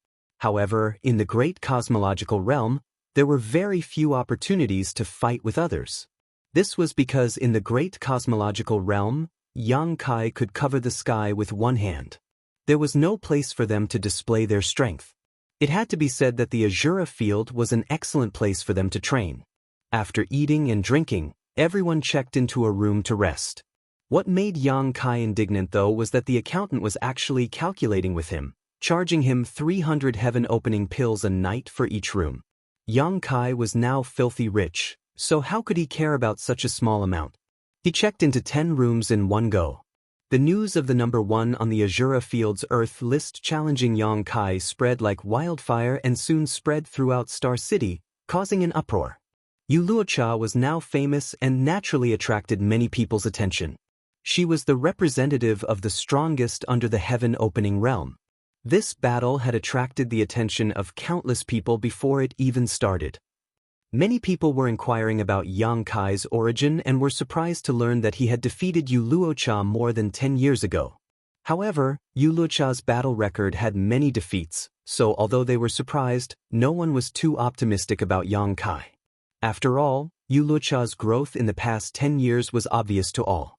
However, in the great cosmological realm, there were very few opportunities to fight with others. This was because in the great cosmological realm, Yang Kai could cover the sky with one hand. There was no place for them to display their strength. It had to be said that the Azura field was an excellent place for them to train. After eating and drinking, everyone checked into a room to rest. What made Yang Kai indignant though was that the accountant was actually calculating with him, charging him 300 heaven-opening pills a night for each room. Yang Kai was now filthy rich, so how could he care about such a small amount? He checked into 10 rooms in one go. The news of the number 1 on the Azura field's Earth list challenging Yang Kai spread like wildfire and soon spread throughout Star City, causing an uproar. Yu Luocha was now famous and naturally attracted many people's attention. She was the representative of the strongest under the heaven-opening realm. This battle had attracted the attention of countless people before it even started. Many people were inquiring about Yang Kai's origin and were surprised to learn that he had defeated Yu Luocha more than 10 years ago. However, Yu Luocha's battle record had many defeats, so although they were surprised, no one was too optimistic about Yang Kai. After all, Yu Luocha's growth in the past 10 years was obvious to all.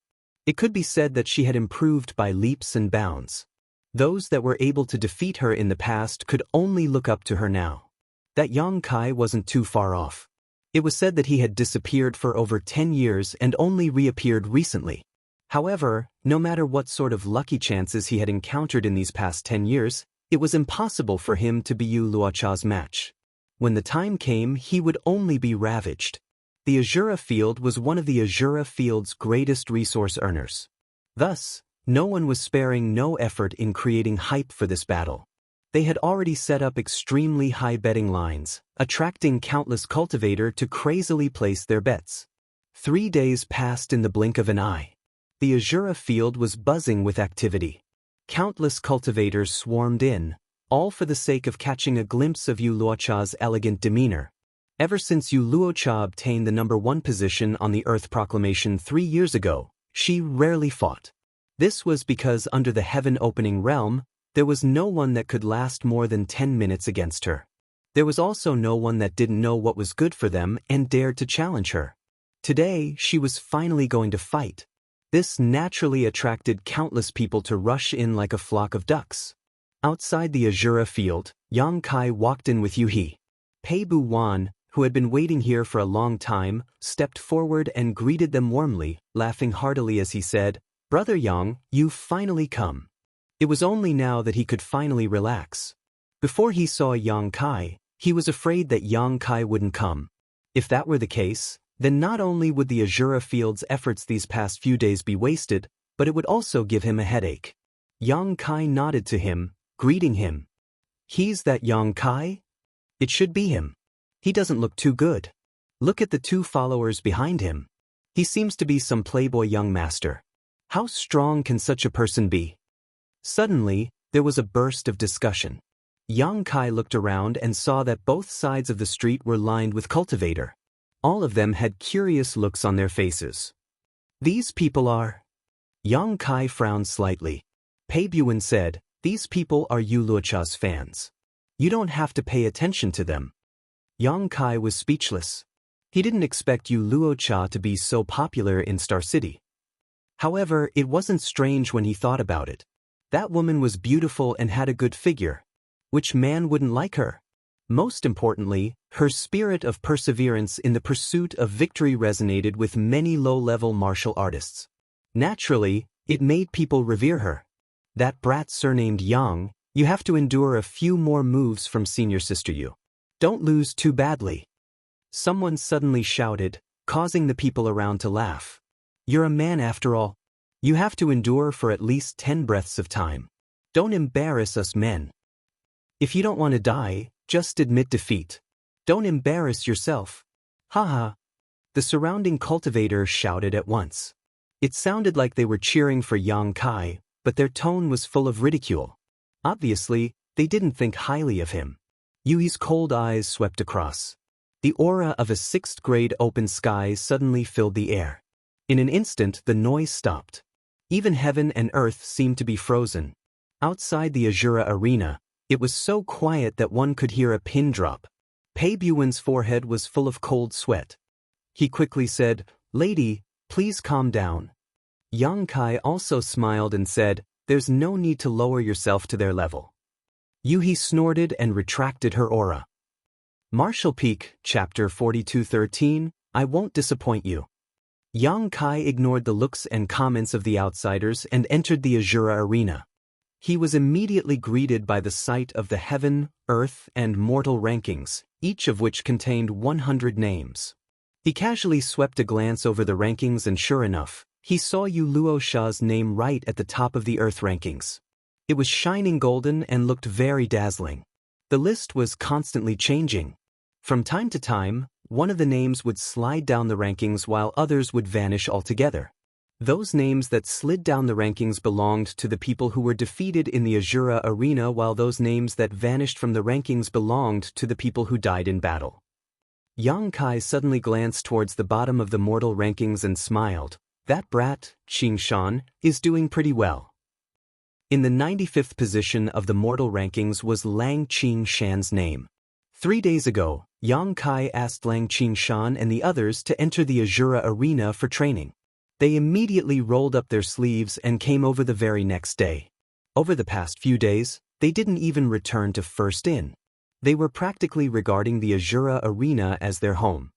It could be said that she had improved by leaps and bounds. Those that were able to defeat her in the past could only look up to her now. That Yang Kai wasn't too far off. It was said that he had disappeared for over 10 years and only reappeared recently. However, no matter what sort of lucky chances he had encountered in these past 10 years, it was impossible for him to be Yu Luocha's match. When the time came, he would only be ravaged. The Azura field was one of the Azura field's greatest resource earners. Thus, no one was sparing no effort in creating hype for this battle. They had already set up extremely high betting lines, attracting countless cultivators to crazily place their bets. 3 days passed in the blink of an eye. The Azura field was buzzing with activity. Countless cultivators swarmed in, all for the sake of catching a glimpse of Yu Luocha's elegant demeanor. Ever since Yu Luocha obtained the #1 position on the Earth Proclamation 3 years ago, she rarely fought. This was because under the heaven-opening realm, there was no one that could last more than 10 minutes against her. There was also no one that didn't know what was good for them and dared to challenge her. Today, she was finally going to fight. This naturally attracted countless people to rush in like a flock of ducks. Outside the Azura field, Yang Kai walked in with Yuhi. Pei Bu Wan, who had been waiting here for a long time, stepped forward and greeted them warmly, laughing heartily as he said, "Brother Yang, you've finally come." It was only now that he could finally relax. Before he saw Yang Kai, he was afraid that Yang Kai wouldn't come. If that were the case, then not only would the Azura field's efforts these past few days be wasted, but it would also give him a headache. Yang Kai nodded to him, greeting him. "He's that Yang Kai? It should be him. He doesn't look too good. Look at the 2 followers behind him. He seems to be some playboy young master. How strong can such a person be?" Suddenly, there was a burst of discussion. Yang Kai looked around and saw that both sides of the street were lined with cultivator. All of them had curious looks on their faces. "These people are..." Yang Kai frowned slightly. Pei Buan said, "These people are Yu Luocha's fans. You don't have to pay attention to them." Yang Kai was speechless. He didn't expect Yu Luocha to be so popular in Star City. However, it wasn't strange when he thought about it. That woman was beautiful and had a good figure. Which man wouldn't like her? Most importantly, her spirit of perseverance in the pursuit of victory resonated with many low-level martial artists. Naturally, it made people revere her. That brat surnamed Yang, you have to endure a few more moves from senior sister Yu. Don't lose too badly. Someone suddenly shouted, causing the people around to laugh. "You're a man after all. You have to endure for at least 10 breaths of time. Don't embarrass us men. If you don't want to die, just admit defeat. Don't embarrass yourself." "Haha." The surrounding cultivators shouted at once. It sounded like they were cheering for Yang Kai, but their tone was full of ridicule. Obviously, they didn't think highly of him. Yui's cold eyes swept across. The aura of a 6th-grade open sky suddenly filled the air. In an instant, the noise stopped. Even heaven and earth seemed to be frozen. Outside the Azura arena, it was so quiet that one could hear a pin drop. Pei Buan's forehead was full of cold sweat. He quickly said, "Lady, please calm down." Yang Kai also smiled and said, "There's no need to lower yourself to their level." Yuhi snorted and retracted her aura. Martial Peak, Chapter 42-13, I won't disappoint you. Yang Kai ignored the looks and comments of the outsiders and entered the Azura arena. He was immediately greeted by the sight of the heaven, earth, and mortal rankings, each of which contained 100 names. He casually swept a glance over the rankings and sure enough, he saw Yu Luocha's name right at the top of the earth rankings. It was shining golden and looked very dazzling. The list was constantly changing. From time to time, one of the names would slide down the rankings while others would vanish altogether. Those names that slid down the rankings belonged to the people who were defeated in the Azura arena, while those names that vanished from the rankings belonged to the people who died in battle. Yang Kai suddenly glanced towards the bottom of the mortal rankings and smiled. That brat, Qing Shan, is doing pretty well. In the 95th position of the mortal rankings was Lang Qing Shan's name. 3 days ago, Yang Kai asked Lang Qing Shan and the others to enter the Azura arena for training. They immediately rolled up their sleeves and came over the very next day. Over the past few days, they didn't even return to first in. They were practically regarding the Azura Arena as their home.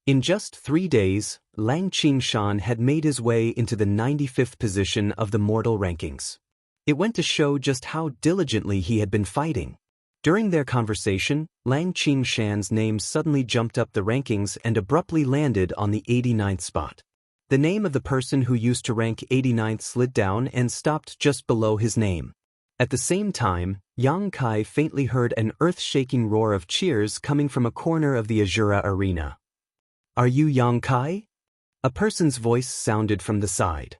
In just 3 days, Lang Qingshan had made his way into the 95th position of the mortal rankings. It went to show just how diligently he had been fighting. During their conversation, Lang Qingshan's name suddenly jumped up the rankings and abruptly landed on the 89th spot. The name of the person who used to rank 89th slid down and stopped just below his name. At the same time, Yang Kai faintly heard an earth-shaking roar of cheers coming from a corner of the Azura Arena. "Are you Yang Kai?" A person's voice sounded from the side.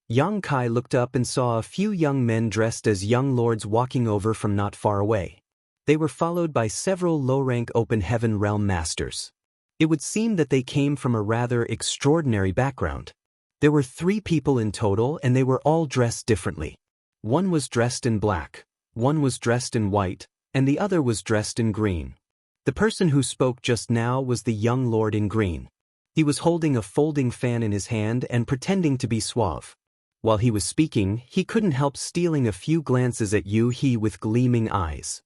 Yang Kai looked up and saw a few young men dressed as young lords walking over from not far away. They were followed by several low-rank Open Heaven Realm masters. It would seem that they came from a rather extraordinary background. There were 3 people in total and they were all dressed differently. One was dressed in black, one was dressed in white, and the other was dressed in green. The person who spoke just now was the young lord in green. He was holding a folding fan in his hand and pretending to be suave. While he was speaking, he couldn't help stealing a few glances at Yu-He with gleaming eyes.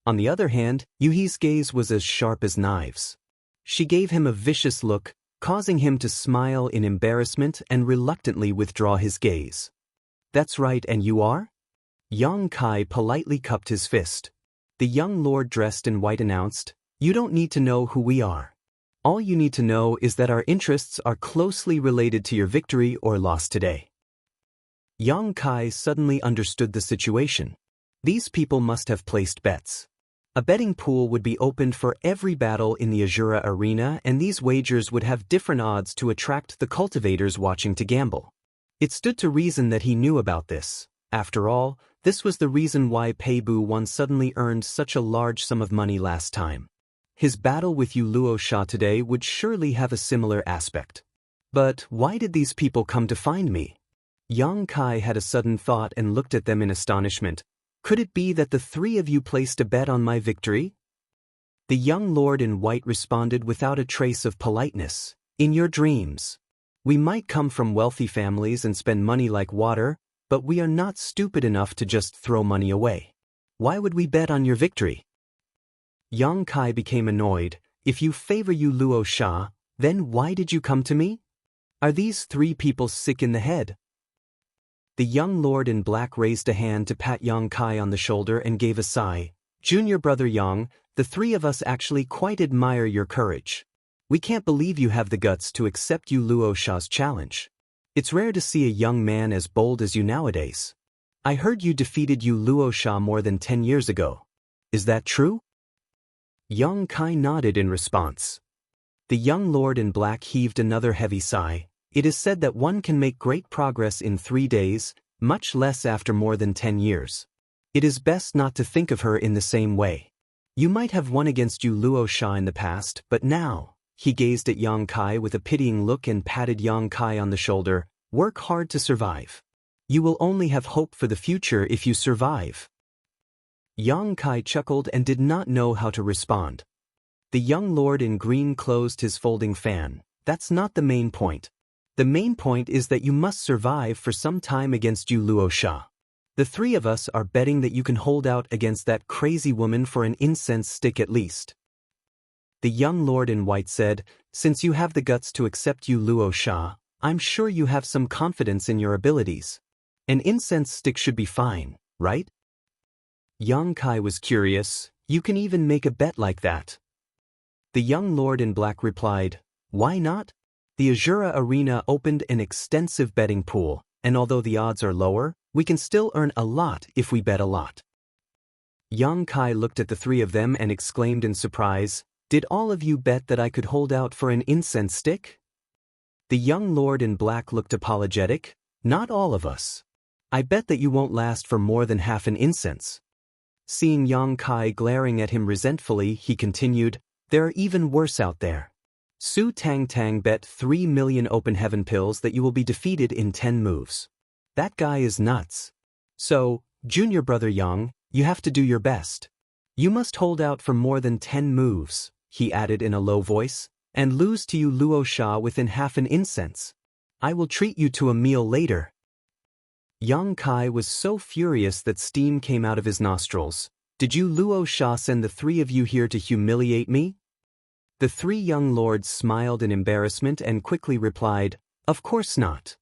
On the other hand, Yu-He's gaze was as sharp as knives. She gave him a vicious look, causing him to smile in embarrassment and reluctantly withdraw his gaze. "That's right, and you are?" Yang Kai politely cupped his fist. The young lord dressed in white announced, "You don't need to know who we are. All you need to know is that our interests are closely related to your victory or loss today." Yang Kai suddenly understood the situation. These people must have placed bets. A betting pool would be opened for every battle in the Azura Arena, and these wagers would have different odds to attract the cultivators watching to gamble. It stood to reason that he knew about this. After all, this was the reason why Pei Bu Wan suddenly earned such a large sum of money last time. His battle with Yu Luo Sha today would surely have a similar aspect. But why did these people come to find me? Yang Kai had a sudden thought and looked at them in astonishment. Could it be that the 3 of you placed a bet on my victory? The young lord in white responded without a trace of politeness. "In your dreams. We might come from wealthy families and spend money like water, but we are not stupid enough to just throw money away. Why would we bet on your victory?" Yang Kai became annoyed. "If you favor Yu Luo Sha, then why did you come to me? Are these 3 people sick in the head?" The young lord in black raised a hand to pat Yang Kai on the shoulder and gave a sigh. "Junior brother Yang, the 3 of us actually quite admire your courage. We can't believe you have the guts to accept Yu Luo Sha's challenge. It's rare to see a young man as bold as you nowadays. I heard you defeated Yu Luo Sha more than 10 years ago. Is that true?" Yang Kai nodded in response. The young lord in black heaved another heavy sigh. "It is said that one can make great progress in 3 days, much less after more than 10 years. It is best not to think of her in the same way. You might have won against Yu Luo Sha in the past, but now," he gazed at Yang Kai with a pitying look and patted Yang Kai on the shoulder, "work hard to survive. You will only have hope for the future if you survive." Yang Kai chuckled and did not know how to respond. The young lord in green closed his folding fan. "That's not the main point. The main point is that you must survive for some time against Yu Luo Sha. The 3 of us are betting that you can hold out against that crazy woman for an incense stick at least." The young lord in white said, "Since you have the guts to accept Yu Luo Sha, I'm sure you have some confidence in your abilities. An incense stick should be fine, right?" Yang Kai was curious. "You can even make a bet like that?" The young lord in black replied, "Why not? The Azura Arena opened an extensive betting pool, and although the odds are lower, we can still earn a lot if we bet a lot." Yang Kai looked at the 3 of them and exclaimed in surprise, "Did all of you bet that I could hold out for an incense stick?" The young lord in black looked apologetic. "Not all of us. I bet that you won't last for more than half an incense." Seeing Yang Kai glaring at him resentfully, he continued, "There are even worse out there. Su Tang Tang bet 3 million open heaven pills that you will be defeated in 10 moves. That guy is nuts. So, junior brother Yang, you have to do your best. You must hold out for more than 10 moves," he added in a low voice, "and lose to Yu Luo Sha within half an incense. I will treat you to a meal later. Yang Kai was so furious that steam came out of his nostrils. Did you Luo Sha send the three of you here to humiliate me? The three young lords smiled in embarrassment and quickly replied, Of course not.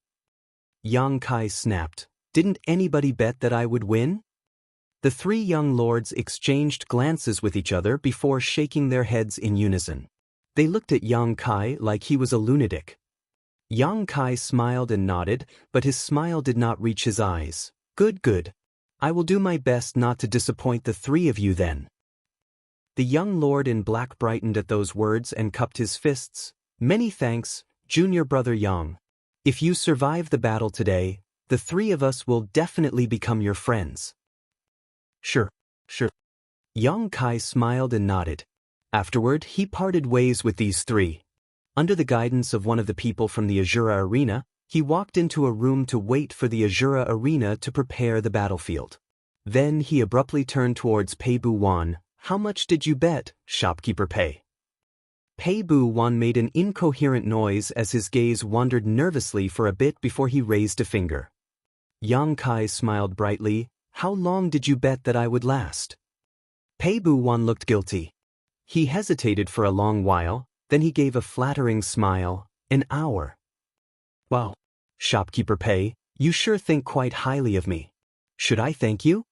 Yang Kai snapped, Didn't anybody bet that I would win? The three young lords exchanged glances with each other before shaking their heads in unison. They looked at Yang Kai like he was a lunatic. Yang Kai smiled and nodded, but his smile did not reach his eyes. Good, good. I will do my best not to disappoint the three of you then. The young lord in black brightened at those words and cupped his fists. Many thanks, junior brother Yang. If you survive the battle today, the three of us will definitely become your friends. Sure. Yang Kai smiled and nodded. Afterward, he parted ways with these three. Under the guidance of one of the people from the Azura Arena, he walked into a room to wait for the Azura Arena to prepare the battlefield. Then he abruptly turned towards Pei Bu Wan. How much did you bet, shopkeeper Pei? Pei Bu Wan made an incoherent noise as his gaze wandered nervously for a bit before he raised a finger. Yang Kai smiled brightly. How long did you bet that I would last? Pei Bu Wan looked guilty. He hesitated for a long while, then he gave a flattering smile. An hour. Wow. Shopkeeper Pei, you sure think quite highly of me. Should I thank you?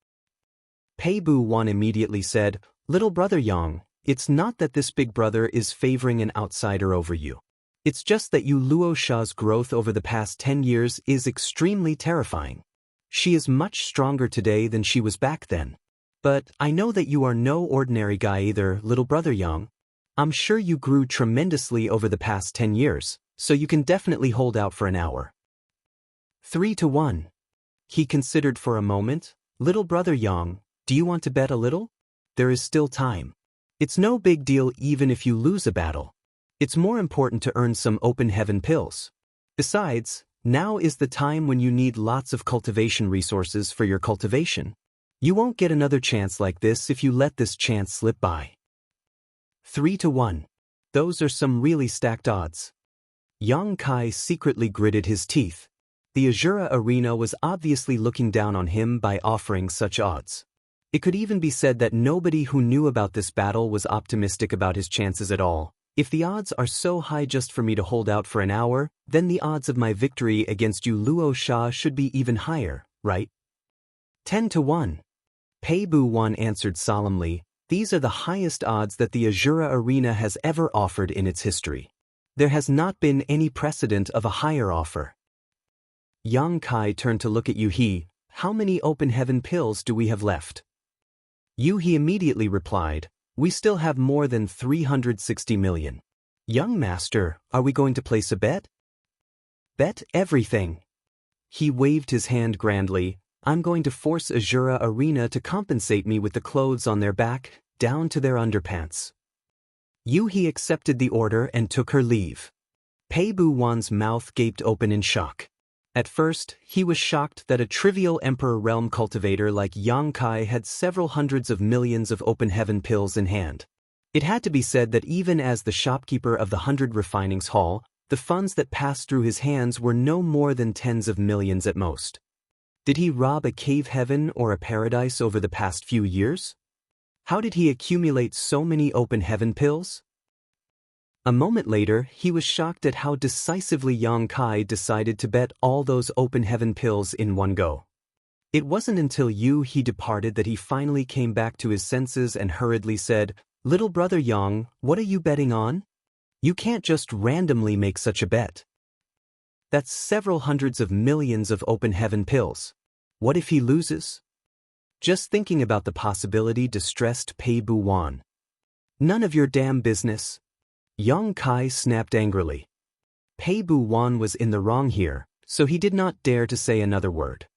Pei Bu Wan immediately said, Little brother Yang, it's not that this big brother is favoring an outsider over you. It's just that you Luo Sha's growth over the past 10 years is extremely terrifying. She is much stronger today than she was back then. But I know that you are no ordinary guy either, little brother Yang. I'm sure you grew tremendously over the past 10 years, so you can definitely hold out for an hour. 3-1. He considered for a moment. Little brother Yang, do you want to bet a little? There is still time. It's no big deal even if you lose a battle. It's more important to earn some open heaven pills. Besides, now is the time when you need lots of cultivation resources for your cultivation. You won't get another chance like this if you let this chance slip by. 3-1. Those are some really stacked odds. Yang Kai secretly gritted his teeth. The Azura Arena was obviously looking down on him by offering such odds. It could even be said that nobody who knew about this battle was optimistic about his chances at all. If the odds are so high just for me to hold out for an hour, then the odds of my victory against you Luo Sha should be even higher, right? 10-1. Pei Bu Wan answered solemnly, These are the highest odds that the Azura Arena has ever offered in its history. There has not been any precedent of a higher offer. Yang Kai turned to look at Yu He. How many open heaven pills do we have left? Yu He immediately replied, We still have more than 360 million. Young master, are we going to place a bet? Bet everything. He waved his hand grandly. I'm going to force Azura Arena to compensate me with the clothes on their back, down to their underpants. Yu He accepted the order and took her leave. Pei Bu Wan's mouth gaped open in shock. At first, he was shocked that a trivial Emperor Realm cultivator like Yang Kai had several hundreds of millions of open heaven pills in hand. It had to be said that even as the shopkeeper of the 100 Refinings Hall, the funds that passed through his hands were no more than tens of millions at most. Did he rob a cave heaven or a paradise over the past few years? How did he accumulate so many open heaven pills? A moment later, he was shocked at how decisively Yang Kai decided to bet all those open heaven pills in one go. It wasn't until Yu He departed that he finally came back to his senses and hurriedly said, Little brother Yang, what are you betting on? You can't just randomly make such a bet. That's several hundreds of millions of open heaven pills. What if he loses? Just thinking about the possibility distressed Pei Bu Wan. None of your damn business. Yang Kai snapped angrily. Pei Bu Wan was in the wrong here, so he did not dare to say another word.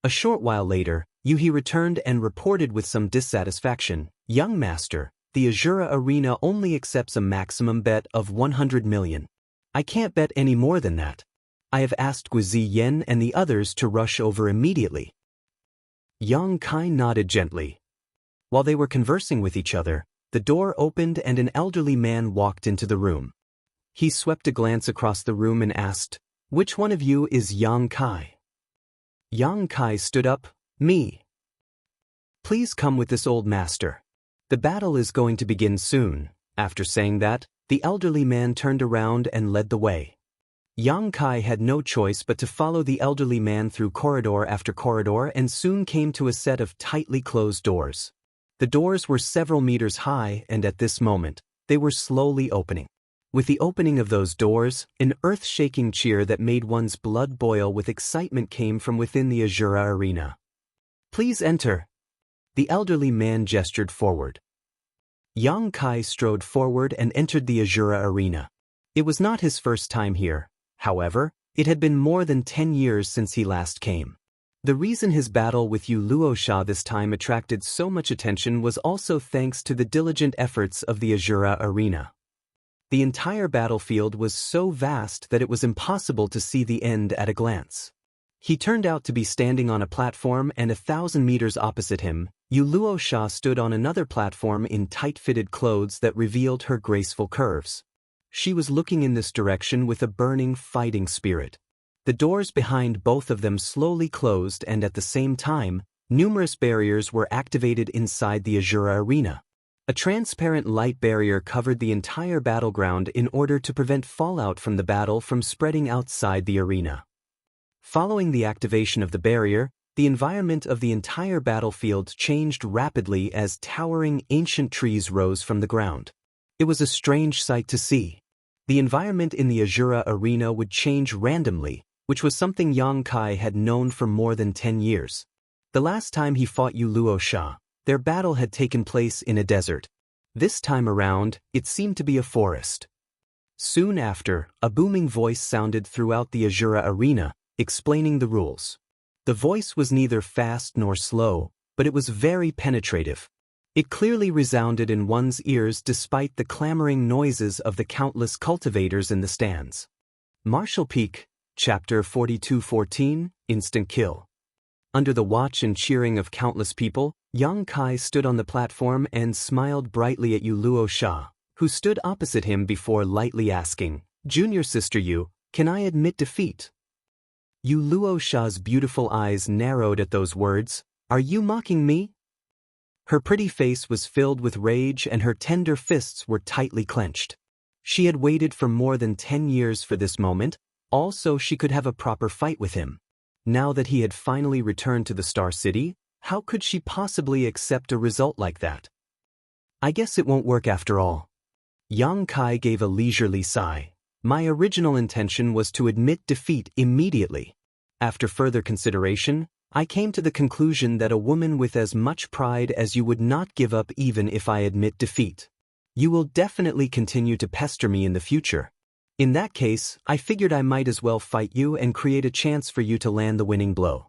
A short while later, Yu He returned and reported with some dissatisfaction, Young master, the Azura Arena only accepts a maximum bet of 100 million. I can't bet any more than that. I have asked Guizi Yen and the others to rush over immediately. Yang Kai nodded gently. While they were conversing with each other, the door opened and an elderly man walked into the room. He swept a glance across the room and asked, Which one of you is Yang Kai? Yang Kai stood up. Me. Please come with this old master. The battle is going to begin soon. After saying that, the elderly man turned around and led the way. Yang Kai had no choice but to follow the elderly man through corridor after corridor and soon came to a set of tightly closed doors. The doors were several meters high and at this moment, they were slowly opening. With the opening of those doors, an earth-shaking cheer that made one's blood boil with excitement came from within the Azura arena. Please enter. The elderly man gestured forward. Yang Kai strode forward and entered the Azura arena. It was not his first time here. However, it had been more than 10 years since he last came. The reason his battle with Yu Luosha this time attracted so much attention was also thanks to the diligent efforts of the Azura arena. The entire battlefield was so vast that it was impossible to see the end at a glance. He turned out to be standing on a platform and 1,000 meters opposite him, Yu Luosha stood on another platform in tight-fitted clothes that revealed her graceful curves. She was looking in this direction with a burning fighting spirit. The doors behind both of them slowly closed and at the same time, numerous barriers were activated inside the Azura arena. A transparent light barrier covered the entire battleground in order to prevent fallout from the battle from spreading outside the arena. Following the activation of the barrier, the environment of the entire battlefield changed rapidly as towering ancient trees rose from the ground. It was a strange sight to see. The environment in the Azura arena would change randomly, which was something Yang Kai had known for more than 10 years. The last time he fought Yu Luosha, their battle had taken place in a desert. This time around, it seemed to be a forest. Soon after, a booming voice sounded throughout the Azura arena, explaining the rules. The voice was neither fast nor slow, but it was very penetrative. It clearly resounded in one's ears despite the clamoring noises of the countless cultivators in the stands. Martial Peak, Chapter 42:14, Instant Kill. Under the watch and cheering of countless people, Yang Kai stood on the platform and smiled brightly at Yu Luosha, who stood opposite him before lightly asking, "Junior sister Yu, can I admit defeat?" Yu Luosha's beautiful eyes narrowed at those words. "Are you mocking me?" Her pretty face was filled with rage and her tender fists were tightly clenched. She had waited for more than 10 years for this moment, also she could have a proper fight with him. Now that he had finally returned to the Star City, how could she possibly accept a result like that? I guess it won't work after all. Yang Kai gave a leisurely sigh. My original intention was to admit defeat immediately. After further consideration, I came to the conclusion that a woman with as much pride as you would not give up even if I admit defeat. You will definitely continue to pester me in the future. In that case, I figured I might as well fight you and create a chance for you to land the winning blow.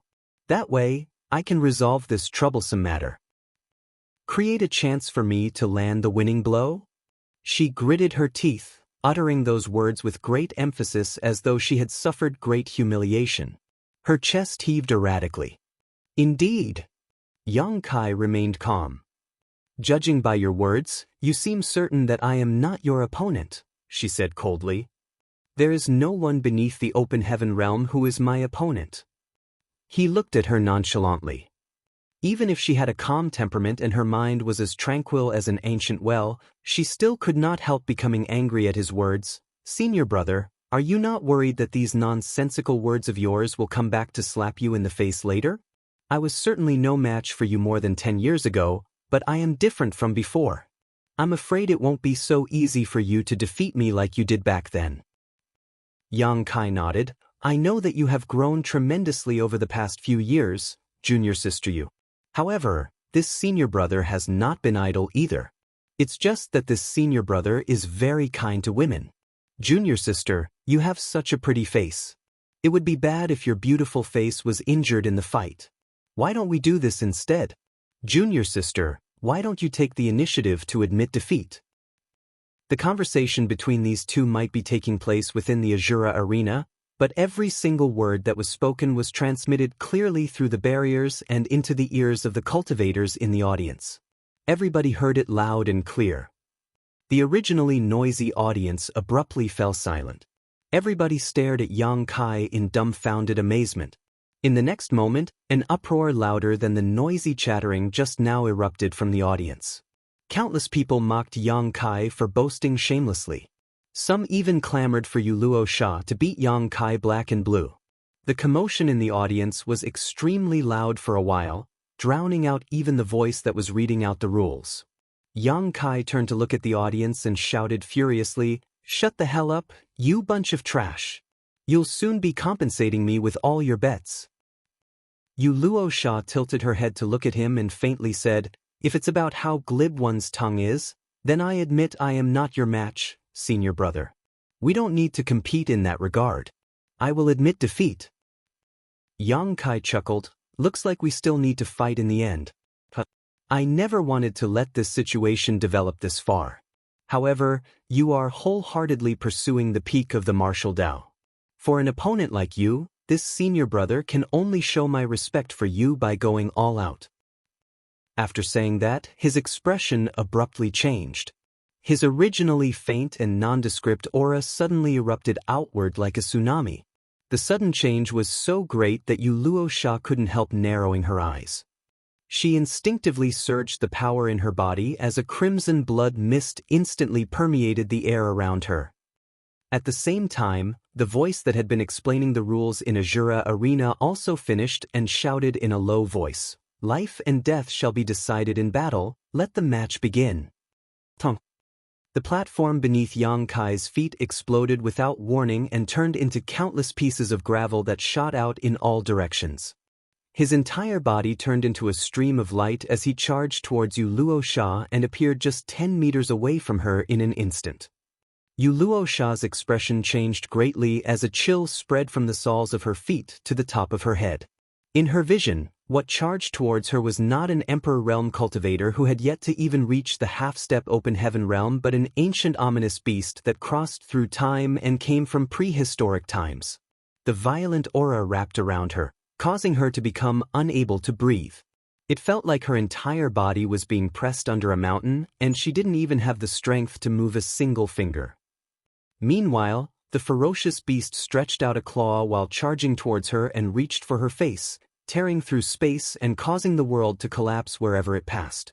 That way, I can resolve this troublesome matter. Create a chance for me to land the winning blow? She gritted her teeth, uttering those words with great emphasis as though she had suffered great humiliation. Her chest heaved erratically. Indeed. Yang Kai remained calm. Judging by your words, you seem certain that I am not your opponent, she said coldly. There is no one beneath the open heaven realm who is my opponent. He looked at her nonchalantly. Even if she had a calm temperament and her mind was as tranquil as an ancient well, she still could not help becoming angry at his words. Senior brother, are you not worried that these nonsensical words of yours will come back to slap you in the face later? I was certainly no match for you more than 10 years ago, but I am different from before. I'm afraid it won't be so easy for you to defeat me like you did back then. Yang Kai nodded. I know that you have grown tremendously over the past few years, junior sister Yu. However, this senior brother has not been idle either. It's just that this senior brother is very kind to women. Junior sister, you have such a pretty face. It would be bad if your beautiful face was injured in the fight. Why don't we do this instead? Junior sister, why don't you take the initiative to admit defeat? The conversation between these two might be taking place within the Azura arena, but every single word that was spoken was transmitted clearly through the barriers and into the ears of the cultivators in the audience. Everybody heard it loud and clear. The originally noisy audience abruptly fell silent. Everybody stared at Yang Kai in dumbfounded amazement. In the next moment, an uproar louder than the noisy chattering just now erupted from the audience. Countless people mocked Yang Kai for boasting shamelessly. Some even clamored for Yu Luo Sha to beat Yang Kai black and blue. The commotion in the audience was extremely loud for a while, drowning out even the voice that was reading out the rules. Yang Kai turned to look at the audience and shouted furiously, "Shut the hell up, you bunch of trash. You'll soon be compensating me with all your bets." Yu Luo Sha tilted her head to look at him and faintly said, "If it's about how glib one's tongue is, then I admit I am not your match, senior brother. We don't need to compete in that regard. I will admit defeat." Yang Kai chuckled, "Looks like we still need to fight in the end. I never wanted to let this situation develop this far. However, you are wholeheartedly pursuing the peak of the martial Dao. For an opponent like you, this senior brother can only show my respect for you by going all out." After saying that, his expression abruptly changed. His originally faint and nondescript aura suddenly erupted outward like a tsunami. The sudden change was so great that Yu Luo Sha couldn't help narrowing her eyes. She instinctively surged the power in her body as a crimson blood mist instantly permeated the air around her. At the same time, the voice that had been explaining the rules in Azura Arena also finished and shouted in a low voice, "Life and death shall be decided in battle, let the match begin." Tonk. The platform beneath Yang Kai's feet exploded without warning and turned into countless pieces of gravel that shot out in all directions. His entire body turned into a stream of light as he charged towards Yu Luo Sha and appeared just 10 meters away from her in an instant. Yu Luo Sha's expression changed greatly as a chill spread from the soles of her feet to the top of her head. In her vision, what charged towards her was not an Emperor Realm cultivator who had yet to even reach the half-step open heaven realm, but an ancient ominous beast that crossed through time and came from prehistoric times. The violent aura wrapped around her, causing her to become unable to breathe. It felt like her entire body was being pressed under a mountain, and she didn't even have the strength to move a single finger. Meanwhile, the ferocious beast stretched out a claw while charging towards her and reached for her face, tearing through space and causing the world to collapse wherever it passed.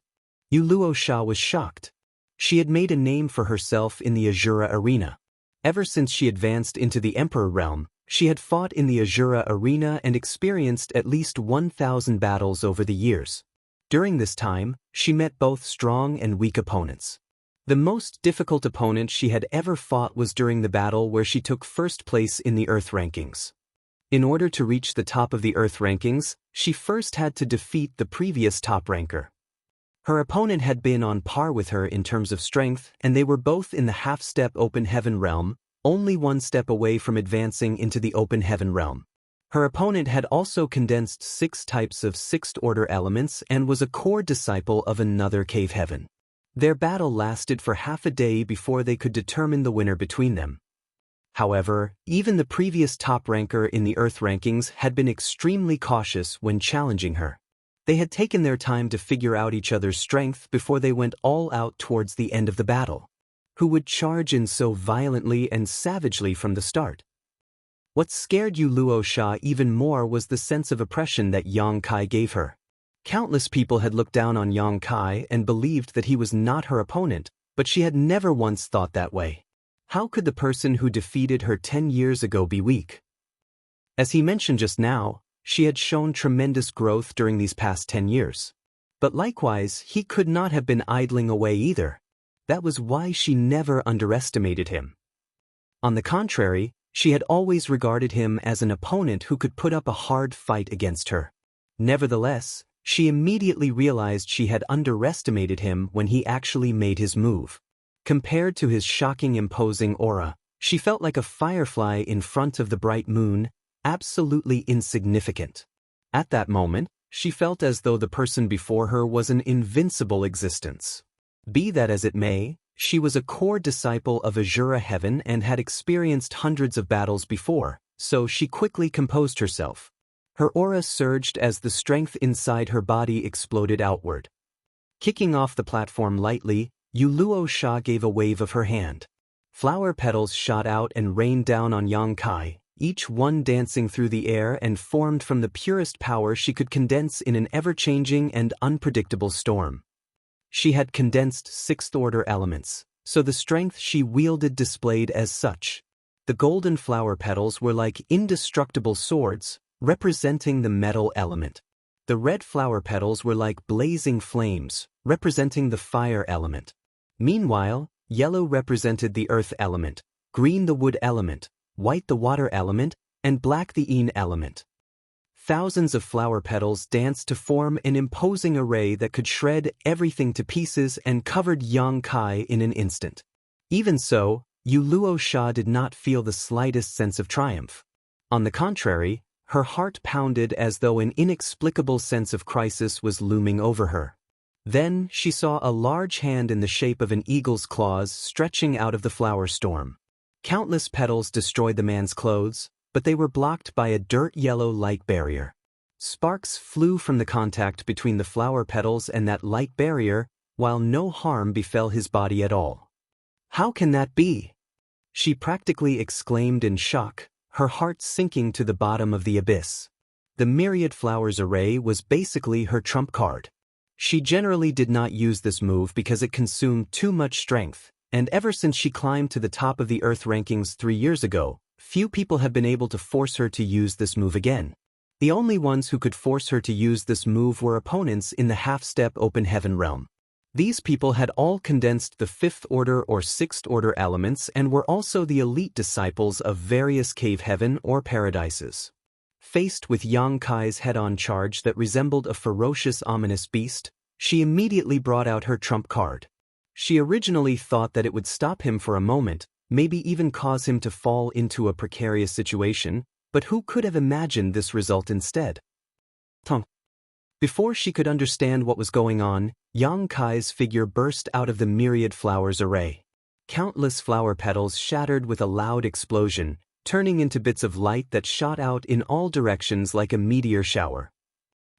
Yu Luo Sha was shocked. She had made a name for herself in the Azura Arena. Ever since she advanced into the Emperor Realm, she had fought in the Azura Arena and experienced at least 1,000 battles over the years. During this time, she met both strong and weak opponents. The most difficult opponent she had ever fought was during the battle where she took first place in the Earth rankings. In order to reach the top of the Earth rankings, she first had to defeat the previous top ranker. Her opponent had been on par with her in terms of strength, and they were both in the half-step open heaven realm, only one step away from advancing into the open heaven realm. Her opponent had also condensed 6 types of sixth-order elements and was a core disciple of another cave heaven. Their battle lasted for half a day before they could determine the winner between them. However, even the previous top ranker in the Earth rankings had been extremely cautious when challenging her. They had taken their time to figure out each other's strength before they went all out towards the end of the battle. Who would charge in so violently and savagely from the start? What scared Yu Luo Sha even more was the sense of oppression that Yang Kai gave her. Countless people had looked down on Yang Kai and believed that he was not her opponent, but she had never once thought that way. How could the person who defeated her 10 years ago be weak? As he mentioned just now, she had shown tremendous growth during these past 10 years. But likewise, he could not have been idling away either. That was why she never underestimated him. On the contrary, she had always regarded him as an opponent who could put up a hard fight against her. Nevertheless, she immediately realized she had underestimated him when he actually made his move. Compared to his shocking imposing aura, she felt like a firefly in front of the bright moon, absolutely insignificant. At that moment, she felt as though the person before her was an invincible existence. Be that as it may, she was a core disciple of Azura Heaven and had experienced hundreds of battles before, so she quickly composed herself. Her aura surged as the strength inside her body exploded outward. Kicking off the platform lightly, Yu Luo Sha gave a wave of her hand. Flower petals shot out and rained down on Yang Kai, each one dancing through the air and formed from the purest power she could condense in an ever-changing and unpredictable storm. She had condensed sixth-order elements, so the strength she wielded displayed as such. The golden flower petals were like indestructible swords, representing the metal element. The red flower petals were like blazing flames, representing the fire element. Meanwhile, yellow represented the earth element, green the wood element, white the water element, and black the yin element. Thousands of flower petals danced to form an imposing array that could shred everything to pieces and covered Yang Kai in an instant. Even so, Yu Luo Sha did not feel the slightest sense of triumph. On the contrary, her heart pounded as though an inexplicable sense of crisis was looming over her. Then she saw a large hand in the shape of an eagle's claws stretching out of the flower storm. Countless petals destroyed the man's clothes, but they were blocked by a dirt-yellow light barrier. Sparks flew from the contact between the flower petals and that light barrier, while no harm befell his body at all. "How can that be?" she practically exclaimed in shock, her heart sinking to the bottom of the abyss. The myriad flowers array was basically her trump card. She generally did not use this move because it consumed too much strength, and ever since she climbed to the top of the Earth rankings 3 years ago, few people have been able to force her to use this move again. The only ones who could force her to use this move were opponents in the half-step open heaven realm. These people had all condensed the 5th order or 6th order elements and were also the elite disciples of various cave heaven or paradises. Faced with Yang Kai's head-on charge that resembled a ferocious ominous beast, she immediately brought out her trump card. She originally thought that it would stop him for a moment, maybe even cause him to fall into a precarious situation, but who could have imagined this result instead? Before she could understand what was going on, Yang Kai's figure burst out of the myriad flowers array. Countless flower petals shattered with a loud explosion, turning into bits of light that shot out in all directions like a meteor shower.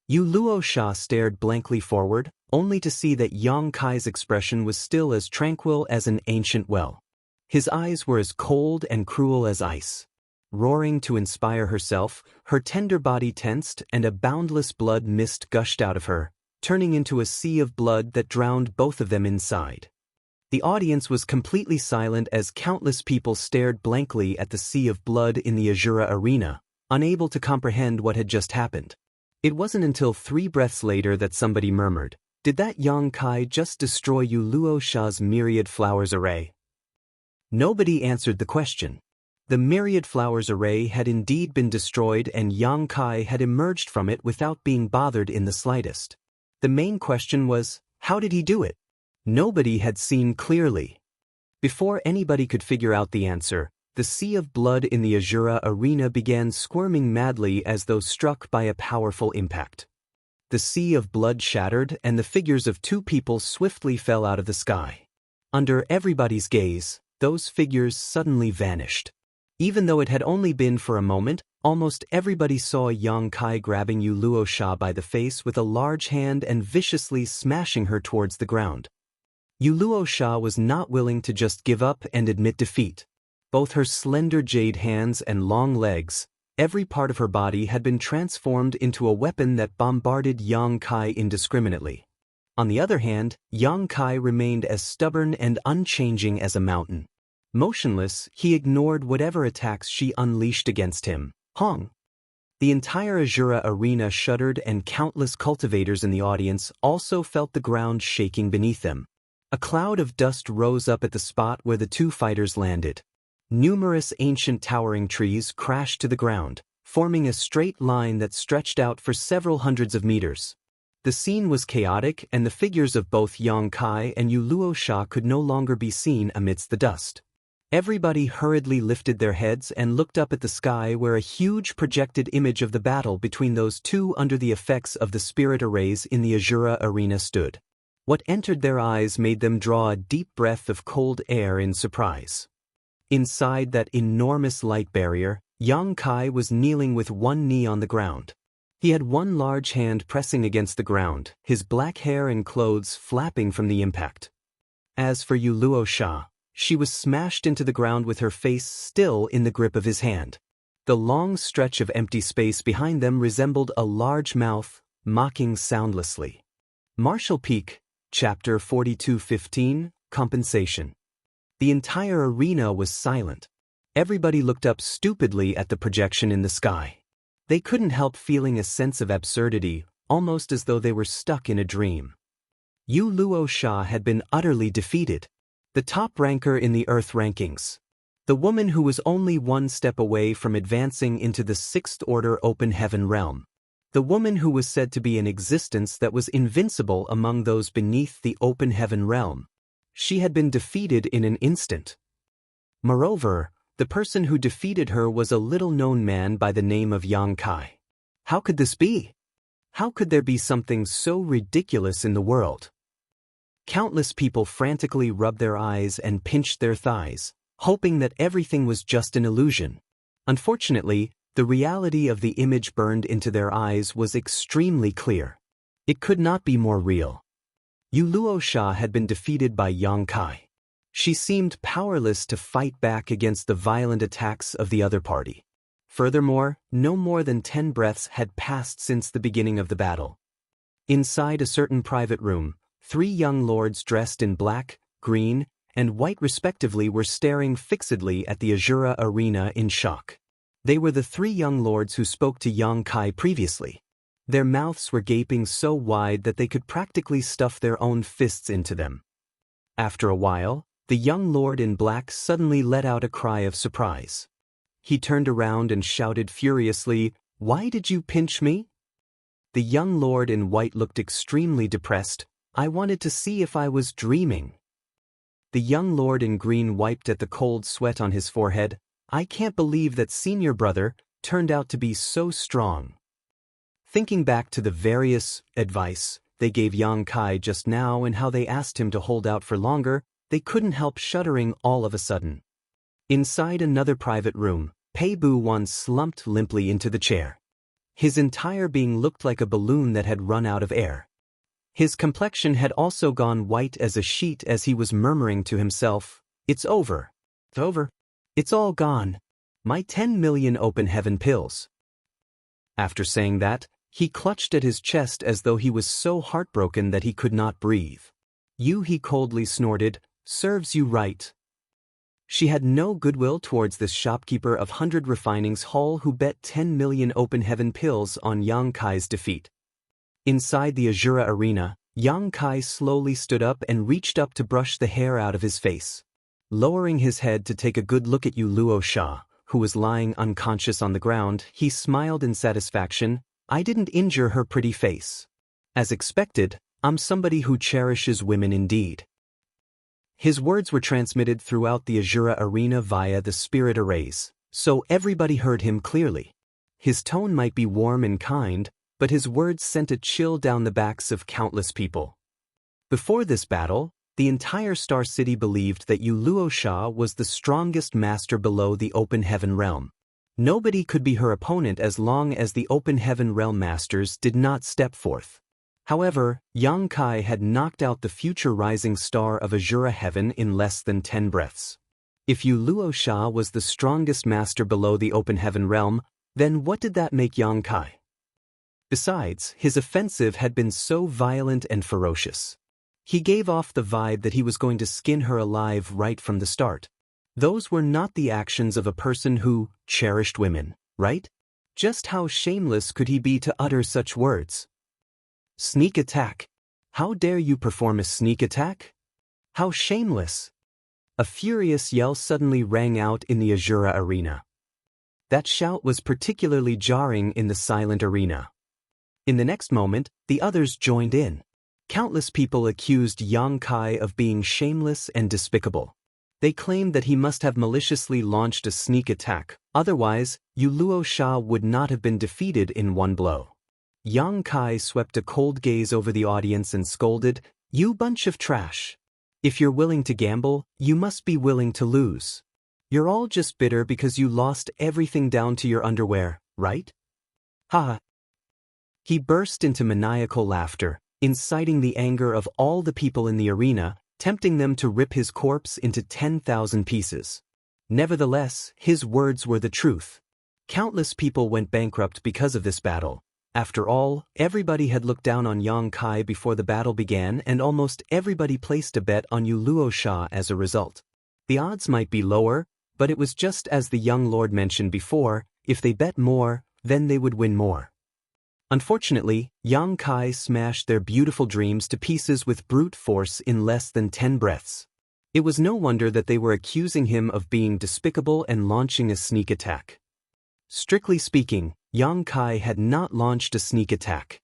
Yu Luo Sha stared blankly forward, only to see that Yang Kai's expression was still as tranquil as an ancient well. His eyes were as cold and cruel as ice. Roaring to inspire herself, her tender body tensed and a boundless blood mist gushed out of her, turning into a sea of blood that drowned both of them inside. The audience was completely silent as countless people stared blankly at the sea of blood in the Azura arena, unable to comprehend what had just happened. It wasn't until 3 breaths later that somebody murmured, "Did that Yang Kai just destroy Yu Luo Sha's myriad flowers array?" Nobody answered the question. The myriad flowers array had indeed been destroyed and Yang Kai had emerged from it without being bothered in the slightest. The main question was, how did he do it? Nobody had seen clearly. Before anybody could figure out the answer, the sea of blood in the Azura arena began squirming madly as though struck by a powerful impact. The sea of blood shattered and the figures of 2 people swiftly fell out of the sky. Under everybody's gaze, those figures suddenly vanished. Even though it had only been for a moment, almost everybody saw Yang Kai grabbing Yu Luo Sha by the face with a large hand and viciously smashing her towards the ground. Yu Luo Sha was not willing to just give up and admit defeat. Both her slender jade hands and long legs, every part of her body had been transformed into a weapon that bombarded Yang Kai indiscriminately. On the other hand, Yang Kai remained as stubborn and unchanging as a mountain. Motionless, he ignored whatever attacks she unleashed against him. Hong! The entire Azura arena shuddered and countless cultivators in the audience also felt the ground shaking beneath them. A cloud of dust rose up at the spot where the 2 fighters landed. Numerous ancient towering trees crashed to the ground, forming a straight line that stretched out for several hundreds of meters. The scene was chaotic and the figures of both Yang Kai and Yu Luo Sha could no longer be seen amidst the dust. Everybody hurriedly lifted their heads and looked up at the sky where a huge projected image of the battle between those 2 under the effects of the spirit arrays in the Azura arena stood. What entered their eyes made them draw a deep breath of cold air in surprise. Inside that enormous light barrier, Yang Kai was kneeling with one knee on the ground. He had one large hand pressing against the ground, his black hair and clothes flapping from the impact. As for Yu Luo Sha, She was smashed into the ground with her face still in the grip of his hand. The long stretch of empty space behind them resembled a large mouth, mocking soundlessly. Marshall Peak, Chapter 42:15, Compensation. The entire arena was silent. Everybody looked up stupidly at the projection in the sky. They couldn't help feeling a sense of absurdity, almost as though they were stuck in a dream. Yu Luo Sha had been utterly defeated. The top ranker in the Earth rankings. The woman who was only one step away from advancing into the Sixth Order Open Heaven realm. The woman who was said to be an existence that was invincible among those beneath the Open Heaven realm. She had been defeated in an instant. Moreover, the person who defeated her was a little-known man by the name of Yang Kai. How could this be? How could there be something so ridiculous in the world? Countless people frantically rubbed their eyes and pinched their thighs, hoping that everything was just an illusion. Unfortunately, the reality of the image burned into their eyes was extremely clear. It could not be more real. Yu Luo Sha had been defeated by Yang Kai. She seemed powerless to fight back against the violent attacks of the other party. Furthermore, no more than 10 breaths had passed since the beginning of the battle. Inside a certain private room, 3 young lords dressed in black, green, and white respectively were staring fixedly at the Azura arena in shock. They were the 3 young lords who spoke to Yang Kai previously. Their mouths were gaping so wide that they could practically stuff their own fists into them. After a while, the young lord in black suddenly let out a cry of surprise. He turned around and shouted furiously, "Why did you pinch me?" The young lord in white looked extremely depressed. "I wanted to see if I was dreaming." The young lord in green wiped at the cold sweat on his forehead. "I can't believe that senior brother turned out to be so strong." Thinking back to the various advice they gave Yang Kai just now and how they asked him to hold out for longer, they couldn't help shuddering all of a sudden. Inside another private room, Pei Bu Wan slumped limply into the chair. His entire being looked like a balloon that had run out of air. His complexion had also gone white as a sheet as he was murmuring to himself, "It's over. It's over. It's all gone. My 10 million open heaven pills." After saying that, he clutched at his chest as though he was so heartbroken that he could not breathe. "You," he coldly snorted, "serves you right." She had no goodwill towards this shopkeeper of 100 refinings hall who bet 10 million open heaven pills on Yang Kai's defeat. Inside the Azura arena, Yang Kai slowly stood up and reached up to brush the hair out of his face. Lowering his head to take a good look at Yu Luo Sha, who was lying unconscious on the ground, he smiled in satisfaction. "I didn't injure her pretty face. As expected, I'm somebody who cherishes women indeed." His words were transmitted throughout the Azura arena via the spirit arrays, so everybody heard him clearly. His tone might be warm and kind, but his words sent a chill down the backs of countless people. Before this battle, the entire Star City believed that Yu Luo Sha was the strongest master below the Open Heaven realm. Nobody could be her opponent as long as the Open Heaven realm masters did not step forth. However, Yang Kai had knocked out the future rising star of Azura Heaven in less than 10 breaths. If Yu Luo Sha was the strongest master below the Open Heaven realm, then what did that make Yang Kai? Besides, his offensive had been so violent and ferocious. He gave off the vibe that he was going to skin her alive right from the start. Those were not the actions of a person who cherished women, right? Just how shameless could he be to utter such words? Sneak attack. How dare you perform a sneak attack? How shameless. A furious yell suddenly rang out in the Azura arena. That shout was particularly jarring in the silent arena. In the next moment, the others joined in. Countless people accused Yang Kai of being shameless and despicable. They claimed that he must have maliciously launched a sneak attack, otherwise, Yu Luo Sha would not have been defeated in one blow. Yang Kai swept a cold gaze over the audience and scolded, "You bunch of trash. If you're willing to gamble, you must be willing to lose. You're all just bitter because you lost everything down to your underwear, right? Ha!" He burst into maniacal laughter, inciting the anger of all the people in the arena, tempting them to rip his corpse into 10,000 pieces. Nevertheless, his words were the truth. Countless people went bankrupt because of this battle. After all, everybody had looked down on Yang Kai before the battle began, and almost everybody placed a bet on Yu Luosha as a result. The odds might be lower, but it was just as the young lord mentioned before, if they bet more, then they would win more. Unfortunately, Yang Kai smashed their beautiful dreams to pieces with brute force in less than 10 breaths. It was no wonder that they were accusing him of being despicable and launching a sneak attack. Strictly speaking, Yang Kai had not launched a sneak attack.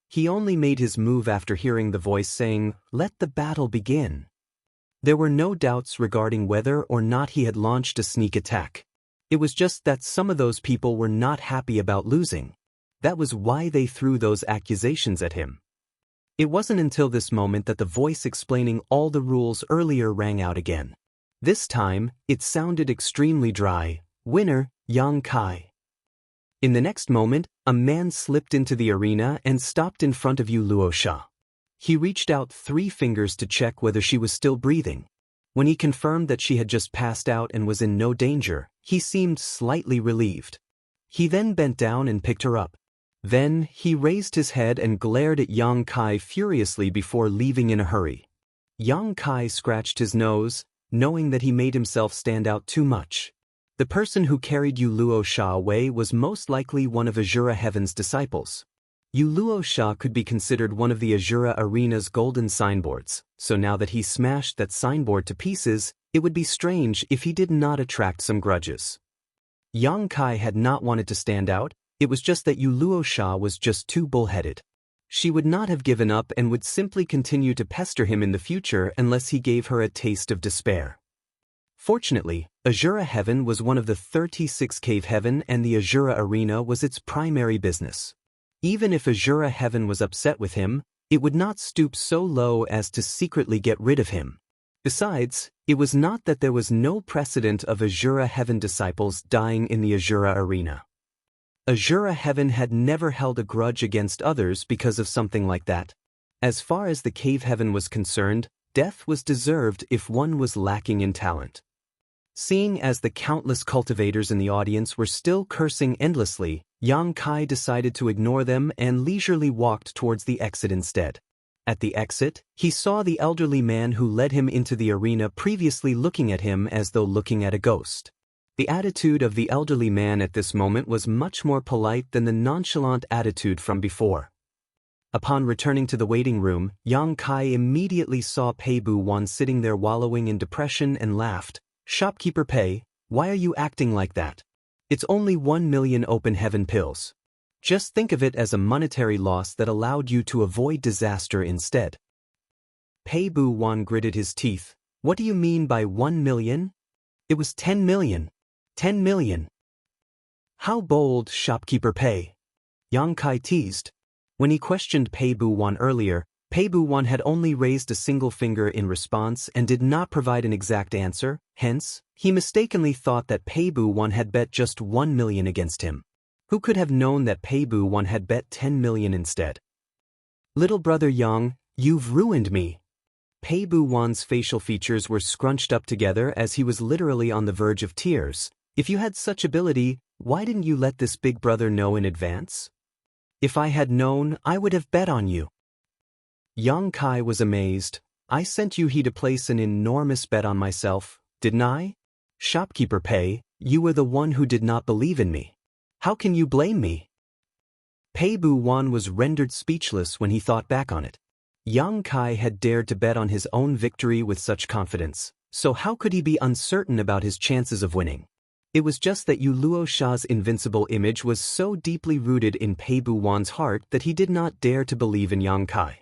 He only made his move after hearing the voice saying, "Let the battle begin." There were no doubts regarding whether or not he had launched a sneak attack. It was just that some of those people were not happy about losing. That was why they threw those accusations at him. It wasn't until this moment that the voice explaining all the rules earlier rang out again. This time, it sounded extremely dry. "Winner, Yang Kai." In the next moment, a man slipped into the arena and stopped in front of Yu Luosha. He reached out 3 fingers to check whether she was still breathing. When he confirmed that she had just passed out and was in no danger, he seemed slightly relieved. He then bent down and picked her up. Then, he raised his head and glared at Yang Kai furiously before leaving in a hurry. Yang Kai scratched his nose, knowing that he made himself stand out too much. The person who carried Yu Luosha away was most likely one of Azura Heaven's disciples. Yu Luosha could be considered one of the Azura Arena's golden signboards, so now that he smashed that signboard to pieces, it would be strange if he did not attract some grudges. Yang Kai had not wanted to stand out. It was just that Yu Luosha was just too bullheaded. She would not have given up and would simply continue to pester him in the future unless he gave her a taste of despair. Fortunately, Azura Heaven was one of the 36 cave heaven and the Azura Arena was its primary business. Even if Azura Heaven was upset with him, it would not stoop so low as to secretly get rid of him. Besides, it was not that there was no precedent of Azura Heaven disciples dying in the Azura Arena. Azura Heaven had never held a grudge against others because of something like that. As far as the cave heaven was concerned, death was deserved if one was lacking in talent. Seeing as the countless cultivators in the audience were still cursing endlessly, Yang Kai decided to ignore them and leisurely walked towards the exit instead. At the exit, he saw the elderly man who led him into the arena previously looking at him as though looking at a ghost. The attitude of the elderly man at this moment was much more polite than the nonchalant attitude from before. Upon returning to the waiting room, Yang Kai immediately saw Pei Bu Wan sitting there wallowing in depression and laughed. "Shopkeeper Pei, why are you acting like that? It's only 1 million open heaven pills. Just think of it as a monetary loss that allowed you to avoid disaster instead." Pei Bu Wan gritted his teeth. "What do you mean by 1 million? It was 10 million. 10 million. How bold, Shopkeeper Pei." Yang Kai teased. When he questioned Pei Bu Wan earlier, Pei Bu Wan had only raised a single finger in response and did not provide an exact answer, hence, he mistakenly thought that Pei Bu Wan had bet just 1 million against him. Who could have known that Pei Bu Wan had bet 10 million instead? "Little brother Yang, you've ruined me." Pei Bu Wan's facial features were scrunched up together as he was literally on the verge of tears. "If you had such ability, why didn't you let this big brother know in advance? If I had known, I would have bet on you." Yang Kai was amazed. "I sent you he to place an enormous bet on myself, didn't I? Shopkeeper Pei, you were the one who did not believe in me. How can you blame me?" Pei Bu Wan was rendered speechless when he thought back on it. Yang Kai had dared to bet on his own victory with such confidence, so how could he be uncertain about his chances of winning? It was just that Yu Luosha's invincible image was so deeply rooted in Pei Bu Wan's heart that he did not dare to believe in Yang Kai.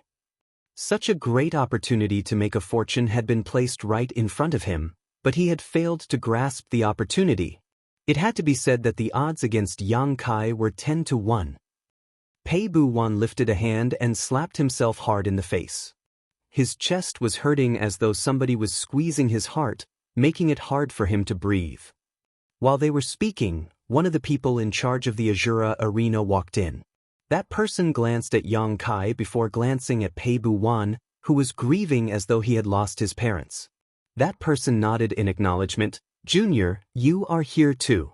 Such a great opportunity to make a fortune had been placed right in front of him, but he had failed to grasp the opportunity. It had to be said that the odds against Yang Kai were 10 to 1. Pei Bu Wan lifted a hand and slapped himself hard in the face. His chest was hurting as though somebody was squeezing his heart, making it hard for him to breathe. While they were speaking, one of the people in charge of the Azura Arena walked in. That person glanced at Yang Kai before glancing at Pei Bu Wan, who was grieving as though he had lost his parents. That person nodded in acknowledgement. Junior, you are here too.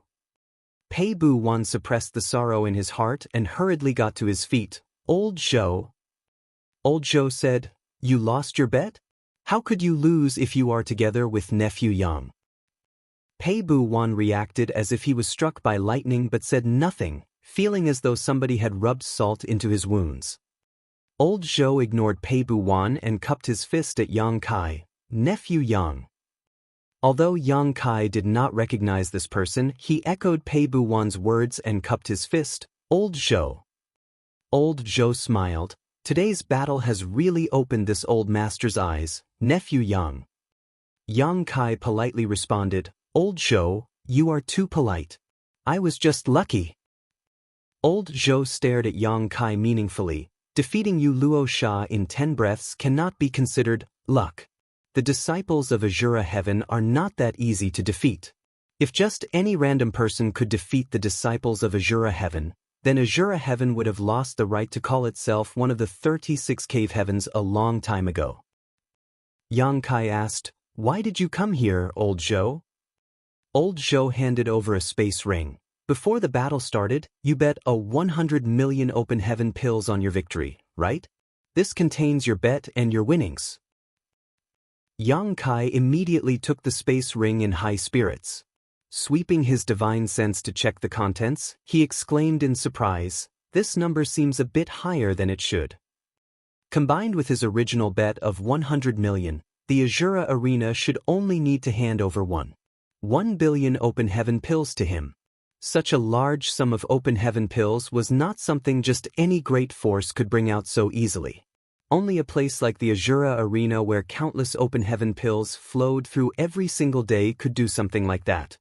Pei Bu Wan suppressed the sorrow in his heart and hurriedly got to his feet. Old Zhou. Old Zhou said, you lost your bet? How could you lose if you are together with nephew Yang? Pei Bu Wan reacted as if he was struck by lightning but said nothing, feeling as though somebody had rubbed salt into his wounds. Old Zhou ignored Pei Bu Wan and cupped his fist at Yang Kai, nephew Yang. Although Yang Kai did not recognize this person, he echoed Pei Bu Wan's words and cupped his fist. Old Zhou. Old Zhou smiled. Today's battle has really opened this old master's eyes, nephew Yang. Yang Kai politely responded, Old Zhou, you are too polite. I was just lucky. Old Zhou stared at Yang Kai meaningfully. Defeating Yu Luo Sha in 10 breaths cannot be considered luck. The disciples of Azura Heaven are not that easy to defeat. If just any random person could defeat the disciples of Azura Heaven, then Azura Heaven would have lost the right to call itself one of the 36 cave heavens a long time ago. Yang Kai asked, Why did you come here, Old Zhou? Old Zhou handed over a space ring. Before the battle started, you bet a 100 million open heaven pills on your victory, right? This contains your bet and your winnings. Yang Kai immediately took the space ring in high spirits. Sweeping his divine sense to check the contents, he exclaimed in surprise, This number seems a bit higher than it should. Combined with his original bet of 100 million, the Azura Arena should only need to hand over 1 billion open heaven pills to him. Such a large sum of open heaven pills was not something just any great force could bring out so easily. Only a place like the Azura Arena where countless open heaven pills flowed through every single day could do something like that.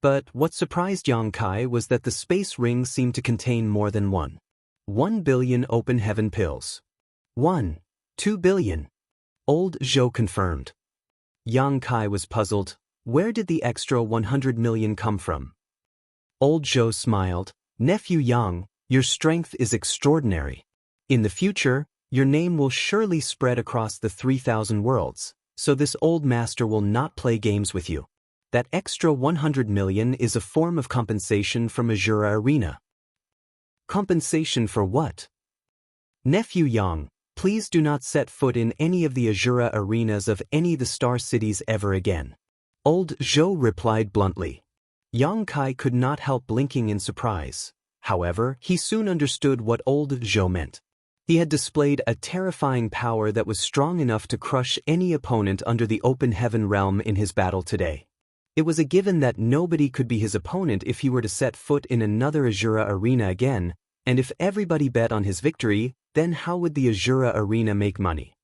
But what surprised Yang Kai was that the space ring seemed to contain more than 1 billion open heaven pills. 2 billion. Old Zhou confirmed. Yang Kai was puzzled. Where did the extra 100 million come from? Old Zhou smiled. Nephew Yang, your strength is extraordinary. In the future, your name will surely spread across the 3,000 worlds, so this old master will not play games with you. That extra 100 million is a form of compensation from Azura Arena. Compensation for what? Nephew Yang, please do not set foot in any of the Azura arenas of any of the star cities ever again. Old Zhou replied bluntly. Yang Kai could not help blinking in surprise. However, he soon understood what old Zhou meant. He had displayed a terrifying power that was strong enough to crush any opponent under the open heaven realm in his battle today. It was a given that nobody could be his opponent if he were to set foot in another Azura Arena again, and if everybody bet on his victory, then how would the Azura Arena make money?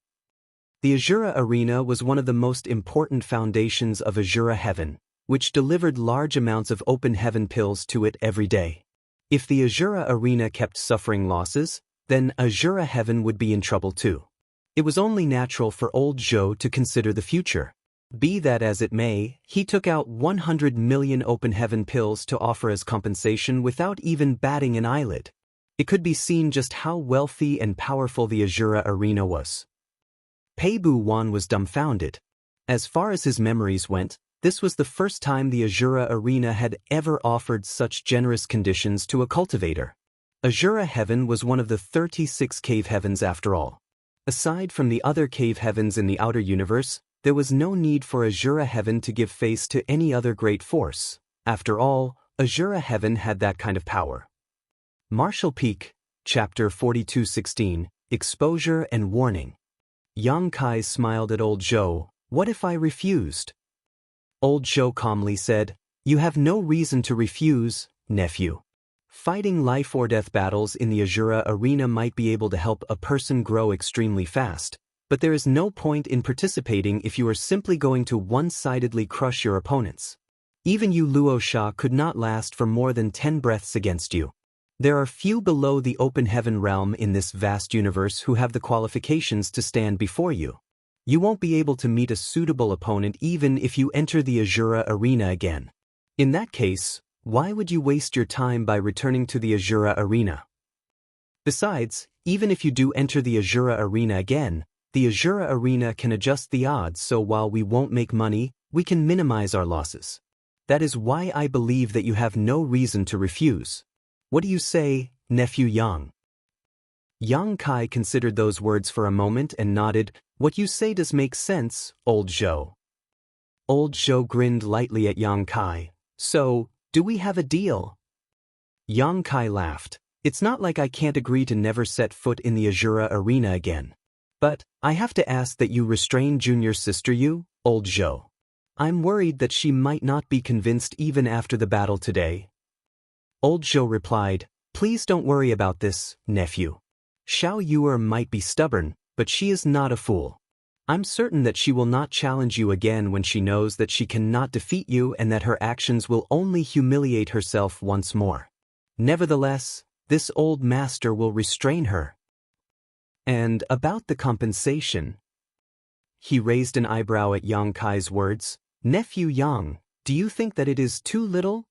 The Azura Arena was one of the most important foundations of Azura Heaven, which delivered large amounts of open heaven pills to it every day. If the Azura Arena kept suffering losses, then Azura Heaven would be in trouble too. It was only natural for old Zhou to consider the future. Be that as it may, he took out 100 million open heaven pills to offer as compensation without even batting an eyelid. It could be seen just how wealthy and powerful the Azura Arena was. Pei Bu Wan was dumbfounded. As far as his memories went, this was the first time the Azura Arena had ever offered such generous conditions to a cultivator. Azura Heaven was one of the 36 cave heavens after all. Aside from the other cave heavens in the outer universe, there was no need for Azura Heaven to give face to any other great force. After all, Azura Heaven had that kind of power. Martial Peak, Chapter 42:16, Exposure and Warning. Yang Kai smiled at old Zhou. What if I refused? Old Zhou calmly said, You have no reason to refuse, nephew. Fighting life-or-death battles in the Azura Arena might be able to help a person grow extremely fast, but there is no point in participating if you are simply going to one-sidedly crush your opponents. Even Yu Luo Sha could not last for more than 10 breaths against you. There are few below the open heaven realm in this vast universe who have the qualifications to stand before you. You won't be able to meet a suitable opponent even if you enter the Azura Arena again. In that case, why would you waste your time by returning to the Azura Arena? Besides, even if you do enter the Azura Arena again, the Azura Arena can adjust the odds so while we won't make money, we can minimize our losses. That is why I believe that you have no reason to refuse. What do you say, nephew Yang? Yang Kai considered those words for a moment and nodded. What you say does make sense, old Zhou. Old Zhou grinned lightly at Yang Kai. So, do we have a deal? Yang Kai laughed. It's not like I can't agree to never set foot in the Azura Arena again. But, I have to ask that you restrain Junior's sister you, old Zhou. I'm worried that she might not be convinced even after the battle today. Old Zhou replied, please don't worry about this, nephew. Xiao Yuer might be stubborn, but she is not a fool. I'm certain that she will not challenge you again when she knows that she cannot defeat you and that her actions will only humiliate herself once more. Nevertheless, this old master will restrain her. And about the compensation? He raised an eyebrow at Yang Kai's words. Nephew Yang, do you think that it is too little?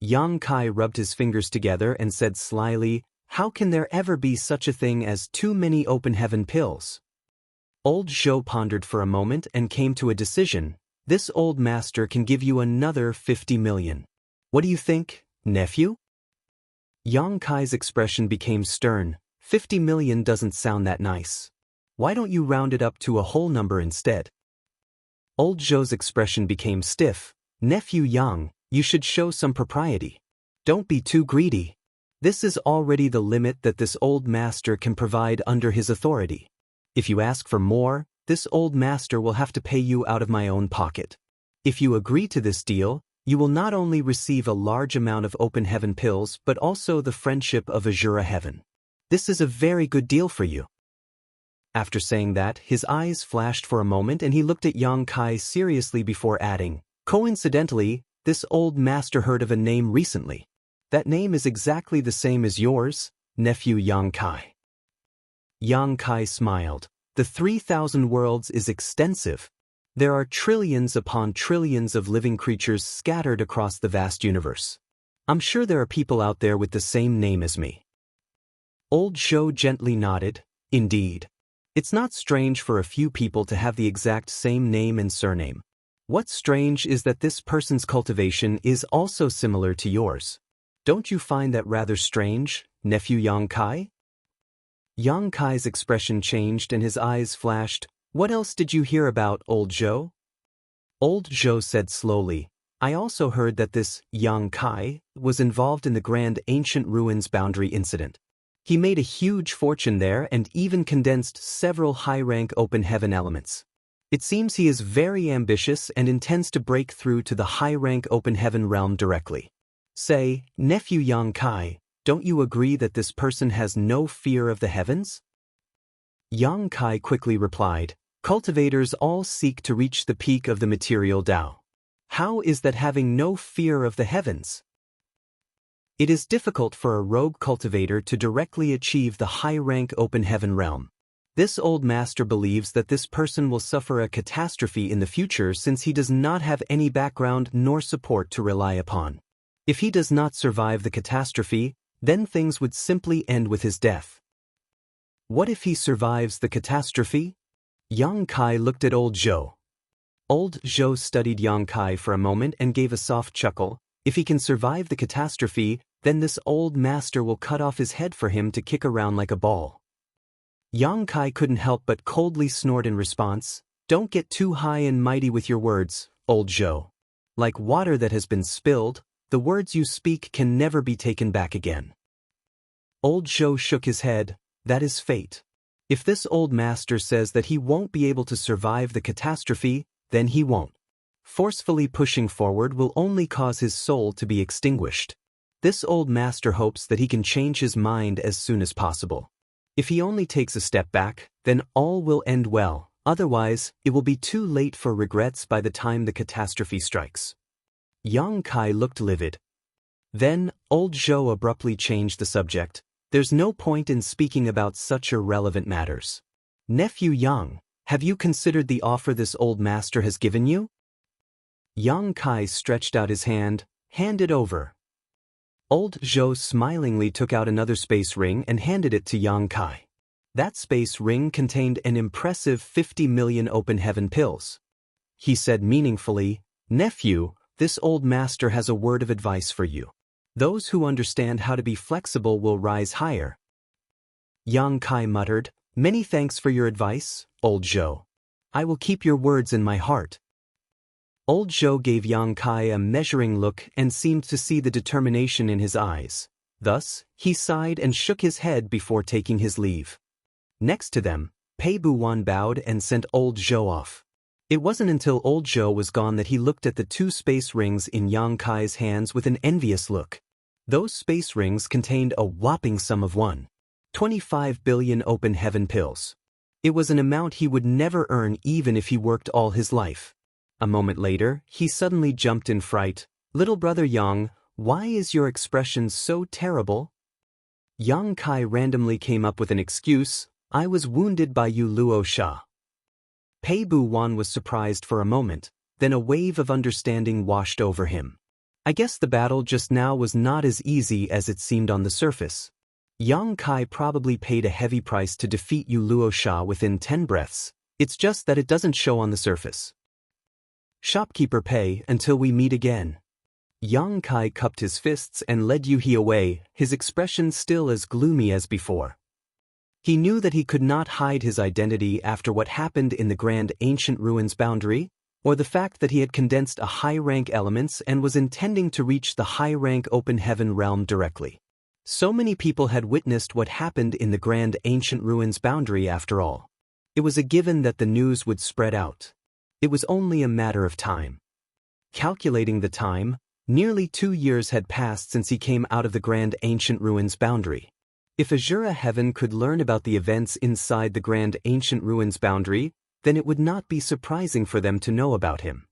Yang Kai rubbed his fingers together and said slyly, how can there ever be such a thing as too many open heaven pills? Old Zhou pondered for a moment and came to a decision. This old master can give you another 50 million. What do you think, nephew? Yang Kai's expression became stern. 50 million doesn't sound that nice. Why don't you round it up to a whole number instead? Old Zhou's expression became stiff. Nephew Yang, you should show some propriety. Don't be too greedy. This is already the limit that this old master can provide under his authority. If you ask for more, this old master will have to pay you out of my own pocket. If you agree to this deal, you will not only receive a large amount of open heaven pills but also the friendship of Azura Heaven. This is a very good deal for you. After saying that, his eyes flashed for a moment and he looked at Yang Kai seriously before adding, coincidentally, this old master heard of a name recently. That name is exactly the same as yours, nephew Yang Kai. Yang Kai smiled. The 3,000 worlds is extensive. There are trillions upon trillions of living creatures scattered across the vast universe. I'm sure there are people out there with the same name as me. Old Zhou gently nodded. Indeed. It's not strange for a few people to have the exact same name and surname. What's strange is that this person's cultivation is also similar to yours. Don't you find that rather strange, nephew Yang Kai? Yang Kai's expression changed and his eyes flashed. What else did you hear about, old Zhou? Old Zhou said slowly, I also heard that this Yang Kai was involved in the Grand Ancient Ruins boundary incident. He made a huge fortune there and even condensed several high-rank open heaven elements. It seems he is very ambitious and intends to break through to the high-rank open heaven realm directly. Say, nephew Yang Kai, don't you agree that this person has no fear of the heavens? Yang Kai quickly replied, cultivators all seek to reach the peak of the material Tao. How is that having no fear of the heavens? It is difficult for a rogue cultivator to directly achieve the high-rank open heaven realm. This old master believes that this person will suffer a catastrophe in the future since he does not have any background nor support to rely upon. If he does not survive the catastrophe, then things would simply end with his death. What if he survives the catastrophe? Yang Kai looked at old Zhou. Old Zhou studied Yang Kai for a moment and gave a soft chuckle. If he can survive the catastrophe, then this old master will cut off his head for him to kick around like a ball. Yang Kai couldn't help but coldly snort in response. Don't get too high and mighty with your words, old Zhou. Like water that has been spilled, the words you speak can never be taken back again. Old Zhou shook his head. That is fate. If this old master says that he won't be able to survive the catastrophe, then he won't. Forcefully pushing forward will only cause his soul to be extinguished. This old master hopes that he can change his mind as soon as possible. If he only takes a step back, then all will end well, otherwise, it will be too late for regrets by the time the catastrophe strikes. Yang Kai looked livid. Then, old Zhou abruptly changed the subject. There's no point in speaking about such irrelevant matters. Nephew Yang, have you considered the offer this old master has given you? Yang Kai stretched out his hand it over. Old Zhou smilingly took out another space ring and handed it to Yang Kai. That space ring contained an impressive 50 million open heaven pills. He said meaningfully, "Nephew, this old master has a word of advice for you. Those who understand how to be flexible will rise higher." Yang Kai muttered, "Many thanks for your advice, old Zhou. I will keep your words in my heart." Old Zhou gave Yang Kai a measuring look and seemed to see the determination in his eyes. Thus, he sighed and shook his head before taking his leave. Next to them, Pei Buwan bowed and sent old Zhou off. It wasn't until old Zhou was gone that he looked at the two space rings in Yang Kai's hands with an envious look. Those space rings contained a whopping sum of 1.25 billion open heaven pills. It was an amount he would never earn even if he worked all his life. A moment later, he suddenly jumped in fright. "Little brother Yang, why is your expression so terrible?" Yang Kai randomly came up with an excuse. "I was wounded by Yu Luo Sha." Pei Buwan was surprised for a moment, then a wave of understanding washed over him. I guess the battle just now was not as easy as it seemed on the surface. Yang Kai probably paid a heavy price to defeat Yu Luo Sha within 10 breaths. It's just that it doesn't show on the surface. "Shopkeeper Pei, until we meet again." Yang Kai cupped his fists and led Yu He away, his expression still as gloomy as before. He knew that he could not hide his identity after what happened in the Grand Ancient Ruins boundary, or the fact that he had condensed a high-rank elements and was intending to reach the high-rank open heaven realm directly. So many people had witnessed what happened in the Grand Ancient Ruins boundary after all. It was a given that the news would spread out. It was only a matter of time. Calculating the time, nearly 2 years had passed since he came out of the Grand Ancient Ruins boundary. If Azura Heaven could learn about the events inside the Grand Ancient Ruins boundary, then it would not be surprising for them to know about him.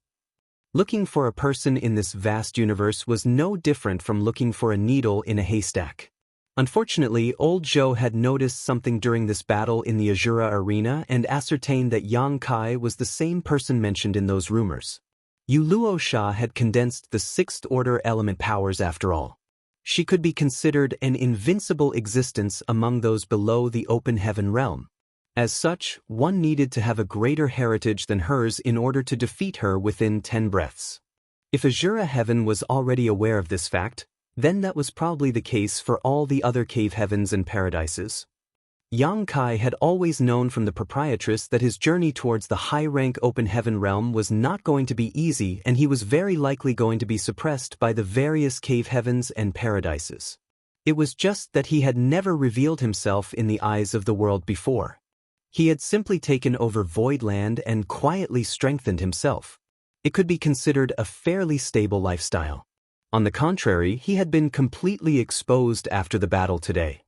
Looking for a person in this vast universe was no different from looking for a needle in a haystack. Unfortunately, old Zhou had noticed something during this battle in the Azura arena and ascertained that Yang Kai was the same person mentioned in those rumors. Yu Luo Sha had condensed the 6th order element powers after all. She could be considered an invincible existence among those below the open heaven realm. As such, one needed to have a greater heritage than hers in order to defeat her within 10 breaths. If Azura Heaven was already aware of this fact, then that was probably the case for all the other cave heavens and paradises. Yang Kai had always known from the proprietress that his journey towards the high-rank open heaven realm was not going to be easy, and he was very likely going to be suppressed by the various cave heavens and paradises. It was just that he had never revealed himself in the eyes of the world before. He had simply taken over Voidland and quietly strengthened himself. It could be considered a fairly stable lifestyle. On the contrary, he had been completely exposed after the battle today.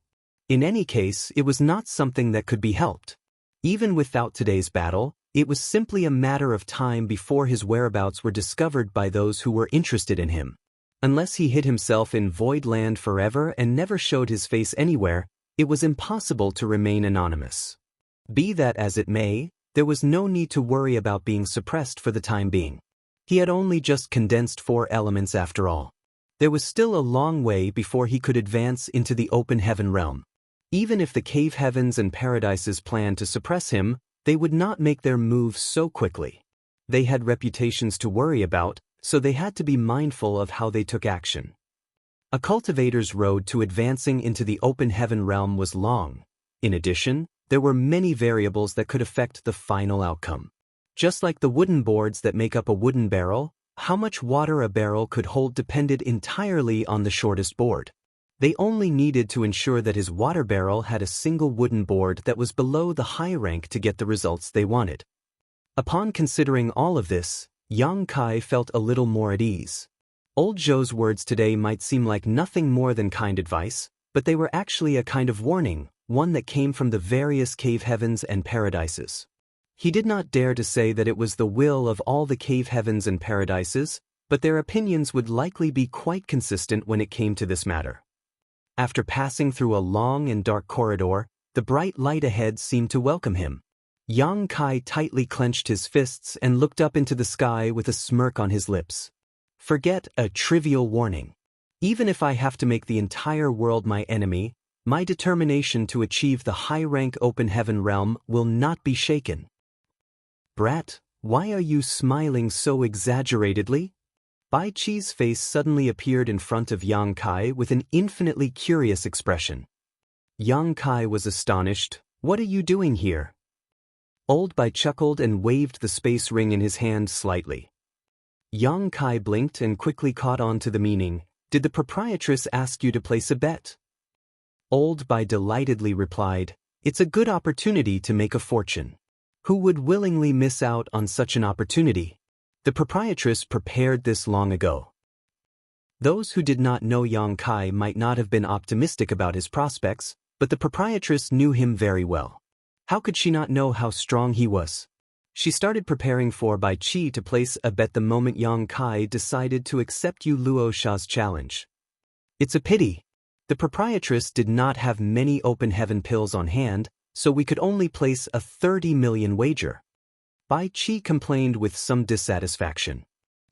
In any case, it was not something that could be helped. Even without today's battle, it was simply a matter of time before his whereabouts were discovered by those who were interested in him. Unless he hid himself in Voidland forever and never showed his face anywhere, it was impossible to remain anonymous. Be that as it may, there was no need to worry about being suppressed for the time being. He had only just condensed 4 elements after all. There was still a long way before he could advance into the open heaven realm. Even if the cave heavens and paradises planned to suppress him, they would not make their moves so quickly. They had reputations to worry about, so they had to be mindful of how they took action. A cultivator's road to advancing into the open heaven realm was long. In addition, there were many variables that could affect the final outcome. Just like the wooden boards that make up a wooden barrel, how much water a barrel could hold depended entirely on the shortest board. They only needed to ensure that his water barrel had a single wooden board that was below the high rank to get the results they wanted. Upon considering all of this, Yang Kai felt a little more at ease. Old Zhou's words today might seem like nothing more than kind advice, but they were actually a kind of warning, one that came from the various cave heavens and paradises. He did not dare to say that it was the will of all the cave heavens and paradises, but their opinions would likely be quite consistent when it came to this matter. After passing through a long and dark corridor, the bright light ahead seemed to welcome him. Yang Kai tightly clenched his fists and looked up into the sky with a smirk on his lips. Forget a trivial warning. Even if I have to make the entire world my enemy, My determination to achieve the high-rank open heaven realm will not be shaken. Brat, why are you smiling so exaggeratedly? Bai Qi's face suddenly appeared in front of Yang Kai with an infinitely curious expression. Yang Kai was astonished. What are you doing here? Old Bai chuckled and waved the space ring in his hand slightly. Yang Kai blinked and quickly caught on to the meaning. Did the proprietress ask you to place a bet? Old Bai delightedly replied, it's a good opportunity to make a fortune. Who would willingly miss out on such an opportunity? The proprietress prepared this long ago. Those who did not know Yang Kai might not have been optimistic about his prospects, but the proprietress knew him very well. How could she not know how strong he was? She started preparing for Bai Qi to place a bet the moment Yang Kai decided to accept Yu Luosha's challenge. It's a pity. The proprietress did not have many open heaven pills on hand, so we could only place a 30 million wager. Bai Qi complained with some dissatisfaction.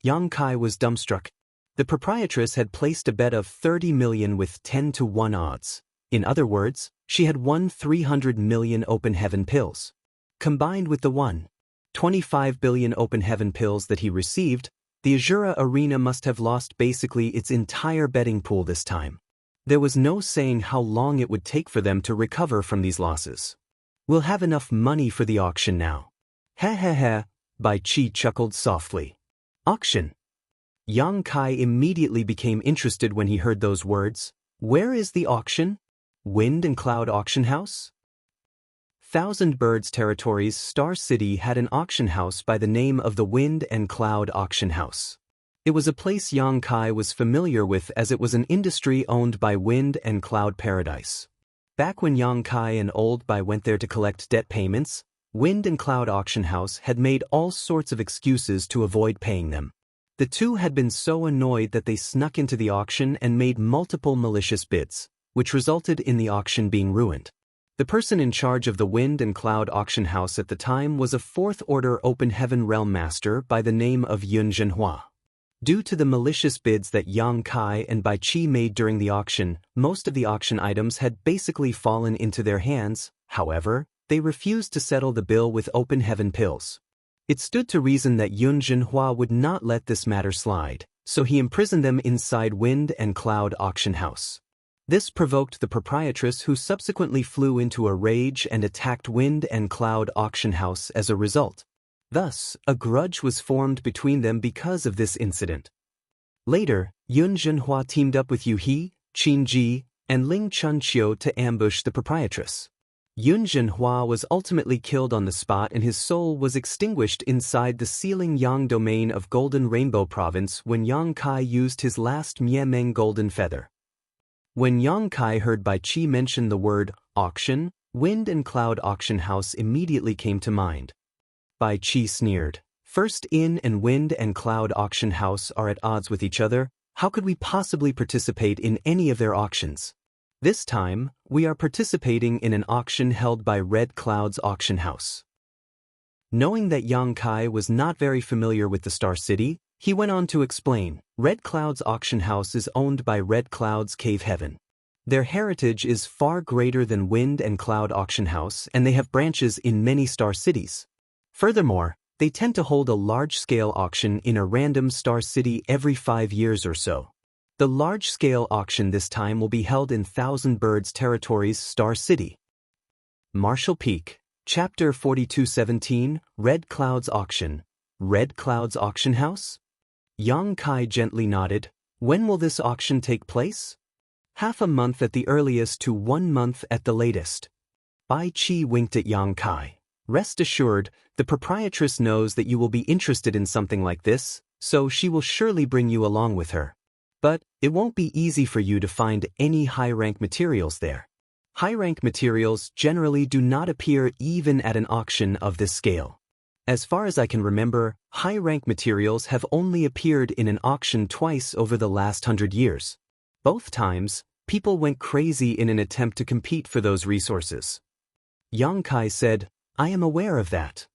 Yang Kai was dumbstruck. The proprietress had placed a bet of 30 million with 10-to-1 odds. In other words, she had won 300 million open heaven pills. Combined with the 1.25 billion open heaven pills that he received, the Azura Arena must have lost basically its entire betting pool this time. There was no saying how long it would take for them to recover from these losses. We'll have enough money for the auction now. Heh heh heh, Bai Qi chuckled softly. Auction. Yang Kai immediately became interested when he heard those words. Where is the auction? Wind and Cloud Auction House? Thousand Birds Territories' Star City had an auction house by the name of the Wind and Cloud Auction House. It was a place Yang Kai was familiar with as it was an industry owned by Wind and Cloud Paradise. Back when Yang Kai and Old Bai went there to collect debt payments, Wind and Cloud Auction House had made all sorts of excuses to avoid paying them. The two had been so annoyed that they snuck into the auction and made multiple malicious bids, which resulted in the auction being ruined. The person in charge of the Wind and Cloud Auction House at the time was a fourth-order Open Heaven Realm Master by the name of Yun Zhenhua. Due to the malicious bids that Yang Kai and Bai Qi made during the auction, most of the auction items had basically fallen into their hands. However, they refused to settle the bill with open heaven pills. It stood to reason that Yun Zhenhua would not let this matter slide, so he imprisoned them inside Wind and Cloud Auction House. This provoked the proprietress, who subsequently flew into a rage and attacked Wind and Cloud Auction House as a result. Thus, a grudge was formed between them because of this incident. Later, Yun Zhenhua teamed up with Yu He, Qin Ji, and Ling Chunqiu to ambush the proprietress. Yun Zhenhua was ultimately killed on the spot and his soul was extinguished inside the Sealing Yang domain of Golden Rainbow Province when Yang Kai used his last Miemeng Golden Feather. When Yang Kai heard Bai Qi mention the word auction, Wind and Cloud Auction House immediately came to mind. Bai Qi sneered. First In and Wind and Cloud Auction House are at odds with each other. How could we possibly participate in any of their auctions? This time, we are participating in an auction held by Red Cloud's Auction House. Knowing that Yang Kai was not very familiar with the Star City, he went on to explain, Red Cloud's Auction House is owned by Red Cloud's Cave Heaven. Their heritage is far greater than Wind and Cloud Auction House, and they have branches in many star cities. Furthermore, they tend to hold a large-scale auction in a random star city every 5 years or so. The large-scale auction this time will be held in Thousand Birds Territories' Star City. Marshall Peak, Chapter 4217, Red Cloud's Auction. Red Cloud's Auction House? Yang Kai gently nodded. When will this auction take place? Half a month at the earliest to 1 month at the latest. Bai Qi winked at Yang Kai. Rest assured, the proprietress knows that you will be interested in something like this, so she will surely bring you along with her. But it won't be easy for you to find any high-rank materials there. High-rank materials generally do not appear even at an auction of this scale. As far as I can remember, high-rank materials have only appeared in an auction twice over the last 100 years. Both times, people went crazy in an attempt to compete for those resources. Yang Kai said, I am aware of that.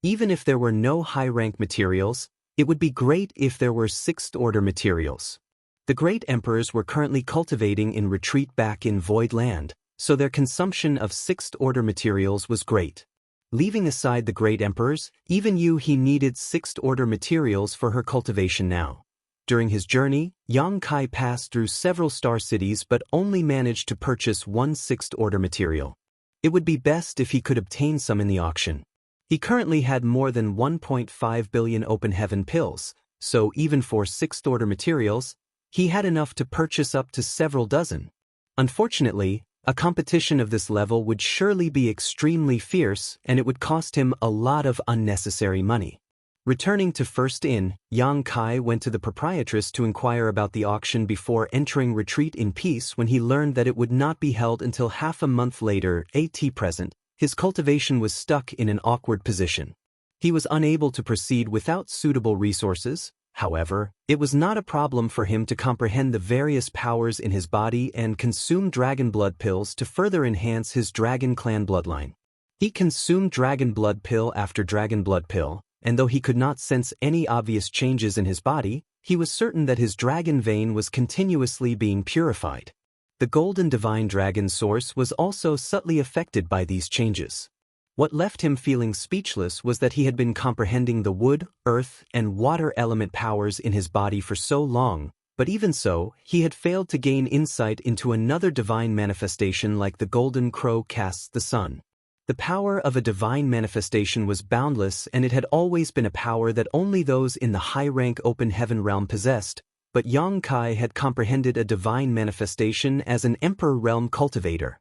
Even if there were no high-rank materials, it would be great if there were sixth-order materials. The great emperors were currently cultivating in retreat back in Void Land, so their consumption of sixth-order materials was great. Leaving aside the great emperors, even he needed sixth-order materials for her cultivation now. During his journey, Yang Kai passed through several star cities but only managed to purchase one sixth-order material. It would be best if he could obtain some in the auction. He currently had more than 1.5 billion open heaven pills, so even for sixth-order materials, he had enough to purchase up to several dozen. Unfortunately, a competition of this level would surely be extremely fierce and it would cost him a lot of unnecessary money. Returning to First Inn, Yang Kai went to the proprietress to inquire about the auction before entering retreat in peace when he learned that it would not be held until half a month later. At present, his cultivation was stuck in an awkward position. He was unable to proceed without suitable resources. However, it was not a problem for him to comprehend the various powers in his body and consume dragon blood pills to further enhance his dragon clan bloodline. He consumed dragon blood pill after dragon blood pill, and though he could not sense any obvious changes in his body, he was certain that his dragon vein was continuously being purified. The golden divine dragon source was also subtly affected by these changes. What left him feeling speechless was that he had been comprehending the wood, earth, and water element powers in his body for so long, but even so, he had failed to gain insight into another divine manifestation like the golden crow casts the sun. The power of a divine manifestation was boundless, and it had always been a power that only those in the high-rank open heaven realm possessed, but Yang Kai had comprehended a divine manifestation as an emperor realm cultivator.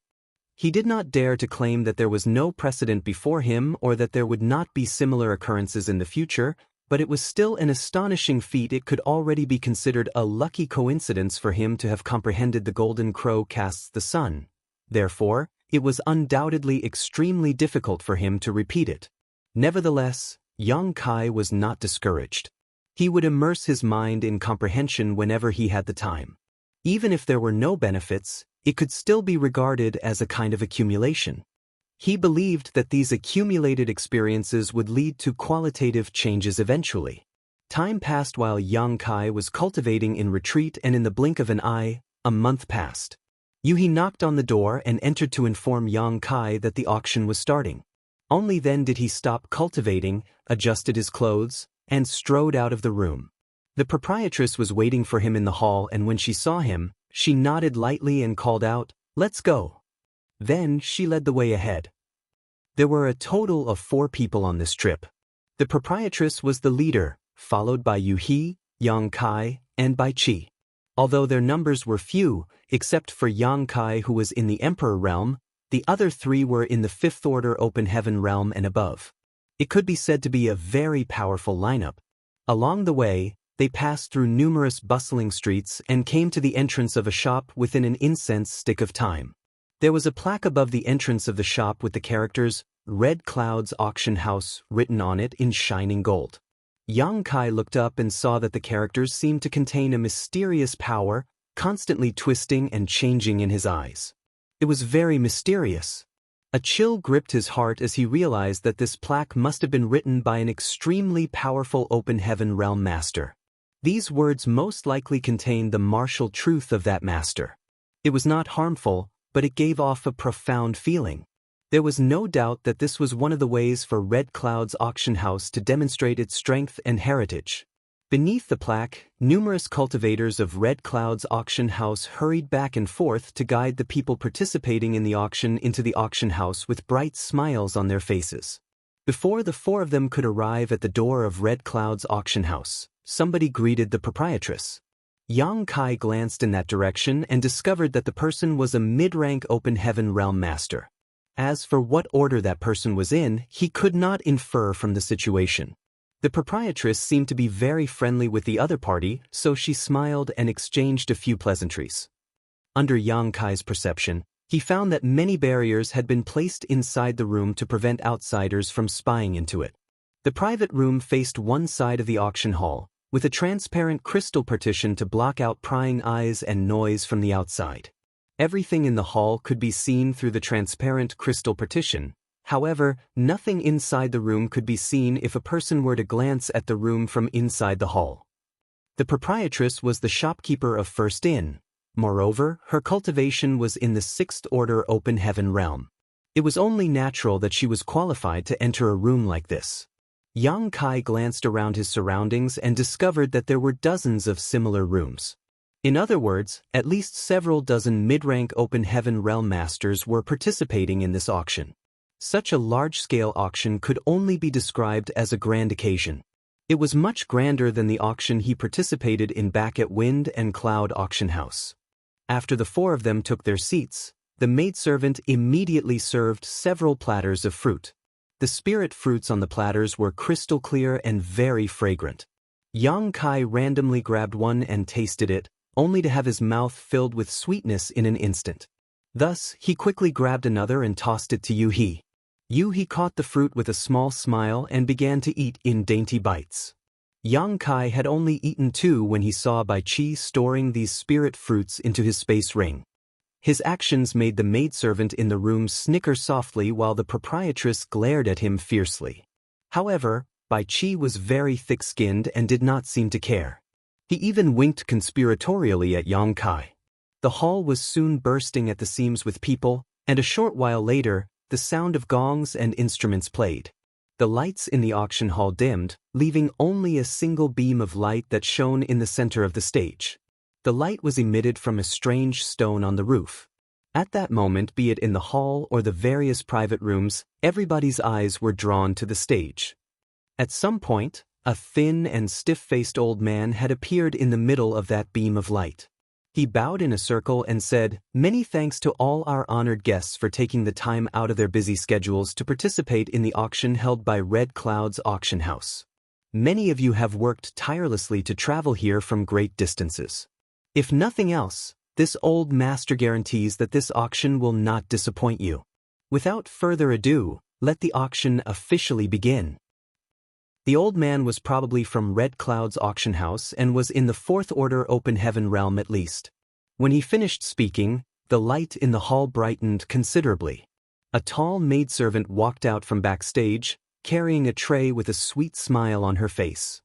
He did not dare to claim that there was no precedent before him or that there would not be similar occurrences in the future, but it was still an astonishing feat. It could already be considered a lucky coincidence for him to have comprehended the golden crow casts the sun. Therefore, it was undoubtedly extremely difficult for him to repeat it. Nevertheless, Yang Kai was not discouraged. He would immerse his mind in comprehension whenever he had the time. Even if there were no benefits, it could still be regarded as a kind of accumulation. He believed that these accumulated experiences would lead to qualitative changes eventually. Time passed while Yang Kai was cultivating in retreat, and in the blink of an eye, a month passed. He knocked on the door and entered to inform Yang Kai that the auction was starting. Only then did he stop cultivating, adjusted his clothes, and strode out of the room. The proprietress was waiting for him in the hall, and when she saw him, she nodded lightly and called out, "Let's go." Then she led the way ahead. There were a total of 4 people on this trip. The proprietress was the leader, followed by He, Yang Kai, and Bai Qi. Although their numbers were few, except for Yang Kai who was in the Emperor realm, the other 3 were in the 5th order open heaven realm and above. It could be said to be a very powerful lineup. Along the way, they passed through numerous bustling streets and came to the entrance of a shop within an incense stick of time. There was a plaque above the entrance of the shop with the characters, "Red Clouds Auction House," written on it in shining gold. Yang Kai looked up and saw that the characters seemed to contain a mysterious power, constantly twisting and changing in his eyes. It was very mysterious. A chill gripped his heart as he realized that this plaque must have been written by an extremely powerful open heaven realm master. These words most likely contained the martial truth of that master. It was not harmful, but it gave off a profound feeling. There was no doubt that this was one of the ways for Red Cloud's auction house to demonstrate its strength and heritage. Beneath the plaque, numerous cultivators of Red Cloud's auction house hurried back and forth to guide the people participating in the auction into the auction house with bright smiles on their faces. Before the 4 of them could arrive at the door of Red Cloud's auction house, somebody greeted the proprietress. Yang Kai glanced in that direction and discovered that the person was a mid-rank open heaven realm master. As for what order that person was in, he could not infer from the situation. The proprietress seemed to be very friendly with the other party, so she smiled and exchanged a few pleasantries. Under Yang Kai's perception, he found that many barriers had been placed inside the room to prevent outsiders from spying into it. The private room faced one side of the auction hall, with a transparent crystal partition to block out prying eyes and noise from the outside. Everything in the hall could be seen through the transparent crystal partition. However, nothing inside the room could be seen if a person were to glance at the room from inside the hall. The proprietress was the shopkeeper of First Inn. Moreover, her cultivation was in the sixth order open heaven realm. It was only natural that she was qualified to enter a room like this. Yang Kai glanced around his surroundings and discovered that there were dozens of similar rooms. In other words, at least several dozen mid-rank open heaven realm masters were participating in this auction. Such a large-scale auction could only be described as a grand occasion. It was much grander than the auction he participated in back at Wind and Cloud Auction House. After the four of them took their seats, the maidservant immediately served several platters of fruit. The spirit fruits on the platters were crystal clear and very fragrant. Yang Kai randomly grabbed one and tasted it, only to have his mouth filled with sweetness in an instant. Thus, he quickly grabbed another and tossed it to Yu-He. Yu-He caught the fruit with a small smile and began to eat in dainty bites. Yang Kai had only eaten two when he saw Bai Qi storing these spirit fruits into his space ring. His actions made the maidservant in the room snicker softly while the proprietress glared at him fiercely. However, Bai Qi was very thick-skinned and did not seem to care. He even winked conspiratorially at Yang Kai. The hall was soon bursting at the seams with people, and a short while later, the sound of gongs and instruments played. The lights in the auction hall dimmed, leaving only a single beam of light that shone in the center of the stage. The light was emitted from a strange stone on the roof. At that moment, be it in the hall or the various private rooms, everybody's eyes were drawn to the stage. At some point, a thin and stiff-faced old man had appeared in the middle of that beam of light. He bowed in a circle and said, "Many thanks to all our honored guests for taking the time out of their busy schedules to participate in the auction held by Red Cloud's Auction House. Many of you have worked tirelessly to travel here from great distances. If nothing else, this old master guarantees that this auction will not disappoint you. Without further ado, let the auction officially begin." The old man was probably from Red Cloud's auction house and was in the fourth order open heaven realm at least. When he finished speaking, the light in the hall brightened considerably. A tall maidservant walked out from backstage, carrying a tray with a sweet smile on her face.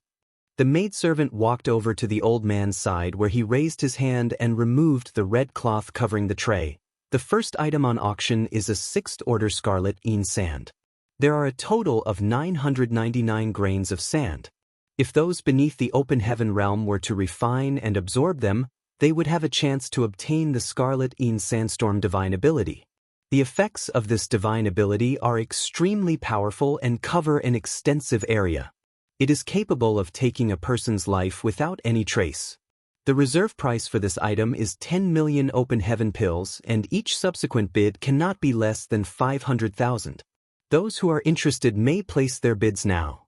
The maidservant walked over to the old man's side where he raised his hand and removed the red cloth covering the tray. The first item on auction is a sixth order scarlet een sand. There are a total of 999 grains of sand. If those beneath the open heaven realm were to refine and absorb them, they would have a chance to obtain the Scarlet een Sandstorm divine ability. The effects of this divine ability are extremely powerful and cover an extensive area. It is capable of taking a person's life without any trace. The reserve price for this item is 10 million open heaven pills, and each subsequent bid cannot be less than 500,000. Those who are interested may place their bids now.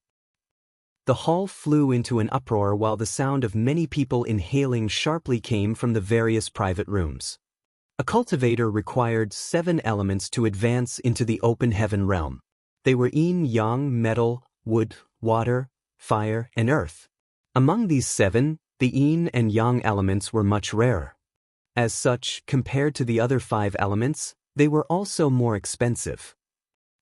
The hall flew into an uproar while the sound of many people inhaling sharply came from the various private rooms. A cultivator required 7 elements to advance into the open heaven realm. They were yin, yang, metal, wood, water, fire, and earth. Among these 7, the yin and yang elements were much rarer. As such, compared to the other 5 elements, they were also more expensive.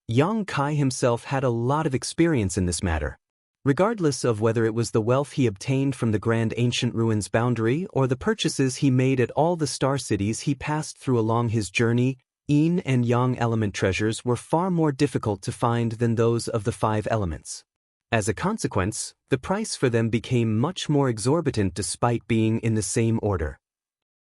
Yang Kai himself had a lot of experience in this matter. Regardless of whether it was the wealth he obtained from the Grand Ancient Ruins boundary or the purchases he made at all the star cities he passed through along his journey, yin and yang element treasures were far more difficult to find than those of the 5 elements. As a consequence, the price for them became much more exorbitant despite being in the same order.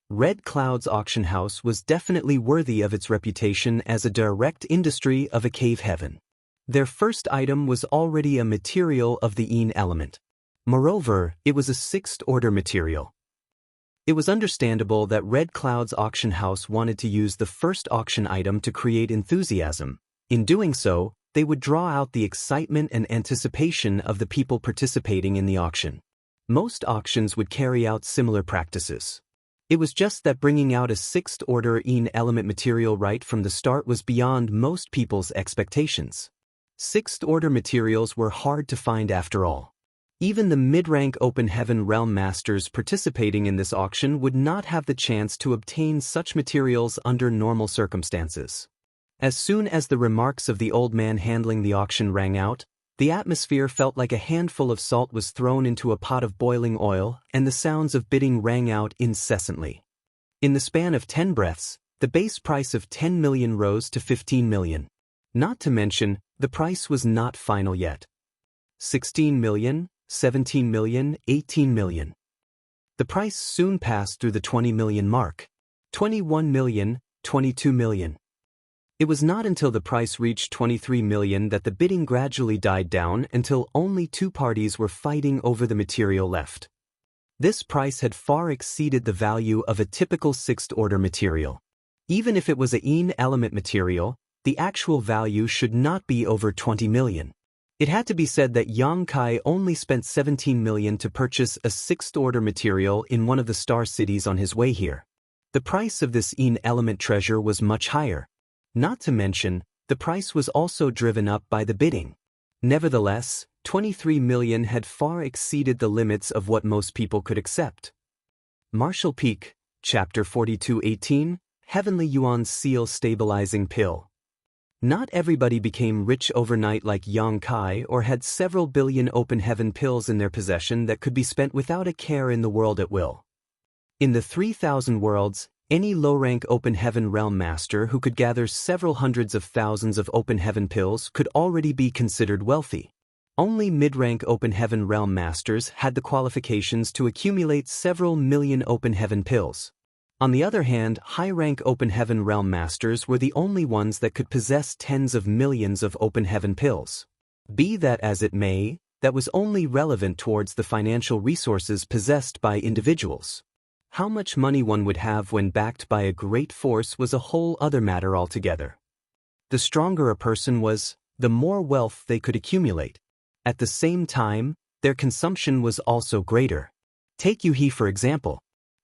Red Cloud's auction house was definitely worthy of its reputation as a direct industry of a cave heaven. Their first item was already a material of the yin element. Moreover, it was a 6th order material. It was understandable that Red Cloud's auction house wanted to use the first auction item to create enthusiasm. In doing so, they would draw out the excitement and anticipation of the people participating in the auction. Most auctions would carry out similar practices. It was just that bringing out a 6th order yin element material right from the start was beyond most people's expectations. 6th order materials were hard to find after all. Even the mid-rank open heaven realm masters participating in this auction would not have the chance to obtain such materials under normal circumstances. As soon as the remarks of the old man handling the auction rang out, the atmosphere felt like a handful of salt was thrown into a pot of boiling oil, and the sounds of bidding rang out incessantly. In the span of 10 breaths, the base price of 10 million rose to 15 million. Not to mention, the price was not final yet. 16 million, 17 million, 18 million. The price soon passed through the 20 million mark. 21 million, 22 million. It was not until the price reached 23 million that the bidding gradually died down until only two parties were fighting over the material left. This price had far exceeded the value of a typical sixth-order material. Even if it was a yin element material, the actual value should not be over 20 million. It had to be said that Yang Kai only spent 17 million to purchase a sixth-order material in one of the star cities on his way here. The price of this yin element treasure was much higher. Not to mention, the price was also driven up by the bidding. Nevertheless, 23 million had far exceeded the limits of what most people could accept. Marshall Peak, Chapter 42:18, Heavenly Yuan Seal Stabilizing Pill. Not everybody became rich overnight like Yang Kai or had several billion open heaven pills in their possession that could be spent without a care in the world at will. In the 3,000 worlds, any low-rank open heaven realm master who could gather several hundreds of thousands of open heaven pills could already be considered wealthy. Only mid-rank open heaven realm masters had the qualifications to accumulate several million open heaven pills. On the other hand, high-rank open heaven realm masters were the only ones that could possess tens of millions of open heaven pills. Be that as it may, that was only relevant towards the financial resources possessed by individuals. How much money one would have when backed by a great force was a whole other matter altogether. The stronger a person was, the more wealth they could accumulate. At the same time, their consumption was also greater. Take Yuhi for example.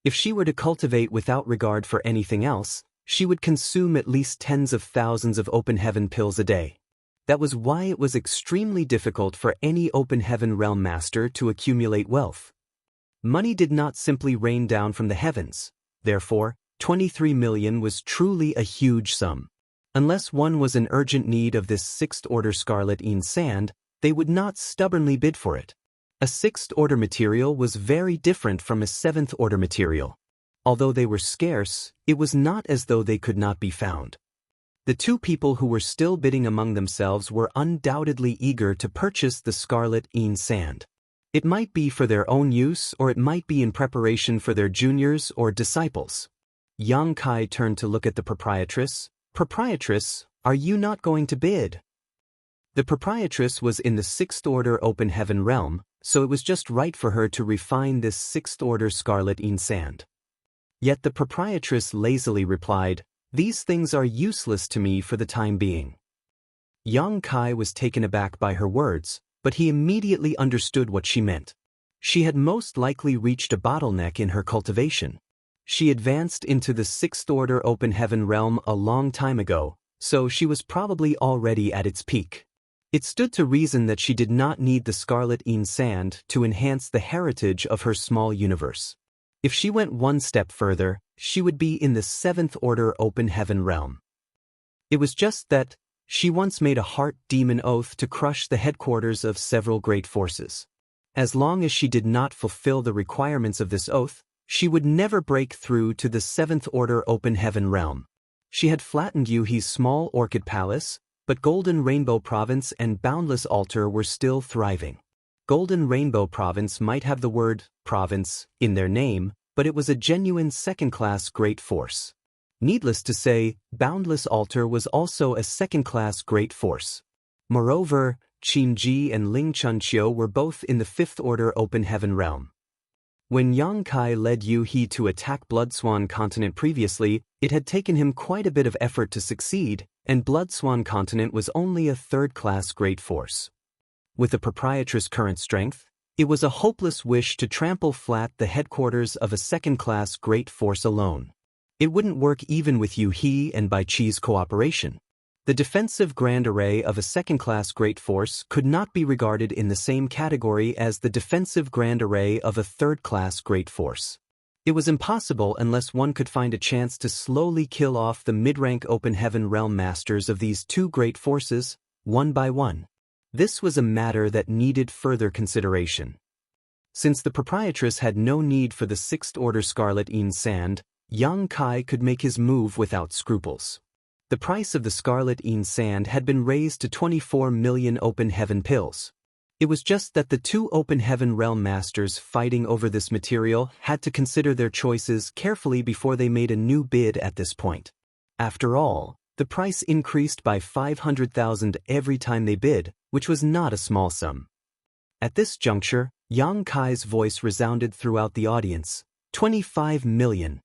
If she were to cultivate without regard for anything else, she would consume at least tens of thousands of open heaven pills a day. That was why it was extremely difficult for any open heaven realm master to accumulate wealth. Money did not simply rain down from the heavens. Therefore, 23 million was truly a huge sum. Unless one was in urgent need of this sixth-order scarlet yin sand, they would not stubbornly bid for it. A sixth-order material was very different from a seventh-order material. Although they were scarce, it was not as though they could not be found. The two people who were still bidding among themselves were undoubtedly eager to purchase the scarlet yin sand. It might be for their own use or it might be in preparation for their juniors or disciples. Yang Kai turned to look at the proprietress. "Proprietress, are you not going to bid?" The proprietress was in the sixth-order open heaven realm, so it was just right for her to refine this sixth-order scarlet yin sand. Yet the proprietress lazily replied, "These things are useless to me for the time being." Yang Kai was taken aback by her words, but he immediately understood what she meant. She had most likely reached a bottleneck in her cultivation. She advanced into the sixth-order open heaven realm a long time ago, so she was probably already at its peak. It stood to reason that she did not need the scarlet yin sand to enhance the heritage of her small universe. If she went one step further, she would be in the seventh-order open heaven realm. It was just that, she once made a heart-demon oath to crush the headquarters of several great forces. As long as she did not fulfill the requirements of this oath, she would never break through to the seventh-order open heaven realm. She had flattened Yuhi's small orchid palace, but Golden Rainbow Province and Boundless Altar were still thriving. Golden Rainbow Province might have the word province in their name, but it was a genuine second-class great force. Needless to say, Boundless Altar was also a second-class great force. Moreover, Qin Ji and Ling Chunqiu were both in the fifth-order open heaven realm. When Yang Kai led Yu He to attack Blood Swan Continent previously, it had taken him quite a bit of effort to succeed, and Blood Swan Continent was only a third-class great force. With the proprietress' current strength, it was a hopeless wish to trample flat the headquarters of a second-class great force alone. It wouldn't work even with Yu He and Bai Chi's cooperation. The defensive grand array of a second-class great force could not be regarded in the same category as the defensive grand array of a third-class great force. It was impossible unless one could find a chance to slowly kill off the mid-rank open heaven realm masters of these two great forces, one by one. This was a matter that needed further consideration. Since the proprietress had no need for the sixth-order scarlet yin sand, Yang Kai could make his move without scruples. The price of the scarlet Een sand had been raised to 24 million open heaven pills. It was just that the two open heaven realm masters fighting over this material had to consider their choices carefully before they made a new bid at this point. After all, the price increased by 500,000 every time they bid, which was not a small sum. At this juncture, Yang Kai's voice resounded throughout the audience. 25 million.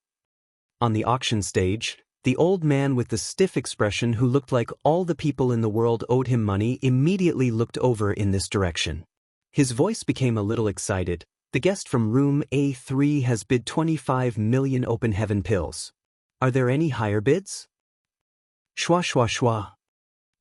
On the auction stage, the old man with the stiff expression who looked like all the people in the world owed him money immediately looked over in this direction. His voice became a little excited. The guest from room A3 has bid 25 million open heaven pills. Are there any higher bids? Schwa schwa schwa.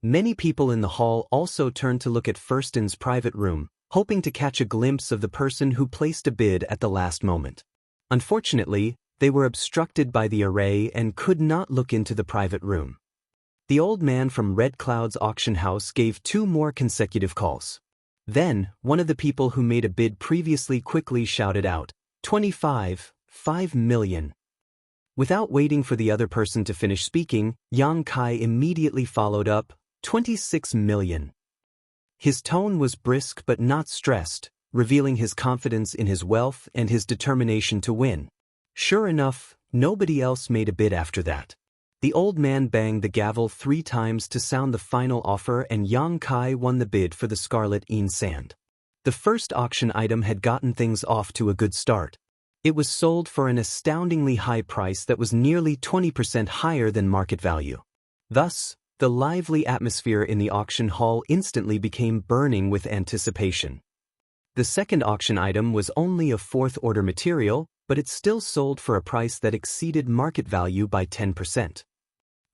Many people in the hall also turned to look at Firston's private room, hoping to catch a glimpse of the person who placed a bid at the last moment. Unfortunately, they were obstructed by the array and could not look into the private room. The old man from Red Cloud's auction house gave 2 more consecutive calls. Then, one of the people who made a bid previously quickly shouted out, 5 million. Without waiting for the other person to finish speaking, Yang Kai immediately followed up, 26 million. His tone was brisk but not stressed, revealing his confidence in his wealth and his determination to win. Sure enough, nobody else made a bid after that. The old man banged the gavel 3 times to sound the final offer, and Yang Kai won the bid for the scarlet Een sand. The first auction item had gotten things off to a good start. It was sold for an astoundingly high price that was nearly 20% higher than market value. Thus, the lively atmosphere in the auction hall instantly became burning with anticipation. The second auction item was only a 4th-order material, but it still sold for a price that exceeded market value by 10%.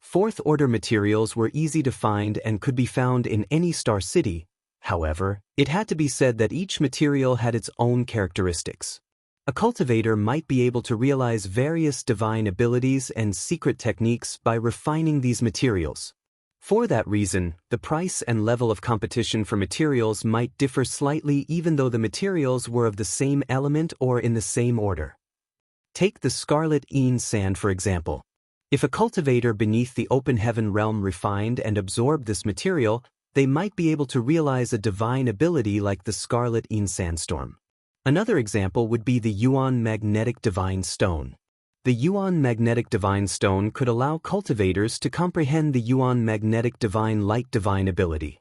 4th-order materials were easy to find and could be found in any star city. However, it had to be said that each material had its own characteristics. A cultivator might be able to realize various divine abilities and secret techniques by refining these materials. For that reason, the price and level of competition for materials might differ slightly even though the materials were of the same element or in the same order. Take the scarlet Een sand for example. If a cultivator beneath the open heaven realm refined and absorbed this material, they might be able to realize a divine ability like the scarlet Een sandstorm. Another example would be the Yuan magnetic divine stone. The Yuan magnetic divine stone could allow cultivators to comprehend the Yuan magnetic divine light divine ability.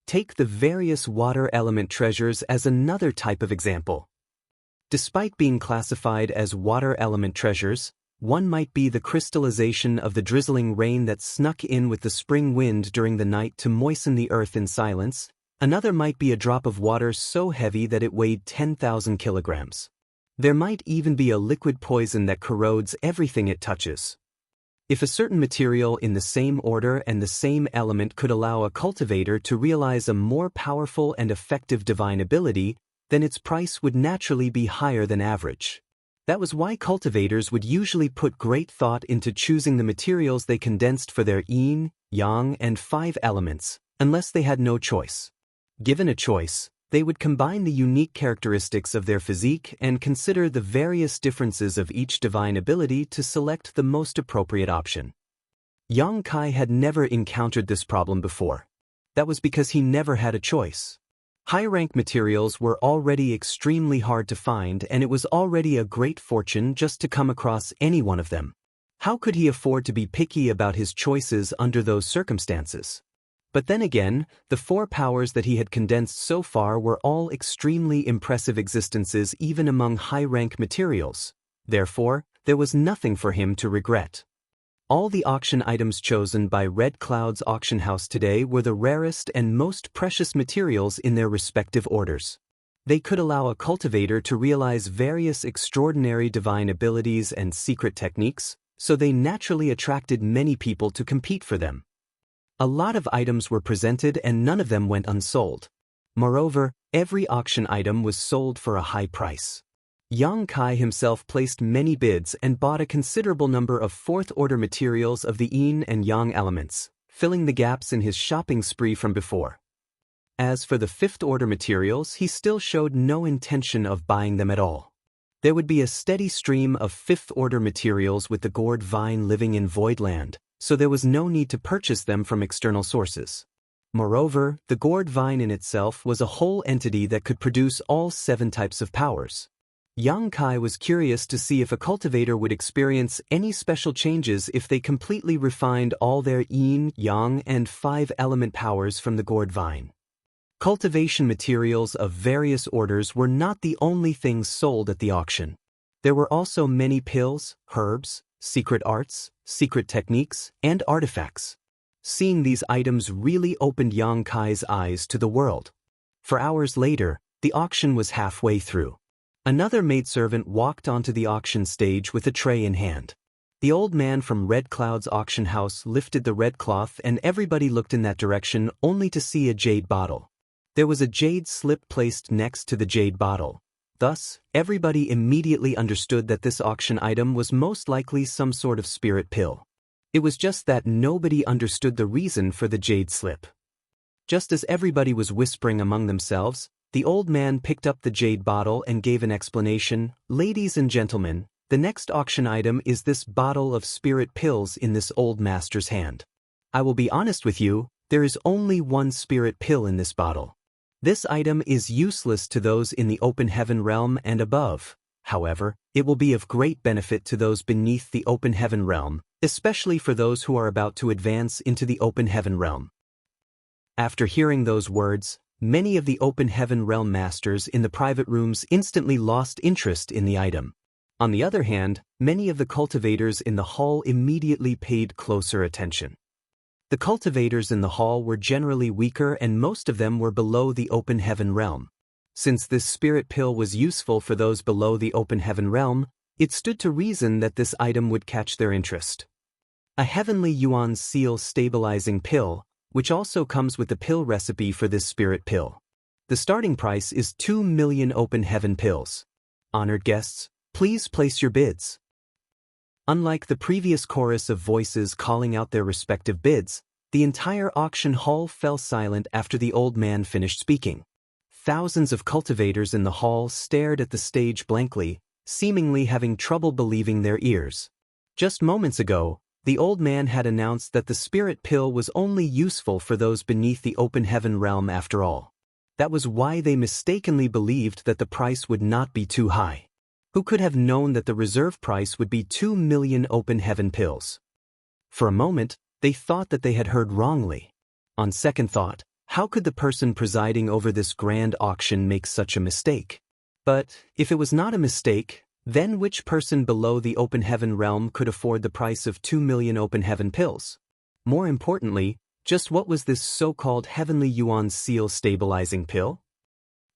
Take the various water element treasures as another type of example. Despite being classified as water element treasures, one might be the crystallization of the drizzling rain that snuck in with the spring wind during the night to moisten the earth in silence. Another might be a drop of water so heavy that it weighed 10,000 kilograms. There might even be a liquid poison that corrodes everything it touches. If a certain material in the same order and the same element could allow a cultivator to realize a more powerful and effective divine ability, then its price would naturally be higher than average. That was why cultivators would usually put great thought into choosing the materials they condensed for their yin, yang, and 5 elements, unless they had no choice. Given a choice, they would combine the unique characteristics of their physique and consider the various differences of each divine ability to select the most appropriate option. Yang Kai had never encountered this problem before. That was because he never had a choice. High-rank materials were already extremely hard to find, and it was already a great fortune just to come across any one of them. How could he afford to be picky about his choices under those circumstances? But then again, the 4 powers that he had condensed so far were all extremely impressive existences even among high-rank materials. Therefore, there was nothing for him to regret. All the auction items chosen by Red Cloud's auction house today were the rarest and most precious materials in their respective orders. They could allow a cultivator to realize various extraordinary divine abilities and secret techniques, so they naturally attracted many people to compete for them. A lot of items were presented and none of them went unsold. Moreover, every auction item was sold for a high price. Yang Kai himself placed many bids and bought a considerable number of 4th-order materials of the yin and yang elements, filling the gaps in his shopping spree from before. As for the 5th-order materials, he still showed no intention of buying them at all. There would be a steady stream of fifth-order materials with the gourd vine living in Voidland, so there was no need to purchase them from external sources. Moreover, the gourd vine in itself was a whole entity that could produce all 7 types of powers. Yang Kai was curious to see if a cultivator would experience any special changes if they completely refined all their yin, yang, and 5-element powers from the gourd vine. Cultivation materials of various orders were not the only things sold at the auction. There were also many pills, herbs, secret arts, secret techniques, and artifacts. Seeing these items really opened Yang Kai's eyes to the world. For hours later, the auction was halfway through. Another maidservant walked onto the auction stage with a tray in hand. The old man from Red Cloud's auction house lifted the red cloth and everybody looked in that direction only to see a jade bottle. There was a jade slip placed next to the jade bottle. Thus, everybody immediately understood that this auction item was most likely some sort of spirit pill. It was just that nobody understood the reason for the jade slip. Just as everybody was whispering among themselves, the old man picked up the jade bottle and gave an explanation. "Ladies and gentlemen, the next auction item is this bottle of spirit pills in this old master's hand. I will be honest with you, there is only one spirit pill in this bottle. This item is useless to those in the open heaven realm and above. However, it will be of great benefit to those beneath the open heaven realm, especially for those who are about to advance into the open heaven realm." After hearing those words, many of the open heaven realm masters in the private rooms instantly lost interest in the item. On the other hand, many of the cultivators in the hall immediately paid closer attention. The cultivators in the hall were generally weaker and most of them were below the open heaven realm. Since this spirit pill was useful for those below the open heaven realm, it stood to reason that this item would catch their interest. A heavenly yuan seal stabilizing pill, which also comes with the pill recipe for this spirit pill. The starting price is 2 million open heaven pills. Honored guests, please place your bids. Unlike the previous chorus of voices calling out their respective bids, the entire auction hall fell silent after the old man finished speaking. Thousands of cultivators in the hall stared at the stage blankly, seemingly having trouble believing their ears. Just moments ago, the old man had announced that the spirit pill was only useful for those beneath the open heaven realm after all. That was why they mistakenly believed that the price would not be too high. Who could have known that the reserve price would be 2 million open heaven pills? For a moment, they thought that they had heard wrongly. On second thought, how could the person presiding over this grand auction make such a mistake? But, if it was not a mistake, then which person below the open heaven realm could afford the price of 2 million open heaven pills? More importantly, just what was this so-called heavenly yuan seal stabilizing pill?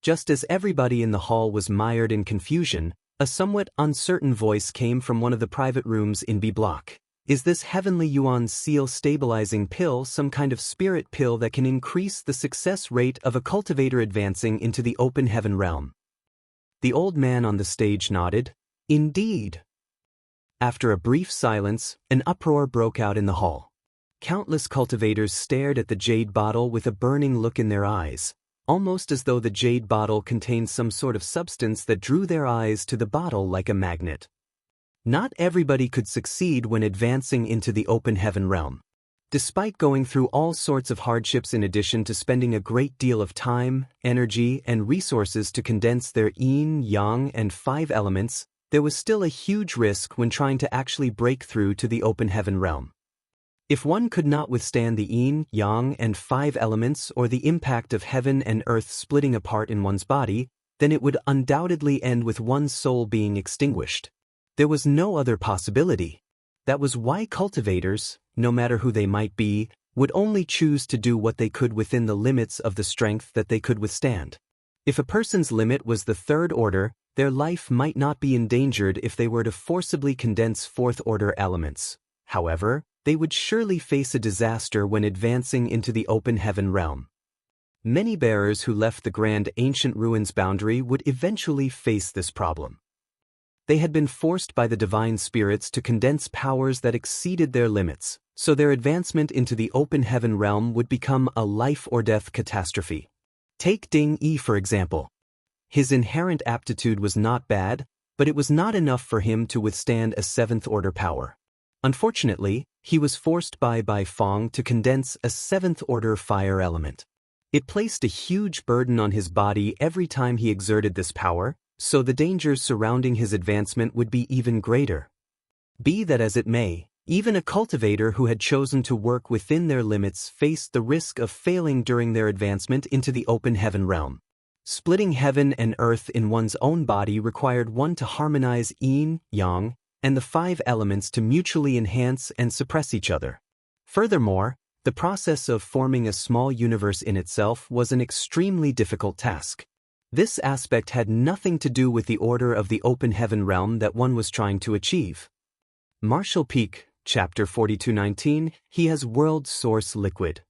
Just as everybody in the hall was mired in confusion, a somewhat uncertain voice came from one of the private rooms in B block. Is this heavenly yuan seal stabilizing pill some kind of spirit pill that can increase the success rate of a cultivator advancing into the open heaven realm? The old man on the stage nodded. Indeed. After a brief silence, an uproar broke out in the hall. Countless cultivators stared at the jade bottle with a burning look in their eyes, almost as though the jade bottle contained some sort of substance that drew their eyes to the bottle like a magnet. Not everybody could succeed when advancing into the open heaven realm. Despite going through all sorts of hardships in addition to spending a great deal of time, energy, and resources to condense their yin, yang, and 5 elements, there was still a huge risk when trying to actually break through to the open heaven realm. If one could not withstand the yin, yang, and 5 elements or the impact of heaven and earth splitting apart in one's body, then it would undoubtedly end with one's soul being extinguished. There was no other possibility. That was why cultivators, no matter who they might be, would only choose to do what they could within the limits of the strength that they could withstand. If a person's limit was the 3rd order, their life might not be endangered if they were to forcibly condense 4th order elements. However, they would surely face a disaster when advancing into the open heaven realm. Many bearers who left the grand ancient ruins boundary would eventually face this problem. They had been forced by the divine spirits to condense powers that exceeded their limits, so their advancement into the open heaven realm would become a life-or-death catastrophe. Take Ding Yi for example. His inherent aptitude was not bad, but it was not enough for him to withstand a seventh-order power. Unfortunately, he was forced by Fong to condense a seventh-order fire element. It placed a huge burden on his body every time he exerted this power, so the dangers surrounding his advancement would be even greater. Be that as it may, even a cultivator who had chosen to work within their limits faced the risk of failing during their advancement into the open heaven realm. Splitting heaven and earth in one's own body required one to harmonize yin, yang, and the 5 elements to mutually enhance and suppress each other. Furthermore, the process of forming a small universe in itself was an extremely difficult task. This aspect had nothing to do with the order of the open heaven realm that one was trying to achieve. Marshall Peak, Chapter 42:19, he has world source liquid.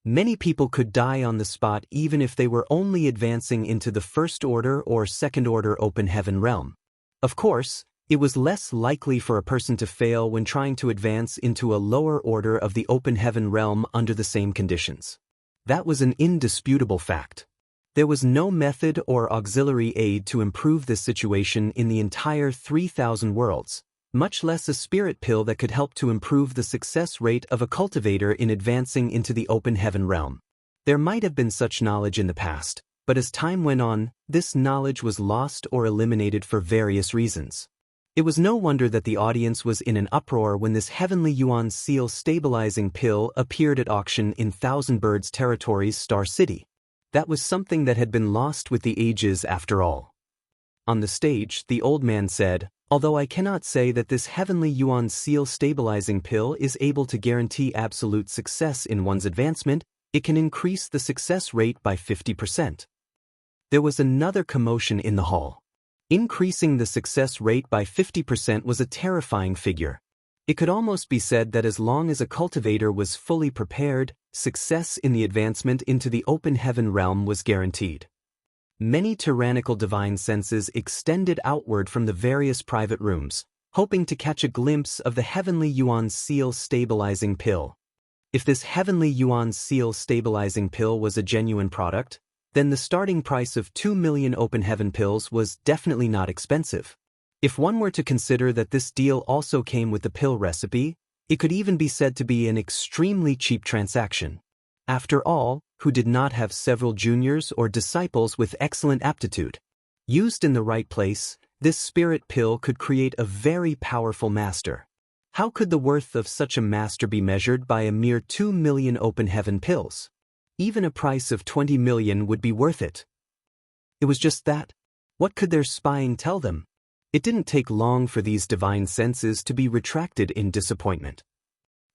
Many people could die on the spot even if they were only advancing into the first order or second order open heaven realm. Of course, it was less likely for a person to fail when trying to advance into a lower order of the open heaven realm under the same conditions. That was an indisputable fact. There was no method or auxiliary aid to improve this situation in the entire 3,000 worlds, much less a spirit pill that could help to improve the success rate of a cultivator in advancing into the open heaven realm. There might have been such knowledge in the past, but as time went on, this knowledge was lost or eliminated for various reasons. It was no wonder that the audience was in an uproar when this heavenly yuan seal stabilizing pill appeared at auction in Thousand Birds Territory's Star City. That was something that had been lost with the ages after all. On the stage, the old man said, "Although I cannot say that this heavenly yuan seal stabilizing pill is able to guarantee absolute success in one's advancement, it can increase the success rate by 50%. There was another commotion in the hall. Increasing the success rate by 50% was a terrifying figure. It could almost be said that as long as a cultivator was fully prepared, success in the advancement into the open heaven realm was guaranteed. Many tyrannical divine senses extended outward from the various private rooms, hoping to catch a glimpse of the heavenly yuan seal stabilizing pill. If this heavenly yuan seal stabilizing pill was a genuine product, then the starting price of 2 million open heaven pills was definitely not expensive. If one were to consider that this deal also came with the pill recipe, it could even be said to be an extremely cheap transaction. After all, who did not have several juniors or disciples with excellent aptitude? Used in the right place, this spirit pill could create a very powerful master. How could the worth of such a master be measured by a mere 2 million open heaven pills? Even a price of 20 million would be worth it. It was just that. What could their spying tell them? It didn't take long for these divine senses to be retracted in disappointment.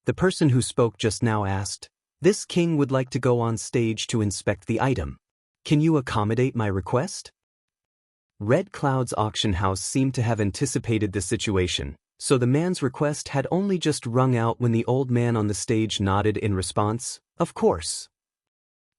The person who spoke just now asked, "This king would like to go on stage to inspect the item. Can you accommodate my request?" Red Cloud's auction house seemed to have anticipated the situation, so the man's request had only just rung out when the old man on the stage nodded in response, "Of course."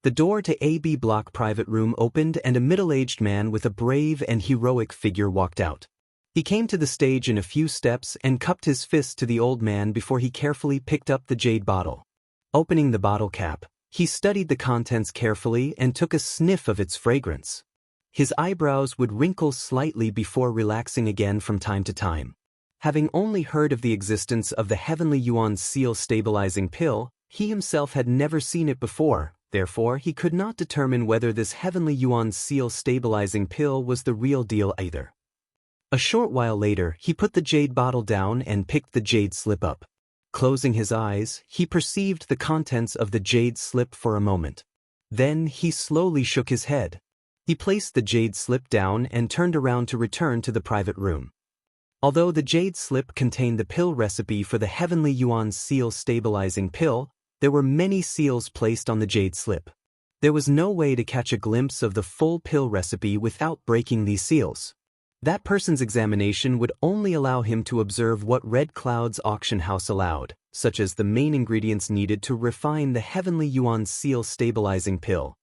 The door to AB Block private room opened and a middle-aged man with a brave and heroic figure walked out. He came to the stage in a few steps and cupped his fist to the old man before he carefully picked up the jade bottle. Opening the bottle cap, he studied the contents carefully and took a sniff of its fragrance. His eyebrows would wrinkle slightly before relaxing again from time to time. Having only heard of the existence of the heavenly yuan seal stabilizing pill, he himself had never seen it before. Therefore, he could not determine whether this heavenly yuan seal stabilizing pill was the real deal either. A short while later, he put the jade bottle down and picked the jade slip up. Closing his eyes, he perceived the contents of the jade slip for a moment. Then he slowly shook his head. He placed the jade slip down and turned around to return to the private room. Although the jade slip contained the pill recipe for the heavenly yuan seal stabilizing pill, there were many seals placed on the jade slip. There was no way to catch a glimpse of the full pill recipe without breaking these seals. That person's examination would only allow him to observe what Red Cloud's auction house allowed, such as the main ingredients needed to refine the heavenly yuan seal stabilizing pill.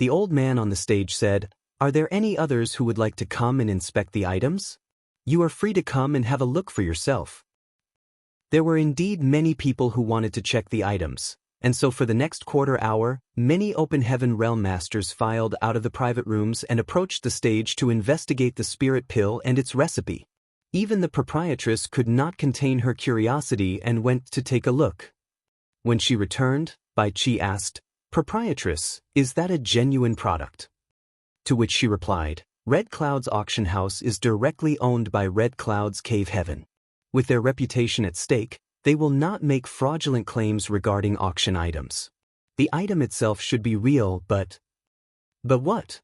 The old man on the stage said, "Are there any others who would like to come and inspect the items? You are free to come and have a look for yourself." There were indeed many people who wanted to check the items, And so for the next quarter hour, many open heaven realm masters filed out of the private rooms and approached the stage to investigate the spirit pill and its recipe. Even the proprietress could not contain her curiosity and went to take a look. When she returned, Bai Chi asked, "Proprietress, is that a genuine product?" To which she replied, "Red Cloud's auction house is directly owned by Red Cloud's Cave Heaven. With their reputation at stake, they will not make fraudulent claims regarding auction items. The item itself should be real, but what?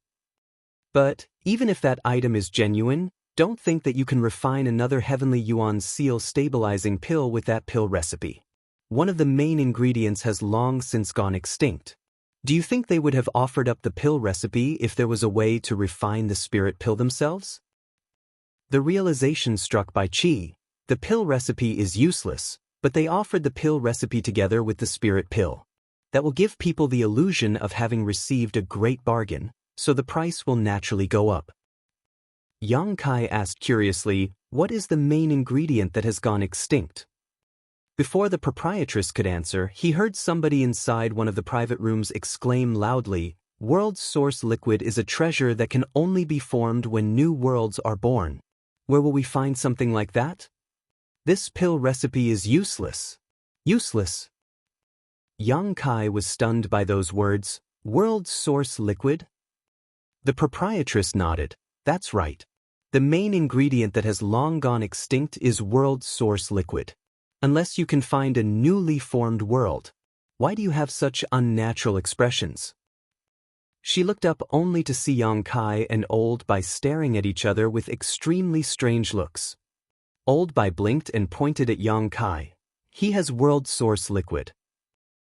But even if that item is genuine, don't think that you can refine another heavenly yuan seal stabilizing pill with that pill recipe. One of the main ingredients has long since gone extinct. Do you think they would have offered up the pill recipe if there was a way to refine the spirit pill themselves?" The realization struck Bai Chi. The pill recipe is useless, but they offered the pill recipe together with the spirit pill. That will give people the illusion of having received a great bargain, so the price will naturally go up. Yang Kai asked curiously, "What is the main ingredient that has gone extinct?" Before the proprietress could answer, he heard somebody inside one of the private rooms exclaim loudly, "World source liquid is a treasure that can only be formed when new worlds are born. Where will we find something like that? This pill recipe is useless." Useless? Yang Kai was stunned by those words. World source liquid? The proprietress nodded. That's right. The main ingredient that has long gone extinct is world source liquid. Unless you can find a newly formed world. Why do you have such unnatural expressions? She looked up only to see Yang Kai and Old Bai staring at each other with extremely strange looks. Old Bai blinked and pointed at Yang Kai. He has world source liquid.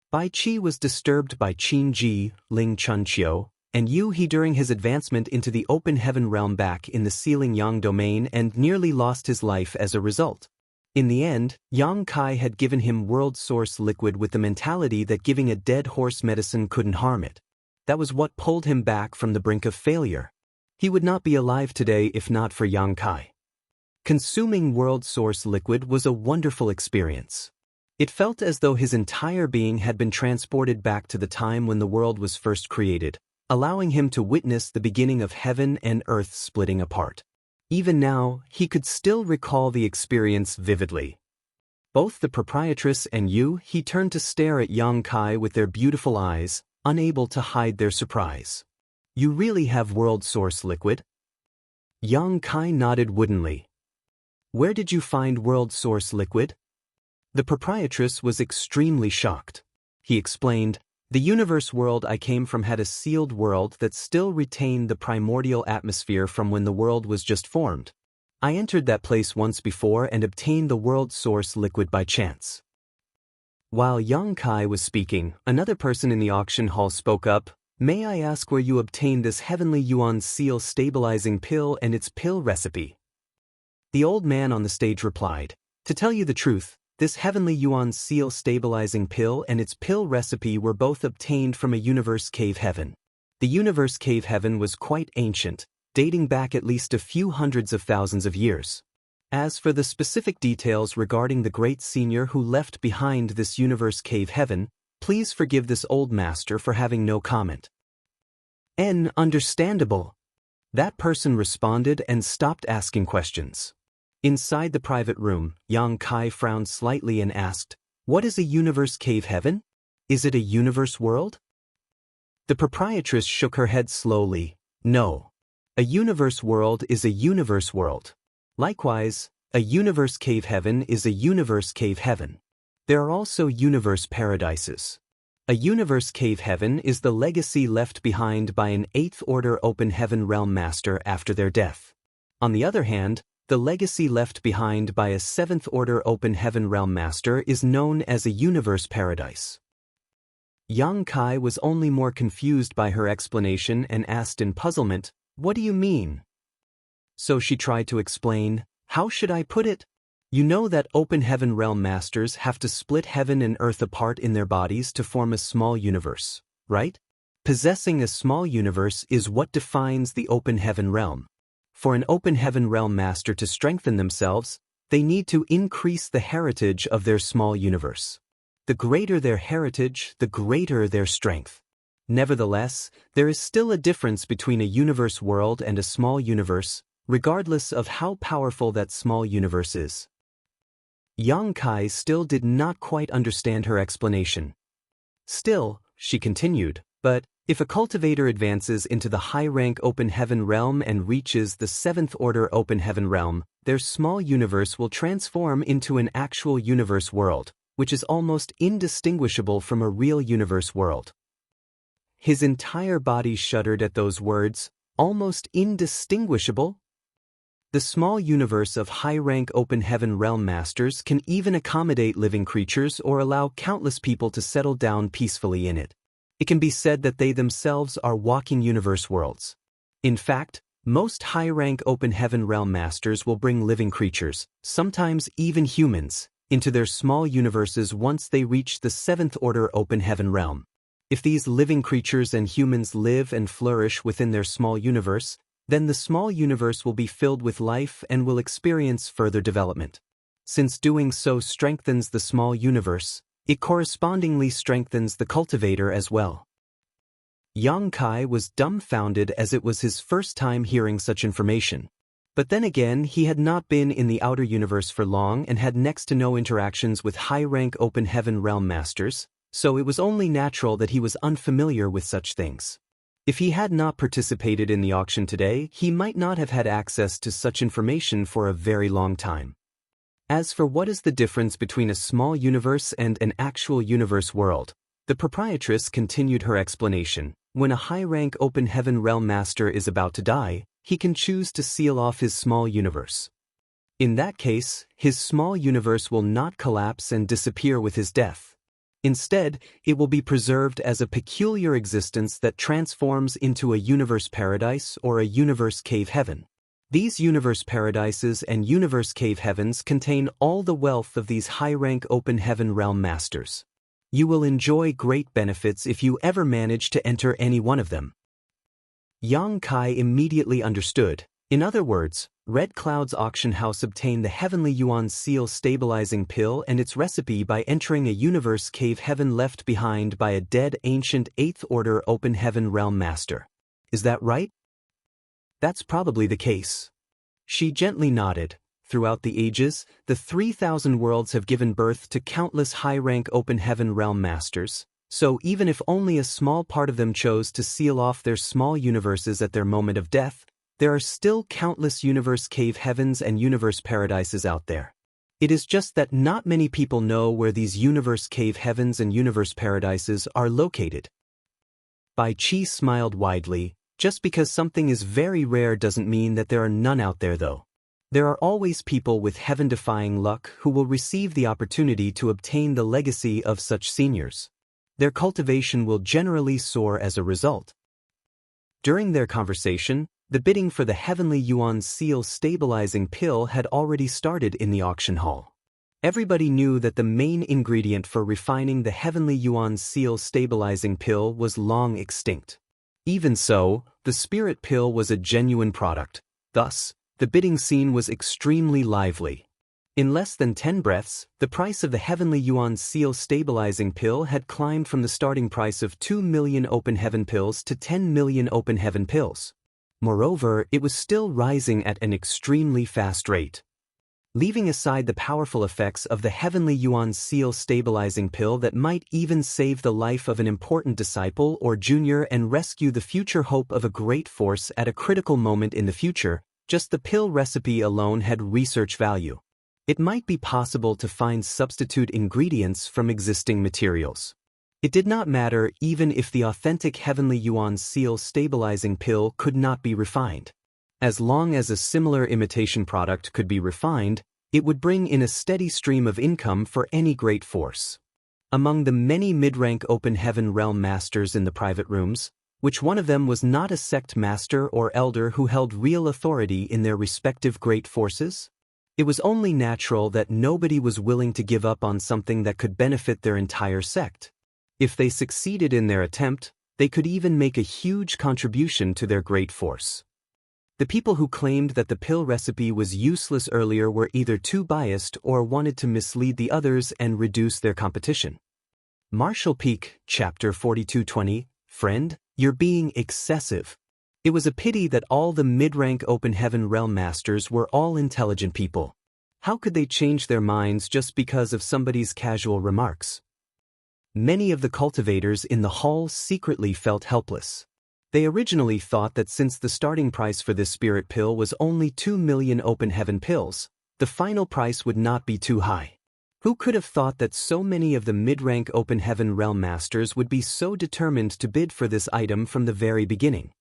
Bai Chi was disturbed by Qin Ji, Ling Chunqiu, and Yu He during his advancement into the open heaven realm back in the Sealing Yang domain and nearly lost his life as a result. In the end, Yang Kai had given him world source liquid with the mentality that giving a dead horse medicine couldn't harm it. That was what pulled him back from the brink of failure. He would not be alive today if not for Yang Kai. Consuming world source liquid was a wonderful experience. It felt as though his entire being had been transported back to the time when the world was first created, allowing him to witness the beginning of heaven and earth splitting apart. Even now, he could still recall the experience vividly. Both the proprietress and Yu He turned to stare at Yang Kai with their beautiful eyes, unable to hide their surprise. "You really have world source liquid?" Yang Kai nodded woodenly. "Where did you find world source liquid?" The proprietress was extremely shocked. He explained, "The universe world I came from had a sealed world that still retained the primordial atmosphere from when the world was just formed. I entered that place once before and obtained the world source liquid by chance." While Yang Kai was speaking, another person in the auction hall spoke up, "May I ask where you obtained this heavenly yuan seal stabilizing pill and its pill recipe?" The old man on the stage replied, "To tell you the truth, this heavenly yuan seal stabilizing pill and its pill recipe were both obtained from a universe cave heaven. The universe cave heaven was quite ancient, dating back at least a few hundreds of thousands of years. As for the specific details regarding the great senior who left behind this universe cave heaven, please forgive this old master for having no comment." Understandable. That person responded and stopped asking questions. Inside the private room, Yang Kai frowned slightly and asked, "What is a universe cave heaven? Is it a universe world?" The proprietress shook her head slowly. "No. A universe world is a universe world. Likewise, a universe cave heaven is a universe cave heaven. There are also universe paradises. A universe cave heaven is the legacy left behind by an 8th order open heaven realm master after their death. On the other hand, the legacy left behind by a 7th order open heaven realm master is known as a universe paradise." Yang Kai was only more confused by her explanation and asked in puzzlement, "What do you mean?" So she tried to explain, "How should I put it? You know that open heaven realm masters have to split heaven and earth apart in their bodies to form a small universe, right? Possessing a small universe is what defines the open heaven realm. For an open heaven realm master to strengthen themselves, they need to increase the heritage of their small universe. The greater their heritage, the greater their strength. Nevertheless, there is still a difference between a universe world and a small universe, regardless of how powerful that small universe is. Yang Kai still did not quite understand her explanation. Still, she continued, but if a cultivator advances into the high-rank open heaven realm and reaches the 7th order open heaven realm, their small universe will transform into an actual universe world, which is almost indistinguishable from a real universe world. His entire body shuddered at those words, almost indistinguishable. The small universe of high-rank open heaven realm masters can even accommodate living creatures or allow countless people to settle down peacefully in it. It can be said that they themselves are walking universe worlds. In fact, most high-rank open heaven realm masters will bring living creatures, sometimes even humans, into their small universes once they reach the 7th order open heaven realm. If these living creatures and humans live and flourish within their small universe, then the small universe will be filled with life and will experience further development. Since doing so strengthens the small universe, it correspondingly strengthens the cultivator as well. Yang Kai was dumbfounded as it was his first time hearing such information. But then again, he had not been in the outer universe for long and had next to no interactions with high-rank open heaven realm masters, so it was only natural that he was unfamiliar with such things. If he had not participated in the auction today, he might not have had access to such information for a very long time. As for what is the difference between a small universe and an actual universe world, the proprietress continued her explanation. When a high-rank open heaven realm master is about to die, he can choose to seal off his small universe. In that case, his small universe will not collapse and disappear with his death. Instead, it will be preserved as a peculiar existence that transforms into a universe paradise or a universe cave heaven. These universe paradises and universe cave heavens contain all the wealth of these high-rank open heaven realm masters. You will enjoy great benefits if you ever manage to enter any one of them. Yang Kai immediately understood. In other words, Red Cloud's auction house obtained the Heavenly Yuan Seal stabilizing pill and its recipe by entering a universe cave heaven left behind by a dead ancient 8th order open heaven realm master. Is that right? That's probably the case. She gently nodded. Throughout the ages, the 3,000 worlds have given birth to countless high-rank open heaven realm masters, so even if only a small part of them chose to seal off their small universes at their moment of death, there are still countless universe cave heavens and universe paradises out there. It is just that not many people know where these universe cave heavens and universe paradises are located. Bai Qi smiled widely. Just because something is very rare doesn't mean that there are none out there though. There are always people with heaven-defying luck who will receive the opportunity to obtain the legacy of such seniors. Their cultivation will generally soar as a result. During their conversation, the bidding for the Heavenly Yuan Seal stabilizing pill had already started in the auction hall. Everybody knew that the main ingredient for refining the Heavenly Yuan Seal stabilizing pill was long extinct. Even so, the spirit pill was a genuine product. Thus, the bidding scene was extremely lively. In less than 10 breaths, the price of the Heavenly Yuan Seal stabilizing pill had climbed from the starting price of 2 million open heaven pills to 10 million open heaven pills. Moreover, it was still rising at an extremely fast rate. Leaving aside the powerful effects of the Heavenly Yuan Seal stabilizing pill that might even save the life of an important disciple or junior and rescue the future hope of a great force at a critical moment in the future, just the pill recipe alone had research value. It might be possible to find substitute ingredients from existing materials. It did not matter even if the authentic Heavenly Yuan Seal stabilizing pill could not be refined. As long as a similar imitation product could be refined, it would bring in a steady stream of income for any great force. Among the many mid-rank open heaven realm masters in the private rooms, which one of them was not a sect master or elder who held real authority in their respective great forces? It was only natural that nobody was willing to give up on something that could benefit their entire sect. If they succeeded in their attempt, they could even make a huge contribution to their great force. The people who claimed that the pill recipe was useless earlier were either too biased or wanted to mislead the others and reduce their competition. Marshall Peak, Chapter 4220, Friend, you're being excessive. It was a pity that all the mid-rank Open Heaven Realm Masters were all intelligent people. How could they change their minds just because of somebody's casual remarks? Many of the cultivators in the hall secretly felt helpless. They originally thought that since the starting price for this spirit pill was only 2 million Open Heaven pills, the final price would not be too high. Who could have thought that so many of the mid-rank Open Heaven Realm Masters would be so determined to bid for this item from the very beginning?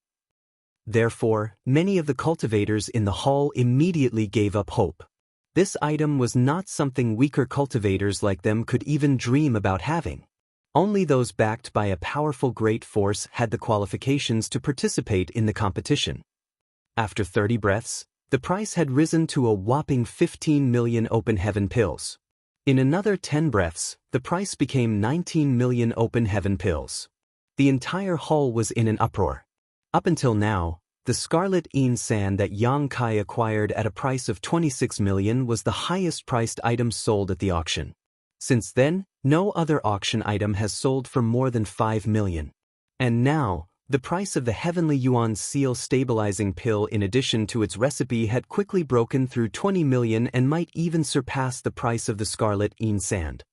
Therefore, many of the cultivators in the hall immediately gave up hope. This item was not something weaker cultivators like them could even dream about having. Only those backed by a powerful great force had the qualifications to participate in the competition. After 30 breaths, the price had risen to a whopping 15 million Open Heaven pills. In another 10 breaths, the price became 19 million Open Heaven pills. The entire hall was in an uproar. Up until now, the Scarlet Een Sand that Yang Kai acquired at a price of 26 million was the highest priced item sold at the auction. Since then, no other auction item has sold for more than 5 million. And now, the price of the Heavenly Yuan Seal Stabilizing Pill in addition to its recipe had quickly broken through 20 million and might even surpass the price of the Scarlet Een Sand.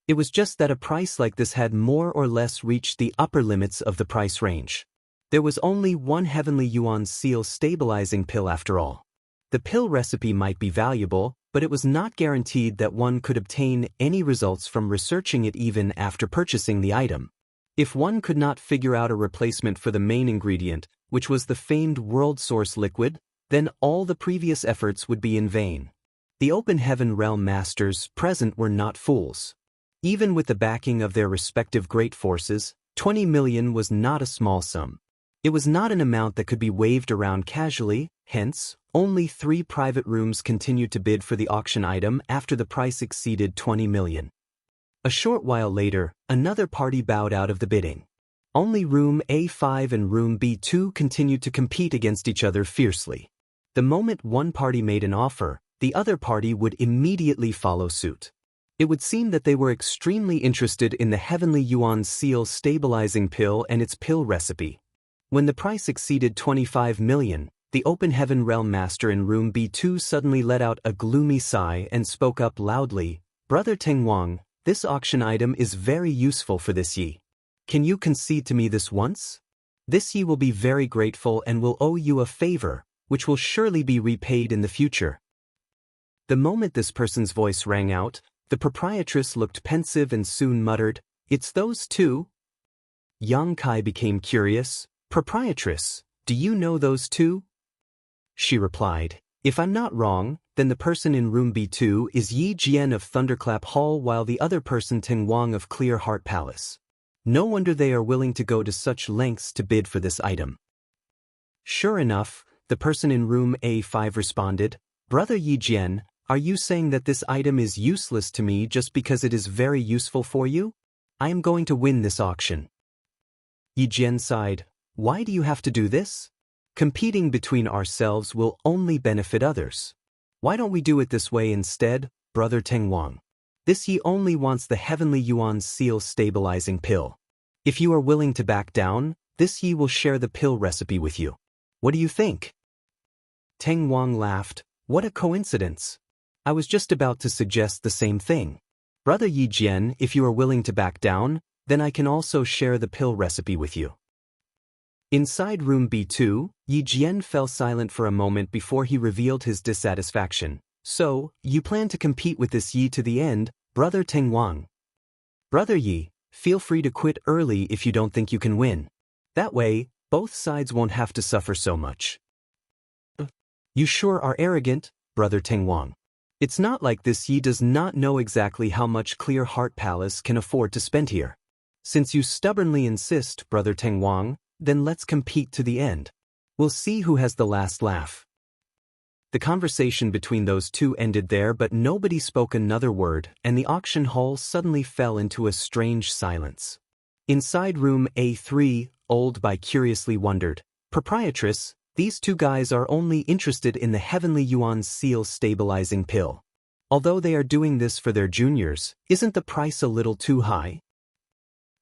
It was just that a price like this had more or less reached the upper limits of the price range. There was only one Heavenly Yuan Seal Stabilizing Pill after all. The pill recipe might be valuable, but it was not guaranteed that one could obtain any results from researching it even after purchasing the item. If one could not figure out a replacement for the main ingredient, which was the famed World Source liquid, then all the previous efforts would be in vain. The Open Heaven Realm Masters present were not fools. Even with the backing of their respective great forces, 20 million was not a small sum. It was not an amount that could be waved around casually, hence, only 3 private rooms continued to bid for the auction item after the price exceeded 20 million. A short while later, another party bowed out of the bidding. Only room A5 and room B2 continued to compete against each other fiercely. The moment one party made an offer, the other party would immediately follow suit. It would seem that they were extremely interested in the Heavenly Yuan Seal Stabilizing Pill and its pill recipe. When the price exceeded 25 million, the Open Heaven Realm Master in room B2 suddenly let out a gloomy sigh and spoke up loudly, "Brother Teng Wang, this auction item is very useful for this Yi. Can you concede to me this once? This Yi will be very grateful and will owe you a favor, which will surely be repaid in the future." The moment this person's voice rang out, the proprietress looked pensive and soon muttered, "It's those two?" Yang Kai became curious. "Proprietress, do you know those two?" She replied, "If I'm not wrong, then the person in room B2 is Yi Jian of Thunderclap Hall while the other person Teng Wang of Clear Heart Palace. No wonder they are willing to go to such lengths to bid for this item." Sure enough, the person in room A5 responded, "Brother Yi Jian, are you saying that this item is useless to me just because it is very useful for you? I am going to win this auction." Yi Jian sighed, "Why do you have to do this? Competing between ourselves will only benefit others. Why don't we do it this way instead, Brother Teng Wang? This Yi only wants the Heavenly Yuan Seal Stabilizing Pill. If you are willing to back down, this Yi will share the pill recipe with you. What do you think?" Teng Wang laughed. "What a coincidence. I was just about to suggest the same thing. Brother Yi Jian, if you are willing to back down, then I can also share the pill recipe with you." Inside room B2, Yi Jian fell silent for a moment before he revealed his dissatisfaction. "So, you plan to compete with this Yi to the end, Brother Teng Wang? Brother Yi, feel free to quit early if you don't think you can win. That way, both sides won't have to suffer so much." "You sure are arrogant, Brother Teng Wang. It's not like this Yi does not know exactly how much Clear Heart Palace can afford to spend here. Since you stubbornly insist, Brother Teng Wang, then let's compete to the end. We'll see who has the last laugh." The conversation between those two ended there, but nobody spoke another word, and the auction hall suddenly fell into a strange silence. Inside room A3, Old Bai curiously wondered, "Proprietress, these two guys are only interested in the Heavenly Yuan Seal Stabilizing Pill. Although they are doing this for their juniors, isn't the price a little too high?"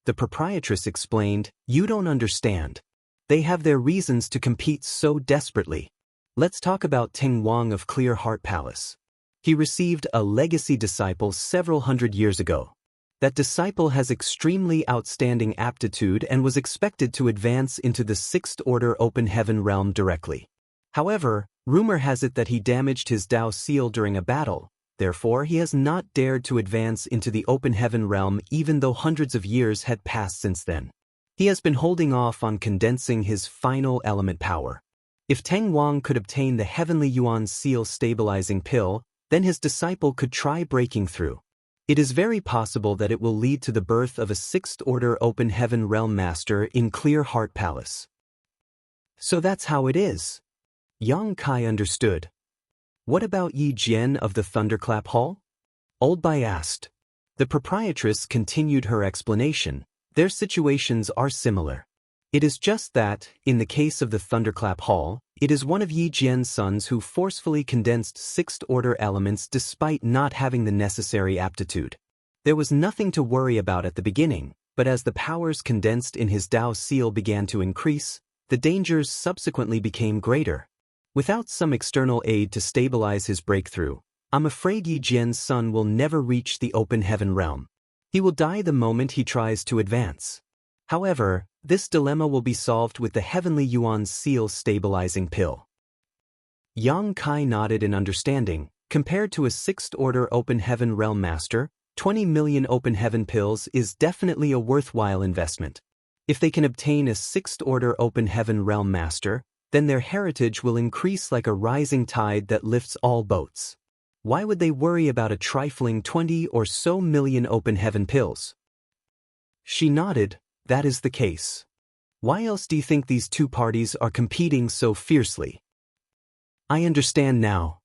the proprietress explained, "You don't understand. They have their reasons to compete so desperately. Let's talk about Teng Wang of Clear Heart Palace. He received a legacy disciple several hundred years ago. That disciple has extremely outstanding aptitude and was expected to advance into the Sixth Order Open Heaven realm directly. However, rumor has it that he damaged his Dao seal during a battle, therefore he has not dared to advance into the Open Heaven realm even though hundreds of years had passed since then. He has been holding off on condensing his final element power. If Teng Wang could obtain the Heavenly Yuan seal stabilizing pill, then his disciple could try breaking through. It is very possible that it will lead to the birth of a Sixth Order Open Heaven Realm Master in Clear Heart Palace." "So that's how it is." Yang Kai understood. "What about Yi Jian of the Thunderclap Hall?" Old Bai asked. The proprietress continued her explanation. "Their situations are similar. It is just that, in the case of the Thunderclap Hall, it is one of Yi Jian's sons who forcefully condensed Sixth Order elements despite not having the necessary aptitude. There was nothing to worry about at the beginning, but as the powers condensed in his Dao seal began to increase, the dangers subsequently became greater. Without some external aid to stabilize his breakthrough, I'm afraid Yi Jian's son will never reach the Open Heaven realm. He will die the moment he tries to advance. However, this dilemma will be solved with the Heavenly Yuan seal stabilizing pill." Yang Kai nodded in understanding. Compared to a Sixth Order Open Heaven Realm Master, 20 million Open Heaven pills is definitely a worthwhile investment. If they can obtain a Sixth Order Open Heaven Realm Master, then their heritage will increase like a rising tide that lifts all boats. Why would they worry about a trifling 20 or so million Open Heaven pills? She nodded. "That is the case. Why else do you think these two parties are competing so fiercely?" "I understand now."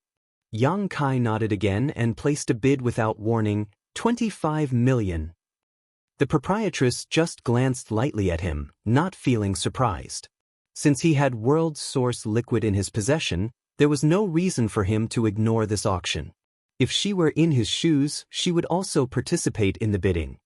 Yang Kai nodded again and placed a bid without warning, 25 million. The proprietress just glanced lightly at him, not feeling surprised. Since he had world source liquid in his possession, there was no reason for him to ignore this auction. If she were in his shoes, she would also participate in the bidding.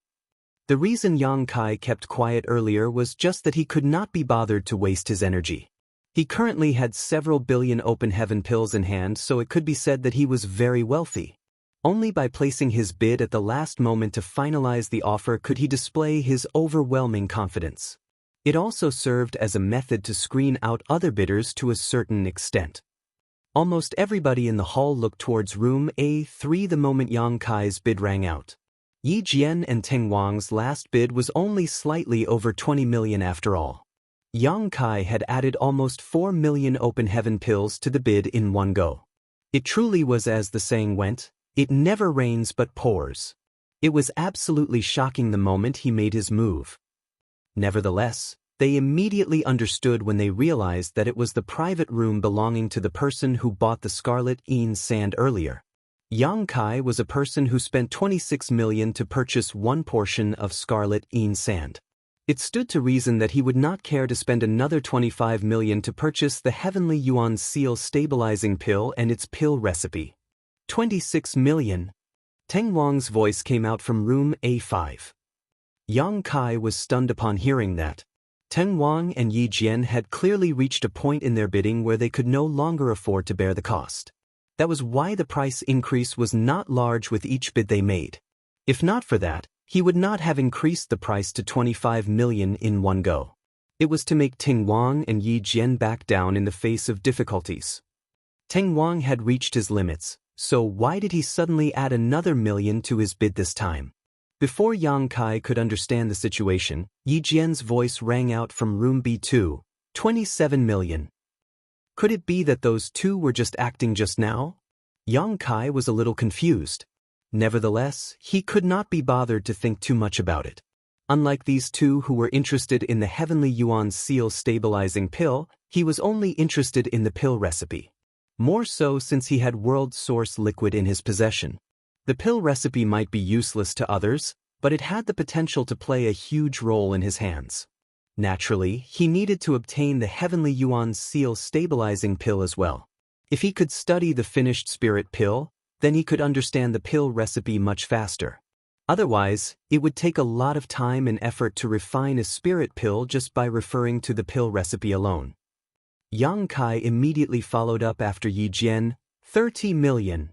The reason Yang Kai kept quiet earlier was just that he could not be bothered to waste his energy. He currently had several billion Open Heaven pills in hand, so it could be said that he was very wealthy. Only by placing his bid at the last moment to finalize the offer could he display his overwhelming confidence. It also served as a method to screen out other bidders to a certain extent. Almost everybody in the hall looked towards room A3 the moment Yang Kai's bid rang out. Yi Jian and Teng Wang's last bid was only slightly over 20 million after all. Yang Kai had added almost 4 million Open Heaven pills to the bid in one go. It truly was, as the saying went, it never rains but pours. It was absolutely shocking the moment he made his move. Nevertheless, they immediately understood when they realized that it was the private room belonging to the person who bought the Scarlet Een sand earlier. Yang Kai was a person who spent 26 million to purchase one portion of Scarlet Een sand. It stood to reason that he would not care to spend another 25 million to purchase the Heavenly Yuan seal stabilizing pill and its pill recipe. 26 million. Teng Wang's voice came out from room A5. Yang Kai was stunned upon hearing that. Teng Wang and Yi Jian had clearly reached a point in their bidding where they could no longer afford to bear the cost. That was why the price increase was not large with each bid they made. If not for that, he would not have increased the price to 25 million in one go. It was to make Teng Wang and Yi Jian back down in the face of difficulties. Teng Wang had reached his limits, so why did he suddenly add another million to his bid this time? Before Yang Kai could understand the situation, Yi Jian's voice rang out from room B2, 27 million. Could it be that those two were just acting just now? Yang Kai was a little confused. Nevertheless, he could not be bothered to think too much about it. Unlike these two who were interested in the Heavenly Yuan seal stabilizing pill, he was only interested in the pill recipe. More so since he had world source liquid in his possession. The pill recipe might be useless to others, but it had the potential to play a huge role in his hands. Naturally, he needed to obtain the Heavenly Yuan seal stabilizing pill as well. If he could study the finished spirit pill, then he could understand the pill recipe much faster. Otherwise, it would take a lot of time and effort to refine a spirit pill just by referring to the pill recipe alone. Yang Kai immediately followed up after Yi Jian, 30 million.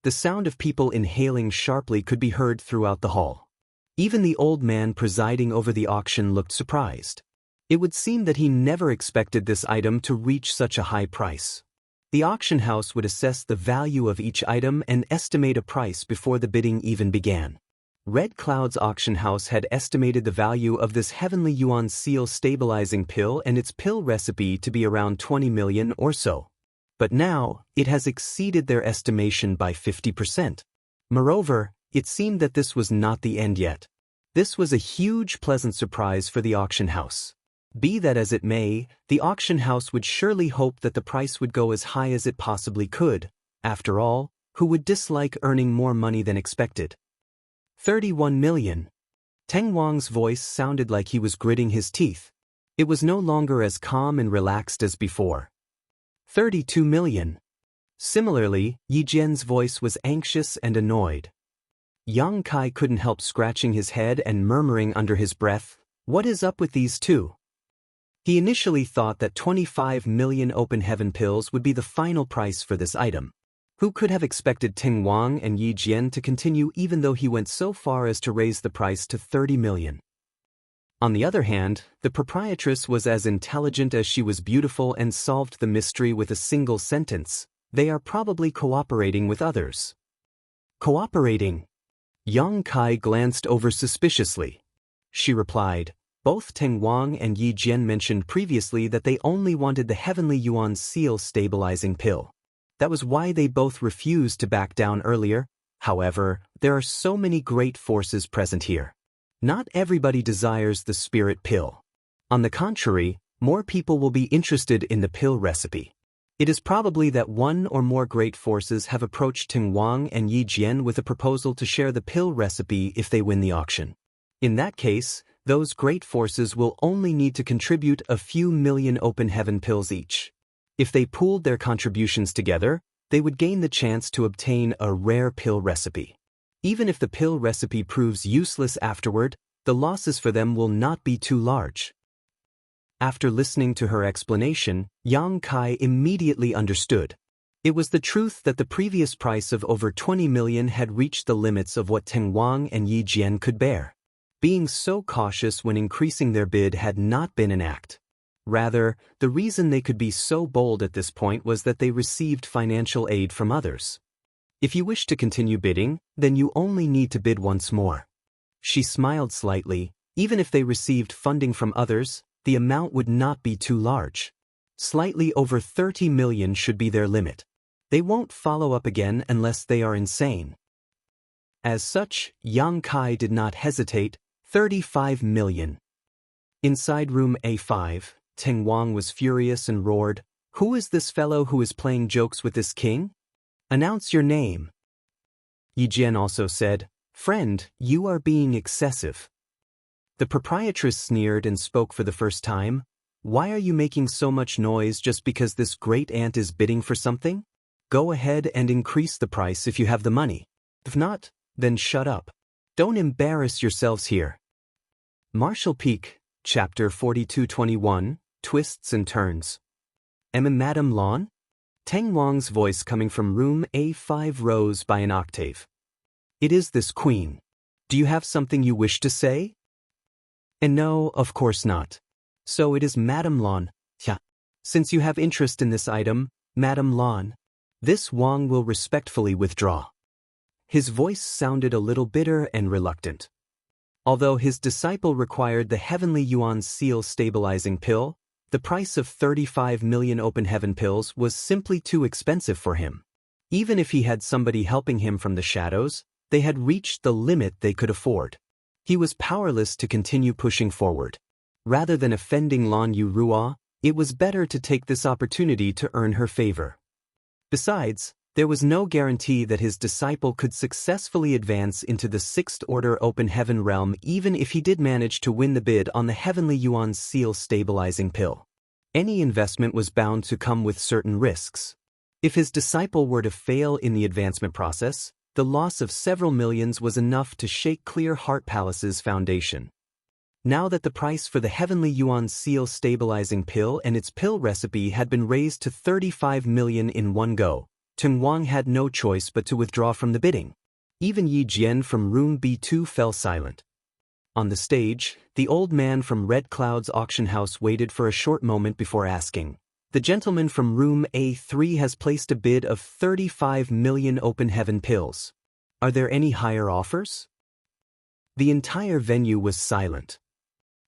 The sound of people inhaling sharply could be heard throughout the hall. Even the old man presiding over the auction looked surprised. It would seem that he never expected this item to reach such a high price. The auction house would assess the value of each item and estimate a price before the bidding even began. Red Cloud's auction house had estimated the value of this Heavenly Yuan Seal stabilizing pill and its pill recipe to be around 20 million or so. But now, it has exceeded their estimation by 50%. Moreover, it seemed that this was not the end yet. This was a huge pleasant surprise for the auction house. Be that as it may, the auction house would surely hope that the price would go as high as it possibly could. After all, who would dislike earning more money than expected? 31 million. Teng Wang's voice sounded like he was gritting his teeth. It was no longer as calm and relaxed as before. 32 million. Similarly, Yi Jian's voice was anxious and annoyed. Yang Kai couldn't help scratching his head and murmuring under his breath, "What is up with these two?" He initially thought that 25 million open heaven pills would be the final price for this item. Who could have expected Teng Wang and Yi Jian to continue even though he went so far as to raise the price to 30 million? On the other hand, the proprietress was as intelligent as she was beautiful and solved the mystery with a single sentence. They are probably cooperating with others. Cooperating? Yang Kai glanced over suspiciously. She replied, both Teng Wang and Yi Jian mentioned previously that they only wanted the Heavenly Yuan Seal stabilizing pill. That was why they both refused to back down earlier. However, there are so many great forces present here. Not everybody desires the spirit pill. On the contrary, more people will be interested in the pill recipe. It is probably that one or more great forces have approached Teng Wang and Yi Jian with a proposal to share the pill recipe if they win the auction. In that case, those great forces will only need to contribute a few million open heaven pills each. If they pooled their contributions together, they would gain the chance to obtain a rare pill recipe. Even if the pill recipe proves useless afterward, the losses for them will not be too large. After listening to her explanation, Yang Kai immediately understood. It was the truth that the previous price of over 20 million had reached the limits of what Teng Wang and Yi Jian could bear. Being so cautious when increasing their bid had not been an act. Rather, the reason they could be so bold at this point was that they received financial aid from others. If you wish to continue bidding, then you only need to bid once more. She smiled slightly. Even if they received funding from others, the amount would not be too large. Slightly over 30 million should be their limit. They won't follow up again unless they are insane. As such, Yang Kai did not hesitate. 35 million. Inside room A5, Teng Wang was furious and roared, "Who is this fellow who is playing jokes with this king? Announce your name." Yi Jian also said, "Friend, you are being excessive." The proprietress sneered and spoke for the first time. "Why are you making so much noise just because this great aunt is bidding for something? Go ahead and increase the price if you have the money. If not, then shut up. Don't embarrass yourselves here." Martial Peak, Chapter 4221, Twists and Turns. Madame Lan? Teng Wang's voice coming from room A5 rose by an octave. "It is this queen. Do you have something you wish to say?" "And no, of course not. So it is Madame Lan. Yeah. Since you have interest in this item, Madame Lan, this Wang will respectfully withdraw." His voice sounded a little bitter and reluctant. Although his disciple required the Heavenly Yuan Seal stabilizing pill, the price of 35 million open heaven pills was simply too expensive for him. Even if he had somebody helping him from the shadows, they had reached the limit they could afford. He was powerless to continue pushing forward. Rather than offending Lan Yurua, it was better to take this opportunity to earn her favor. Besides, there was no guarantee that his disciple could successfully advance into the Sixth Order Open Heaven realm even if he did manage to win the bid on the Heavenly Yuan Seal stabilizing pill. Any investment was bound to come with certain risks. If his disciple were to fail in the advancement process, the the loss of several millions was enough to shake Clear Heart Palace's foundation. Now that the price for the Heavenly Yuan Seal stabilizing pill and its pill recipe had been raised to 35 million in one go, Teng Wang had no choice but to withdraw from the bidding. Even Yi Jian from room B2 fell silent. On the stage, the old man from Red Cloud's auction house waited for a short moment before asking, "The gentleman from room A3 has placed a bid of 35 million open heaven pills. Are there any higher offers?" The entire venue was silent.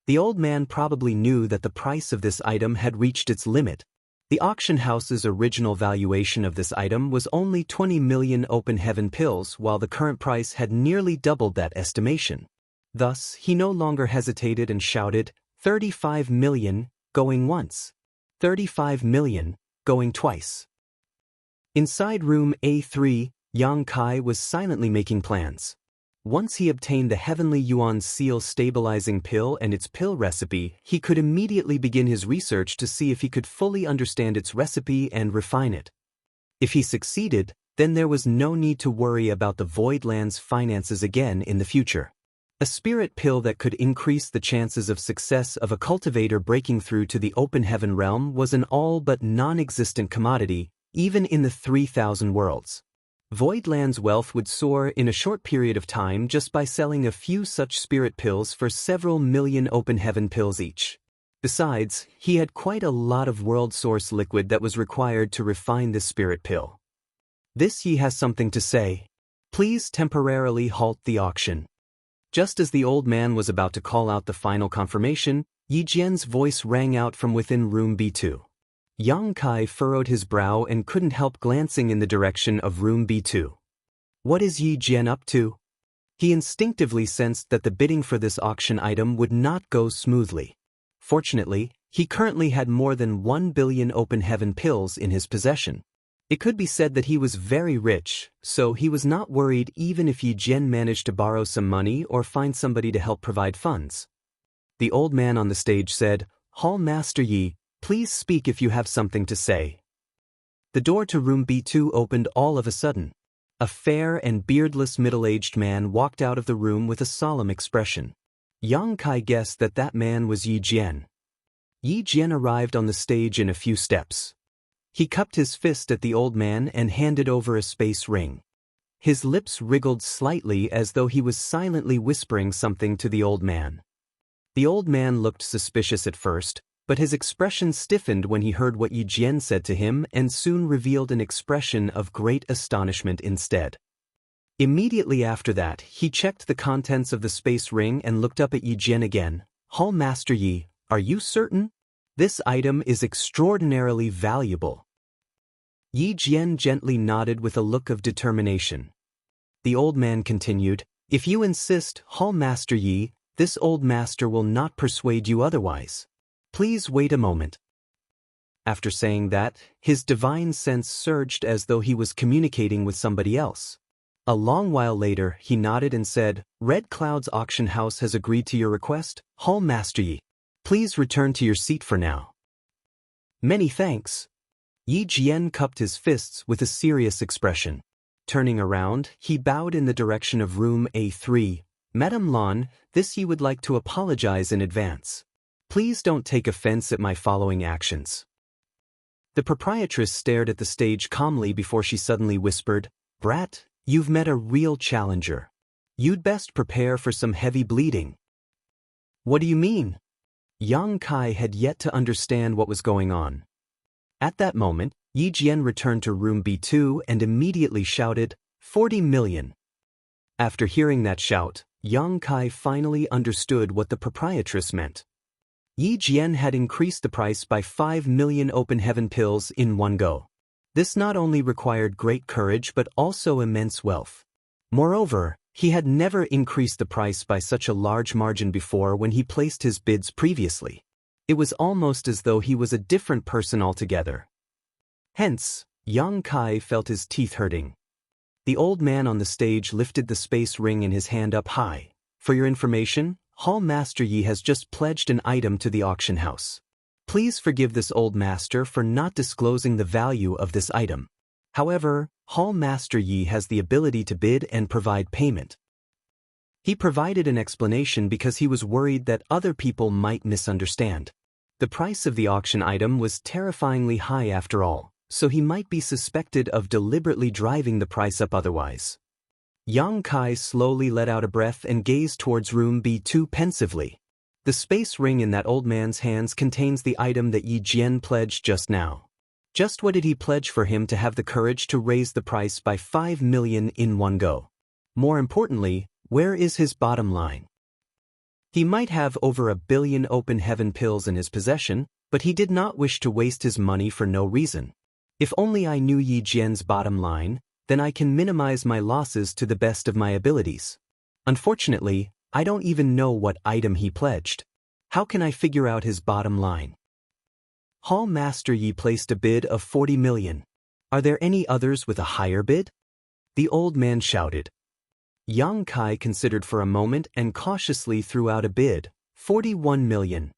The old man probably knew that the price of this item had reached its limit. The auction house's original valuation of this item was only 20 million open heaven pills, while the current price had nearly doubled that estimation. Thus, he no longer hesitated and shouted, 35 million, going once. 35 million, going twice. Inside room A3, Yang Kai was silently making plans. Once he obtained the Heavenly Yuan Seal stabilizing pill and its pill recipe, he could immediately begin his research to see if he could fully understand its recipe and refine it. If he succeeded, then there was no need to worry about the Void Land's finances again in the future. A spirit pill that could increase the chances of success of a cultivator breaking through to the open heaven realm was an all but non-existent commodity, even in the 3,000 worlds. Voidland's wealth would soar in a short period of time just by selling a few such spirit pills for several million open heaven pills each. Besides, he had quite a lot of world source liquid that was required to refine this spirit pill. This Yi has something to say. Please temporarily halt the auction. Just as the old man was about to call out the final confirmation, Yi Jian's voice rang out from within room B2. Yang Kai furrowed his brow and couldn't help glancing in the direction of room B2. What is Yi Jian up to? He instinctively sensed that the bidding for this auction item would not go smoothly. Fortunately, he currently had more than 1 billion open heaven pills in his possession. It could be said that he was very rich, so he was not worried even if Yi Jian managed to borrow some money or find somebody to help provide funds. The old man on the stage said, "Hall Master Yi, please speak if you have something to say." The door to room B2 opened all of a sudden. A fair and beardless middle-aged man walked out of the room with a solemn expression. Yang Kai guessed that that man was Yi Jian. Yi Jian arrived on the stage in a few steps. He cupped his fist at the old man and handed over a space ring. His lips wriggled slightly as though he was silently whispering something to the old man. The old man looked suspicious at first, but his expression stiffened when he heard what Yi Jian said to him and soon revealed an expression of great astonishment instead. Immediately after that, he checked the contents of the space ring and looked up at Yi Jian again. "Hall Master Yi, are you certain? This item is extraordinarily valuable." Yi Jian gently nodded with a look of determination. The old man continued, "If you insist, Hall Master Yi, this old master will not persuade you otherwise. Please wait a moment." After saying that, his divine sense surged as though he was communicating with somebody else. A long while later, he nodded and said, "Red Cloud's auction house has agreed to your request, Hall Master Yi. Please return to your seat for now." "Many thanks." Yi Jian cupped his fists with a serious expression. Turning around, he bowed in the direction of room A3. "Madame Lan, this Yi would like to apologize in advance. Please don't take offense at my following actions." The proprietress stared at the stage calmly before she suddenly whispered, "Brat, you've met a real challenger. You'd best prepare for some heavy bleeding." "What do you mean?" Yang Kai had yet to understand what was going on. At that moment, Yi Jian returned to room B2 and immediately shouted, 40 million. After hearing that shout, Yang Kai finally understood what the proprietress meant. Yi Jian had increased the price by 5 million open heaven pills in one go. This not only required great courage but also immense wealth. Moreover, he had never increased the price by such a large margin before when he placed his bids previously. It was almost as though he was a different person altogether. Hence, Yang Kai felt his teeth hurting. The old man on the stage lifted the space ring in his hand up high. "For your information, Hall Master Yi has just pledged an item to the auction house. Please forgive this old master for not disclosing the value of this item." However, Hall Master Yi has the ability to bid and provide payment. He provided an explanation because he was worried that other people might misunderstand. The price of the auction item was terrifyingly high after all, so he might be suspected of deliberately driving the price up otherwise. Yang Kai slowly let out a breath and gazed towards room B2 pensively. The space ring in that old man's hands contains the item that Yi Jian pledged just now. Just what did he pledge for him to have the courage to raise the price by 5 million in one go? More importantly, where is his bottom line? He might have over 1 billion open heaven pills in his possession, but he did not wish to waste his money for no reason. If only I knew Yi Jian's bottom line, then I can minimize my losses to the best of my abilities. Unfortunately, I don't even know what item he pledged. How can I figure out his bottom line? Hall Master Yi placed a bid of 40 million. Are there any others with a higher bid? The old man shouted. Yang Kai considered for a moment and cautiously threw out a bid, 41 million.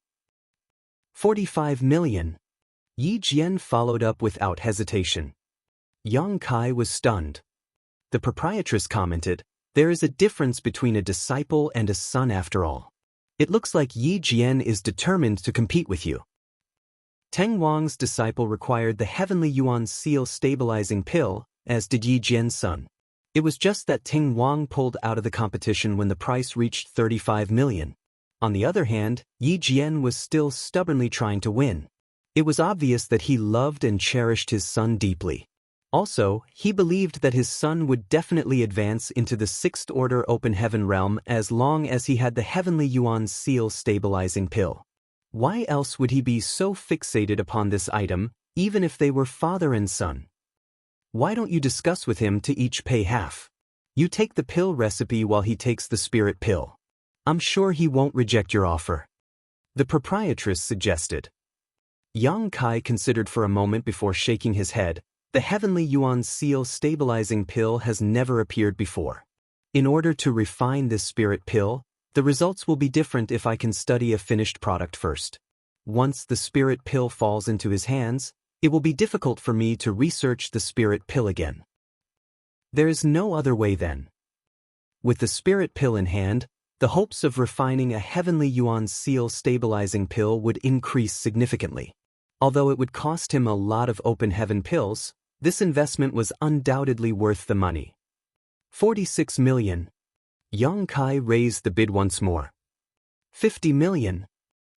45 million. Yi Jian followed up without hesitation. Yang Kai was stunned. The proprietress commented, "There is a difference between a disciple and a son after all. It looks like Yi Jian is determined to compete with you." Teng Wang's disciple required the Heavenly Yuan Seal stabilizing pill, as did Yi Jian's son. It was just that Teng Wang pulled out of the competition when the price reached 35 million. On the other hand, Yi Jian was still stubbornly trying to win. It was obvious that he loved and cherished his son deeply. Also, he believed that his son would definitely advance into the 6th Order Open Heaven realm as long as he had the Heavenly Yuan Seal stabilizing pill. Why else would he be so fixated upon this item, even if they were father and son? Why don't you discuss with him to each pay half? You take the pill recipe while he takes the spirit pill. I'm sure he won't reject your offer. The proprietress suggested. Yang Kai considered for a moment before shaking his head. The Heavenly Yuan Seal stabilizing pill has never appeared before. In order to refine this spirit pill, the results will be different if I can study a finished product first. Once the spirit pill falls into his hands, it will be difficult for me to research the spirit pill again. There is no other way then. With the spirit pill in hand, the hopes of refining a Heavenly Yuan Seal stabilizing pill would increase significantly. Although it would cost him a lot of open heaven pills, this investment was undoubtedly worth the money. 46 million. Yang Kai raised the bid once more. 50 million.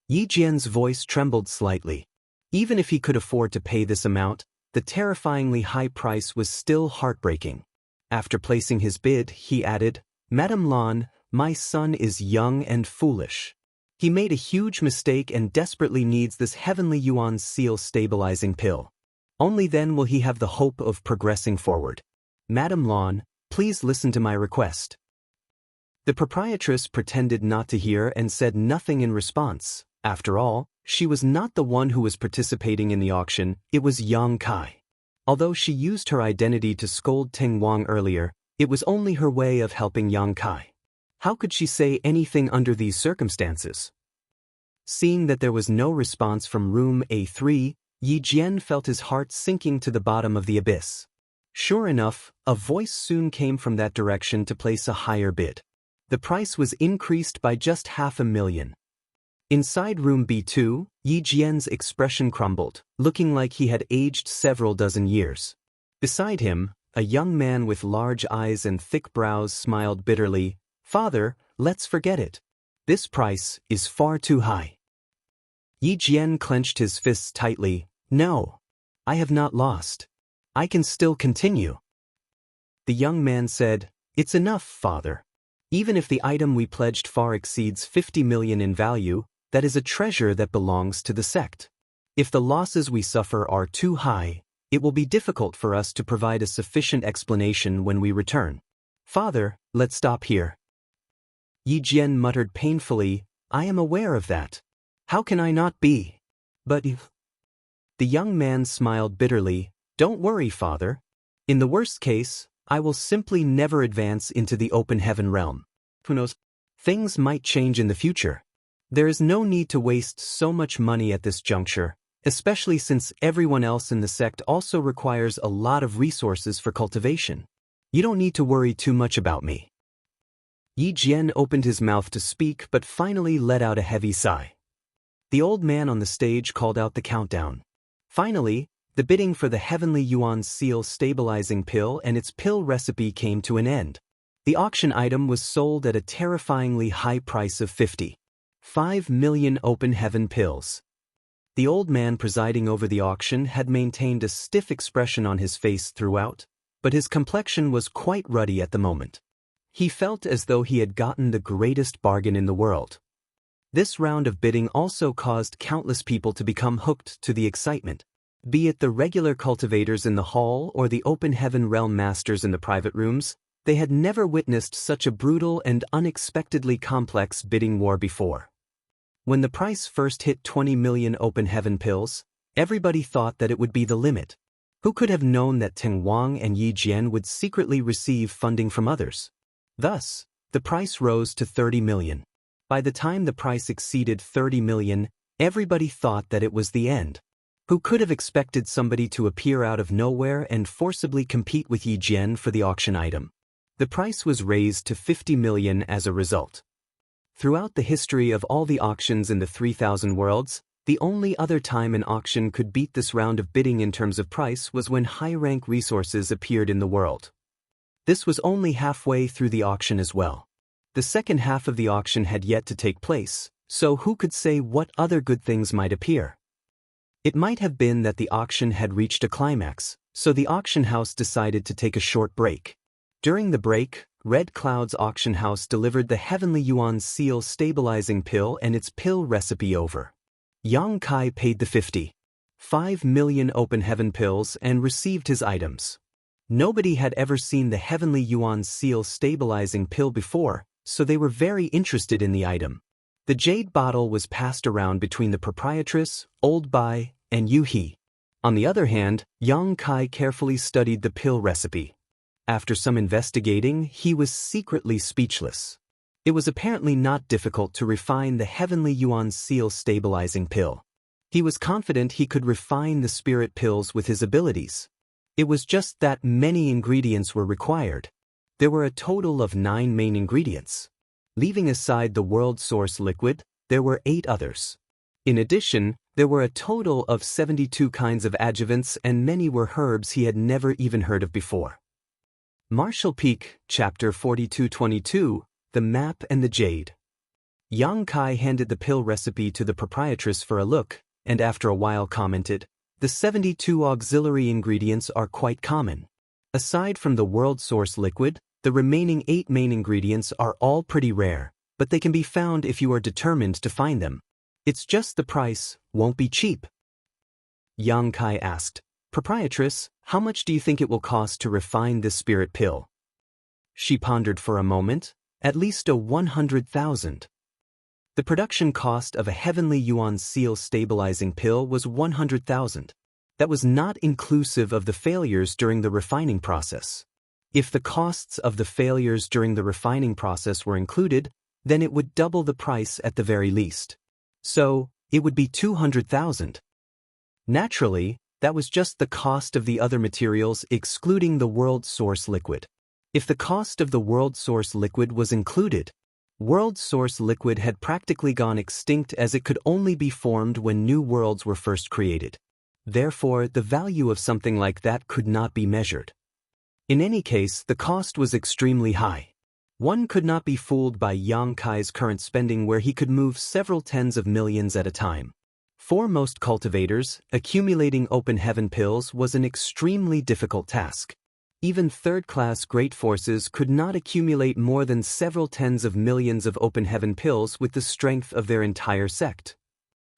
Yi Jian's voice trembled slightly. Even if he could afford to pay this amount, the terrifyingly high price was still heartbreaking. After placing his bid, he added, "Madame Lan, my son is young and foolish. He made a huge mistake and desperately needs this Heavenly Yuan Seal stabilizing pill. Only then will he have the hope of progressing forward. Madame Lan, please listen to my request." The proprietress pretended not to hear and said nothing in response. After all, she was not the one who was participating in the auction, it was Yang Kai. Although she used her identity to scold Teng Wang earlier, it was only her way of helping Yang Kai. How could she say anything under these circumstances? Seeing that there was no response from room A3, Yi Jian felt his heart sinking to the bottom of the abyss. Sure enough, a voice soon came from that direction to place a higher bid. The price was increased by just 500,000. Inside room B2, Yi Jian's expression crumbled, looking like he had aged several dozen years. Beside him, a young man with large eyes and thick brows smiled bitterly. "Father, let's forget it. This price is far too high." Yi Jian clenched his fists tightly. "No. I have not lost. I can still continue." The young man said, "It's enough, father. Even if the item we pledged far exceeds 50 million in value, that is a treasure that belongs to the sect. If the losses we suffer are too high, it will be difficult for us to provide a sufficient explanation when we return. Father, let's stop here." Yi Jian muttered painfully, "I am aware of that. How can I not be? But if..." The young man smiled bitterly. "Don't worry, father. In the worst case, I will simply never advance into the open heaven realm. Who knows? Things might change in the future. There is no need to waste so much money at this juncture. especially since everyone else in the sect also requires a lot of resources for cultivation. You don't need to worry too much about me. Yi Jian opened his mouth to speak but finally let out a heavy sigh. The old man on the stage called out the countdown. Finally, the bidding for the Heavenly Yuan Seal stabilizing pill and its pill recipe came to an end. The auction item was sold at a terrifyingly high price of 55 million open heaven pills. The old man presiding over the auction had maintained a stiff expression on his face throughout, but his complexion was quite ruddy at the moment. He felt as though he had gotten the greatest bargain in the world. This round of bidding also caused countless people to become hooked to the excitement, be it the regular cultivators in the hall or the open heaven realm masters in the private rooms. They had never witnessed such a brutal and unexpectedly complex bidding war before. When the price first hit 20 million open heaven pills, everybody thought that it would be the limit. Who could have known that Teng Wang and Yi Jian would secretly receive funding from others? Thus, the price rose to 30 million. By the time the price exceeded 30 million, everybody thought that it was the end. Who could have expected somebody to appear out of nowhere and forcibly compete with Yi Jian for the auction item? The price was raised to 50 million as a result. Throughout the history of all the auctions in the 3000 worlds, the only other time an auction could beat this round of bidding in terms of price was when high-rank resources appeared in the world. This was only halfway through the auction as well. The second half of the auction had yet to take place, so who could say what other good things might appear? It might have been that the auction had reached a climax, so the auction house decided to take a short break. During the break, Red Cloud's auction house delivered the Heavenly Yuan Seal stabilizing pill and its pill recipe over. Yang Kai paid the 55 million open heaven pills and received his items. Nobody had ever seen the Heavenly Yuan Seal stabilizing pill before, so they were very interested in the item. The jade bottle was passed around between the proprietress, Old Bai, and Yu He. On the other hand, Yang Kai carefully studied the pill recipe. After some investigating, he was secretly speechless. It was apparently not difficult to refine the Heavenly Yuan Seal stabilizing pill. He was confident he could refine the spirit pills with his abilities. It was just that many ingredients were required. There were a total of 9 main ingredients. Leaving aside the world source liquid, there were 8 others. In addition, there were a total of 72 kinds of adjuvants and many were herbs he had never even heard of before. Martial Peak, Chapter 4222, The Map and the Jade. Yang Kai handed the pill recipe to the proprietress for a look, and after a while commented, "The 72 auxiliary ingredients are quite common. Aside from the world source liquid, the remaining 8 main ingredients are all pretty rare, but they can be found if you are determined to find them. It's just the price won't be cheap." Yang Kai asked, "Proprietress, how much do you think it will cost to refine this spirit pill?" She pondered for a moment. "At least 100,000. The production cost of a Heavenly Yuan Seal stabilizing pill was 100,000. That was not inclusive of the failures during the refining process. If the costs of the failures during the refining process were included, then it would double the price at the very least. So, it would be 200,000. Naturally, that was just the cost of the other materials excluding the world source liquid. If the cost of the world source liquid was included, world source liquid had practically gone extinct as it could only be formed when new worlds were first created. Therefore, the value of something like that could not be measured. In any case, the cost was extremely high. One could not be fooled by Yang Kai's current spending where he could move several tens of millions at a time. For most cultivators, accumulating open heaven pills was an extremely difficult task. Even third-class great forces could not accumulate more than several tens of millions of open heaven pills with the strength of their entire sect.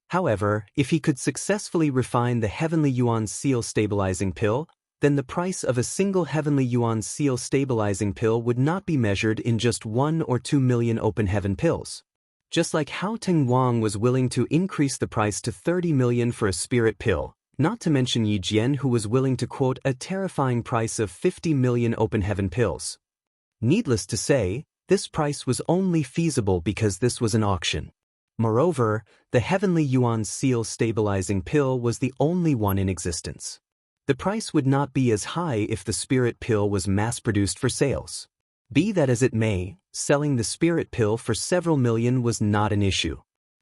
However, if he could successfully refine the Heavenly Yuan Seal stabilizing pill, then the price of a single Heavenly Yuan Seal stabilizing pill would not be measured in just 1 or 2 million open heaven pills. Just like how Teng Wang was willing to increase the price to 30 million for a spirit pill, not to mention Yi Jian who was willing to quote a terrifying price of 50 million open heaven pills. Needless to say, this price was only feasible because this was an auction. Moreover, the heavenly yuan seal stabilizing pill was the only one in existence. The price would not be as high if the spirit pill was mass-produced for sales. Be that as it may, selling the spirit pill for several million was not an issue.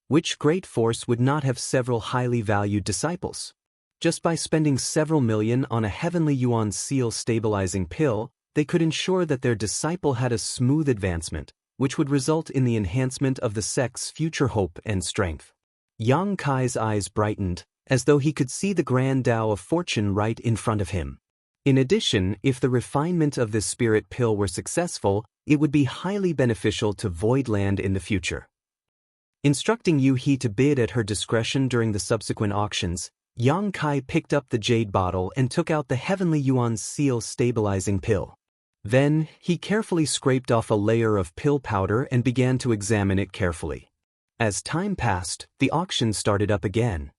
Which great force would not have several highly valued disciples? Just by spending several million on a heavenly yuan seal stabilizing pill, they could ensure that their disciple had a smooth advancement, which would result in the enhancement of the sect's future hope and strength. Yang Kai's eyes brightened, as though he could see the grand Tao of fortune right in front of him. In addition, if the refinement of this spirit pill were successful, it would be highly beneficial to Void Land in the future. Instructing Yu He to bid at her discretion during the subsequent auctions, Yang Kai picked up the jade bottle and took out the heavenly yuan seal stabilizing pill. Then, he carefully scraped off a layer of pill powder and began to examine it carefully. As time passed, the auction started up again.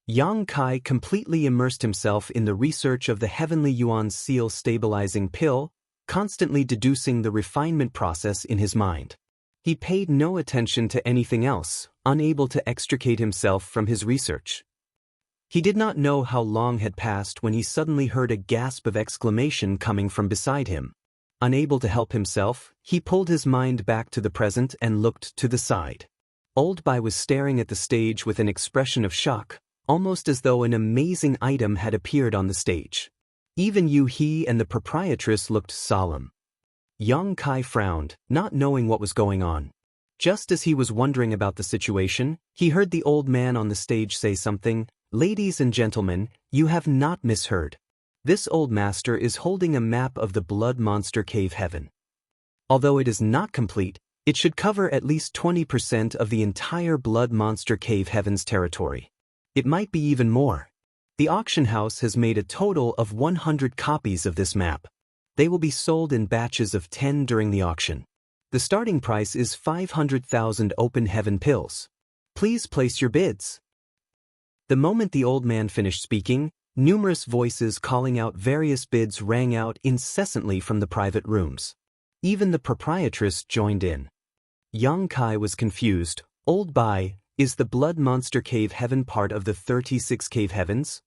Yang Kai completely immersed himself in the research of the heavenly yuan seal stabilizing pill, constantly deducing the refinement process in his mind. He paid no attention to anything else, unable to extricate himself from his research. He did not know how long had passed when he suddenly heard a gasp of exclamation coming from beside him. Unable to help himself, he pulled his mind back to the present and looked to the side. Old Bai was staring at the stage with an expression of shock, almost as though an amazing item had appeared on the stage. Even Yu He and the proprietress looked solemn. Yang Kai frowned, not knowing what was going on. Just as he was wondering about the situation, he heard the old man on the stage say something. "Ladies and gentlemen, you have not misheard. This old master is holding a map of the Blood Monster Cave Heaven. Although it is not complete, it should cover at least 20% of the entire Blood Monster Cave Heaven's territory. It might be even more. The auction house has made a total of 100 copies of this map. They will be sold in batches of 10 during the auction. The starting price is 500,000 open heaven pills. Please place your bids." The moment the old man finished speaking, numerous voices calling out various bids rang out incessantly from the private rooms. Even the proprietress joined in. Yang Kai was confused. "Old Bai, is the Blood Monster Cave Heaven part of the 36 Cave Heavens?"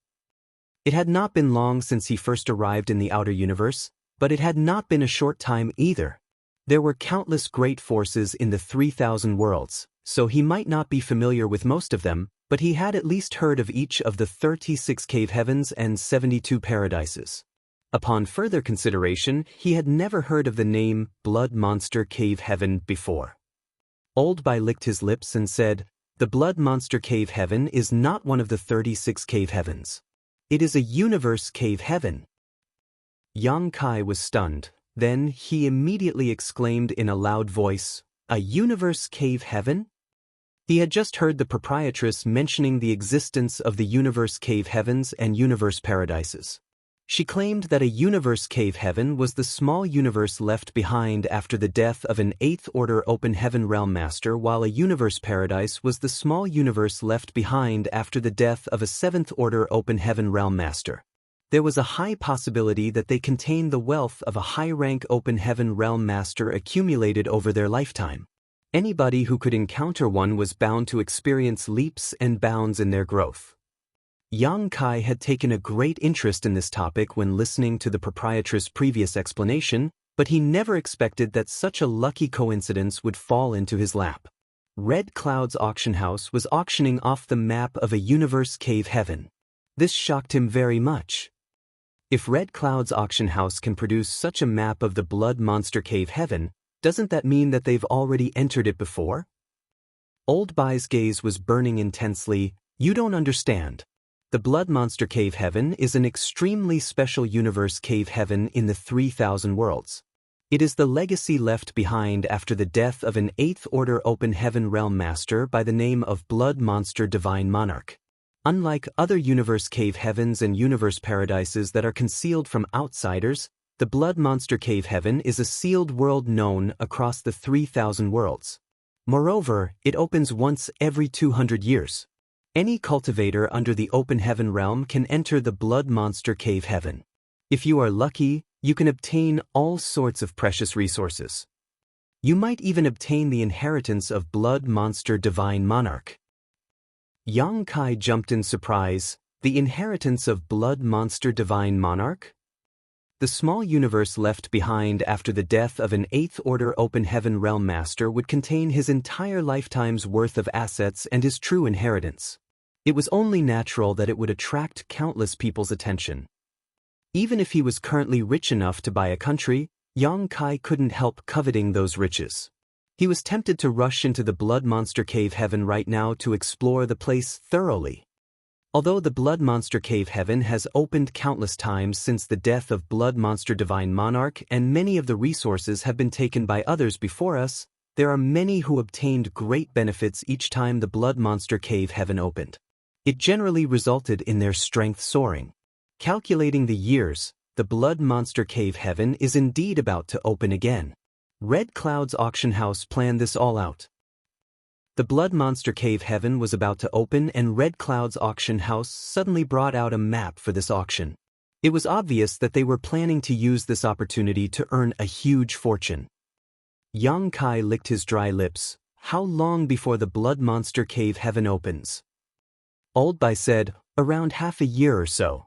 It had not been long since he first arrived in the outer universe, but it had not been a short time either. There were countless great forces in the 3,000 worlds, so he might not be familiar with most of them, but he had at least heard of each of the 36 cave heavens and 72 paradises. Upon further consideration, he had never heard of the name Blood Monster Cave Heaven before. Old Bai licked his lips and said, "The Blood Monster Cave Heaven is not one of the 36 cave heavens. It is a universe cave heaven." Yang Kai was stunned. Then he immediately exclaimed in a loud voice, "A universe cave heaven?" He had just heard the proprietress mentioning the existence of the universe cave heavens and universe paradises. She claimed that a universe cave heaven was the small universe left behind after the death of an 8th order open heaven realm master, while a universe paradise was the small universe left behind after the death of a 7th order open heaven realm master. There was a high possibility that they contained the wealth of a high-rank open heaven realm master accumulated over their lifetime. Anybody who could encounter one was bound to experience leaps and bounds in their growth. Yang Kai had taken a great interest in this topic when listening to the proprietress' previous explanation, but he never expected that such a lucky coincidence would fall into his lap. Red Cloud's auction house was auctioning off the map of a universe cave heaven. This shocked him very much. If Red Cloud's auction house can produce such a map of the Blood Monster Cave Heaven, doesn't that mean that they've already entered it before? Old Bai's gaze was burning intensely. "You don't understand. The Blood Monster Cave Heaven is an extremely special universe cave heaven in the 3,000 worlds. It is the legacy left behind after the death of an 8th order open heaven realm master by the name of Blood Monster Divine Monarch. Unlike other universe cave heavens and universe paradises that are concealed from outsiders, the Blood Monster Cave Heaven is a sealed world known across the 3,000 worlds. Moreover, it opens once every 200 years. Any cultivator under the open heaven realm can enter the Blood Monster Cave Heaven. If you are lucky, you can obtain all sorts of precious resources. You might even obtain the inheritance of Blood Monster Divine Monarch. Yang Kai jumped in surprise. The inheritance of Blood Monster Divine Monarch? The small universe left behind after the death of an 8th Order Open Heaven Realm Master would contain his entire lifetime's worth of assets and his true inheritance. It was only natural that it would attract countless people's attention. Even if he was currently rich enough to buy a country, Yang Kai couldn't help coveting those riches. He was tempted to rush into the Blood Monster Cave Heaven right now to explore the place thoroughly. Although the Blood Monster Cave Heaven has opened countless times since the death of Blood Monster Divine Monarch and many of the resources have been taken by others before us, there are many who obtained great benefits each time the Blood Monster Cave Heaven opened. It generally resulted in their strength soaring. Calculating the years, the Blood Monster Cave Heaven is indeed about to open again. Red Cloud's auction house planned this all out. The Blood Monster Cave Heaven was about to open and Red Cloud's auction house suddenly brought out a map for this auction. It was obvious that they were planning to use this opportunity to earn a huge fortune. Yang Kai licked his dry lips. How long before the Blood Monster Cave Heaven opens? Old Bai said, around half a year or so.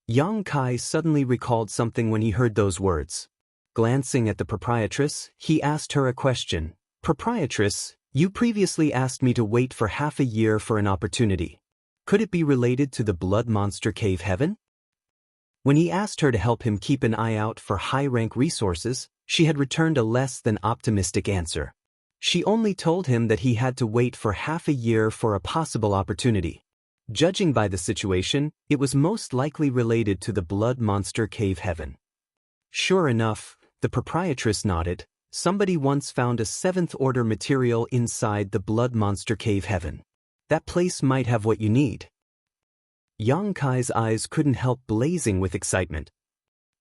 Yang Kai suddenly recalled something when he heard those words. Glancing at the proprietress, he asked her a question. Proprietress, you previously asked me to wait for half a year for an opportunity. Could it be related to the Blood Monster Cave Heaven? When he asked her to help him keep an eye out for high-rank resources, she had returned a less than optimistic answer. She only told him that he had to wait for half a year for a possible opportunity. Judging by the situation, it was most likely related to the Blood Monster Cave Heaven. Sure enough, the proprietress nodded. Somebody once found a 7th Order material inside the Blood Monster Cave Heaven. That place might have what you need. Yang Kai's eyes couldn't help blazing with excitement.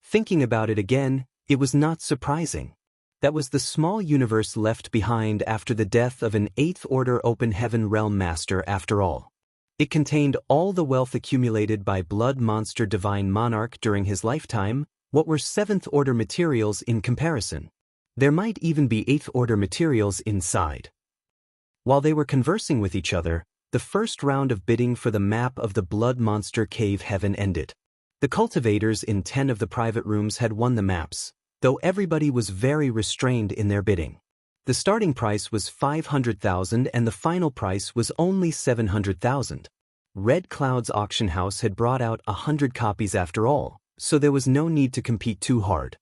Thinking about it again, it was not surprising. That was the small universe left behind after the death of an 8th Order Open Heaven Realm Master after all. It contained all the wealth accumulated by Blood Monster Divine Monarch during his lifetime. What were 7th Order materials in comparison? There might even be 8th Order materials inside. While they were conversing with each other, the first round of bidding for the map of the Blood Monster Cave Heaven ended. The cultivators in 10 of the private rooms had won the maps, though everybody was very restrained in their bidding. The starting price was 500,000 and the final price was only 700,000. Red Cloud's auction house had brought out 100 copies after all, so there was no need to compete too hard.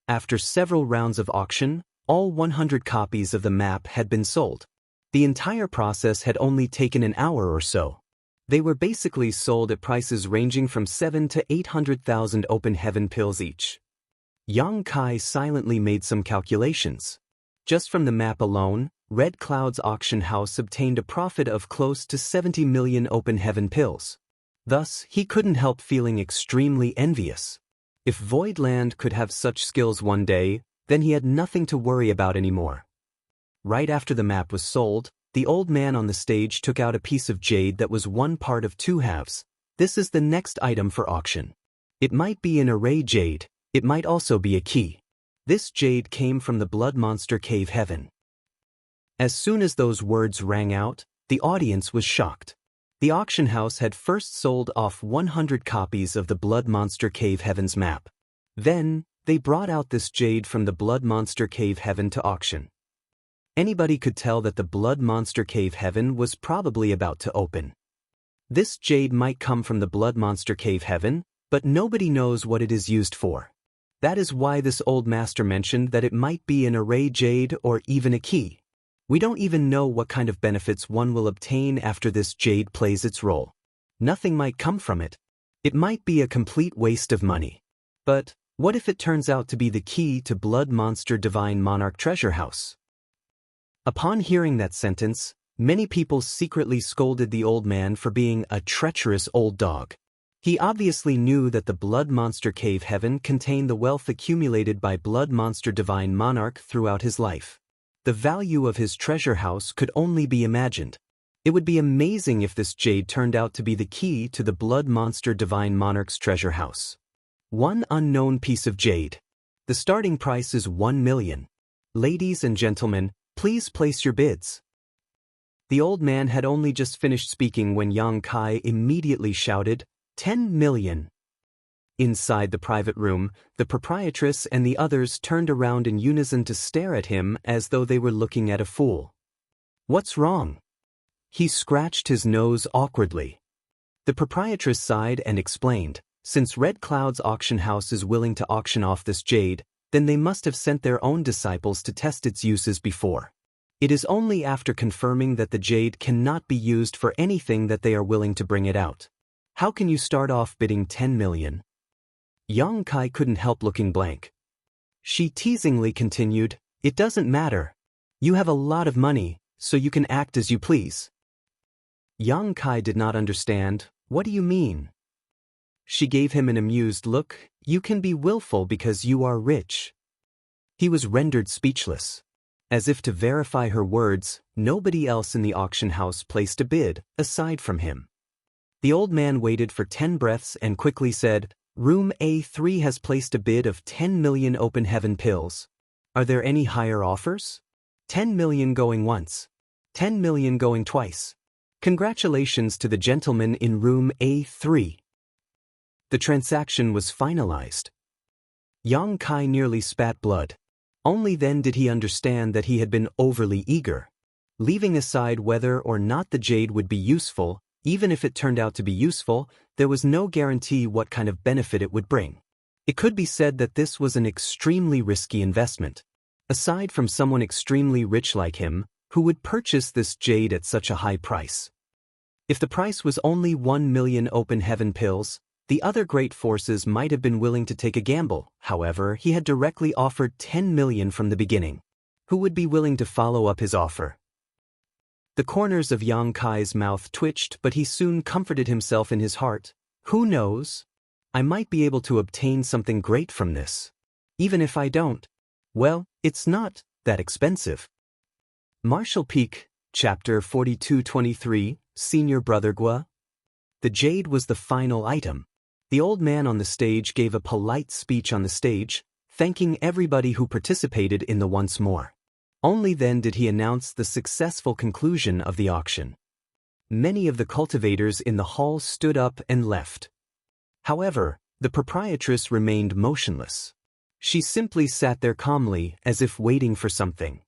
After several rounds of auction, all 100 copies of the map had been sold. The entire process had only taken an hour or so. They were basically sold at prices ranging from 7 to 800,000 Open Heaven pills each. Yang Kai silently made some calculations. Just from the map alone, Red Cloud's auction house obtained a profit of close to 70 million Open Heaven pills. Thus, he couldn't help feeling extremely envious. If Voidland could have such skills one day, then he had nothing to worry about anymore. Right after the map was sold, the old man on the stage took out a piece of jade that was one part of two halves. This is the next item for auction. It might be an array jade, it might also be a key. This jade came from the Blood Monster Cave Heaven. As soon as those words rang out, the audience was shocked. The auction house had first sold off 100 copies of the Blood Monster Cave Heaven's map. Then, they brought out this jade from the Blood Monster Cave Heaven to auction. Anybody could tell that the Blood Monster Cave Heaven was probably about to open. This jade might come from the Blood Monster Cave Heaven, but nobody knows what it is used for. That is why this old master mentioned that it might be an array jade or even a key. We don't even know what kind of benefits one will obtain after this jade plays its role. Nothing might come from it. It might be a complete waste of money. But what if it turns out to be the key to Blood Monster Divine Monarch Treasure House? Upon hearing that sentence, many people secretly scolded the old man for being a treacherous old dog. He obviously knew that the Blood Monster Cave Heaven contained the wealth accumulated by Blood Monster Divine Monarch throughout his life. The value of his treasure house could only be imagined. It would be amazing if this jade turned out to be the key to the Blood Monster Divine Monarch's treasure house. One unknown piece of jade. The starting price is 1 million. Ladies and gentlemen, please place your bids. The old man had only just finished speaking when Yang Kai immediately shouted, 10 million. Inside the private room, the proprietress and the others turned around in unison to stare at him as though they were looking at a fool. What's wrong? He scratched his nose awkwardly. The proprietress sighed and explained, since Red Cloud's auction house is willing to auction off this jade, then they must have sent their own disciples to test its uses before. It is only after confirming that the jade cannot be used for anything that they are willing to bring it out. How can you start off bidding 10 million? Yang Kai couldn't help looking blank. She teasingly continued, it doesn't matter. You have a lot of money, so you can act as you please. Yang Kai did not understand. What do you mean? She gave him an amused look. You can be willful because you are rich. He was rendered speechless. As if to verify her words, nobody else in the auction house placed a bid, aside from him. The old man waited for 10 breaths and quickly said, Room A3 has placed a bid of 10 million open heaven pills. Are there any higher offers? 10 million going once. 10 million going twice. Congratulations to the gentleman in room A3. The transaction was finalized. Yang Kai nearly spat blood. Only then did he understand that he had been overly eager. Leaving aside whether or not the jade would be useful, even if it turned out to be useful, there was no guarantee what kind of benefit it would bring. It could be said that this was an extremely risky investment. Aside from someone extremely rich like him, who would purchase this jade at such a high price? If the price was only 1 million open heaven pills, the other great forces might have been willing to take a gamble. However, he had directly offered 10 million from the beginning. Who would be willing to follow up his offer? The corners of Yang Kai's mouth twitched, but he soon comforted himself in his heart. Who knows? I might be able to obtain something great from this. Even if I don't, well, it's not that expensive. Martial Peak, Chapter 42-23, Senior Brother Gua. The jade was the final item. The old man on the stage gave a polite speech on the stage, thanking everybody who participated in the once more. Only then did he announce the successful conclusion of the auction. Many of the cultivators in the hall stood up and left. However, the proprietress remained motionless. She simply sat there calmly, as if waiting for something.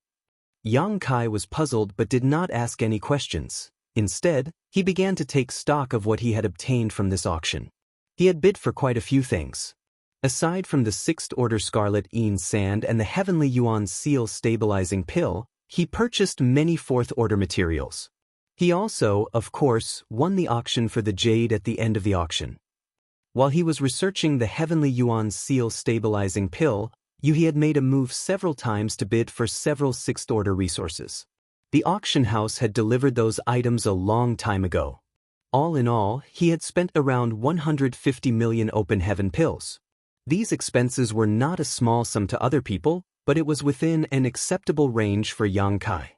Yang Kai was puzzled but did not ask any questions. Instead, he began to take stock of what he had obtained from this auction. He had bid for quite a few things. Aside from the 6th Order Scarlet Een Sand and the Heavenly Yuan Seal Stabilizing Pill, he purchased many 4th Order materials. He also, of course, won the auction for the jade at the end of the auction. While he was researching the Heavenly Yuan Seal Stabilizing Pill, he had made a move several times to bid for several 6th Order resources. The auction house had delivered those items a long time ago. All in all, he had spent around 150 million open heaven pills. These expenses were not a small sum to other people, but it was within an acceptable range for Yang Kai.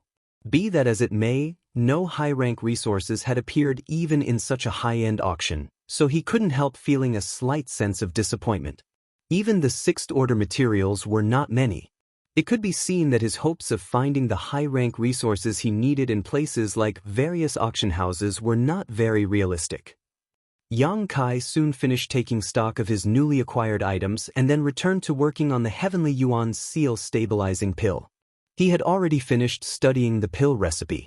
Be that as it may, no high-rank resources had appeared even in such a high-end auction, so he couldn't help feeling a slight sense of disappointment. Even the 6th Order materials were not many. It could be seen that his hopes of finding the high-rank resources he needed in places like various auction houses were not very realistic. Yang Kai soon finished taking stock of his newly acquired items and then returned to working on the Heavenly Yuan Seal Stabilizing Pill. He had already finished studying the pill recipe.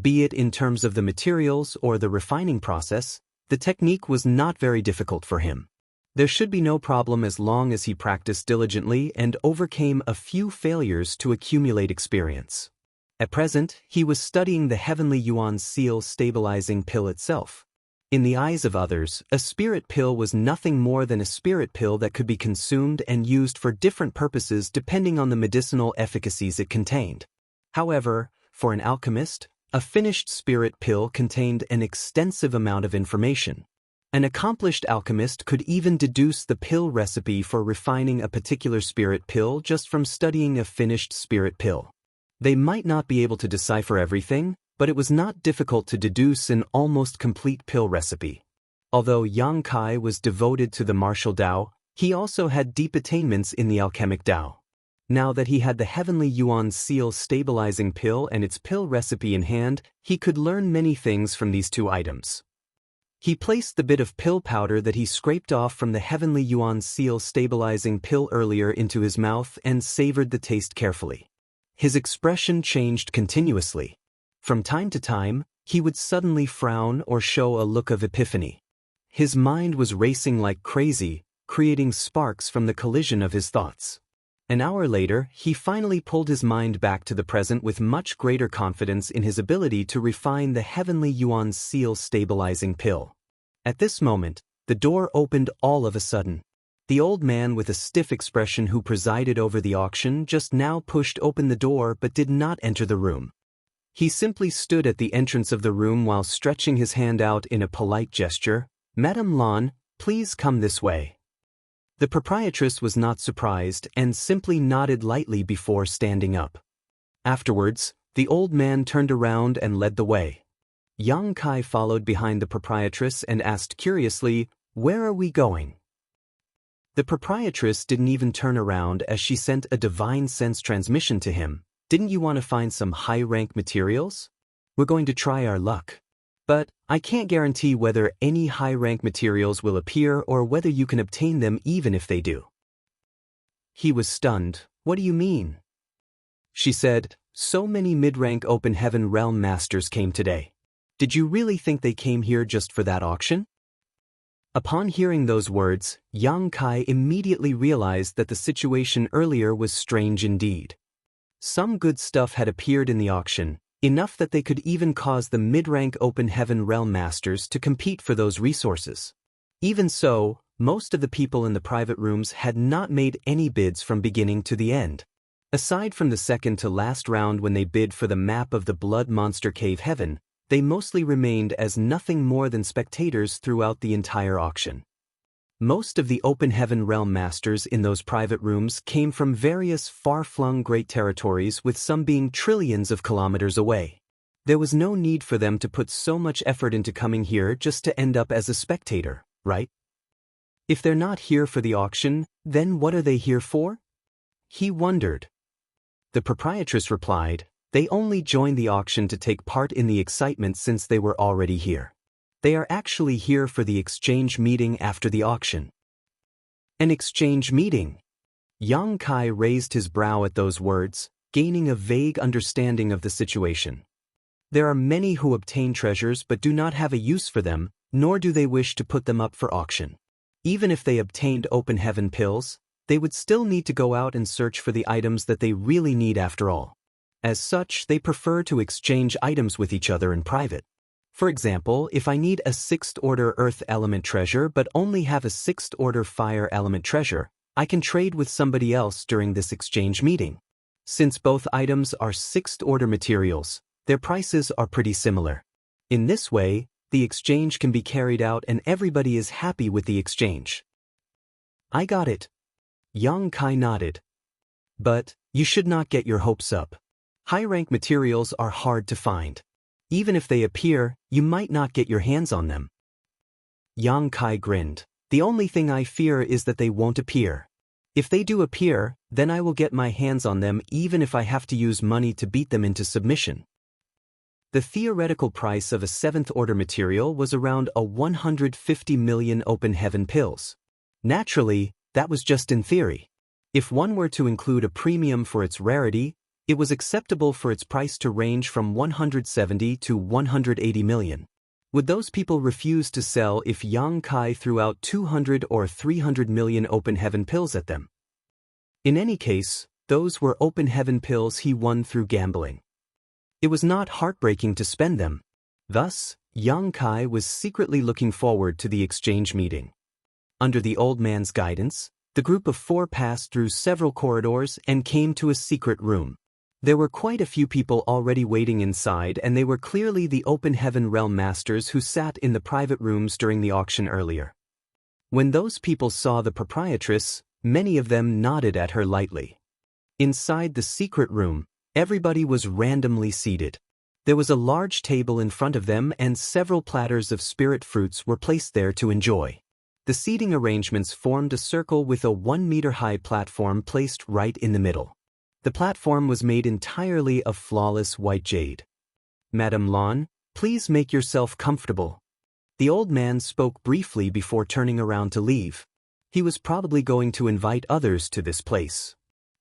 Be it in terms of the materials or the refining process, the technique was not very difficult for him. There should be no problem as long as he practiced diligently and overcame a few failures to accumulate experience. At present, he was studying the Heavenly Yuan Seal Stabilizing Pill itself. In the eyes of others, a spirit pill was nothing more than a spirit pill that could be consumed and used for different purposes depending on the medicinal efficacies it contained. However, for an alchemist, a finished spirit pill contained an extensive amount of information. An accomplished alchemist could even deduce the pill recipe for refining a particular spirit pill just from studying a finished spirit pill. They might not be able to decipher everything, but it was not difficult to deduce an almost complete pill recipe. Although Yang Kai was devoted to the martial Tao, he also had deep attainments in the alchemic Tao. Now that he had the Heavenly Yuan Seal stabilizing pill and its pill recipe in hand, he could learn many things from these two items. He placed the bit of pill powder that he scraped off from the Heavenly Yuan Seal stabilizing pill earlier into his mouth and savored the taste carefully. His expression changed continuously. From time to time, he would suddenly frown or show a look of epiphany. His mind was racing like crazy, creating sparks from the collision of his thoughts. An hour later, he finally pulled his mind back to the present with much greater confidence in his ability to refine the Heavenly Yuan Seal stabilizing pill. At this moment, the door opened all of a sudden. The old man with a stiff expression who presided over the auction just now pushed open the door but did not enter the room. He simply stood at the entrance of the room while stretching his hand out in a polite gesture. "Madame Lan, please come this way." The proprietress was not surprised and simply nodded lightly before standing up. Afterwards, the old man turned around and led the way. Yang Kai followed behind the proprietress and asked curiously, "Where are we going?" The proprietress didn't even turn around as she sent a divine sense transmission to him. "Didn't you want to find some high-rank materials? We're going to try our luck. But I can't guarantee whether any high-rank materials will appear or whether you can obtain them even if they do." He was stunned. "What do you mean?" She said, "So many mid-rank Open Heaven Realm Masters came today. Did you really think they came here just for that auction?" Upon hearing those words, Yang Kai immediately realized that the situation earlier was strange indeed. Some good stuff had appeared in the auction, enough that they could even cause the mid-rank Open Heaven Realm Masters to compete for those resources. Even so, most of the people in the private rooms had not made any bids from beginning to the end. Aside from the second to last round when they bid for the map of the Blood Monster Cave Heaven, they mostly remained as nothing more than spectators throughout the entire auction. Most of the Open Heaven Realm Masters in those private rooms came from various far-flung great territories, with some being trillions of kilometers away. There was no need for them to put so much effort into coming here just to end up as a spectator, right? If they're not here for the auction, then what are they here for? He wondered. The proprietress replied, "They only joined the auction to take part in the excitement since they were already here. They are actually here for the exchange meeting after the auction." An exchange meeting? Yang Kai raised his brow at those words, gaining a vague understanding of the situation. There are many who obtain treasures but do not have a use for them, nor do they wish to put them up for auction. Even if they obtained Open Heaven pills, they would still need to go out and search for the items that they really need after all. As such, they prefer to exchange items with each other in private. For example, if I need a 6th order Earth element treasure but only have a 6th order Fire element treasure, I can trade with somebody else during this exchange meeting. Since both items are 6th order materials, their prices are pretty similar. In this way, the exchange can be carried out and everybody is happy with the exchange. "I got it." Yang Kai nodded. "But you should not get your hopes up. High-rank materials are hard to find. Even if they appear, you might not get your hands on them." Yang Kai grinned. "The only thing I fear is that they won't appear. If they do appear, then I will get my hands on them even if I have to use money to beat them into submission." The theoretical price of a 7th order material was around 150 million Open Heaven pills. Naturally, that was just in theory. If one were to include a premium for its rarity, it was acceptable for its price to range from 170 to 180 million. Would those people refuse to sell if Yang Kai threw out 200 or 300 million Open Heaven pills at them? In any case, those were Open Heaven pills he won through gambling. It was not heartbreaking to spend them. Thus, Yang Kai was secretly looking forward to the exchange meeting. Under the old man's guidance, the group of 4 passed through several corridors and came to a secret room. There were quite a few people already waiting inside, and they were clearly the Open Heaven Realm Masters who sat in the private rooms during the auction earlier. When those people saw the proprietress, many of them nodded at her lightly. Inside the secret room, everybody was randomly seated. There was a large table in front of them and several platters of spirit fruits were placed there to enjoy. The seating arrangements formed a circle with a 1-meter-high platform placed right in the middle. The platform was made entirely of flawless white jade. "Madame Lan, please make yourself comfortable." The old man spoke briefly before turning around to leave. He was probably going to invite others to this place.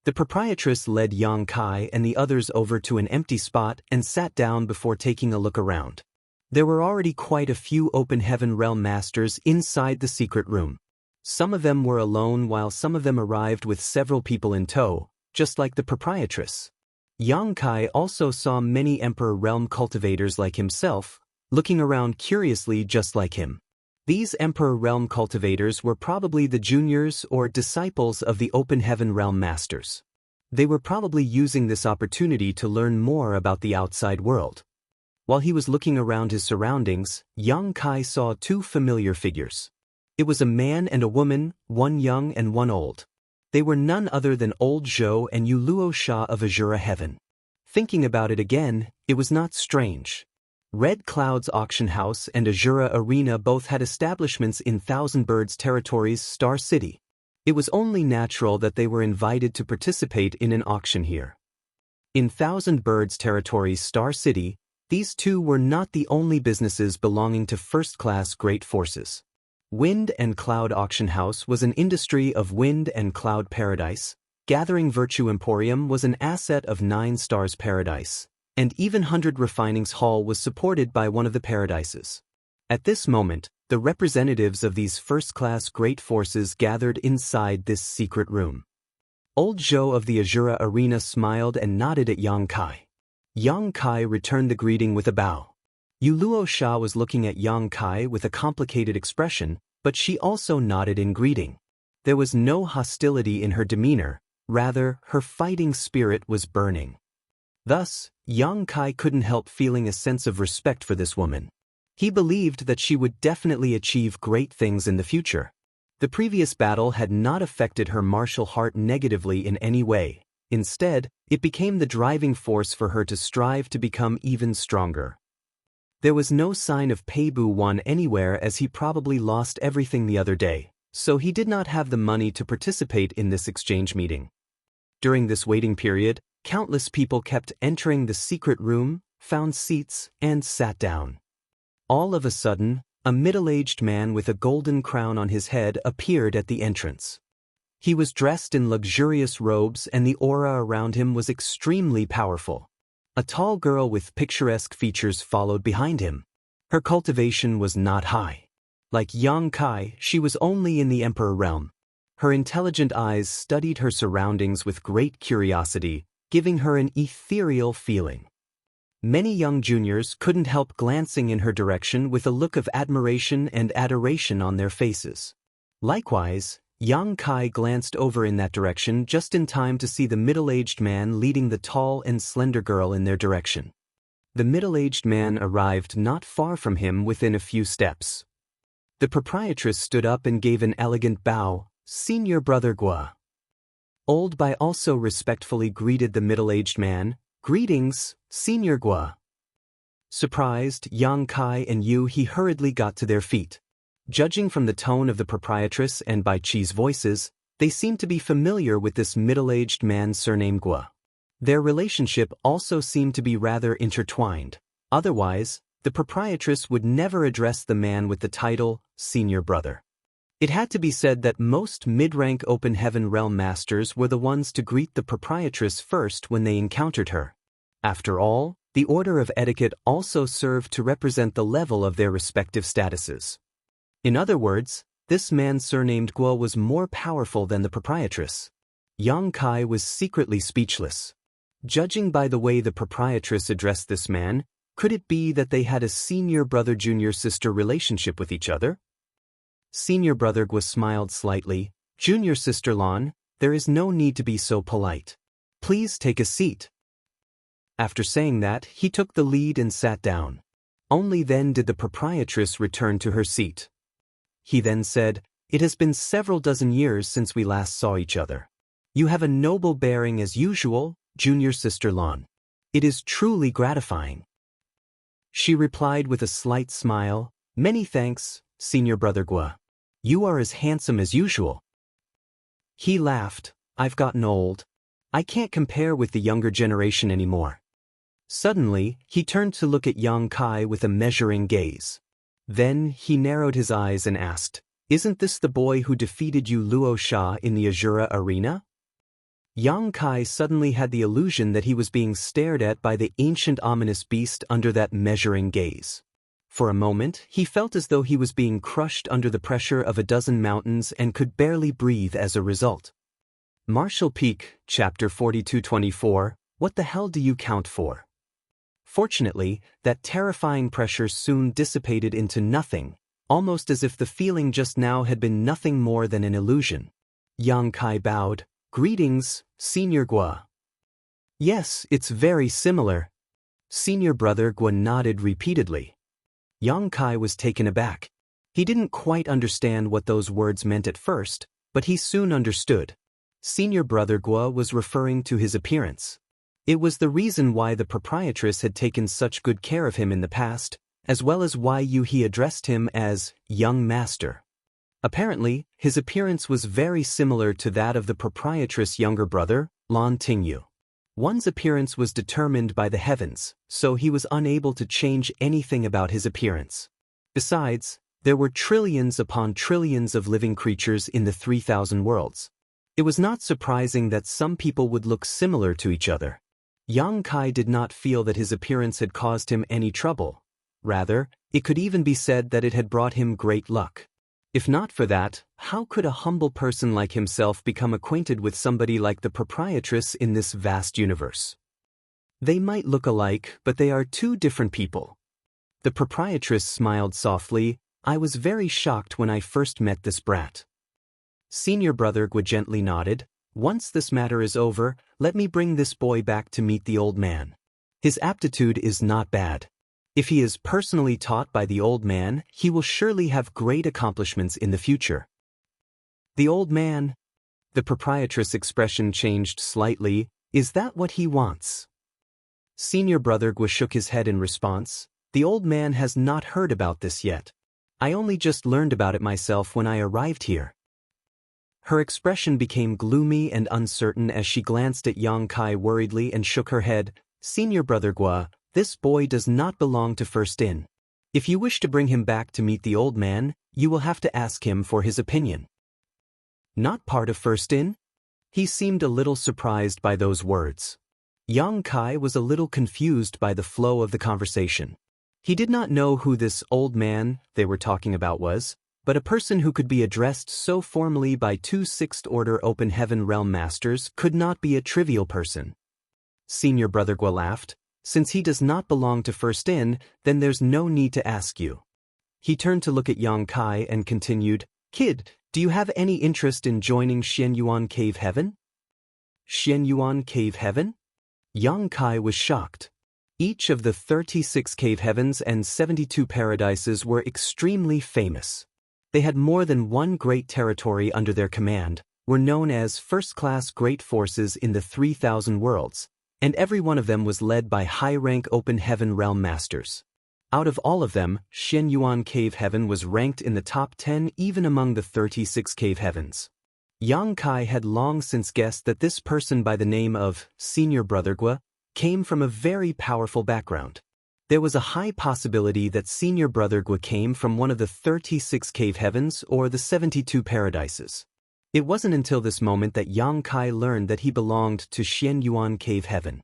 The proprietress led Yang Kai and the others over to an empty spot and sat down before taking a look around. There were already quite a few Open Heaven Realm masters inside the secret room. Some of them were alone while some of them arrived with several people in tow, just like the proprietress. Yang Kai also saw many Emperor Realm cultivators like himself, looking around curiously just like him. These Emperor Realm cultivators were probably the juniors or disciples of the Open Heaven Realm masters. They were probably using this opportunity to learn more about the outside world. While he was looking around his surroundings, Yang Kai saw two familiar figures. It was a man and a woman, one young and one old. They were none other than Old Zhou and Yuluo Sha of Azura Heaven. Thinking about it again, it was not strange. Red Cloud's auction house and Azura Arena both had establishments in Thousand Birds Territories, Star City. It was only natural that they were invited to participate in an auction here. In Thousand Birds Territories, Star City, these two were not the only businesses belonging to first-class great forces. Wind and Cloud Auction House was an industry of Wind and Cloud Paradise, Gathering Virtue Emporium was an asset of 9 Stars Paradise, and even 100 Refinings Hall was supported by one of the paradises. At this moment, the representatives of these first-class great forces gathered inside this secret room. Old Zhou of the Azura Arena smiled and nodded at Yang Kai. Yang Kai returned the greeting with a bow. Yuluo Sha was looking at Yang Kai with a complicated expression, but she also nodded in greeting. There was no hostility in her demeanor, rather, her fighting spirit was burning. Thus, Yang Kai couldn't help feeling a sense of respect for this woman. He believed that she would definitely achieve great things in the future. The previous battle had not affected her martial heart negatively in any way. Instead, it became the driving force for her to strive to become even stronger. There was no sign of Peibu Wan anywhere as he probably lost everything the other day, so he did not have the money to participate in this exchange meeting. During this waiting period, countless people kept entering the secret room, found seats, and sat down. All of a sudden, a middle-aged man with a golden crown on his head appeared at the entrance. He was dressed in luxurious robes and the aura around him was extremely powerful. A tall girl with picturesque features followed behind him. Her cultivation was not high. Like Yang Kai, she was only in the Emperor realm. Her intelligent eyes studied her surroundings with great curiosity, giving her an ethereal feeling. Many young juniors couldn't help glancing in her direction with a look of admiration and adoration on their faces. Likewise, Yang Kai glanced over in that direction just in time to see the middle-aged man leading the tall and slender girl in their direction. The middle-aged man arrived not far from him within a few steps. The proprietress stood up and gave an elegant bow, "Senior Brother Gua." Old Bai also respectfully greeted the middle-aged man, "Greetings, Senior Gua." Surprised, Yang Kai and Yu He hurriedly got to their feet. Judging from the tone of the proprietress and Bai Chi's voices, they seemed to be familiar with this middle-aged man surnamed Gua. Their relationship also seemed to be rather intertwined. Otherwise, the proprietress would never address the man with the title, Senior Brother. It had to be said that most mid-rank Open Heaven Realm Masters were the ones to greet the proprietress first when they encountered her. After all, the order of etiquette also served to represent the level of their respective statuses. In other words, this man surnamed Guo was more powerful than the proprietress. Yang Kai was secretly speechless. Judging by the way the proprietress addressed this man, could it be that they had a senior brother-junior sister relationship with each other? Senior Brother Guo smiled slightly. "Junior Sister Lan, there is no need to be so polite. Please take a seat." After saying that, he took the lead and sat down. Only then did the proprietress return to her seat. He then said, "It has been several dozen years since we last saw each other. You have a noble bearing as usual, Junior Sister Lan. It is truly gratifying." She replied with a slight smile, "Many thanks, Senior Brother Guo. You are as handsome as usual." He laughed, "I've gotten old." I can't compare with the younger generation anymore. Suddenly, he turned to look at Yang Kai with a measuring gaze. Then, he narrowed his eyes and asked, "Isn't this the boy who defeated you Luo Sha in the Azura arena?" Yang Kai suddenly had the illusion that he was being stared at by the ancient ominous beast under that measuring gaze. For a moment, he felt as though he was being crushed under the pressure of a dozen mountains and could barely breathe as a result. Martial Peak, Chapter 42-24, What the hell do you count for? Fortunately, that terrifying pressure soon dissipated into nothing, almost as if the feeling just now had been nothing more than an illusion. Yang Kai bowed. "Greetings, Senior Gua." "Yes, it's very similar." Senior Brother Gua nodded repeatedly. Yang Kai was taken aback. He didn't quite understand what those words meant at first, but he soon understood. Senior Brother Gua was referring to his appearance. It was the reason why the proprietress had taken such good care of him in the past, as well as why he addressed him as young master. Apparently, his appearance was very similar to that of the proprietress' younger brother, Lan Tingyu. One's appearance was determined by the heavens, so he was unable to change anything about his appearance. Besides, there were trillions upon trillions of living creatures in the 3,000 worlds. It was not surprising that some people would look similar to each other. Yang Kai did not feel that his appearance had caused him any trouble. Rather, it could even be said that it had brought him great luck. If not for that, how could a humble person like himself become acquainted with somebody like the proprietress in this vast universe? They might look alike, but they are two different people. The proprietress smiled softly. "I was very shocked when I first met this brat." Senior Brother Gua gently nodded. "Once this matter is over, let me bring this boy back to meet the old man. His aptitude is not bad. If he is personally taught by the old man, he will surely have great accomplishments in the future." "The old man?" The proprietress' expression changed slightly. "Is that what he wants?" Senior Brother Gua shook his head in response. "The old man has not heard about this yet. I only just learned about it myself when I arrived here." Her expression became gloomy and uncertain as she glanced at Yang Kai worriedly and shook her head. "Senior Brother Gua, this boy does not belong to First Inn. If you wish to bring him back to meet the old man, you will have to ask him for his opinion." "Not part of First Inn?" He seemed a little surprised by those words. Yang Kai was a little confused by the flow of the conversation. He did not know who this old man they were talking about was, but a person who could be addressed so formally by two sixth-order open heaven realm masters could not be a trivial person. Senior Brother Gua laughed. "Since he does not belong to First Inn, then there's no need to ask you." He turned to look at Yang Kai and continued, "Kid, do you have any interest in joining Xianyuan Cave Heaven?" Xianyuan Cave Heaven? Yang Kai was shocked. Each of the 36 cave heavens and 72 paradises were extremely famous. They had more than one great territory under their command, were known as first-class great forces in the 3,000 worlds, and every one of them was led by high-rank open heaven realm masters. Out of all of them, Xianyuan Cave Heaven was ranked in the top 10 even among the 36 cave heavens. Yang Kai had long since guessed that this person by the name of Senior Brother Gua came from a very powerful background. There was a high possibility that Senior Brother Gua came from one of the 36 cave heavens or the 72 paradises. It wasn't until this moment that Yang Kai learned that he belonged to Xianyuan Cave Heaven.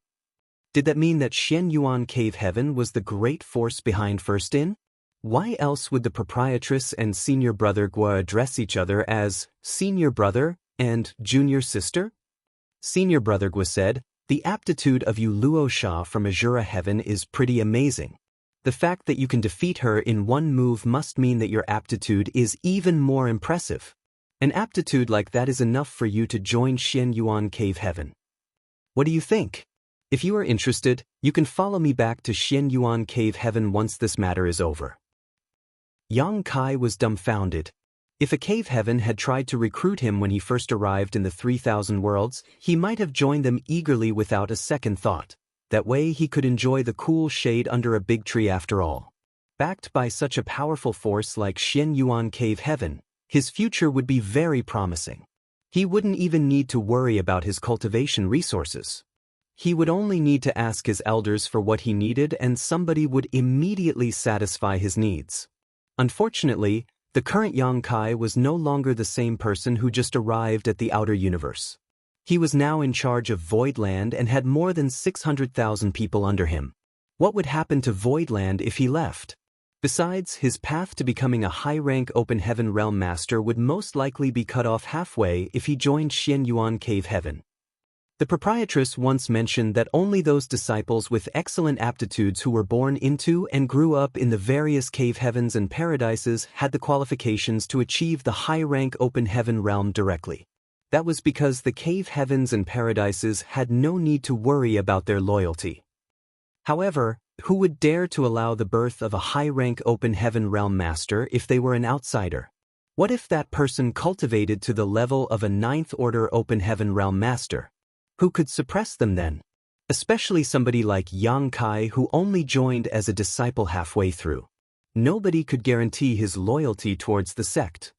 Did that mean that Xianyuan Cave Heaven was the great force behind First Inn? Why else would the proprietress and Senior Brother Gua address each other as Senior Brother and Junior Sister? Senior Brother Gua said, "The aptitude of you Luo Sha from Azura Heaven is pretty amazing. The fact that you can defeat her in one move must mean that your aptitude is even more impressive. An aptitude like that is enough for you to join Xianyuan Cave Heaven. What do you think? If you are interested, you can follow me back to Xianyuan Cave Heaven once this matter is over." Yang Kai was dumbfounded. If a cave heaven had tried to recruit him when he first arrived in the 3,000 worlds, he might have joined them eagerly without a second thought. That way he could enjoy the cool shade under a big tree after all. Backed by such a powerful force like Xianyuan Cave Heaven, his future would be very promising. He wouldn't even need to worry about his cultivation resources. He would only need to ask his elders for what he needed and somebody would immediately satisfy his needs. Unfortunately, the current Yang Kai was no longer the same person who just arrived at the outer universe. He was now in charge of Voidland and had more than 600,000 people under him. What would happen to Voidland if he left? Besides, his path to becoming a high-rank Open Heaven Realm Master would most likely be cut off halfway if he joined Xianyuan Cave Heaven. The proprietress once mentioned that only those disciples with excellent aptitudes who were born into and grew up in the various cave heavens and paradises had the qualifications to achieve the high-rank Open Heaven Realm directly. That was because the cave heavens and paradises had no need to worry about their loyalty. However, who would dare to allow the birth of a high-rank Open Heaven Realm Master if they were an outsider? What if that person cultivated to the level of a 9th Order Open Heaven Realm Master? Who could suppress them then? Especially somebody like Yang Kai who only joined as a disciple halfway through. Nobody could guarantee his loyalty towards the sect.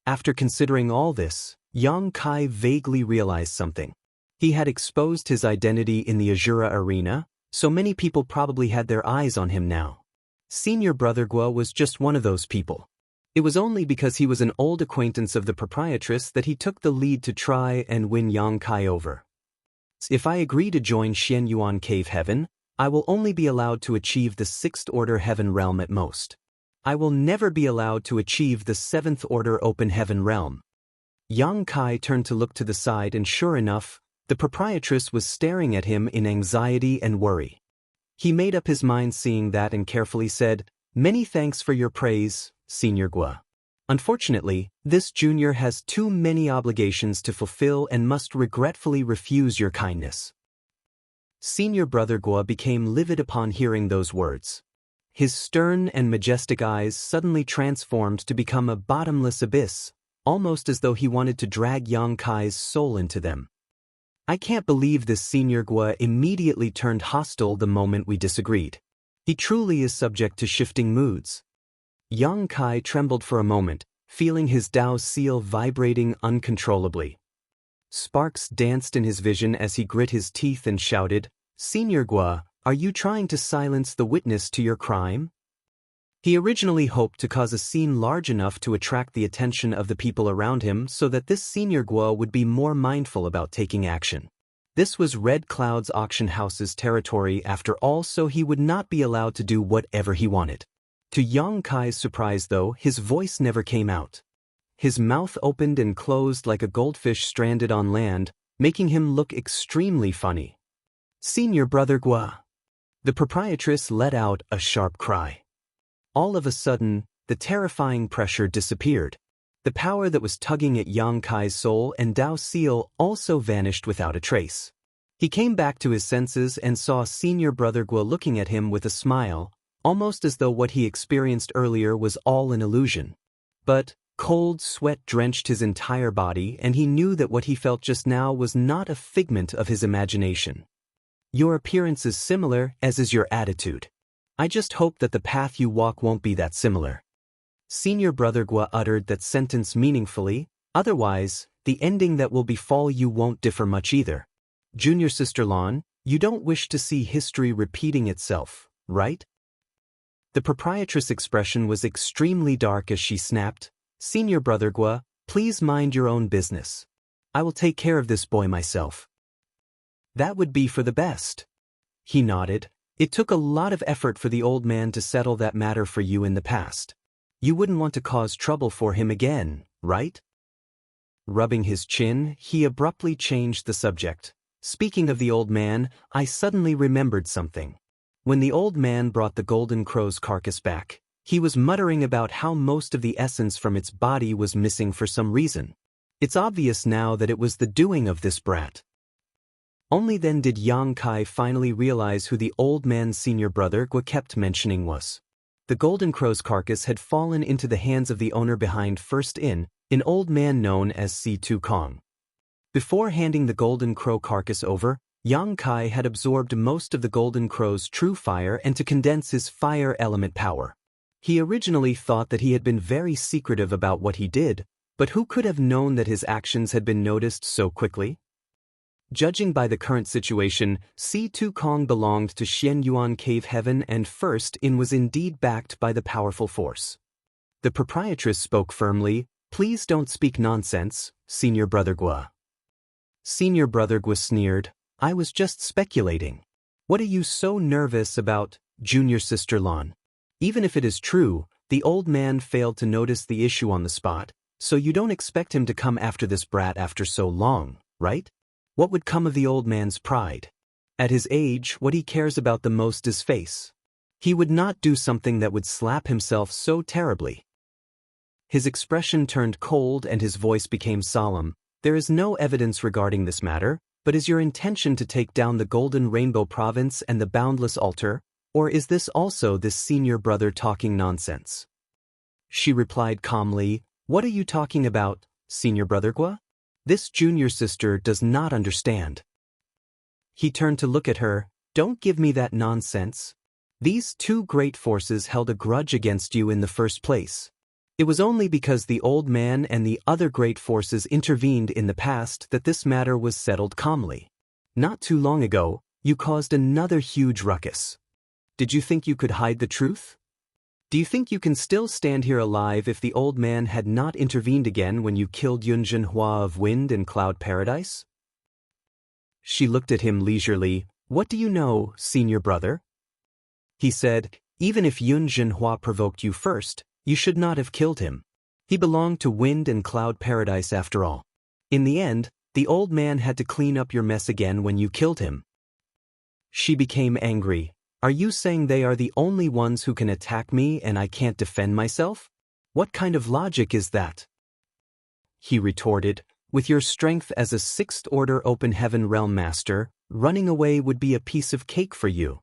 After considering all this, Yang Kai vaguely realized something. He had exposed his identity in the Azura arena, so many people probably had their eyes on him now. Senior Brother Gua was just one of those people. It was only because he was an old acquaintance of the proprietress that he took the lead to try and win Yang Kai over. If I agree to join Xianyuan Cave Heaven, I will only be allowed to achieve the 6th Order Heaven Realm at most. I will never be allowed to achieve the 7th Order Open Heaven Realm. Yang Kai turned to look to the side and sure enough, the proprietress was staring at him in anxiety and worry. He made up his mind seeing that and carefully said, "Many thanks for your praise, Senior Gua. Unfortunately, this junior has too many obligations to fulfill and must regretfully refuse your kindness." Senior Brother Gua became livid upon hearing those words. His stern and majestic eyes suddenly transformed to become a bottomless abyss, almost as though he wanted to drag Yang Kai's soul into them. I can't believe this Senior Gua immediately turned hostile the moment we disagreed. He truly is subject to shifting moods. Yang Kai trembled for a moment, feeling his Dao seal vibrating uncontrollably. Sparks danced in his vision as he grit his teeth and shouted, "Senior Gua, are you trying to silence the witness to your crime?" He originally hoped to cause a scene large enough to attract the attention of the people around him so that this Senior Gua would be more mindful about taking action. This was Red Cloud's auction house's territory after all, so he would not be allowed to do whatever he wanted. To Yang Kai's surprise though, his voice never came out. His mouth opened and closed like a goldfish stranded on land, making him look extremely funny. "Senior Brother Gua." The proprietress let out a sharp cry. All of a sudden, the terrifying pressure disappeared. The power that was tugging at Yang Kai's soul and Dao seal also vanished without a trace. He came back to his senses and saw Senior Brother Gua looking at him with a smile, almost as though what he experienced earlier was all an illusion. But cold sweat drenched his entire body and he knew that what he felt just now was not a figment of his imagination. "Your appearance is similar, as is your attitude. I just hope that the path you walk won't be that similar." Senior Brother Gua uttered that sentence meaningfully, "Otherwise, the ending that will befall you won't differ much either. Junior Sister Lon, you don't wish to see history repeating itself, right?" The proprietress' expression was extremely dark as she snapped, "Senior Brother Gua, please mind your own business. I will take care of this boy myself." "That would be for the best." He nodded. "It took a lot of effort for the old man to settle that matter for you in the past. You wouldn't want to cause trouble for him again, right?" Rubbing his chin, he abruptly changed the subject. "Speaking of the old man, I suddenly remembered something. When the old man brought the golden crow's carcass back, he was muttering about how most of the essence from its body was missing for some reason. It's obvious now that it was the doing of this brat." Only then did Yang Kai finally realize who the old man's senior brother Gua kept mentioning was. The golden crow's carcass had fallen into the hands of the owner behind First Inn, an old man known as Si-Tu Kong. Before handing the golden crow carcass over, Yang Kai had absorbed most of the golden crow's true fire and to condense his fire element power. He originally thought that he had been very secretive about what he did, But who could have known that his actions had been noticed so quickly? Judging by the current situation, C2 Kong belonged to Xianyuan Cave Heaven and First In was indeed backed by the powerful force. The proprietress spoke firmly, "Please don't speak nonsense, Senior Brother Gua." Senior Brother Gua sneered, "I was just speculating. What are you so nervous about, Junior Sister Lon? Even if it is true, the old man failed to notice the issue on the spot, so you don't expect him to come after this brat after so long, right? What would come of the old man's pride? At his age, what he cares about the most is face. He would not do something that would slap himself so terribly." His expression turned cold and his voice became solemn. "There is no evidence regarding this matter, but is your intention to take down the Golden Rainbow Province and the Boundless Altar, or is this also this senior brother talking nonsense?" She replied calmly, "What are you talking about, Senior Brother Gua? This junior sister does not understand." He turned to look at her. "Don't give me that nonsense. These two great forces held a grudge against you in the first place. It was only because the old man and the other great forces intervened in the past that this matter was settled calmly. Not too long ago, you caused another huge ruckus. Did you think you could hide the truth? Do you think you can still stand here alive if the old man had not intervened again when you killed Yunjin Hua of Wind and Cloud Paradise?" She looked at him leisurely. "What do you know, senior brother?" He said, "Even if Yunjin Hua provoked you first, you should not have killed him. He belonged to Wind and Cloud Paradise after all. In the end, the old man had to clean up your mess again when you killed him." She became angry. "Are you saying they are the only ones who can attack me and I can't defend myself? What kind of logic is that?" He retorted, "With your strength as a Sixth Order Open Heaven Realm Master, running away would be a piece of cake for you.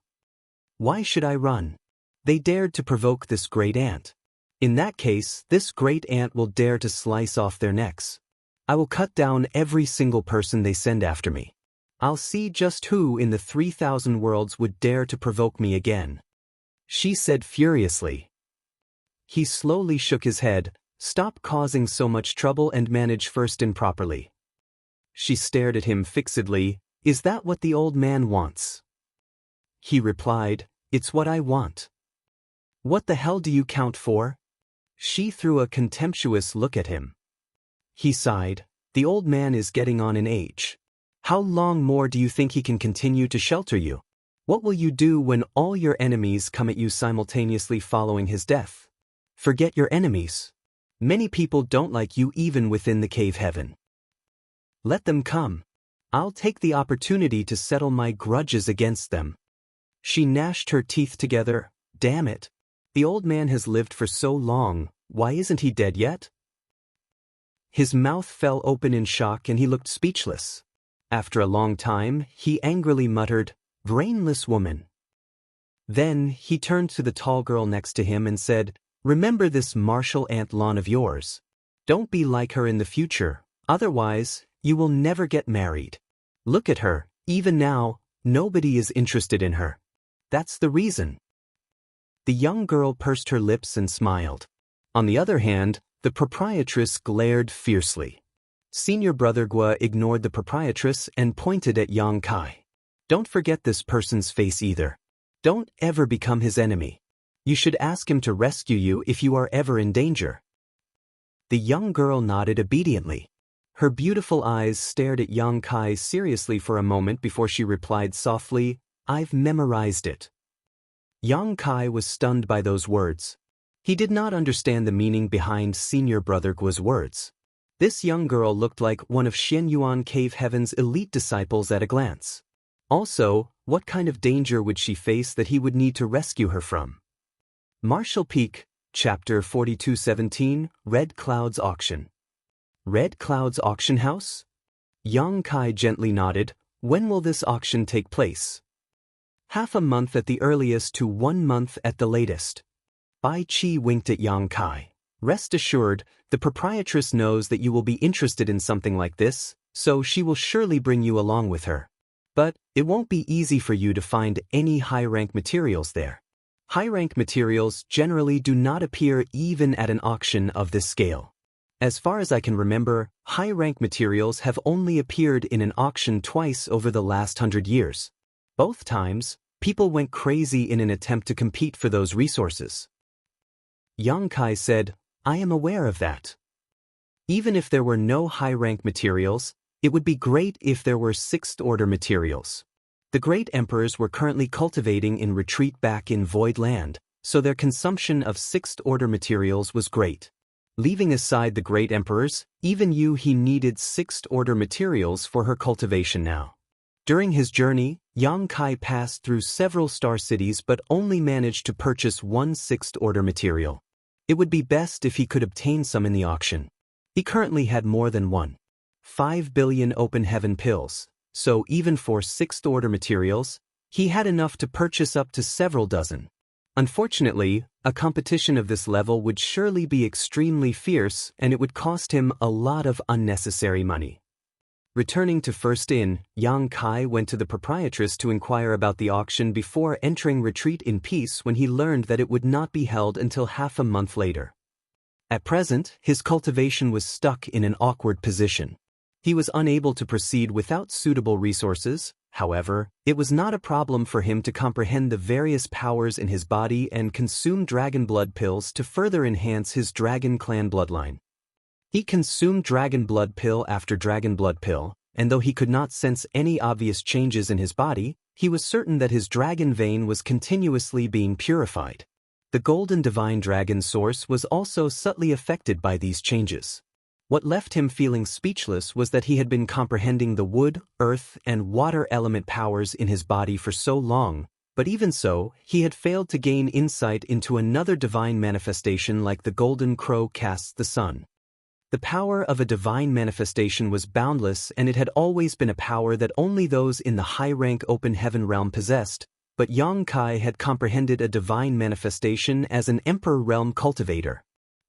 Why should I run? They dared to provoke this great ant. In that case, this great ant will dare to slice off their necks. I will cut down every single person they send after me. I'll see just who in the 3,000 worlds would dare to provoke me again," she said furiously. He slowly shook his head. "Stop causing so much trouble and manage First In properly." She stared at him fixedly. "Is that what the old man wants?" He replied, "It's what I want." "What the hell do you count for?" She threw a contemptuous look at him. He sighed. "The old man is getting on in age. How long more do you think he can continue to shelter you? What will you do when all your enemies come at you simultaneously following his death? Forget your enemies. Many people don't like you even within the cave heaven. Let them come. I'll take the opportunity to settle my grudges against them." She gnashed her teeth together. "Damn it. The old man has lived for so long, why isn't he dead yet?" His mouth fell open in shock and he looked speechless. After a long time, he angrily muttered, "Brainless woman." Then, he turned to the tall girl next to him and said, "Remember this martial Aunt Lon of yours. Don't be like her in the future, otherwise, you will never get married. Look at her, even now, nobody is interested in her. That's the reason." The young girl pursed her lips and smiled. On the other hand, the proprietress glared fiercely. Senior Brother Gua ignored the proprietress and pointed at Yang Kai. "Don't forget this person's face either. Don't ever become his enemy. You should ask him to rescue you if you are ever in danger." The young girl nodded obediently. Her beautiful eyes stared at Yang Kai seriously for a moment before she replied softly, "I've memorized it." Yang Kai was stunned by those words. He did not understand the meaning behind Senior Brother Gua's words. This young girl looked like one of Xianyuan Cave Heaven's elite disciples at a glance. Also, what kind of danger would she face that he would need to rescue her from? Marshall Peak, Chapter 4217, Red Cloud's Auction. Red Cloud's Auction House? Yang Kai gently nodded. "When will this auction take place?" "Half a month at the earliest to 1 month at the latest." Bai Qi winked at Yang Kai. "Rest assured, the proprietress knows that you will be interested in something like this, so she will surely bring you along with her. But it won't be easy for you to find any high-rank materials there. High-rank materials generally do not appear even at an auction of this scale. As far as I can remember, high-rank materials have only appeared in an auction twice over the last 100 years. Both times, people went crazy in an attempt to compete for those resources. Yang Kai said, I am aware of that. Even if there were no high-rank materials, it would be great if there were sixth-order materials. The great emperors were currently cultivating in retreat back in Void Land, so their consumption of sixth-order materials was great. Leaving aside the great emperors, even he needed sixth-order materials for her cultivation now. During his journey, Yang Kai passed through several star cities but only managed to purchase one sixth-order material. It would be best if he could obtain some in the auction. He currently had more than 1.5 billion open heaven pills, so even for sixth-order materials, he had enough to purchase up to several dozen. Unfortunately, a competition of this level would surely be extremely fierce and it would cost him a lot of unnecessary money. Returning to First Inn, Yang Kai went to the proprietress to inquire about the auction before entering retreat in peace when he learned that it would not be held until half a month later. At present, his cultivation was stuck in an awkward position. He was unable to proceed without suitable resources. However, it was not a problem for him to comprehend the various powers in his body and consume dragon blood pills to further enhance his dragon clan bloodline. He consumed dragon blood pill after dragon blood pill, and though he could not sense any obvious changes in his body, he was certain that his dragon vein was continuously being purified. The golden divine dragon source was also subtly affected by these changes. What left him feeling speechless was that he had been comprehending the wood, earth, and water element powers in his body for so long, but even so, he had failed to gain insight into another divine manifestation like the golden crow casts the sun. The power of a divine manifestation was boundless and it had always been a power that only those in the high-rank open heaven realm possessed, but Yang Kai had comprehended a divine manifestation as an emperor realm cultivator.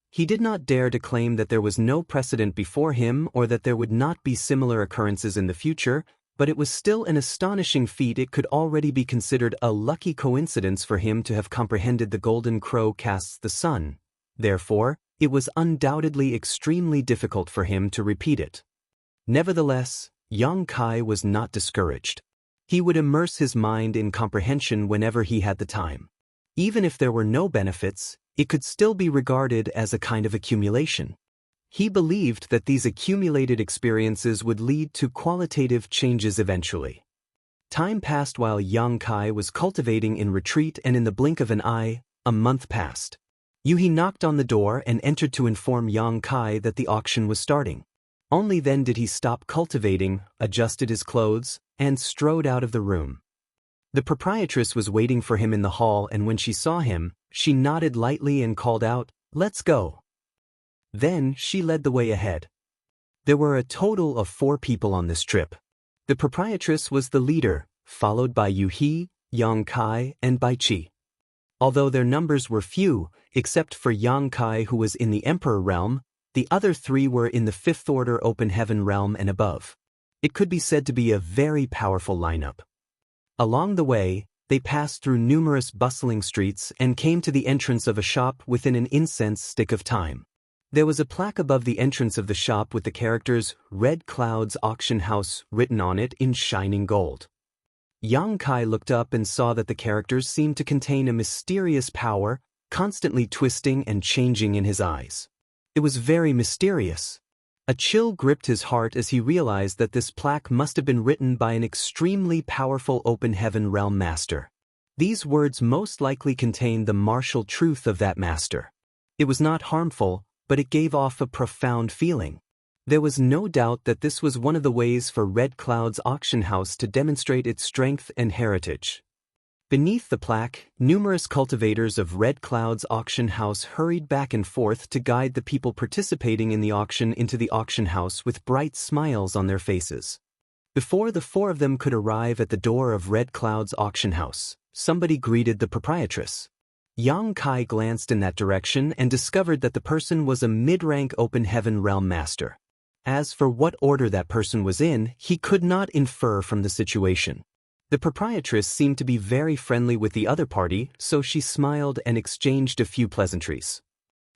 He did not dare to claim that there was no precedent before him or that there would not be similar occurrences in the future, but it was still an astonishing feat. It could already be considered a lucky coincidence for him to have comprehended the golden crow casts the sun. Therefore, it was undoubtedly extremely difficult for him to repeat it. Nevertheless, Yang Kai was not discouraged. He would immerse his mind in comprehension whenever he had the time. Even if there were no benefits, it could still be regarded as a kind of accumulation. He believed that these accumulated experiences would lead to qualitative changes eventually. Time passed while Yang Kai was cultivating in retreat, and in the blink of an eye, a month passed. Yuhi knocked on the door and entered to inform Yang Kai that the auction was starting. Only then did he stop cultivating, adjusted his clothes, and strode out of the room. The proprietress was waiting for him in the hall, and when she saw him, she nodded lightly and called out, "Let's go." Then she led the way ahead. There were a total of 4 people on this trip. The proprietress was the leader, followed by Yuhi, Yang Kai, and Bai Qi. Although their numbers were few, except for Yang Kai who was in the Emperor realm, the other 3 were in the 5th order open heaven realm and above. It could be said to be a very powerful lineup. Along the way, they passed through numerous bustling streets and came to the entrance of a shop within an incense stick of time. There was a plaque above the entrance of the shop with the characters "Red Clouds Auction House" written on it in shining gold. Yang Kai looked up and saw that the characters seemed to contain a mysterious power, constantly twisting and changing in his eyes. It was very mysterious. A chill gripped his heart as he realized that this plaque must have been written by an extremely powerful open heaven realm master. These words most likely contained the martial truth of that master. It was not harmful, but it gave off a profound feeling. There was no doubt that this was one of the ways for Red Cloud's auction house to demonstrate its strength and heritage. Beneath the plaque, numerous cultivators of Red Cloud's auction house hurried back and forth to guide the people participating in the auction into the auction house with bright smiles on their faces. Before the 4 of them could arrive at the door of Red Cloud's auction house, somebody greeted the proprietress. Yang Kai glanced in that direction and discovered that the person was a mid-rank open heaven realm master. As for what order that person was in, he could not infer from the situation. The proprietress seemed to be very friendly with the other party, so she smiled and exchanged a few pleasantries.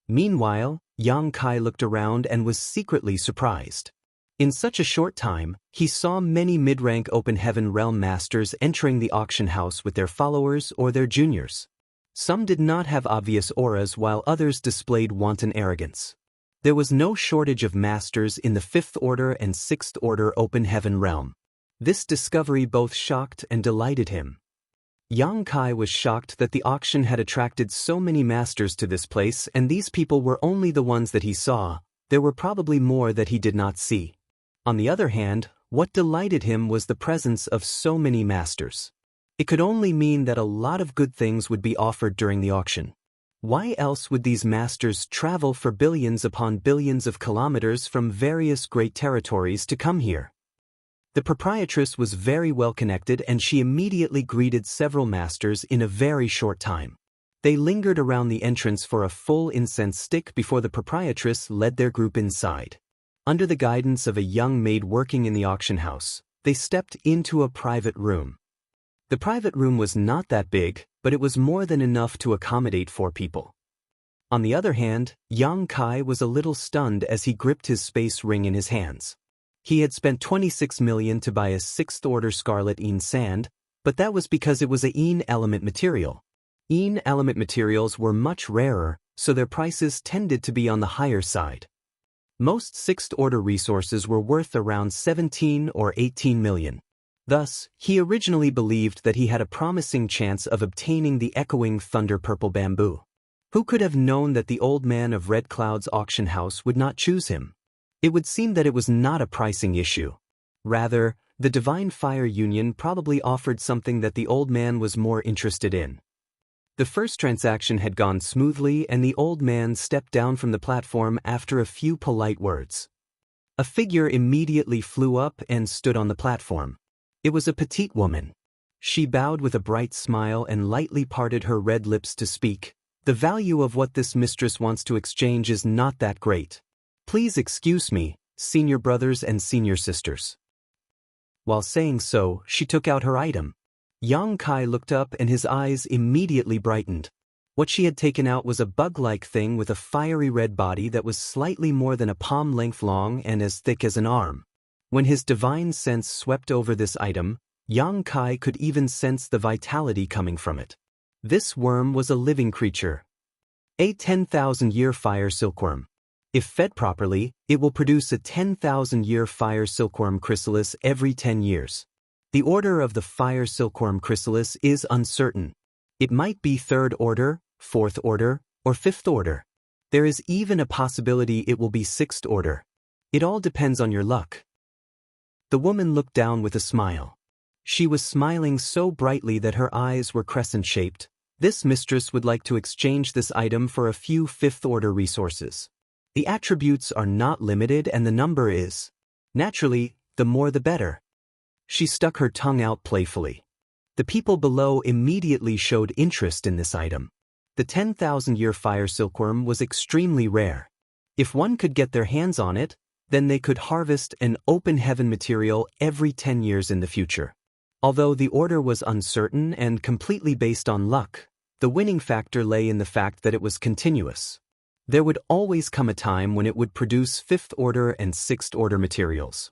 Meanwhile, Yang Kai looked around and was secretly surprised. In such a short time, he saw many mid-rank Open Heaven Realm masters entering the auction house with their followers or their juniors. Some did not have obvious auras while others displayed wanton arrogance. There was no shortage of masters in the 5th Order and 6th Order Open Heaven Realm. This discovery both shocked and delighted him. Yang Kai was shocked that the auction had attracted so many masters to this place, and these people were only the ones that he saw. There were probably more that he did not see. On the other hand, what delighted him was the presence of so many masters. It could only mean that a lot of good things would be offered during the auction. Why else would these masters travel for billions upon billions of kilometers from various great territories to come here? The proprietress was very well connected, and she immediately greeted several masters in a very short time. They lingered around the entrance for a full incense stick before the proprietress led their group inside. Under the guidance of a young maid working in the auction house, they stepped into a private room. The private room was not that big, but it was more than enough to accommodate 4 people. On the other hand, Yang Kai was a little stunned as he gripped his space ring in his hands. He had spent 26 million to buy a 6th Order Scarlet Een sand, but that was because it was a Een element material. Een element materials were much rarer, so their prices tended to be on the higher side. Most 6th Order resources were worth around 17 or 18 million. Thus, he originally believed that he had a promising chance of obtaining the echoing thunder purple bamboo. Who could have known that the old man of Red Cloud's auction house would not choose him? It would seem that it was not a pricing issue. Rather, the Divine Fire Union probably offered something that the old man was more interested in. The first transaction had gone smoothly, and the old man stepped down from the platform after a few polite words. A figure immediately flew up and stood on the platform. It was a petite woman. She bowed with a bright smile and lightly parted her red lips to speak. The value of what this mistress wants to exchange is not that great. Please excuse me, senior brothers and senior sisters. While saying so, she took out her item. Yang Kai looked up and his eyes immediately brightened. What she had taken out was a bug-like thing with a fiery red body that was slightly more than a palm length long and as thick as an arm. When his divine sense swept over this item, Yang Kai could even sense the vitality coming from it. This worm was a living creature. A 10,000-year fire silkworm. If fed properly, it will produce a 10,000-year fire silkworm chrysalis every 10 years. The order of the fire silkworm chrysalis is uncertain. It might be 3rd Order, 4th Order, or 5th Order. There is even a possibility it will be 6th Order. It all depends on your luck. The woman looked down with a smile. She was smiling so brightly that her eyes were crescent-shaped. This mistress would like to exchange this item for a few 5th Order resources. The attributes are not limited and the number is. Naturally, the more the better. She stuck her tongue out playfully. The people below immediately showed interest in this item. The 10,000-year fire silkworm was extremely rare. If one could get their hands on it, then they could harvest an open heaven material every 10 years in the future. Although the order was uncertain and completely based on luck, the winning factor lay in the fact that it was continuous. There would always come a time when it would produce 5th Order and 6th Order materials.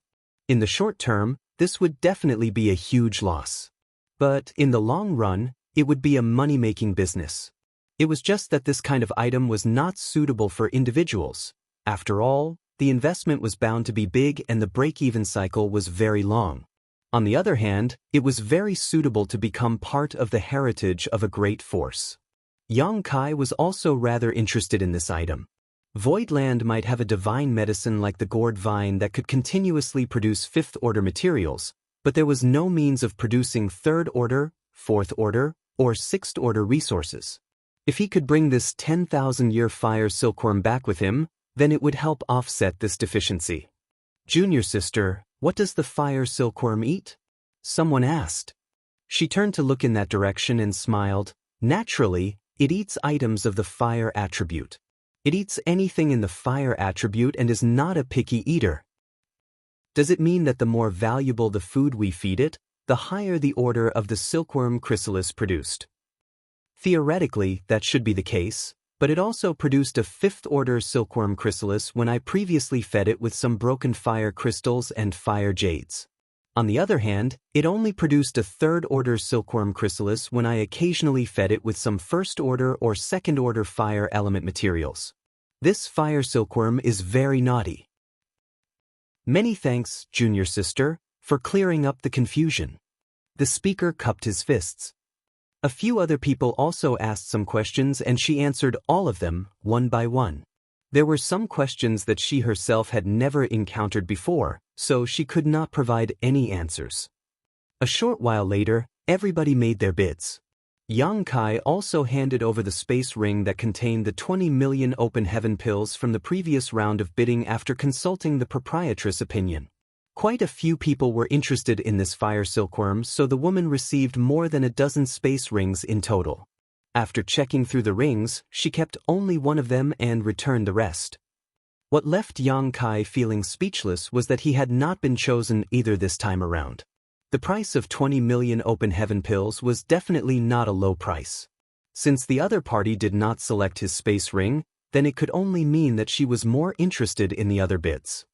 In the short term, this would definitely be a huge loss. But in the long run, it would be a money-making business. It was just that this kind of item was not suitable for individuals. After all, the investment was bound to be big and the break-even cycle was very long. On the other hand, it was very suitable to become part of the heritage of a great force. Yang Kai was also rather interested in this item. Voidland might have a divine medicine like the gourd vine that could continuously produce 5th Order materials, but there was no means of producing 3rd Order, 4th Order, or 6th Order resources. If he could bring this 10,000-year fire silkworm back with him, then it would help offset this deficiency. Junior sister, what does the fire silkworm eat? Someone asked. She turned to look in that direction and smiled. Naturally, it eats items of the fire attribute. It eats anything in the fire attribute and is not a picky eater. Does it mean that the more valuable the food we feed it, the higher the order of the silkworm chrysalis produced? Theoretically, that should be the case, but it also produced a fifth-order silkworm chrysalis when I previously fed it with some broken fire crystals and fire jades. On the other hand, it only produced a third-order silkworm chrysalis when I occasionally fed it with some first-order or second-order fire element materials. This fire silkworm is very naughty. Many thanks, junior sister, for clearing up the confusion. The speaker cupped his fists. A few other people also asked some questions and she answered all of them, one by one. There were some questions that she herself had never encountered before, so she could not provide any answers. A short while later, everybody made their bids. Yang Kai also handed over the space ring that contained the 20 million open heaven pills from the previous round of bidding after consulting the proprietress' opinion. Quite a few people were interested in this fire silkworm, so the woman received more than a dozen space rings in total. After checking through the rings, she kept only one of them and returned the rest. What left Yang Kai feeling speechless was that he had not been chosen either this time around. The price of 20 million open heaven pills was definitely not a low price. Since the other party did not select his space ring, then it could only mean that she was more interested in the other bids.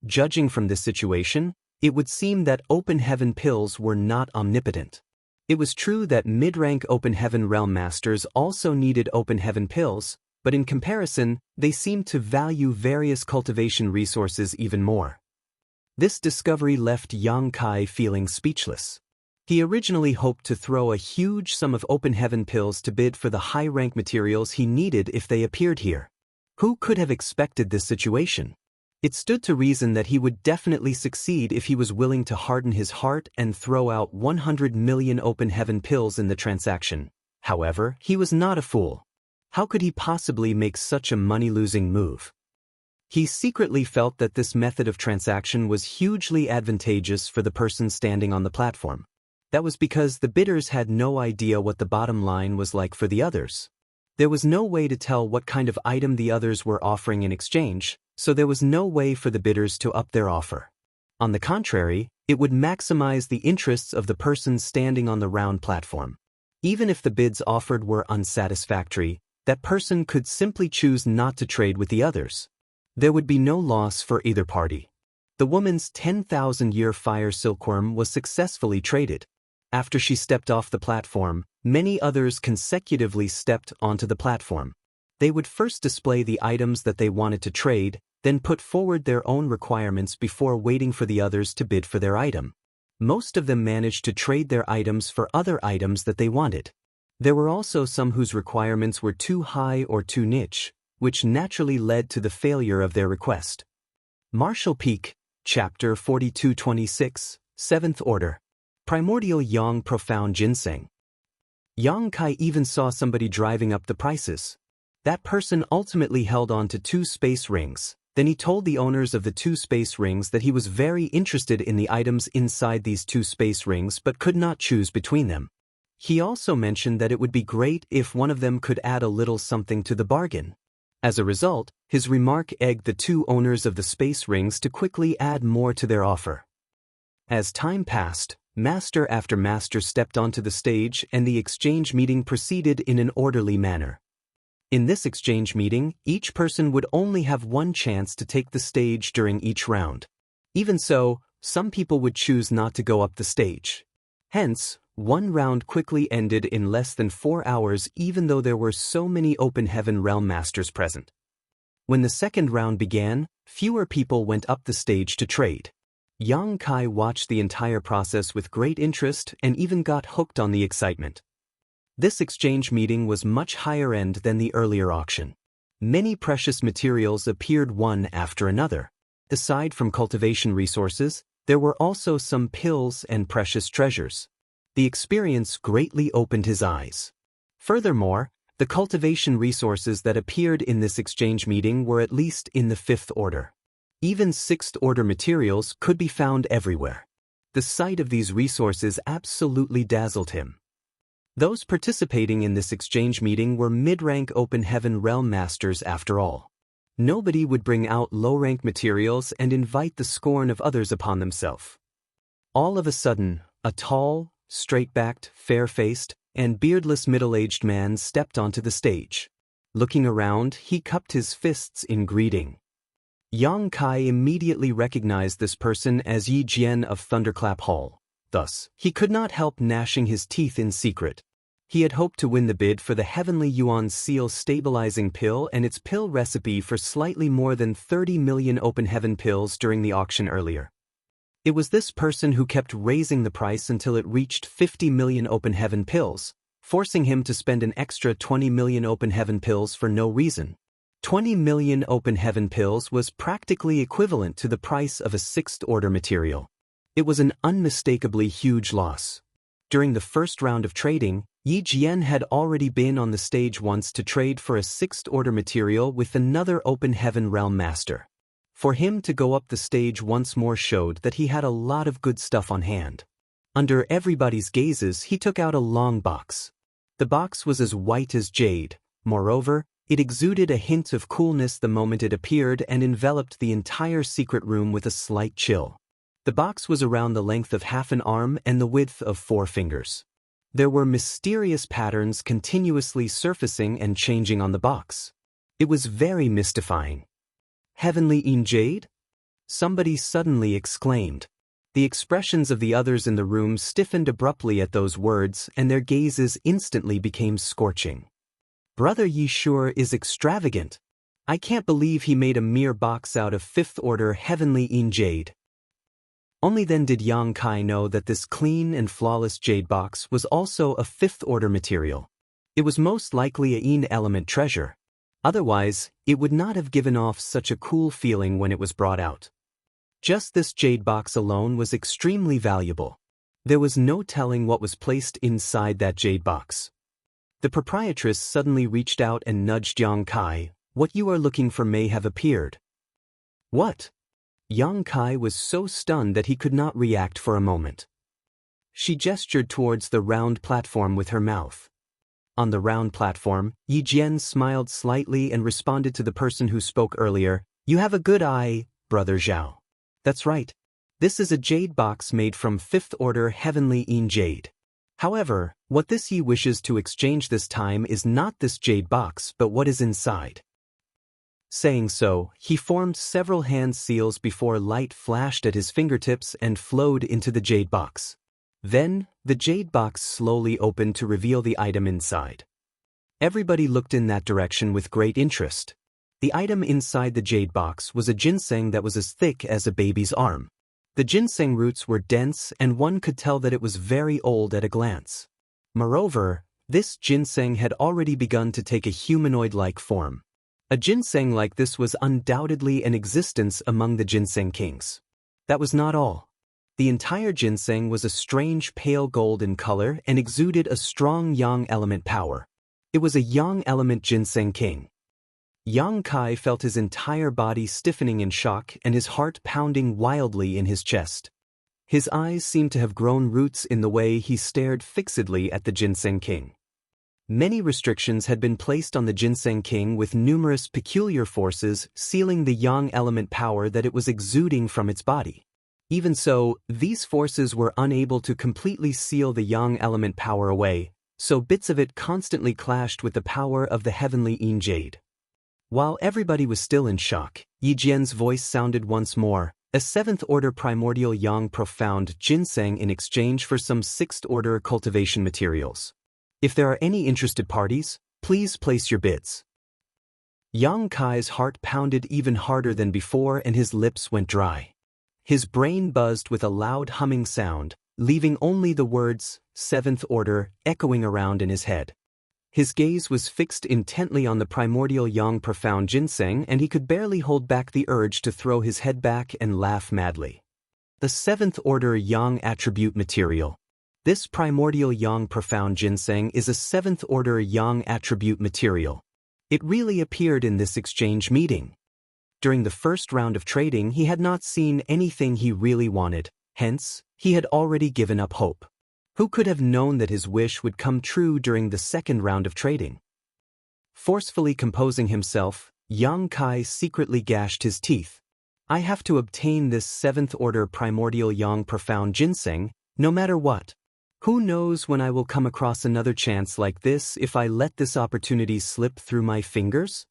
Judging from this situation, it would seem that open heaven pills were not omnipotent. It was true that mid-rank open heaven realm masters also needed open heaven pills, but in comparison, they seemed to value various cultivation resources even more. This discovery left Yang Kai feeling speechless. He originally hoped to throw a huge sum of open heaven pills to bid for the high-rank materials he needed if they appeared here. Who could have expected this situation? It stood to reason that he would definitely succeed if he was willing to harden his heart and throw out 100 million open heaven pills in the transaction. However, he was not a fool. How could he possibly make such a money-losing move? He secretly felt that this method of transaction was hugely advantageous for the person standing on the platform. That was because the bidders had no idea what the bottom line was like for the others. There was no way to tell what kind of item the others were offering in exchange, so there was no way for the bidders to up their offer. On the contrary, it would maximize the interests of the person standing on the round platform. Even if the bids offered were unsatisfactory, that person could simply choose not to trade with the others. There would be no loss for either party. The woman's 10,000-year fire silkworm was successfully traded. After she stepped off the platform, many others consecutively stepped onto the platform. They would first display the items that they wanted to trade, then put forward their own requirements before waiting for the others to bid for their item. Most of them managed to trade their items for other items that they wanted. There were also some whose requirements were too high or too niche, which naturally led to the failure of their request. Martial Peak, Chapter 4226, 7th Order. Primordial Yang Profound Ginseng. Yang Kai even saw somebody driving up the prices. That person ultimately held on to 2 space rings. Then he told the owners of the 2 space rings that he was very interested in the items inside these 2 space rings but could not choose between them. He also mentioned that it would be great if one of them could add a little something to the bargain. As a result, his remark egged the 2 owners of the space rings to quickly add more to their offer. As time passed, master after master stepped onto the stage and the exchange meeting proceeded in an orderly manner. In this exchange meeting, each person would only have one chance to take the stage during each round. Even so, some people would choose not to go up the stage. Hence, one round quickly ended in less than 4 hours even though there were so many open heaven realm masters present. When the second round began, fewer people went up the stage to trade. Yang Kai watched the entire process with great interest and even got hooked on the excitement. This exchange meeting was much higher end than the earlier auction. Many precious materials appeared one after another. Aside from cultivation resources, there were also some pills and precious treasures. The experience greatly opened his eyes. Furthermore, the cultivation resources that appeared in this exchange meeting were at least in the 5th order. Even 6th order materials could be found everywhere. The sight of these resources absolutely dazzled him. Those participating in this exchange meeting were mid-rank open heaven realm masters after all. Nobody would bring out low-rank materials and invite the scorn of others upon themselves. All of a sudden, a tall, straight-backed, fair-faced, and beardless middle-aged man stepped onto the stage. Looking around, he cupped his fists in greeting. Yang Kai immediately recognized this person as Yi Jian of Thunderclap Hall. Thus, he could not help gnashing his teeth in secret. He had hoped to win the bid for the Heavenly Yuan Seal stabilizing pill and its pill recipe for slightly more than 30 million open heaven pills during the auction earlier. It was this person who kept raising the price until it reached 50 million open heaven pills, forcing him to spend an extra 20 million open heaven pills for no reason. 20 million open heaven pills was practically equivalent to the price of a sixth-order material. It was an unmistakably huge loss. During the first round of trading, Yi Jian had already been on the stage once to trade for a sixth-order material with another open heaven realm master. For him to go up the stage once more showed that he had a lot of good stuff on hand. Under everybody's gazes, he took out a long box. The box was as white as jade. Moreover, it exuded a hint of coolness the moment it appeared and enveloped the entire secret room with a slight chill. The box was around the length of half an arm and the width of 4 fingers. There were mysterious patterns continuously surfacing and changing on the box. It was very mystifying. Heavenly Jade? Somebody suddenly exclaimed. The expressions of the others in the room stiffened abruptly at those words, and their gazes instantly became scorching. Brother Yi sure is extravagant. I can't believe he made a mere box out of 5th order Heavenly Jade. Only then did Yang Kai know that this clean and flawless jade box was also a 5th order material. It was most likely a Yin element treasure. Otherwise, it would not have given off such a cool feeling when it was brought out. Just this jade box alone was extremely valuable. There was no telling what was placed inside that jade box. The proprietress suddenly reached out and nudged Yang Kai. What you are looking for may have appeared. What? Yang Kai was so stunned that he could not react for a moment. She gestured towards the round platform with her mouth. On the round platform, Yi Jian smiled slightly and responded to the person who spoke earlier. You have a good eye, Brother Zhao. That's right. This is a jade box made from 5th order Heavenly Jade. However, what this Yi wishes to exchange this time is not this jade box but what is inside. Saying so, he formed several hand seals before light flashed at his fingertips and flowed into the jade box. Then, the jade box slowly opened to reveal the item inside. Everybody looked in that direction with great interest. The item inside the jade box was a ginseng that was as thick as a baby's arm. The ginseng roots were dense and one could tell that it was very old at a glance. Moreover, this ginseng had already begun to take a humanoid-like form. A ginseng like this was undoubtedly in existence among the ginseng kings. That was not all. The entire ginseng was a strange pale gold in color and exuded a strong yang element power. It was a yang element ginseng king. Yang Kai felt his entire body stiffening in shock and his heart pounding wildly in his chest. His eyes seemed to have grown roots in the way he stared fixedly at the ginseng king. Many restrictions had been placed on the ginseng king with numerous peculiar forces sealing the yang element power that it was exuding from its body. Even so, these forces were unable to completely seal the yang element power away, so bits of it constantly clashed with the power of the Heavenly Jade. While everybody was still in shock, Yi Jian's voice sounded once more, a 7th order primordial yang profound ginseng in exchange for some 6th order cultivation materials. If there are any interested parties, please place your bids. Yang Kai's heart pounded even harder than before and his lips went dry. His brain buzzed with a loud humming sound, leaving only the words, 7th order, echoing around in his head. His gaze was fixed intently on the primordial yang profound ginseng and he could barely hold back the urge to throw his head back and laugh madly. The 7th order yang attribute material. This primordial yang profound ginseng is a 7th order yang attribute material. It really appeared in this exchange meeting. During the first round of trading he had not seen anything he really wanted, hence, he had already given up hope. Who could have known that his wish would come true during the second round of trading? Forcefully composing himself, Yang Kai secretly gashed his teeth. I have to obtain this 7th order primordial yang profound ginseng, no matter what. Who knows when I will come across another chance like this if I let this opportunity slip through my fingers?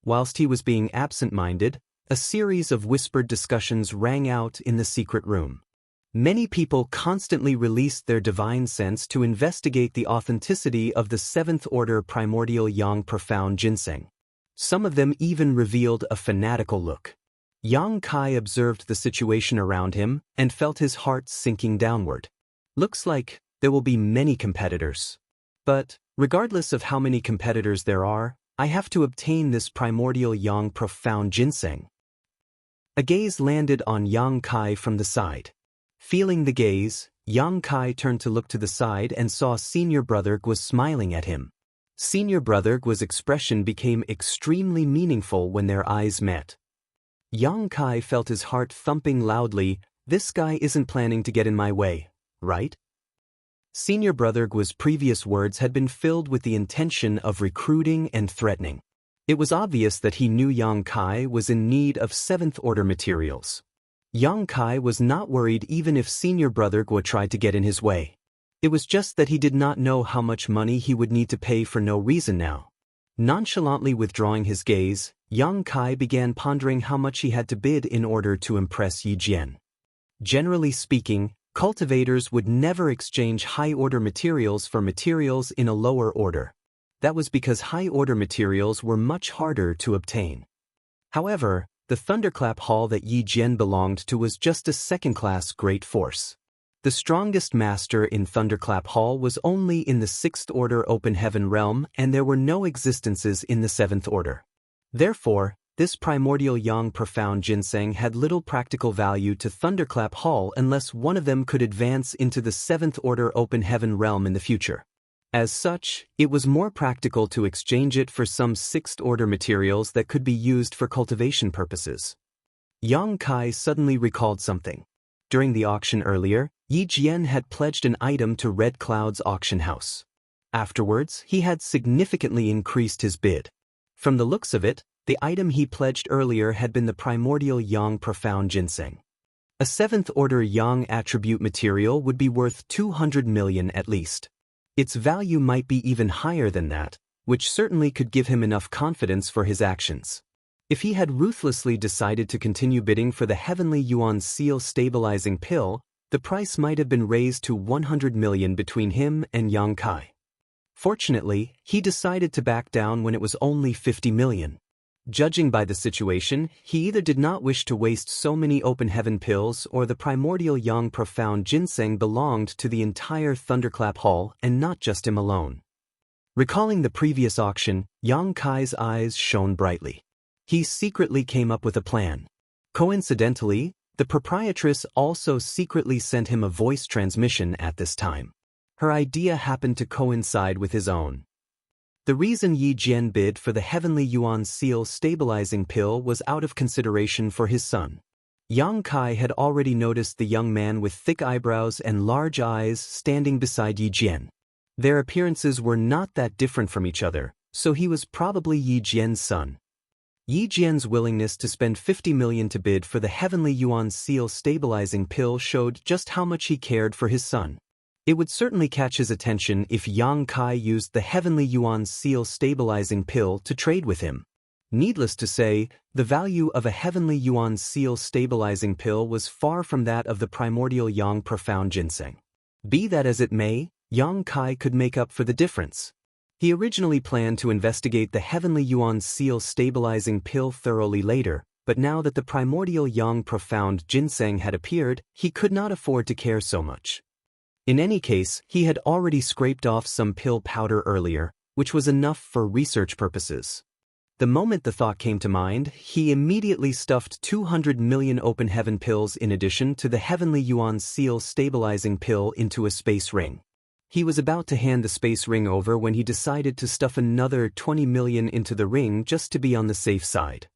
Whilst he was being absent-minded, a series of whispered discussions rang out in the secret room. Many people constantly released their divine sense to investigate the authenticity of the seventh order primordial yang profound ginseng. Some of them even revealed a fanatical look. Yang Kai observed the situation around him and felt his heart sinking downward. Looks like there will be many competitors. But, regardless of how many competitors there are, I have to obtain this primordial yang profound ginseng. A gaze landed on Yang Kai from the side. Feeling the gaze, Yang Kai turned to look to the side and saw Senior Brother Gu's smiling at him. Senior Brother Gu's expression became extremely meaningful when their eyes met. Yang Kai felt his heart thumping loudly. This guy isn't planning to get in my way, right? Senior Brother Gu's previous words had been filled with the intention of recruiting and threatening. It was obvious that he knew Yang Kai was in need of seventh order materials. Yang Kai was not worried even if Senior Brother Gu tried to get in his way. It was just that he did not know how much money he would need to pay for no reason now. Nonchalantly withdrawing his gaze, Yang Kai began pondering how much he had to bid in order to impress Yi Jian. Generally speaking, cultivators would never exchange high-order materials for materials in a lower order. That was because high-order materials were much harder to obtain. However, the Thunderclap Hall that Yi Jian belonged to was just a second-class great force. The strongest master in Thunderclap Hall was only in the 6th Order Open Heaven realm, and there were no existences in the 7th Order. Therefore, this primordial yang profound ginseng had little practical value to Thunderclap Hall unless one of them could advance into the 7th Order Open Heaven realm in the future. As such, it was more practical to exchange it for some 6th Order materials that could be used for cultivation purposes. Yang Kai suddenly recalled something. During the auction earlier, Yi Jian had pledged an item to Red Cloud's auction house. Afterwards, he had significantly increased his bid. From the looks of it, the item he pledged earlier had been the primordial yang profound ginseng. A 7th Order yang attribute material would be worth 200 million at least. Its value might be even higher than that, which certainly could give him enough confidence for his actions. If he had ruthlessly decided to continue bidding for the Heavenly Yuan Seal stabilizing pill, the price might have been raised to 100 million between him and Yang Kai. Fortunately, he decided to back down when it was only 50 million. Judging by the situation, he either did not wish to waste so many open heaven pills or the primordial yang profound ginseng belonged to the entire Thunderclap Hall and not just him alone. Recalling the previous auction, Yang Kai's eyes shone brightly. He secretly came up with a plan. Coincidentally, the proprietress also secretly sent him a voice transmission at this time. Her idea happened to coincide with his own. The reason Yi Jian bid for the Heavenly Yuan Seal stabilizing pill was out of consideration for his son. Yang Kai had already noticed the young man with thick eyebrows and large eyes standing beside Yi Jian. Their appearances were not that different from each other, so he was probably Yi Jian's son. Yi Jian's willingness to spend 50 million to bid for the Heavenly Yuan Seal stabilizing pill showed just how much he cared for his son. It would certainly catch his attention if Yang Kai used the Heavenly Yuan Seal stabilizing pill to trade with him. Needless to say, the value of a Heavenly Yuan Seal stabilizing pill was far from that of the primordial yang profound ginseng. Be that as it may, Yang Kai could make up for the difference. He originally planned to investigate the Heavenly Yuan Seal stabilizing pill thoroughly later, but now that the primordial yang profound ginseng had appeared, he could not afford to care so much. In any case, he had already scraped off some pill powder earlier, which was enough for research purposes. The moment the thought came to mind, he immediately stuffed 200 million open heaven pills in addition to the Heavenly Yuan Seal stabilizing pill into a space ring. He was about to hand the space ring over when he decided to stuff another 20 million into the ring just to be on the safe side.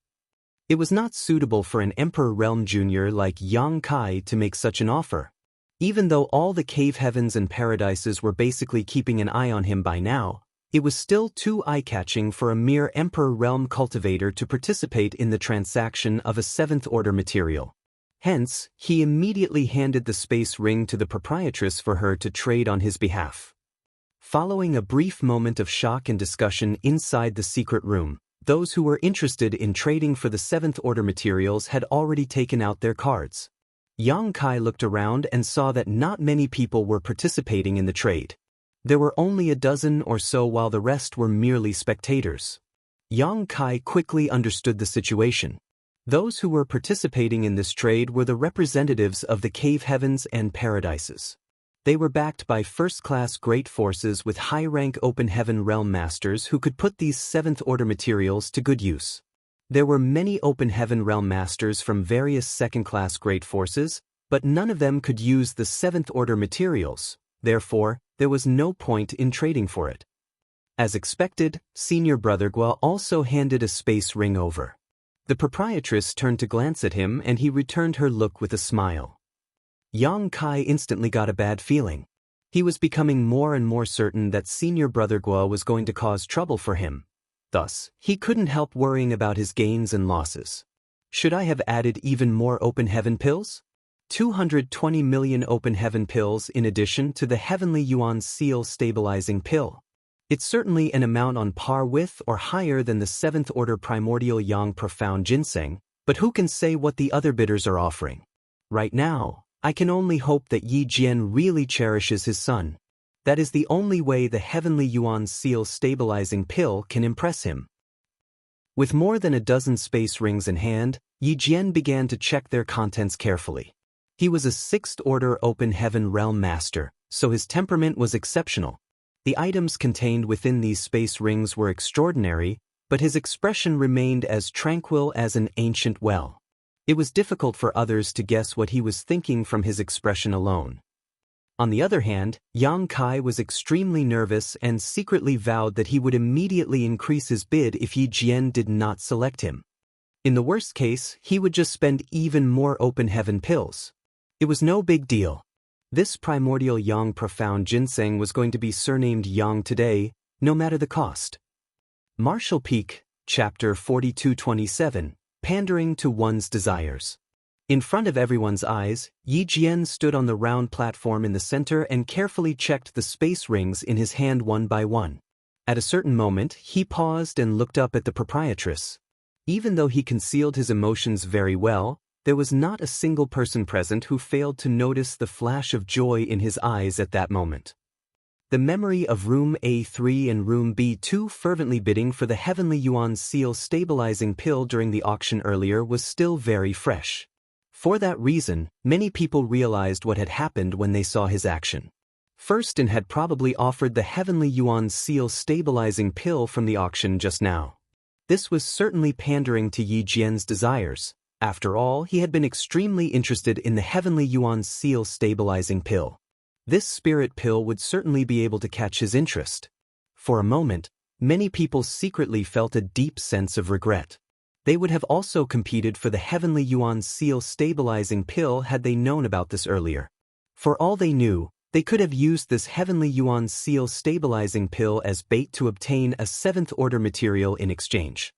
It was not suitable for an Emperor Realm Jr. like Yang Kai to make such an offer. Even though all the cave heavens and paradises were basically keeping an eye on him by now, it was still too eye-catching for a mere Emperor Realm cultivator to participate in the transaction of a 7th Order material. Hence, he immediately handed the space ring to the proprietress for her to trade on his behalf. Following a brief moment of shock and discussion inside the secret room, those who were interested in trading for the seventh order materials had already taken out their cards. Yang Kai looked around and saw that not many people were participating in the trade. There were only a dozen or so while the rest were merely spectators. Yang Kai quickly understood the situation. Those who were participating in this trade were the representatives of the cave heavens and paradises. They were backed by first-class great forces with high-rank open heaven realm masters who could put these seventh-order materials to good use. There were many open heaven realm masters from various second-class great forces, but none of them could use the seventh-order materials, therefore, there was no point in trading for it. As expected, Senior Brother Gua also handed a space ring over. The proprietress turned to glance at him and he returned her look with a smile. Yang Kai instantly got a bad feeling. He was becoming more and more certain that Senior Brother Gua was going to cause trouble for him. Thus, he couldn't help worrying about his gains and losses. Should I have added even more open heaven pills? 220 million open heaven pills in addition to the Heavenly Yuan Seal stabilizing pill. It's certainly an amount on par with or higher than the 7th order primordial yang profound ginseng, but who can say what the other bidders are offering? Right now, I can only hope that Yi Jian really cherishes his son. That is the only way the Heavenly Yuan Seal stabilizing pill can impress him. With more than a dozen space rings in hand, Yi Jian began to check their contents carefully. He was a 6th order open heaven realm master, so his temperament was exceptional. The items contained within these space rings were extraordinary, but his expression remained as tranquil as an ancient well. It was difficult for others to guess what he was thinking from his expression alone. On the other hand, Yang Kai was extremely nervous and secretly vowed that he would immediately increase his bid if Yi Jian did not select him. In the worst case, he would just spend even more open heaven pills. It was no big deal. This primordial yang profound ginseng was going to be surnamed Yang today, no matter the cost. Martial Peak, Chapter 4227, Pandering to One's Desires. In front of everyone's eyes, Yi Jian stood on the round platform in the center and carefully checked the space rings in his hand one by one. At a certain moment, he paused and looked up at the proprietress. Even though he concealed his emotions very well, there was not a single person present who failed to notice the flash of joy in his eyes at that moment. The memory of Room A3 and Room B2 fervently bidding for the Heavenly Yuan Seal stabilizing pill during the auction earlier was still very fresh. For that reason, many people realized what had happened when they saw his action. Firstin had probably offered the Heavenly Yuan Seal stabilizing pill from the auction just now. This was certainly pandering to Yi Jian's desires. After all, he had been extremely interested in the Heavenly Yuan Seal stabilizing pill. This spirit pill would certainly be able to catch his interest. For a moment, many people secretly felt a deep sense of regret. They would have also competed for the Heavenly Yuan Seal stabilizing pill had they known about this earlier. For all they knew, they could have used this Heavenly Yuan Seal stabilizing pill as bait to obtain a 7th order material in exchange.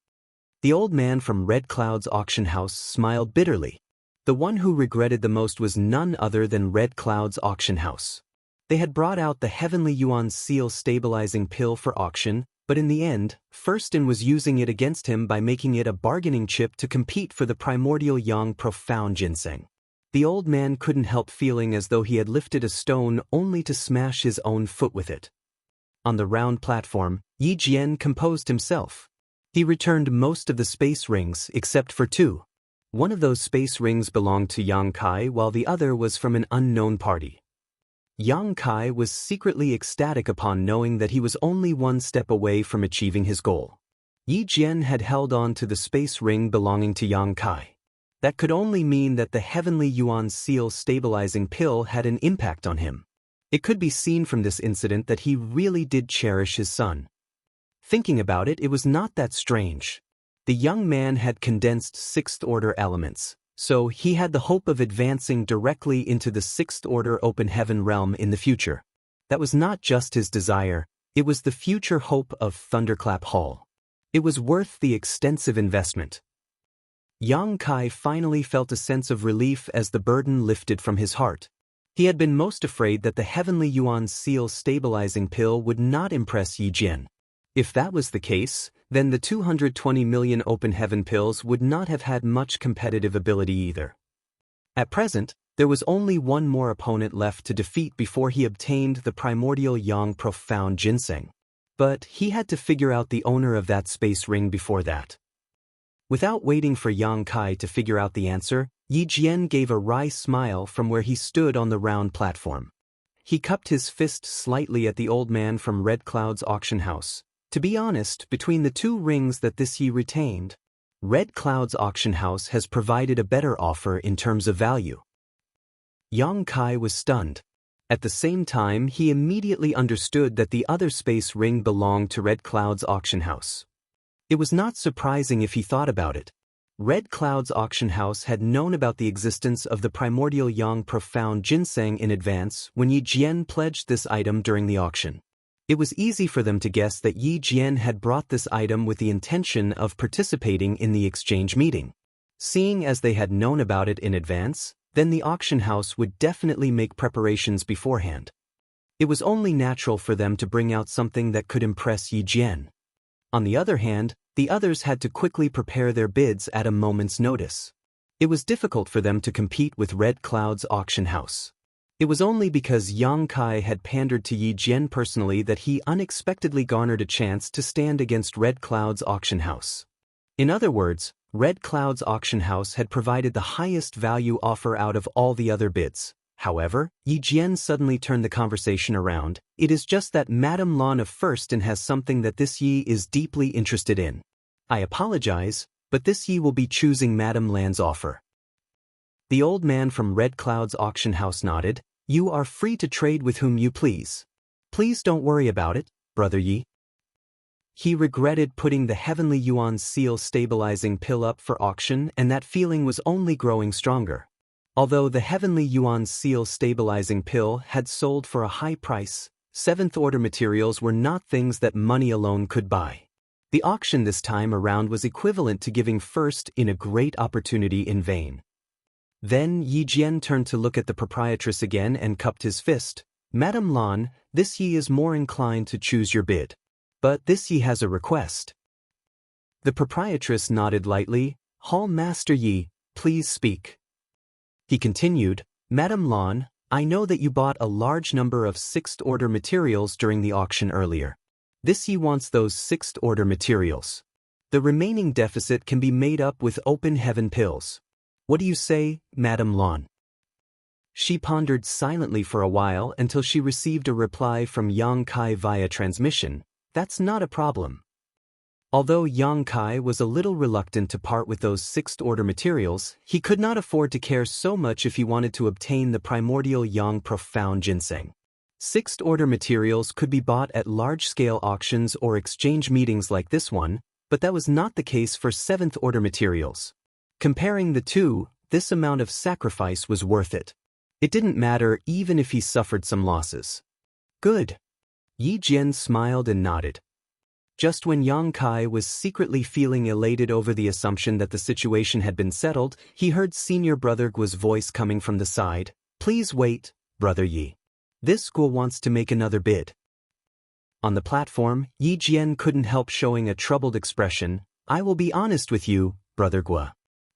The old man from Red Cloud's auction house smiled bitterly. The one who regretted the most was none other than Red Cloud's auction house. They had brought out the Heavenly Yuan Seal stabilizing pill for auction, but in the end, Firstin was using it against him by making it a bargaining chip to compete for the primordial yang profound ginseng. The old man couldn't help feeling as though he had lifted a stone only to smash his own foot with it. On the round platform, Yi Jian composed himself. He returned most of the space rings except for 2. One of those space rings belonged to Yang Kai while the other was from an unknown party. Yang Kai was secretly ecstatic upon knowing that he was only one step away from achieving his goal. Yi Jian had held on to the space ring belonging to Yang Kai. That could only mean that the Heavenly Yuan Seal stabilizing pill had an impact on him. It could be seen from this incident that he really did cherish his son. Thinking about it, it was not that strange. The young man had condensed 6th order elements, so he had the hope of advancing directly into the 6th order open heaven realm in the future. That was not just his desire, it was the future hope of Thunderclap Hall. It was worth the extensive investment. Yang Kai finally felt a sense of relief as the burden lifted from his heart. He had been most afraid that the heavenly yuan seal stabilizing pill would not impress Yi Jian. If that was the case, then the 220 million open heaven pills would not have had much competitive ability either. At present, there was only one more opponent left to defeat before he obtained the primordial yang profound ginseng. But he had to figure out the owner of that space ring before that. Without waiting for Yang Kai to figure out the answer, Yi Jian gave a wry smile from where he stood on the round platform. He cupped his fist slightly at the old man from Red Cloud's auction house. To be honest, between the two rings that this Yi retained, Red Cloud's auction house has provided a better offer in terms of value. Yang Kai was stunned. At the same time, he immediately understood that the other space ring belonged to Red Cloud's auction house. It was not surprising if he thought about it. Red Cloud's auction house had known about the existence of the primordial yang profound ginseng in advance when Yi Jian pledged this item during the auction. It was easy for them to guess that Yi Jian had brought this item with the intention of participating in the exchange meeting. Seeing as they had known about it in advance, then the auction house would definitely make preparations beforehand. It was only natural for them to bring out something that could impress Yi Jian. On the other hand, the others had to quickly prepare their bids at a moment's notice. It was difficult for them to compete with Red Cloud's auction house. It was only because Yang Kai had pandered to Yi Jian personally that he unexpectedly garnered a chance to stand against Red Cloud's auction house. In other words, Red Cloud's auction house had provided the highest value offer out of all the other bids. However, Yi Jian suddenly turned the conversation around. It is just that Madame Lan of Fursten has something that this Yi is deeply interested in. I apologize, but this Yi will be choosing Madame Lan's offer. The old man from Red Cloud's auction house nodded. You are free to trade with whom you please. Please don't worry about it, Brother Yi. He regretted putting the heavenly yuan seal stabilizing pill up for auction, and that feeling was only growing stronger. Although the heavenly yuan seal stabilizing pill had sold for a high price, seventh-order materials were not things that money alone could buy. The auction this time around was equivalent to giving first in a great opportunity in vain. Then Yi Jian turned to look at the proprietress again and cupped his fist. Madame Lan, this Yi is more inclined to choose your bid. But this Yi has a request. The proprietress nodded lightly. Hall Master Yi, please speak. He continued, Madame Lan, I know that you bought a large number of sixth-order materials during the auction earlier. This Yi wants those sixth-order materials. The remaining deficit can be made up with open heaven pills. What do you say, Madame Lan? She pondered silently for a while until she received a reply from Yang Kai via transmission. That's not a problem. Although Yang Kai was a little reluctant to part with those sixth-order materials, he could not afford to care so much if he wanted to obtain the primordial yang profound ginseng. Sixth-order materials could be bought at large-scale auctions or exchange meetings like this one, but that was not the case for seventh-order materials. Comparing the two, this amount of sacrifice was worth it. It didn't matter even if he suffered some losses. Good. Yi Jian smiled and nodded. Just when Yang Kai was secretly feeling elated over the assumption that the situation had been settled, he heard Senior Brother Guo's voice coming from the side. Please wait, Brother Yi. This Guo wants to make another bid. On the platform, Yi Jian couldn't help showing a troubled expression. I will be honest with you, Brother Guo.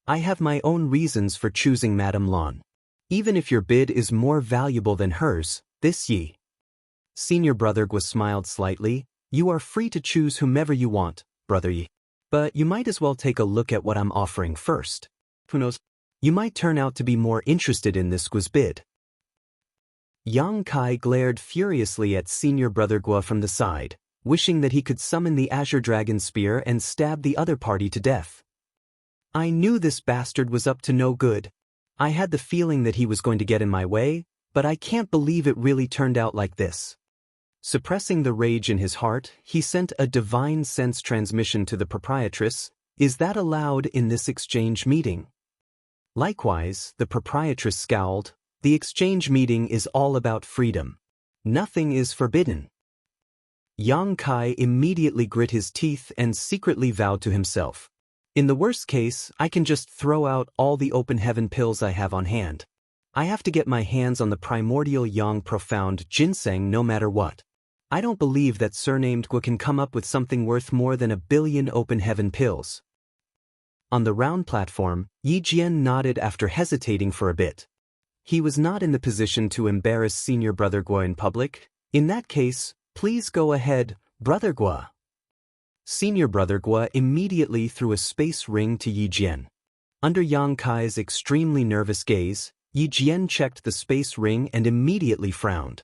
I have my own reasons for choosing Madame Lan. Even if your bid is more valuable than hers, this Yi. Senior Brother Guo smiled slightly. You are free to choose whomever you want, Brother Yi. But you might as well take a look at what I'm offering first. Who knows? You might turn out to be more interested in this Guo's bid. Yang Kai glared furiously at Senior Brother Guo from the side, wishing that he could summon the Azure Dragon Spear and stab the other party to death. I knew this bastard was up to no good. I had the feeling that he was going to get in my way, but I can't believe it really turned out like this. Suppressing the rage in his heart, he sent a divine sense transmission to the proprietress. Is that allowed in this exchange meeting? Likewise, the proprietress scowled. The exchange meeting is all about freedom. Nothing is forbidden. Yang Kai immediately grit his teeth and secretly vowed to himself. In the worst case, I can just throw out all the open heaven pills I have on hand. I have to get my hands on the primordial yang profound ginseng no matter what. I don't believe that surnamed Gu can come up with something worth more than 1 billion open heaven pills. On the round platform, Yi Jian nodded after hesitating for a bit. He was not in the position to embarrass Senior Brother Gu in public. In that case, please go ahead, Brother Gu. Senior Brother Gu immediately threw a space ring to Yi Jian. Under Yang Kai's extremely nervous gaze, Yi Jian checked the space ring and immediately frowned.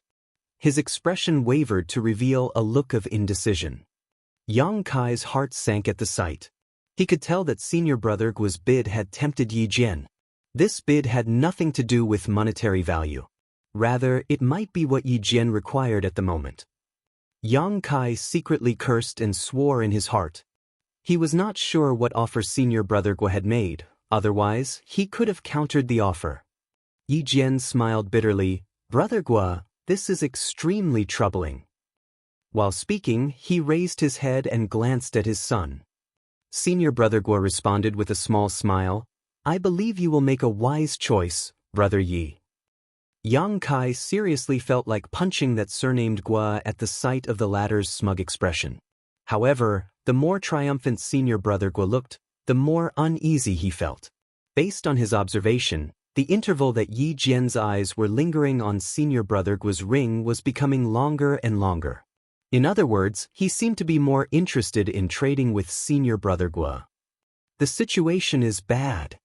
His expression wavered to reveal a look of indecision. Yang Kai's heart sank at the sight. He could tell that Senior Brother Gu's bid had tempted Yi Jian. This bid had nothing to do with monetary value. Rather, it might be what Yi Jian required at the moment. Yang Kai secretly cursed and swore in his heart. He was not sure what offer Senior Brother Gu had made, otherwise he could have countered the offer. Yi Jian smiled bitterly. Brother Gu, this is extremely troubling. While speaking, he raised his head and glanced at his son. Senior Brother Gu responded with a small smile. I believe you will make a wise choice, Brother Yi. Yang Kai seriously felt like punching that surnamed Gu at the sight of the latter's smug expression. However, the more triumphant Senior Brother Gu looked, the more uneasy he felt. Based on his observation, the interval that Yi Jian's eyes were lingering on Senior Brother Gu's ring was becoming longer and longer. In other words, he seemed to be more interested in trading with Senior Brother Gu. The situation is bad.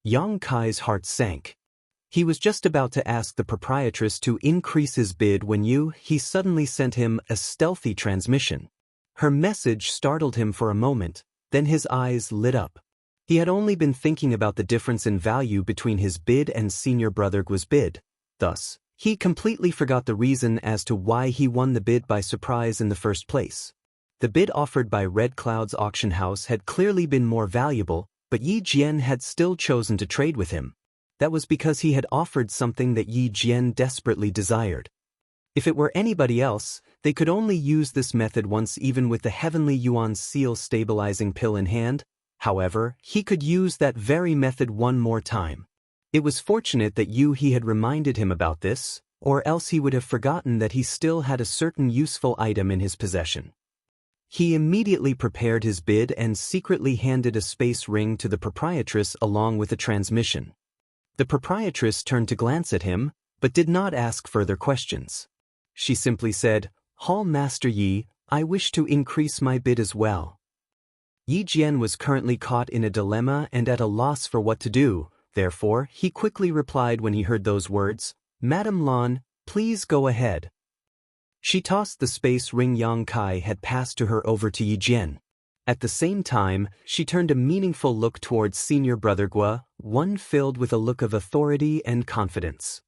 Yang Kai's heart sank. He was just about to ask the proprietress to increase his bid when he suddenly sent him a stealthy transmission. Her message startled him for a moment, then his eyes lit up. He had only been thinking about the difference in value between his bid and Senior Brother Gu's bid. Thus, he completely forgot the reason as to why he won the bid by surprise in the first place. The bid offered by Red Cloud's auction house had clearly been more valuable, but Yi Jian had still chosen to trade with him. That was because he had offered something that Yi Jian desperately desired. If it were anybody else, they could only use this method once, even with the Heavenly Yuan Seal stabilizing pill in hand. However, he could use that very method one more time. It was fortunate that he had reminded him about this, or else he would have forgotten that he still had a certain useful item in his possession. He immediately prepared his bid and secretly handed a space ring to the proprietress along with a transmission. The proprietress turned to glance at him, but did not ask further questions. She simply said, Hall Master Yi, I wish to increase my bid as well. Yi Jian was currently caught in a dilemma and at a loss for what to do, therefore he quickly replied when he heard those words, Madam Lan, please go ahead. She tossed the space ring Yang Kai had passed to her over to Yi Jian. At the same time, she turned a meaningful look towards Senior Brother Gu, one filled with a look of authority and confidence.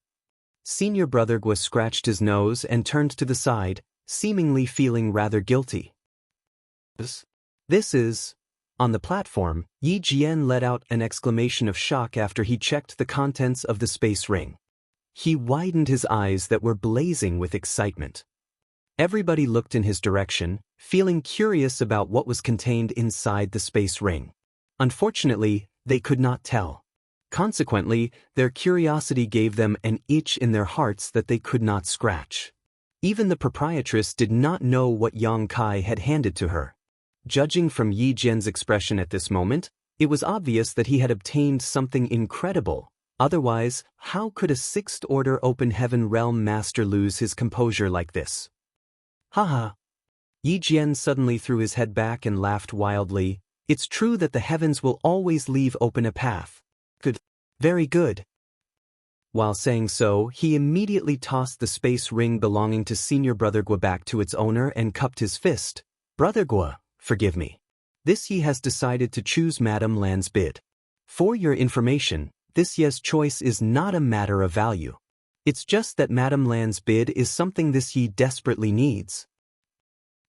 Senior Brother Gu scratched his nose and turned to the side, seemingly feeling rather guilty. This is... On the platform, Yi Jian let out an exclamation of shock after he checked the contents of the space ring. He widened his eyes that were blazing with excitement. Everybody looked in his direction, feeling curious about what was contained inside the space ring. Unfortunately, they could not tell. Consequently, their curiosity gave them an itch in their hearts that they could not scratch. Even the proprietress did not know what Yang Kai had handed to her. Judging from Yi Jian's expression at this moment, it was obvious that he had obtained something incredible. Otherwise, how could a sixth-order open heaven realm master lose his composure like this? Haha. Yi Jian suddenly threw his head back and laughed wildly. It's true that the heavens will always leave open a path. Good. Very good. While saying so, he immediately tossed the space ring belonging to Senior Brother Gu back to its owner and cupped his fist. Brother Gu, forgive me. This Yi has decided to choose Madame Lan's bid. For your information, this Yi's choice is not a matter of value. It's just that Madame Lan's bid is something this Yi desperately needs.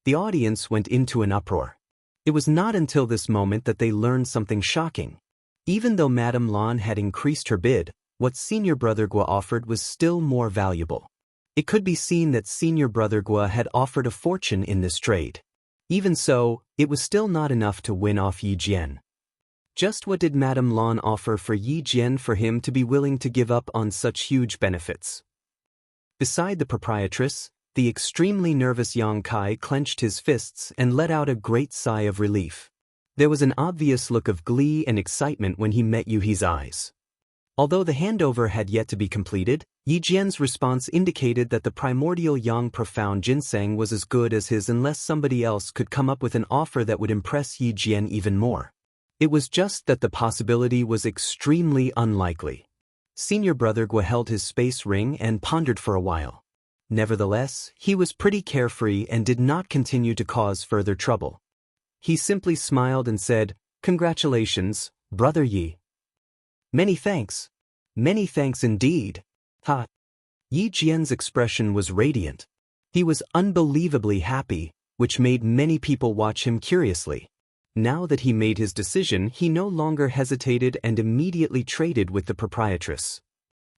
The audience went into an uproar. It was not until this moment that they learned something shocking. Even though Madame Lan had increased her bid, what Senior Brother Gu offered was still more valuable. It could be seen that Senior Brother Gu had offered a fortune in this trade. Even so, it was still not enough to win off Yi Jian. Just what did Madame Lan offer for Yi Jian for him to be willing to give up on such huge benefits? Beside the proprietress, the extremely nervous Yang Kai clenched his fists and let out a great sigh of relief. There was an obvious look of glee and excitement when he met Yuhi's eyes. Although the handover had yet to be completed, Yi Jian's response indicated that the primordial Yang profound ginseng was as good as his unless somebody else could come up with an offer that would impress Yi Jian even more. It was just that the possibility was extremely unlikely. Senior brother Gua held his space ring and pondered for a while. Nevertheless, he was pretty carefree and did not continue to cause further trouble. He simply smiled and said, "Congratulations, Brother Yi." Many thanks indeed. Ha! Yi Jian's expression was radiant. He was unbelievably happy, which made many people watch him curiously. Now that he made his decision, he no longer hesitated and immediately traded with the proprietress.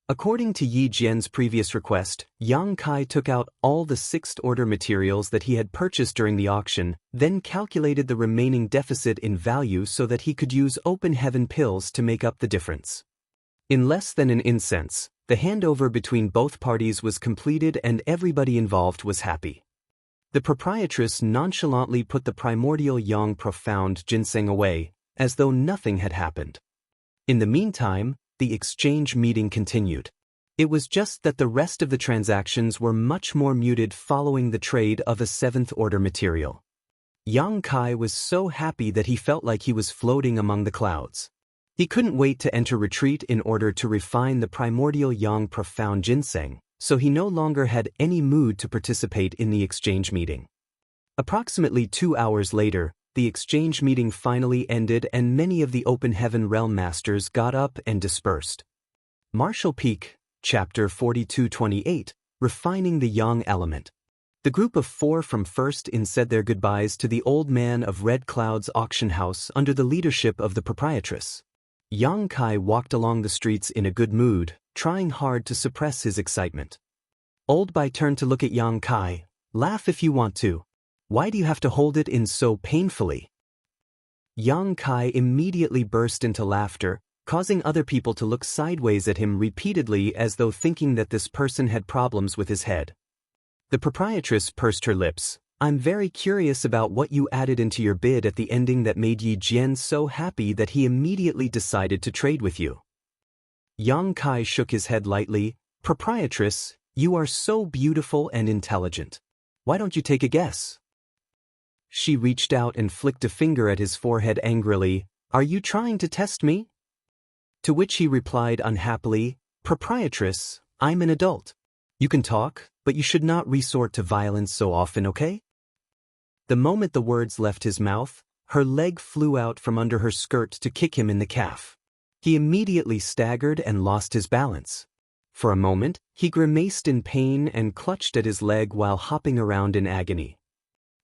According to Yi Jian's previous request, Yang Kai took out all the sixth-order materials that he had purchased during the auction, then calculated the remaining deficit in value so that he could use open heaven pills to make up the difference. In less than an instant, the handover between both parties was completed and everybody involved was happy. The proprietress nonchalantly put the primordial Yang profound ginseng away, as though nothing had happened. In the meantime, the exchange meeting continued. It was just that the rest of the transactions were much more muted following the trade of a seventh-order material. Yang Kai was so happy that he felt like he was floating among the clouds. He couldn't wait to enter retreat in order to refine the primordial Yang profound ginseng, so he no longer had any mood to participate in the exchange meeting. Approximately 2 hours later, the exchange meeting finally ended and many of the Open Heaven Realm Masters got up and dispersed. Martial Peak, Chapter 4228, Refining the Yang Element. The group of 4 from First In said their goodbyes to the old man of Red Cloud's auction house under the leadership of the proprietress. Yang Kai walked along the streets in a good mood, trying hard to suppress his excitement. Old Bai turned to look at Yang Kai. "Laugh if you want to. Why do you have to hold it in so painfully?" Yang Kai immediately burst into laughter, causing other people to look sideways at him repeatedly as though thinking that this person had problems with his head. The proprietress pursed her lips. "I'm very curious about what you added into your bid at the ending that made Yi Jian so happy that he immediately decided to trade with you." Yang Kai shook his head lightly. "Proprietress, you are so beautiful and intelligent. Why don't you take a guess?" She reached out and flicked a finger at his forehead angrily. "Are you trying to test me?" To which he replied unhappily, "Proprietress, I'm an adult. You can talk, but you should not resort to violence so often, okay?" The moment the words left his mouth, her leg flew out from under her skirt to kick him in the calf. He immediately staggered and lost his balance. For a moment, he grimaced in pain and clutched at his leg while hopping around in agony.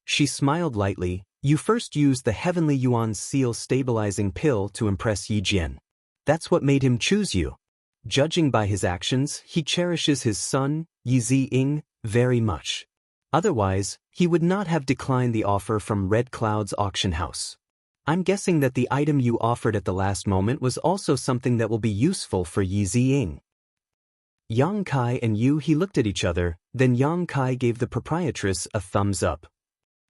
She smiled lightly. "You first used the Heavenly Yuan Seal stabilizing pill to impress Yi Jian. That's what made him choose you. Judging by his actions, he cherishes his son, Yi Ziying, very much. Otherwise, he would not have declined the offer from Red Cloud's auction house. I'm guessing that the item you offered at the last moment was also something that will be useful for Yi Ziying." Yang Kai and He looked at each other, then Yang Kai gave the proprietress a thumbs up.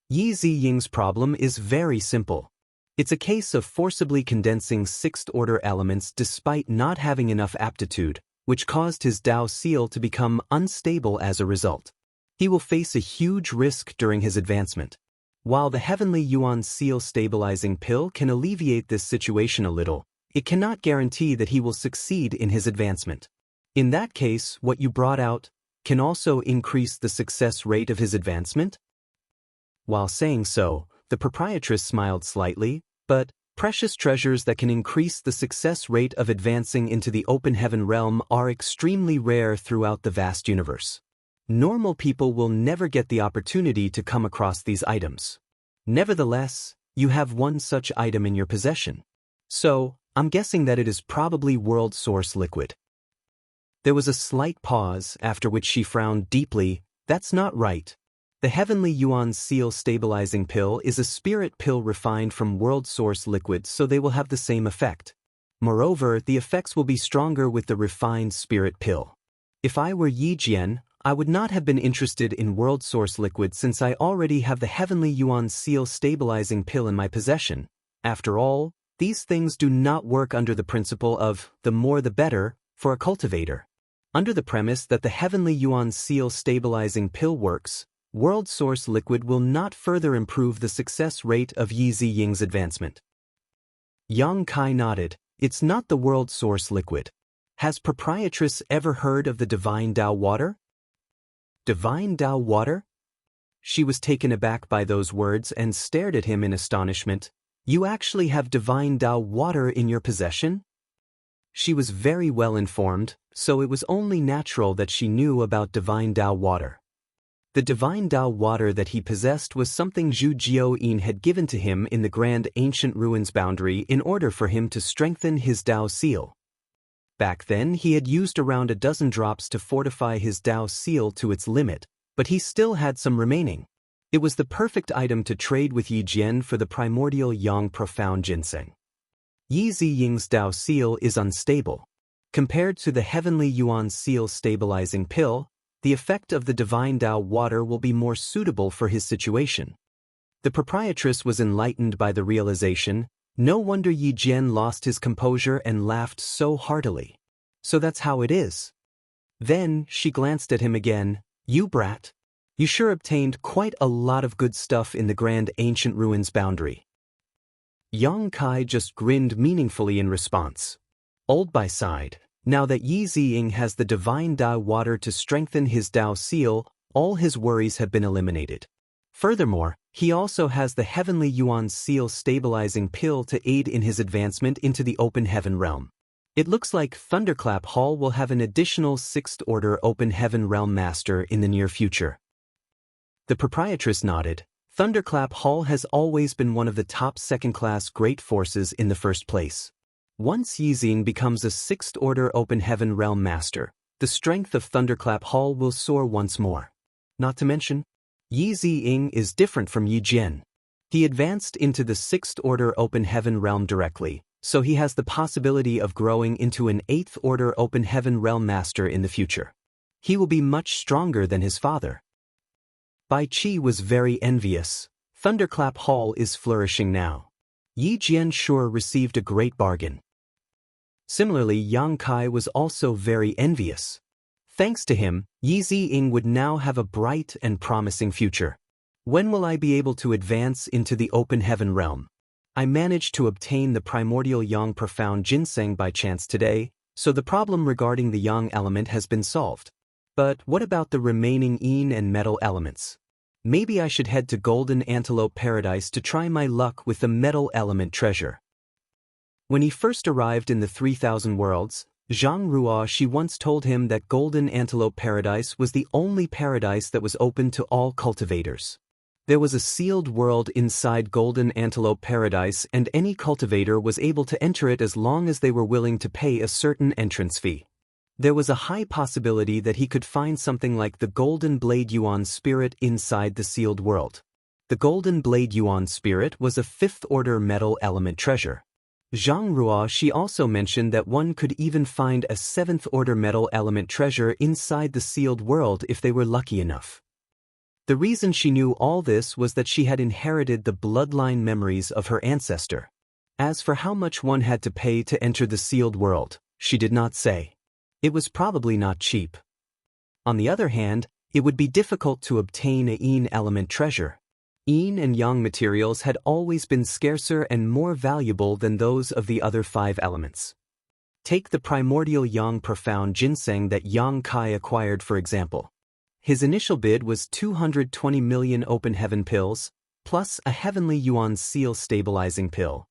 Yi Ziying's problem is very simple. It's a case of forcibly condensing sixth-order elements despite not having enough aptitude, which caused his Dao seal to become unstable as a result. He will face a huge risk during his advancement. While the Heavenly Yuan Seal stabilizing pill can alleviate this situation a little, it cannot guarantee that he will succeed in his advancement. In that case, what you brought out can also increase the success rate of his advancement? While saying so, the proprietress smiled slightly, but precious treasures that can increase the success rate of advancing into the open heaven realm are extremely rare throughout the vast universe. Normal people will never get the opportunity to come across these items. Nevertheless, you have one such item in your possession. So, I'm guessing that it is probably world source liquid. There was a slight pause, after which she frowned deeply. "That's not right. The Heavenly Yuan Seal Stabilizing Pill is a spirit pill refined from world source liquids, so they will have the same effect. Moreover, the effects will be stronger with the refined spirit pill. If I were Yi Jian, I would not have been interested in world source liquid since I already have the Heavenly Yuan Seal Stabilizing Pill in my possession. After all, these things do not work under the principle of the more the better for a cultivator. Under the premise that the Heavenly Yuan Seal Stabilizing Pill works, world source liquid will not further improve the success rate of Yi Ziying's advancement. Yang Kai nodded. It's not the world source liquid. Has proprietress ever heard of the divine Tao water? Divine Tao water? She was taken aback by those words and stared at him in astonishment. You actually have divine Tao water in your possession? She was very well informed, so it was only natural that she knew about divine Tao water. The divine Tao water that he possessed was something Zhu Jiaoyin had given to him in the grand ancient ruins boundary in order for him to strengthen his Tao seal. Back then he had used around a dozen drops to fortify his Tao seal to its limit, but he still had some remaining. It was the perfect item to trade with Yi Jian for the primordial yang profound ginseng. Yi Ziying's Tao seal is unstable. Compared to the Heavenly Yuan Seal Stabilizing Pill, the effect of the divine Tao water will be more suitable for his situation. The proprietress was enlightened by the realization. No wonder Yi Jian lost his composure and laughed so heartily. So that's how it is. Then she glanced at him again. You brat. You sure obtained quite a lot of good stuff in the grand ancient ruins boundary. Yang Kai just grinned meaningfully in response. Old Bai sighed. Now that Yi Ziying has the divine Tao water to strengthen his Tao seal, all his worries have been eliminated. Furthermore, he also has the Heavenly Yuan Seal Stabilizing Pill to aid in his advancement into the open heaven realm. It looks like Thunderclap Hall will have an additional 6th Order Open Heaven Realm Master in the near future. The proprietress nodded. Thunderclap Hall has always been one of the top second-class great forces in the first place. Once Yi Ziying becomes a 6th Order Open Heaven Realm Master, the strength of Thunderclap Hall will soar once more. Not to mention, Yi Ziying is different from Yi Jian. He advanced into the 6th Order Open Heaven Realm directly, so he has the possibility of growing into an 8th Order Open Heaven Realm Master in the future. He will be much stronger than his father. Bai Qi was very envious. Thunderclap Hall is flourishing now. Yi Jian sure received a great bargain. Similarly, Yang Kai was also very envious. Thanks to him, Yi Ziying would now have a bright and promising future. When will I be able to advance into the open heaven realm? I managed to obtain the primordial yang profound ginseng by chance today, so the problem regarding the yang element has been solved. But what about the remaining yin and metal elements? Maybe I should head to Golden Antelope Paradise to try my luck with the metal element treasure. When he first arrived in the 3000 Worlds, Zhang Ruoshi once told him that Golden Antelope Paradise was the only paradise that was open to all cultivators. There was a sealed world inside Golden Antelope Paradise, and any cultivator was able to enter it as long as they were willing to pay a certain entrance fee. There was a high possibility that he could find something like the Golden Blade Yuan Spirit inside the sealed world. The Golden Blade Yuan Spirit was a 5th Order metal element treasure. Zhang Ruoshi also mentioned that one could even find a 7th Order metal element treasure inside the sealed world if they were lucky enough. The reason she knew all this was that she had inherited the bloodline memories of her ancestor. As for how much one had to pay to enter the sealed world, she did not say. It was probably not cheap. On the other hand, it would be difficult to obtain a yin element treasure. Yin and yang materials had always been scarcer and more valuable than those of the other 5 elements. Take the primordial yang profound ginseng that Yang Kai acquired, for example. His initial bid was 220 million open heaven pills, plus a Heavenly Yuan Seal Stabilizing Pill.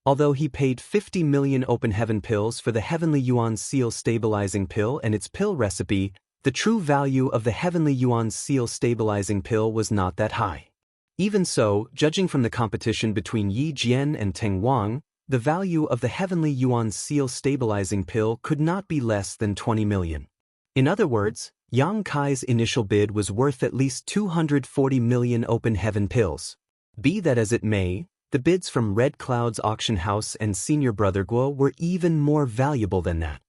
Although he paid 50 million open heaven pills for the Heavenly Yuan Seal Stabilizing Pill and its pill recipe, the true value of the Heavenly Yuan Seal Stabilizing Pill was not that high. Even so, judging from the competition between Yi Jian and Teng Wang, the value of the Heavenly Yuan Seal Stabilizing Pill could not be less than 20 million. In other words, Yang Kai's initial bid was worth at least 240 million open heaven pills. Be that as it may, the bids from Red Cloud's auction house and senior brother Guo were even more valuable than that.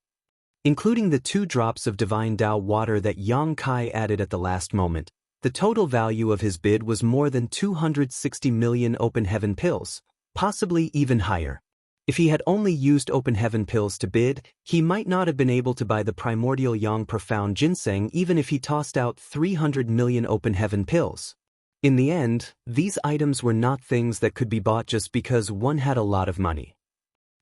Including the 2 drops of divine Tao water that Yang Kai added at the last moment, the total value of his bid was more than 260 million open heaven pills, possibly even higher. If he had only used open heaven pills to bid, he might not have been able to buy the primordial yang profound ginseng even if he tossed out 300 million open heaven pills. In the end, these items were not things that could be bought just because one had a lot of money.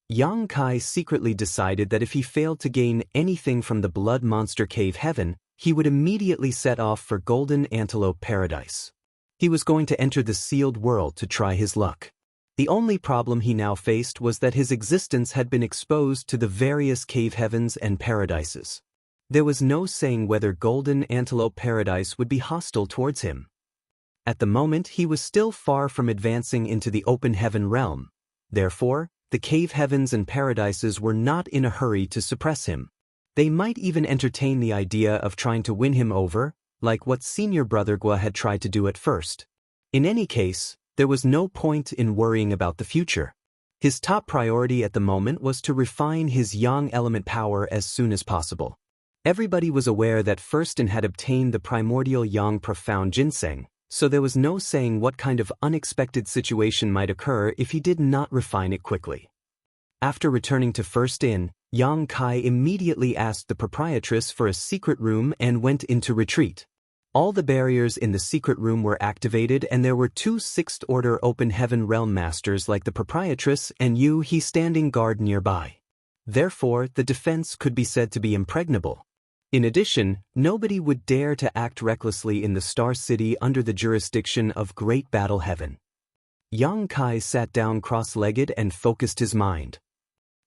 Yang Kai secretly decided that if he failed to gain anything from the blood monster cave heaven, he would immediately set off for Golden Antelope Paradise. He was going to enter the sealed world to try his luck. The only problem he now faced was that his existence had been exposed to the various cave heavens and paradises. There was no saying whether Golden Antelope Paradise would be hostile towards him. At the moment he was still far from advancing into the open heaven realm. Therefore, the cave heavens and paradises were not in a hurry to suppress him. They might even entertain the idea of trying to win him over, like what senior brother Gua had tried to do at first. In any case, there was no point in worrying about the future. His top priority at the moment was to refine his yang element power as soon as possible. Everybody was aware that Firstin had obtained the primordial yang profound ginseng, so there was no saying what kind of unexpected situation might occur if he did not refine it quickly. After returning to Firstin, Yang Kai immediately asked the proprietress for a secret room and went into retreat. All the barriers in the secret room were activated and there were 2 sixth-order open heaven realm masters like the proprietress and Yu He standing guard nearby. Therefore, the defense could be said to be impregnable. In addition, nobody would dare to act recklessly in the Star City under the jurisdiction of Great Battle Heaven. Yang Kai sat down cross-legged and focused his mind.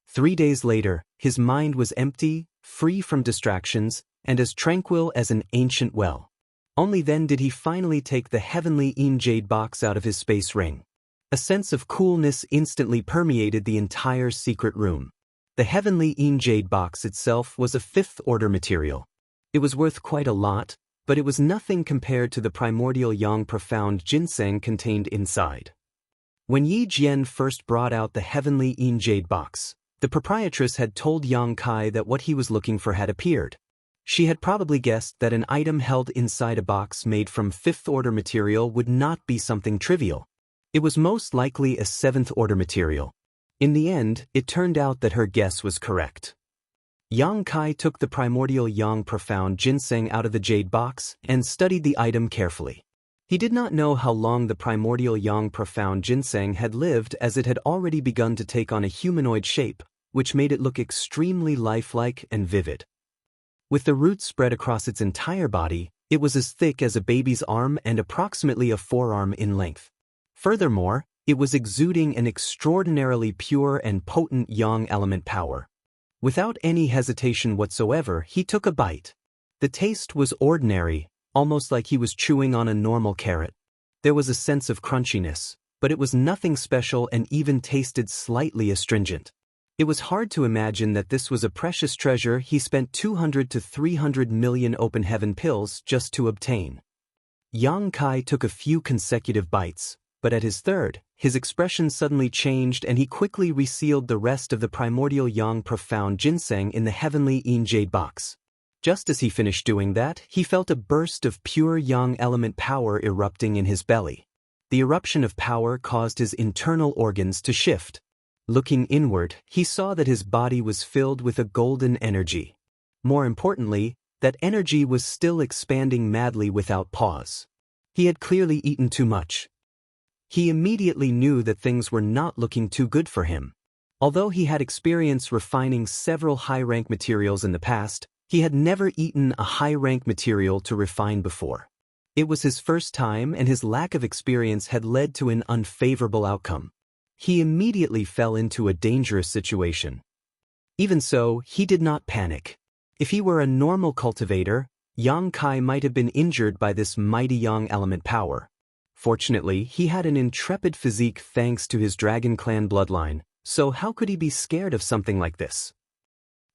3 days later, his mind was empty, free from distractions, and as tranquil as an ancient well. Only then did he finally take the heavenly Yin Jade box out of his space ring. A sense of coolness instantly permeated the entire secret room. The heavenly Yin Jade box itself was a 5th-order material. It was worth quite a lot, but it was nothing compared to the primordial yang profound ginseng contained inside. When Yi Jian first brought out the heavenly Yin Jade box, the proprietress had told Yang Kai that what he was looking for had appeared. She had probably guessed that an item held inside a box made from 5th-order material would not be something trivial. It was most likely a 7th-order material. In the end, it turned out that her guess was correct. Yang Kai took the primordial yang profound ginseng out of the jade box and studied the item carefully. He did not know how long the primordial yang profound ginseng had lived, as it had already begun to take on a humanoid shape, which made it look extremely lifelike and vivid. With the roots spread across its entire body, it was as thick as a baby's arm and approximately a forearm in length. Furthermore, it was exuding an extraordinarily pure and potent yang element power. Without any hesitation whatsoever, he took a bite. The taste was ordinary, almost like he was chewing on a normal carrot. There was a sense of crunchiness, but it was nothing special and even tasted slightly astringent. It was hard to imagine that this was a precious treasure he spent 200 to 300 million open heaven pills just to obtain. Yang Kai took a few consecutive bites, but at his third, his expression suddenly changed and he quickly resealed the rest of the primordial yang profound ginseng in the heavenly Yin Jade box. Just as he finished doing that, he felt a burst of pure yang element power erupting in his belly. The eruption of power caused his internal organs to shift. Looking inward, he saw that his body was filled with a golden energy. More importantly, that energy was still expanding madly without pause. He had clearly eaten too much. He immediately knew that things were not looking too good for him. Although he had experience refining several high-rank materials in the past, he had never eaten a high-rank material to refine before. It was his first time and his lack of experience had led to an unfavorable outcome. He immediately fell into a dangerous situation. Even so, he did not panic. If he were a normal cultivator, Yang Kai might have been injured by this mighty yang element power. Fortunately, he had an intrepid physique thanks to his Dragon Clan bloodline, so how could he be scared of something like this?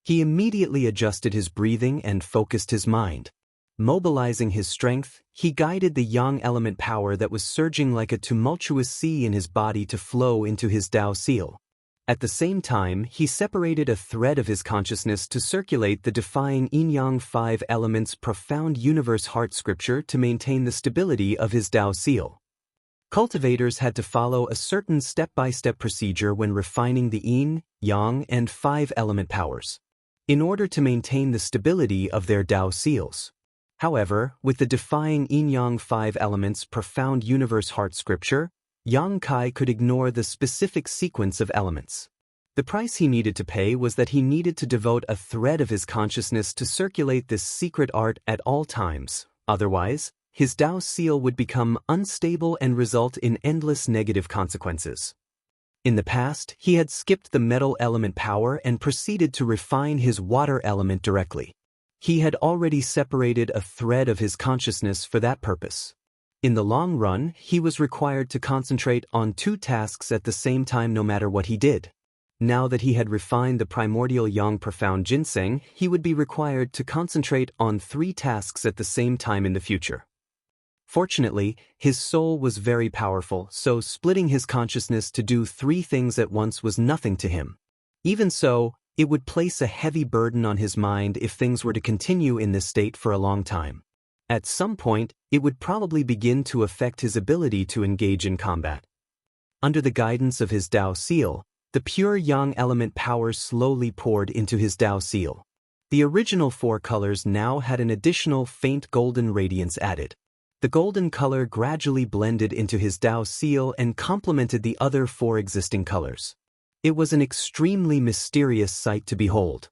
He immediately adjusted his breathing and focused his mind. Mobilizing his strength, he guided the yang element power that was surging like a tumultuous sea in his body to flow into his Tao seal. At the same time, he separated a thread of his consciousness to circulate the defying yin-yang 5 elements profound universe heart scripture to maintain the stability of his Tao seal. Cultivators had to follow a certain step-by-step procedure when refining the yin, yang, and 5 element powers, in order to maintain the stability of their Tao seals. However, with the defying yin-yang 5 elements profound universe heart scripture, Yang Kai could ignore the specific sequence of elements. The price he needed to pay was that he needed to devote a thread of his consciousness to circulate this secret art at all times. Otherwise, his Tao seal would become unstable and result in endless negative consequences. In the past, he had skipped the metal element power and proceeded to refine his water element directly. He had already separated a thread of his consciousness for that purpose. In the long run, he was required to concentrate on 2 tasks at the same time no matter what he did. Now that he had refined the primordial yang profound ginseng, he would be required to concentrate on 3 tasks at the same time in the future. Fortunately, his soul was very powerful, so splitting his consciousness to do 3 things at once was nothing to him. Even so, it would place a heavy burden on his mind if things were to continue in this state for a long time. At some point, it would probably begin to affect his ability to engage in combat. Under the guidance of his Tao seal, the pure yang element power slowly poured into his Tao seal. The original 4 colors now had an additional faint golden radiance added. The golden color gradually blended into his Tao seal and complemented the other 4 existing colors. It was an extremely mysterious sight to behold.